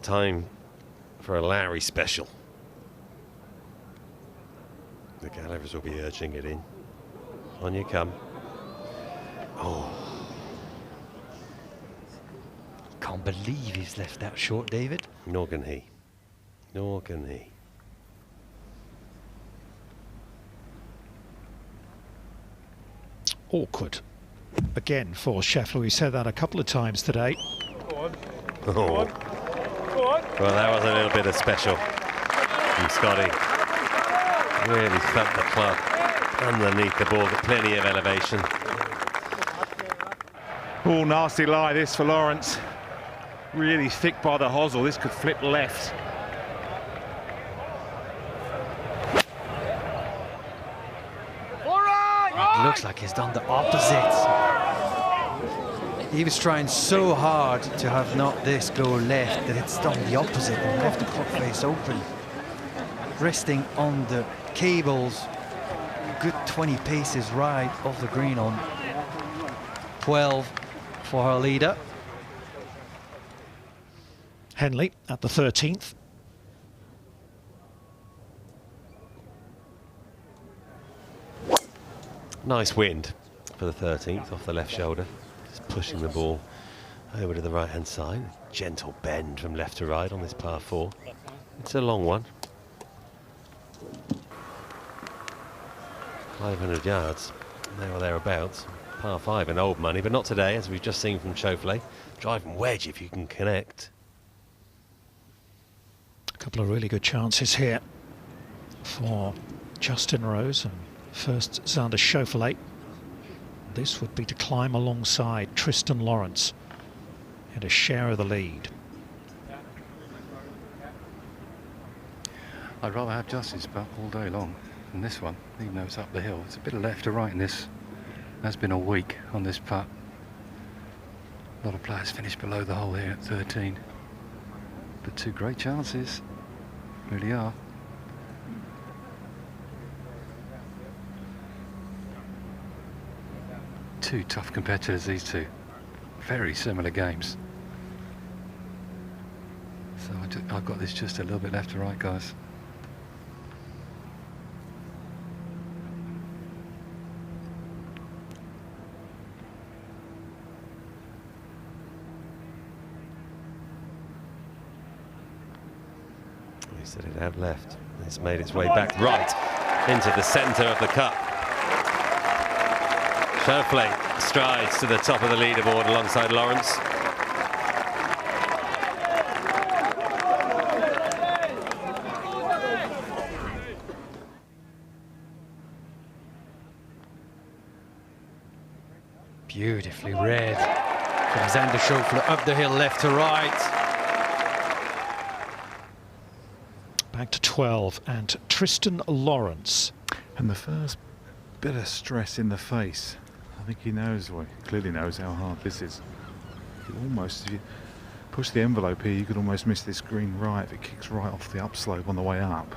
[SPEAKER 1] Time for a Lowry special. The Gallagher's will be urging it in. On you come. Oh.
[SPEAKER 17] Can't believe he's left that short, David.
[SPEAKER 1] Nor can he. Nor can he.
[SPEAKER 20] Awkward. Again for Schauffele. We said that a couple of times today.
[SPEAKER 1] Go on. Go on. Go on. Well, that was a little bit of special from Scotty. Really felt the club underneath the ball, got plenty of elevation.
[SPEAKER 9] Oh, nasty lie this for Lawrence. Really thick by the hosel. This could flip left.
[SPEAKER 17] Looks like he's done the opposite. He was trying so hard to have not this go left that it's done the opposite and left the club face open. Resting on the cables, good 20 paces right off the green on 12 for our leader.
[SPEAKER 20] Henley at the 13th.
[SPEAKER 1] Nice wind for the 13th off the left shoulder. Just pushing the ball over to the right-hand side. Gentle bend from left to right on this par 4. It's a long one. 500 yards, there or thereabouts. Par 5 and old money, but not today, as we've just seen from Schauffele. Driving wedge if you can connect.
[SPEAKER 20] A couple of really good chances here for Justin Rose and First, Xander Schauffele. This would be to climb alongside Tristan Lawrence and a share of the lead.
[SPEAKER 7] I'd rather have Justin's putt all day long than this one, even though it's up the hill. It's a bit of left to right in this. Has been a week on this putt. A lot of players finished below the hole here at 13. But two great chances, really are. Two tough competitors, these two. Very similar games. So I've got this just a little bit left to right, guys.
[SPEAKER 1] He set it out left. It's made its way back right into the centre of the cup. Schauffele strides to the top of the leaderboard alongside Lawrence.
[SPEAKER 17] Beautifully read from Xander Schauffele, up the hill, left to right.
[SPEAKER 20] Back to 12, and Tristan Lawrence.
[SPEAKER 9] And the first bit of stress in the face. I think he knows, well, he clearly knows how hard this is. If you push the envelope here, you could almost miss this green right if it kicks right off the upslope on the way up.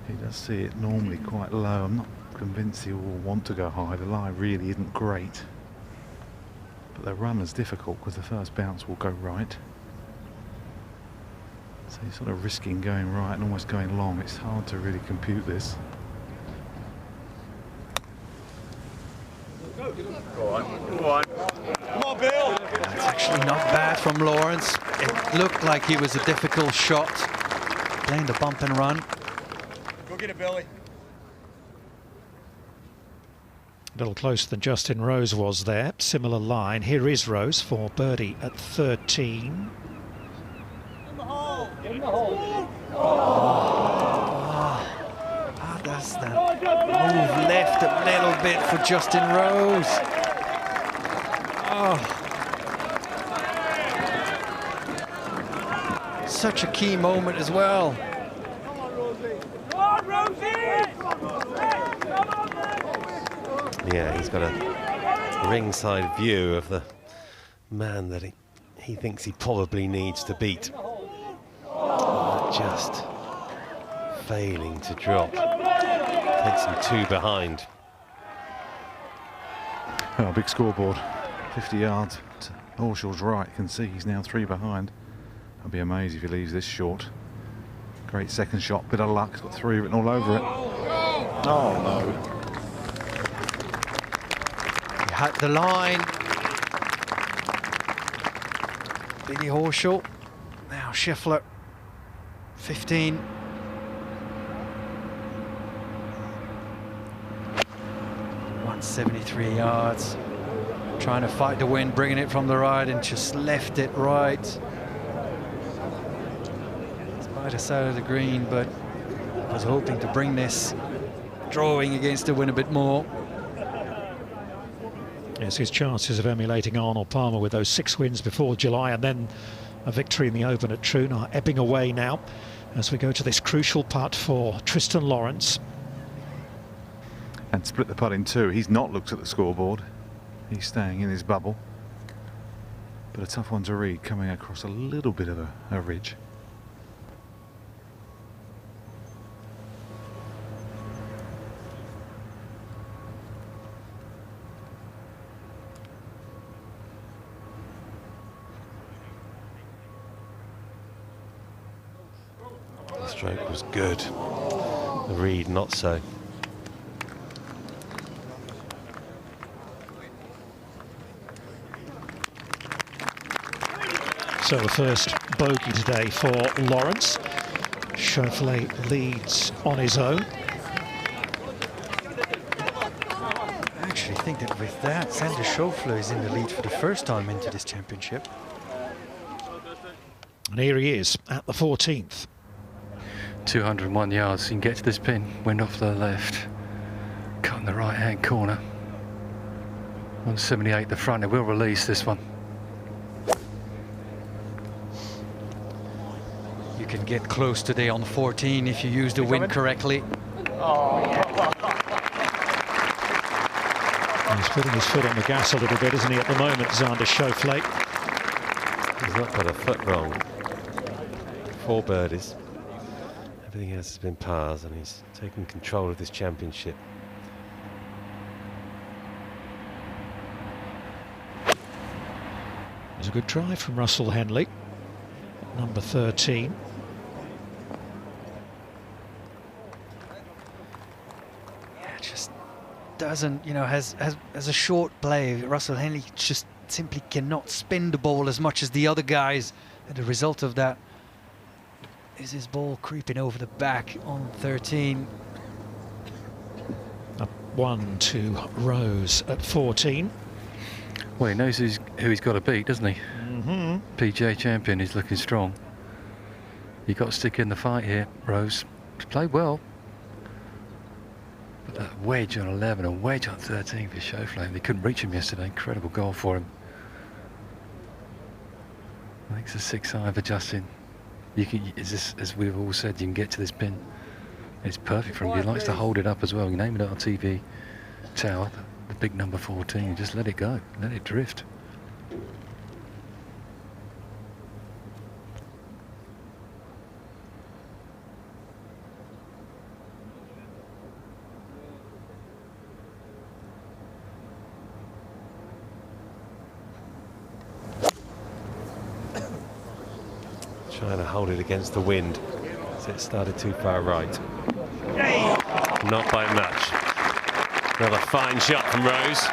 [SPEAKER 9] He does see it normally quite low. I'm not convinced he will want to go high. The lie really isn't great. But the run is difficult because the first bounce will go right. So he's sort of risking going right and almost going long. It's hard to really compute this.
[SPEAKER 5] Go on. Go on. Come on, Bill.
[SPEAKER 17] That's actually not bad from Lawrence. It looked like he was a difficult shot. Playing the bump and run.
[SPEAKER 5] Go get it, Billy.
[SPEAKER 20] A little closer than Justin Rose was there. Similar line. Here is Rose for birdie at 13.
[SPEAKER 5] In the hole.
[SPEAKER 17] How does that move left a little bit for Justin Rose? Such a key moment as well.
[SPEAKER 1] Yeah, he's got a ringside view of the man that he thinks he probably needs to beat. Just failing to drop. Takes him two behind.
[SPEAKER 9] Oh, big scoreboard. 50 yards to Horshaw's right. You can see he's now 3 behind. I'd be amazed if he leaves this short. Great second shot, bit of luck. He's got 3 written all over it. Oh no.
[SPEAKER 17] He had the line. Billy Horschel. Now Schauffele. 15. .173 yards. Trying to fight the wind, bringing it from the right and just left it right. It's by the side of the green, but I was hoping to bring this drawing against the wind a bit more.
[SPEAKER 20] Yes, his chances of emulating Arnold Palmer with those 6 wins before July and then a victory in the Open at Troon are ebbing away now as we go to this crucial putt for Tristan Lawrence.
[SPEAKER 9] And split the putt in 2. He's not looked at the scoreboard. He's staying in his bubble. But a tough one to read, coming across a little bit of a ridge.
[SPEAKER 1] The stroke was good. The read not so.
[SPEAKER 20] So the first bogey today for Lawrence. Schauffele leads on his own.
[SPEAKER 17] I actually think that with that, Xander Schauffele is in the lead for the first time into this championship.
[SPEAKER 20] And here he is at the 14th.
[SPEAKER 7] 201 yards. You can get to this pin, wind off to the left, cut in the right-hand corner. 178 the front, it will release this one.
[SPEAKER 17] You can get close today on 14 if you use the wind correctly.
[SPEAKER 20] He's putting his foot on the gas a little bit, isn't he, at the moment, Xander Schauffele?
[SPEAKER 1] He's not got a foot wrong. 4 birdies. Everything else has been pars, and he's taken control of this championship.
[SPEAKER 20] There's a good drive from Russell Henley, number 13.
[SPEAKER 17] Just doesn't, you know, has a short play. Russell Henley just simply cannot spin the ball as much as the other guys, and the result of that is his ball creeping over the back on 13.
[SPEAKER 20] Up 1 to Rose at 14.
[SPEAKER 7] Well, he knows who he's got to beat, doesn't he?
[SPEAKER 20] Mm-hmm.
[SPEAKER 7] PGA champion, he's looking strong. You've got to stick in the fight here, Rose. He's played well. But that wedge on 11 and wedge on 13 for Schauffele. They couldn't reach him yesterday. Incredible goal for him. I think it's a 6-5 adjusting. You can, as we've all said, you can get to this pin. It's perfect for him. He likes to hold it up as well. You name it on TV tower, the big number 14. Just let it go, let it drift.
[SPEAKER 1] Trying to hold it against the wind, so it started too far right. Not by much. Another fine shot from Rose.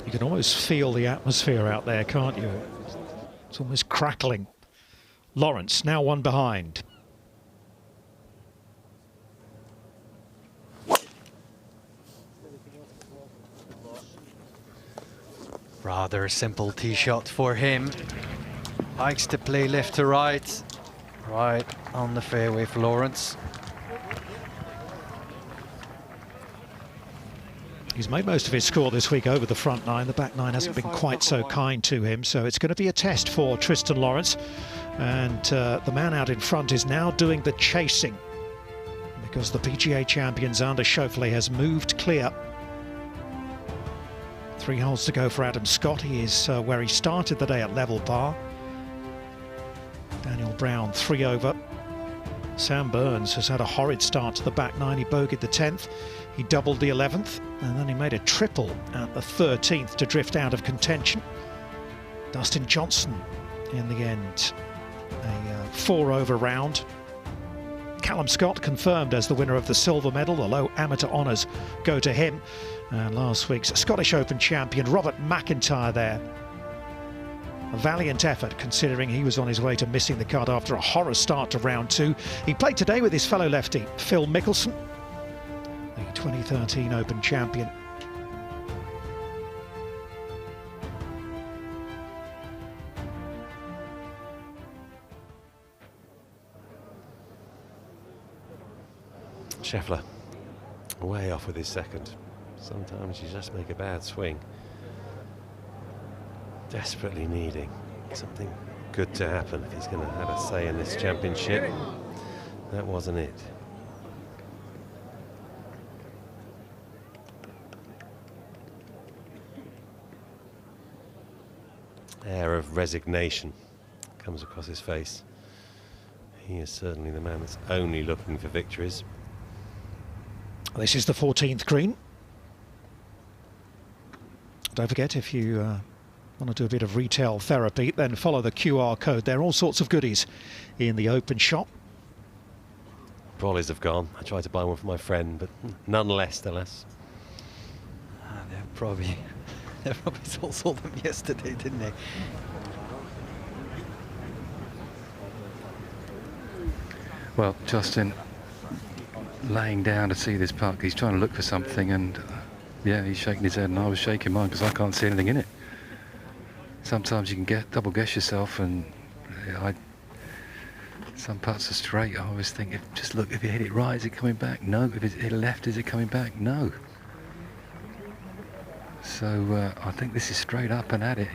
[SPEAKER 20] You can almost feel the atmosphere out there, can't you? It's almost crackling. Lawrence, now one behind.
[SPEAKER 17] Rather a simple tee shot for him. Likes to play left to right. Right on the fairway for Lawrence.
[SPEAKER 20] He's made most of his score this week over the front nine. The back nine hasn't been quite so kind to him, so it's going to be a test for Tristan Lawrence. And the man out in front is now doing the chasing, because the PGA champion Xander Schauffele has moved clear. 3 holes to go for Adam Scott. He is where he started the day at level par. Daniel Brown 3 over. Sam Burns has had a horrid start to the back nine. He bogeyed the 10th. He doubled the 11th, and then he made a triple at the 13th to drift out of contention. Dustin Johnson, in the end, a 4 over round. Callum Scott confirmed as the winner of the silver medal. The low amateur honours go to him. And last week's Scottish Open champion Robert McIntyre there. A valiant effort, considering he was on his way to missing the cut after a horror start to round 2. He played today with his fellow lefty, Phil Mickelson, the 2013 Open champion.
[SPEAKER 1] Scheffler, way off with his second. Sometimes you just make a bad swing. Desperately needing something good to happen if he's going to have a say in this championship. That wasn't it. Air of resignation comes across his face. He is certainly the man that's only looking for victories.
[SPEAKER 20] This is the 14th green. Don't forget, if you want to do a bit of retail therapy, then follow the QR code. There are all sorts of goodies in the Open shop.
[SPEAKER 1] Brollies have gone. I tried to buy one for my friend, but none less.
[SPEAKER 17] They probably sold them yesterday, didn't they?
[SPEAKER 7] Well, Justin laying down to see this puck. He's trying to look for something, and yeah, he's shaking his head, and I was shaking mine because I can't see anything in it. Sometimes you can double guess yourself, and some putts are straight. I always think, just look, if you hit it right, is it coming back? No. If it hit left, is it coming back? No. So I think this is straight up and at it.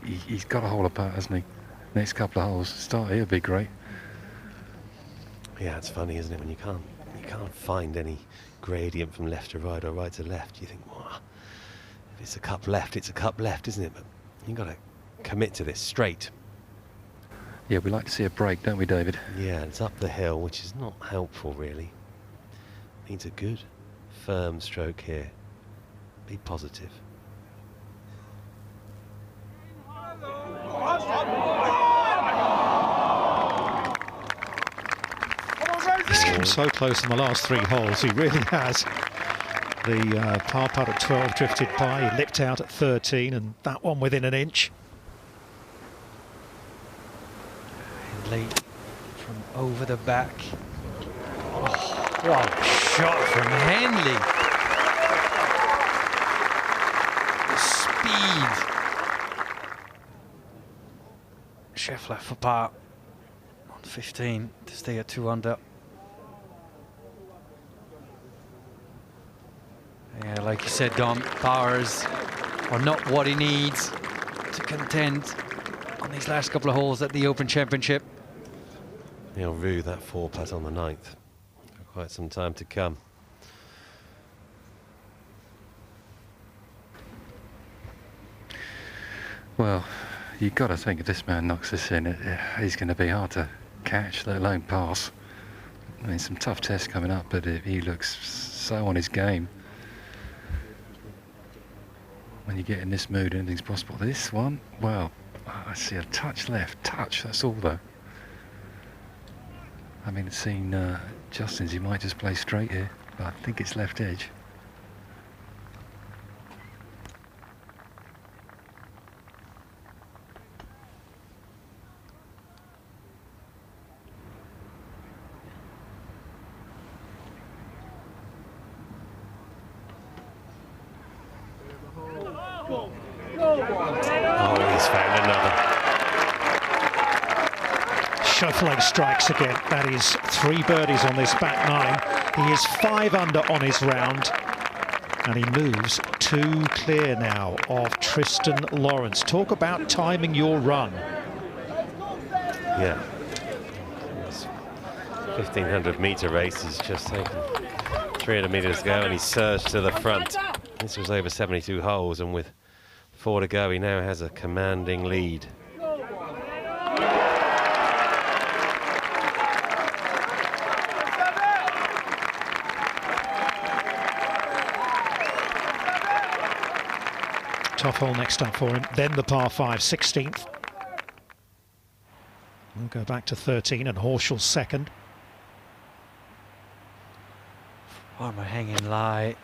[SPEAKER 7] He's got a hole apart, hasn't he? Next couple of holes. Start here would be great.
[SPEAKER 1] Yeah, it's funny, isn't it, when you can't find any gradient from left to right or right to left. You think, well, if it's a cup left, it's a cup left, isn't it? But you've got to commit to this straight.
[SPEAKER 7] Yeah, we like to see a break, don't we, David?
[SPEAKER 1] Yeah, it's up the hill, which is not helpful, really. Needs a good, firm stroke here. Be positive.
[SPEAKER 20] He's come so close in the last 3 holes, he really has. The par putt at 12 drifted by, he lipped out at 13, and that one within an inch.
[SPEAKER 17] Hindley from over the back. Oh, what a shot from Hindley. The speed. Schauffele for par on 15 to stay at 2 under. Yeah, like you said, Dom, powers are not what he needs to contend on these last couple of holes at the Open Championship.
[SPEAKER 1] He'll rue that 4 putt on the 9th for quite some time to come.
[SPEAKER 7] Well, you've got to think if this man knocks this in, he's going to be hard to catch, let alone pass. I mean, some tough tests coming up, but he looks so on his game. When you get in this mood, anything's possible. This one, well, I see a touch left, that's all though. I mean, seeing Justin's, he might just play straight here, but I think it's left edge.
[SPEAKER 1] Oh, he's found another.
[SPEAKER 20] Schauffele strikes again. That is 3 birdies on this back 9. He is 5 under on his round, and he moves 2 clear now of Tristan Lawrence. Talk about timing your run.
[SPEAKER 1] Yeah. This 1,500 metre race has just taken 300 metres to go, and he surged to the front. This was over 72 holes, and with 4 to go, he now has a commanding lead.
[SPEAKER 20] Tough hole next up for him. Then the par 5, 16th. We'll go back to 13 and Horschel's second.
[SPEAKER 17] Farmer hanging lie.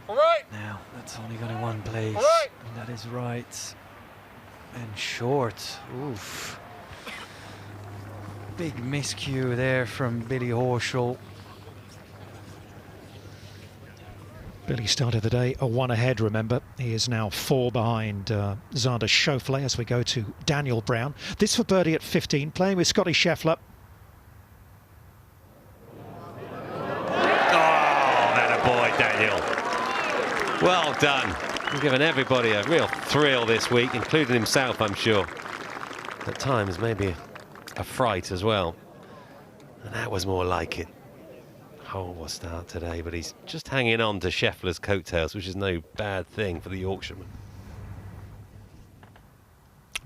[SPEAKER 5] All right.
[SPEAKER 17] Now, that's only going to one place.
[SPEAKER 5] Right.
[SPEAKER 17] And that is right. And short. Oof. Big miscue there from Billy Horschel.
[SPEAKER 20] Billy started the day a 1 ahead, remember. He is now 4 behind Xander Schauffele as we go to Daniel Brown. This for birdie at 15, playing with Scotty Scheffler.
[SPEAKER 1] Boy, Daniel. Well done. He's given everybody a real thrill this week, including himself, I'm sure. At times, maybe a fright as well. And that was more like it. Horrible start today, but he's just hanging on to Scheffler's coattails, which is no bad thing for the Yorkshireman.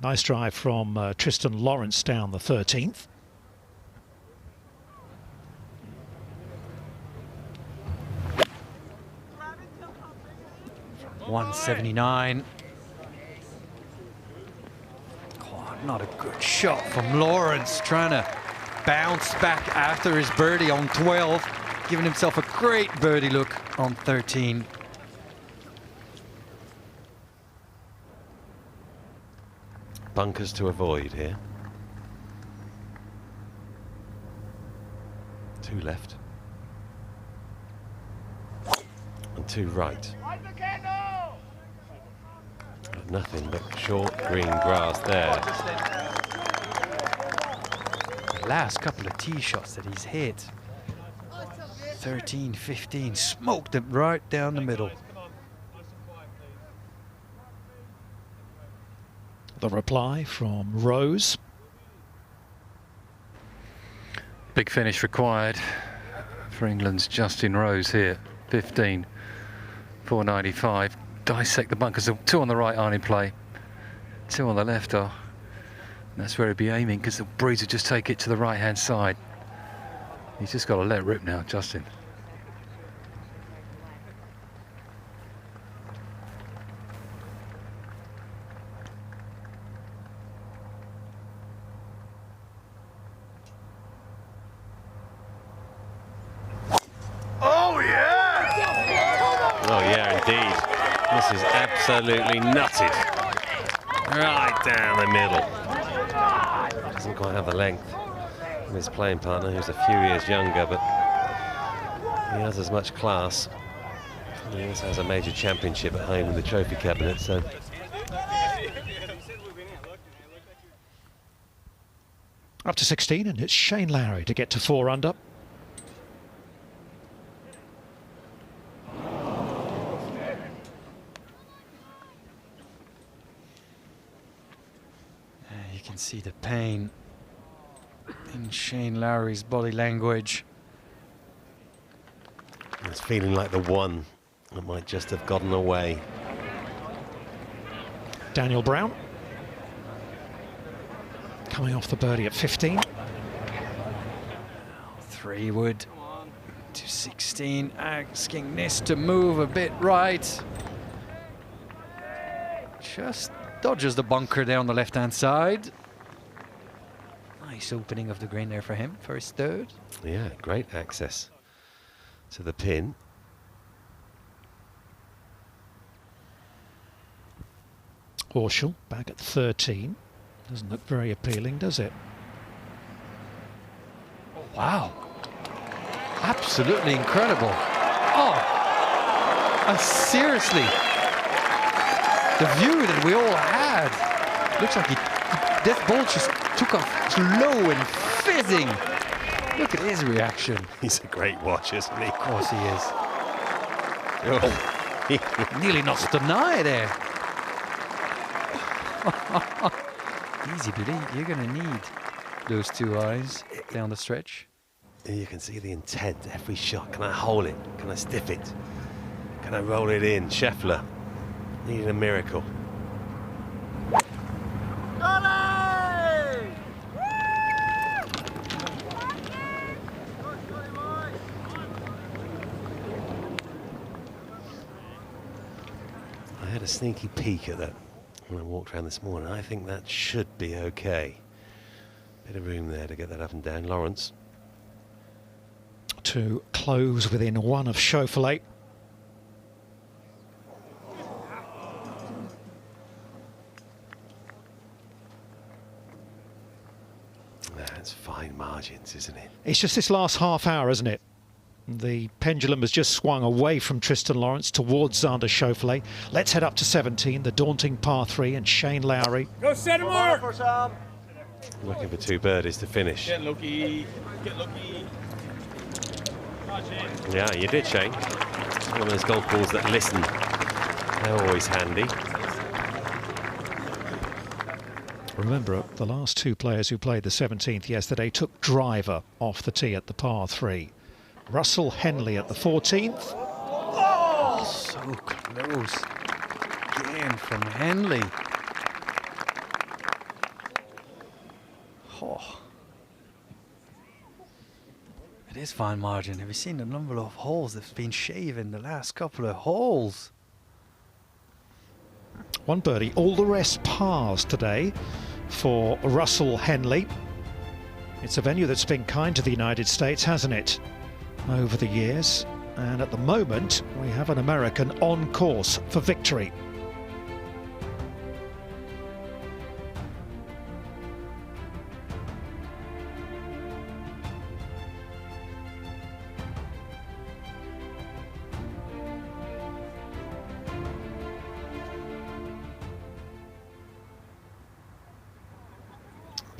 [SPEAKER 20] Nice drive from Tristan Lawrence down the 13th.
[SPEAKER 17] From 179. Oh, not a good shot from Lawrence, trying to bounce back after his birdie on 12. Giving himself a great birdie look on 13.
[SPEAKER 1] Bunkers to avoid here. 2 left. And 2 right. Nothing but short green grass there.
[SPEAKER 17] The last couple of tee shots that he's hit, 13, 15, smoked them right down the middle.
[SPEAKER 20] The reply from Rose.
[SPEAKER 7] Big finish required for England's Justin Rose here. 15, 495. Dissect the bunkers. 2 on the right aren't in play. 2 on the left are. And that's where he'd be aiming, because the breeze would just take it to the right-hand side. He's just got to let rip now, Justin.
[SPEAKER 1] Oh yeah! Oh yeah, indeed. This is absolutely nutted. Right down the middle. Doesn't quite have the length of his playing partner, who's a few years younger, but he has as much class. He also has a major championship at home in the trophy cabinet, so.
[SPEAKER 20] Up to 16, and it's Shane Lowry to get to 4 under.
[SPEAKER 17] You can see the pain in Shane Lowry's body language.
[SPEAKER 1] It's feeling like the one that might just have gotten away.
[SPEAKER 20] Daniel Brown coming off the birdie at 15.
[SPEAKER 17] 3 wood to 16, asking this to move a bit right. Just dodges the bunker down the left-hand side. Nice opening of the green there for him for his 3rd.
[SPEAKER 1] Yeah, great access to the pin.
[SPEAKER 20] Horschel back at 13. Doesn't look very appealing, does it?
[SPEAKER 17] Wow. Absolutely incredible. Oh, seriously. The view that we all had. Looks like that ball just took off slow and fizzing. Look at his reaction.
[SPEAKER 1] He's a great watch, isn't he?
[SPEAKER 17] Of course he is.
[SPEAKER 1] Oh.
[SPEAKER 17] Nearly knocked an eye there. Easy, Billy. You're going to need those 2 eyes down the stretch.
[SPEAKER 1] You can see the intent every shot. Can I hole it? Can I stiff it? Can I roll it in? Schauffele needed a miracle. I had a sneaky peek at that when I walked around this morning. I think that should be okay. Bit of room there to get that up and down. Lawrence.
[SPEAKER 20] To close within 1 of Schauffele.
[SPEAKER 1] That's fine margins, isn't it?
[SPEAKER 20] It's just this last half hour, isn't it? The pendulum has just swung away from Tristan Lawrence towards Xander Schauffele. Let's head up to 17, the daunting par 3, and Shane Lowry.
[SPEAKER 5] Go set him up!
[SPEAKER 1] Looking for 2 birdies to finish.
[SPEAKER 5] Get lucky. Get lucky.
[SPEAKER 1] Yeah, you did, Shane. One of those golf balls that listen. They're always handy.
[SPEAKER 20] Remember, the last 2 players who played the 17th yesterday took driver off the tee at the par 3. Russell Henley at the 14th.
[SPEAKER 17] Oh, so close. Again from Henley. Oh. It is fine margin. Have you seen the number of holes that's been shaven the last couple of holes?
[SPEAKER 20] 1 birdie, all the rest pars today for Russell Henley. It's a venue that's been kind to the United States, hasn't it, over the years? And at the moment, we have an American on course for victory.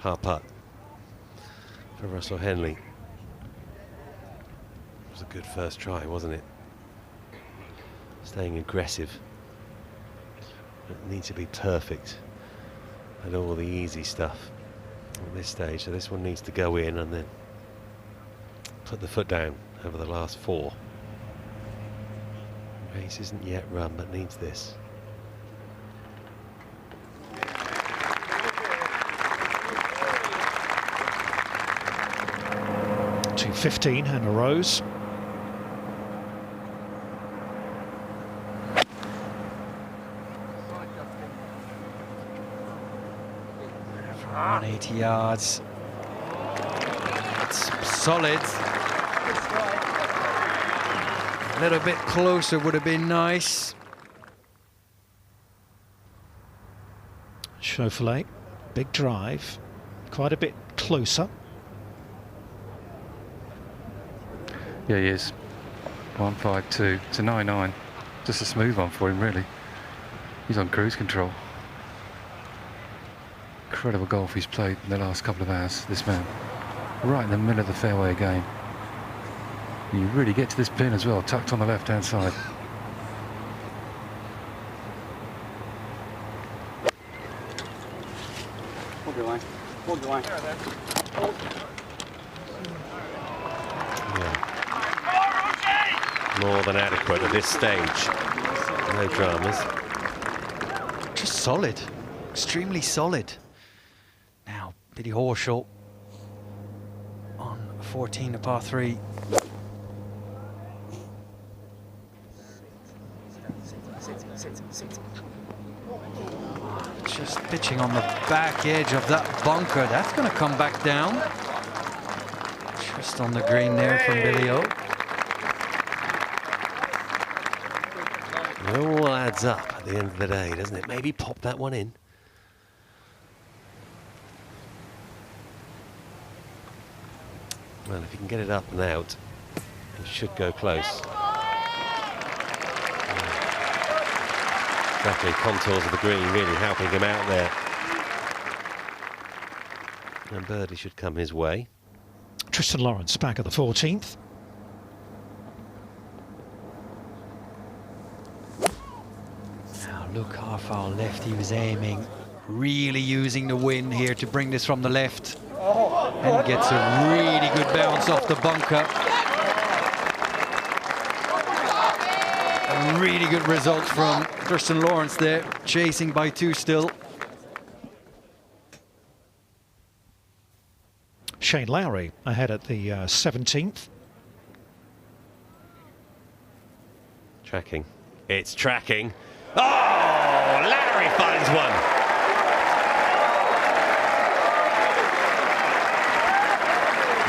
[SPEAKER 1] par putt for Russell Henley. It was a good first try, wasn't it? Staying aggressive. It needs to be perfect and all the easy stuff at this stage. So this one needs to go in and then put the foot down over the last 4. Race isn't yet run, but needs this.
[SPEAKER 20] .215, Hannah Rose.
[SPEAKER 17] From 180 yards. It's solid. A little bit closer would have been nice.
[SPEAKER 20] Schauffele, big drive, quite a bit closer.
[SPEAKER 7] Yeah, he is. 152. It's a 9-9. Just a smooth one for him, really. He's on cruise control. Incredible golf he's played in the last couple of hours, this man. Right in the middle of the fairway again. You really get to this pin as well, tucked on the left-hand side.
[SPEAKER 2] Hold your line. Hold your line.
[SPEAKER 1] More than adequate at this stage. No dramas.
[SPEAKER 17] Just solid. Extremely solid. Now, Billy Horschel on 14, a par 3. Just pitching on the back edge of that bunker. That's going to come back down. Just on the green there from Billy O.
[SPEAKER 1] It all adds up at the end of the day, doesn't it? Maybe pop that one in. Well, if you can get it up and out, it should go close. Exactly, contours of the green really helping him out there. And birdie should come his way.
[SPEAKER 20] Tristan Lawrence back at the 14th.
[SPEAKER 17] Now look how far left he was aiming. Really using the wind here to bring this from the left. And he gets a really good bounce off the bunker. A really good result from Tristan Lawrence there, chasing by 2 still.
[SPEAKER 20] Shane Lowry ahead at the 17th.
[SPEAKER 1] Tracking. It's tracking. Oh, Lowry finds one.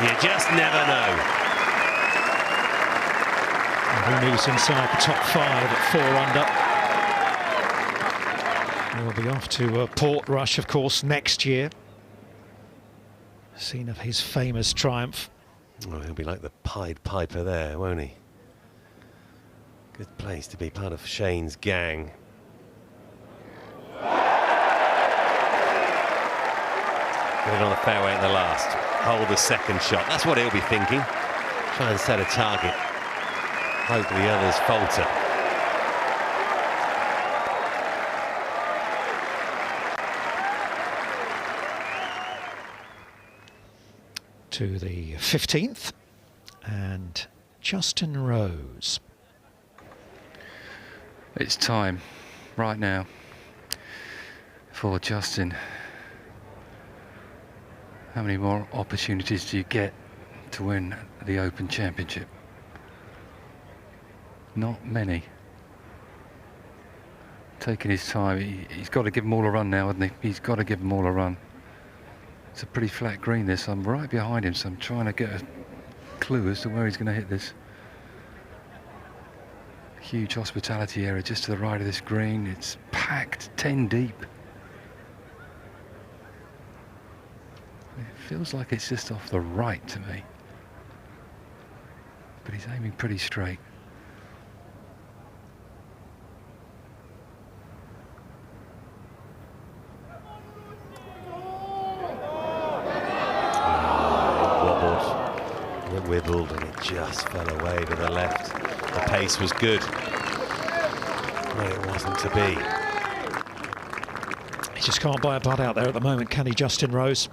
[SPEAKER 1] You just never know.
[SPEAKER 20] And he moves inside the top 5 at 4 under. He'll be off to Portrush, of course, next year. Scene of his famous triumph.
[SPEAKER 1] Oh, he'll be like the Pied Piper there, won't he? Good place to be part of Shane's gang. Get it on the fairway at the last. Hold the second shot. That's what he'll be thinking. Try and set a target. Hope the others falter.
[SPEAKER 20] To the 15th, and Justin Rose.
[SPEAKER 7] It's time, right now, for Justin. How many more opportunities do you get to win the Open Championship? Not many. Taking his time. He's got to give them all a run now, hasn't he? He's got to give them all a run. It's a pretty flat green, this. I'm right behind him, so I'm trying to get a clue as to where he's going to hit this. Huge hospitality area just to the right of this green. It's packed 10 deep. It feels like it's just off the right to me. But he's aiming pretty straight.
[SPEAKER 1] just fell away to the left. The pace was good. No, it wasn't to be.
[SPEAKER 20] He just can't buy a putt out there at the moment, can he, Justin Rose?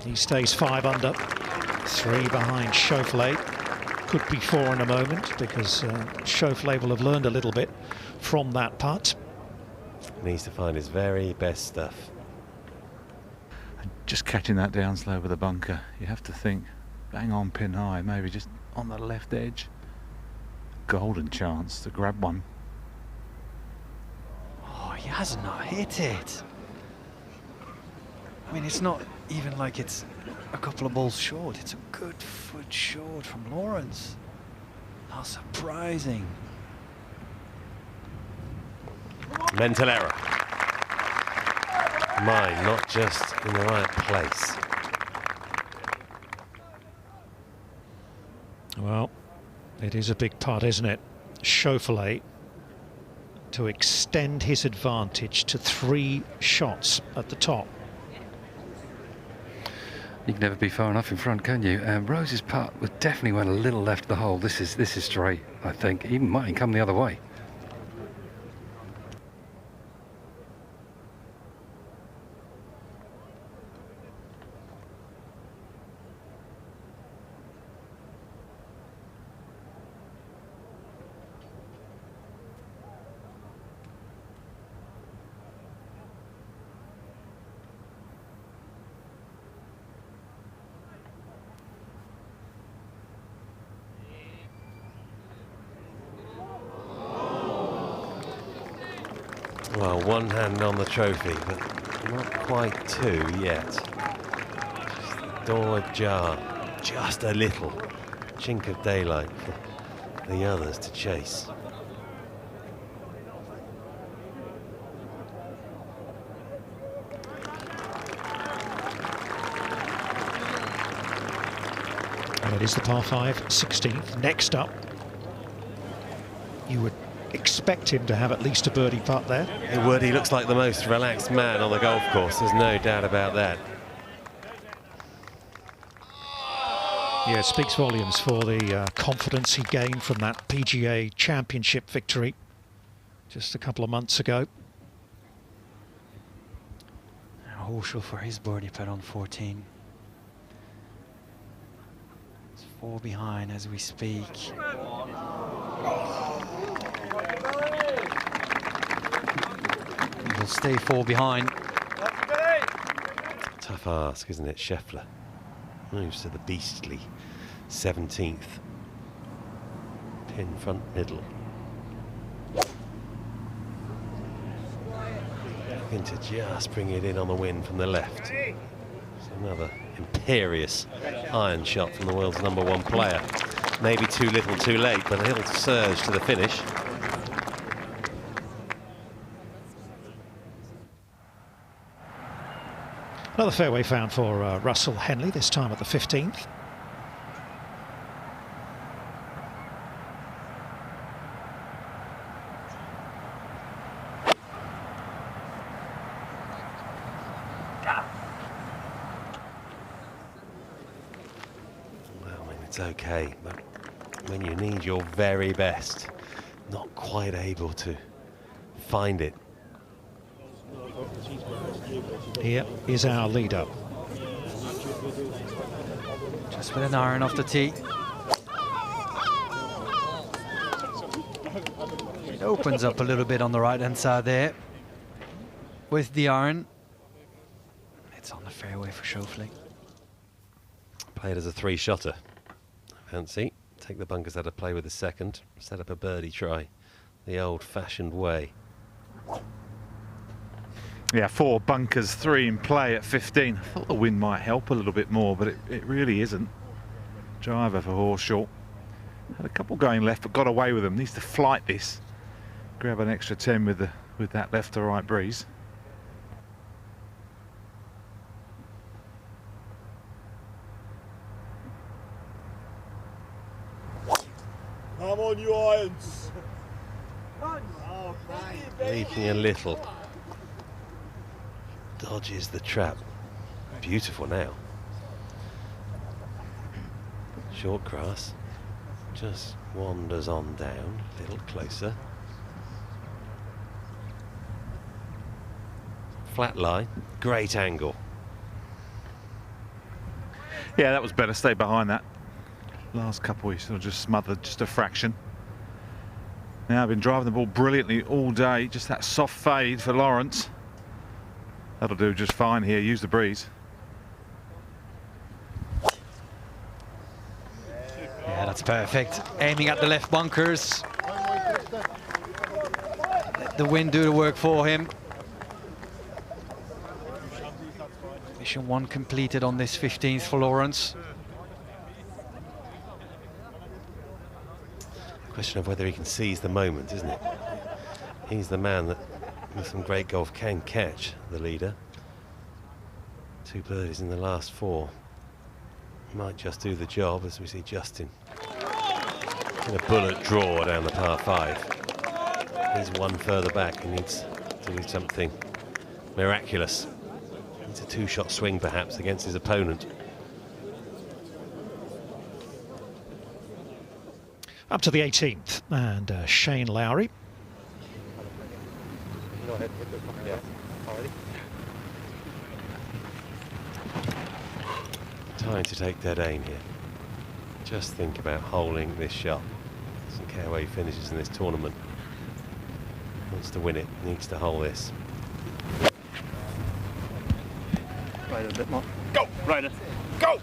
[SPEAKER 20] He stays 5 under, 3 behind Schauffele. Could be 4 in a moment because Schauffele will have learned a little bit from that putt.
[SPEAKER 1] Needs to find his very best stuff.
[SPEAKER 9] And just catching that down slow with a bunker, you have to think, bang on pin high, maybe just on the left edge. Golden chance to grab one.
[SPEAKER 17] Oh, he has not hit it. I mean, it's not even like it's a couple of balls short. It's a good foot short from Lawrence. How surprising.
[SPEAKER 1] Mental error. Mine not just in the right place.
[SPEAKER 20] Well, it is a big putt, isn't it? Schauffele to extend his advantage to 3 shots at the top.
[SPEAKER 7] You can never be far enough in front, can you? Rose's putt definitely went a little left of the hole. This is straight, I think. He might come the other way.
[SPEAKER 1] Well, one hand on the trophy, but not quite 2 yet. Just the door ajar, just a little chink of daylight for the others to chase.
[SPEAKER 20] It is the par 5, 16th. Next up, you would expect him to have at least a birdie putt there.
[SPEAKER 1] He would. He looks like the most relaxed man on the golf course. There's no doubt about that.
[SPEAKER 20] Yeah, it speaks volumes for the confidence he gained from that PGA Championship victory just a couple of months ago.
[SPEAKER 17] Horschel for his birdie putt on 14. It's 4 behind as we speak. He'll stay 4 behind.
[SPEAKER 1] Tough ask, isn't it? Schauffele moves to the beastly 17th. Pin front middle. Looking to just bring it in on the wind from the left. It's another imperious iron shot from the world's #1 player. Maybe too little too late, but he'll surge to the finish.
[SPEAKER 20] Another fairway found for Russell Henley, this time at the 15th.
[SPEAKER 1] Well, I mean, it's okay, but when you need your very best, not quite able to find it.
[SPEAKER 20] Here is our leader.
[SPEAKER 17] Just with an iron off the tee. It opens up a little bit on the right-hand side there. With the iron. It's on the fairway for Schauffele.
[SPEAKER 1] Played as a 3-shotter. Fancy. Take the bunkers out of play with the second. Set up a birdie try. The old-fashioned way.
[SPEAKER 9] Yeah, 4 bunkers, 3 in play at 15. I thought the wind might help a little bit more, but it really isn't. Driver for Horschel. Had a couple going left, but got away with them. Needs to flight this. Grab an extra 10 with that left to right breeze.
[SPEAKER 5] Come on, you irons.
[SPEAKER 1] Leaking a little. Dodges the trap. Beautiful now. Short grass. Just wanders on down, a little closer. Flat line, great angle.
[SPEAKER 9] Yeah, that was better. Stay behind that. Last couple he sort of just smothered just a fraction. Now I've been driving the ball brilliantly all day. Just that soft fade for Lawrence. That'll do just fine here. Use the breeze.
[SPEAKER 17] Yeah, that's perfect. Aiming at the left bunkers. Let the wind do the work for him. Mission 1 completed on this 15th for Lawrence.
[SPEAKER 1] Question of whether he can seize the moment, isn't it? He's the man that, with some great golf, can catch the leader. 2 birdies in the last 4. Might just do the job, as we see Justin in a bullet draw down the par 5. He's one further back and needs to do something miraculous. It's a 2-shot swing perhaps against his opponent.
[SPEAKER 20] Up to the 18th, and Shane Lowry.
[SPEAKER 1] Time to take dead aim here. Just think about holding this shot. Doesn't care where he finishes in this tournament. Wants to win it, needs to hold this.
[SPEAKER 11] Right a bit more. Go! Right it. Go!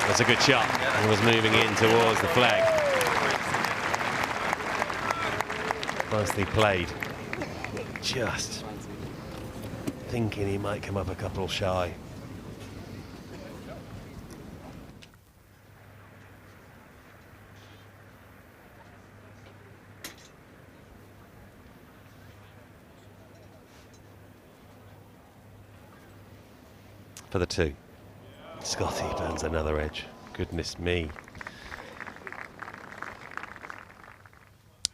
[SPEAKER 1] That's a good shot. He was moving in towards the flag. Nicely played. Just thinking he might come up a couple shy. For the 2. Scotty burns another edge. Goodness me.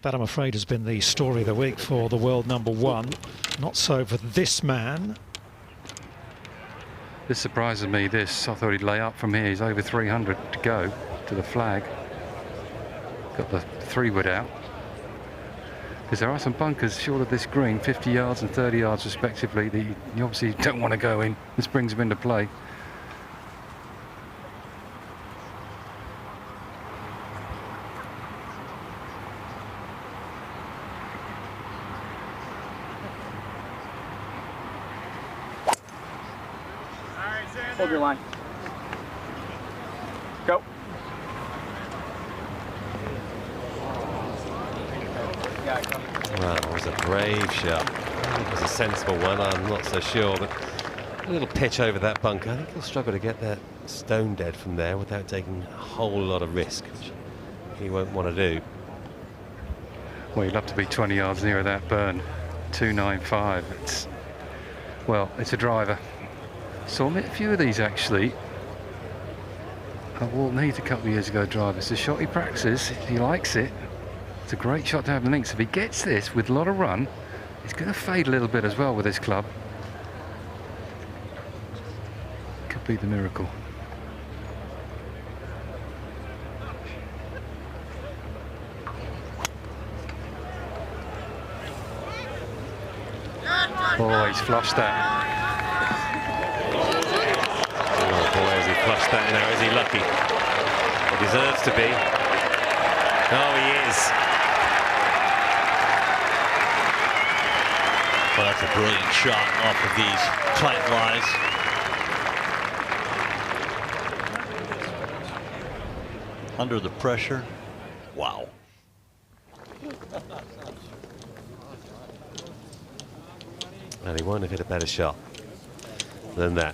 [SPEAKER 20] That, I'm afraid, has been the story of the week for the world #1. Not so for this man.
[SPEAKER 7] This surprises me, this. I thought he'd lay up from here. He's over 300 to go to the flag. Got the 3-wood out. Because there are some bunkers short of this green, 50 yards and 30 yards respectively, that you obviously don't want to go in. This brings him into play.
[SPEAKER 11] Hold your line. Go.
[SPEAKER 1] Well, it was a brave shot. It was a sensible one, I'm not so sure, but a little pitch over that bunker. I think he'll struggle to get that stone dead from there without taking a whole lot of risk, which he won't want to do.
[SPEAKER 7] Well, you'd love to be 20 yards nearer that burn. 295. It's, well, it's a driver. Saw a few of these actually. Walton Heath a couple of years ago driver. It's a shot he practices. He likes it. It's a great shot to have the links. If he gets this with a lot of run, it's going to fade a little bit as well with this club. Could be the miracle. Oh, he's flushed that.
[SPEAKER 1] Oh boy, has he flushed that now? Is he lucky? He deserves to be. Oh, he is.
[SPEAKER 14] Well, that's a brilliant shot off of these tight lies. Under the pressure. Wow.
[SPEAKER 1] And he won't have hit a better shot than that.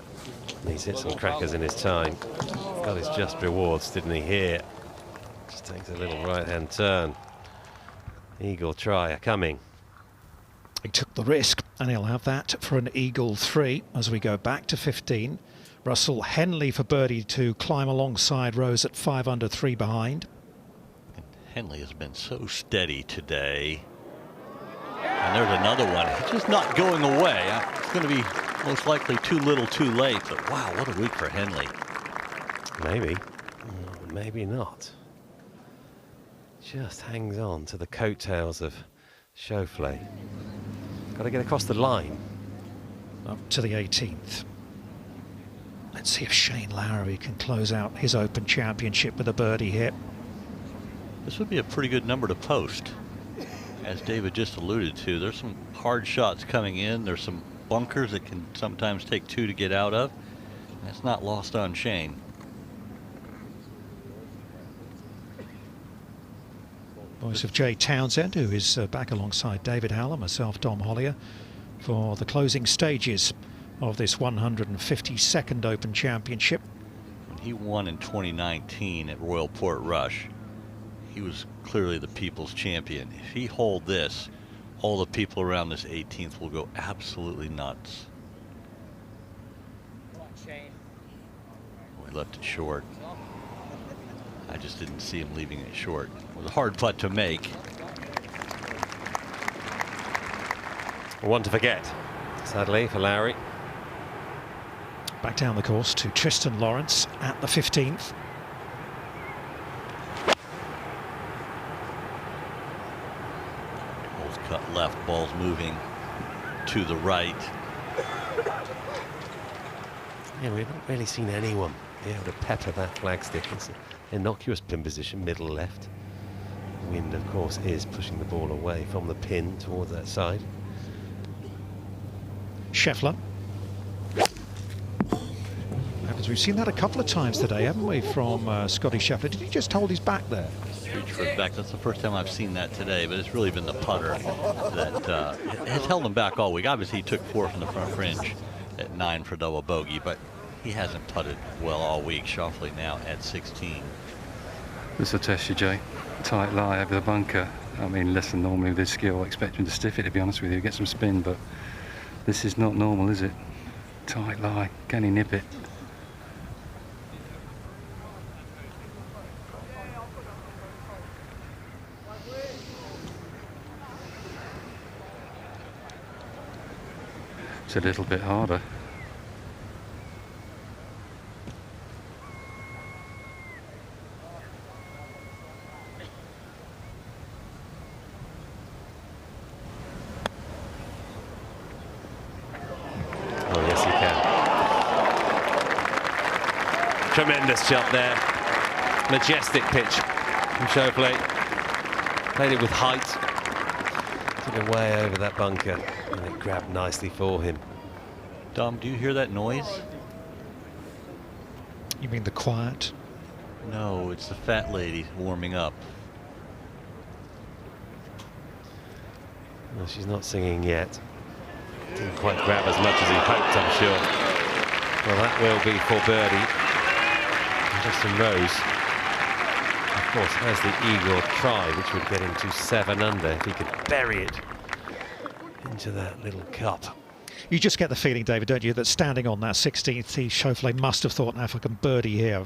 [SPEAKER 1] He's hit some crackers in his time. Got his just rewards, didn't he, here? Just takes a little right-hand turn. Eagle try coming.
[SPEAKER 20] He took the risk, and he'll have that for an eagle 3 as we go back to 15. Russell Henley for birdie to climb alongside Rose at 5 under, 3 behind.
[SPEAKER 14] Henley has been so steady today. And there's another one. It's just not going away. It's going to be Most likely too little too late, but wow, what a week for Henley.
[SPEAKER 1] Maybe. Maybe not. Just hangs on to the coattails of Schauffele. Got to get across the line.
[SPEAKER 20] Up to the 18th. Let's see if Shane Lowry can close out his Open Championship with a birdie here.
[SPEAKER 14] This would be a pretty good number to post. As David just alluded to, there's some hard shots coming in. There's some bunkers that can sometimes take 2 to get out of. That's not lost on Shane.
[SPEAKER 20] Voice of Jay Townsend, who is back alongside David Howell, myself, Dom Hollier, for the closing stages of this 152nd Open Championship.
[SPEAKER 14] When he won in 2019 at Royal Portrush, he was clearly the people's champion. If he holds this, all the people around this 18th will go absolutely nuts. We left it short. I just didn't see him leaving it short. It was a hard putt to make.
[SPEAKER 1] One to forget, sadly, for Lowry.
[SPEAKER 20] Back down the course to Tristan Lawrence at the 15th.
[SPEAKER 14] Ball's cut left, ball's moving to the right.
[SPEAKER 1] Yeah, we haven't really seen anyone be able to pepper that flagstick. It's an innocuous pin position, middle left. The wind, of course, is pushing the ball away from the pin towards that side.
[SPEAKER 20] Schauffele. We've seen that a couple of times today, haven't we, from Scotty Schauffele? Did he just hold his back there?
[SPEAKER 14] Treacherous back. That's the first time I've seen that today, but it's really been the putter that has held him back all week. Obviously, he took 4 from the front fringe at 9 for double bogey, but he hasn't putted well all week. Schauffele now at 16.
[SPEAKER 7] This will test you, Jay. Tight lie over the bunker. I mean, less than normally with his skill. I expect him to stiff it, to be honest with you, get some spin, but this is not normal, is it? Tight lie. Can he nip it? It's a little bit harder.
[SPEAKER 1] Oh, yes, he can. Tremendous shot there. Majestic pitch from Schauffele. Played it with height. Took it way over that bunker. And it grabbed nicely for him.
[SPEAKER 14] Dom, do you hear that noise?
[SPEAKER 20] You mean the quiet?
[SPEAKER 14] No, it's the fat lady warming up.
[SPEAKER 1] Well, she's not singing yet. Didn't quite grab as much as he hoped, I'm sure. Well, that will be for birdie. And Justin Rose, of course, has the eagle try, which would get him to 7 under if he could bury it into that little cup.
[SPEAKER 20] You just get the feeling, David, don't you, that standing on that 16th tee, Schauffele must have thought, now if I can birdie here,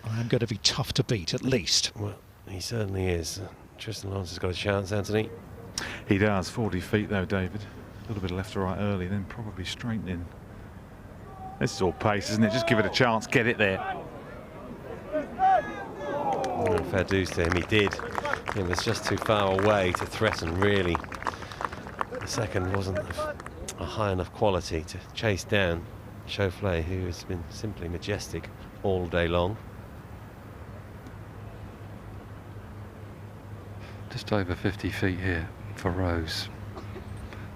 [SPEAKER 20] I'm going to be tough to beat, at least.
[SPEAKER 1] Well, he certainly is. Tristan Lawrence has got a chance, Anthony.
[SPEAKER 9] He does. 40 feet, though, David. A little bit of left to right early, then probably straightening. This is all pace, isn't it? Just give it a chance, get it there.
[SPEAKER 1] Well, fair dues to him, he did. It was just too far away to threaten, really. The second wasn't of a high enough quality to chase down Schauffele, who has been simply majestic all day long.
[SPEAKER 7] Just over 50 feet here for Rose.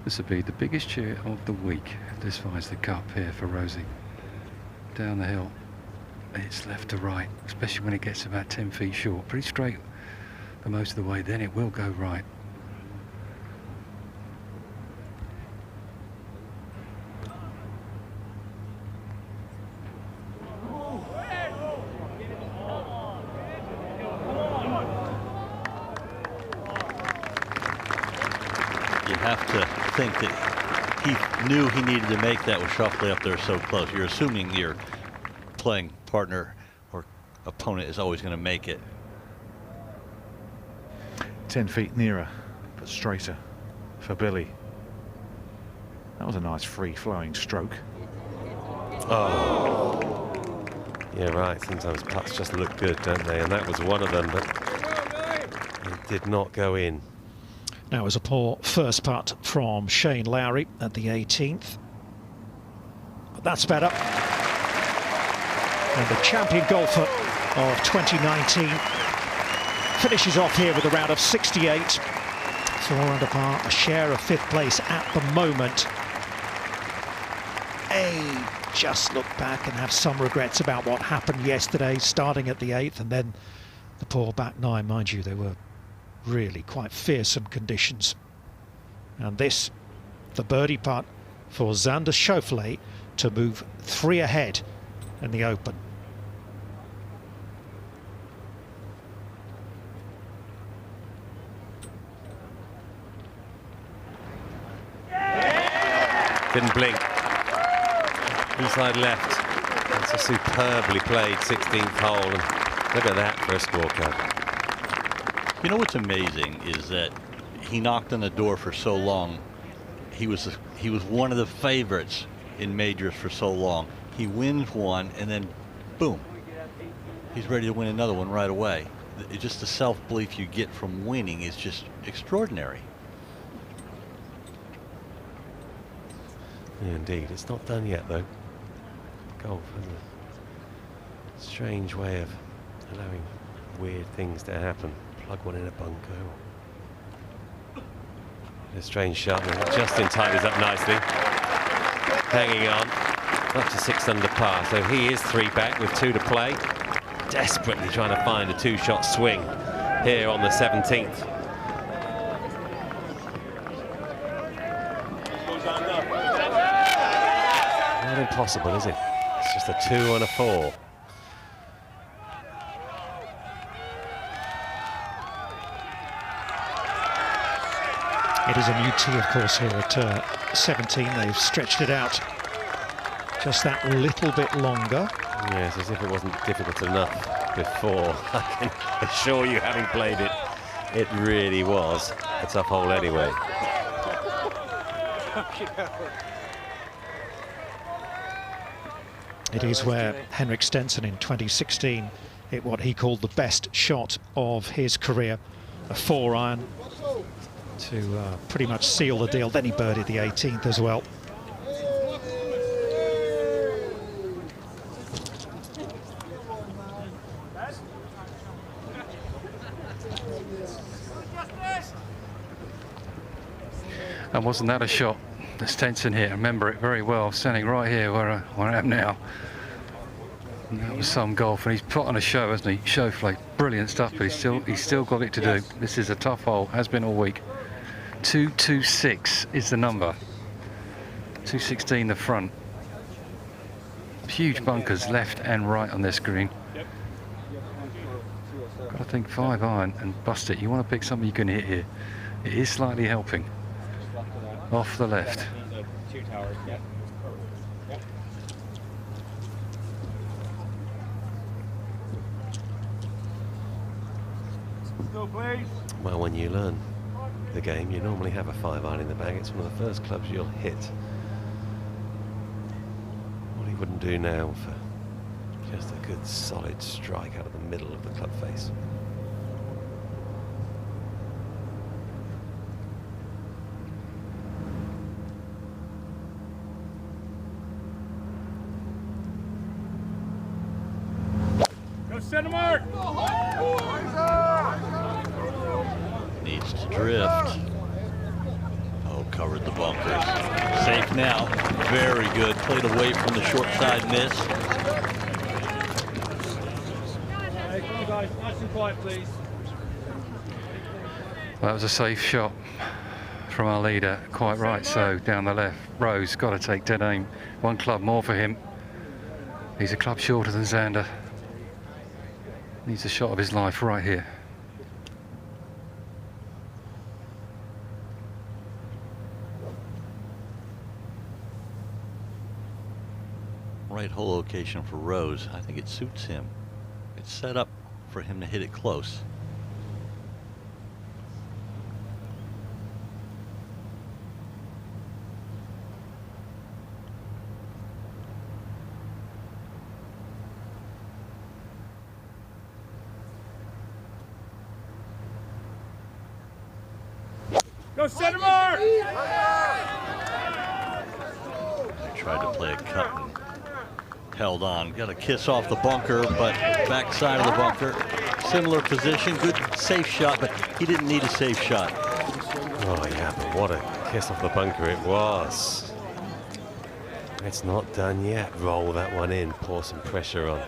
[SPEAKER 7] This will be the biggest cheer of the week. This finds the cup here for Rosie. Down the hill. It's left to right, especially when it gets about 10 feet short. Pretty straight for most of the way, then it will go right.
[SPEAKER 14] You have to think that he knew he needed to make that with Schauffele up there so close. You're assuming your playing partner or opponent is always going to make it.
[SPEAKER 9] 10 feet nearer, but straighter for Billy. That was a nice free-flowing stroke.
[SPEAKER 1] Oh. Yeah, right. Sometimes putts just look good, don't they? And that was one of them, but it did not go in.
[SPEAKER 20] Now, it was a poor first putt from Shane Lowry at the 18th. But that's better. And the champion golfer of 2019 finishes off here with a round of 68. 4 under par, a share of 5th place at the moment. Just look back and have some regrets about what happened yesterday, starting at the 8th, and then the poor back 9. Mind you, they were really quite fearsome conditions. And this, the birdie putt for Xander Schauffele to move 3 ahead in the Open.
[SPEAKER 1] Didn't blink. Inside left. That's a superbly played 16th hole. And look at that for a scorecard.
[SPEAKER 14] You know what's amazing is that he knocked on the door for so long. He was one of the favorites in majors for so long. He wins one and then boom, he's ready to win another one right away. It's just the self-belief you get from winning is just extraordinary.
[SPEAKER 1] Yeah, indeed. It's not done yet, though. Golf has a strange way of allowing weird things to happen. Plug one in a bunker. A strange shot. Justin tightens up nicely. Hanging on. Up to 6 under par. So he is 3 back with 2 to play. Desperately trying to find a 2-shot swing here on the 17th. Not impossible, is it? It's just a 2 and a 4.
[SPEAKER 20] It is a new tee, of course, here at 17. They've stretched it out just that little bit longer.
[SPEAKER 1] Yes, as if it wasn't difficult enough before. I can assure you, having played it, it really was a tough hole anyway.
[SPEAKER 20] It is where Henrik Stenson in 2016 hit what he called the best shot of his career, a 4-iron to pretty much seal the deal. Then he birdied the 18th as well.
[SPEAKER 7] And wasn't that a shot? The Stenson here, I remember it very well, standing right here where I am now. And that was some golf, and he's put on a show, hasn't he? Schauffele, brilliant stuff, but he's still got it to do. This is a tough hole, has been all week. 226 is the number. 216 the front. Huge bunkers left and right on this green. Got to think 5-iron and bust it. You want to pick something you can hit here. It is slightly helping. Off the left.
[SPEAKER 1] Well, when you learn the game, you normally have a 5-iron in the bag. It's one of the first clubs you'll hit. What he wouldn't do now for just a good solid strike out of the middle of the club face.
[SPEAKER 5] Center mark!
[SPEAKER 14] Needs to drift. Oh, covered the bunkers. Safe now. Very good. Played away from the short side miss.
[SPEAKER 5] Hey, come on, guys. Nice and quiet, please.
[SPEAKER 7] That was a safe shot from our leader. Quite right, so down the left. Rose got to take dead aim. 1 club more for him. He's a club shorter than Xander. Needs a shot of his life right here.
[SPEAKER 14] Right hole location for Rose. I think it suits him. It's set up for him to hit it close.
[SPEAKER 5] Go center mark!
[SPEAKER 14] They tried to play a cut and held on. Got a kiss off the bunker, but backside of the bunker. Similar position, good safe shot, but he didn't need a safe shot.
[SPEAKER 1] Oh yeah, but what a kiss off the bunker it was. It's not done yet. Roll that one in, pour some pressure on.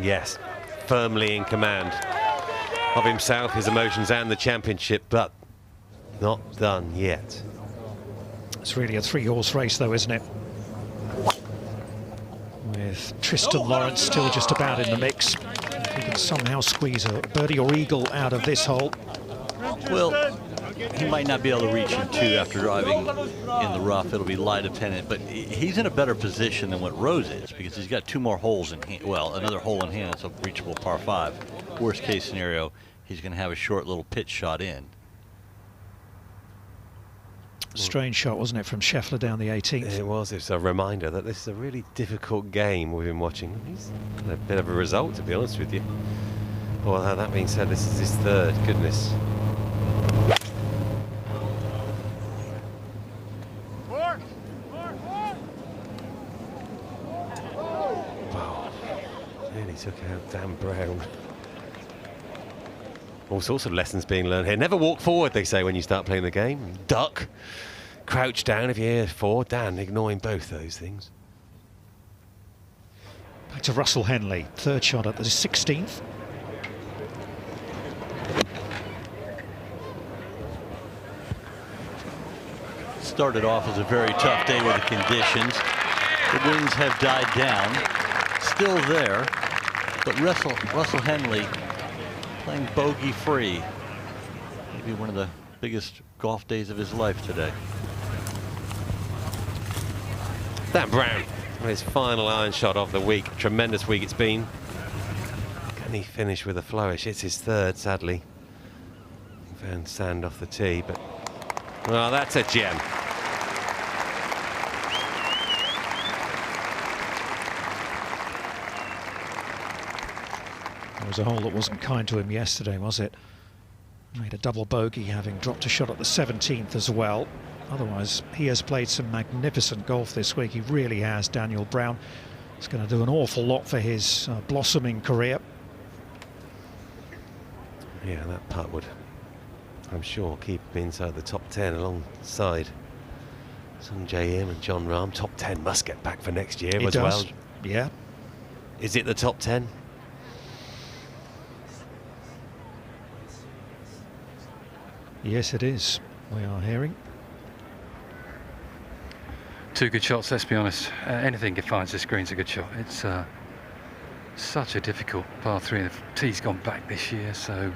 [SPEAKER 1] Yes, firmly in command of himself, his emotions and the championship, but not done yet.
[SPEAKER 20] It's really a 3-horse race though, isn't it? With Tristan Lawrence still just about in the mix. If he can somehow squeeze a birdie or eagle out of this hole.
[SPEAKER 14] Well, he might not be able to reach in 2 after driving in the rough. It'll be lie dependent, but he's in a better position than what Rose is because he's got 2 more holes in hand. Well, another hole in hand. It's a reachable par 5. Worst case scenario, he's going to have a short little pitch shot in.
[SPEAKER 20] Strange shot, wasn't it, from Schauffele down the 18th?
[SPEAKER 1] It was. It's a reminder that this is a really difficult game we've been watching. He's got a bit of a result, to be honest with you. Well, that being said, this is his 3rd. Goodness. Wow. Nearly took out Dan Brown. All sorts of lessons being learned here. Never walk forward, they say, when you start playing the game. Duck, crouch down if you're forward. Dan, ignoring both those things.
[SPEAKER 20] Back to Russell Henley, 3rd shot at the 16th.
[SPEAKER 14] Started off as a very tough day with the conditions. The winds have died down. Still there, but Russell Henley playing bogey free. Maybe one of the biggest golf days of his life today.
[SPEAKER 1] Dan Brown, his final iron shot of the week. Tremendous week it's been. Can he finish with a flourish? It's his 3rd, sadly. Found sand off the tee, but well, that's a gem.
[SPEAKER 20] It was a hole that wasn't kind to him yesterday, was it? Made a double bogey, having dropped a shot at the 17th as well. Otherwise, he has played some magnificent golf this week. He really has, Daniel Brown. He's going to do an awful lot for his blossoming career.
[SPEAKER 1] Yeah, that putt would, I'm sure, keep him inside the top 10 alongside Sungjae Im and John Rahm. Top 10 must get back for next year as well.
[SPEAKER 20] Yeah.
[SPEAKER 1] Is it the top 10?
[SPEAKER 20] Yes, it is. We are hearing.
[SPEAKER 7] 2 good shots, let's be honest. Anything that finds this green's a good shot. It's such a difficult par 3. The tee's gone back this year, so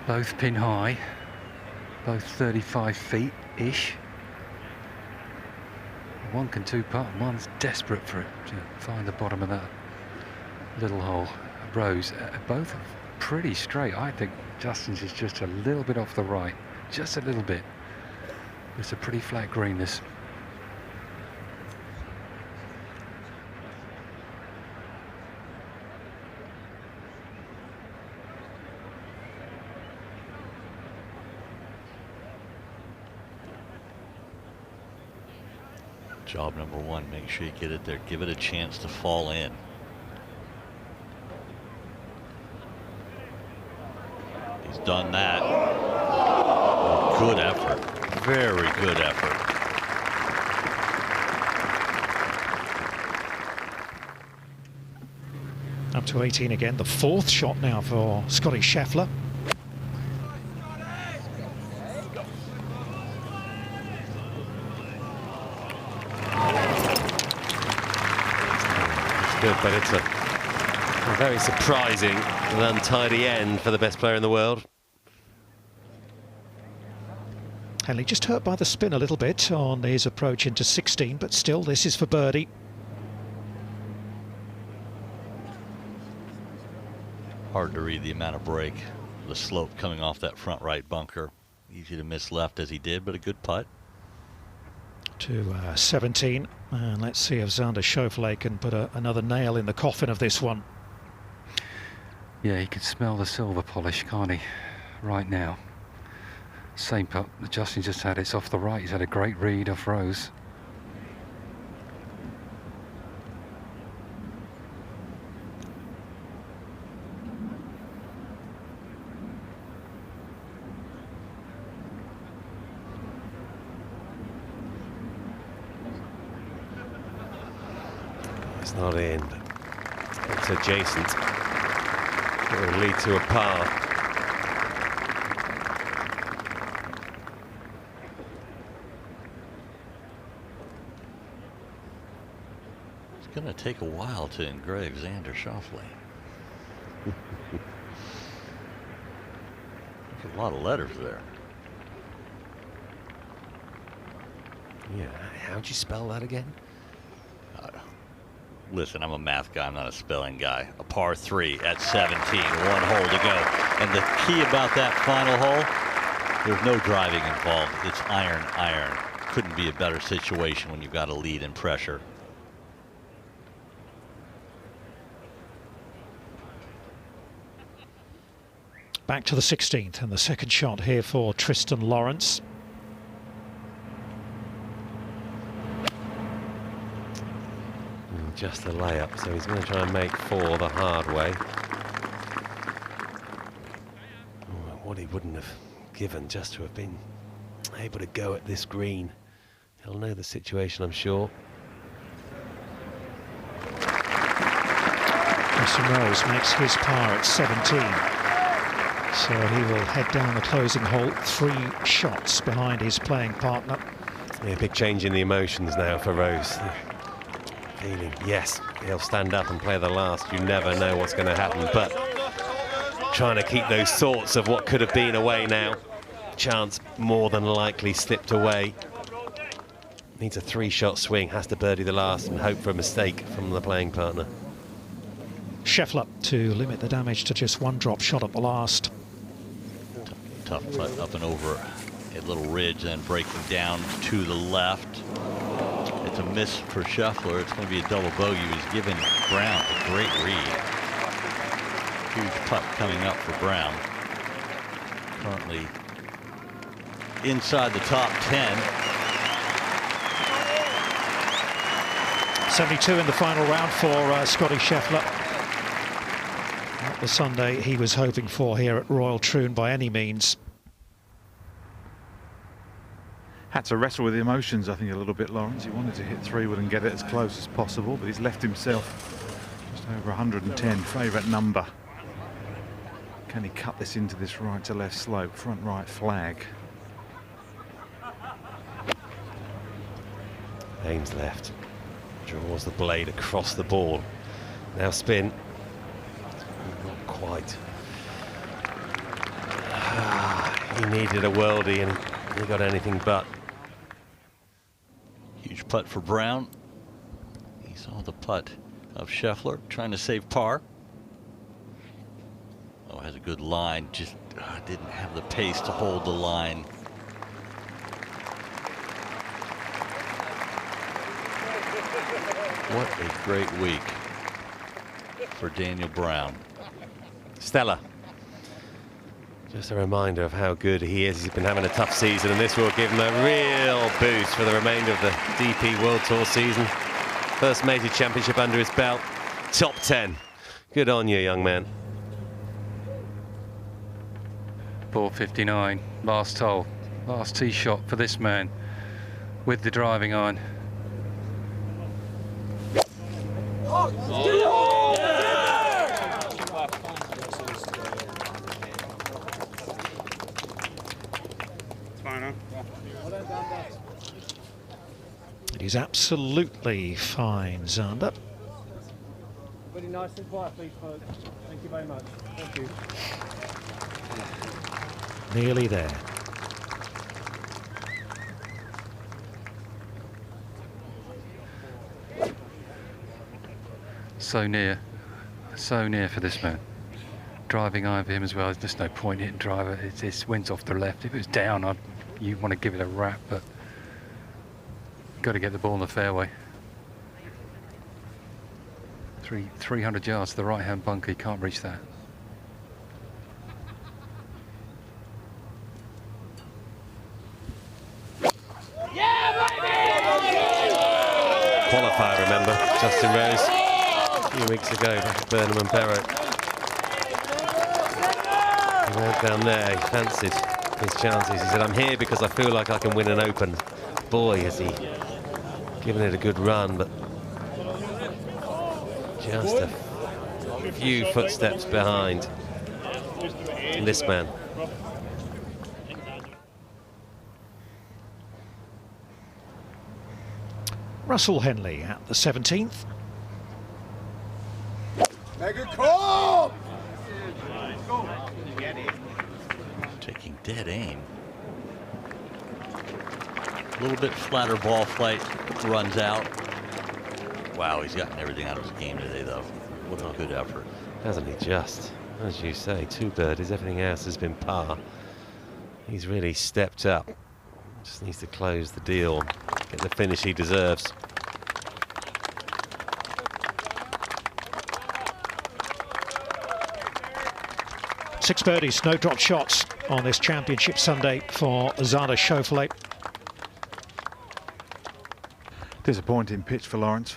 [SPEAKER 7] both pin high, both 35 feet-ish. One can 2-putt, one's desperate for it to find the bottom of that little hole. Rose, both are pretty straight. I think Justin's is just a little bit off the right, just a little bit. It's a pretty flat green, this.
[SPEAKER 14] Job number 1, make sure you get it there. Give it a chance to fall in. He's done that. Good effort. Very good effort.
[SPEAKER 20] Up to 18 again. The 4th shot now for Scotty Schauffele.
[SPEAKER 1] Good, but it's a very surprising and untidy end for the best player in the world.
[SPEAKER 20] Henley just hurt by the spin a little bit on his approach into 16, but still, this is for birdie.
[SPEAKER 14] Hard to read the amount of break, the slope coming off that front right bunker. Easy to miss left as he did, but a good putt.
[SPEAKER 20] To 17, and let's see if Xander Schauffele can put another nail in the coffin of this one.
[SPEAKER 7] Yeah, he can smell the silver polish, can't he, right now. Same putt that Justin just had. It's off the right. He's had a great read off Rose.
[SPEAKER 1] It's not in, but it's adjacent. It will lead to a par.
[SPEAKER 14] It's going to take a while to engrave Xander Schauffele. There's a lot of letters there.
[SPEAKER 1] Yeah, how'd you spell that again?
[SPEAKER 14] Listen, I'm a math guy, I'm not a spelling guy. A par 3 at 17, one hole to go. And the key about that final hole, there's no driving involved. It's iron, iron. Couldn't be a better situation when you've got a lead and pressure.
[SPEAKER 20] Back to the 16th and the second shot here for Tristan Lawrence.
[SPEAKER 1] Just a layup, so he's going to try and make 4 the hard way. What he wouldn't have given just to have been able to go at this green. He'll know the situation, I'm sure.
[SPEAKER 20] Tristan Rose makes his par at 17. So he will head down the closing hole 3 shots behind his playing partner.
[SPEAKER 1] Yeah, big change in the emotions now for Rose. Feeling, yes, he'll stand up and play the last. You never know what's going to happen, but trying to keep those thoughts of what could have been away now. Chance more than likely slipped away. Needs a 3-shot swing, has to birdie the last and hope for a mistake from the playing partner.
[SPEAKER 20] Schauffele to limit the damage to just 1 drop shot at the last.
[SPEAKER 14] Tough putt up and over a little ridge, then breaking down to the left. It's a miss for Schauffele. It's going to be a double bogey. He's given Brown a great read. Huge putt coming up for Brown. Currently inside the top 10.
[SPEAKER 20] 72 in the final round for Scotty Schauffele. Not the Sunday he was hoping for here at Royal Troon by any means.
[SPEAKER 9] Had to wrestle with the emotions, I think, a little bit, Lawrence. He wanted to hit 3-wood and get it as close as possible, but he's left himself just over 110, favourite number. Can he cut this into this right to left slope, front right flag?
[SPEAKER 1] Aims left, draws the blade across the ball. Now spin. Not quite. He needed a worldie and he got anything but.
[SPEAKER 14] Huge putt for Brown. He saw the putt of Schauffele trying to save par. Oh, has a good line, just didn't have the pace to hold the line. What a great week for Daniel Brown.
[SPEAKER 1] Stella. Just a reminder of how good he is. He's been having a tough season, and this will give him a real boost for the remainder of the DP World Tour season. First major championship under his belt. Top 10. Good on you, young man.
[SPEAKER 7] 459, last hole, last tee shot for this man with the driving iron.
[SPEAKER 20] It is absolutely fine, Xander.
[SPEAKER 5] Very nice and quiet, please, folks. Thank you very much. Thank you.
[SPEAKER 20] Nearly there.
[SPEAKER 7] So near for this man. Driving iron for him as well. There's just no point hitting driver. It went off the left. If it was down, you want to give it a wrap, but got to get the ball in the fairway. 300 yards to the right-hand bunker. You can't reach that.
[SPEAKER 1] qualifier, remember? Justin Rose, a few weeks ago, back at Burnham and Barrett. He went down there, he fancied his chances. He said, I'm here because I feel like I can win an Open. Boy, has he given it a good run, but just a few footsteps behind this man.
[SPEAKER 20] Russell Henley at the 17th.
[SPEAKER 15] Make it cool!
[SPEAKER 14] Taking dead aim. A little bit flatter ball flight, runs out. Wow, he's gotten everything out of his game today, though. What a good effort.
[SPEAKER 1] Hasn't he just? As you say, 2 birdies, everything else has been par. He's really stepped up. Just needs to close the deal, get the finish he deserves.
[SPEAKER 20] Six birdies, no drop shots on this championship Sunday for Xander Schauffele.
[SPEAKER 9] Disappointing pitch for Lawrence.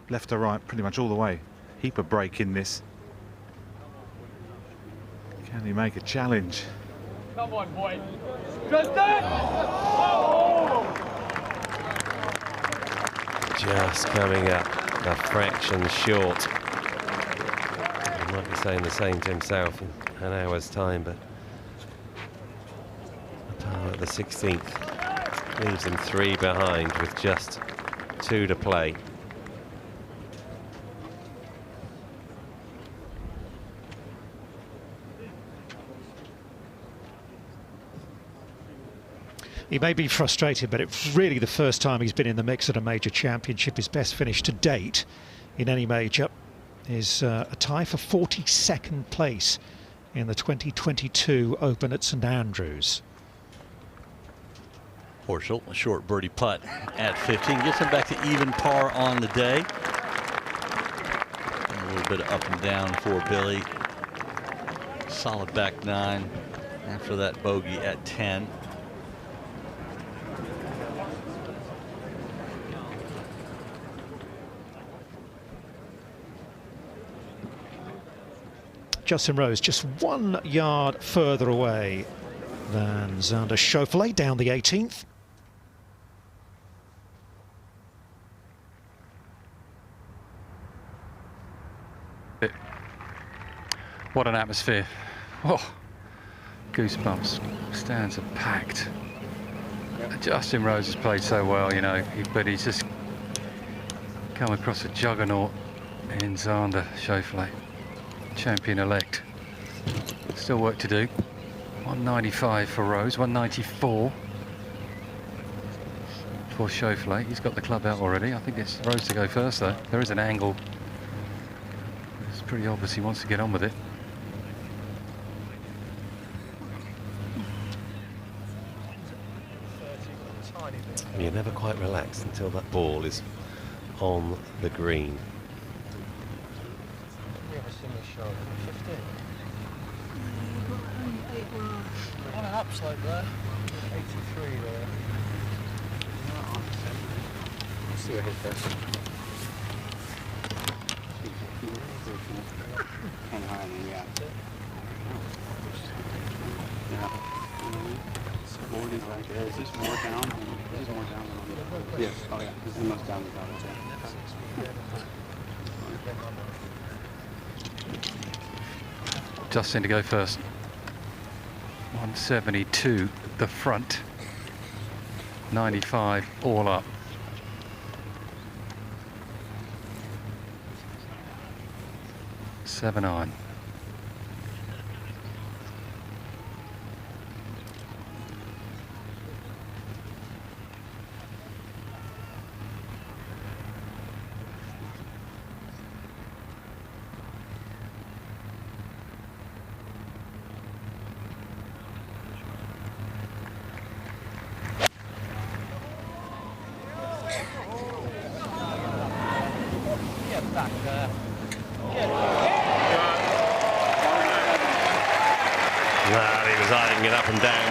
[SPEAKER 9] Left to right, pretty much all the way. Heap of break in this. Can he make a challenge?
[SPEAKER 11] Come on, boy. Just that!
[SPEAKER 1] Just coming up a fraction short. He might be saying the same to himself in an hour's time, but a par at the 16th leaves him 3 behind with just 2 to play.
[SPEAKER 20] He may be frustrated, but it's really the first time he's been in the mix at a major championship. His best finish to date in any major is a tie for 42nd place in the 2022 Open at St Andrews.
[SPEAKER 14] Horschel, a short birdie putt at 15, gets him back to even par on the day. A little bit of up and down for Billy. Solid back 9 after that bogey at 10.
[SPEAKER 20] Justin Rose just 1 yard further away than Xander Schauffele down the 18th.
[SPEAKER 7] What an atmosphere. Oh, goosebumps. Stands are packed. Justin Rose has played so well, you know, but he's just come across a juggernaut in Xander Schauffele. Champion-elect. Still work to do. 195 for Rose, 194 for Schauffele. He's got the club out already. I think it's Rose to go first, though. There is an angle. It's pretty obvious he wants to get on with it.
[SPEAKER 1] You're never quite relaxed until that ball is on the green.
[SPEAKER 10] On an upslope there, 83 there.
[SPEAKER 2] Let's see what his best. Hang high, yeah. Board is right there. Is this more down? This is more down than on the... Yes. Oh yeah. This is the most down than that.
[SPEAKER 7] Justin to go first. 172 the front. 95 all up. Seven iron.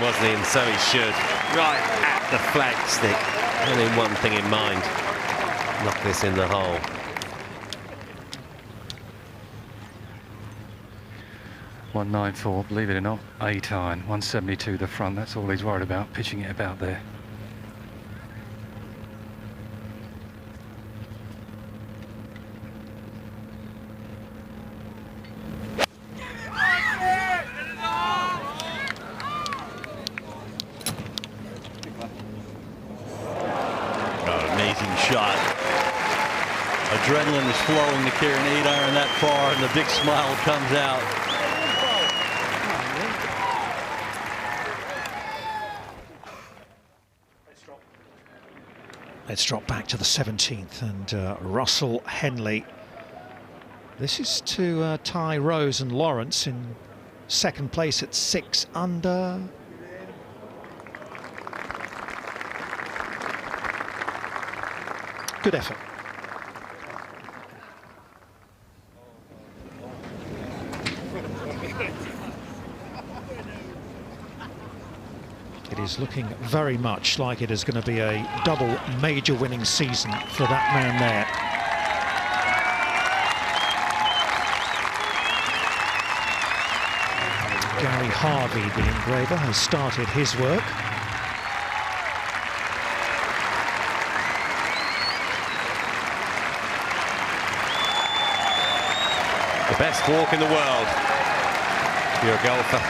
[SPEAKER 1] Wasn't he? And so he should. Right at the flagstick. Only one thing in mind. knock this in the hole.
[SPEAKER 7] .194, believe it or not, 8 iron, 172 the front. That's all he's worried about, pitching it about there.
[SPEAKER 14] Shot. Adrenaline is flowing to carry an 8 iron that far, and the big smile comes out.
[SPEAKER 20] Let's drop back to the 17th, and Russell Henley. This is to tie Rose and Lawrence in second place at 6 under. Good effort. It is looking very much like it is going to be a double major winning season for that man there. Gary Harvey, the engraver, has started his work.
[SPEAKER 1] The best walk in the world. You're a golfer.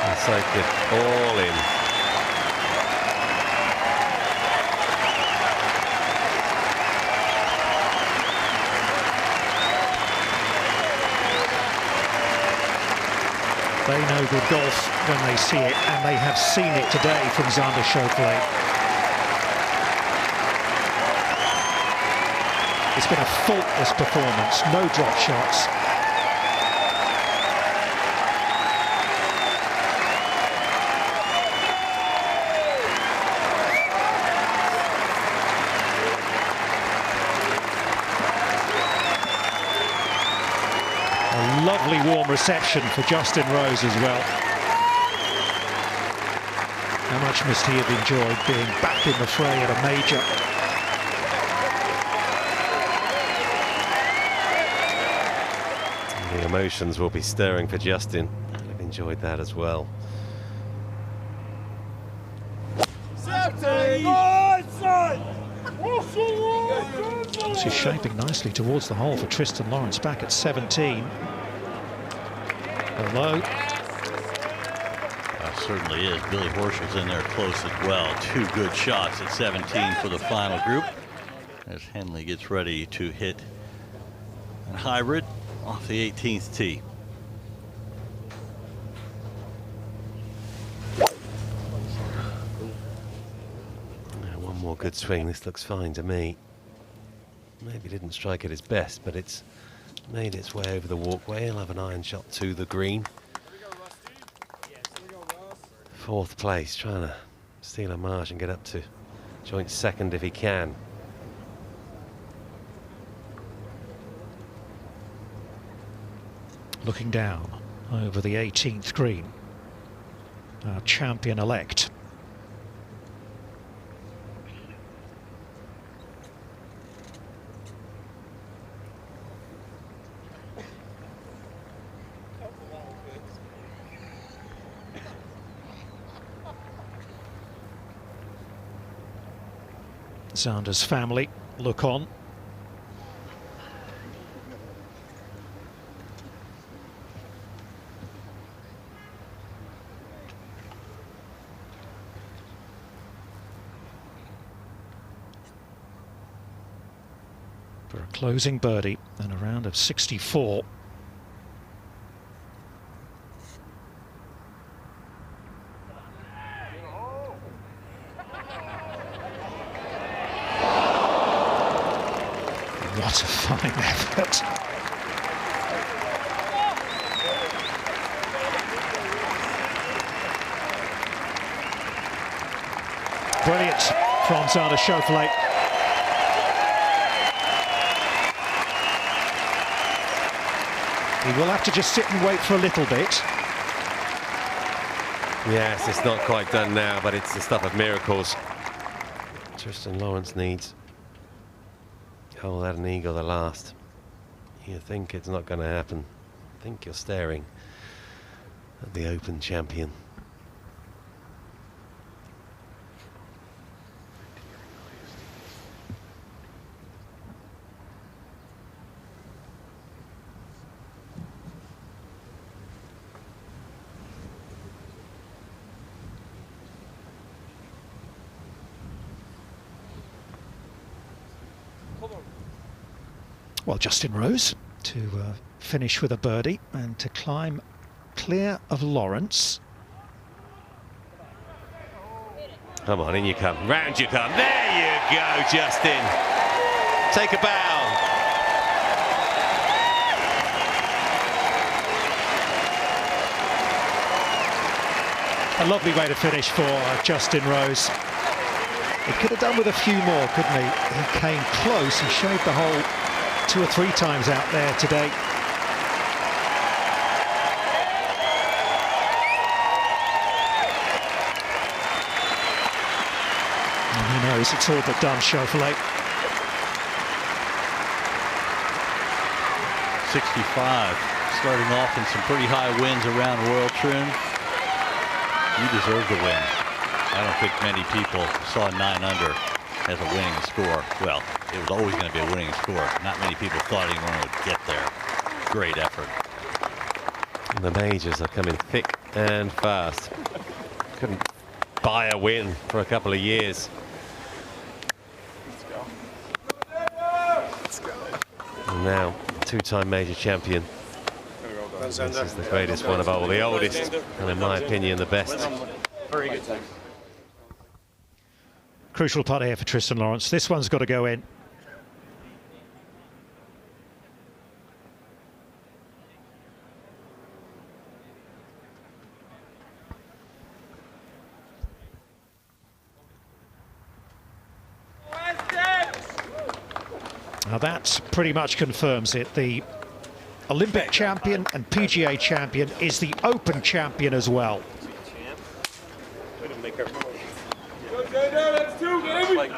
[SPEAKER 1] And soak it all in.
[SPEAKER 20] They know good golf when they see it, and they have seen it today from Xander Schauffele. It's been a faultless performance, no drop shots. A lovely warm reception for Justin Rose as well. How much must he have enjoyed being back in the fray at a major?
[SPEAKER 1] The emotions will be stirring for Justin. I've enjoyed that as well.
[SPEAKER 20] She's shaping nicely towards the hole for Tristan Lawrence, back at 17. Although
[SPEAKER 14] certainly is. Billy Horschel's in there close as well. 2 good shots at 17 for the final group as Henley gets ready to hit a hybrid off the 18th tee.
[SPEAKER 1] One more good swing. This looks fine to me. Maybe didn't strike at his best, but it's made its way over the walkway. He'll have an iron shot to the green. 4th place, trying to steal a margin and get up to joint 2nd if he can.
[SPEAKER 20] Looking down over the 18th green, our champion-elect. Xander's family look on. For a closing birdie and a round of 64. What a fine effort. Brilliant from Xander Schauffele. He will have to just sit and wait for a little bit.
[SPEAKER 1] Yes, it's not quite done now, but it's the stuff of miracles. Tristan Lawrence needs hole at an eagle the last. You think it's not going to happen. I think you're staring at the Open champion.
[SPEAKER 20] Well, Justin Rose to finish with a birdie and to climb clear of Lawrence.
[SPEAKER 1] Come on, in you come, round you come. There you go, Justin. Take a bow.
[SPEAKER 20] A lovely way to finish for Justin Rose. He could have done with a few more, couldn't he? He came close. He shaved the hole 2 or 3 times out there today. And he knows it's all but done, Schauffele.
[SPEAKER 14] 65, starting off in some pretty high winds around Royal Troon. You deserve the win. I don't think many people saw 9 under as a winning score. Well, it was always going to be a winning score. Not many people thought anyone would get there. Great effort.
[SPEAKER 1] And the majors are coming thick and fast. Couldn't buy a win for a couple of years.
[SPEAKER 3] Let's go.
[SPEAKER 1] And now, 2-time major champion. This is the greatest one of all, the oldest, and in my opinion, the best.
[SPEAKER 3] Very good, thanks.
[SPEAKER 20] Crucial putt here for Tristan Lawrence. This one's got to go in. Now that pretty much confirms it. The Olympic champion and PGA champion is the Open champion as well.
[SPEAKER 3] That's 2, baby.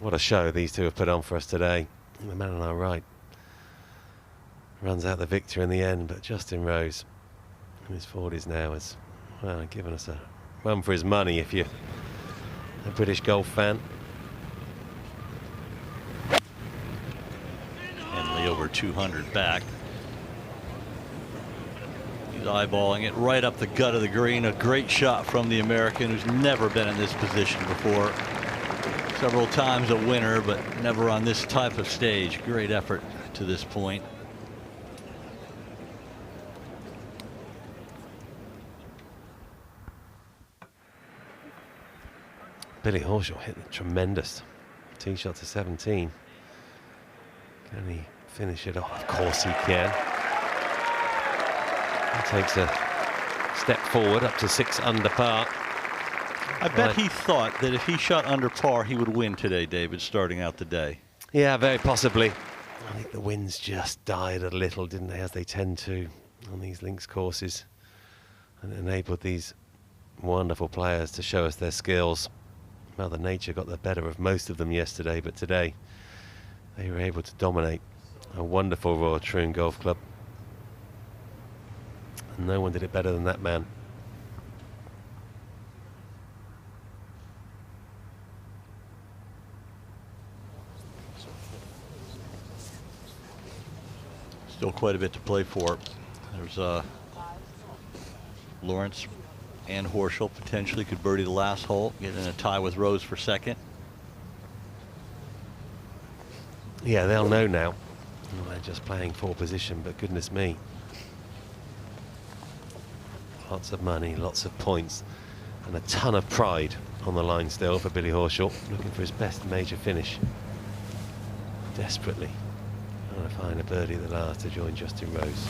[SPEAKER 1] What a show these two have put on for us today. The man on our right runs out the victor in the end, but Justin Rose in his 40s now has given us a run for his money if you're a British golf fan.
[SPEAKER 14] Henley over 200 back. He's eyeballing it right up the gut of the green. A great shot from the American, who's never been in this position before. Several times a winner, but never on this type of stage. Great effort to this point.
[SPEAKER 1] Billy Horschel hit a tremendous tee shot to 17. Can he finish it off? Of course he can. He takes a step forward up to 6 under par.
[SPEAKER 14] I bet he thought that if he shot under par, he would win today, David, starting out the day.
[SPEAKER 1] Yeah, very possibly. I think the winds just died a little, didn't they, as they tend to on these links courses, and it enabled these wonderful players to show us their skills. Mother Nature got the better of most of them yesterday, but today they were able to dominate a wonderful Royal Troon Golf Club. And no one did it better than that man.
[SPEAKER 14] Still quite a bit to play for. There's Lawrence and Horschel potentially could birdie the last hole, get in a tie with Rose for second.
[SPEAKER 1] Yeah, they'll know now. They're just playing for position, but goodness me. Lots of money, lots of points, and a ton of pride on the line still for Billy Horschel, looking for his best major finish. Desperately trying to find a birdie at the last to join Justin Rose.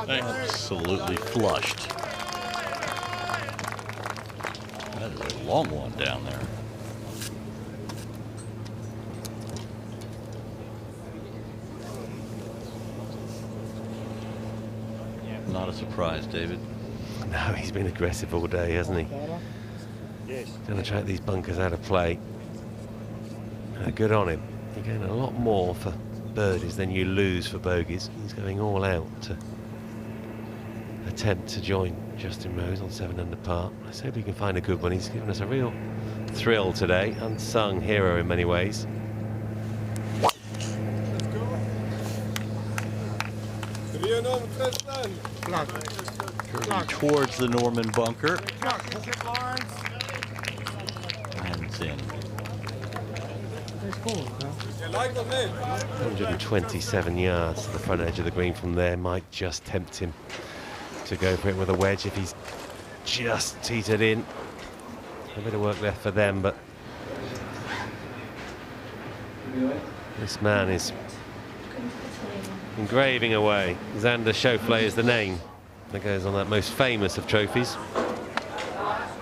[SPEAKER 14] Absolutely flushed. That is a long one down there. Not a surprise, David.
[SPEAKER 1] No, he's been aggressive all day, hasn't he?
[SPEAKER 2] Yes.
[SPEAKER 1] Going to track these bunkers out of play. Good on him. You gain a lot more for birdies than you lose for bogeys. He's going all out to attempt to join Justin Rose on 7 under par. Let's hope he can find a good one. He's given us a real thrill today. Unsung hero in many ways.
[SPEAKER 14] Curving towards the Norman bunker. And it's in.
[SPEAKER 1] 127 yards to the front edge of the green from there. Might just tempt him to go for it with a wedge if he's just teetered in. A bit of work left for them, but this man is engraving away. Xander Schauffele is the name that goes on that most famous of trophies.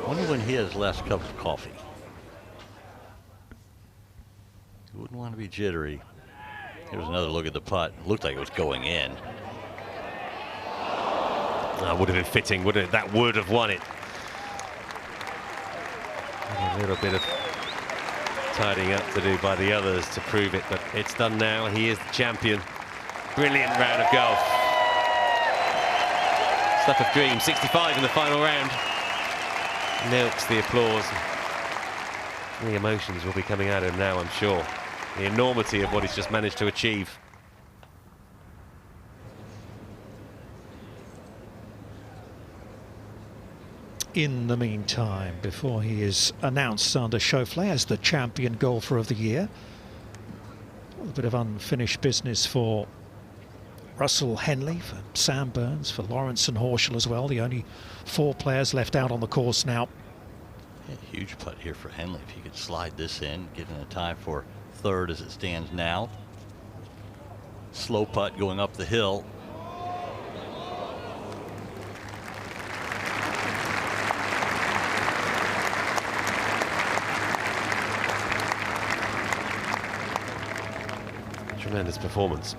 [SPEAKER 14] Wonder when he has last cup of coffee. You wouldn't want to be jittery. Here's another look at the putt. Looked like it was going in.
[SPEAKER 1] Would have been fitting, wouldn't it? That would have won it. A little bit of tidying up to do by the others to prove it, but it's done now. He is the champion. Brilliant round of golf. Stuff of dreams. 65 in the final round. Milks the applause. The emotions will be coming out of him now, I'm sure. The enormity of what he's just managed to achieve.
[SPEAKER 20] In the meantime, before he is announced, Xander Schauffele as the champion golfer of the year, a little bit of unfinished business for Russell Henley, for Sam Burns, for Lawrence and Horschel as well. The only 4 players left out on the course now.
[SPEAKER 14] Yeah, huge putt here for Henley. If he could slide this in, get in a tie for 3rd as it stands now. Slow putt going up the hill.
[SPEAKER 1] Tremendous performance.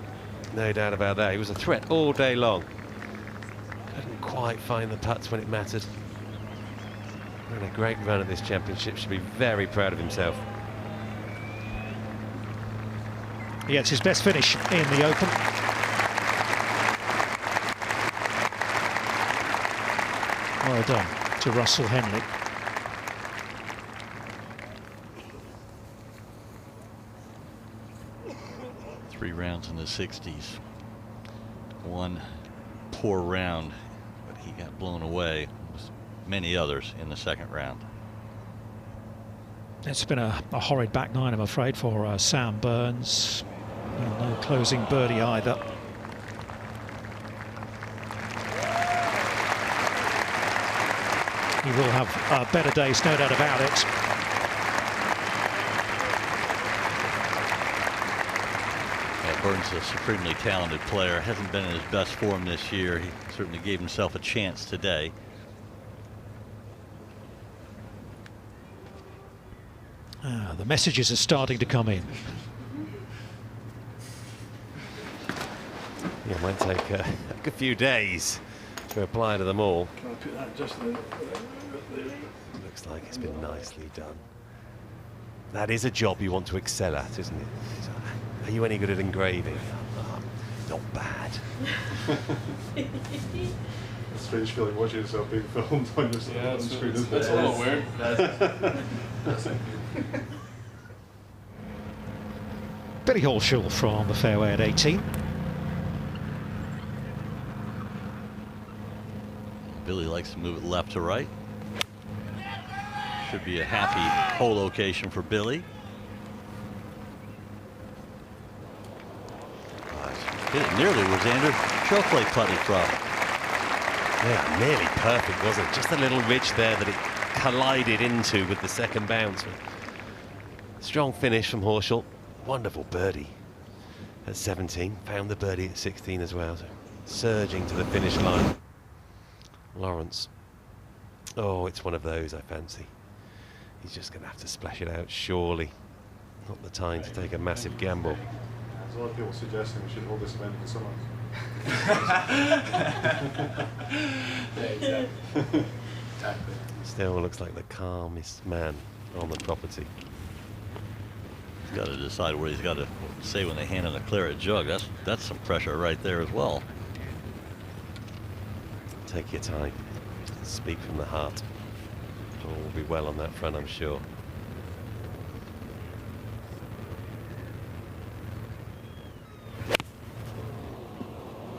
[SPEAKER 1] No doubt about that. He was a threat all day long. Couldn't quite find the putts when it mattered. Ran a great run at this championship. Should be very proud of himself.
[SPEAKER 20] Yeah, it's his best finish in the Open. Well done to Russell Henley.
[SPEAKER 14] Three rounds in the 60s. One poor round, but he got blown away. Many others in the second round.
[SPEAKER 20] It's been a horrid back nine, I'm afraid, for Sam Burns. No closing birdie either. He will have better days, no doubt about it.
[SPEAKER 14] Yeah, Burns is a supremely talented player. Hasn't been in his best form this year. He certainly gave himself a chance today.
[SPEAKER 20] The messages are starting to come in.
[SPEAKER 1] Yeah, it might take a good few days to apply to them all.
[SPEAKER 22] Can I put that just there?
[SPEAKER 1] Looks like it's been nicely done. That is a job you want to excel at, isn't it? Are you any good at engraving? Not bad.
[SPEAKER 22] It's a strange feeling watching yourself being filmed on your screen.
[SPEAKER 10] That's a little weird.
[SPEAKER 20] Billy Horschel from the fairway at 18.
[SPEAKER 14] Billy likes to move it left to right. Should be a happy hole location for Billy. Hit it nearly where Xander Schauffele putted from.
[SPEAKER 1] Yeah, nearly perfect, wasn't it? Just a little ridge there that it collided into with the second bounce. Strong finish from Horschel. Wonderful birdie at 17. Found the birdie at 16 as well. So surging to the finish line. Lawrence. Oh, it's one of those, I fancy. He's just going to have to splash it out, surely. Not the time to take a massive gamble.
[SPEAKER 22] There's a lot of people suggesting we should hold this event in the summer.
[SPEAKER 1] Still looks like the calmest man on the property.
[SPEAKER 14] He's got to decide where he's got to say when they hand him the Claret Jug. That's some pressure right there as well.
[SPEAKER 1] Take your time. Speak from the heart. All will be well on that front, I'm sure.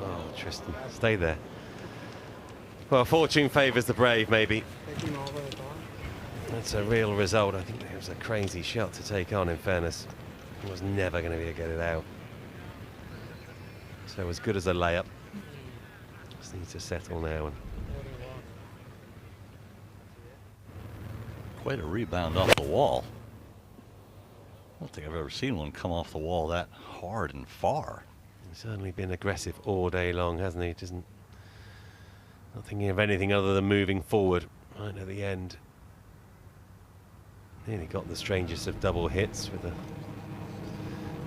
[SPEAKER 1] Oh, Tristan, stay there. Well, fortune favours the brave, maybe. That's a real result. I think it was a crazy shot to take on, in fairness. It was never going to be able to get it out. So as good as a layup. Just need to settle now. And
[SPEAKER 14] quite a rebound off the wall. I don't think I've ever seen one come off the wall that hard and far.
[SPEAKER 1] He's certainly been aggressive all day long, hasn't he? Not thinking of anything other than moving forward right at the end. Nearly got the strangest of double hits with the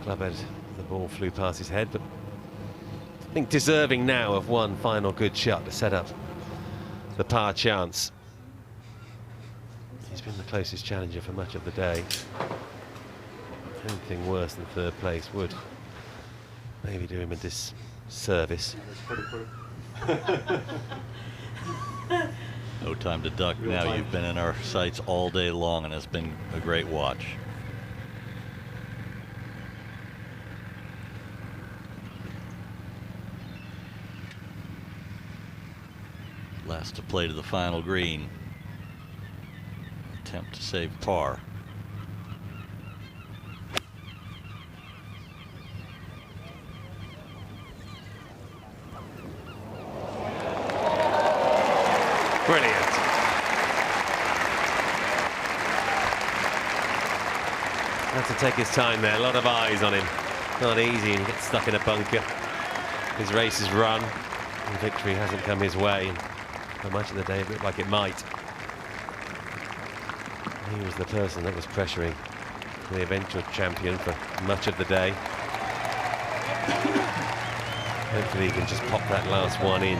[SPEAKER 1] club head. The ball flew past his head, but I think deserving now of one final good shot to set up the par chance. He's been the closest challenger for much of the day. Anything worse than third place would maybe do him a disservice.
[SPEAKER 14] No time to duck now. You've been in our sights all day long, and it's been a great watch. Last to play to the final green. Attempt to save par.
[SPEAKER 1] Brilliant. Had to take his time there. A lot of eyes on him. Not easy, and he gets stuck in a bunker. His race is run, and victory hasn't come his way. And for much of the day, it looked like it might. He was the person that was pressuring the eventual champion for much of the day. Hopefully he can just pop that last one in.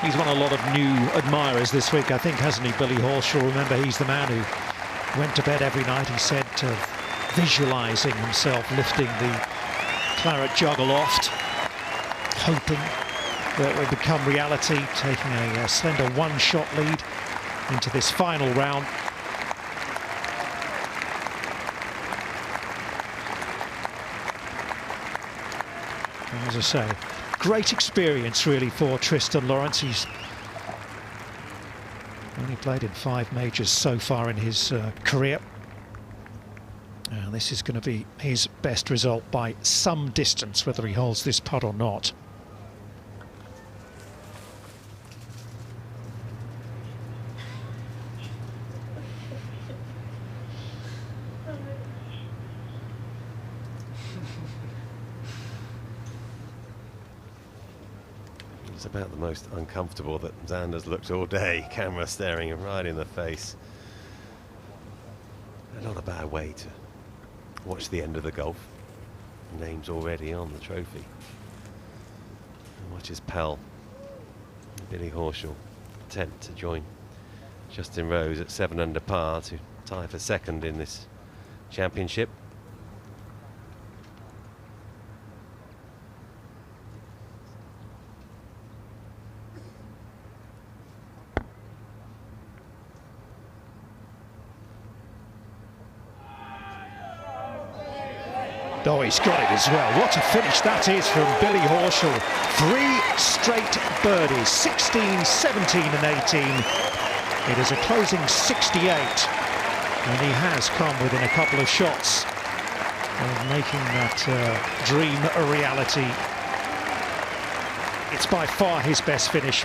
[SPEAKER 20] He's won a lot of new admirers this week, I think, hasn't he, Billy Horschel? Remember, he's the man who went to bed every night, he said, visualising himself lifting the Claret Jug aloft, hoping that it would become reality, taking a slender one-shot lead into this final round. And as I say, great experience really for Tristan Lawrence. He's only played in 5 majors so far in his career. And this is going to be his best result by some distance, whether he holds this putt or not.
[SPEAKER 1] It's about the most uncomfortable that Xander's looked all day. Camera staring him right in the face. Not a bad way to watch the end of the golf. Name's already on the trophy. And watch his pal, Billy Horschel, attempt to join Justin Rose at 7 under par to tie for second in this championship.
[SPEAKER 20] Oh, he's got it as well. What a finish that is from Billy Horschel. 3 straight birdies, 16, 17 and 18. It is a closing 68. And he has come within a couple of shots of making that dream a reality. It's by far his best finish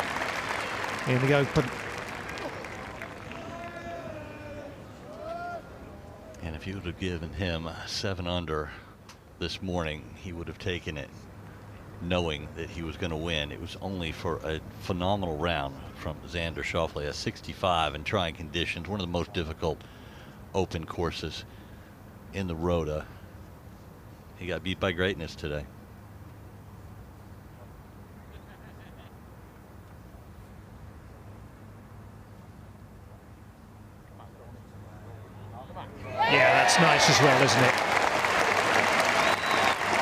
[SPEAKER 20] in the Open.
[SPEAKER 14] And if you would have given him 7 under this morning, he would have taken it knowing that he was going to win. It was only for a phenomenal round from Xander Schauffele, a 65 in trying conditions, one of the most difficult open courses in the Rota. He got beat by greatness today.
[SPEAKER 20] Yeah, that's nice as well, isn't it?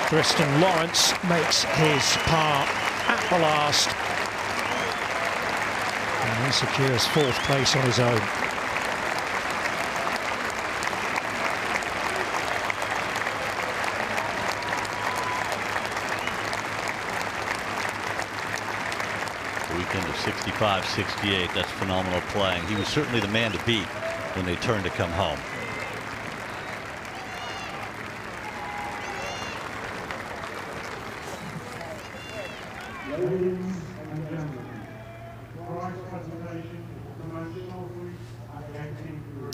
[SPEAKER 20] Tristan Lawrence makes his par at the last. And he secures 4th place on his own.
[SPEAKER 14] The weekend of 65-68, that's phenomenal playing. He was certainly the man to beat when they turned to come home.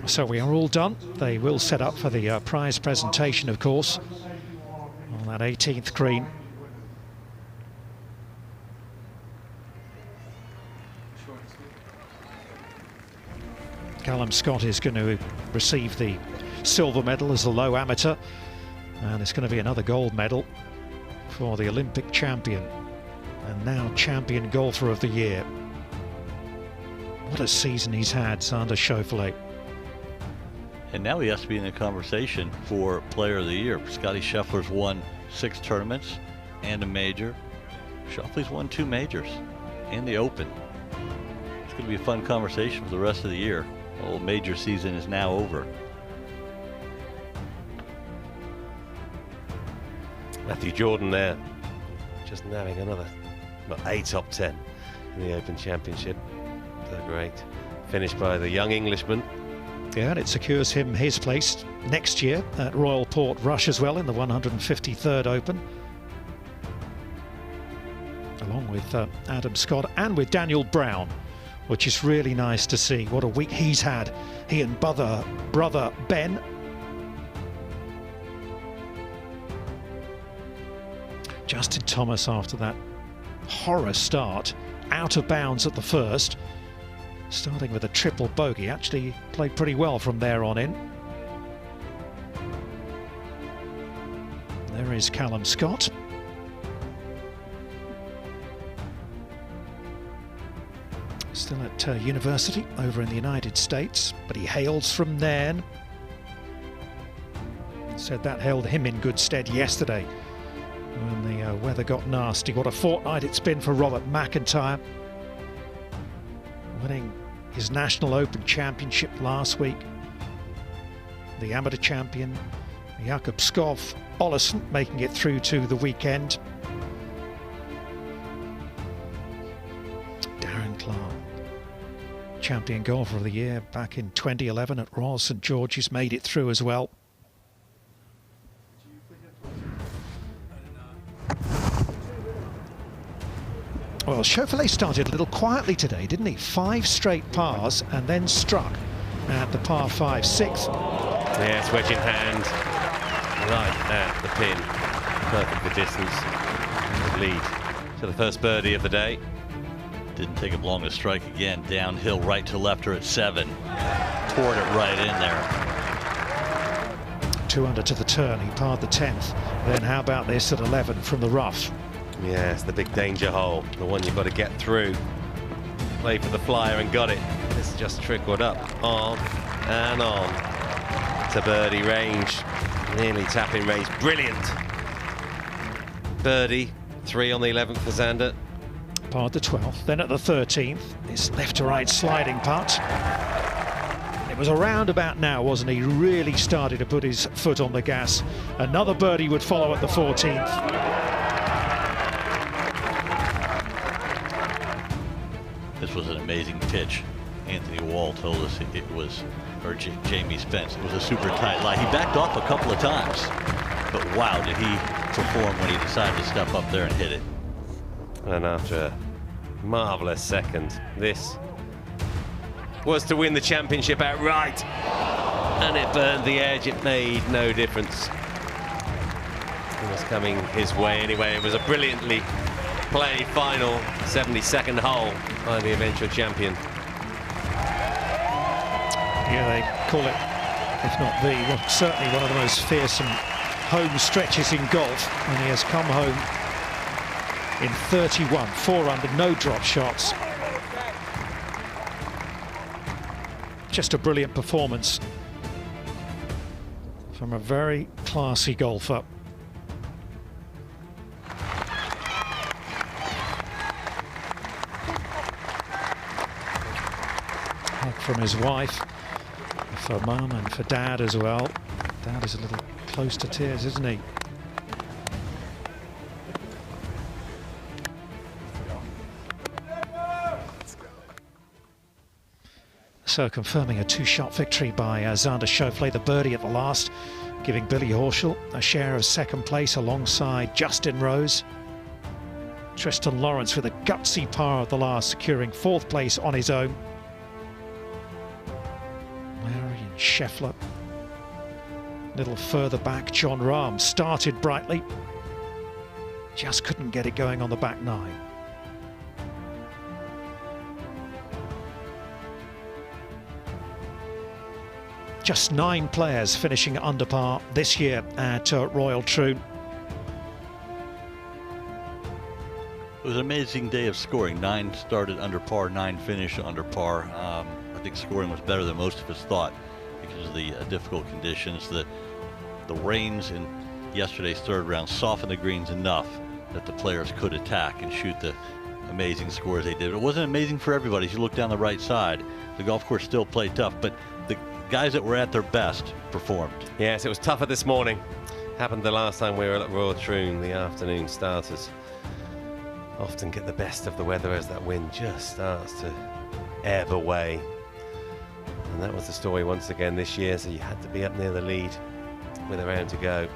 [SPEAKER 20] So we are all done. They will set up for the prize presentation, of course, on that 18th green. Callum Scott is going to receive the silver medal as a low amateur, and it's going to be another gold medal for the Olympic champion and now champion golfer of the year. What a season he's had, Xander Schauffele.
[SPEAKER 14] And now he has to be in the conversation for Player of the Year. Scotty Scheffler's won 6 tournaments and a major. Schauffele's won 2 majors and the Open. It's going to be a fun conversation for the rest of the year. The whole major season is now over.
[SPEAKER 1] Matthew Jordan there, just nabbing another, well, a top 10 in the Open Championship. So great finish by the young Englishman.
[SPEAKER 20] Yeah, and it secures him his place next year at Royal Portrush as well in the 153rd Open. Along with Adam Scott and with Daniel Brown, which is really nice to see. What a week he's had. He and brother Ben. Justin Thomas, after that horror start, out of bounds at the first, starting with a triple bogey, actually played pretty well from there on in. There is Callum Scott. Still at university over in the United States, but he hails from Nairn. Said that held him in good stead yesterday when the weather got nasty. What a fortnight it's been for Robert McIntyre, winning his National Open Championship last week. The amateur champion, Jakob Skov Ollesen, making it through to the weekend. Darren Clark, champion golfer of the year back in 2011 at Royal St George's, made it through as well. Well, Schauffele started a little quietly today, didn't he? 5 straight pars and then struck at the par 5 6th.
[SPEAKER 1] Yes, wedge in hand, right at the pin. Perfect for distance. Lead to the first birdie of the day.
[SPEAKER 14] Didn't take him long to strike again. Downhill right to lefter at 7. Poured it right in there.
[SPEAKER 20] 2 under to the turn, he parred the 10th. Then how about this at 11 from the rough?
[SPEAKER 1] Yes, the big danger hole, the one you've got to get through. Played for the flyer and got it. This just trickled up, on and on to birdie range. Nearly tapping range, brilliant. Birdie, 3 on the 11th for Xander.
[SPEAKER 20] Parred the 12th, then at the 13th, this left to right sliding putt. It was around about now, wasn't he? Really started to put his foot on the gas. Another birdie would follow at the 14th.
[SPEAKER 14] This was an amazing pitch. Anthony Wall told us it was, or Jamie Spence, it was a super tight lie. He backed off a couple of times, but wow, did he perform when he decided to step up there and hit it.
[SPEAKER 1] And after a marvellous second, this was to win the championship outright. And it burned the edge, it made no difference. It was coming his way anyway. It was a brilliantly played final 72nd hole by the eventual champion.
[SPEAKER 20] Yeah, they call it if not the, well, certainly one of the most fearsome home stretches in golf, and he has come home in 31, 4 under, no drop shots. Just a brilliant performance from a very classy golfer. Hug from his wife, for mum and for dad as well. Dad is a little close to tears, isn't he? So confirming a 2-shot victory by Xander Schauffele, the birdie at the last, giving Billy Horschel a share of second place alongside Justin Rose. Tristan Lawrence with a gutsy par at the last, securing 4th place on his own. Larry and Scheffler. A little further back, John Rahm started brightly, just couldn't get it going on the back 9. Just 9 players finishing under par this year at Royal Troon.
[SPEAKER 14] It was an amazing day of scoring. 9 started under par, 9 finished under par. I think scoring was better than most of us thought because of the difficult conditions. The rains in yesterday's 3rd round softened the greens enough that the players could attack and shoot the amazing scores they did. It wasn't amazing for everybody. As you look down the right side, the golf course still played tough, but the guys that were at their best performed.
[SPEAKER 1] Yes, it was tougher this morning. Happened the last time we were at Royal Troon. The afternoon starters often get the best of the weather as that wind just starts to ebb away. And that was the story once again this year, so you had to be up near the lead with a round to go.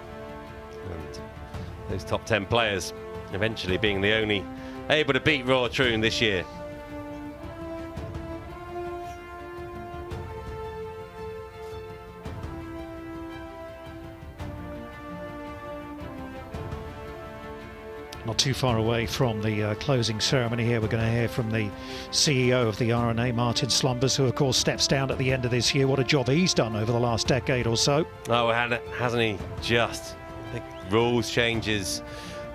[SPEAKER 1] And those top 10 players eventually being the only able to beat Royal Troon this year.
[SPEAKER 20] Not too far away from the closing ceremony here, we're going to hear from the CEO of the R&A, Martin Slumbers, who of course steps down at the end of this year. What a job he's done over the last decade or so.
[SPEAKER 1] Oh, hasn't he just? Big rules changes.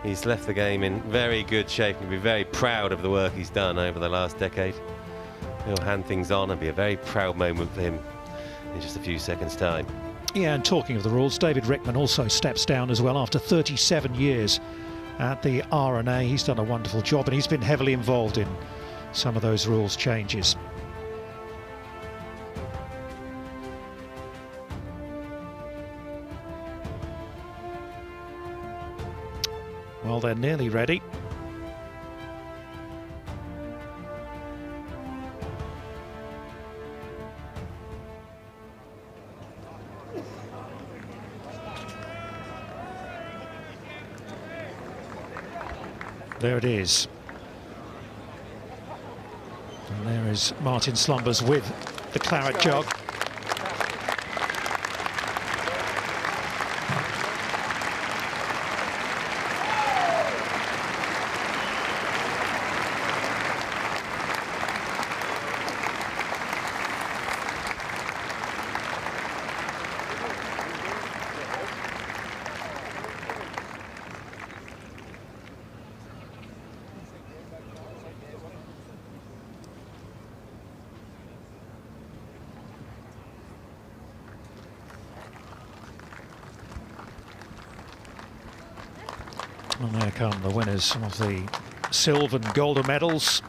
[SPEAKER 1] He's left the game in very good shape and be very proud of the work he's done over the last decade. He'll hand things on and be a very proud moment for him in just a few seconds' time.
[SPEAKER 20] Yeah, and talking of the rules, David Rickman also steps down as well after 37 years at the R&A. He's done a wonderful job and he's been heavily involved in some of those rules changes. Well, they're nearly ready. There it is. And there is Martin Slumbers with the Claret Jug. And there come the winners of the silver and golden medals.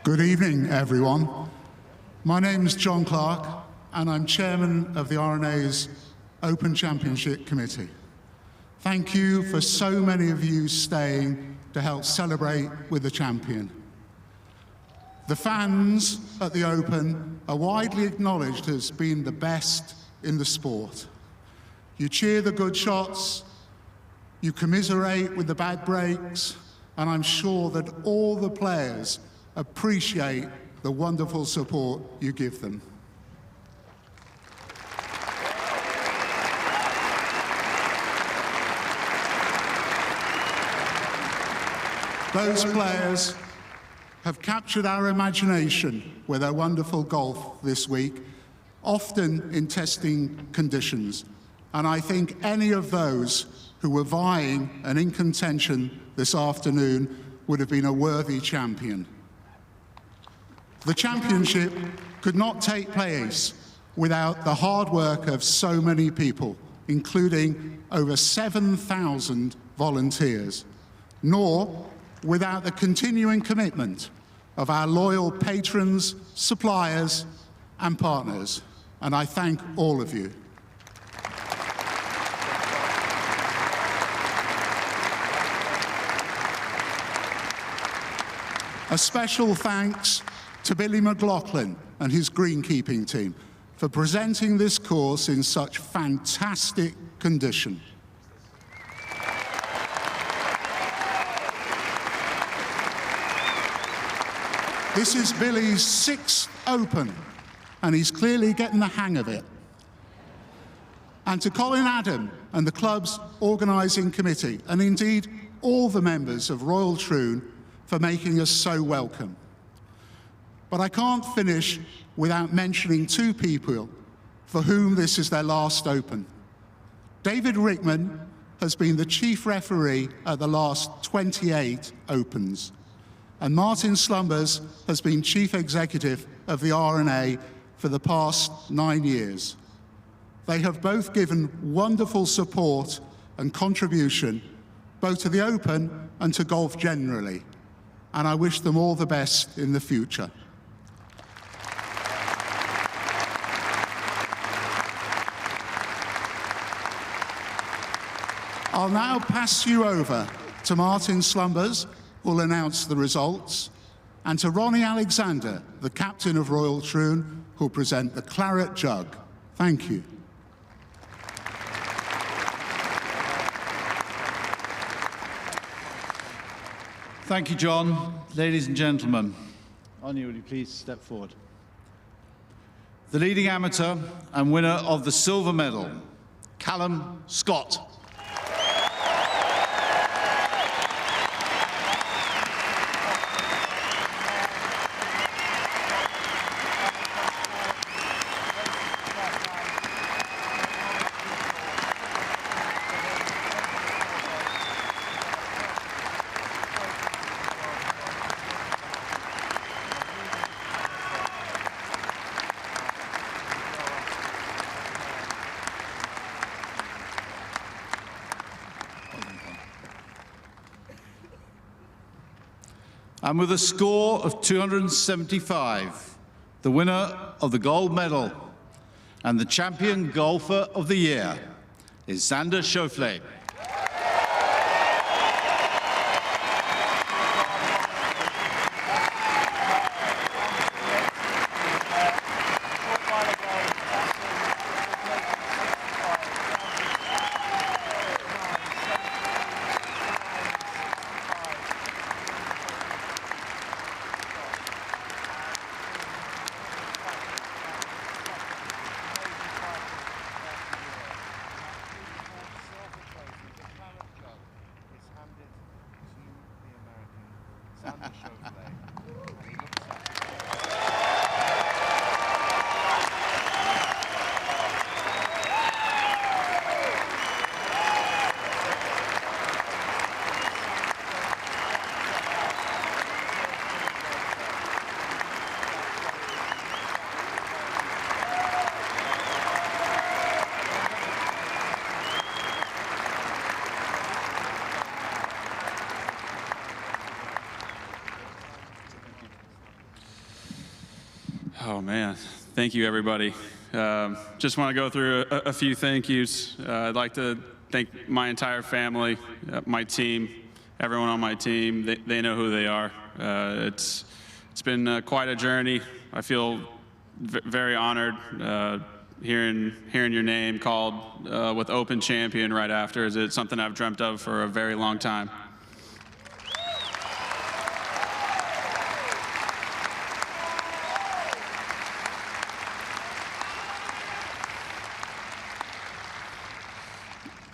[SPEAKER 4] Good evening, everyone. My name is John Clark, and I'm chairman of the R&A's Open Championship Committee. Thank you for so many of you staying to help celebrate with the champion. The fans at the Open are widely acknowledged as being the best in the sport. You cheer the good shots, you commiserate with the bad breaks, and I'm sure that all the players appreciate the wonderful support you give them. Those players have captured our imagination with their wonderful golf this week, often in testing conditions. And I think any of those who were vying and in contention this afternoon would have been a worthy champion. The championship could not take place without the hard work of so many people, including over 7,000 volunteers, nor without the continuing commitment of our loyal patrons, suppliers, and partners. And I thank all of you. A special thanks to Billy McLaughlin and his greenkeeping team for presenting this course in such fantastic condition. This is Billy's 6th Open, and he's clearly getting the hang of it. And to Colin Adam and the club's organising committee, and indeed all the members of Royal Troon, for making us so welcome. But I can't finish without mentioning two people for whom this is their last Open. David Rickman has been the chief referee at the last 28 Opens, and Martin Slumbers has been chief executive of the R&A for the past 9 years. They have both given wonderful support and contribution, both to the Open and to golf generally, and I wish them all the best in the future. I'll now pass you over to Martin Slumbers, who'll announce the results, and to Ronnie Alexander, the captain of Royal Troon, who'll present the Claret Jug. Thank you.
[SPEAKER 6] Thank you, John. Ladies and gentlemen, Anya, will you please step forward? The leading amateur and winner of the silver medal, Callum Scott. And with a score of 275, the winner of the gold medal and the champion golfer of the year is Xander Schauffele.
[SPEAKER 11] Oh man, thank you everybody. Just want to go through a few thank yous. I'd like to thank my entire family, my team, everyone on my team. They know who they are. It's been quite a journey. I feel very honored hearing your name called with Open Champion right after. It's something I've dreamt of for a very long time.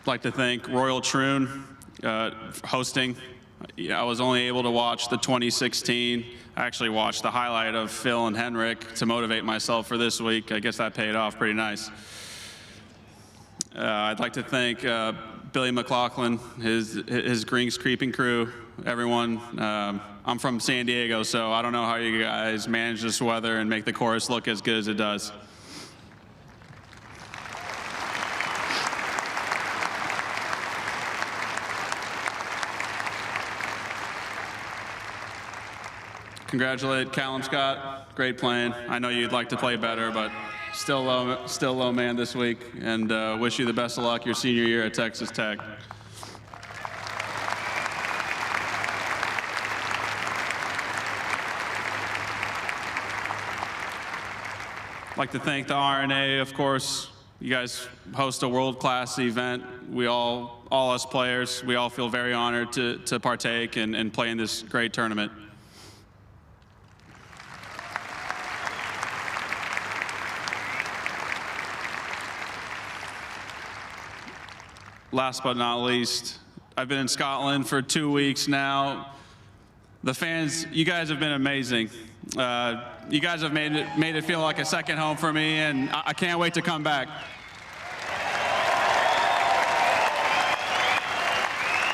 [SPEAKER 11] I'd like to thank Royal Troon for hosting. I was only able to watch the 2016. I actually watched the highlight of Phil and Henrik to motivate myself for this week. I guess that paid off pretty nice. I'd like to thank Billy McLaughlin, his Greens Creeping crew, everyone. I'm from San Diego, so I don't know how you guys manage this weather and make the course look as good as it does. Congratulate Callum Scott, great playing. I know you'd like to play better, but still low man this week, and wish you the best of luck your senior year at Texas Tech. I'd like to thank the RNA, of course. You guys host a world-class event. We all us players, we all feel very honored to partake and play in this great tournament. Last but not least, I've been in Scotland for 2 weeks now. The fans, you guys have been amazing. You guys have made it feel like a second home for me, and I can't wait to come back.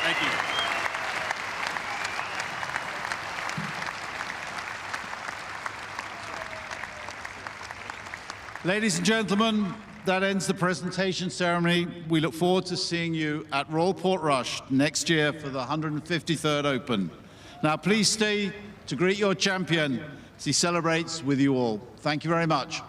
[SPEAKER 11] Thank you.
[SPEAKER 6] Ladies and gentlemen, that ends the presentation ceremony. We look forward to seeing you at Royal Portrush next year for the 153rd Open. Now, please stay to greet your champion as he celebrates with you all. Thank you very much.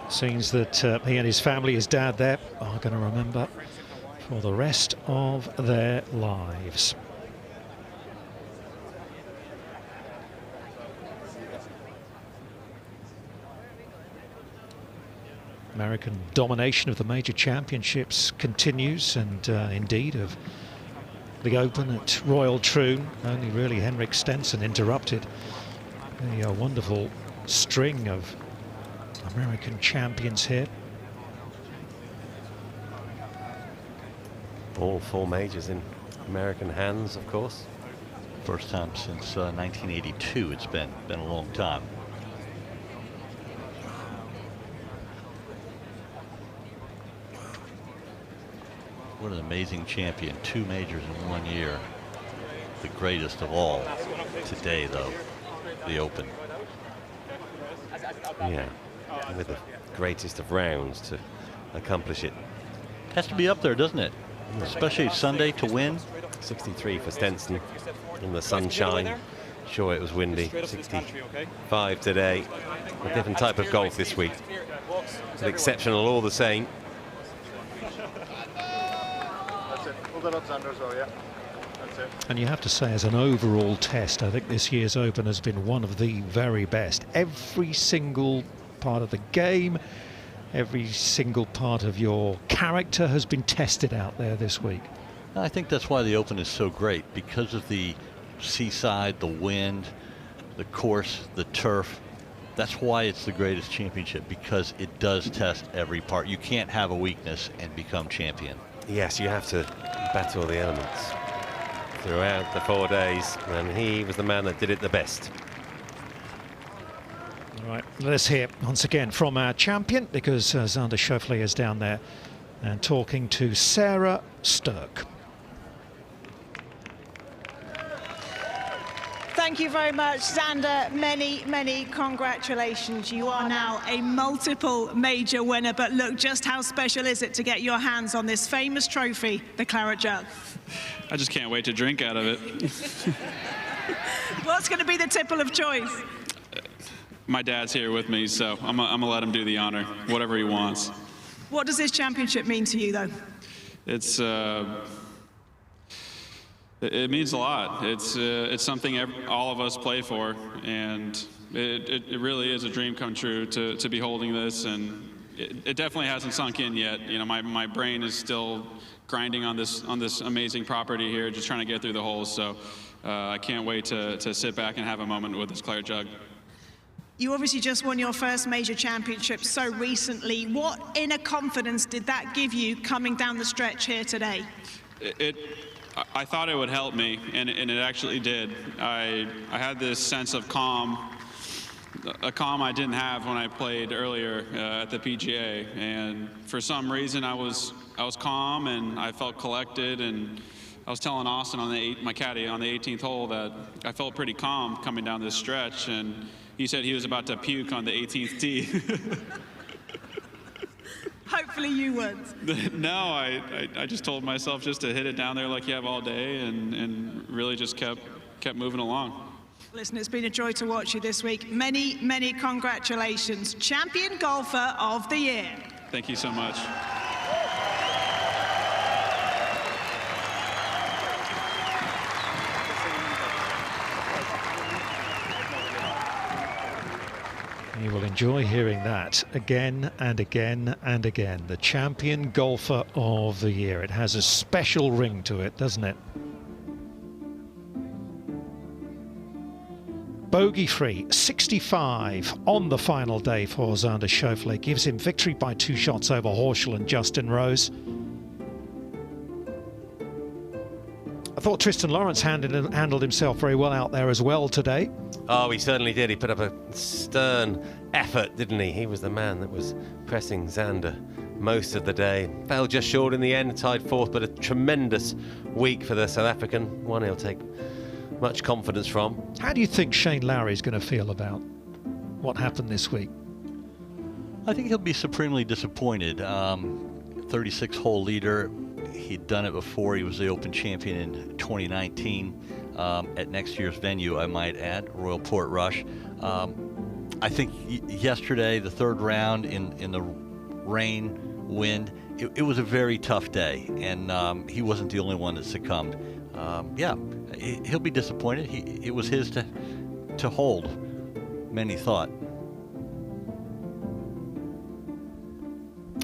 [SPEAKER 20] Scenes that he and his family, his dad there, are going to remember for the rest of their lives. American domination of the major championships continues, and indeed of the Open at Royal Troon. Only really Henrik Stenson interrupted a wonderful string of American champions here.
[SPEAKER 1] All 4 majors in American hands, of course.
[SPEAKER 14] First time since 1982. It's been a long time. What an amazing champion. 2 majors in 1 year. The greatest of all today, though, the Open.
[SPEAKER 1] Yeah, with the greatest of rounds to accomplish it.
[SPEAKER 14] Has to be up there, doesn't it? Especially Sunday to win.
[SPEAKER 1] 63 for Stenson in the sunshine. Sure, it was windy. 65 today. A different type of golf this week. It's exceptional all the same.
[SPEAKER 22] That's it. Pull that up, Xander, so yeah. That's it.
[SPEAKER 20] And you have to say, as an overall test, I think this year's Open has been one of the very best. Every single part of the game, every single part of your character has been tested out there this week.
[SPEAKER 14] I think that's why the Open is so great, because of the seaside, the wind, the course, the turf. That's why it's the greatest championship, because it does test every part. You can't have a weakness and become champion.
[SPEAKER 1] Yes, you have to battle the elements throughout the 4 days, and he was the man that did it the best.
[SPEAKER 20] All right, let's hear once again from our champion, because Xander Schauffele is down there and talking to Sarah Stirk.
[SPEAKER 13] Thank you very much, Xander. Many, many congratulations. You are now a multiple major winner, but look, just how special is it to get your hands on this famous trophy, the Claret Jug?
[SPEAKER 11] I just can't wait to drink out of it.
[SPEAKER 13] What's going to be the tipple of choice?
[SPEAKER 11] My dad's here with me, so I'm gonna let him do the honor, whatever he wants.
[SPEAKER 13] What does this championship mean to you, though?
[SPEAKER 11] It's It means a lot. It's something all of us play for, and it really is a dream come true to be holding this. And it definitely hasn't sunk in yet. You know, my brain is still grinding on this amazing property here, just trying to get through the holes. So I can't wait to sit back and have a moment with this Claret Jug.
[SPEAKER 13] You obviously just won your first major championship so recently. What inner confidence did that give you coming down the stretch here today?
[SPEAKER 11] I thought it would help me, and it actually did. I had this sense of calm, a calm I didn't have when I played earlier at the PGA. And for some reason, I was calm and I felt collected. And I was telling Austin my caddy on the 18th hole that I felt pretty calm coming down this stretch. And he said he was about to puke on the 18th tee.
[SPEAKER 13] Hopefully you would.
[SPEAKER 11] No, I just told myself just to hit it down there like you have all day, and really just kept moving along.
[SPEAKER 13] Listen, it's been a joy to watch you this week. Many, many congratulations. Champion Golfer of the Year.
[SPEAKER 11] Thank you so much.
[SPEAKER 20] You will enjoy hearing that again and again and again. The Champion Golfer of the Year. It has a special ring to it, doesn't it? Bogey free, 65 on the final day for Xander Schauffele. Gives him victory by 2 shots over Horschel and Justin Rose. I thought Tristan Lawrence handled himself very well out there as well today.
[SPEAKER 1] Oh, he certainly did. He put up a stern effort, didn't he? He was the man that was pressing Xander most of the day. Fell just short in the end, tied 4th, but a tremendous week for the South African. One he'll take much confidence from.
[SPEAKER 20] How do you think Shane Lowry is going to feel about what happened this week?
[SPEAKER 14] I think he'll be supremely disappointed. 36-hole leader. He'd done it before. He was the Open champion in 2019 at next year's venue, I might add, Royal Portrush. I think yesterday, the 3rd round in the rain, wind, it was a very tough day, and he wasn't the only one that succumbed. Yeah, he'll be disappointed. It was his to hold, many thought.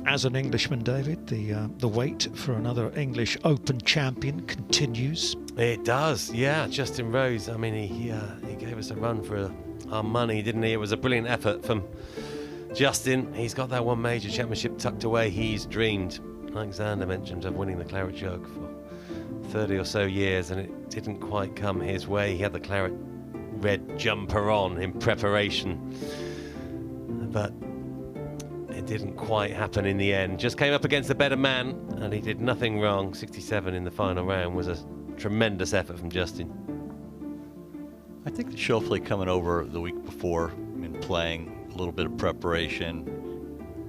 [SPEAKER 20] As an Englishman, David, the wait for another English Open champion continues.
[SPEAKER 1] It does, yeah. Justin Rose, I mean, he gave us a run for our money, didn't he? It was a brilliant effort from Justin. He's got that one major championship tucked away. He's dreamed, like Xander mentioned, of winning the Claret Jug for 30 or so years, and it didn't quite come his way. He had the claret red jumper on in preparation, but it didn't quite happen in the end. Just came up against a better man, and he did nothing wrong. 67 in the final round was a tremendous effort from Justin.
[SPEAKER 14] I think that Schauffele coming over the week before and playing a little bit of preparation,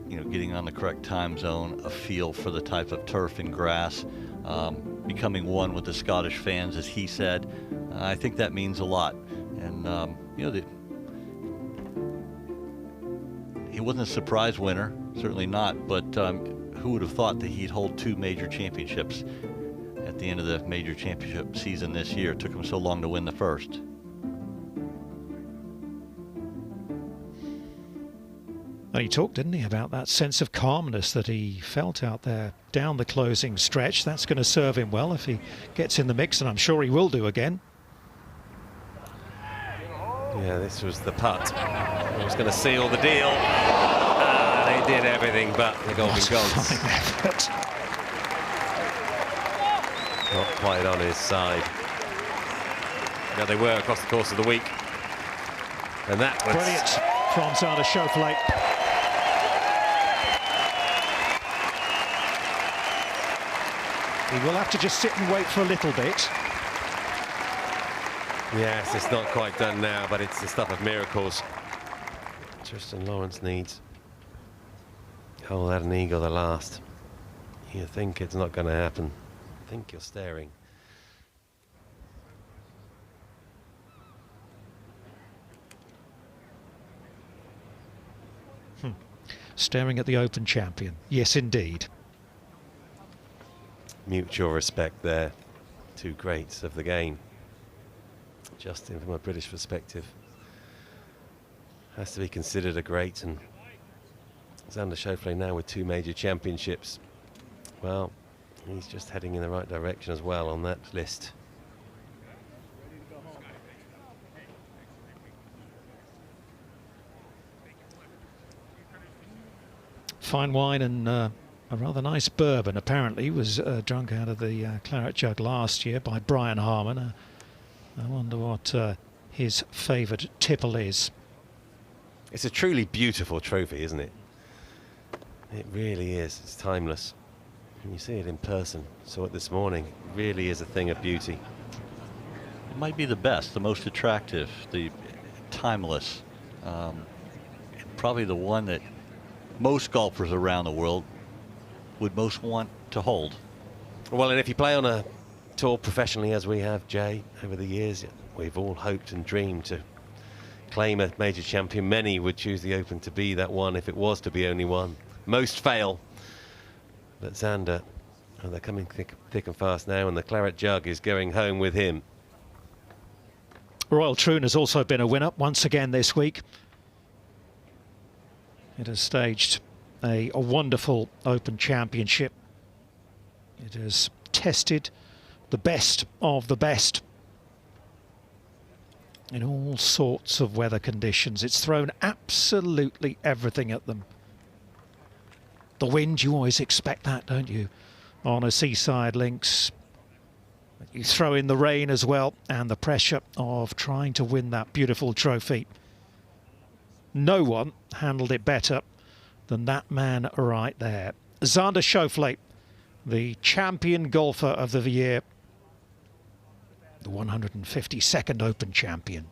[SPEAKER 14] you know, getting on the correct time zone, a feel for the type of turf and grass, becoming one with the Scottish fans, as he said. I think that means a lot. And, you know, he wasn't a surprise winner, certainly not, but who would have thought that he'd hold 2 major championships at the end of the major championship season this year? It took him so long to win the first.
[SPEAKER 20] And he talked, didn't he, about that sense of calmness that he felt out there down the closing stretch. That's going to serve him well if he gets in the mix, and I'm sure he will do again.
[SPEAKER 1] Yeah, this was the putt. It was going to seal the deal. They did everything but the golden goals. Not quite on his side. Yeah, they were across the course of the week. And that was
[SPEAKER 20] brilliant from Xander Schauffele. He will have to just sit and wait for a little bit.
[SPEAKER 1] Yes, it's not quite done now, but it's the stuff of miracles. Tristan Lawrence needs. Oh, that an eagle the last. You think it's not going to happen. I think you're staring.
[SPEAKER 20] Staring at the Open champion. Yes, indeed.
[SPEAKER 1] Mutual respect there. two greats of the game. Justin, from a British perspective, has to be considered a great, and Xander Schauffele now with 2 major championships. Well, he's just heading in the right direction as well on that list.
[SPEAKER 20] Fine wine and a rather nice bourbon apparently was drunk out of the Claret Jug last year by Brian Harmon. I wonder what his favourite tipple is.
[SPEAKER 1] It's a truly beautiful trophy, isn't it? It really is. It's timeless. And you see it in person. Saw it this morning. It really is a thing of beauty.
[SPEAKER 14] It might be the best, the most attractive, the timeless. Probably the one that most golfers around the world would most want to hold.
[SPEAKER 1] Well, and if you play on a tour professionally as we have, Jay, over the years, we've all hoped and dreamed to claim a major champion. Many would choose the Open to be that one if it was to be only one. Most fail. But Xander, they're coming thick and fast now, and the Claret Jug is going home with him.
[SPEAKER 20] Royal Troon has also been a winner once again this week. It has staged a wonderful Open Championship. It has tested the best of the best in all sorts of weather conditions. It's thrown absolutely everything at them. The wind, you always expect that, don't you, on a seaside links. You throw in the rain as well, and the pressure of trying to win that beautiful trophy. No one handled it better than that man right there. Xander Schauffele, the champion golfer of the year, the 152nd Open champion.